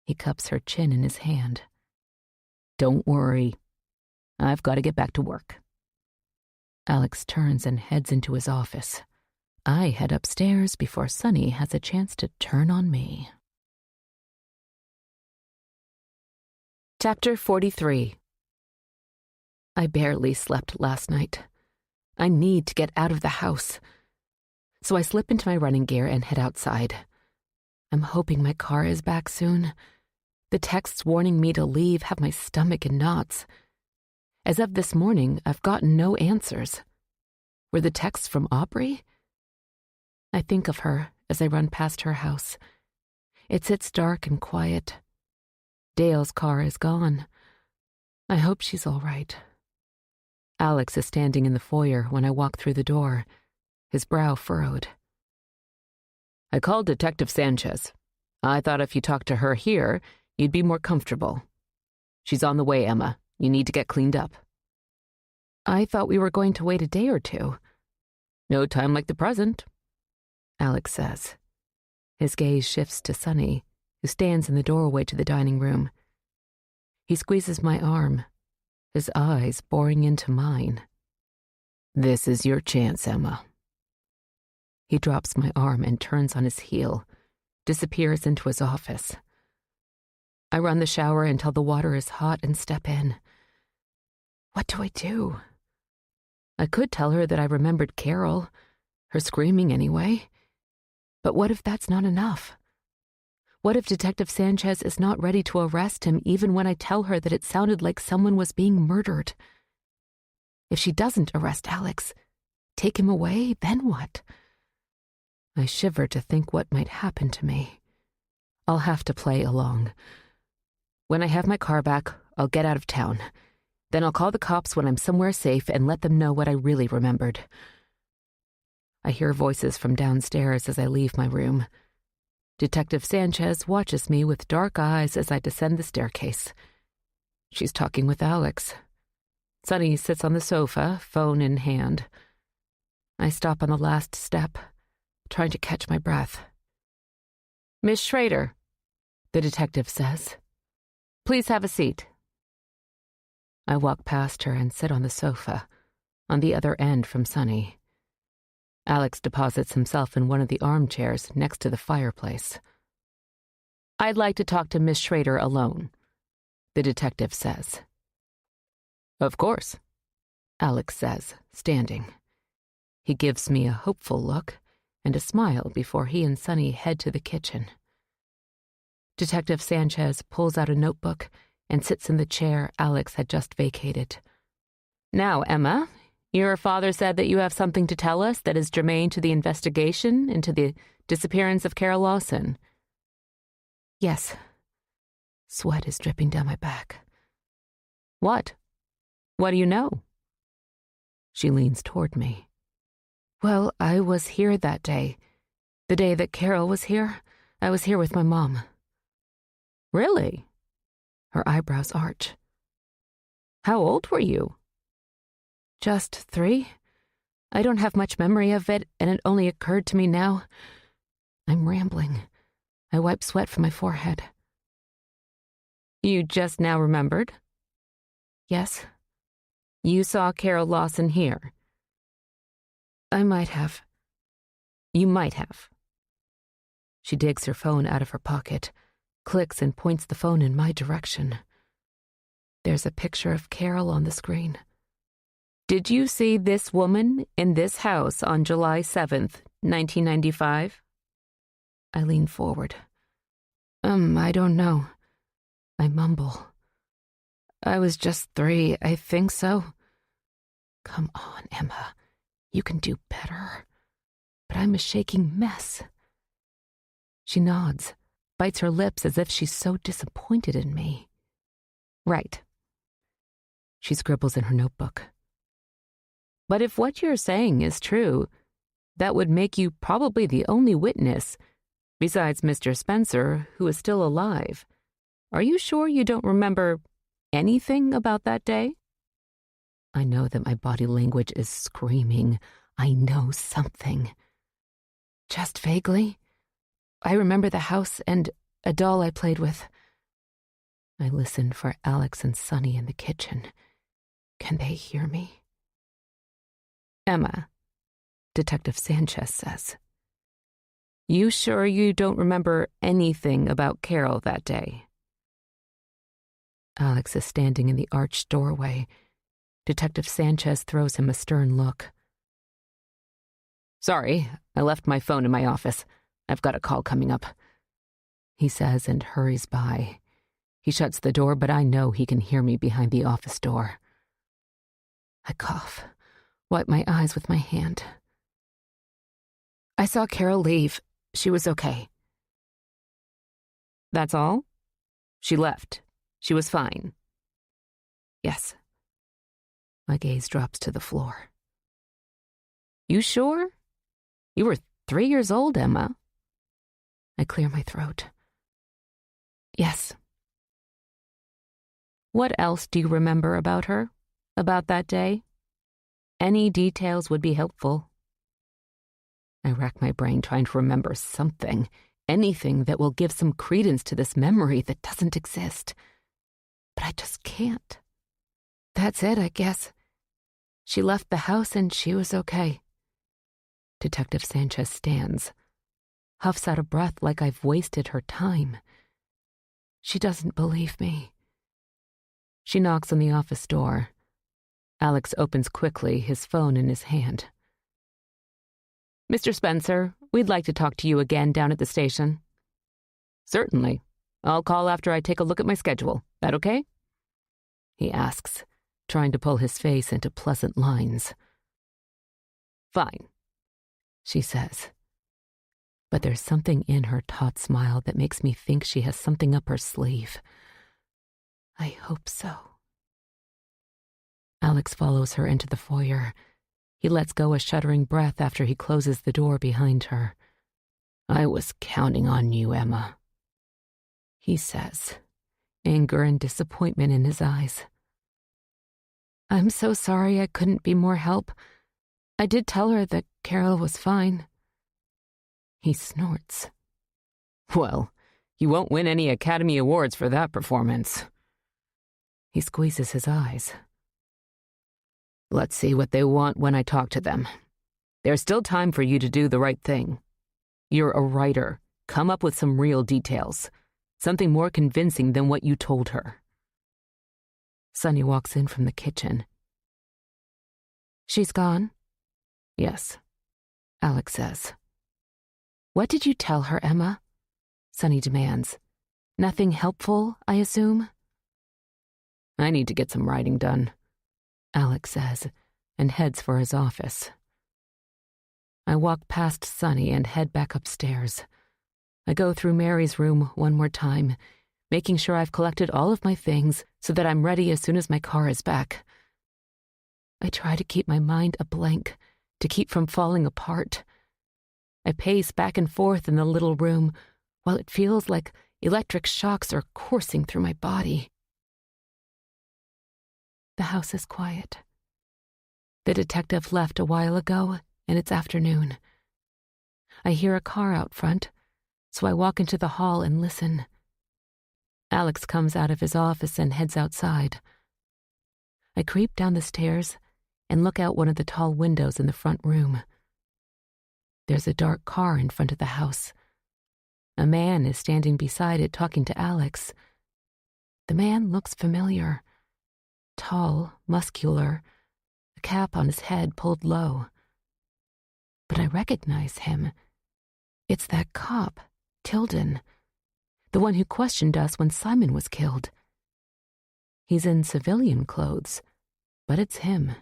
Speaker 1: He cups her chin in his hand. Don't worry. I've got to get back to work. Alex turns and heads into his office. I head upstairs before Sunny has a chance to turn on me. Chapter 43. I barely slept last night. I need to get out of the house. So I slip into my running gear and head outside. I'm hoping my car is back soon. The texts warning me to leave have my stomach in knots. As of this morning, I've gotten no answers. Were the texts from Aubrey? I think of her as I run past her house. It sits dark and quiet. Dale's car is gone. I hope she's all right. Alex is standing in the foyer when I walk through the door, his brow furrowed. I called Detective Sanchez. I thought if you talked to her here, you'd be more comfortable. She's on the way, Emma. You need to get cleaned up. I thought we were going to wait a day or 2. No time like the present, Alex says. His gaze shifts to Sunny, who stands in the doorway to the dining room. He squeezes my arm, his eyes boring into mine. This is your chance, Emma. He drops my arm and turns on his heel, disappears into his office. I run the shower until the water is hot and step in. What do I do? I could tell her that I remembered Carol, her screaming anyway. But what if that's not enough? What if Detective Sanchez is not ready to arrest him even when I tell her that it sounded like someone was being murdered? If she doesn't arrest Alex, take him away, then what? I shiver to think what might happen to me. I'll have to play along. When I have my car back, I'll get out of town. Then I'll call the cops when I'm somewhere safe and let them know what I really remembered. I hear voices from downstairs as I leave my room. Detective Sanchez watches me with dark eyes as I descend the staircase. She's talking with Alex. Sunny sits on the sofa, phone in hand. I stop on the last step, trying to catch my breath. Miss Schrader, the detective says. Please have a seat. I walk past her and sit on the sofa, on the other end from Sunny. Alex deposits himself in one of the armchairs next to the fireplace. I'd like to talk to Miss Schrader alone, the detective says. Of course, Alex says, standing. He gives me a hopeful look and a smile before he and Sunny head to the kitchen. Detective Sanchez pulls out a notebook and sits in the chair Alex had just vacated. Now, Emma, your father said that you have something to tell us that is germane to the investigation into the disappearance of Carol Lawson. Yes. Sweat is dripping down my back. What? What do you know? She leans toward me. Well, I was here that day. The day that Carol was here, I was here with my mom. Really? Her eyebrows arch. How old were you? Just 3. I don't have much memory of it, and it only occurred to me now. I'm rambling. I wipe sweat from my forehead. You just now remembered? Yes. You saw Carol Lawson here? I might have. You might have. She digs her phone out of her pocket, clicks and points the phone in my direction. There's a picture of Carol on the screen. Did you see this woman in this house on July 7th, 1995? I lean forward. I don't know. I mumble. I was just 3, I think so. Come on, Emma. You can do better. But I'm a shaking mess. She nods, bites her lips as if she's so disappointed in me. Right. She scribbles in her notebook. But if what you're saying is true, that would make you probably the only witness, besides Mr. Spencer, who is still alive. Are you sure you don't remember anything about that day? I know that my body language is screaming, I know something. Just vaguely. I remember the house and a doll I played with. I listen for Alex and Sonny in the kitchen. Can they hear me? Emma, Detective Sanchez says. You sure you don't remember anything about Carol that day? Alex is standing in the arched doorway. Detective Sanchez throws him a stern look. Sorry, I left my phone in my office. I've got a call coming up, he says and hurries by. He shuts the door, but I know he can hear me behind the office door. I cough, wipe my eyes with my hand. I saw Carol leave. She was okay. That's all? She left. She was fine. Yes. My gaze drops to the floor. You sure? You were 3 years old, Emma. I clear my throat. Yes. What else do you remember about her? About that day? Any details would be helpful. I rack my brain trying to remember something, anything that will give some credence to this memory that doesn't exist. But I just can't. That's it, I guess. She left the house and she was okay. Detective Sanchez stands, huffs out a breath like I've wasted her time. She doesn't believe me. She knocks on the office door. Alex opens quickly, his phone in his hand. Mr. Spencer, we'd like to talk to you again down at the station. Certainly. I'll call after I take a look at my schedule. That okay? He asks, trying to pull his face into pleasant lines. Fine, she says. But there's something in her taut smile that makes me think she has something up her sleeve. I hope so. Alex follows her into the foyer. He lets go a shuddering breath after he closes the door behind her. I was counting on you, Emma, he says, anger and disappointment in his eyes. I'm so sorry I couldn't be more help. I did tell her that Carol was fine. He snorts. Well, you won't win any Academy Awards for that performance. He squeezes his eyes. Let's see what they want when I talk to them. There's still time for you to do the right thing. You're a writer. Come up with some real details. Something more convincing than what you told her. Sonny walks in from the kitchen. She's gone? Yes, Alex says. What did you tell her, Emma? Sonny demands. Nothing helpful, I assume?
Speaker 3: I need to get some writing done, Alex says, and heads for his office. I walk past Sunny and head back upstairs. I go through Mary's room one more time, making sure I've collected all of my things so that I'm ready as soon as my car is back. I try to keep my mind a blank, to keep from falling apart. I pace back and forth in the little room while it feels like electric shocks are coursing through my body. The house is quiet. The detective left a while ago, and it's afternoon. I hear a car out front, so I walk into the hall and listen. Alex comes out of his office and heads outside. I creep down the stairs and look out one of the tall windows in the front room. There's a dark car in front of the house. A man is standing beside it talking to Alex. The man looks familiar. Tall, muscular, a cap on his head pulled low. But I recognize him. It's that cop, Tilden, the one who questioned us when Simon was killed. He's in civilian clothes, but it's him.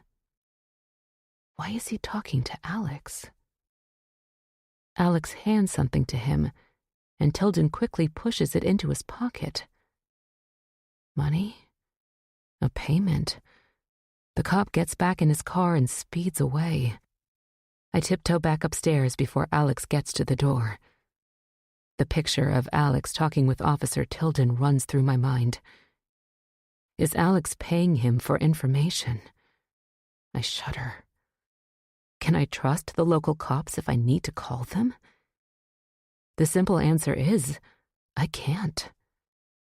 Speaker 3: Why is he talking to Alex? Alex hands something to him, and Tilden quickly pushes it into his pocket. Money? A payment. The cop gets back in his car and speeds away. I tiptoe back upstairs before Alex gets to the door. The picture of Alex talking with Officer Tilden runs through my mind. Is Alex paying him for information? I shudder. Can I trust the local cops if I need to call them? The simple answer is, I can't.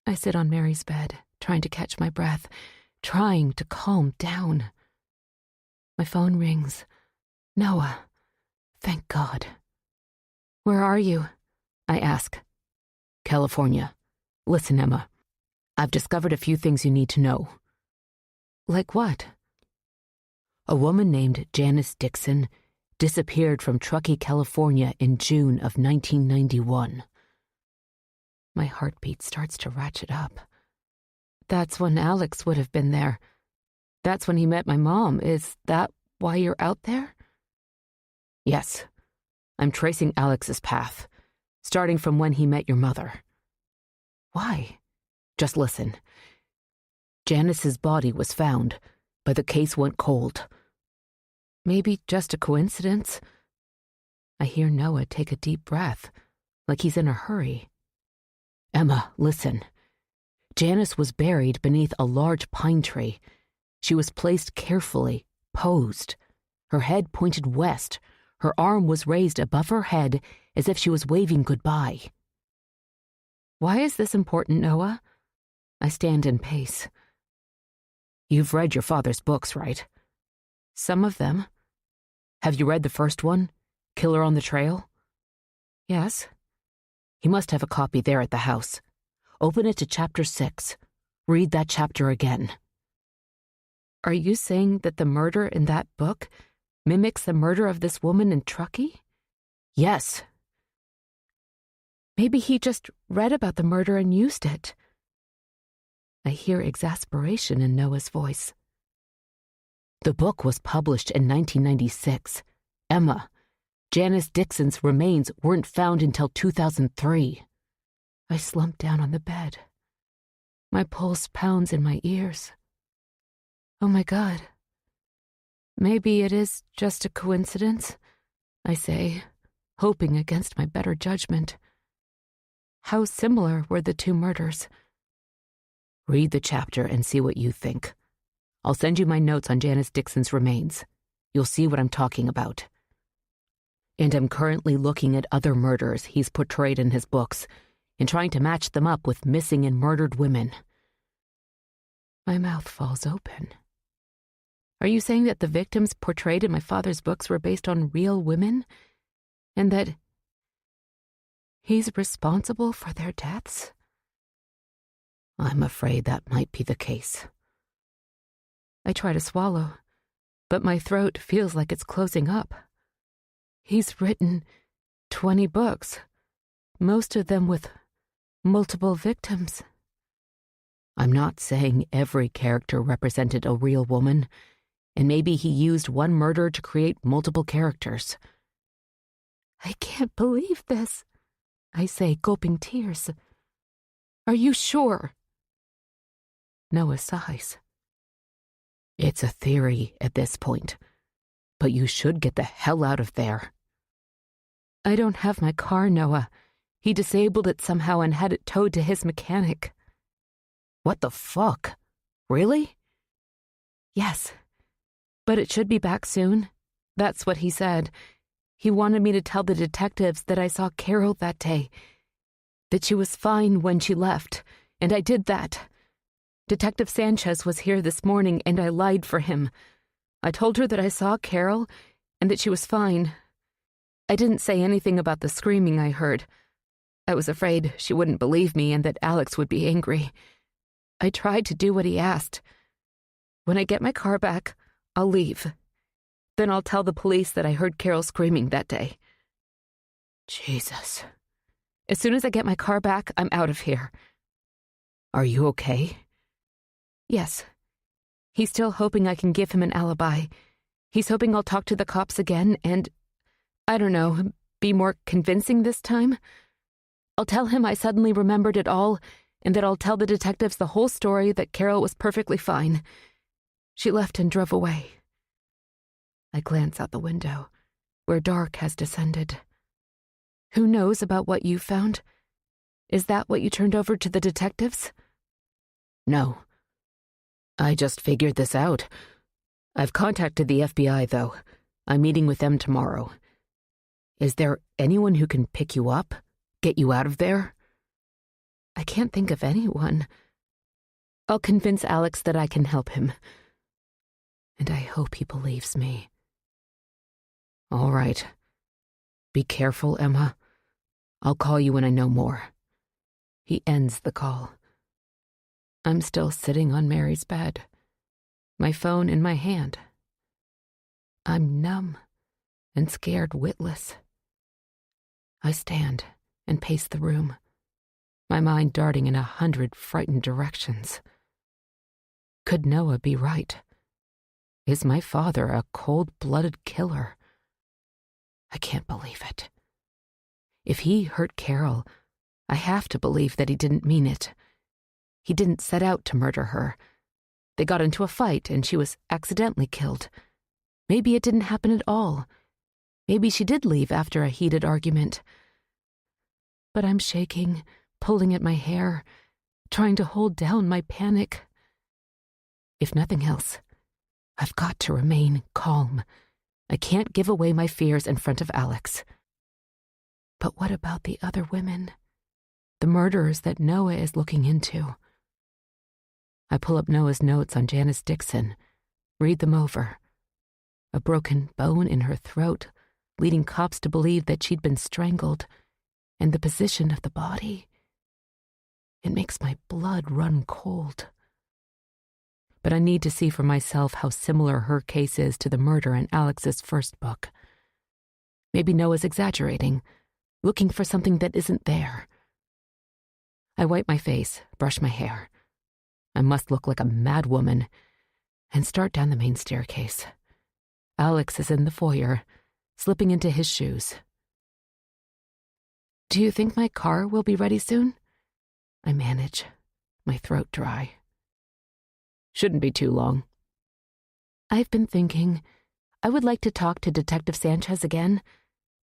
Speaker 3: I sit on Mary's bed, trying to catch my breath, trying to calm down. My phone rings. Noah. Thank God. Where are you? I ask. California. Listen, Emma. I've discovered a few things you need to know. Like what? A woman named Janice Dixon disappeared from Truckee, California in June of 1991. My heartbeat starts to ratchet up. That's when Alex would have been there. That's when he met my mom. Is that why you're out there? Yes. I'm tracing Alex's path, starting from when he met your mother. Why? Just listen. Janice's body was found, but the case went cold. Maybe just a coincidence? I hear Noah take a deep breath, like he's in a hurry. Emma, listen. Janice was buried beneath a large pine tree. She was placed carefully, posed. Her head pointed west. Her arm was raised above her head as if she was waving goodbye. Why is this important, Noah? I stand and pace. You've read your father's books, right? Some of them. Have you read the first one, Killer on the Trail? Yes. He must have a copy there at the house. Open it to chapter 6. Read that chapter again. Are you saying that the murder in that book mimics the murder of this woman in Truckee? Yes. Maybe he just read about the murder and used it. I hear exasperation in Noah's voice. The book was published in 1996. Emma, Janice Dixon's remains weren't found until 2003. I slump down on the bed. My pulse pounds in my ears. Oh my God. Maybe it is just a coincidence, I say, hoping against my better judgment. How similar were the two murders? Read the chapter and see what you think. I'll send you my notes on Janice Dixon's remains. You'll see what I'm talking about. And I'm currently looking at other murders he's portrayed in his books and trying to match them up with missing and murdered women. My mouth falls open. Are you saying that the victims portrayed in my father's books were based on real women? And that he's responsible for their deaths? I'm afraid that might be the case. I try to swallow, but my throat feels like it's closing up. He's written 20 books, most of them with
Speaker 1: multiple victims.
Speaker 3: I'm not saying every character represented a real woman, and maybe he used one murder to create multiple characters.
Speaker 1: I can't believe this, I say, gulping tears. Are you sure?
Speaker 3: Noah sighs. It's a theory at this point, but you should get the hell out of there.
Speaker 1: I don't have my car, Noah. He disabled it somehow and had it towed to his mechanic.
Speaker 3: What the fuck? Really?
Speaker 1: Yes, but it should be back soon. That's what he said. He wanted me to tell the detectives that I saw Carol that day, that she was fine when she left, and I did that. Detective Sanchez was here this morning, and I lied for him. I told her that I saw Carol and that she was fine. I didn't say anything about the screaming I heard. I was afraid she wouldn't believe me and that Alex would be angry. I tried to do what he asked. When I get my car back, I'll leave. Then I'll tell the police that I heard Carol screaming that day.
Speaker 3: Jesus.
Speaker 1: As soon as I get my car back, I'm out of here.
Speaker 3: Are you okay?
Speaker 1: Yes. He's still hoping I can give him an alibi. He's hoping I'll talk to the cops again and, I don't know, be more convincing this time. I'll tell him I suddenly remembered it all and that I'll tell the detectives the whole story, that Carol was perfectly fine. She left and drove away. I glance out the window, where dark has descended. Who knows about what you found? Is that what you turned over to the detectives?
Speaker 3: No. I just figured this out. I've contacted the FBI, though. I'm meeting with them tomorrow. Is there anyone who can pick you up? Get you out of there?
Speaker 1: I can't think of anyone. I'll convince Alex that I can help him. And I hope he believes me.
Speaker 3: All right. Be careful, Emma. I'll call you when I know more.
Speaker 1: He ends the call. I'm still sitting on Mary's bed, my phone in my hand. I'm numb and scared witless. I stand and pace the room, my mind darting in 100 frightened directions. Could Noah be right? Is my father a cold-blooded killer? I can't believe it. If he hurt Carol, I have to believe that he didn't mean it. He didn't set out to murder her. They got into a fight and she was accidentally killed. Maybe it didn't happen at all. Maybe she did leave after a heated argument. But I'm shaking, pulling at my hair, trying to hold down my panic. If nothing else, I've got to remain calm. I can't give away my fears in front of Alex. But what about the other women? The murderers that Noah is looking into? I pull up Noah's notes on Janice Dixon, read them over. A broken bone in her throat, leading cops to believe that she'd been strangled, and the position of the body. It makes my blood run cold. But I need to see for myself how similar her case is to the murder in Alex's first book. Maybe Noah's exaggerating, looking for something that isn't there. I wipe my face, brush my hair. I must look like a mad woman, and start down the main staircase. Alex is in the foyer, slipping into his shoes. Do you think my car will be ready soon? I manage, my throat dry.
Speaker 3: Shouldn't be too long.
Speaker 1: I've been thinking, I would like to talk to Detective Sanchez again.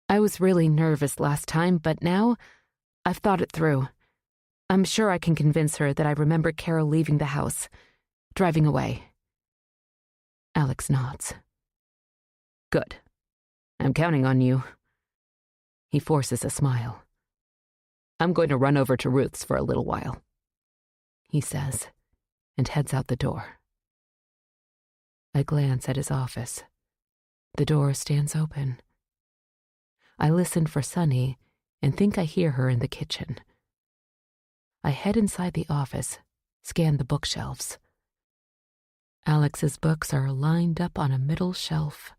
Speaker 1: I was really nervous last time, but now I've thought it through. I'm sure I can convince her that I remember Carol leaving the house, driving away. Alex nods.
Speaker 3: Good. I'm counting on you.
Speaker 1: He forces a smile.
Speaker 3: I'm going to run over to Ruth's for a little while,
Speaker 1: he says, and heads out the door. I glance at his office. The door stands open. I listen for Sunny and think I hear her in the kitchen. I head inside the office, scan the bookshelves. Alex's books are lined up on a middle shelf.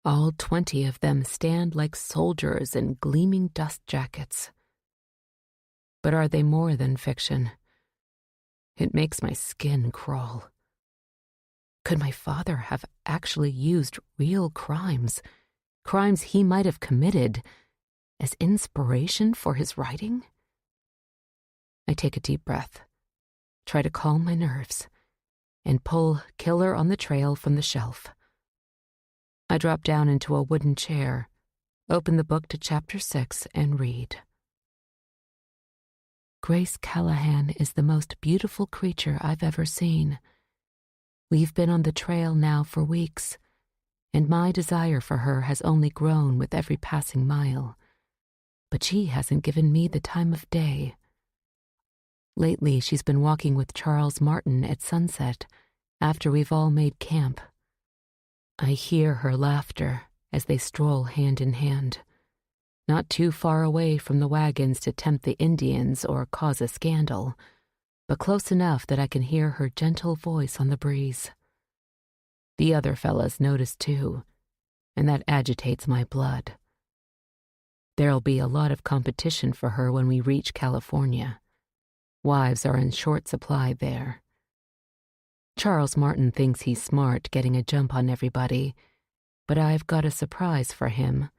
Speaker 1: All 20 of them stand like soldiers in gleaming dust jackets. But are they more than fiction? It makes my skin crawl. Could my father have actually used real crimes he might have committed, as inspiration for his writing? I take a deep breath, try to calm my nerves, and pull Killer on the Trail from the shelf. I drop down into a wooden chair, open the book to chapter 6, and read. Grace Callahan is the most beautiful creature I've ever seen. We've been on the trail now for weeks, and my desire for her has only grown with every passing mile. But she hasn't given me the time of day. Lately, she's been walking with Charles Martin at sunset, after we've all made camp. I hear her laughter as they stroll hand in hand, not too far away from the wagons to tempt the Indians or cause a scandal, but close enough that I can hear her gentle voice on the breeze. The other fellas notice too, and that agitates my blood. There'll be a lot of competition for her when we reach California. Wives are in short supply there. Charles Martin thinks he's smart getting a jump on everybody, but I've got a surprise for him.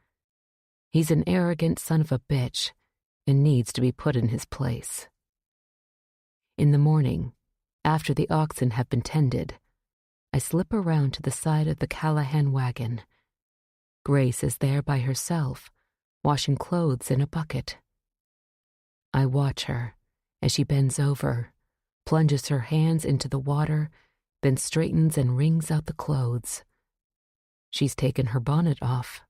Speaker 1: He's an arrogant son of a bitch and needs to be put in his place. In the morning, after the oxen have been tended, I slip around to the side of the Callahan wagon. Grace is there by herself, washing clothes in a bucket. I watch her as she bends over, plunges her hands into the water, then straightens and wrings out the clothes. She's taken her bonnet off.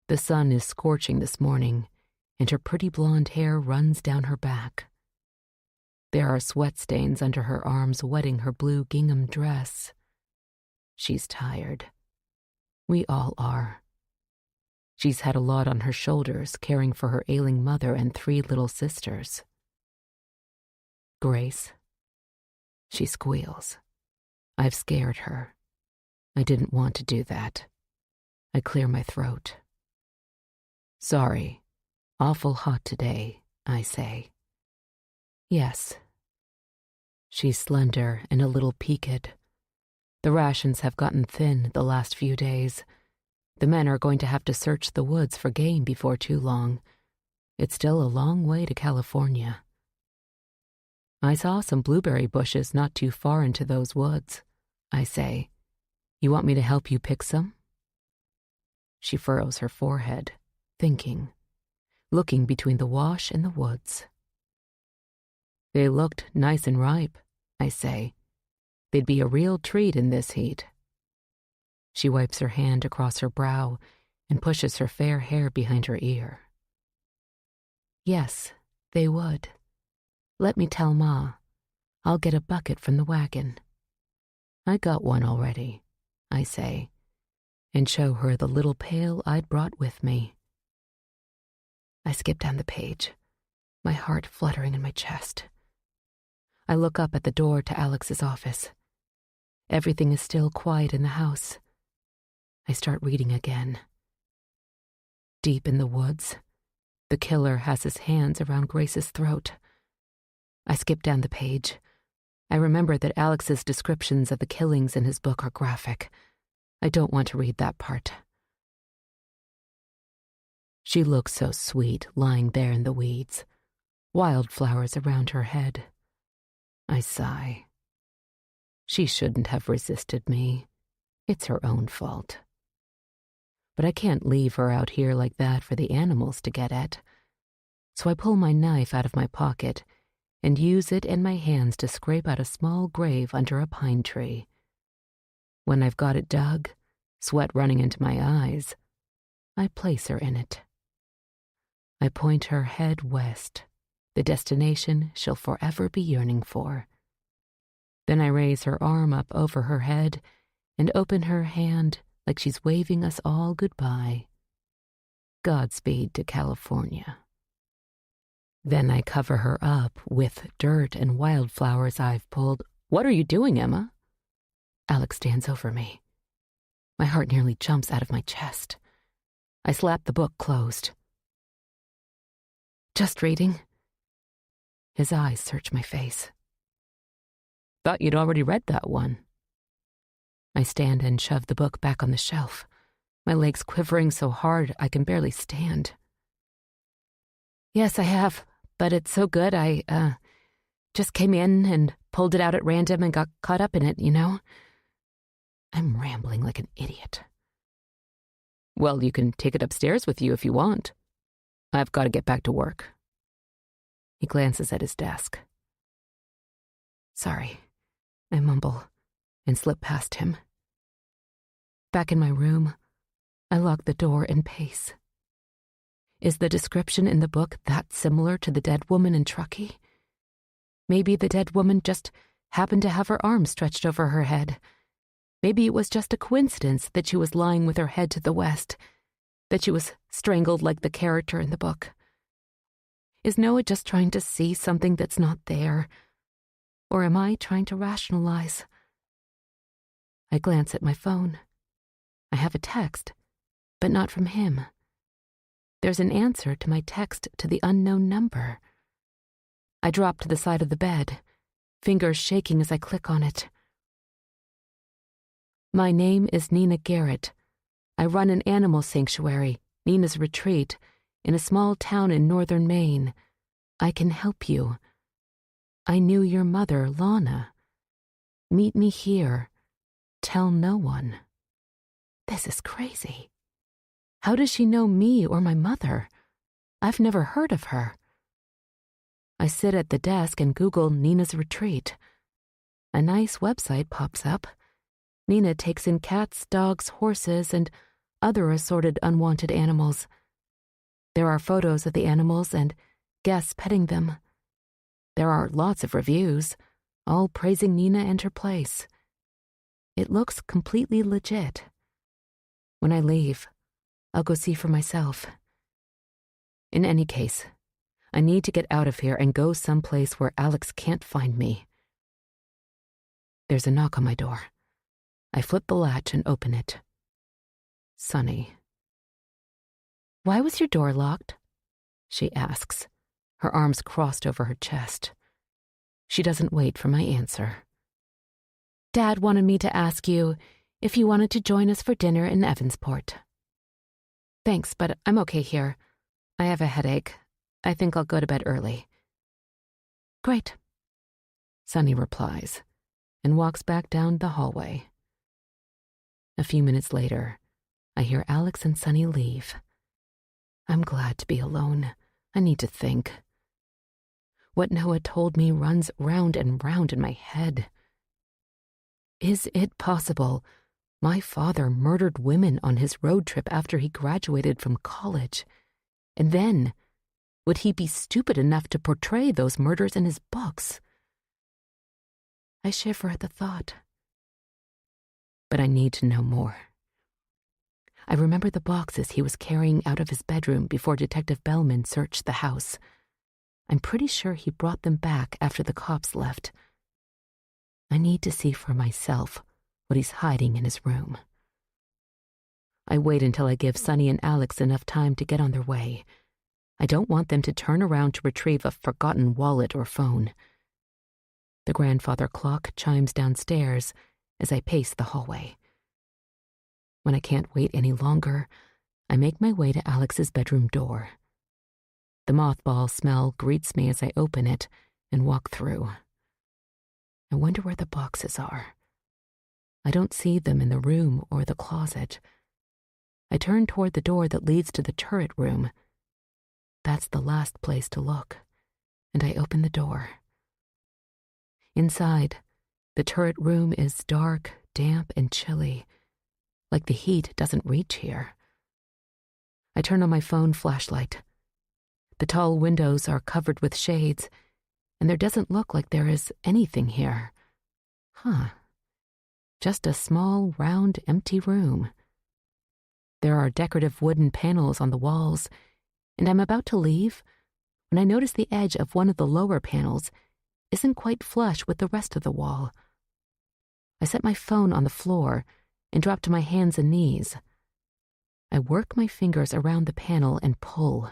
Speaker 1: The sun is scorching this morning, and her pretty blonde hair runs down her back. There are sweat stains under her arms wetting her blue gingham dress. She's tired. We all are. She's had a lot on her shoulders caring for her ailing mother and 3 little sisters. Grace. She squeals. I've scared her. I didn't want to do that. I clear my throat. Sorry. Awful hot today, I say. Yes. She's slender and a little peaked. The rations have gotten thin the last few days. The men are going to have to search the woods for game before too long. It's still a long way to California. I saw some blueberry bushes not too far into those woods, I say. You want me to help you pick some? She furrows her forehead, thinking, looking between the wash and the woods. They looked nice and ripe, I say. They'd be a real treat in this heat. She wipes her hand across her brow and pushes her fair hair behind her ear. Yes, they would. Let me tell Ma. I'll get a bucket from the wagon. I got one already, I say, and show her the little pail I'd brought with me. I skip down the page, my heart fluttering in my chest. I look up at the door to Alex's office. Everything is still quiet in the house. I start reading again. Deep in the woods, the killer has his hands around Grace's throat. I skip down the page. I remember that Alex's descriptions of the killings in his book are graphic. I don't want to read that part. She looks so sweet lying there in the weeds, wildflowers around her head. I sigh. She shouldn't have resisted me. It's her own fault. But I can't leave her out here like that for the animals to get at. So I pull my knife out of my pocket and use it in my hands to scrape out a small grave under a pine tree. When I've got it dug, sweat running into my eyes, I place her in it. I point her head west, the destination she'll forever be yearning for. Then I raise her arm up over her head and open her hand like she's waving us all goodbye. Godspeed to California. Then I cover her up with dirt and wildflowers I've pulled. What are you doing, Emma? Alex stands over me. My heart nearly jumps out of my chest. I slap the book closed. Just reading. His eyes search my face. Thought you'd already read that one. I stand and shove the book back on the shelf, my legs quivering so hard I can barely stand. Yes, I have, but it's so good I, just came in and pulled it out at random and got caught up in it, you know? I'm rambling like an idiot. Well, you can take it upstairs with you if you want. I've got to get back to work. He glances at his desk. Sorry, I mumble and slip past him. Back in my room, I lock the door and pace. Is the description in the book that similar to the dead woman in Truckee? Maybe the dead woman just happened to have her arms stretched over her head. Maybe it was just a coincidence that she was lying with her head to the west, that she was strangled like the character in the book. Is Noah just trying to see something that's not there? Or am I trying to rationalize? I glance at my phone. I have a text, but not from him. There's an answer to my text to the unknown number. I drop to the side of the bed, fingers shaking as I click on it. My name is Nina Garrett. I run an animal sanctuary, Nina's Retreat, in a small town in northern Maine. I can help you. I knew your mother, Lana. Meet me here. Tell no one. This is crazy. How does she know me or my mother? I've never heard of her. I sit at the desk and Google Nina's Retreat. A nice website pops up. Nina takes in cats, dogs, horses, and other assorted unwanted animals. There are photos of the animals and guests petting them. There are lots of reviews, all praising Nina and her place. It looks completely legit. When I leave, I'll go see for myself. In any case, I need to get out of here and go someplace where Alex can't find me. There's a knock on my door. I flip the latch and open it. Sunny. Why was your door locked? She asks, her arms crossed over her chest. She doesn't wait for my answer. Dad wanted me to ask you if you wanted to join us for dinner in Evansport. Thanks, but I'm okay here. I have a headache. I think I'll go to bed early. Great. Sunny replies and walks back down the hallway. A few minutes later, I hear Alex and Sunny leave. I'm glad to be alone. I need to think. What Noah told me runs round and round in my head. Is it possible my father murdered women on his road trip after he graduated from college? And then, would he be stupid enough to portray those murders in his books? I shiver at the thought. But I need to know more. I remember the boxes he was carrying out of his bedroom before Detective Bellman searched the house. I'm pretty sure he brought them back after the cops left. I need to see for myself what he's hiding in his room. I wait until I give Sunny and Alex enough time to get on their way. I don't want them to turn around to retrieve a forgotten wallet or phone. The grandfather clock chimes downstairs as I pace the hallway. When I can't wait any longer, I make my way to Alex's bedroom door. The mothball smell greets me as I open it and walk through. I wonder where the boxes are. I don't see them in the room or the closet. I turn toward the door that leads to the turret room. That's the last place to look, and I open the door. Inside, the turret room is dark, damp, and chilly, like the heat doesn't reach here. I turn on my phone flashlight. The tall windows are covered with shades, and there doesn't look like there is anything here. Just a small, round, empty room. There are decorative wooden panels on the walls, and I'm about to leave when I notice the edge of one of the lower panels isn't quite flush with the rest of the wall. I set my phone on the floor and drop to my hands and knees. I work my fingers around the panel and pull.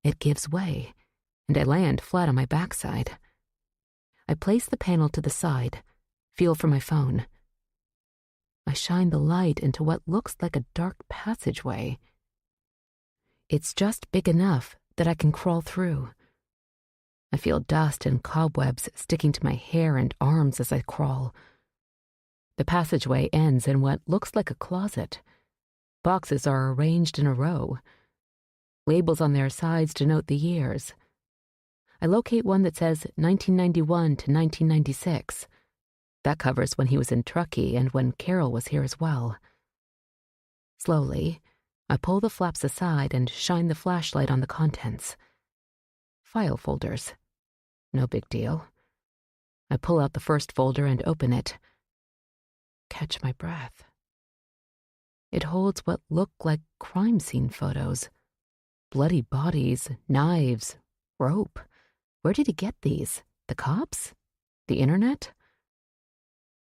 Speaker 1: It gives way, and I land flat on my backside. I place the panel to the side, feel for my phone. I shine the light into what looks like a dark passageway. It's just big enough that I can crawl through. I feel dust and cobwebs sticking to my hair and arms as I crawl. The passageway ends in what looks like a closet. Boxes are arranged in a row. Labels on their sides denote the years. I locate one that says 1991 to 1996. That covers when he was in Truckee and when Carol was here as well. Slowly, I pull the flaps aside and shine the flashlight on the contents. File folders. No big deal. I pull out the first folder and open it. Catch my breath. It holds what look like crime scene photos. Bloody bodies, knives, rope. Where did he get these? The cops? The internet?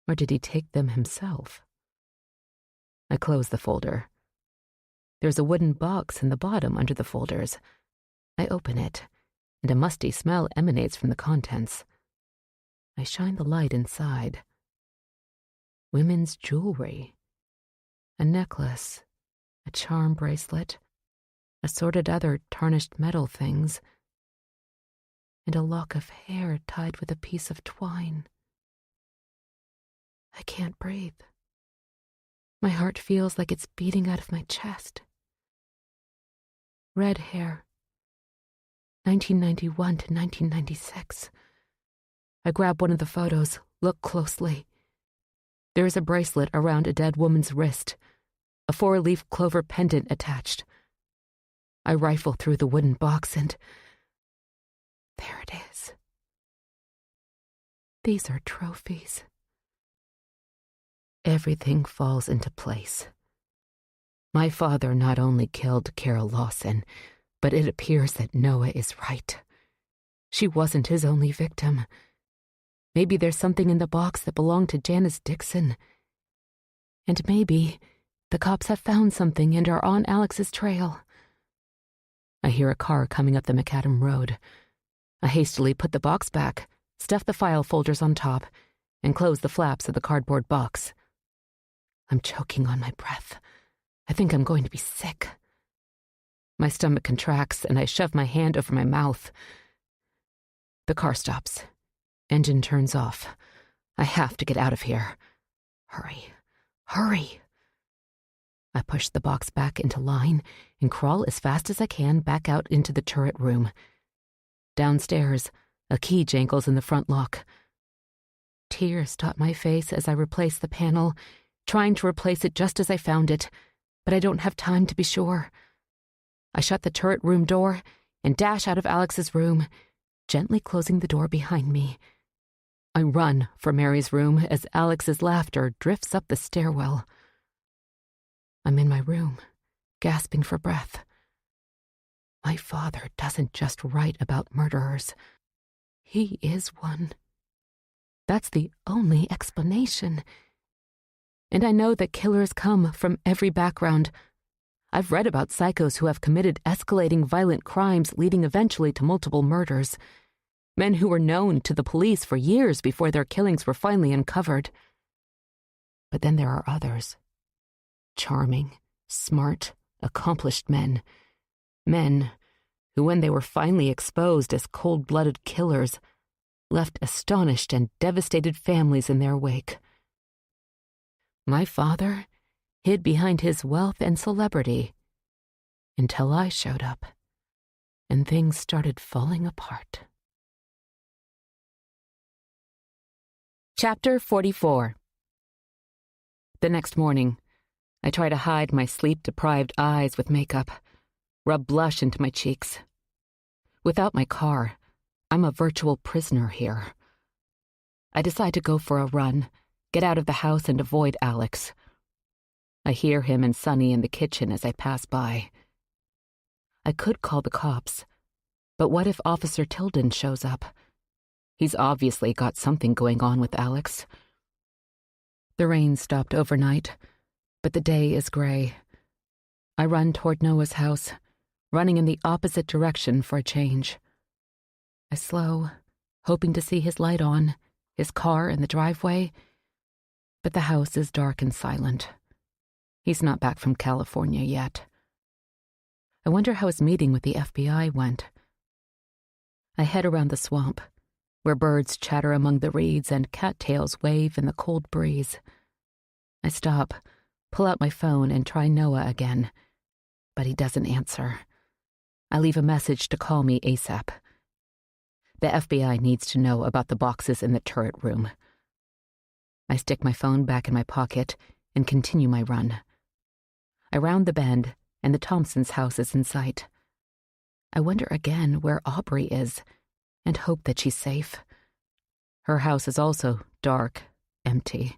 Speaker 1: Or did he take them himself? I close the folder. There's a wooden box in the bottom under the folders. I open it, and a musty smell emanates from the contents. I shine the light inside. Women's jewelry. A necklace, a charm bracelet, assorted other tarnished metal things, and a lock of hair tied with a piece of twine. I can't breathe. My heart feels like it's beating out of my chest. Red hair. 1991 to 1996. I grab one of the photos, look closely. There is a bracelet around a dead woman's wrist, a 4-leaf clover pendant attached. I rifle through the wooden box and there it is. These are trophies. Everything falls into place. My father not only killed Carol Lawson, but it appears that Noah is right. She wasn't his only victim. Maybe there's something in the box that belonged to Janice Dixon. And maybe the cops have found something and are on Alex's trail. I hear a car coming up the macadam road. I hastily put the box back, stuff the file folders on top, and close the flaps of the cardboard box. I'm choking on my breath. I think I'm going to be sick. My stomach contracts, and I shove my hand over my mouth. The car stops. Engine turns off. I have to get out of here. Hurry. Hurry. I push the box back into line and crawl as fast as I can back out into the turret room. Downstairs, a key jangles in the front lock. Tears dot my face as I replace the panel, trying to replace it just as I found it, but I don't have time to be sure. I shut the turret room door and dash out of Alex's room, gently closing the door behind me. I run for Mary's room as Alex's laughter drifts up the stairwell. I'm in my room, gasping for breath. My father doesn't just write about murderers. He is one. That's the only explanation. And I know that killers come from every background. I've read about psychos who have committed escalating violent crimes leading eventually to multiple murders. Men who were known to the police for years before their killings were finally uncovered. But then there are others. Charming, smart, accomplished men. Men who, when they were finally exposed as cold-blooded killers, left astonished and devastated families in their wake. My father hid behind his wealth and celebrity until I showed up, and things started falling apart. Chapter 44. The next morning, I try to hide my sleep-deprived eyes with makeup, rub blush into my cheeks. Without my car, I'm a virtual prisoner here. I decide to go for a run, get out of the house and avoid Alex. I hear him and Sonny in the kitchen as I pass by. I could call the cops, but what if Officer Tilden shows up? He's obviously got something going on with Alex. The rain stopped overnight, but the day is gray. I run toward Noah's house, running in the opposite direction for a change. I slow, hoping to see his light on, his car in the driveway, but the house is dark and silent. He's not back from California yet. I wonder how his meeting with the FBI went. I head around the swamp, where birds chatter among the reeds and cattails wave in the cold breeze. I stop, pull out my phone, and try Noah again, but he doesn't answer. I leave a message to call me ASAP. The FBI needs to know about the boxes in the turret room. I stick my phone back in my pocket and continue my run. I round the bend, and the Thompsons' house is in sight. I wonder again where Aubrey is, and hope that she's safe. Her house is also dark, empty.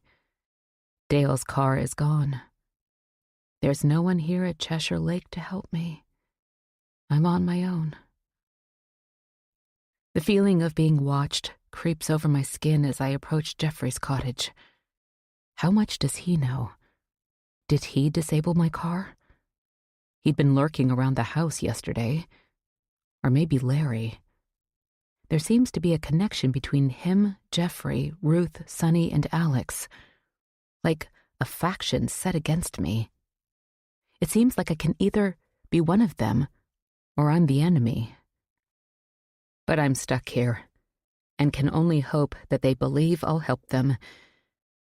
Speaker 1: Dale's car is gone. There's no one here at Cheshire Lake to help me. I'm on my own. The feeling of being watched creeps over my skin as I approach Jeffrey's cottage. How much does he know? Did he disable my car? He'd been lurking around the house yesterday. Or maybe Larry. There seems to be a connection between him, Jeffrey, Ruth, Sonny, and Alex. Like a faction set against me. It seems like I can either be one of them, or I'm the enemy. But I'm stuck here, and can only hope that they believe I'll help them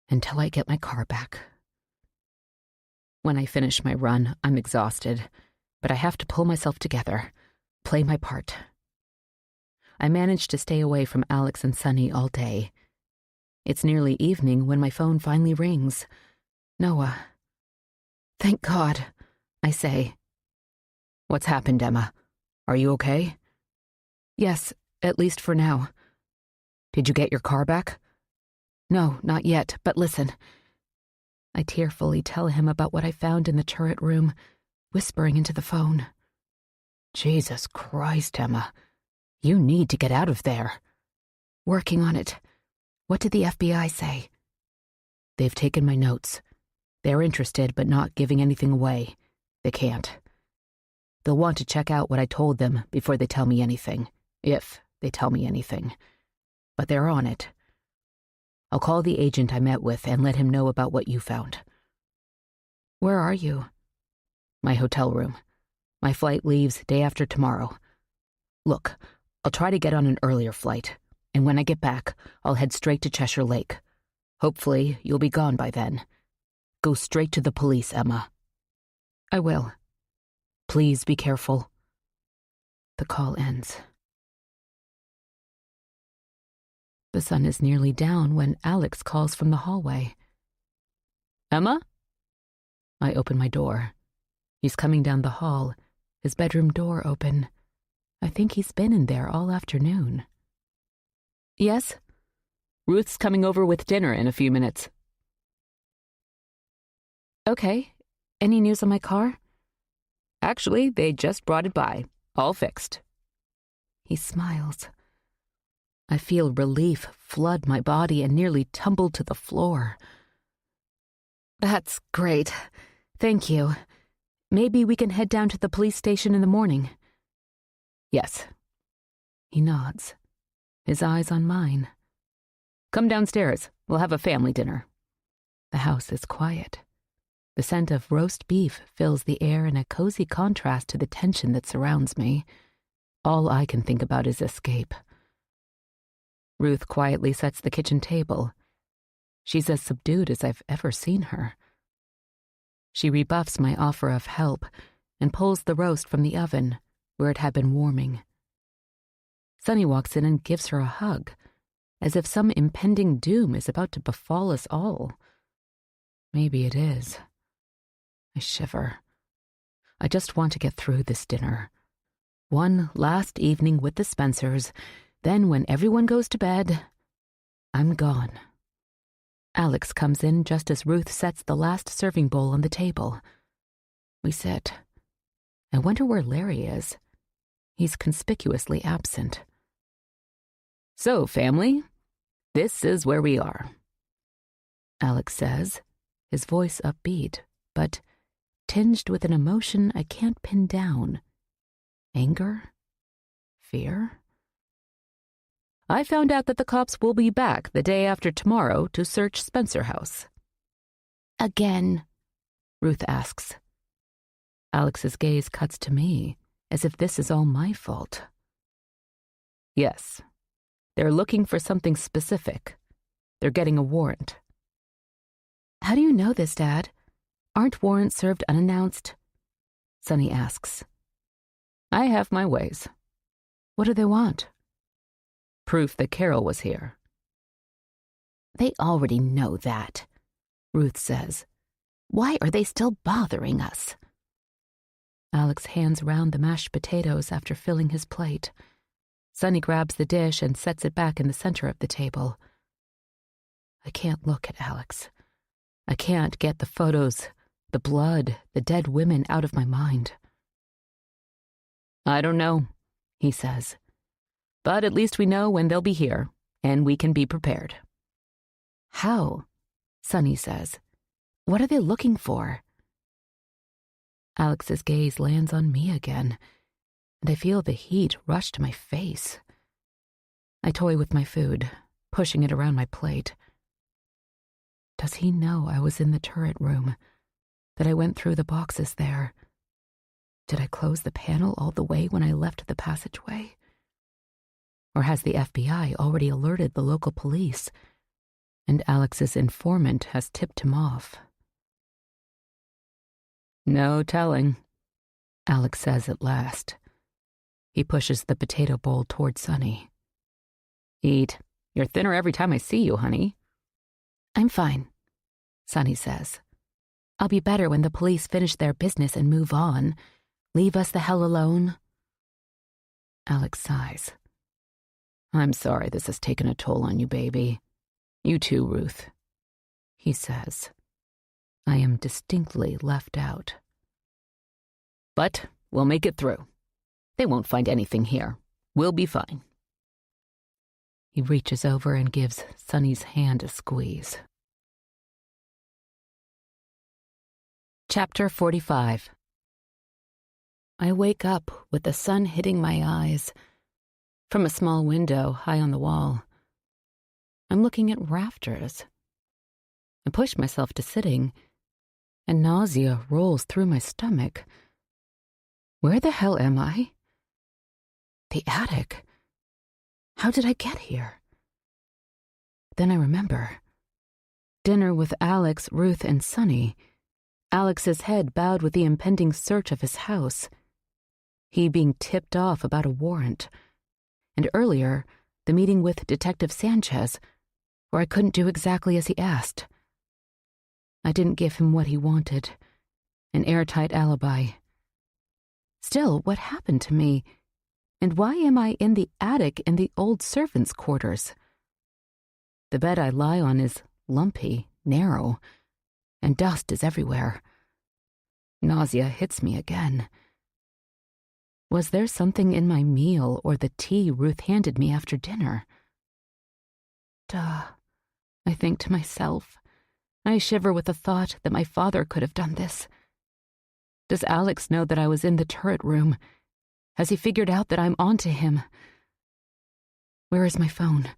Speaker 1: until I get my car back. When I finish my run, I'm exhausted, but I have to pull myself together, play my part. I managed to stay away from Alex and Sonny all day. It's nearly evening when my phone finally rings. Noah. Thank God, I say. What's happened, Emma? Are you okay? Yes, at least for now. Did you get your car back? No, not yet, but listen. I tearfully tell him about what I found in the turret room, whispering into the phone. Jesus Christ, Emma. You need to get out of there. Working on it. What did the FBI say? They've taken my notes. They're interested, but not giving anything away. They can't. They'll want to check out what I told them before they tell me anything, if they tell me anything. But they're on it. I'll call the agent I met with and let him know about what you found. Where are you? My hotel room. My flight leaves day after tomorrow. Look, I'll try to get on an earlier flight, and when I get back, I'll head straight to Cheshire Lake. Hopefully, you'll be gone by then. Go straight to the police, Emma. I will. Please be careful. The call ends. The sun is nearly down when Alex calls from the hallway. Emma? I open my door. He's coming down the hall, his bedroom door open. I think he's been in there all afternoon. Yes? Ruth's coming over with dinner in a few minutes. Okay. Any news on my car? Actually, they just brought it by. All fixed. He smiles. I feel relief flood my body and nearly tumble to the floor. That's great. Thank you. Maybe we can head down to the police station in the morning. Yes. He nods, his eyes on mine. Come downstairs. We'll have a family dinner. The house is quiet. The scent of roast beef fills the air in a cozy contrast to the tension that surrounds me. All I can think about is escape. Ruth quietly sets the kitchen table. She's as subdued as I've ever seen her. She rebuffs my offer of help and pulls the roast from the oven, where it had been warming. Sonny walks in and gives her a hug, as if some impending doom is about to befall us all. Maybe it is. I shiver. I just want to get through this dinner. One last evening with the Spencers, then when everyone goes to bed, I'm gone. Alex comes in just as Ruth sets the last serving bowl on the table. We sit. I wonder where Larry is. He's conspicuously absent. So, family, this is where we are. Alex says, his voice upbeat, but tinged with an emotion I can't pin down. Anger? Fear?
Speaker 3: I found out that the cops will be back the day after tomorrow to search Spencer House.
Speaker 2: Again?
Speaker 3: Ruth asks. Alex's gaze cuts to me, as if this is all my fault. Yes. They're looking for something specific. They're getting a warrant.
Speaker 2: How do you know this, Dad? Aren't warrants served unannounced?
Speaker 3: Sonny asks. I have my ways.
Speaker 2: What do they want?
Speaker 3: Proof that Carol was here.
Speaker 2: They already know that, Ruth says. Why are they still bothering us?
Speaker 3: Alex hands round the mashed potatoes after filling his plate. Sonny grabs the dish and sets it back in the center of the table. I can't look at Alex. I can't get the photos, the blood, the dead women out of my mind. I don't know, he says. But at least we know when they'll be here, and we can be prepared.
Speaker 2: How? Sonny says. What are they looking for?
Speaker 3: Alex's gaze lands on me again, and I feel the heat rush to my face. I toy with my food, pushing it around my plate. Does he know I was in the turret room, that I went through the boxes there? Did I close the panel all the way when I left the passageway? Or has the FBI already alerted the local police, and Alex's informant has tipped him off? No telling, Alex says at last. He pushes the potato bowl toward Sonny. Eat. You're thinner every time I see you, honey.
Speaker 2: I'm fine, Sonny says. I'll be better when the police finish their business and move on. Leave us the hell alone.
Speaker 3: Alex sighs. I'm sorry this has taken a toll on you, baby. You too, Ruth, he says. I am distinctly left out. But we'll make it through. They won't find anything here. We'll be fine. He reaches over and gives Sonny's hand a squeeze. Chapter 45. I wake up with the sun hitting my eyes. From a small window high on the wall, I'm looking at rafters. I push myself to sitting, and nausea rolls through my stomach. Where the hell am I? The attic. How did I get here? Then I remember. Dinner with Alex, Ruth, and Sonny. Alex's head bowed with the impending search of his house. He being tipped off about a warrant. And earlier, the meeting with Detective Sanchez, where I couldn't do exactly as he asked. I didn't give him what he wanted, an airtight alibi. Still, what happened to me? And why am I in the attic in the old servants' quarters? The bed I lie on is lumpy, narrow, and dust is everywhere. Nausea hits me again. Was there something in my meal or the tea Ruth handed me after dinner? Duh, I think to myself. I shiver with the thought that my father could have done this. Does Alex know that I was in the turret room? Has he figured out that I'm onto him? Where is my phone?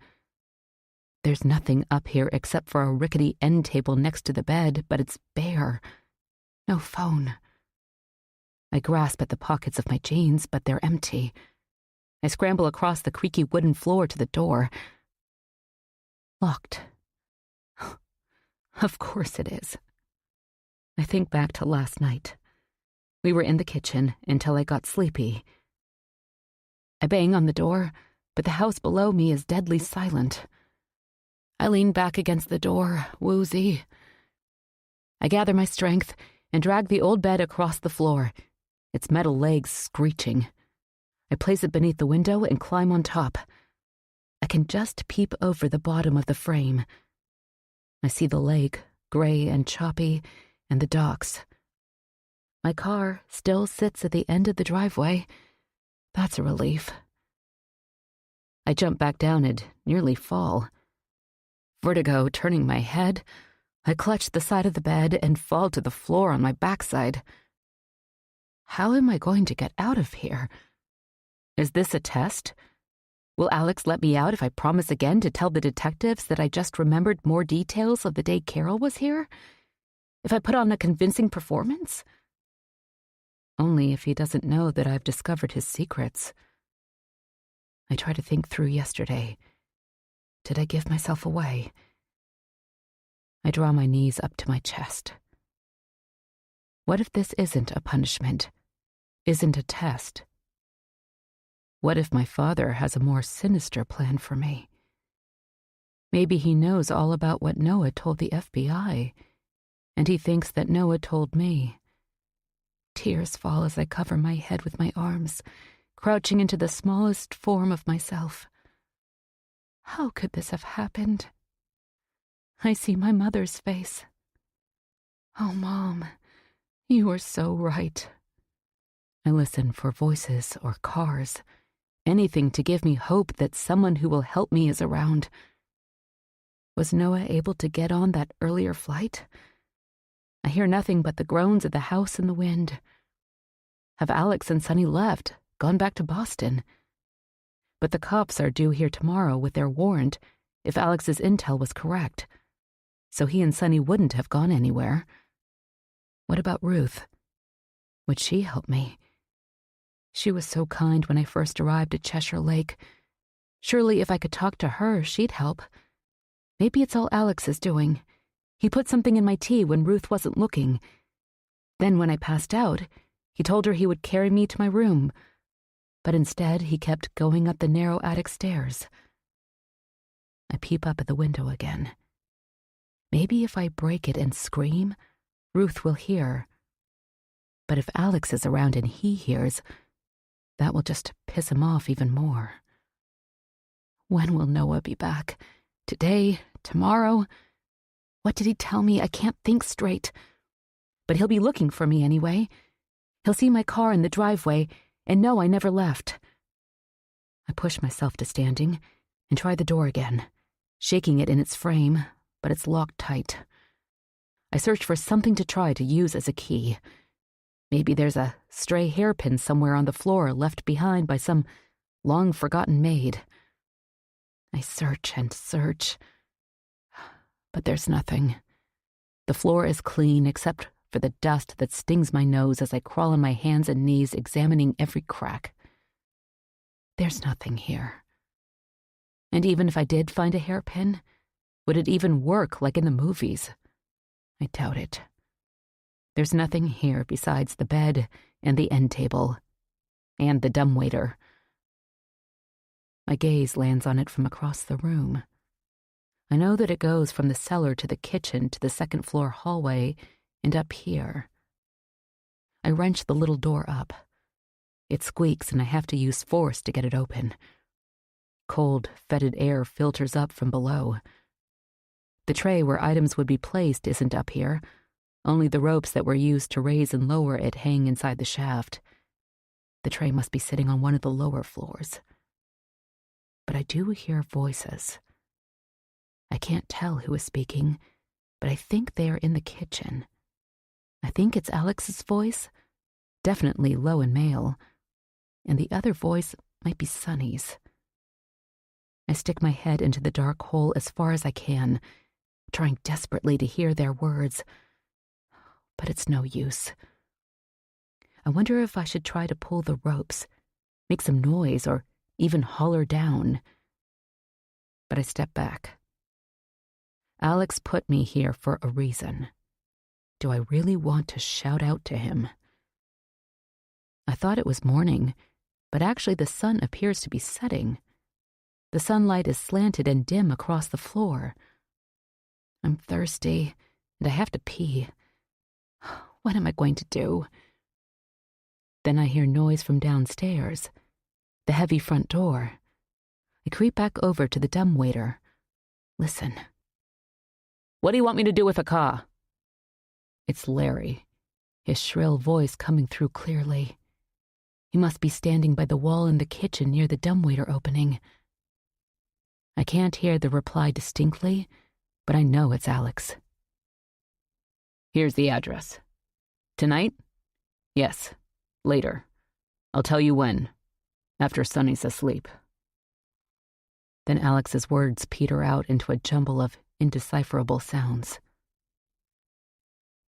Speaker 3: There's nothing up here except for a rickety end table next to the bed, but it's bare. No phone. I grasp at the pockets of my jeans, but they're empty. I scramble across the creaky wooden floor to the door. Locked. Of course it is. I think back to last night. We were in the kitchen until I got sleepy. I bang on the door, but the house below me is deadly silent. I lean back against the door, woozy. I gather my strength and drag the old bed across the floor, its metal legs screeching. I place it beneath the window and climb on top. I can just peep over the bottom of the frame. I see the lake, gray and choppy, and the docks. My car still sits at the end of the driveway. That's a relief. I jump back down and nearly fall. Vertigo turning my head, I clutch the side of the bed and fall to the floor on my backside. How am I going to get out of here? Is this a test?
Speaker 1: Will Alex let me out if I promise again to tell the detectives that I just remembered more details of the day Carol was here? If I put on a convincing performance? Only if he doesn't know that I've discovered his secrets. I try to think through yesterday. Did I give myself away? I draw my knees up to my chest. What if this isn't a punishment, isn't a test? What if my father has a more sinister plan for me? Maybe he knows all about what Noah told the FBI, and he thinks that Noah told me. Tears fall as I cover my head with my arms, crouching into the smallest form of myself. How could this have happened? I see my mother's face. Oh, Mom, you were so right. I listen for voices or cars, anything to give me hope that someone who will help me is around. Was Noah able to get on that earlier flight? I hear nothing but the groans of the house and the wind. Have Alex and Sonny left, gone back to Boston? But the cops are due here tomorrow with their warrant if Alex's intel was correct, so he and Sonny wouldn't have gone anywhere. What about Ruth? Would she help me? She was so kind when I first arrived at Cheshire Lake. Surely if I could talk to her, she'd help. Maybe it's all Alex is doing. He put something in my tea when Ruth wasn't looking. Then when I passed out, he told her he would carry me to my room. But instead, he kept going up the narrow attic stairs. I peep up at the window again. Maybe if I break it and scream, Ruth will hear. But if Alex is around and he hears, that will just piss him off even more. When will Noah be back? Today? Tomorrow? What did he tell me? I can't think straight. But he'll be looking for me anyway. He'll see my car in the driveway and know I never left. I push myself to standing and try the door again, shaking it in its frame, but it's locked tight. I search for something to try to use as a key. Maybe there's a stray hairpin somewhere on the floor left behind by some long-forgotten maid. I search and search, but there's nothing. The floor is clean except for the dust that stings my nose as I crawl on my hands and knees examining every crack. There's nothing here. And even if I did find a hairpin, would it even work like in the movies? I doubt it. There's nothing here besides the bed and the end table and the dumbwaiter. My gaze lands on it from across the room. I know that it goes from the cellar to the kitchen to the second-floor hallway and up here. I wrench the little door up. It squeaks and I have to use force to get it open. Cold, fetid air filters up from below. The tray where items would be placed isn't up here. Only the ropes that were used to raise and lower it hang inside the shaft. The tray must be sitting on one of the lower floors. But I do hear voices. I can't tell who is speaking, but I think they are in the kitchen. I think it's Alex's voice, definitely low and male, and the other voice might be Sonny's. I stick my head into the dark hole as far as I can, trying desperately to hear their words, but it's no use. I wonder if I should try to pull the ropes, make some noise, or even holler down. But I step back. Alex put me here for a reason. Do I really want to shout out to him? I thought it was morning, but actually the sun appears to be setting. The sunlight is slanted and dim across the floor. I'm thirsty, and I have to pee. What am I going to do? Then I hear noise from downstairs, the heavy front door. I creep back over to the dumbwaiter. Listen. What do you want me to do with a car? It's Larry, his shrill voice coming through clearly. He must be standing by the wall in the kitchen near the dumbwaiter opening. I can't hear the reply distinctly, but I know it's Alex. Here's the address. Tonight? Yes. Later. I'll tell you when. After Sonny's asleep. Then Alex's words peter out into a jumble of indecipherable sounds.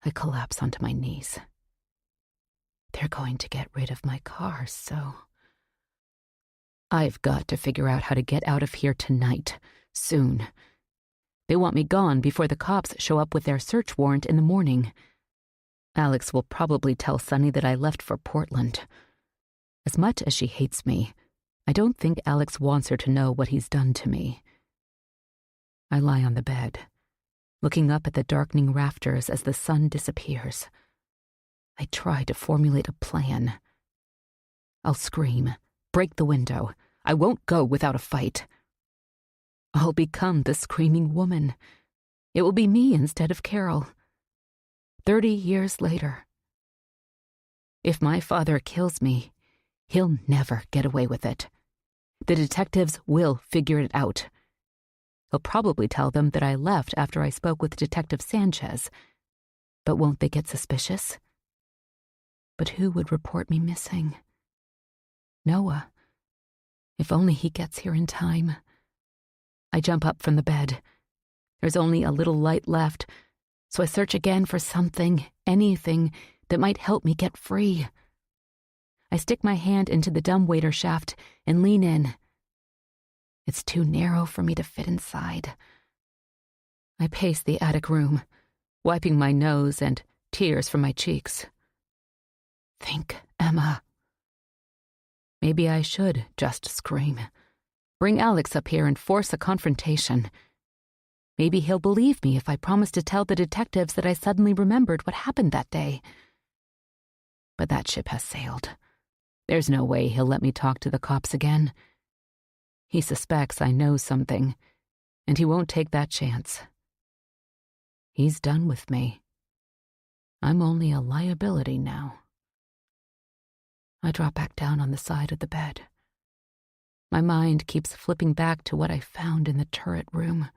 Speaker 1: I collapse onto my knees. They're going to get rid of my car, so... I've got to figure out how to get out of here tonight, soon. They want me gone before the cops show up with their search warrant in the morning. Alex will probably tell Sonny that I left for Portland. As much as she hates me, I don't think Alex wants her to know what he's done to me. I lie on the bed, looking up at the darkening rafters as the sun disappears. I try to formulate a plan. I'll scream, break the window. I won't go without a fight. I'll become the screaming woman. It will be me instead of Carol. 30 years later. If my father kills me, he'll never get away with it. The detectives will figure it out. He'll probably tell them that I left after I spoke with Detective Sanchez. But won't they get suspicious? But who would report me missing? Noah. If only he gets here in time. I jump up from the bed. There's only a little light left, so I search again for something, anything, that might help me get free. I stick my hand into the dumbwaiter shaft and lean in. It's too narrow for me to fit inside. I pace the attic room, wiping my nose and tears from my cheeks. Think, Emma. Maybe I should just scream. Bring Alex up here and force a confrontation. Maybe he'll believe me if I promise to tell the detectives that I suddenly remembered what happened that day. But that ship has sailed. There's no way he'll let me talk to the cops again. He suspects I know something, and he won't take that chance. He's done with me. I'm only a liability now. I drop back down on the side of the bed. My mind keeps flipping back to what I found in the turret room.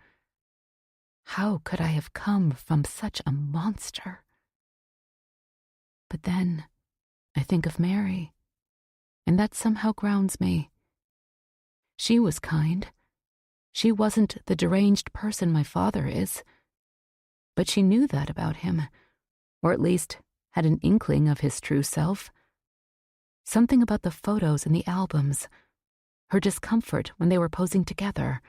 Speaker 1: How could I have come from such a monster? But then I think of Mary, and that somehow grounds me. She was kind. She wasn't the deranged person my father is. But she knew that about him, or at least had an inkling of his true self. Something about the photos in the albums, her discomfort when they were posing together,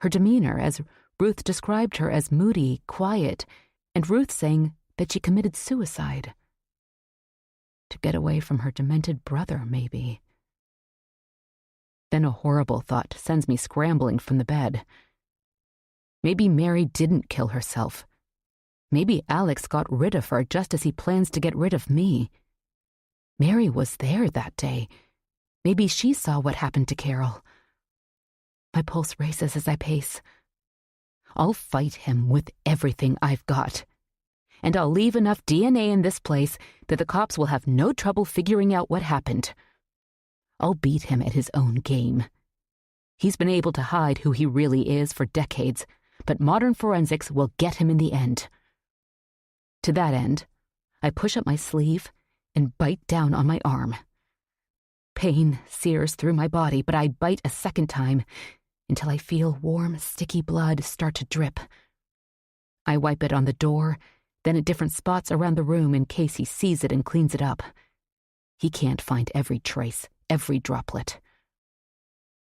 Speaker 1: her demeanor as Ruth described her as moody, quiet, and Ruth saying that she committed suicide. To get away from her demented brother, maybe. Then a horrible thought sends me scrambling from the bed. Maybe Mary didn't kill herself. Maybe Alex got rid of her just as he plans to get rid of me. Mary was there that day. Maybe she saw what happened to Carol. My pulse races as I pace. I'll fight him with everything I've got. And I'll leave enough DNA in this place that the cops will have no trouble figuring out what happened. I'll beat him at his own game. He's been able to hide who he really is for decades, but modern forensics will get him in the end. To that end, I push up my sleeve and bite down on my arm. Pain sears through my body, but I bite a second time until I feel warm, sticky blood start to drip. I wipe it on the door, then at different spots around the room in case he sees it and cleans it up. He can't find every trace, every droplet.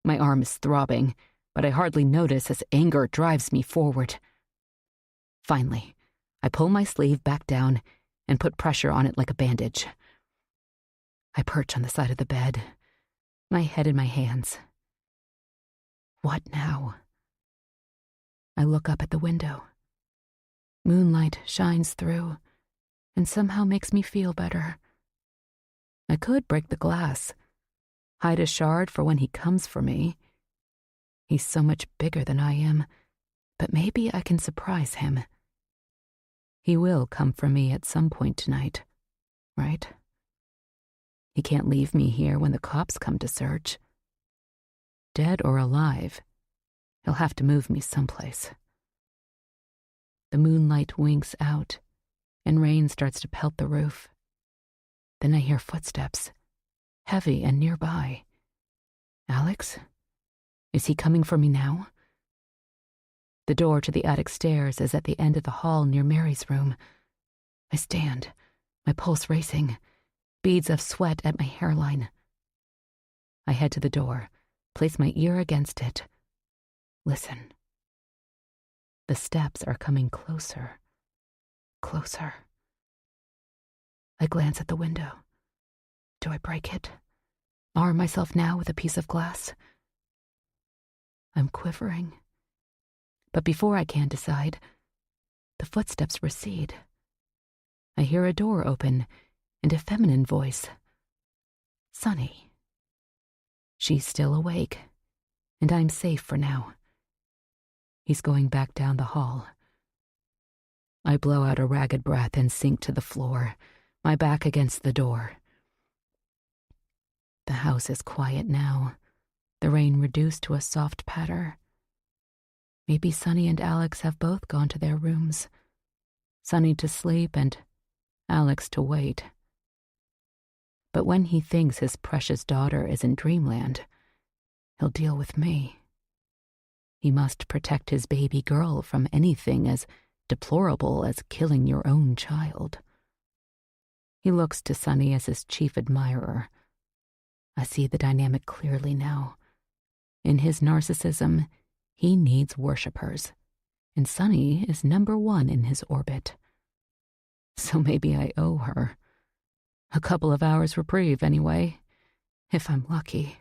Speaker 1: My arm is throbbing, but I hardly notice as anger drives me forward. Finally, I pull my sleeve back down and put pressure on it like a bandage. I perch on the side of the bed, my head in my hands. What now? I look up at the window. Moonlight shines through and somehow makes me feel better. I could break the glass, hide a shard for when he comes for me. He's so much bigger than I am, but maybe I can surprise him. He will come for me at some point tonight, right? He can't leave me here when the cops come to search. Dead or alive, he'll have to move me someplace. The moonlight winks out, and rain starts to pelt the roof. Then I hear footsteps, heavy and nearby. Alex? Is he coming for me now? The door to the attic stairs is at the end of the hall near Mary's room. I stand, my pulse racing, beads of sweat at my hairline. I head to the door, place my ear against it. Listen. The steps are coming closer, closer. I glance at the window. Do I break it? Arm myself now with a piece of glass? I'm quivering. But before I can decide, the footsteps recede. I hear a door open and a feminine voice. Sunny. She's still awake, and I'm safe for now. He's going back down the hall. I blow out a ragged breath and sink to the floor, my back against the door. The house is quiet now, the rain reduced to a soft patter. Maybe Sunny and Alex have both gone to their rooms. Sunny to sleep and Alex to wait. But when he thinks his precious daughter is in dreamland, he'll deal with me. He must protect his baby girl from anything as deplorable as killing your own child. He looks to Sunny as his chief admirer. I see the dynamic clearly now. In his narcissism, he needs worshippers, and Sunny is number one in his orbit. So maybe I owe her. A couple of hours reprieve, anyway, if I'm lucky.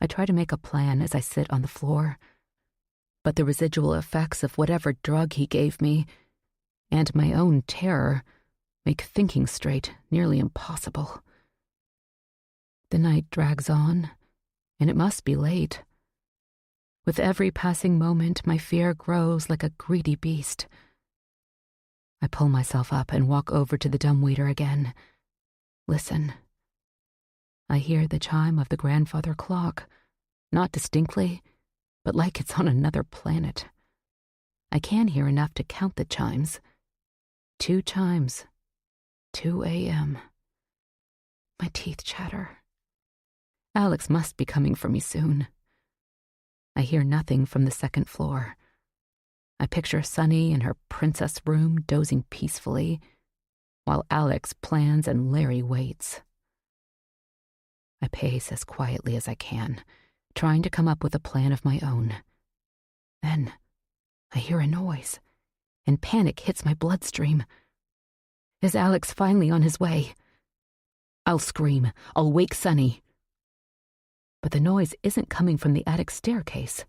Speaker 1: I try to make a plan as I sit on the floor, but the residual effects of whatever drug he gave me and my own terror make thinking straight nearly impossible. The night drags on, and it must be late. With every passing moment, my fear grows like a greedy beast. I pull myself up and walk over to the dumbwaiter again. Listen. I hear the chime of the grandfather clock, not distinctly, but like it's on another planet. I can hear enough to count the chimes. 2 chimes. 2 a.m. My teeth chatter. Alex must be coming for me soon. I hear nothing from the second floor. I picture Sunny in her princess room dozing peacefully, while Alex plans and Larry waits. I pace as quietly as I can, trying to come up with a plan of my own. Then I hear a noise, and panic hits my bloodstream. Is Alex finally on his way? I'll scream. I'll wake Sunny. But the noise isn't coming from the attic staircase.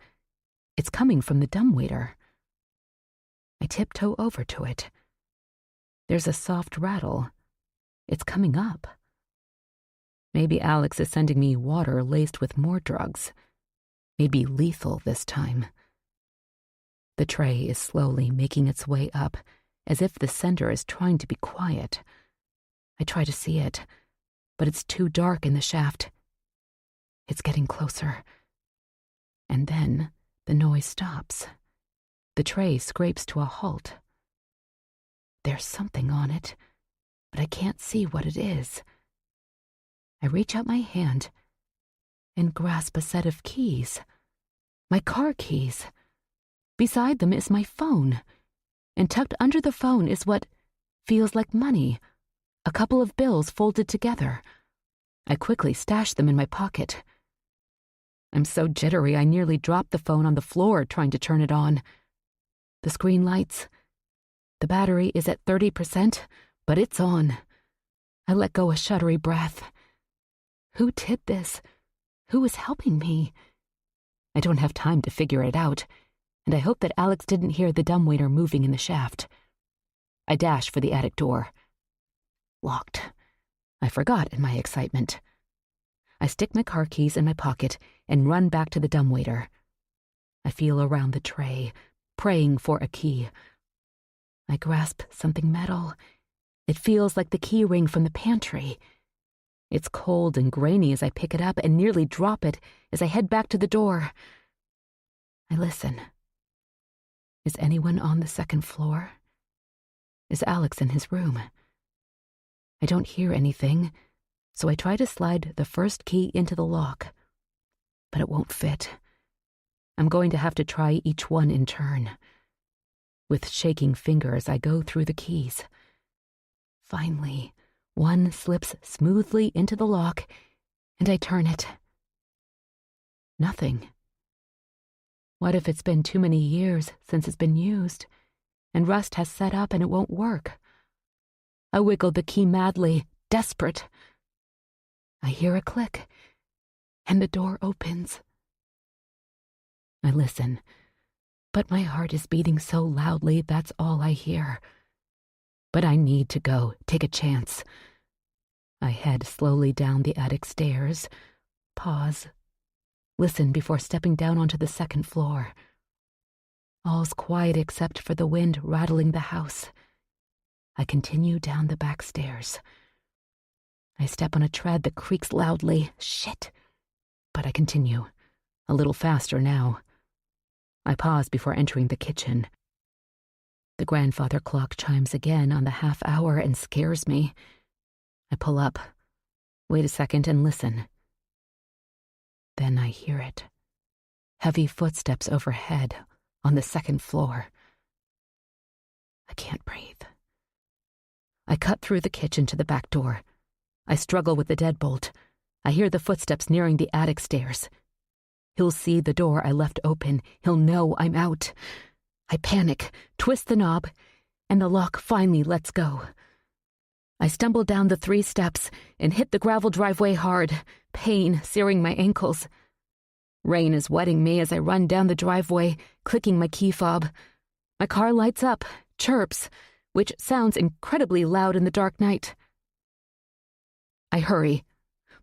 Speaker 1: It's coming from the dumbwaiter. I tiptoe over to it. There's a soft rattle. It's coming up. Maybe Alex is sending me water laced with more drugs. Maybe lethal this time. The tray is slowly making its way up, as if the sender is trying to be quiet. I try to see it, but it's too dark in the shaft. It's getting closer. And then the noise stops. The tray scrapes to a halt. There's something on it, but I can't see what it is. I reach out my hand and grasp a set of keys. My car keys. Beside them is my phone, and tucked under the phone is what feels like money, a couple of bills folded together. I quickly stash them in my pocket. I'm so jittery I nearly dropped the phone on the floor trying to turn it on. The screen lights. The battery is at 30%, but it's on. I let go a shuddery breath. Who did this? Who is helping me? I don't have time to figure it out, and I hope that Alex didn't hear the dumbwaiter moving in the shaft. I dash for the attic door. Locked. I forgot in my excitement. I stick my car keys in my pocket and run back to the dumbwaiter. I feel around the tray, praying for a key. I grasp something metal. It feels like the key ring from the pantry. It's cold and grainy as I pick it up and nearly drop it as I head back to the door. I listen. Is anyone on the second floor? Is Alex in his room? I don't hear anything, so I try to slide the first key into the lock. but it won't fit. I'm going to have to try each one in turn. With shaking fingers, I go through the keys. Finally, one slips smoothly into the lock, and I turn it. Nothing. What if it's been too many years since it's been used, and rust has set up and it won't work? I wiggle the key madly, desperate. I hear a click, and the door opens. I listen, but my heart is beating so loudly that's all I hear. But I need to go, take a chance. I head slowly down the attic stairs, pause, listen before stepping down onto the second floor. All's quiet except for the wind rattling the house. I continue down the back stairs. I step on a tread that creaks loudly. Shit! But I continue, a little faster now. I pause before entering the kitchen. The grandfather clock chimes again on the half hour and scares me. I pull up, wait a second and listen. Then I hear it. Heavy footsteps overhead on the second floor. I can't breathe. I cut through the kitchen to the back door. I struggle with the deadbolt. I hear the footsteps nearing the attic stairs. He'll see the door I left open. He'll know I'm out. I panic, twist the knob, and the lock finally lets go. I stumble down the 3 steps and hit the gravel driveway hard, pain searing my ankles. Rain is wetting me as I run down the driveway, clicking my key fob. My car lights up, chirps, which sounds incredibly loud in the dark night. I hurry,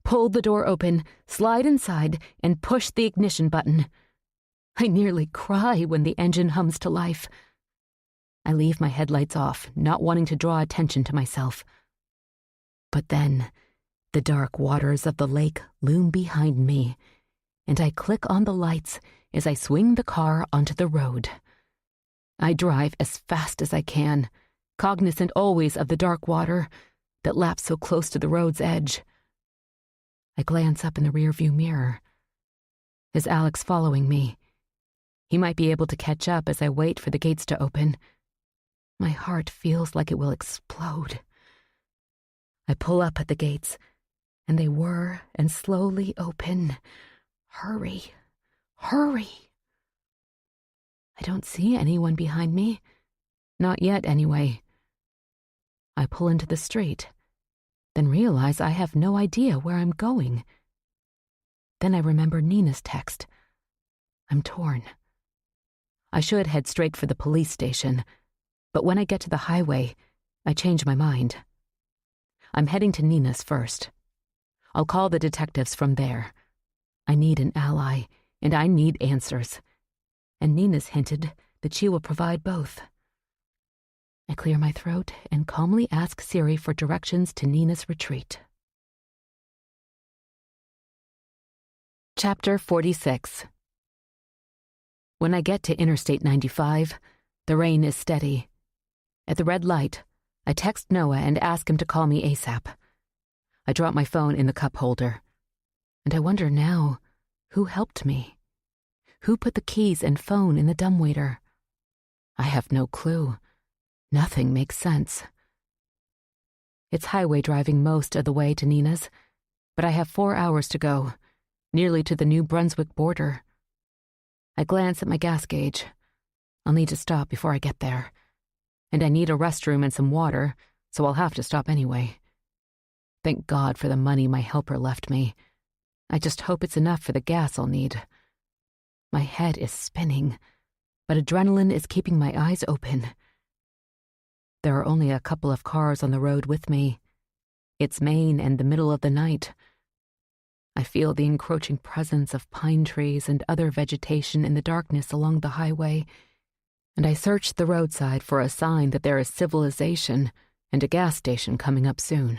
Speaker 1: pull the door open, slide inside, and push the ignition button. I nearly cry when the engine hums to life. I leave my headlights off, not wanting to draw attention to myself. But then, the dark waters of the lake loom behind me, and I click on the lights as I swing the car onto the road. I drive as fast as I can, cognizant always of the dark water that laps so close to the road's edge. I glance up in the rearview mirror. Is Alex following me? He might be able to catch up as I wait for the gates to open. My heart feels like it will explode. I pull up at the gates, and they whir and slowly open. Hurry, hurry. I don't see anyone behind me. Not yet, anyway. I pull into the street, then realize I have no idea where I'm going. Then I remember Nina's text. I'm torn. I should head straight for the police station, but when I get to the highway, I change my mind. I'm heading to Nina's first. I'll call the detectives from there. I need an ally, and I need answers. And Nina's hinted that she will provide both. I clear my throat and calmly ask Siri for directions to Nina's retreat. Chapter 46. When I get to Interstate 95, the rain is steady. At the red light, I text Noah and ask him to call me ASAP. I drop my phone in the cup holder. And I wonder now, who helped me? Who put the keys and phone in the dumbwaiter? I have no clue. Nothing makes sense. It's highway driving most of the way to Nina's, but I have 4 hours to go, nearly to the New Brunswick border. I glance at my gas gauge. I'll need to stop before I get there. And I need a restroom and some water, so I'll have to stop anyway. Thank God for the money my helper left me. I just hope it's enough for the gas I'll need. My head is spinning, but adrenaline is keeping my eyes open. There are only a couple of cars on the road with me. It's Maine and the middle of the night. I feel the encroaching presence of pine trees and other vegetation in the darkness along the highway, and I search the roadside for a sign that there is civilization and a gas station coming up soon.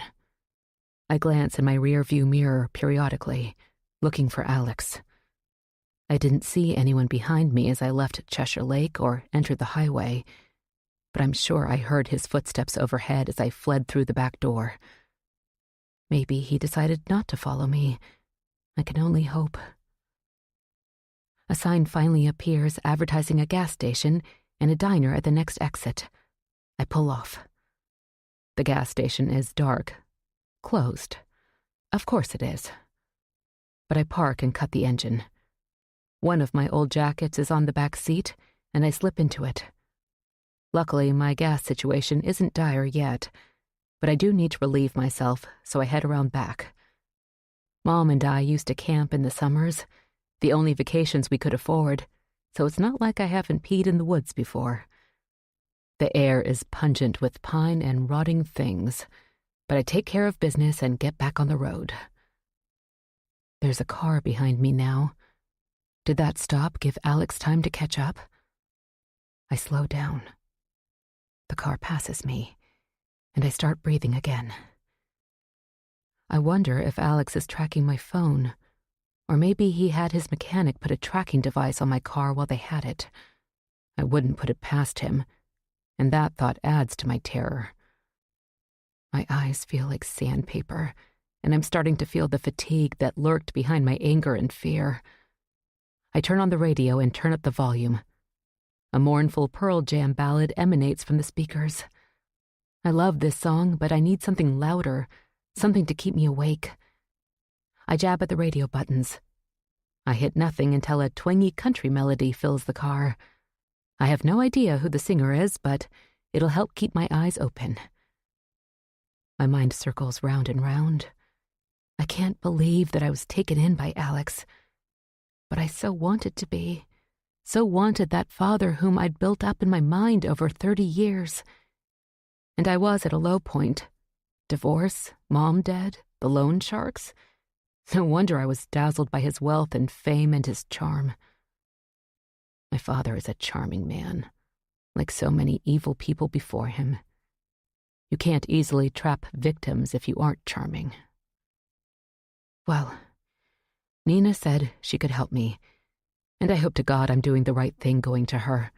Speaker 1: I glance in my rear-view mirror periodically, looking for Alex. I didn't see anyone behind me as I left Cheshire Lake or entered the highway, but I'm sure I heard his footsteps overhead as I fled through the back door. Maybe he decided not to follow me. I can only hope. A sign finally appears advertising a gas station and a diner at the next exit. I pull off. The gas station is dark. Closed. Of course it is. But I park and cut the engine. One of my old jackets is on the back seat, and I slip into it. Luckily, my gas situation isn't dire yet, but I do need to relieve myself, so I head around back. Mom and I used to camp in the summers, the only vacations we could afford, so it's not like I haven't peed in the woods before. The air is pungent with pine and rotting things, but I take care of business and get back on the road. There's a car behind me now. Did that stop give Alex time to catch up? I slow down. The car passes me, and I start breathing again. I wonder if Alex is tracking my phone, or maybe he had his mechanic put a tracking device on my car while they had it. I wouldn't put it past him, and that thought adds to my terror. My eyes feel like sandpaper, and I'm starting to feel the fatigue that lurked behind my anger and fear. I turn on the radio and turn up the volume. A mournful Pearl Jam ballad emanates from the speakers. I love this song, but I need something louder, something to keep me awake. I jab at the radio buttons. I hit nothing until a twangy country melody fills the car. I have no idea who the singer is, but it'll help keep my eyes open. My mind circles round and round. I can't believe that I was taken in by Alex. But I so wanted to be. So wanted that father whom I'd built up in my mind over 30 years. And I was at a low point. Divorce, mom dead, the loan sharks. No wonder I was dazzled by his wealth and fame and his charm. My father is a charming man, like so many evil people before him. You can't easily trap victims if you aren't charming. Well, Nina said she could help me, and I hope to God I'm doing the right thing going to her.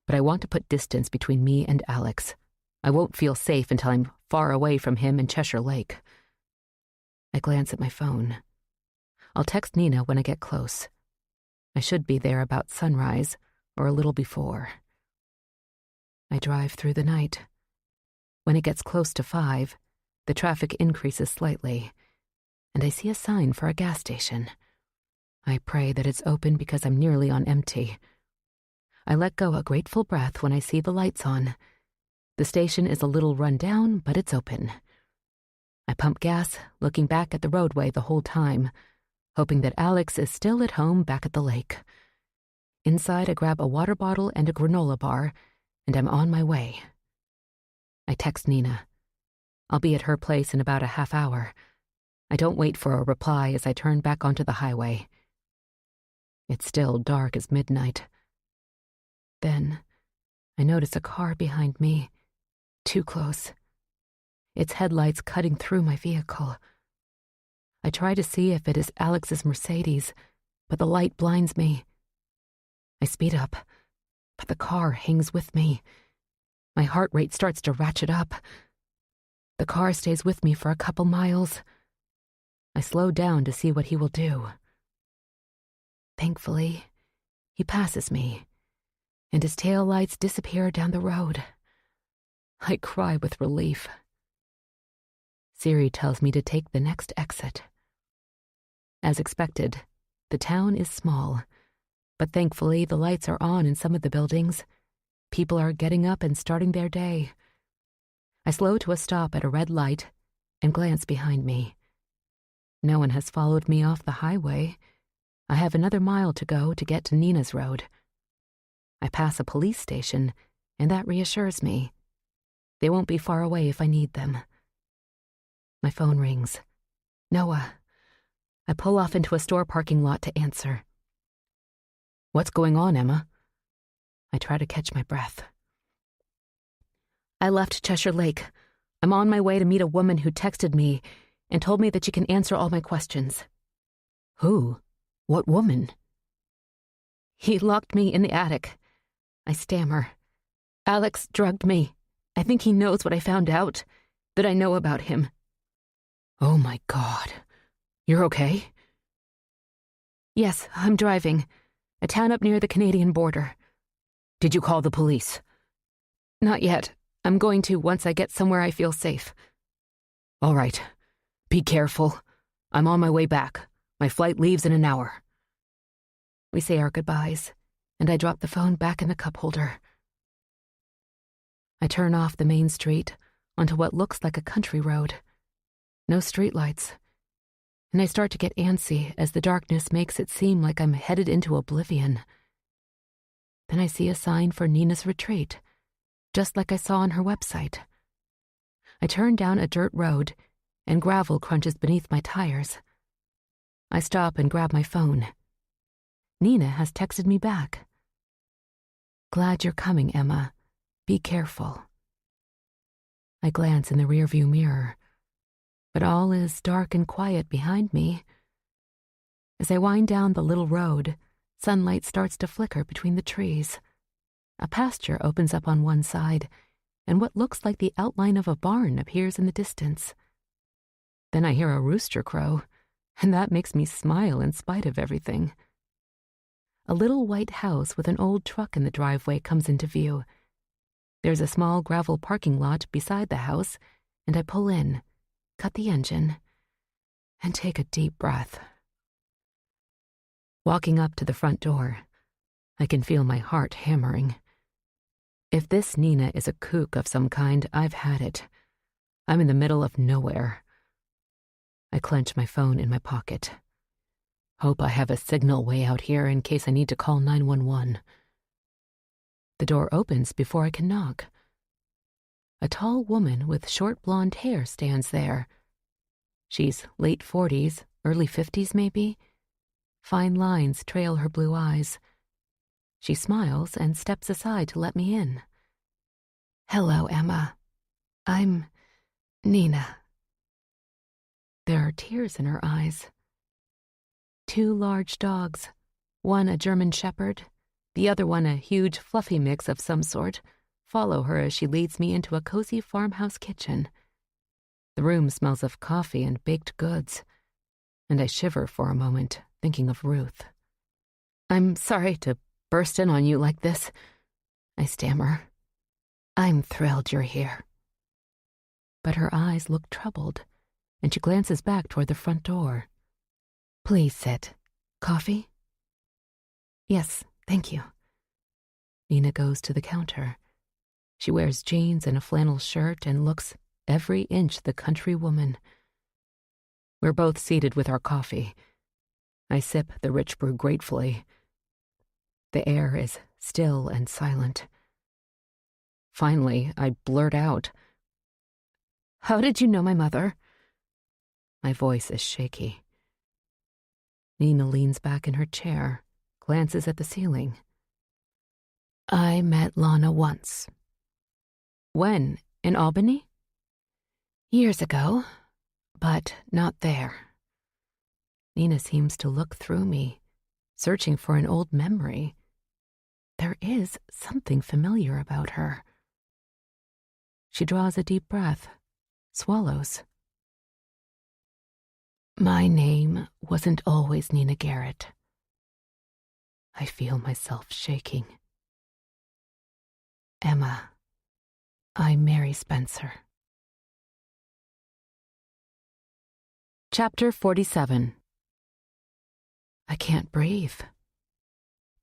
Speaker 1: But I want to put distance between me and Alex. I won't feel safe until I'm far away from him in Cheshire Lake. I glance at my phone. I'll text Nina when I get close. I should be there about sunrise, or a little before. I drive through the night. When it gets close to 5, the traffic increases slightly, and I see a sign for a gas station. I pray that it's open because I'm nearly on empty. I let go a grateful breath when I see the lights on. The station is a little run down, but it's open. I pump gas, looking back at the roadway the whole time, hoping that Alex is still at home back at the lake. Inside, I grab a water bottle and a granola bar, and I'm on my way. I text Nina. I'll be at her place in about a half hour. I don't wait for a reply as I turn back onto the highway. It's still dark as midnight. Then, I notice a car behind me, too close. Its headlights cutting through my vehicle. I try to see if it is Alex's Mercedes, but the light blinds me. I speed up, but the car hangs with me. My heart rate starts to ratchet up. The car stays with me for a couple miles. I slow down to see what he will do. Thankfully, he passes me, and his taillights disappear down the road. I cry with relief. Siri tells me to take the next exit. As expected, the town is small, but thankfully the lights are on in some of the buildings. People are getting up and starting their day. I slow to a stop at a red light and glance behind me. No one has followed me off the highway. I have another mile to go to get to Nina's road. I pass a police station, and that reassures me. They won't be far away if I need them. My phone rings. Noah. I pull off into a store parking lot to answer. What's going on, Emma? I try to catch my breath. I left Cheshire Lake. I'm on my way to meet a woman who texted me and told me that she can answer all my questions. Who? What woman? He locked me in the attic. I stammer. Alex drugged me. I think he knows what I found out, that I know about him. Oh my God. You're okay? Yes, I'm driving. a town up near the Canadian border.
Speaker 3: Did you call the police?
Speaker 1: Not yet. I'm going to once I get somewhere I feel safe.
Speaker 3: All right. Be careful. I'm on my way back. My flight leaves in an hour.
Speaker 1: We say our goodbyes, and I drop the phone back in the cup holder. I turn off the main street onto what looks like a country road. No streetlights. And I start to get antsy as the darkness makes it seem like I'm headed into oblivion. Then I see a sign for Nina's retreat, just like I saw on her website. I turn down a dirt road, and gravel crunches beneath my tires. I stop and grab my phone. Nina has texted me back. "Glad you're coming, Emma. Be careful." I glance in the rearview mirror, but all is dark and quiet behind me. As I wind down the little road, sunlight starts to flicker between the trees. A pasture opens up on one side, and what looks like the outline of a barn appears in the distance. Then I hear a rooster crow, and that makes me smile in spite of everything. A little white house with an old truck in the driveway comes into view. There's a small gravel parking lot beside the house, and I pull in, cut the engine, and take a deep breath. Walking up to the front door, I can feel my heart hammering. If this Nina is a kook of some kind, I've had it. I'm in the middle of nowhere. I clench my phone in my pocket. Hope I have a signal way out here in case I need to call 911. The door opens before I can knock. A tall woman with short blonde hair stands there. She's late 40s, early 50s maybe. Fine lines trail her blue eyes. She smiles and steps aside to let me in. "Hello, Emma. I'm Nina." There are tears in her eyes. Two large dogs, one a German shepherd, the other one a huge fluffy mix of some sort, follow her as she leads me into a cozy farmhouse kitchen. The room smells of coffee and baked goods, and I shiver for a moment, thinking of Ruth. "I'm sorry to burst in on you like this," I stammer. "I'm thrilled you're here." But her eyes look troubled, and she glances back toward the front door. "Please sit. Coffee?" "Yes, thank you." Nina goes to the counter. She wears jeans and a flannel shirt and looks every inch the country woman. We're both seated with our coffee. I sip the rich brew gratefully. The air is still and silent. Finally, I blurt out, "How did you know my mother?" My voice is shaky. Nina leans back in her chair, glances at the ceiling. "I met Lana once." "When? In Albany?" "Years ago, but not there." Nina seems to look through me, searching for an old memory. There is something familiar about her. She draws a deep breath, swallows. "My name wasn't always Nina Garrett." I feel myself shaking. "Emma, I'm Mary Spencer." Chapter 47. I can't breathe.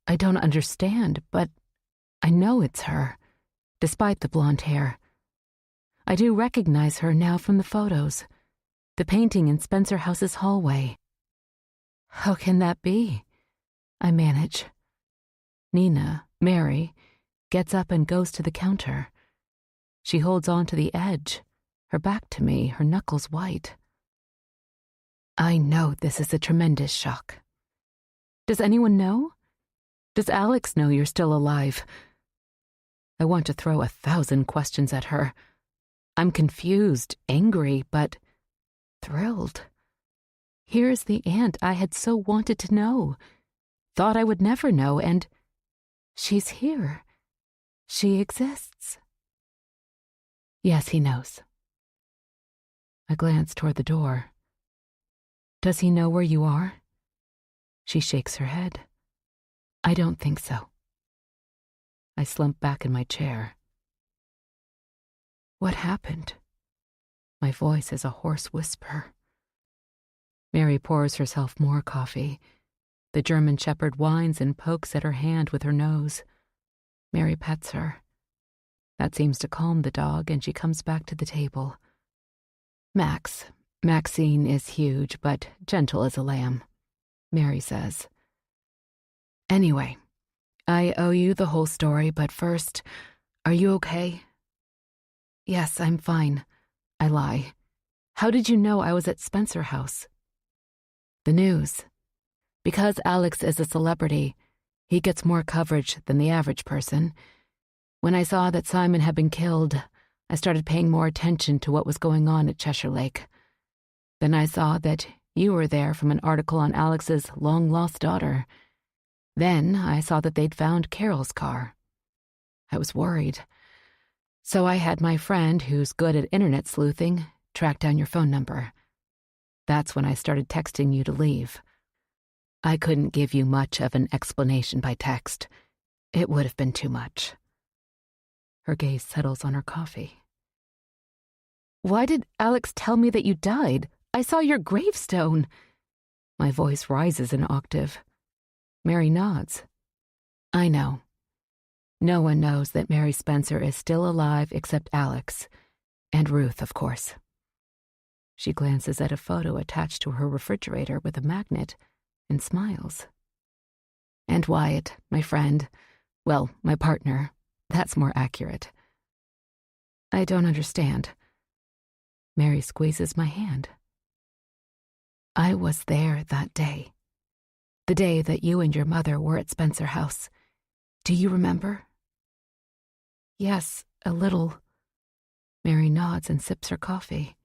Speaker 1: I don't understand, but I know it's her, despite the blonde hair. I do recognize her now from the photos, the painting in Spencer House's hallway. How can that be? I manage. Nina, Mary, gets up and goes to the counter. She holds on to the edge, her back to me, her knuckles white. I know this is a tremendous shock. Does anyone know? Does Alex know you're still alive? I want to throw 1,000 questions at her. I'm confused, angry, but thrilled. Here's the aunt I had so wanted to know, thought I would never know, and she's here. She exists. Yes, he knows. I glance toward the door. Does he know where you are? She shakes her head. I don't think so. I slump back in my chair. What happened? My voice is a hoarse whisper. Mary pours herself more coffee. The German Shepherd whines and pokes at her hand with her nose. Mary pets her. That seems to calm the dog, and she comes back to the table. Maxine is huge, but gentle as a lamb, Mary says. Anyway, I owe you the whole story, but first, are you okay? Yes, I'm fine. I lie. How did you know I was at Spencer House? The news. Because Alex is a celebrity, he gets more coverage than the average person. When I saw that Simon had been killed, I started paying more attention to what was going on at Cheshire Lake. Then I saw that you were there from an article on Alex's long-lost daughter. Then I saw that they'd found Carol's car. I was worried. So I had my friend, who's good at internet sleuthing, track down your phone number. That's when I started texting you to leave. I couldn't give you much of an explanation by text. It would have been too much. Her gaze settles on her coffee. Why did Alex tell me that you died? I saw your gravestone. My voice rises an octave. Mary nods. I know. No one knows that Mary Spencer is still alive except Alex, and Ruth, of course. She glances at a photo attached to her refrigerator with a magnet and smiles. And Wyatt, my friend, well, my partner, that's more accurate. I don't understand. Mary squeezes my hand. I was there that day. The day that you and your mother were at Spencer House. Do you remember? Yes, a little. Mary nods and sips her coffee.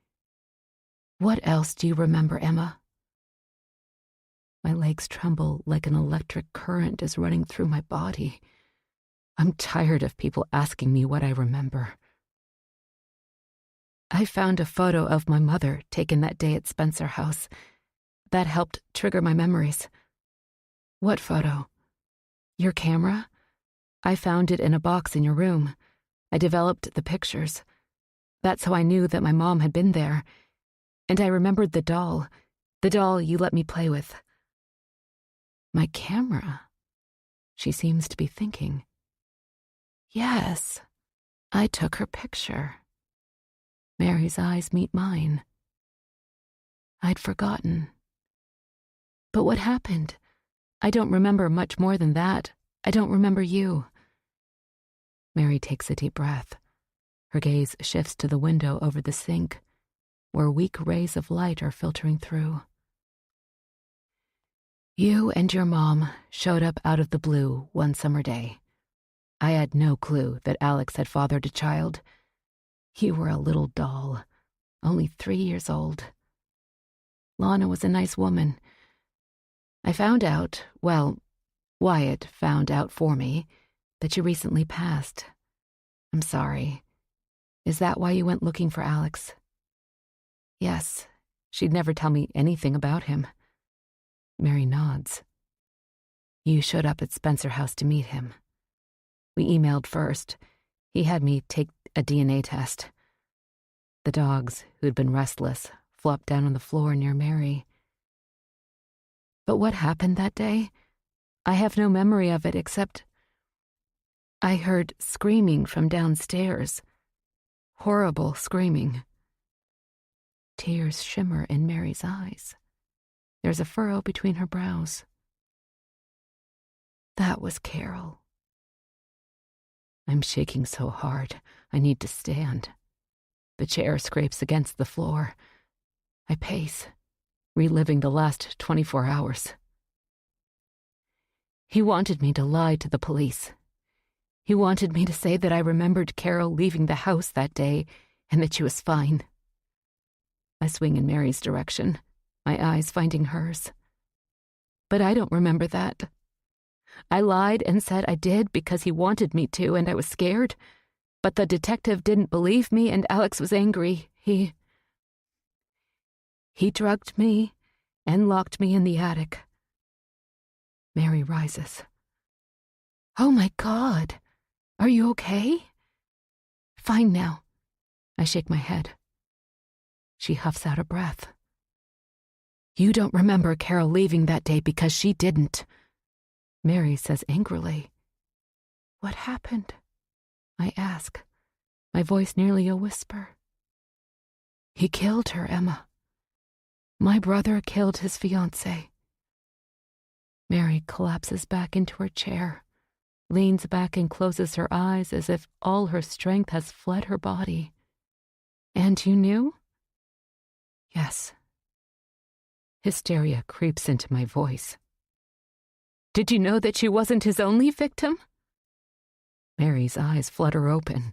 Speaker 1: What else do you remember, Emma? My legs tremble like an electric current is running through my body. I'm tired of people asking me what I remember. I found a photo of my mother taken that day at Spencer House. That helped trigger my memories. What photo? Your camera? I found it in a box in your room. I developed the pictures. That's how I knew that my mom had been there. And I remembered the doll you let me play with. My camera? She seems to be thinking. Yes, I took her picture. Mary's eyes meet mine. I'd forgotten. But what happened? I don't remember much more than that. I don't remember you. Mary takes a deep breath. Her gaze shifts to the window over the sink, where weak rays of light are filtering through. You and your mom showed up out of the blue one summer day. I had no clue that Alex had fathered a child. You were a little doll, only 3 years old. Lana was a nice woman. I found out, well, Wyatt found out for me, that you recently passed. I'm sorry. Is that why you went looking for Alex? Yes, she'd never tell me anything about him. Mary nods. You showed up at Spencer House to meet him. We emailed first. He had me take a DNA test. The dogs, who'd been restless, flopped down on the floor near Mary. But what happened that day? I have no memory of it except I heard screaming from downstairs. Horrible screaming. Tears shimmer in Mary's eyes. There's a furrow between her brows. That was Carol. I'm shaking so hard, I need to stand. The chair scrapes against the floor. I pace, reliving the last 24 hours. He wanted me to lie to the police. He wanted me to say that I remembered Carol leaving the house that day and that she was fine. I swing in Mary's direction, my eyes finding hers. But I don't remember that. I lied and said I did because he wanted me to, and I was scared. But the detective didn't believe me, and Alex was angry. He drugged me and locked me in the attic. Mary rises. Oh my God. Are you okay? Fine now. I shake my head. She huffs out a breath. You don't remember Carol leaving that day because she didn't. Mary says angrily. What happened? I ask, my voice nearly a whisper. He killed her, Emma. My brother killed his fiancée. Mary collapses back into her chair, leans back and closes her eyes as if all her strength has fled her body. And you knew? Yes. Hysteria creeps into my voice. Did you know that she wasn't his only victim? Mary's eyes flutter open.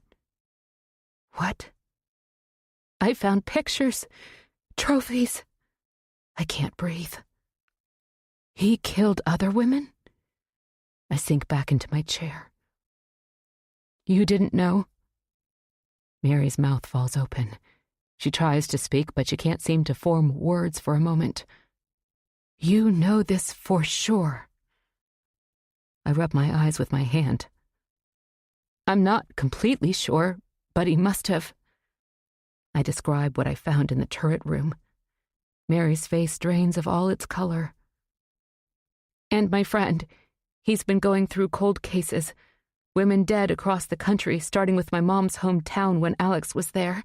Speaker 1: What? I found pictures, trophies. I can't breathe. He killed other women? I sink back into my chair. You didn't know? Mary's mouth falls open. She tries to speak, but she can't seem to form words for a moment. You know this for sure. I rub my eyes with my hand. I'm not completely sure, but he must have. I describe what I found in the turret room. Mary's face drains of all its color. And my friend, he's been going through cold cases, women dead across the country, starting with my mom's hometown when Alex was there.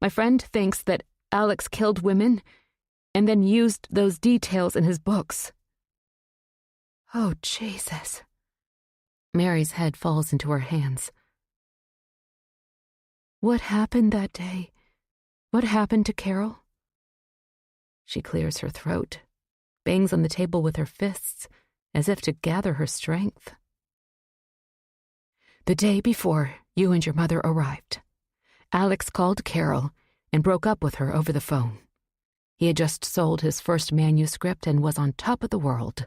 Speaker 1: My friend thinks that Alex killed women and then used those details in his books. Oh, Jesus. Mary's head falls into her hands. What happened that day? What happened to Carol? She clears her throat, bangs on the table with her fists, as if to gather her strength. The day before you and your mother arrived, Alex called Carol and broke up with her over the phone. He had just sold his first manuscript and was on top of the world.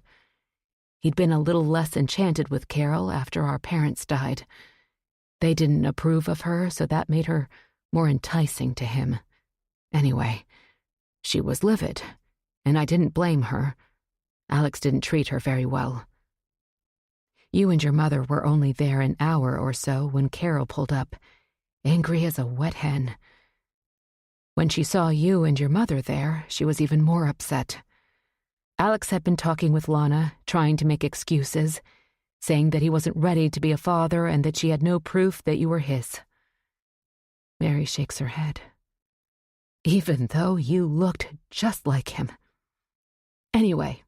Speaker 1: He'd been a little less enchanted with Carol after our parents died. They didn't approve of her, so that made her more enticing to him. Anyway, she was livid, and I didn't blame her. Alex didn't treat her very well. You and your mother were only there an hour or so when Carol pulled up, angry as a wet hen. When she saw you and your mother there, she was even more upset. Alex had been talking with Lana, trying to make excuses, saying that he wasn't ready to be a father and that she had no proof that you were his. Mary shakes her head. Even though you looked just like him. Anyway,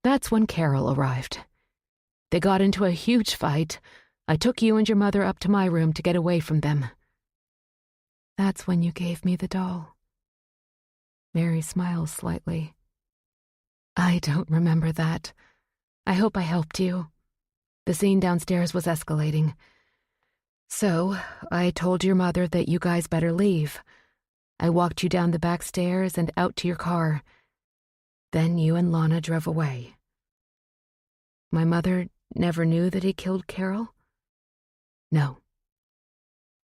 Speaker 1: that's when Carol arrived. They got into a huge fight. I took you and your mother up to my room to get away from them. That's when you gave me the doll. Mary smiles slightly. I don't remember that. I hope I helped you. The scene downstairs was escalating. So, I told your mother that you guys better leave. I walked you down the back stairs and out to your car. Then you and Lana drove away. My mother never knew that he killed Carol? No.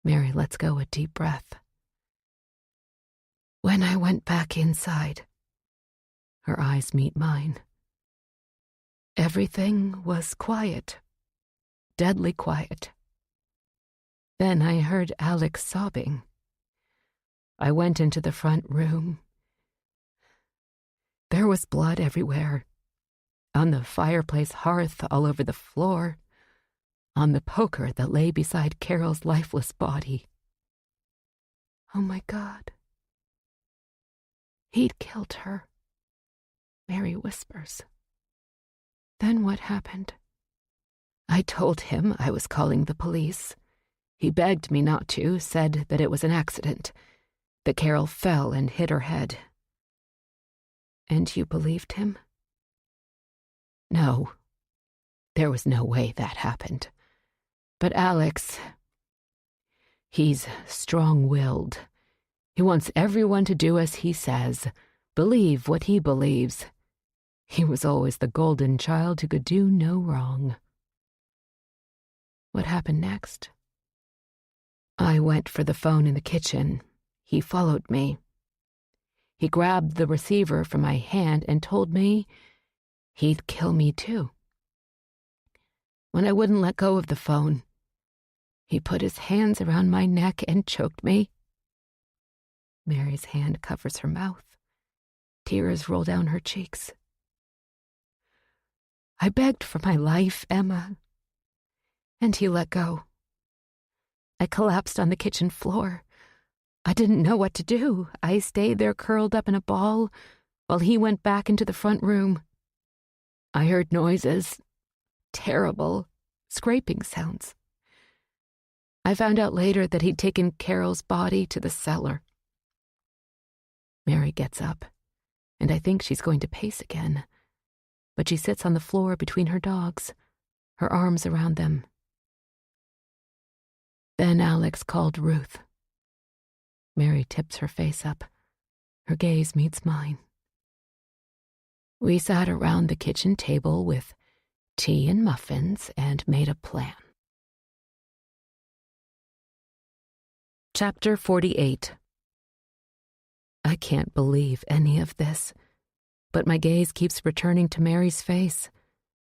Speaker 1: Mary lets go a deep breath. When I went back inside, her eyes meet mine. Everything was quiet, deadly quiet. Then I heard Alex sobbing. I went into the front room. There was blood everywhere. On the fireplace hearth, all over the floor. On the poker that lay beside Carol's lifeless body. Oh my God. He'd killed her, Mary whispers. Then what happened? I told him I was calling the police. He begged me not to, said that it was an accident, that Carol fell and hit her head. And you believed him? No. There was no way that happened. But Alex, he's strong-willed. He wants everyone to do as he says, believe what he believes. He was always the golden child who could do no wrong. What happened next? I went for the phone in the kitchen. He followed me. He grabbed the receiver from my hand and told me he'd kill me too. when I wouldn't let go of the phone. He put his hands around my neck and choked me. Mary's hand covers her mouth. Tears roll down her cheeks. I begged for my life, Emma, and he let go. I collapsed on the kitchen floor. I didn't know what to do. I stayed there curled up in a ball while he went back into the front room. I heard noises, terrible, scraping sounds. I found out later that he'd taken Carol's body to the cellar. Mary gets up, and I think she's going to pace again, but she sits on the floor between her dogs, her arms around them. Then Alex called Ruth. Mary tips her face up. Her gaze meets mine. We sat around the kitchen table with tea and muffins and made a plan. Chapter 48. I can't believe any of this, but my gaze keeps returning to Mary's face,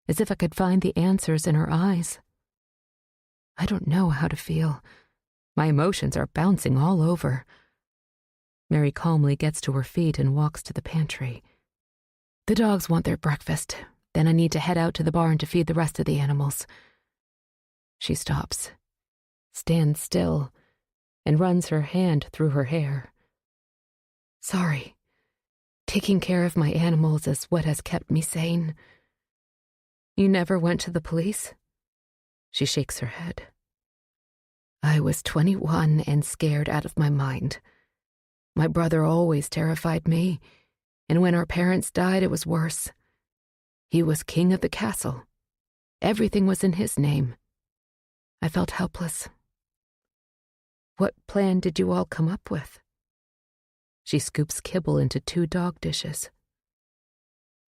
Speaker 1: as if I could find the answers in her eyes. I don't know how to feel. My emotions are bouncing all over. Mary calmly gets to her feet and walks to the pantry. The dogs want their breakfast. Then I need to head out to the barn to feed the rest of the animals. She stops, stands still, and runs her hand through her hair. Sorry. Taking care of my animals is what has kept me sane. You never went to the police? She shakes her head. I was 21 and scared out of my mind. My brother always terrified me, and when our parents died, it was worse. He was king of the castle. Everything was in his name. I felt helpless. What plan did you all come up with? She scoops kibble into 2 dog dishes.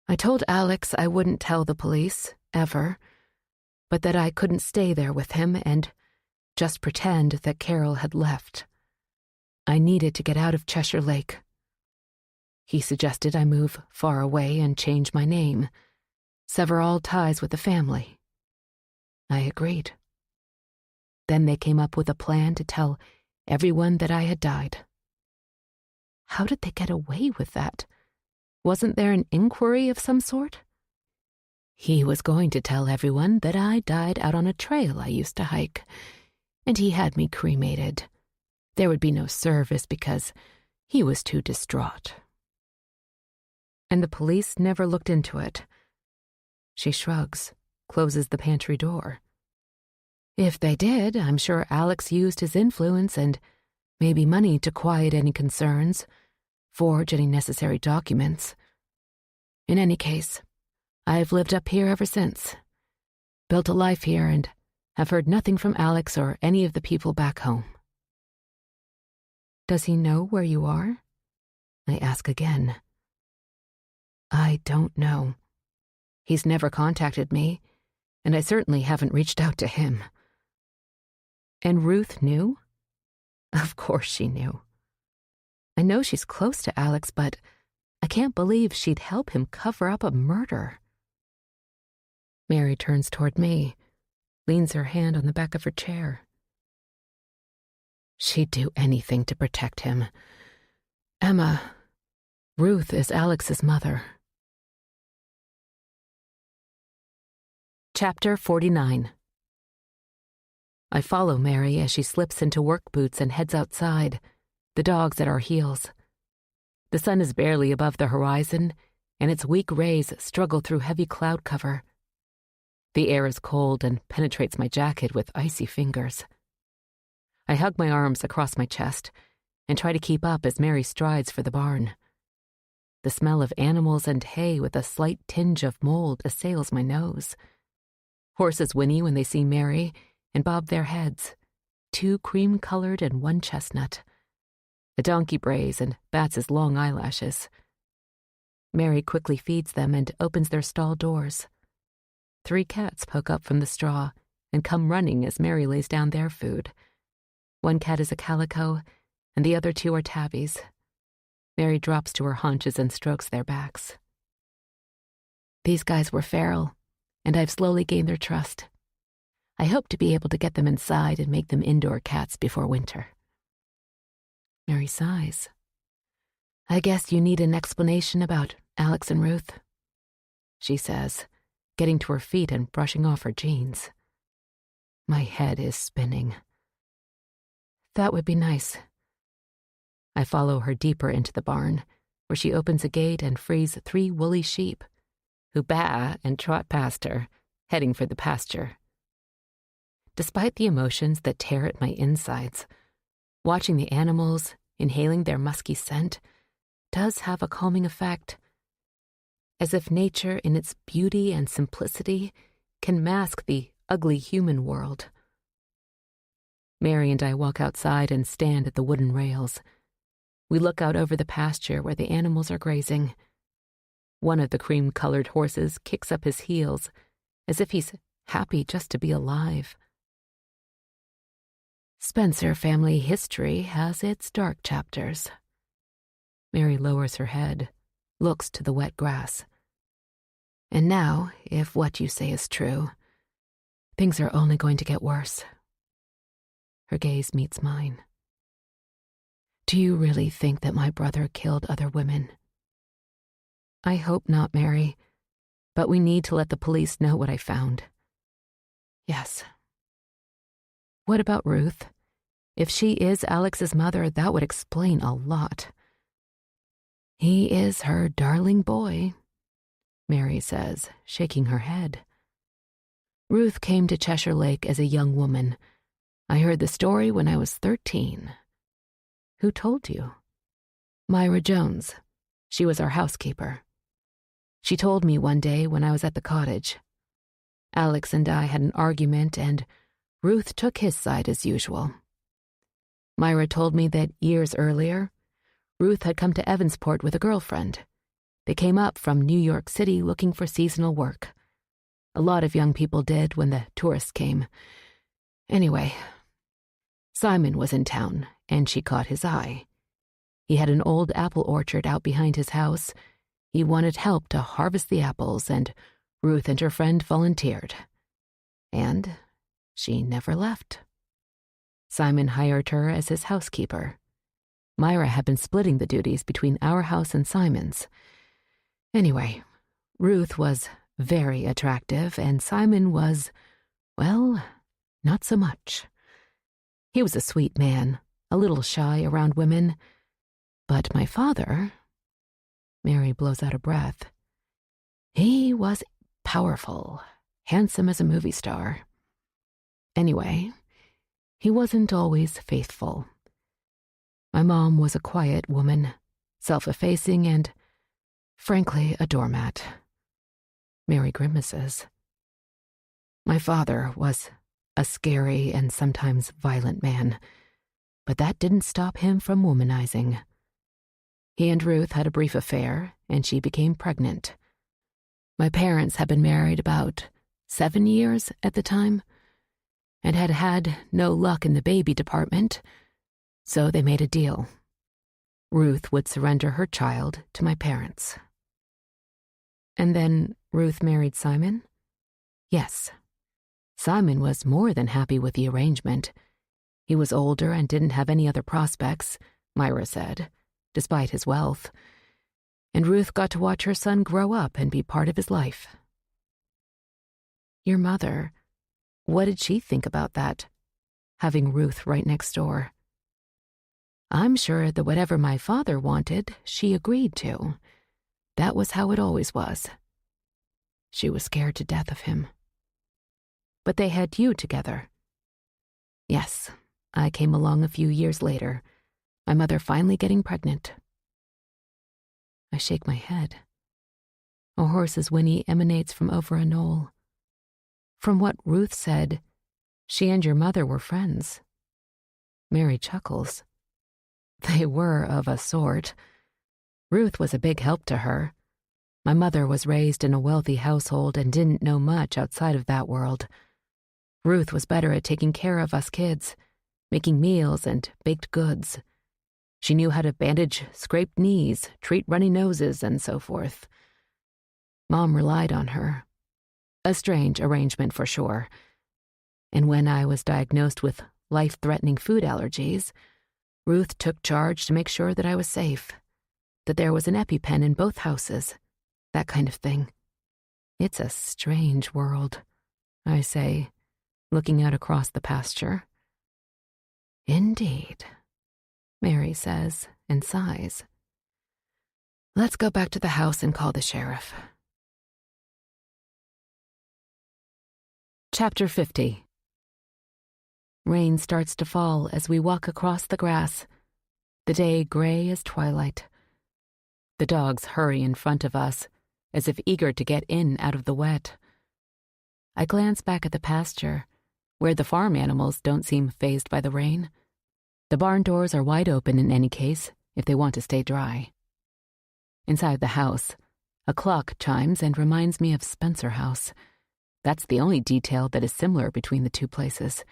Speaker 1: I told Alex I wouldn't tell the police, ever, but that I couldn't stay there with him and just pretend that Carol had left. I needed to get out of Cheshire Lake. He suggested I move far away and change my name, sever all ties with the family. I agreed. Then they came up with a plan to tell everyone that I had died. How did they get away with that? Wasn't there an inquiry of some sort? He was going to tell everyone that I died out on a trail I used to hike, and he had me cremated. There would be no service because he was too distraught. And the police never looked into it. She shrugs, closes the pantry door. If they did, I'm sure Alex used his influence and maybe money to quiet any concerns, forge any necessary documents. In any case, I've lived up here ever since, built a life here, and have heard nothing from Alex or any of the people back home. Does he know where you are? I ask again. I don't know. He's never contacted me, and I certainly haven't reached out to him. And Ruth knew? Of course she knew. I know she's close to Alex, but I can't believe she'd help him cover up a murder. Mary turns toward me, leans her hand on the back of her chair. She'd do anything to protect him. Emma, Ruth is Alex's mother. Chapter 49. I follow Mary as she slips into work boots and heads outside, the dogs at our heels. The sun is barely above the horizon, and its weak rays struggle through heavy cloud cover. The air is cold and penetrates my jacket with icy fingers. I hug my arms across my chest and try to keep up as Mary strides for the barn. The smell of animals and hay with a slight tinge of mold assails my nose. Horses whinny when they see Mary and bob their heads, 2 cream-colored and 1 chestnut. A donkey brays and bats his long eyelashes. Mary quickly feeds them and opens their stall doors. 3 cats poke up from the straw and come running as Mary lays down their food. 1 cat is a calico, and the other 2 are tabbies. Mary drops to her haunches and strokes their backs. These guys were feral, and I've slowly gained their trust. I hope to be able to get them inside and make them indoor cats before winter. Mary sighs. I guess you need an explanation about Alex and Ruth, she says, getting to her feet and brushing off her jeans. My head is spinning. That would be nice. I follow her deeper into the barn, where she opens a gate and frees 3 woolly sheep, who baa and trot past her, heading for the pasture. Despite the emotions that tear at my insides, watching the animals, inhaling their musky scent, does have a calming effect, as if nature in its beauty and simplicity can mask the ugly human world. Mary and I walk outside and stand at the wooden rails. We look out over the pasture where the animals are grazing. One of the cream-colored horses kicks up his heels, as if he's happy just to be alive. Spencer family history has its dark chapters. Mary lowers her head, looks to the wet grass. And now, if what you say is true, things are only going to get worse. Her gaze meets mine. Do you really think that my brother killed other women? I hope not, Mary, but we need to let the police know what I found. Yes. What about Ruth? If she is Alex's mother, that would explain a lot. He is her darling boy, Mary says, shaking her head. Ruth came to Cheshire Lake as a young woman. I heard the story when I was 13. Who told you? Myra Jones. She was our housekeeper. She told me one day when I was at the cottage. Alex and I had an argument, and Ruth took his side as usual. Myra told me that years earlier, Ruth had come to Evansport with a girlfriend. They came up from New York City looking for seasonal work. A lot of young people did when the tourists came. Anyway, Simon was in town, and she caught his eye. He had an old apple orchard out behind his house. He wanted help to harvest the apples, and Ruth and her friend volunteered. And she never left. Simon hired her as his housekeeper. Myra had been splitting the duties between our house and Simon's. Anyway, Ruth was very attractive, and Simon was, well, not so much. He was a sweet man, a little shy around women. But my father, Mary blows out a breath, he was powerful, handsome as a movie star. Anyway, he wasn't always faithful. My mom was a quiet woman, self-effacing and, frankly, a doormat. Mary grimaces. My father was a scary and sometimes violent man, but that didn't stop him from womanizing. He and Ruth had a brief affair, and she became pregnant. My parents had been married about 7 years at the time, and had had no luck in the baby department, so they made a deal. Ruth would surrender her child to my parents. And then Ruth married Simon? Yes. Simon was more than happy with the arrangement. He was older and didn't have any other prospects, Myra said, despite his wealth. And Ruth got to watch her son grow up and be part of his life. Your mother, what did she think about that, having Ruth right next door? I'm sure that whatever my father wanted, she agreed to. That was how it always was. She was scared to death of him. But they had you together. Yes, I came along a few years later, my mother finally getting pregnant. I shake my head. A horse's whinny emanates from over a knoll. From what Ruth said, she and your mother were friends. Mary chuckles. They were of a sort. Ruth was a big help to her. My mother was raised in a wealthy household and didn't know much outside of that world. Ruth was better at taking care of us kids, making meals and baked goods. She knew how to bandage scraped knees, treat runny noses, and so forth. Mom relied on her. A strange arrangement for sure. And when I was diagnosed with life-threatening food allergies, Ruth took charge to make sure that I was safe, that there was an EpiPen in both houses, that kind of thing. It's a strange world, I say, looking out across the pasture. Indeed, Mary says and sighs. Let's go back to the house and call the sheriff. Chapter 50. Rain starts to fall as we walk across the grass, the day gray as twilight. The dogs hurry in front of us, as if eager to get in out of the wet. I glance back at the pasture, where the farm animals don't seem fazed by the rain. The barn doors are wide open in any case, if they want to stay dry. Inside the house, a clock chimes and reminds me of Spencer House. That's the only detail that is similar between the two places.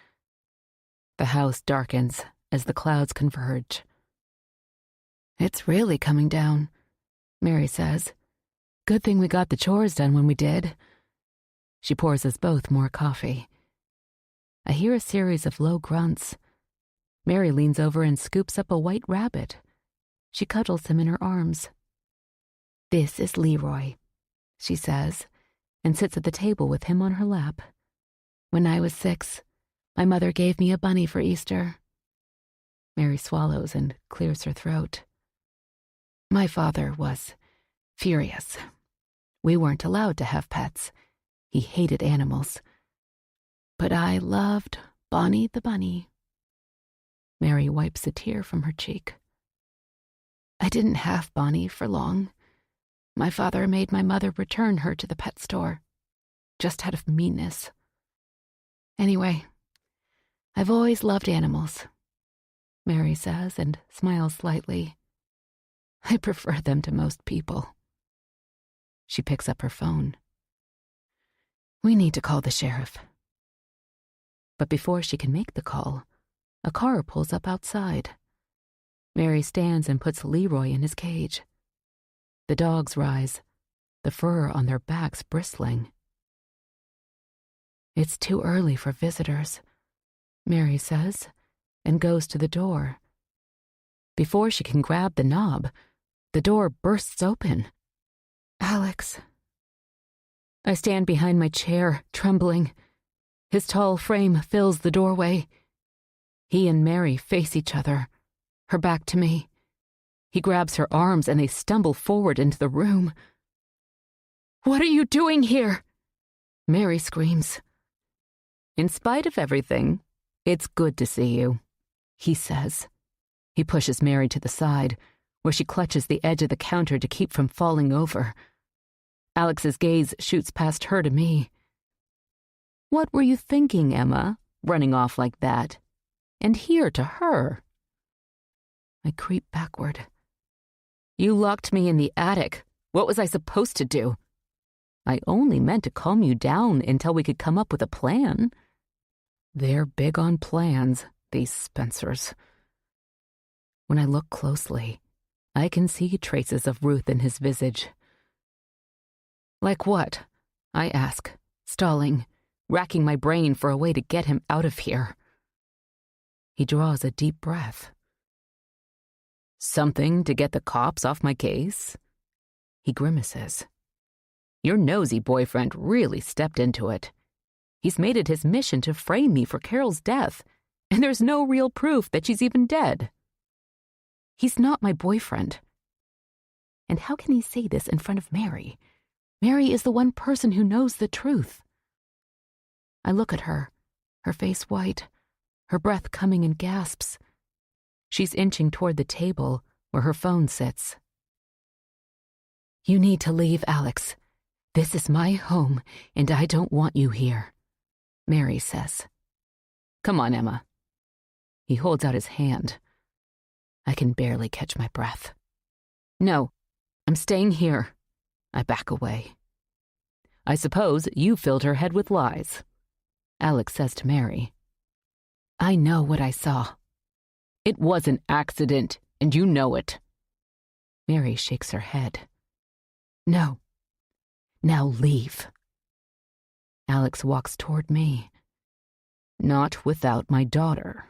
Speaker 1: The house darkens as the clouds converge. It's really coming down, Mary says. Good thing we got the chores done when we did. She pours us both more coffee. I hear a series of low grunts. Mary leans over and scoops up a white rabbit. She cuddles him in her arms. This is Leroy, she says, and sits at the table with him on her lap. When I was 6, my mother gave me a bunny for Easter. Mary swallows and clears her throat. My father was furious. We weren't allowed to have pets. He hated animals. But I loved Bonnie the bunny. Mary wipes a tear from her cheek. I didn't have Bonnie for long. My father made my mother return her to the pet store, just out of meanness. Anyway, I've always loved animals, Mary says and smiles slightly. I prefer them to most people. She picks up her phone. We need to call the sheriff. But before she can make the call, a car pulls up outside. Mary stands and puts Leroy in his cage. The dogs rise, the fur on their backs bristling. It's too early for visitors, Mary says, and goes to the door. Before she can grab the knob, the door bursts open. Alex. I stand behind my chair, trembling. His tall frame fills the doorway. He and Mary face each other, her back to me. He grabs her arms and they stumble forward into the room. What are you doing here? Mary screams. In spite of everything, it's good to see you, he says. He pushes Mary to the side, where she clutches the edge of the counter to keep from falling over. Alex's gaze shoots past her to me. What were you thinking, Emma, running off like that? And here to her? I creep backward. You locked me in the attic. What was I supposed to do? I only meant to calm you down until we could come up with a plan. They're big on plans, these Spencers. When I look closely, I can see traces of Ruth in his visage. Like what? I ask, stalling, racking my brain for a way to get him out of here. He draws a deep breath. Something to get the cops off my case? He grimaces. Your nosy boyfriend really stepped into it. He's made it his mission to frame me for Carol's death, and there's no real proof that she's even dead. He's not my boyfriend. And how can he say this in front of Mary? Mary is the one person who knows the truth. I look at her, her face white, her breath coming in gasps. She's inching toward the table where her phone sits. You need to leave, Alex. This is my home, and I don't want you here, Mary says. Come on, Emma. He holds out his hand. I can barely catch my breath. No, I'm staying here. I back away. I suppose you filled her head with lies, Alex says to Mary. I know what I saw. It was an accident, and you know it. Mary shakes her head. No. Now leave. Alex walks toward me.
Speaker 3: Not without my daughter.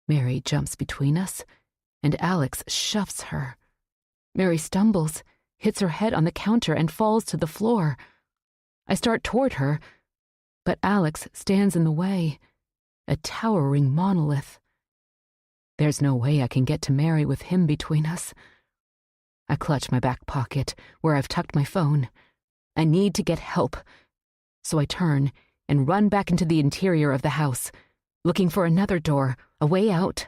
Speaker 1: Mary jumps between us, and Alex shoves her. Mary stumbles, hits her head on the counter, and falls to the floor. I start toward her, but Alex stands in the way, a towering monolith. There's no way I can get to Mary with him between us. I clutch my back pocket, where I've tucked my phone. I need to get help, so I turn and run back into the interior of the house, looking for another door, a way out.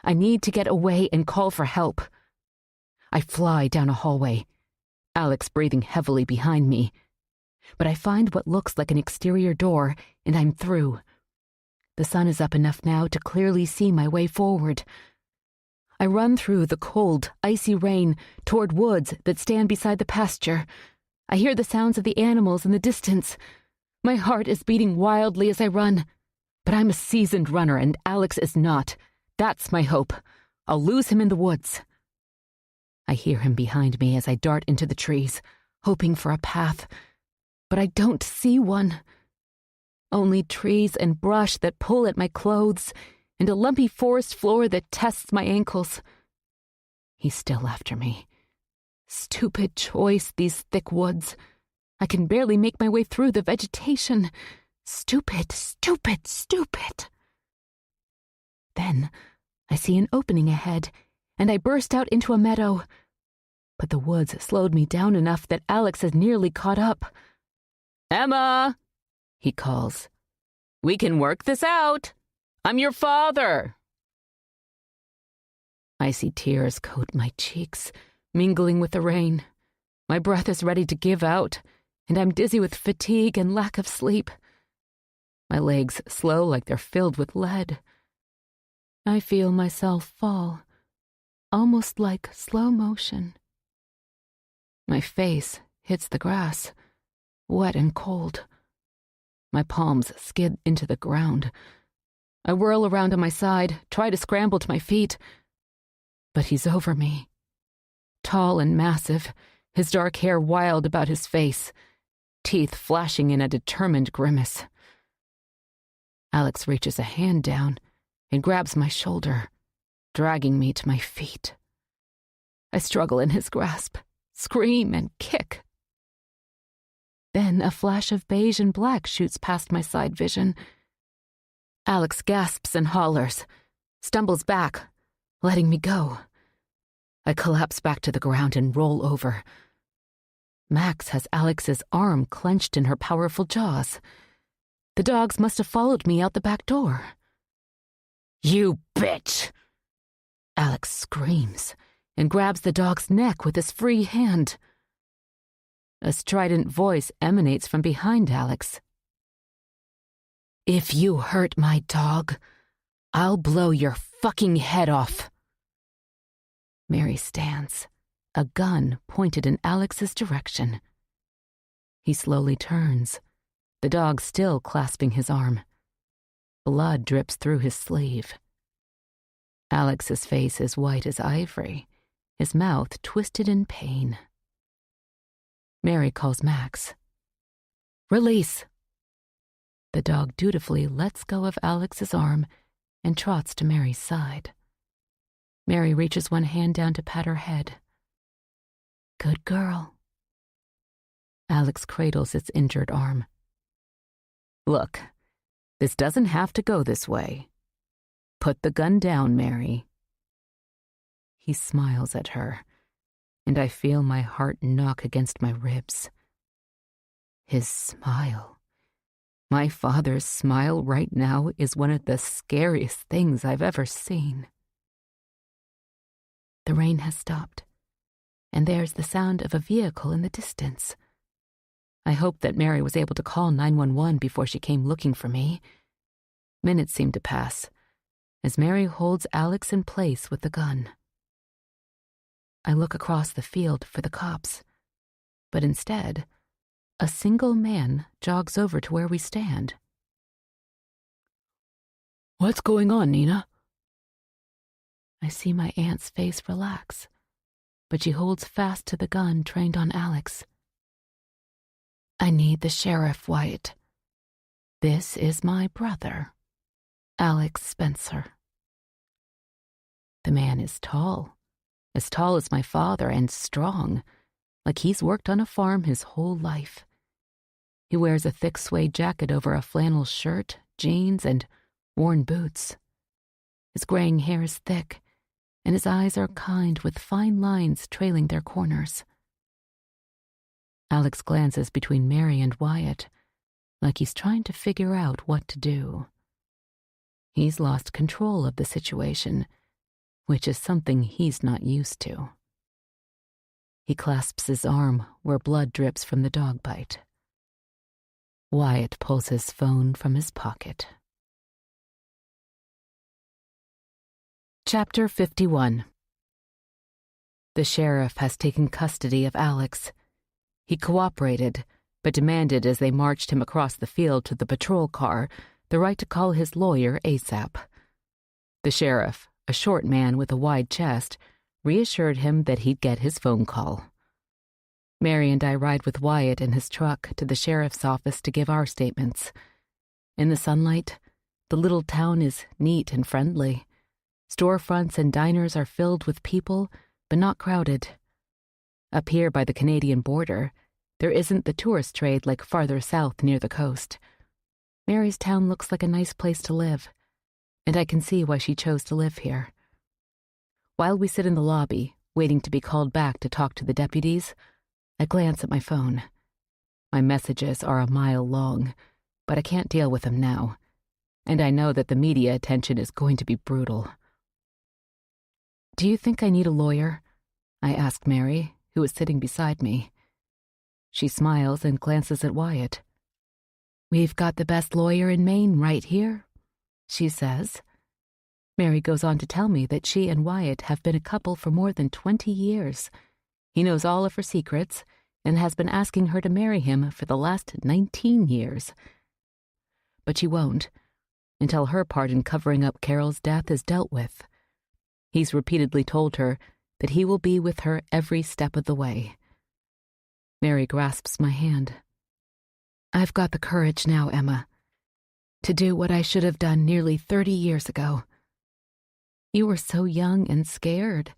Speaker 1: I need to get away and call for help. I fly down a hallway, Alex breathing heavily behind me. But I find what looks like an exterior door, and I'm through. The sun is up enough now to clearly see my way forward. I run through the cold, icy rain toward woods that stand beside the pasture. I hear the sounds of the animals in the distance. My heart is beating wildly as I run. But I'm a seasoned runner, and Alex is not. That's my hope. I'll lose him in the woods. I hear him behind me as I dart into the trees, hoping for a path. But I don't see one. Only trees and brush that pull at my clothes, and a lumpy forest floor that tests my ankles. He's still after me. Stupid choice, these thick woods. I can barely make my way through the vegetation. Stupid, stupid, stupid. Then I see an opening ahead, and I burst out into a meadow. But the woods slowed me down enough that Alex has nearly caught up.
Speaker 3: Emma, he calls. We can work this out. I'm your father.
Speaker 1: Icy tears coat my cheeks, mingling with the rain. My breath is ready to give out, and I'm dizzy with fatigue and lack of sleep. My legs slow like they're filled with lead. I feel myself fall, almost like slow motion. My face hits the grass, wet and cold. My palms skid into the ground. I whirl around on my side, try to scramble to my feet. But he's over me. Tall and massive, his dark hair wild about his face, teeth flashing in a determined grimace. Alex reaches a hand down and grabs my shoulder, dragging me to my feet. I struggle in his grasp, scream and kick. Then a flash of beige and black shoots past my side vision. Alex gasps and hollers, stumbles back, letting me go. I collapse back to the ground and roll over. Max has Alex's arm clenched in her powerful jaws. The dogs must have followed me out the back door.
Speaker 3: You bitch!
Speaker 1: Alex screams and grabs the dog's neck with his free hand. A strident voice emanates from behind Alex. If you hurt my dog, I'll blow your fucking head off. Mary stands, a gun pointed in Alex's direction. He slowly turns, the dog still clasping his arm. Blood drips through his sleeve. Alex's face is white as ivory, his mouth twisted in pain. Mary calls Max. Release! The dog dutifully lets go of Alex's arm and trots to Mary's side. Mary reaches one hand down to pat her head. Good girl. Alex cradles its injured arm.
Speaker 3: Look, this doesn't have to go this way. Put the gun down, Mary.
Speaker 1: He smiles at her, and I feel my heart knock against my ribs. His smile. My father's smile right now is one of the scariest things I've ever seen. The rain has stopped, and there's the sound of a vehicle in the distance. I hope that Mary was able to call 911 before she came looking for me. Minutes seem to pass, as Mary holds Alex in place with the gun. I look across the field for the cops, but instead, a single man jogs over to where we stand. What's going on, Nina? I see my aunt's face relax, but she holds fast to the gun trained on Alex. I need the sheriff, Wyatt. This is my brother, Alex Spencer. The man is tall as my father, and strong, like he's worked on a farm his whole life. He wears a thick suede jacket over a flannel shirt, jeans, and worn boots. His graying hair is thick, and his eyes are kind with fine lines trailing their corners. Alex glances between Mary and Wyatt, like he's trying to figure out what to do. He's lost control of the situation, which is something he's not used to. He clasps his arm where blood drips from the dog bite. Wyatt pulls his phone from his pocket. Chapter 51. The sheriff has taken custody of Alex. He cooperated, but demanded as they marched him across the field to the patrol car the right to call his lawyer ASAP. The sheriff, a short man with a wide chest, reassured him that he'd get his phone call. Mary and I ride with Wyatt in his truck to the sheriff's office to give our statements. In the sunlight, the little town is neat and friendly. Storefronts and diners are filled with people, but not crowded. Up here by the Canadian border, there isn't the tourist trade like farther south near the coast. Mary's town looks like a nice place to live, and I can see why she chose to live here. While we sit in the lobby, waiting to be called back to talk to the deputies, I glance at my phone. My messages are a mile long, but I can't deal with them now, and I know that the media attention is going to be brutal. "Do you think I need a lawyer?" I ask Mary, who is sitting beside me. She smiles and glances at Wyatt. "We've got the best lawyer in Maine right here," she says. Mary goes on to tell me that she and Wyatt have been a couple for more than 20 years. He knows all of her secrets and has been asking her to marry him for the last 19 years. But she won't, until her part in covering up Carol's death is dealt with. He's repeatedly told her that he will be with her every step of the way. Mary grasps my hand. "I've got the courage now, Emma, to do what I should have done nearly 30 years ago. You were so young and scared.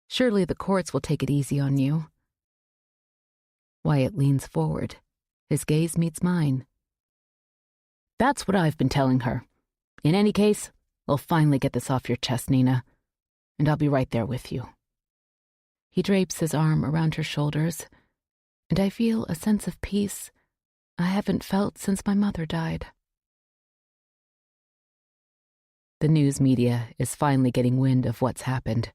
Speaker 1: Surely the courts will take it easy on you." Wyatt leans forward. His gaze meets mine. "That's what I've been telling her. In any case, we'll finally get this off your chest, Nina, and I'll be right there with you." He drapes his arm around her shoulders, and I feel a sense of peace I haven't felt since my mother died. The news media is finally getting wind of what's happened,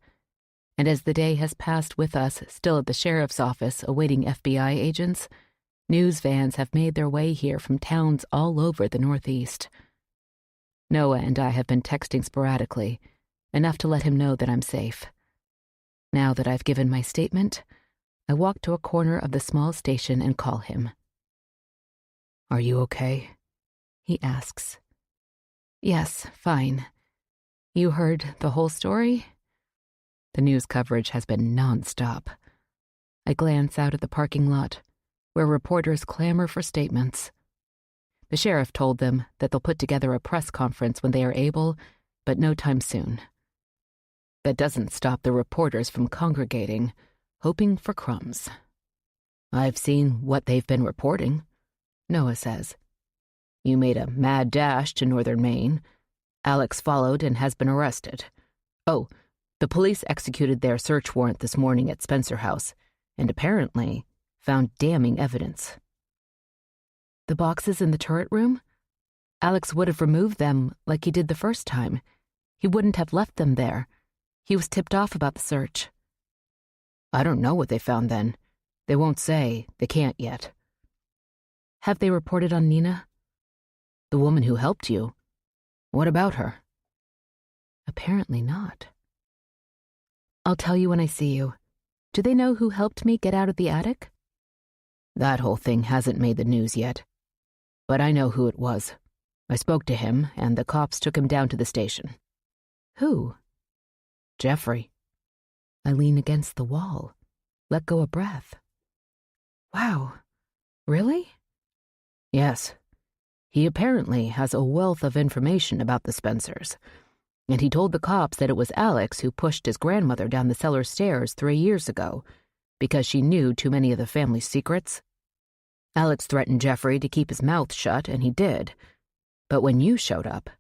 Speaker 1: and as the day has passed with us still at the sheriff's office awaiting FBI agents, news vans have made their way here from towns all over the Northeast. Noah and I have been texting sporadically, enough to let him know that I'm safe. Now that I've given my statement, I walk to a corner of the small station and call him. "Are you okay?" he asks. "Yes, fine. You heard the whole story?" The news coverage has been nonstop. I glance out at the parking lot, where reporters clamor for statements. The sheriff told them that they'll put together a press conference when they are able, but no time soon. That doesn't stop the reporters from congregating, hoping for crumbs. "I've seen what they've been reporting," Noah says. "You made a mad dash to northern Maine. Alex followed and has been arrested. Oh, the police executed their search warrant this morning at Spencer House, and apparently found damning evidence." "The boxes in the turret room? Alex would have removed them like he did the first time. He wouldn't have left them there. He was tipped off about the search." "I don't know what they found then. They won't say. They can't yet." "Have they reported on Nina?" "The woman who helped you. What about her?" "Apparently not." "I'll tell you when I see you. Do they know who helped me get out of the attic?" "That whole thing hasn't made the news yet. But I know who it was. I spoke to him, and the cops took him down to the station." "Who?" "Jeffrey." I lean against the wall, let go a breath. "Wow. Really?" "Yes.
Speaker 3: He apparently has a wealth of information about the Spencers, and he told the cops that it was Alex who pushed his grandmother down the cellar stairs 3 years ago because she knew too many of the family's secrets. Alex threatened Jeffrey to keep his mouth shut, and he did. But when you showed up,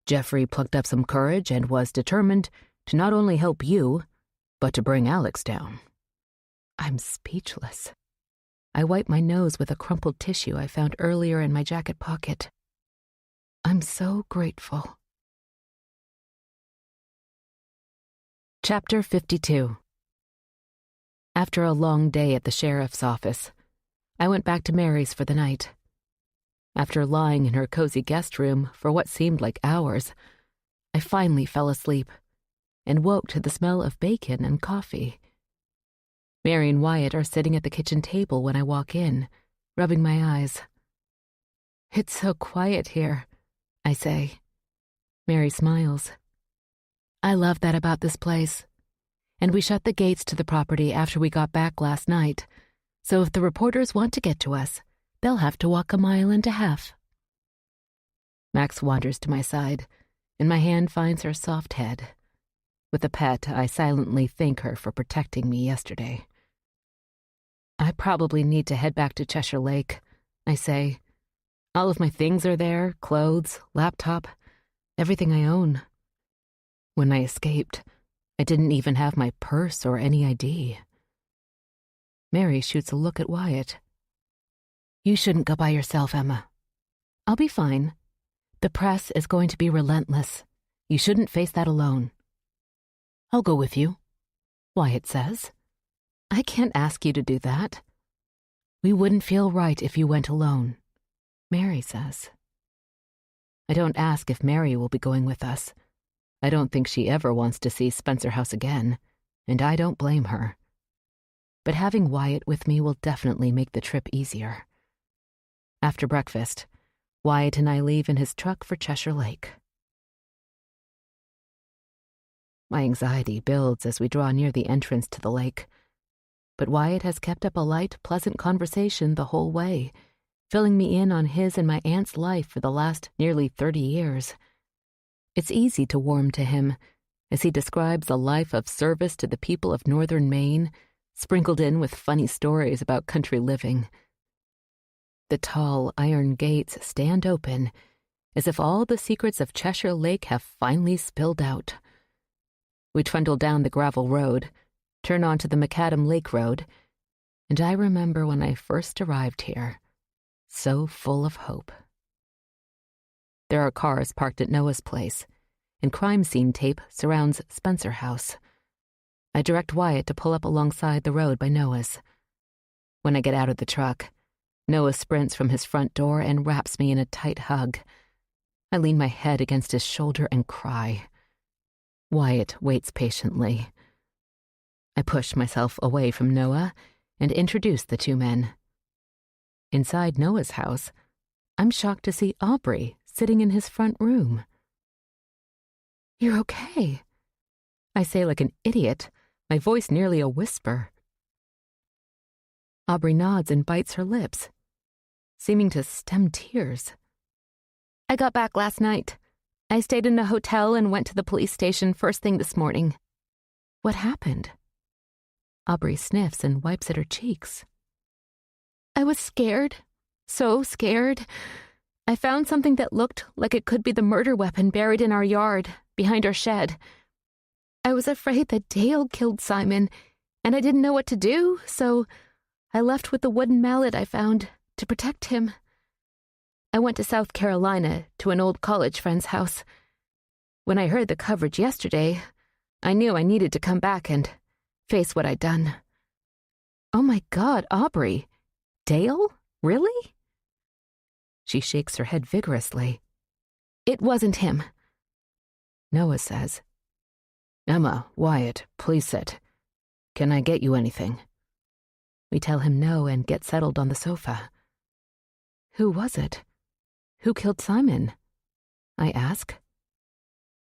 Speaker 3: Jeffrey plucked up some courage and was determined to not only help you, but to bring Alex down. I'm speechless. I wipe my nose with a crumpled tissue I found earlier in my jacket pocket. I'm so grateful. Chapter 52. After a long day at the sheriff's office, I went back to Mary's for the night. After lying in her cozy guest room for what seemed like hours, I finally fell asleep and woke to the smell of bacon and coffee. Mary and Wyatt are sitting at the kitchen table when I walk in, rubbing my eyes. "It's so quiet here," I say. Mary smiles. "I love that about this place. And we shut the gates to the property after we got back last night, so if the reporters want to get to us, they'll have to walk 1.5 miles. Max wanders to my side, and my hand finds her soft head. With a pet, I silently thank her for protecting me yesterday. "I probably need to head back to Cheshire Lake," I say. "All of my things are there, clothes, laptop, everything I own. When I escaped, I didn't even have my purse or any ID." Mary shoots a look at Wyatt. "You shouldn't go by yourself, Emma." "I'll be fine. The press is going to be relentless. You shouldn't face that alone." "I'll go with you," Wyatt says. "I can't ask you to do that." "We wouldn't feel right if you went alone," Mary says. I don't ask if Mary will be going with us. I don't think she ever wants to see Spencer House again, and I don't blame her. But having Wyatt with me will definitely make the trip easier. After breakfast, Wyatt and I leave in his truck for Cheshire Lake. My anxiety builds as we draw near the entrance to the lake. But Wyatt has kept up a light, pleasant conversation the whole way, filling me in on his and my aunt's life for the last nearly 30 years. It's easy to warm to him, as he describes a life of service to the people of northern Maine, sprinkled in with funny stories about country living. The tall iron gates stand open, as if all the secrets of Cheshire Lake have finally spilled out. We trundle down the gravel road, turn onto the Macadam Lake Road, and I remember when I first arrived here, so full of hope. There are cars parked at Noah's place, and crime scene tape surrounds Spencer House. I direct Wyatt to pull up alongside the road by Noah's. When I get out of the truck, Noah sprints from his front door and wraps me in a tight hug. I lean my head against his shoulder and cry. Wyatt waits patiently. I push myself away from Noah and introduce the two men. Inside Noah's house, I'm shocked to see Aubrey sitting in his front room. "You're okay," I say like an idiot, my voice nearly a whisper. Aubrey nods and bites her lips, seeming to stem tears. "I got back last night. I stayed in a hotel and went to the police station first thing this morning." "What happened?" Aubrey sniffs and wipes at her cheeks. "I was scared, so scared. I found something that looked like it could be the murder weapon buried in our yard, behind our shed. I was afraid that Dale killed Simon, and I didn't know what to do, so I left with the wooden mallet I found to protect him. I went to South Carolina to an old college friend's house. When I heard the coverage yesterday, I knew I needed to come back and face what I'd done." "Oh my God, Aubrey. Dale? Really?" She shakes her head vigorously. "It wasn't him." Noah says, "Emma, Wyatt, please sit. Can I get you anything?" We tell him no and get settled on the sofa. "Who was it? Who killed Simon?" I ask.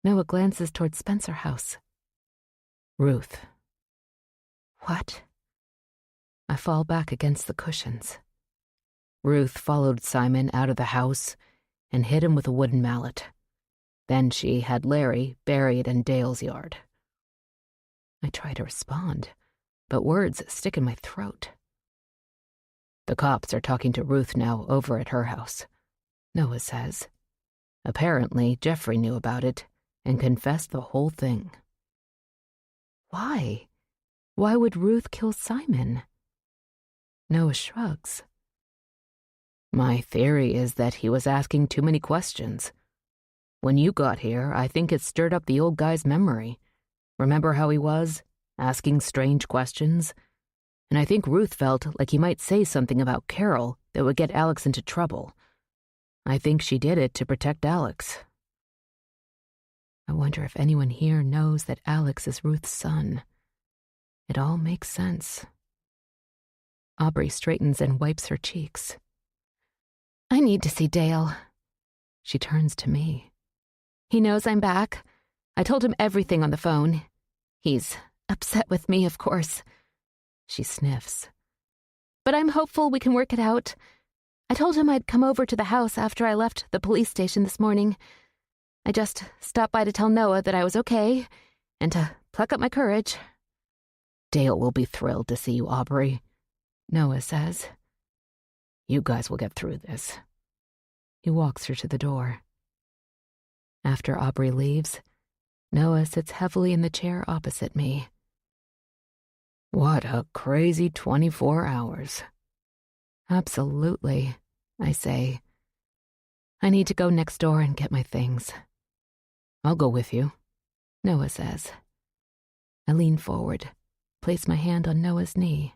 Speaker 3: Noah glances toward Spencer House. "Ruth." "What?" I fall back against the cushions. Ruth followed Simon out of the house and hit him with a wooden mallet. Then she had Larry buried in Dale's yard. I try to respond, but words stick in my throat. The cops are talking to Ruth now over at her house, Noah says. Apparently, Jeffrey knew about it and confessed the whole thing. Why? Why would Ruth kill Simon? Noah shrugs. My theory is that he was asking too many questions. When you got here, I think it stirred up the old guy's memory. Remember how he was, asking strange questions? And I think Ruth felt like he might say something about Carol that would get Alex into trouble. I think she did it to protect Alex. I wonder if anyone here knows that Alex is Ruth's son. It all makes sense. Aubrey straightens and wipes her cheeks. I need to see Dale. She turns to me. He knows I'm back. I told him everything on the phone. He's upset with me, of course. She sniffs. But I'm hopeful we can work it out. I told him I'd come over to the house after I left the police station this morning. I just stopped by to tell Noah that I was okay and to pluck up my courage. Dale will be thrilled to see you, Aubrey, Noah says. You guys will get through this. He walks her to the door. After Aubrey leaves, Noah sits heavily in the chair opposite me. What a crazy 24 hours. Absolutely, I say. I need to go next door and get my things. I'll go with you, Noah says. I lean forward, place my hand on Noah's knee.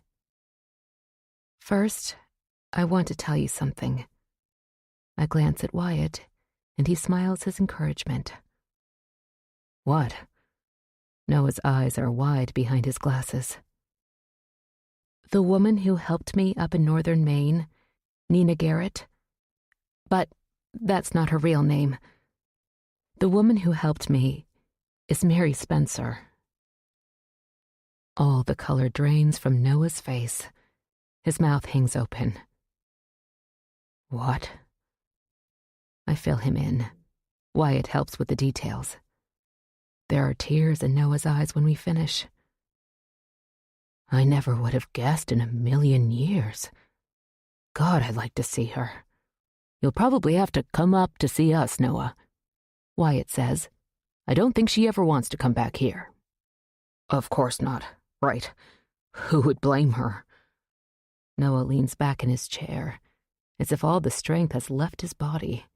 Speaker 3: First, I want to tell you something. I glance at Wyatt, and he smiles his encouragement. What? Noah's eyes are wide behind his glasses. The woman who helped me up in northern Maine, Nina Garrett. But that's not her real name. The woman who helped me is Mary Spencer. All the color drains from Noah's face. His mouth hangs open. What? I fill him in. Wyatt helps with the details. There are tears in Noah's eyes when we finish. I never would have guessed in a million years. God, I'd like to see her. You'll probably have to come up to see us, Noah, Wyatt says. I don't think she ever wants to come back here. Of course not. Right. Who would blame her? Noah leans back in his chair, as if all the strength has left his body.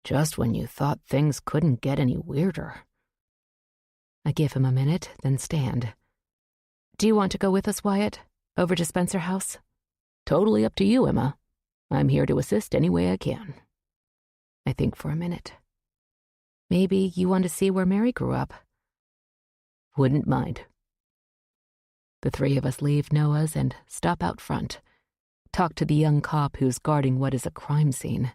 Speaker 3: Just when you thought things couldn't get any weirder. I give him a minute, then stand. Do you want to go with us, Wyatt? Over to Spencer House? Totally up to you, Emma. I'm here to assist any way I can. I think for a minute. Maybe you want to see where Mary grew up. Wouldn't mind. The three of us leave Noah's and stop out front. Talk to the young cop who's guarding what is a crime scene.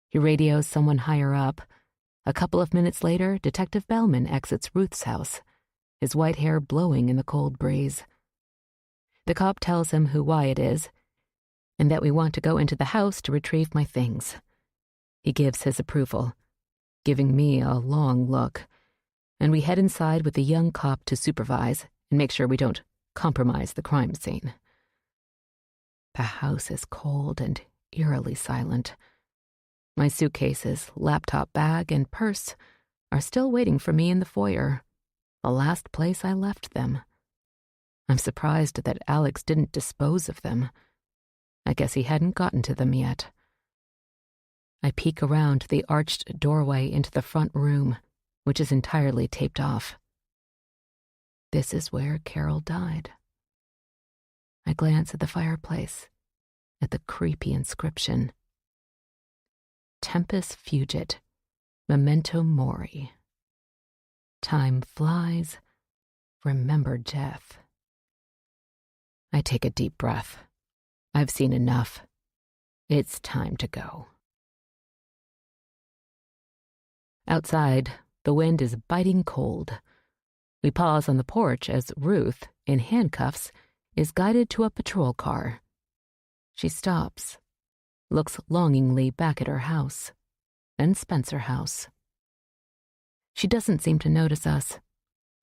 Speaker 3: He radios someone higher up. A couple of minutes later, Detective Bellman exits Ruth's house, his white hair blowing in the cold breeze. The cop tells him who Wyatt is, and that we want to go into the house to retrieve my things. He gives his approval, giving me a long look, and we head inside with the young cop to supervise and make sure we don't compromise the crime scene. The house is cold and eerily silent. My suitcases, laptop bag, and purse are still waiting for me in the foyer, the last place I left them. I'm surprised that Alex didn't dispose of them. I guess he hadn't gotten to them yet. I peek around the arched doorway into the front room, which is entirely taped off. This is where Carol died. I glance at the fireplace, at the creepy inscription. Tempus fugit, memento mori. Time flies, remember death. I take a deep breath. I've seen enough. It's time to go. Outside, the wind is biting cold. We pause on the porch as Ruth, in handcuffs, is guided to a patrol car. She stops,
Speaker 1: looks longingly back at her house, then Spencer House. She doesn't seem to notice us,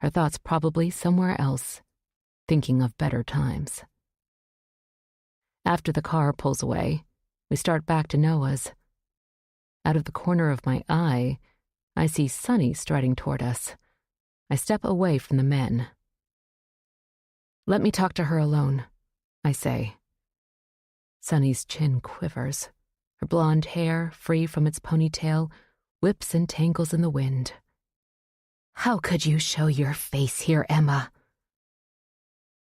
Speaker 1: her thoughts probably somewhere else, thinking of better times. After the car pulls away, we start back to Noah's. Out of the corner of my eye, I see Sonny striding toward us. I step away from the men. "Let me talk to her alone," I say. Sonny's chin quivers. Her blonde hair, free from its ponytail, whips and tangles in the wind. "How could you show your face here, Emma?"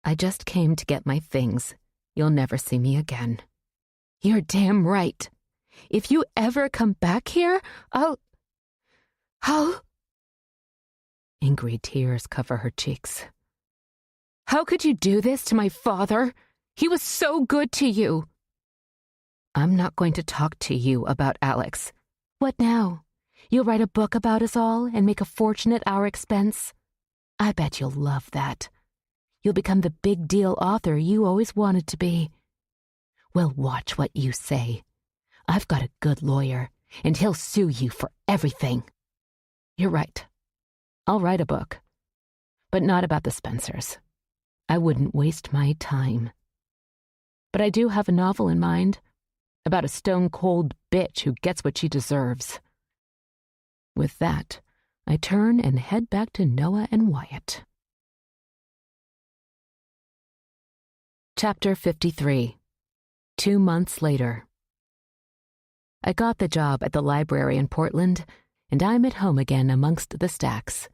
Speaker 1: "I just came to get my things. You'll never see me again." "You're damn right. If you ever come back here, I'll... Angry tears cover her cheeks. "How could you do this to my father? He was so good to you." "I'm not going to talk to you about Alex." "What now? You'll write a book about us all and make a fortune at our expense? I bet you'll love that. You'll become the big deal author you always wanted to be. Well, watch what you say. I've got a good lawyer, and he'll sue you for everything." "You're right. I'll write a book. But not about the Spencers. I wouldn't waste my time. But I do have a novel in mind, about a stone-cold bitch who gets what she deserves." With that, I turn and head back to Noah and Wyatt. Chapter 53. 2 months later. I got the job at the library in Portland, and I'm at home again amongst the stacks.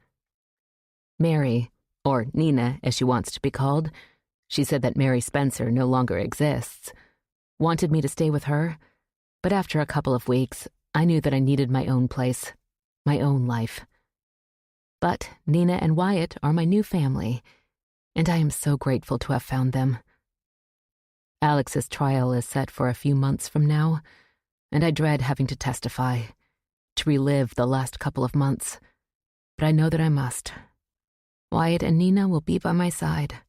Speaker 1: Mary, or Nina as she wants to be called, she said that Mary Spencer no longer exists, wanted me to stay with her, but after a couple of weeks, I knew that I needed my own place, my own life. But Nina and Wyatt are my new family, and I am so grateful to have found them. Alex's trial is set for a few months from now, and I dread having to testify, to relive the last couple of months, but I know that I must. Wyatt and Nina will be by my side.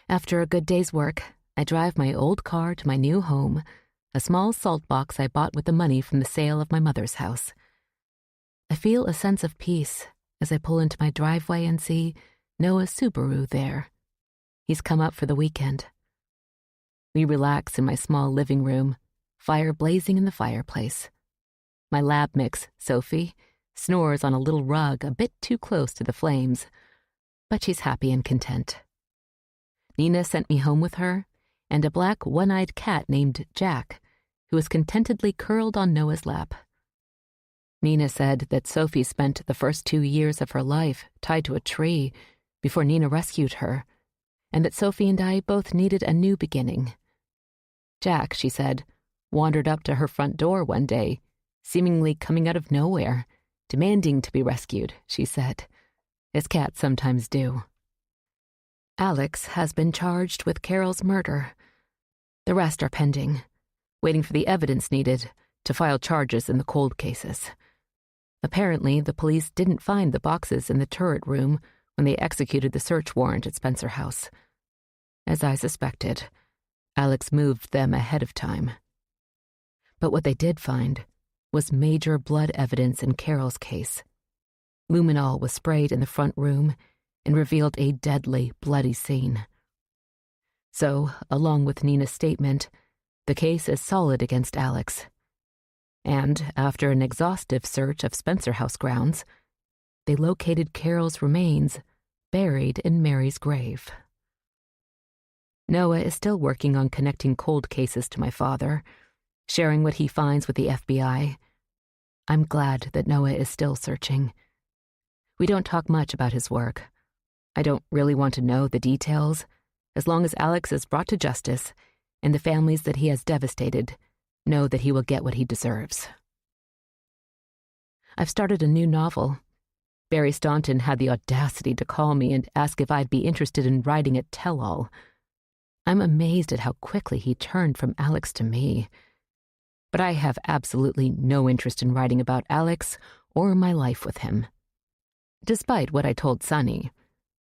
Speaker 1: After a good day's work, I drive my old car to my new home, a small salt box I bought with the money from the sale of my mother's house. I feel a sense of peace as I pull into my driveway and see Noah's Subaru there. He's come up for the weekend. We relax in my small living room, fire blazing in the fireplace. My lab mix, Sophie, snores on a little rug a bit too close to the flames, but she's happy and content. Nina sent me home with her, and a black one-eyed cat named Jack, who is contentedly curled on Noah's lap. Nina said that Sophie spent the first 2 years of her life tied to a tree before Nina rescued her, and that Sophie and I both needed a new beginning. Jack, she said, wandered up to her front door one day, seemingly coming out of nowhere, demanding to be rescued, she said, as cats sometimes do. Alex has been charged with Carol's murder. The rest are pending, waiting for the evidence needed to file charges in the cold cases. Apparently, the police didn't find the boxes in the turret room when they executed the search warrant at Spencer House. As I suspected, Alex moved them ahead of time. But what they did find was major blood evidence in Carol's case. Luminol was sprayed in the front room and revealed a deadly, bloody scene. So, along with Nina's statement, the case is solid against Alex. And after an exhaustive search of Spencer House grounds, they located Carol's remains buried in Mary's grave. Noah is still working on connecting cold cases to my father, sharing what he finds with the FBI. I'm glad that Noah is still searching. We don't talk much about his work. I don't really want to know the details, as long as Alex is brought to justice and the families that he has devastated know that he will get what he deserves. I've started a new novel. Barry Staunton had the audacity to call me and ask if I'd be interested in writing a tell-all. I'm amazed at how quickly he turned from Alex to me. But I have absolutely no interest in writing about Alex or my life with him. Despite what I told Sonny,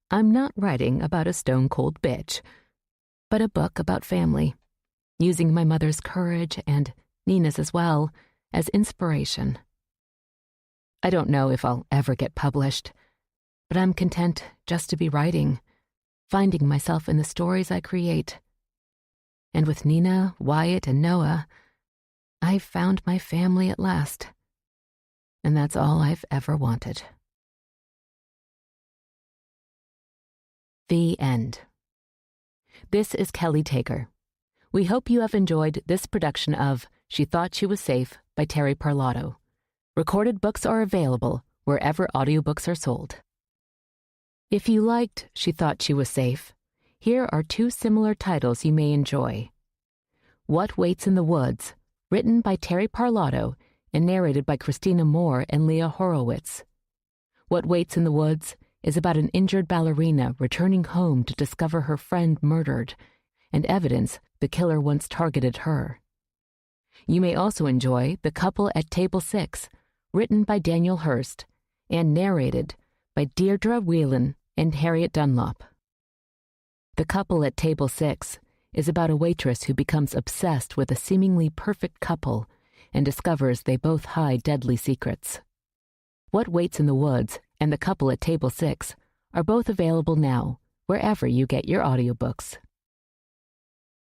Speaker 1: I'm not writing about a stone-cold bitch, but a book about family, using my mother's courage and Nina's as well as inspiration. I don't know if I'll ever get published, but I'm content just to be writing, finding myself in the stories I create. And with Nina, Wyatt, and Noah, I've found my family at last. And that's all I've ever wanted. The end. This is Kelly Taker. We hope you have enjoyed this production of She Thought She Was Safe by Terri Parlato. Recorded books are available wherever audiobooks are sold. If you liked She Thought She Was Safe, here are two similar titles you may enjoy. What Waits in the Woods, written by Terri Parlato and narrated by Christina Moore and Leah Horowitz. What Waits in the Woods is about an injured ballerina returning home to discover her friend murdered and evidence the killer once targeted her. You may also enjoy The Couple at Table 6, written by Daniel Hurst and narrated by Deirdre Whelan and Harriet Dunlop. The Couple at Table 6 is about a waitress who becomes obsessed with a seemingly perfect couple and discovers they both hide deadly secrets. What Waits in the Woods and The Couple at Table 6 are both available now, wherever you get your audiobooks.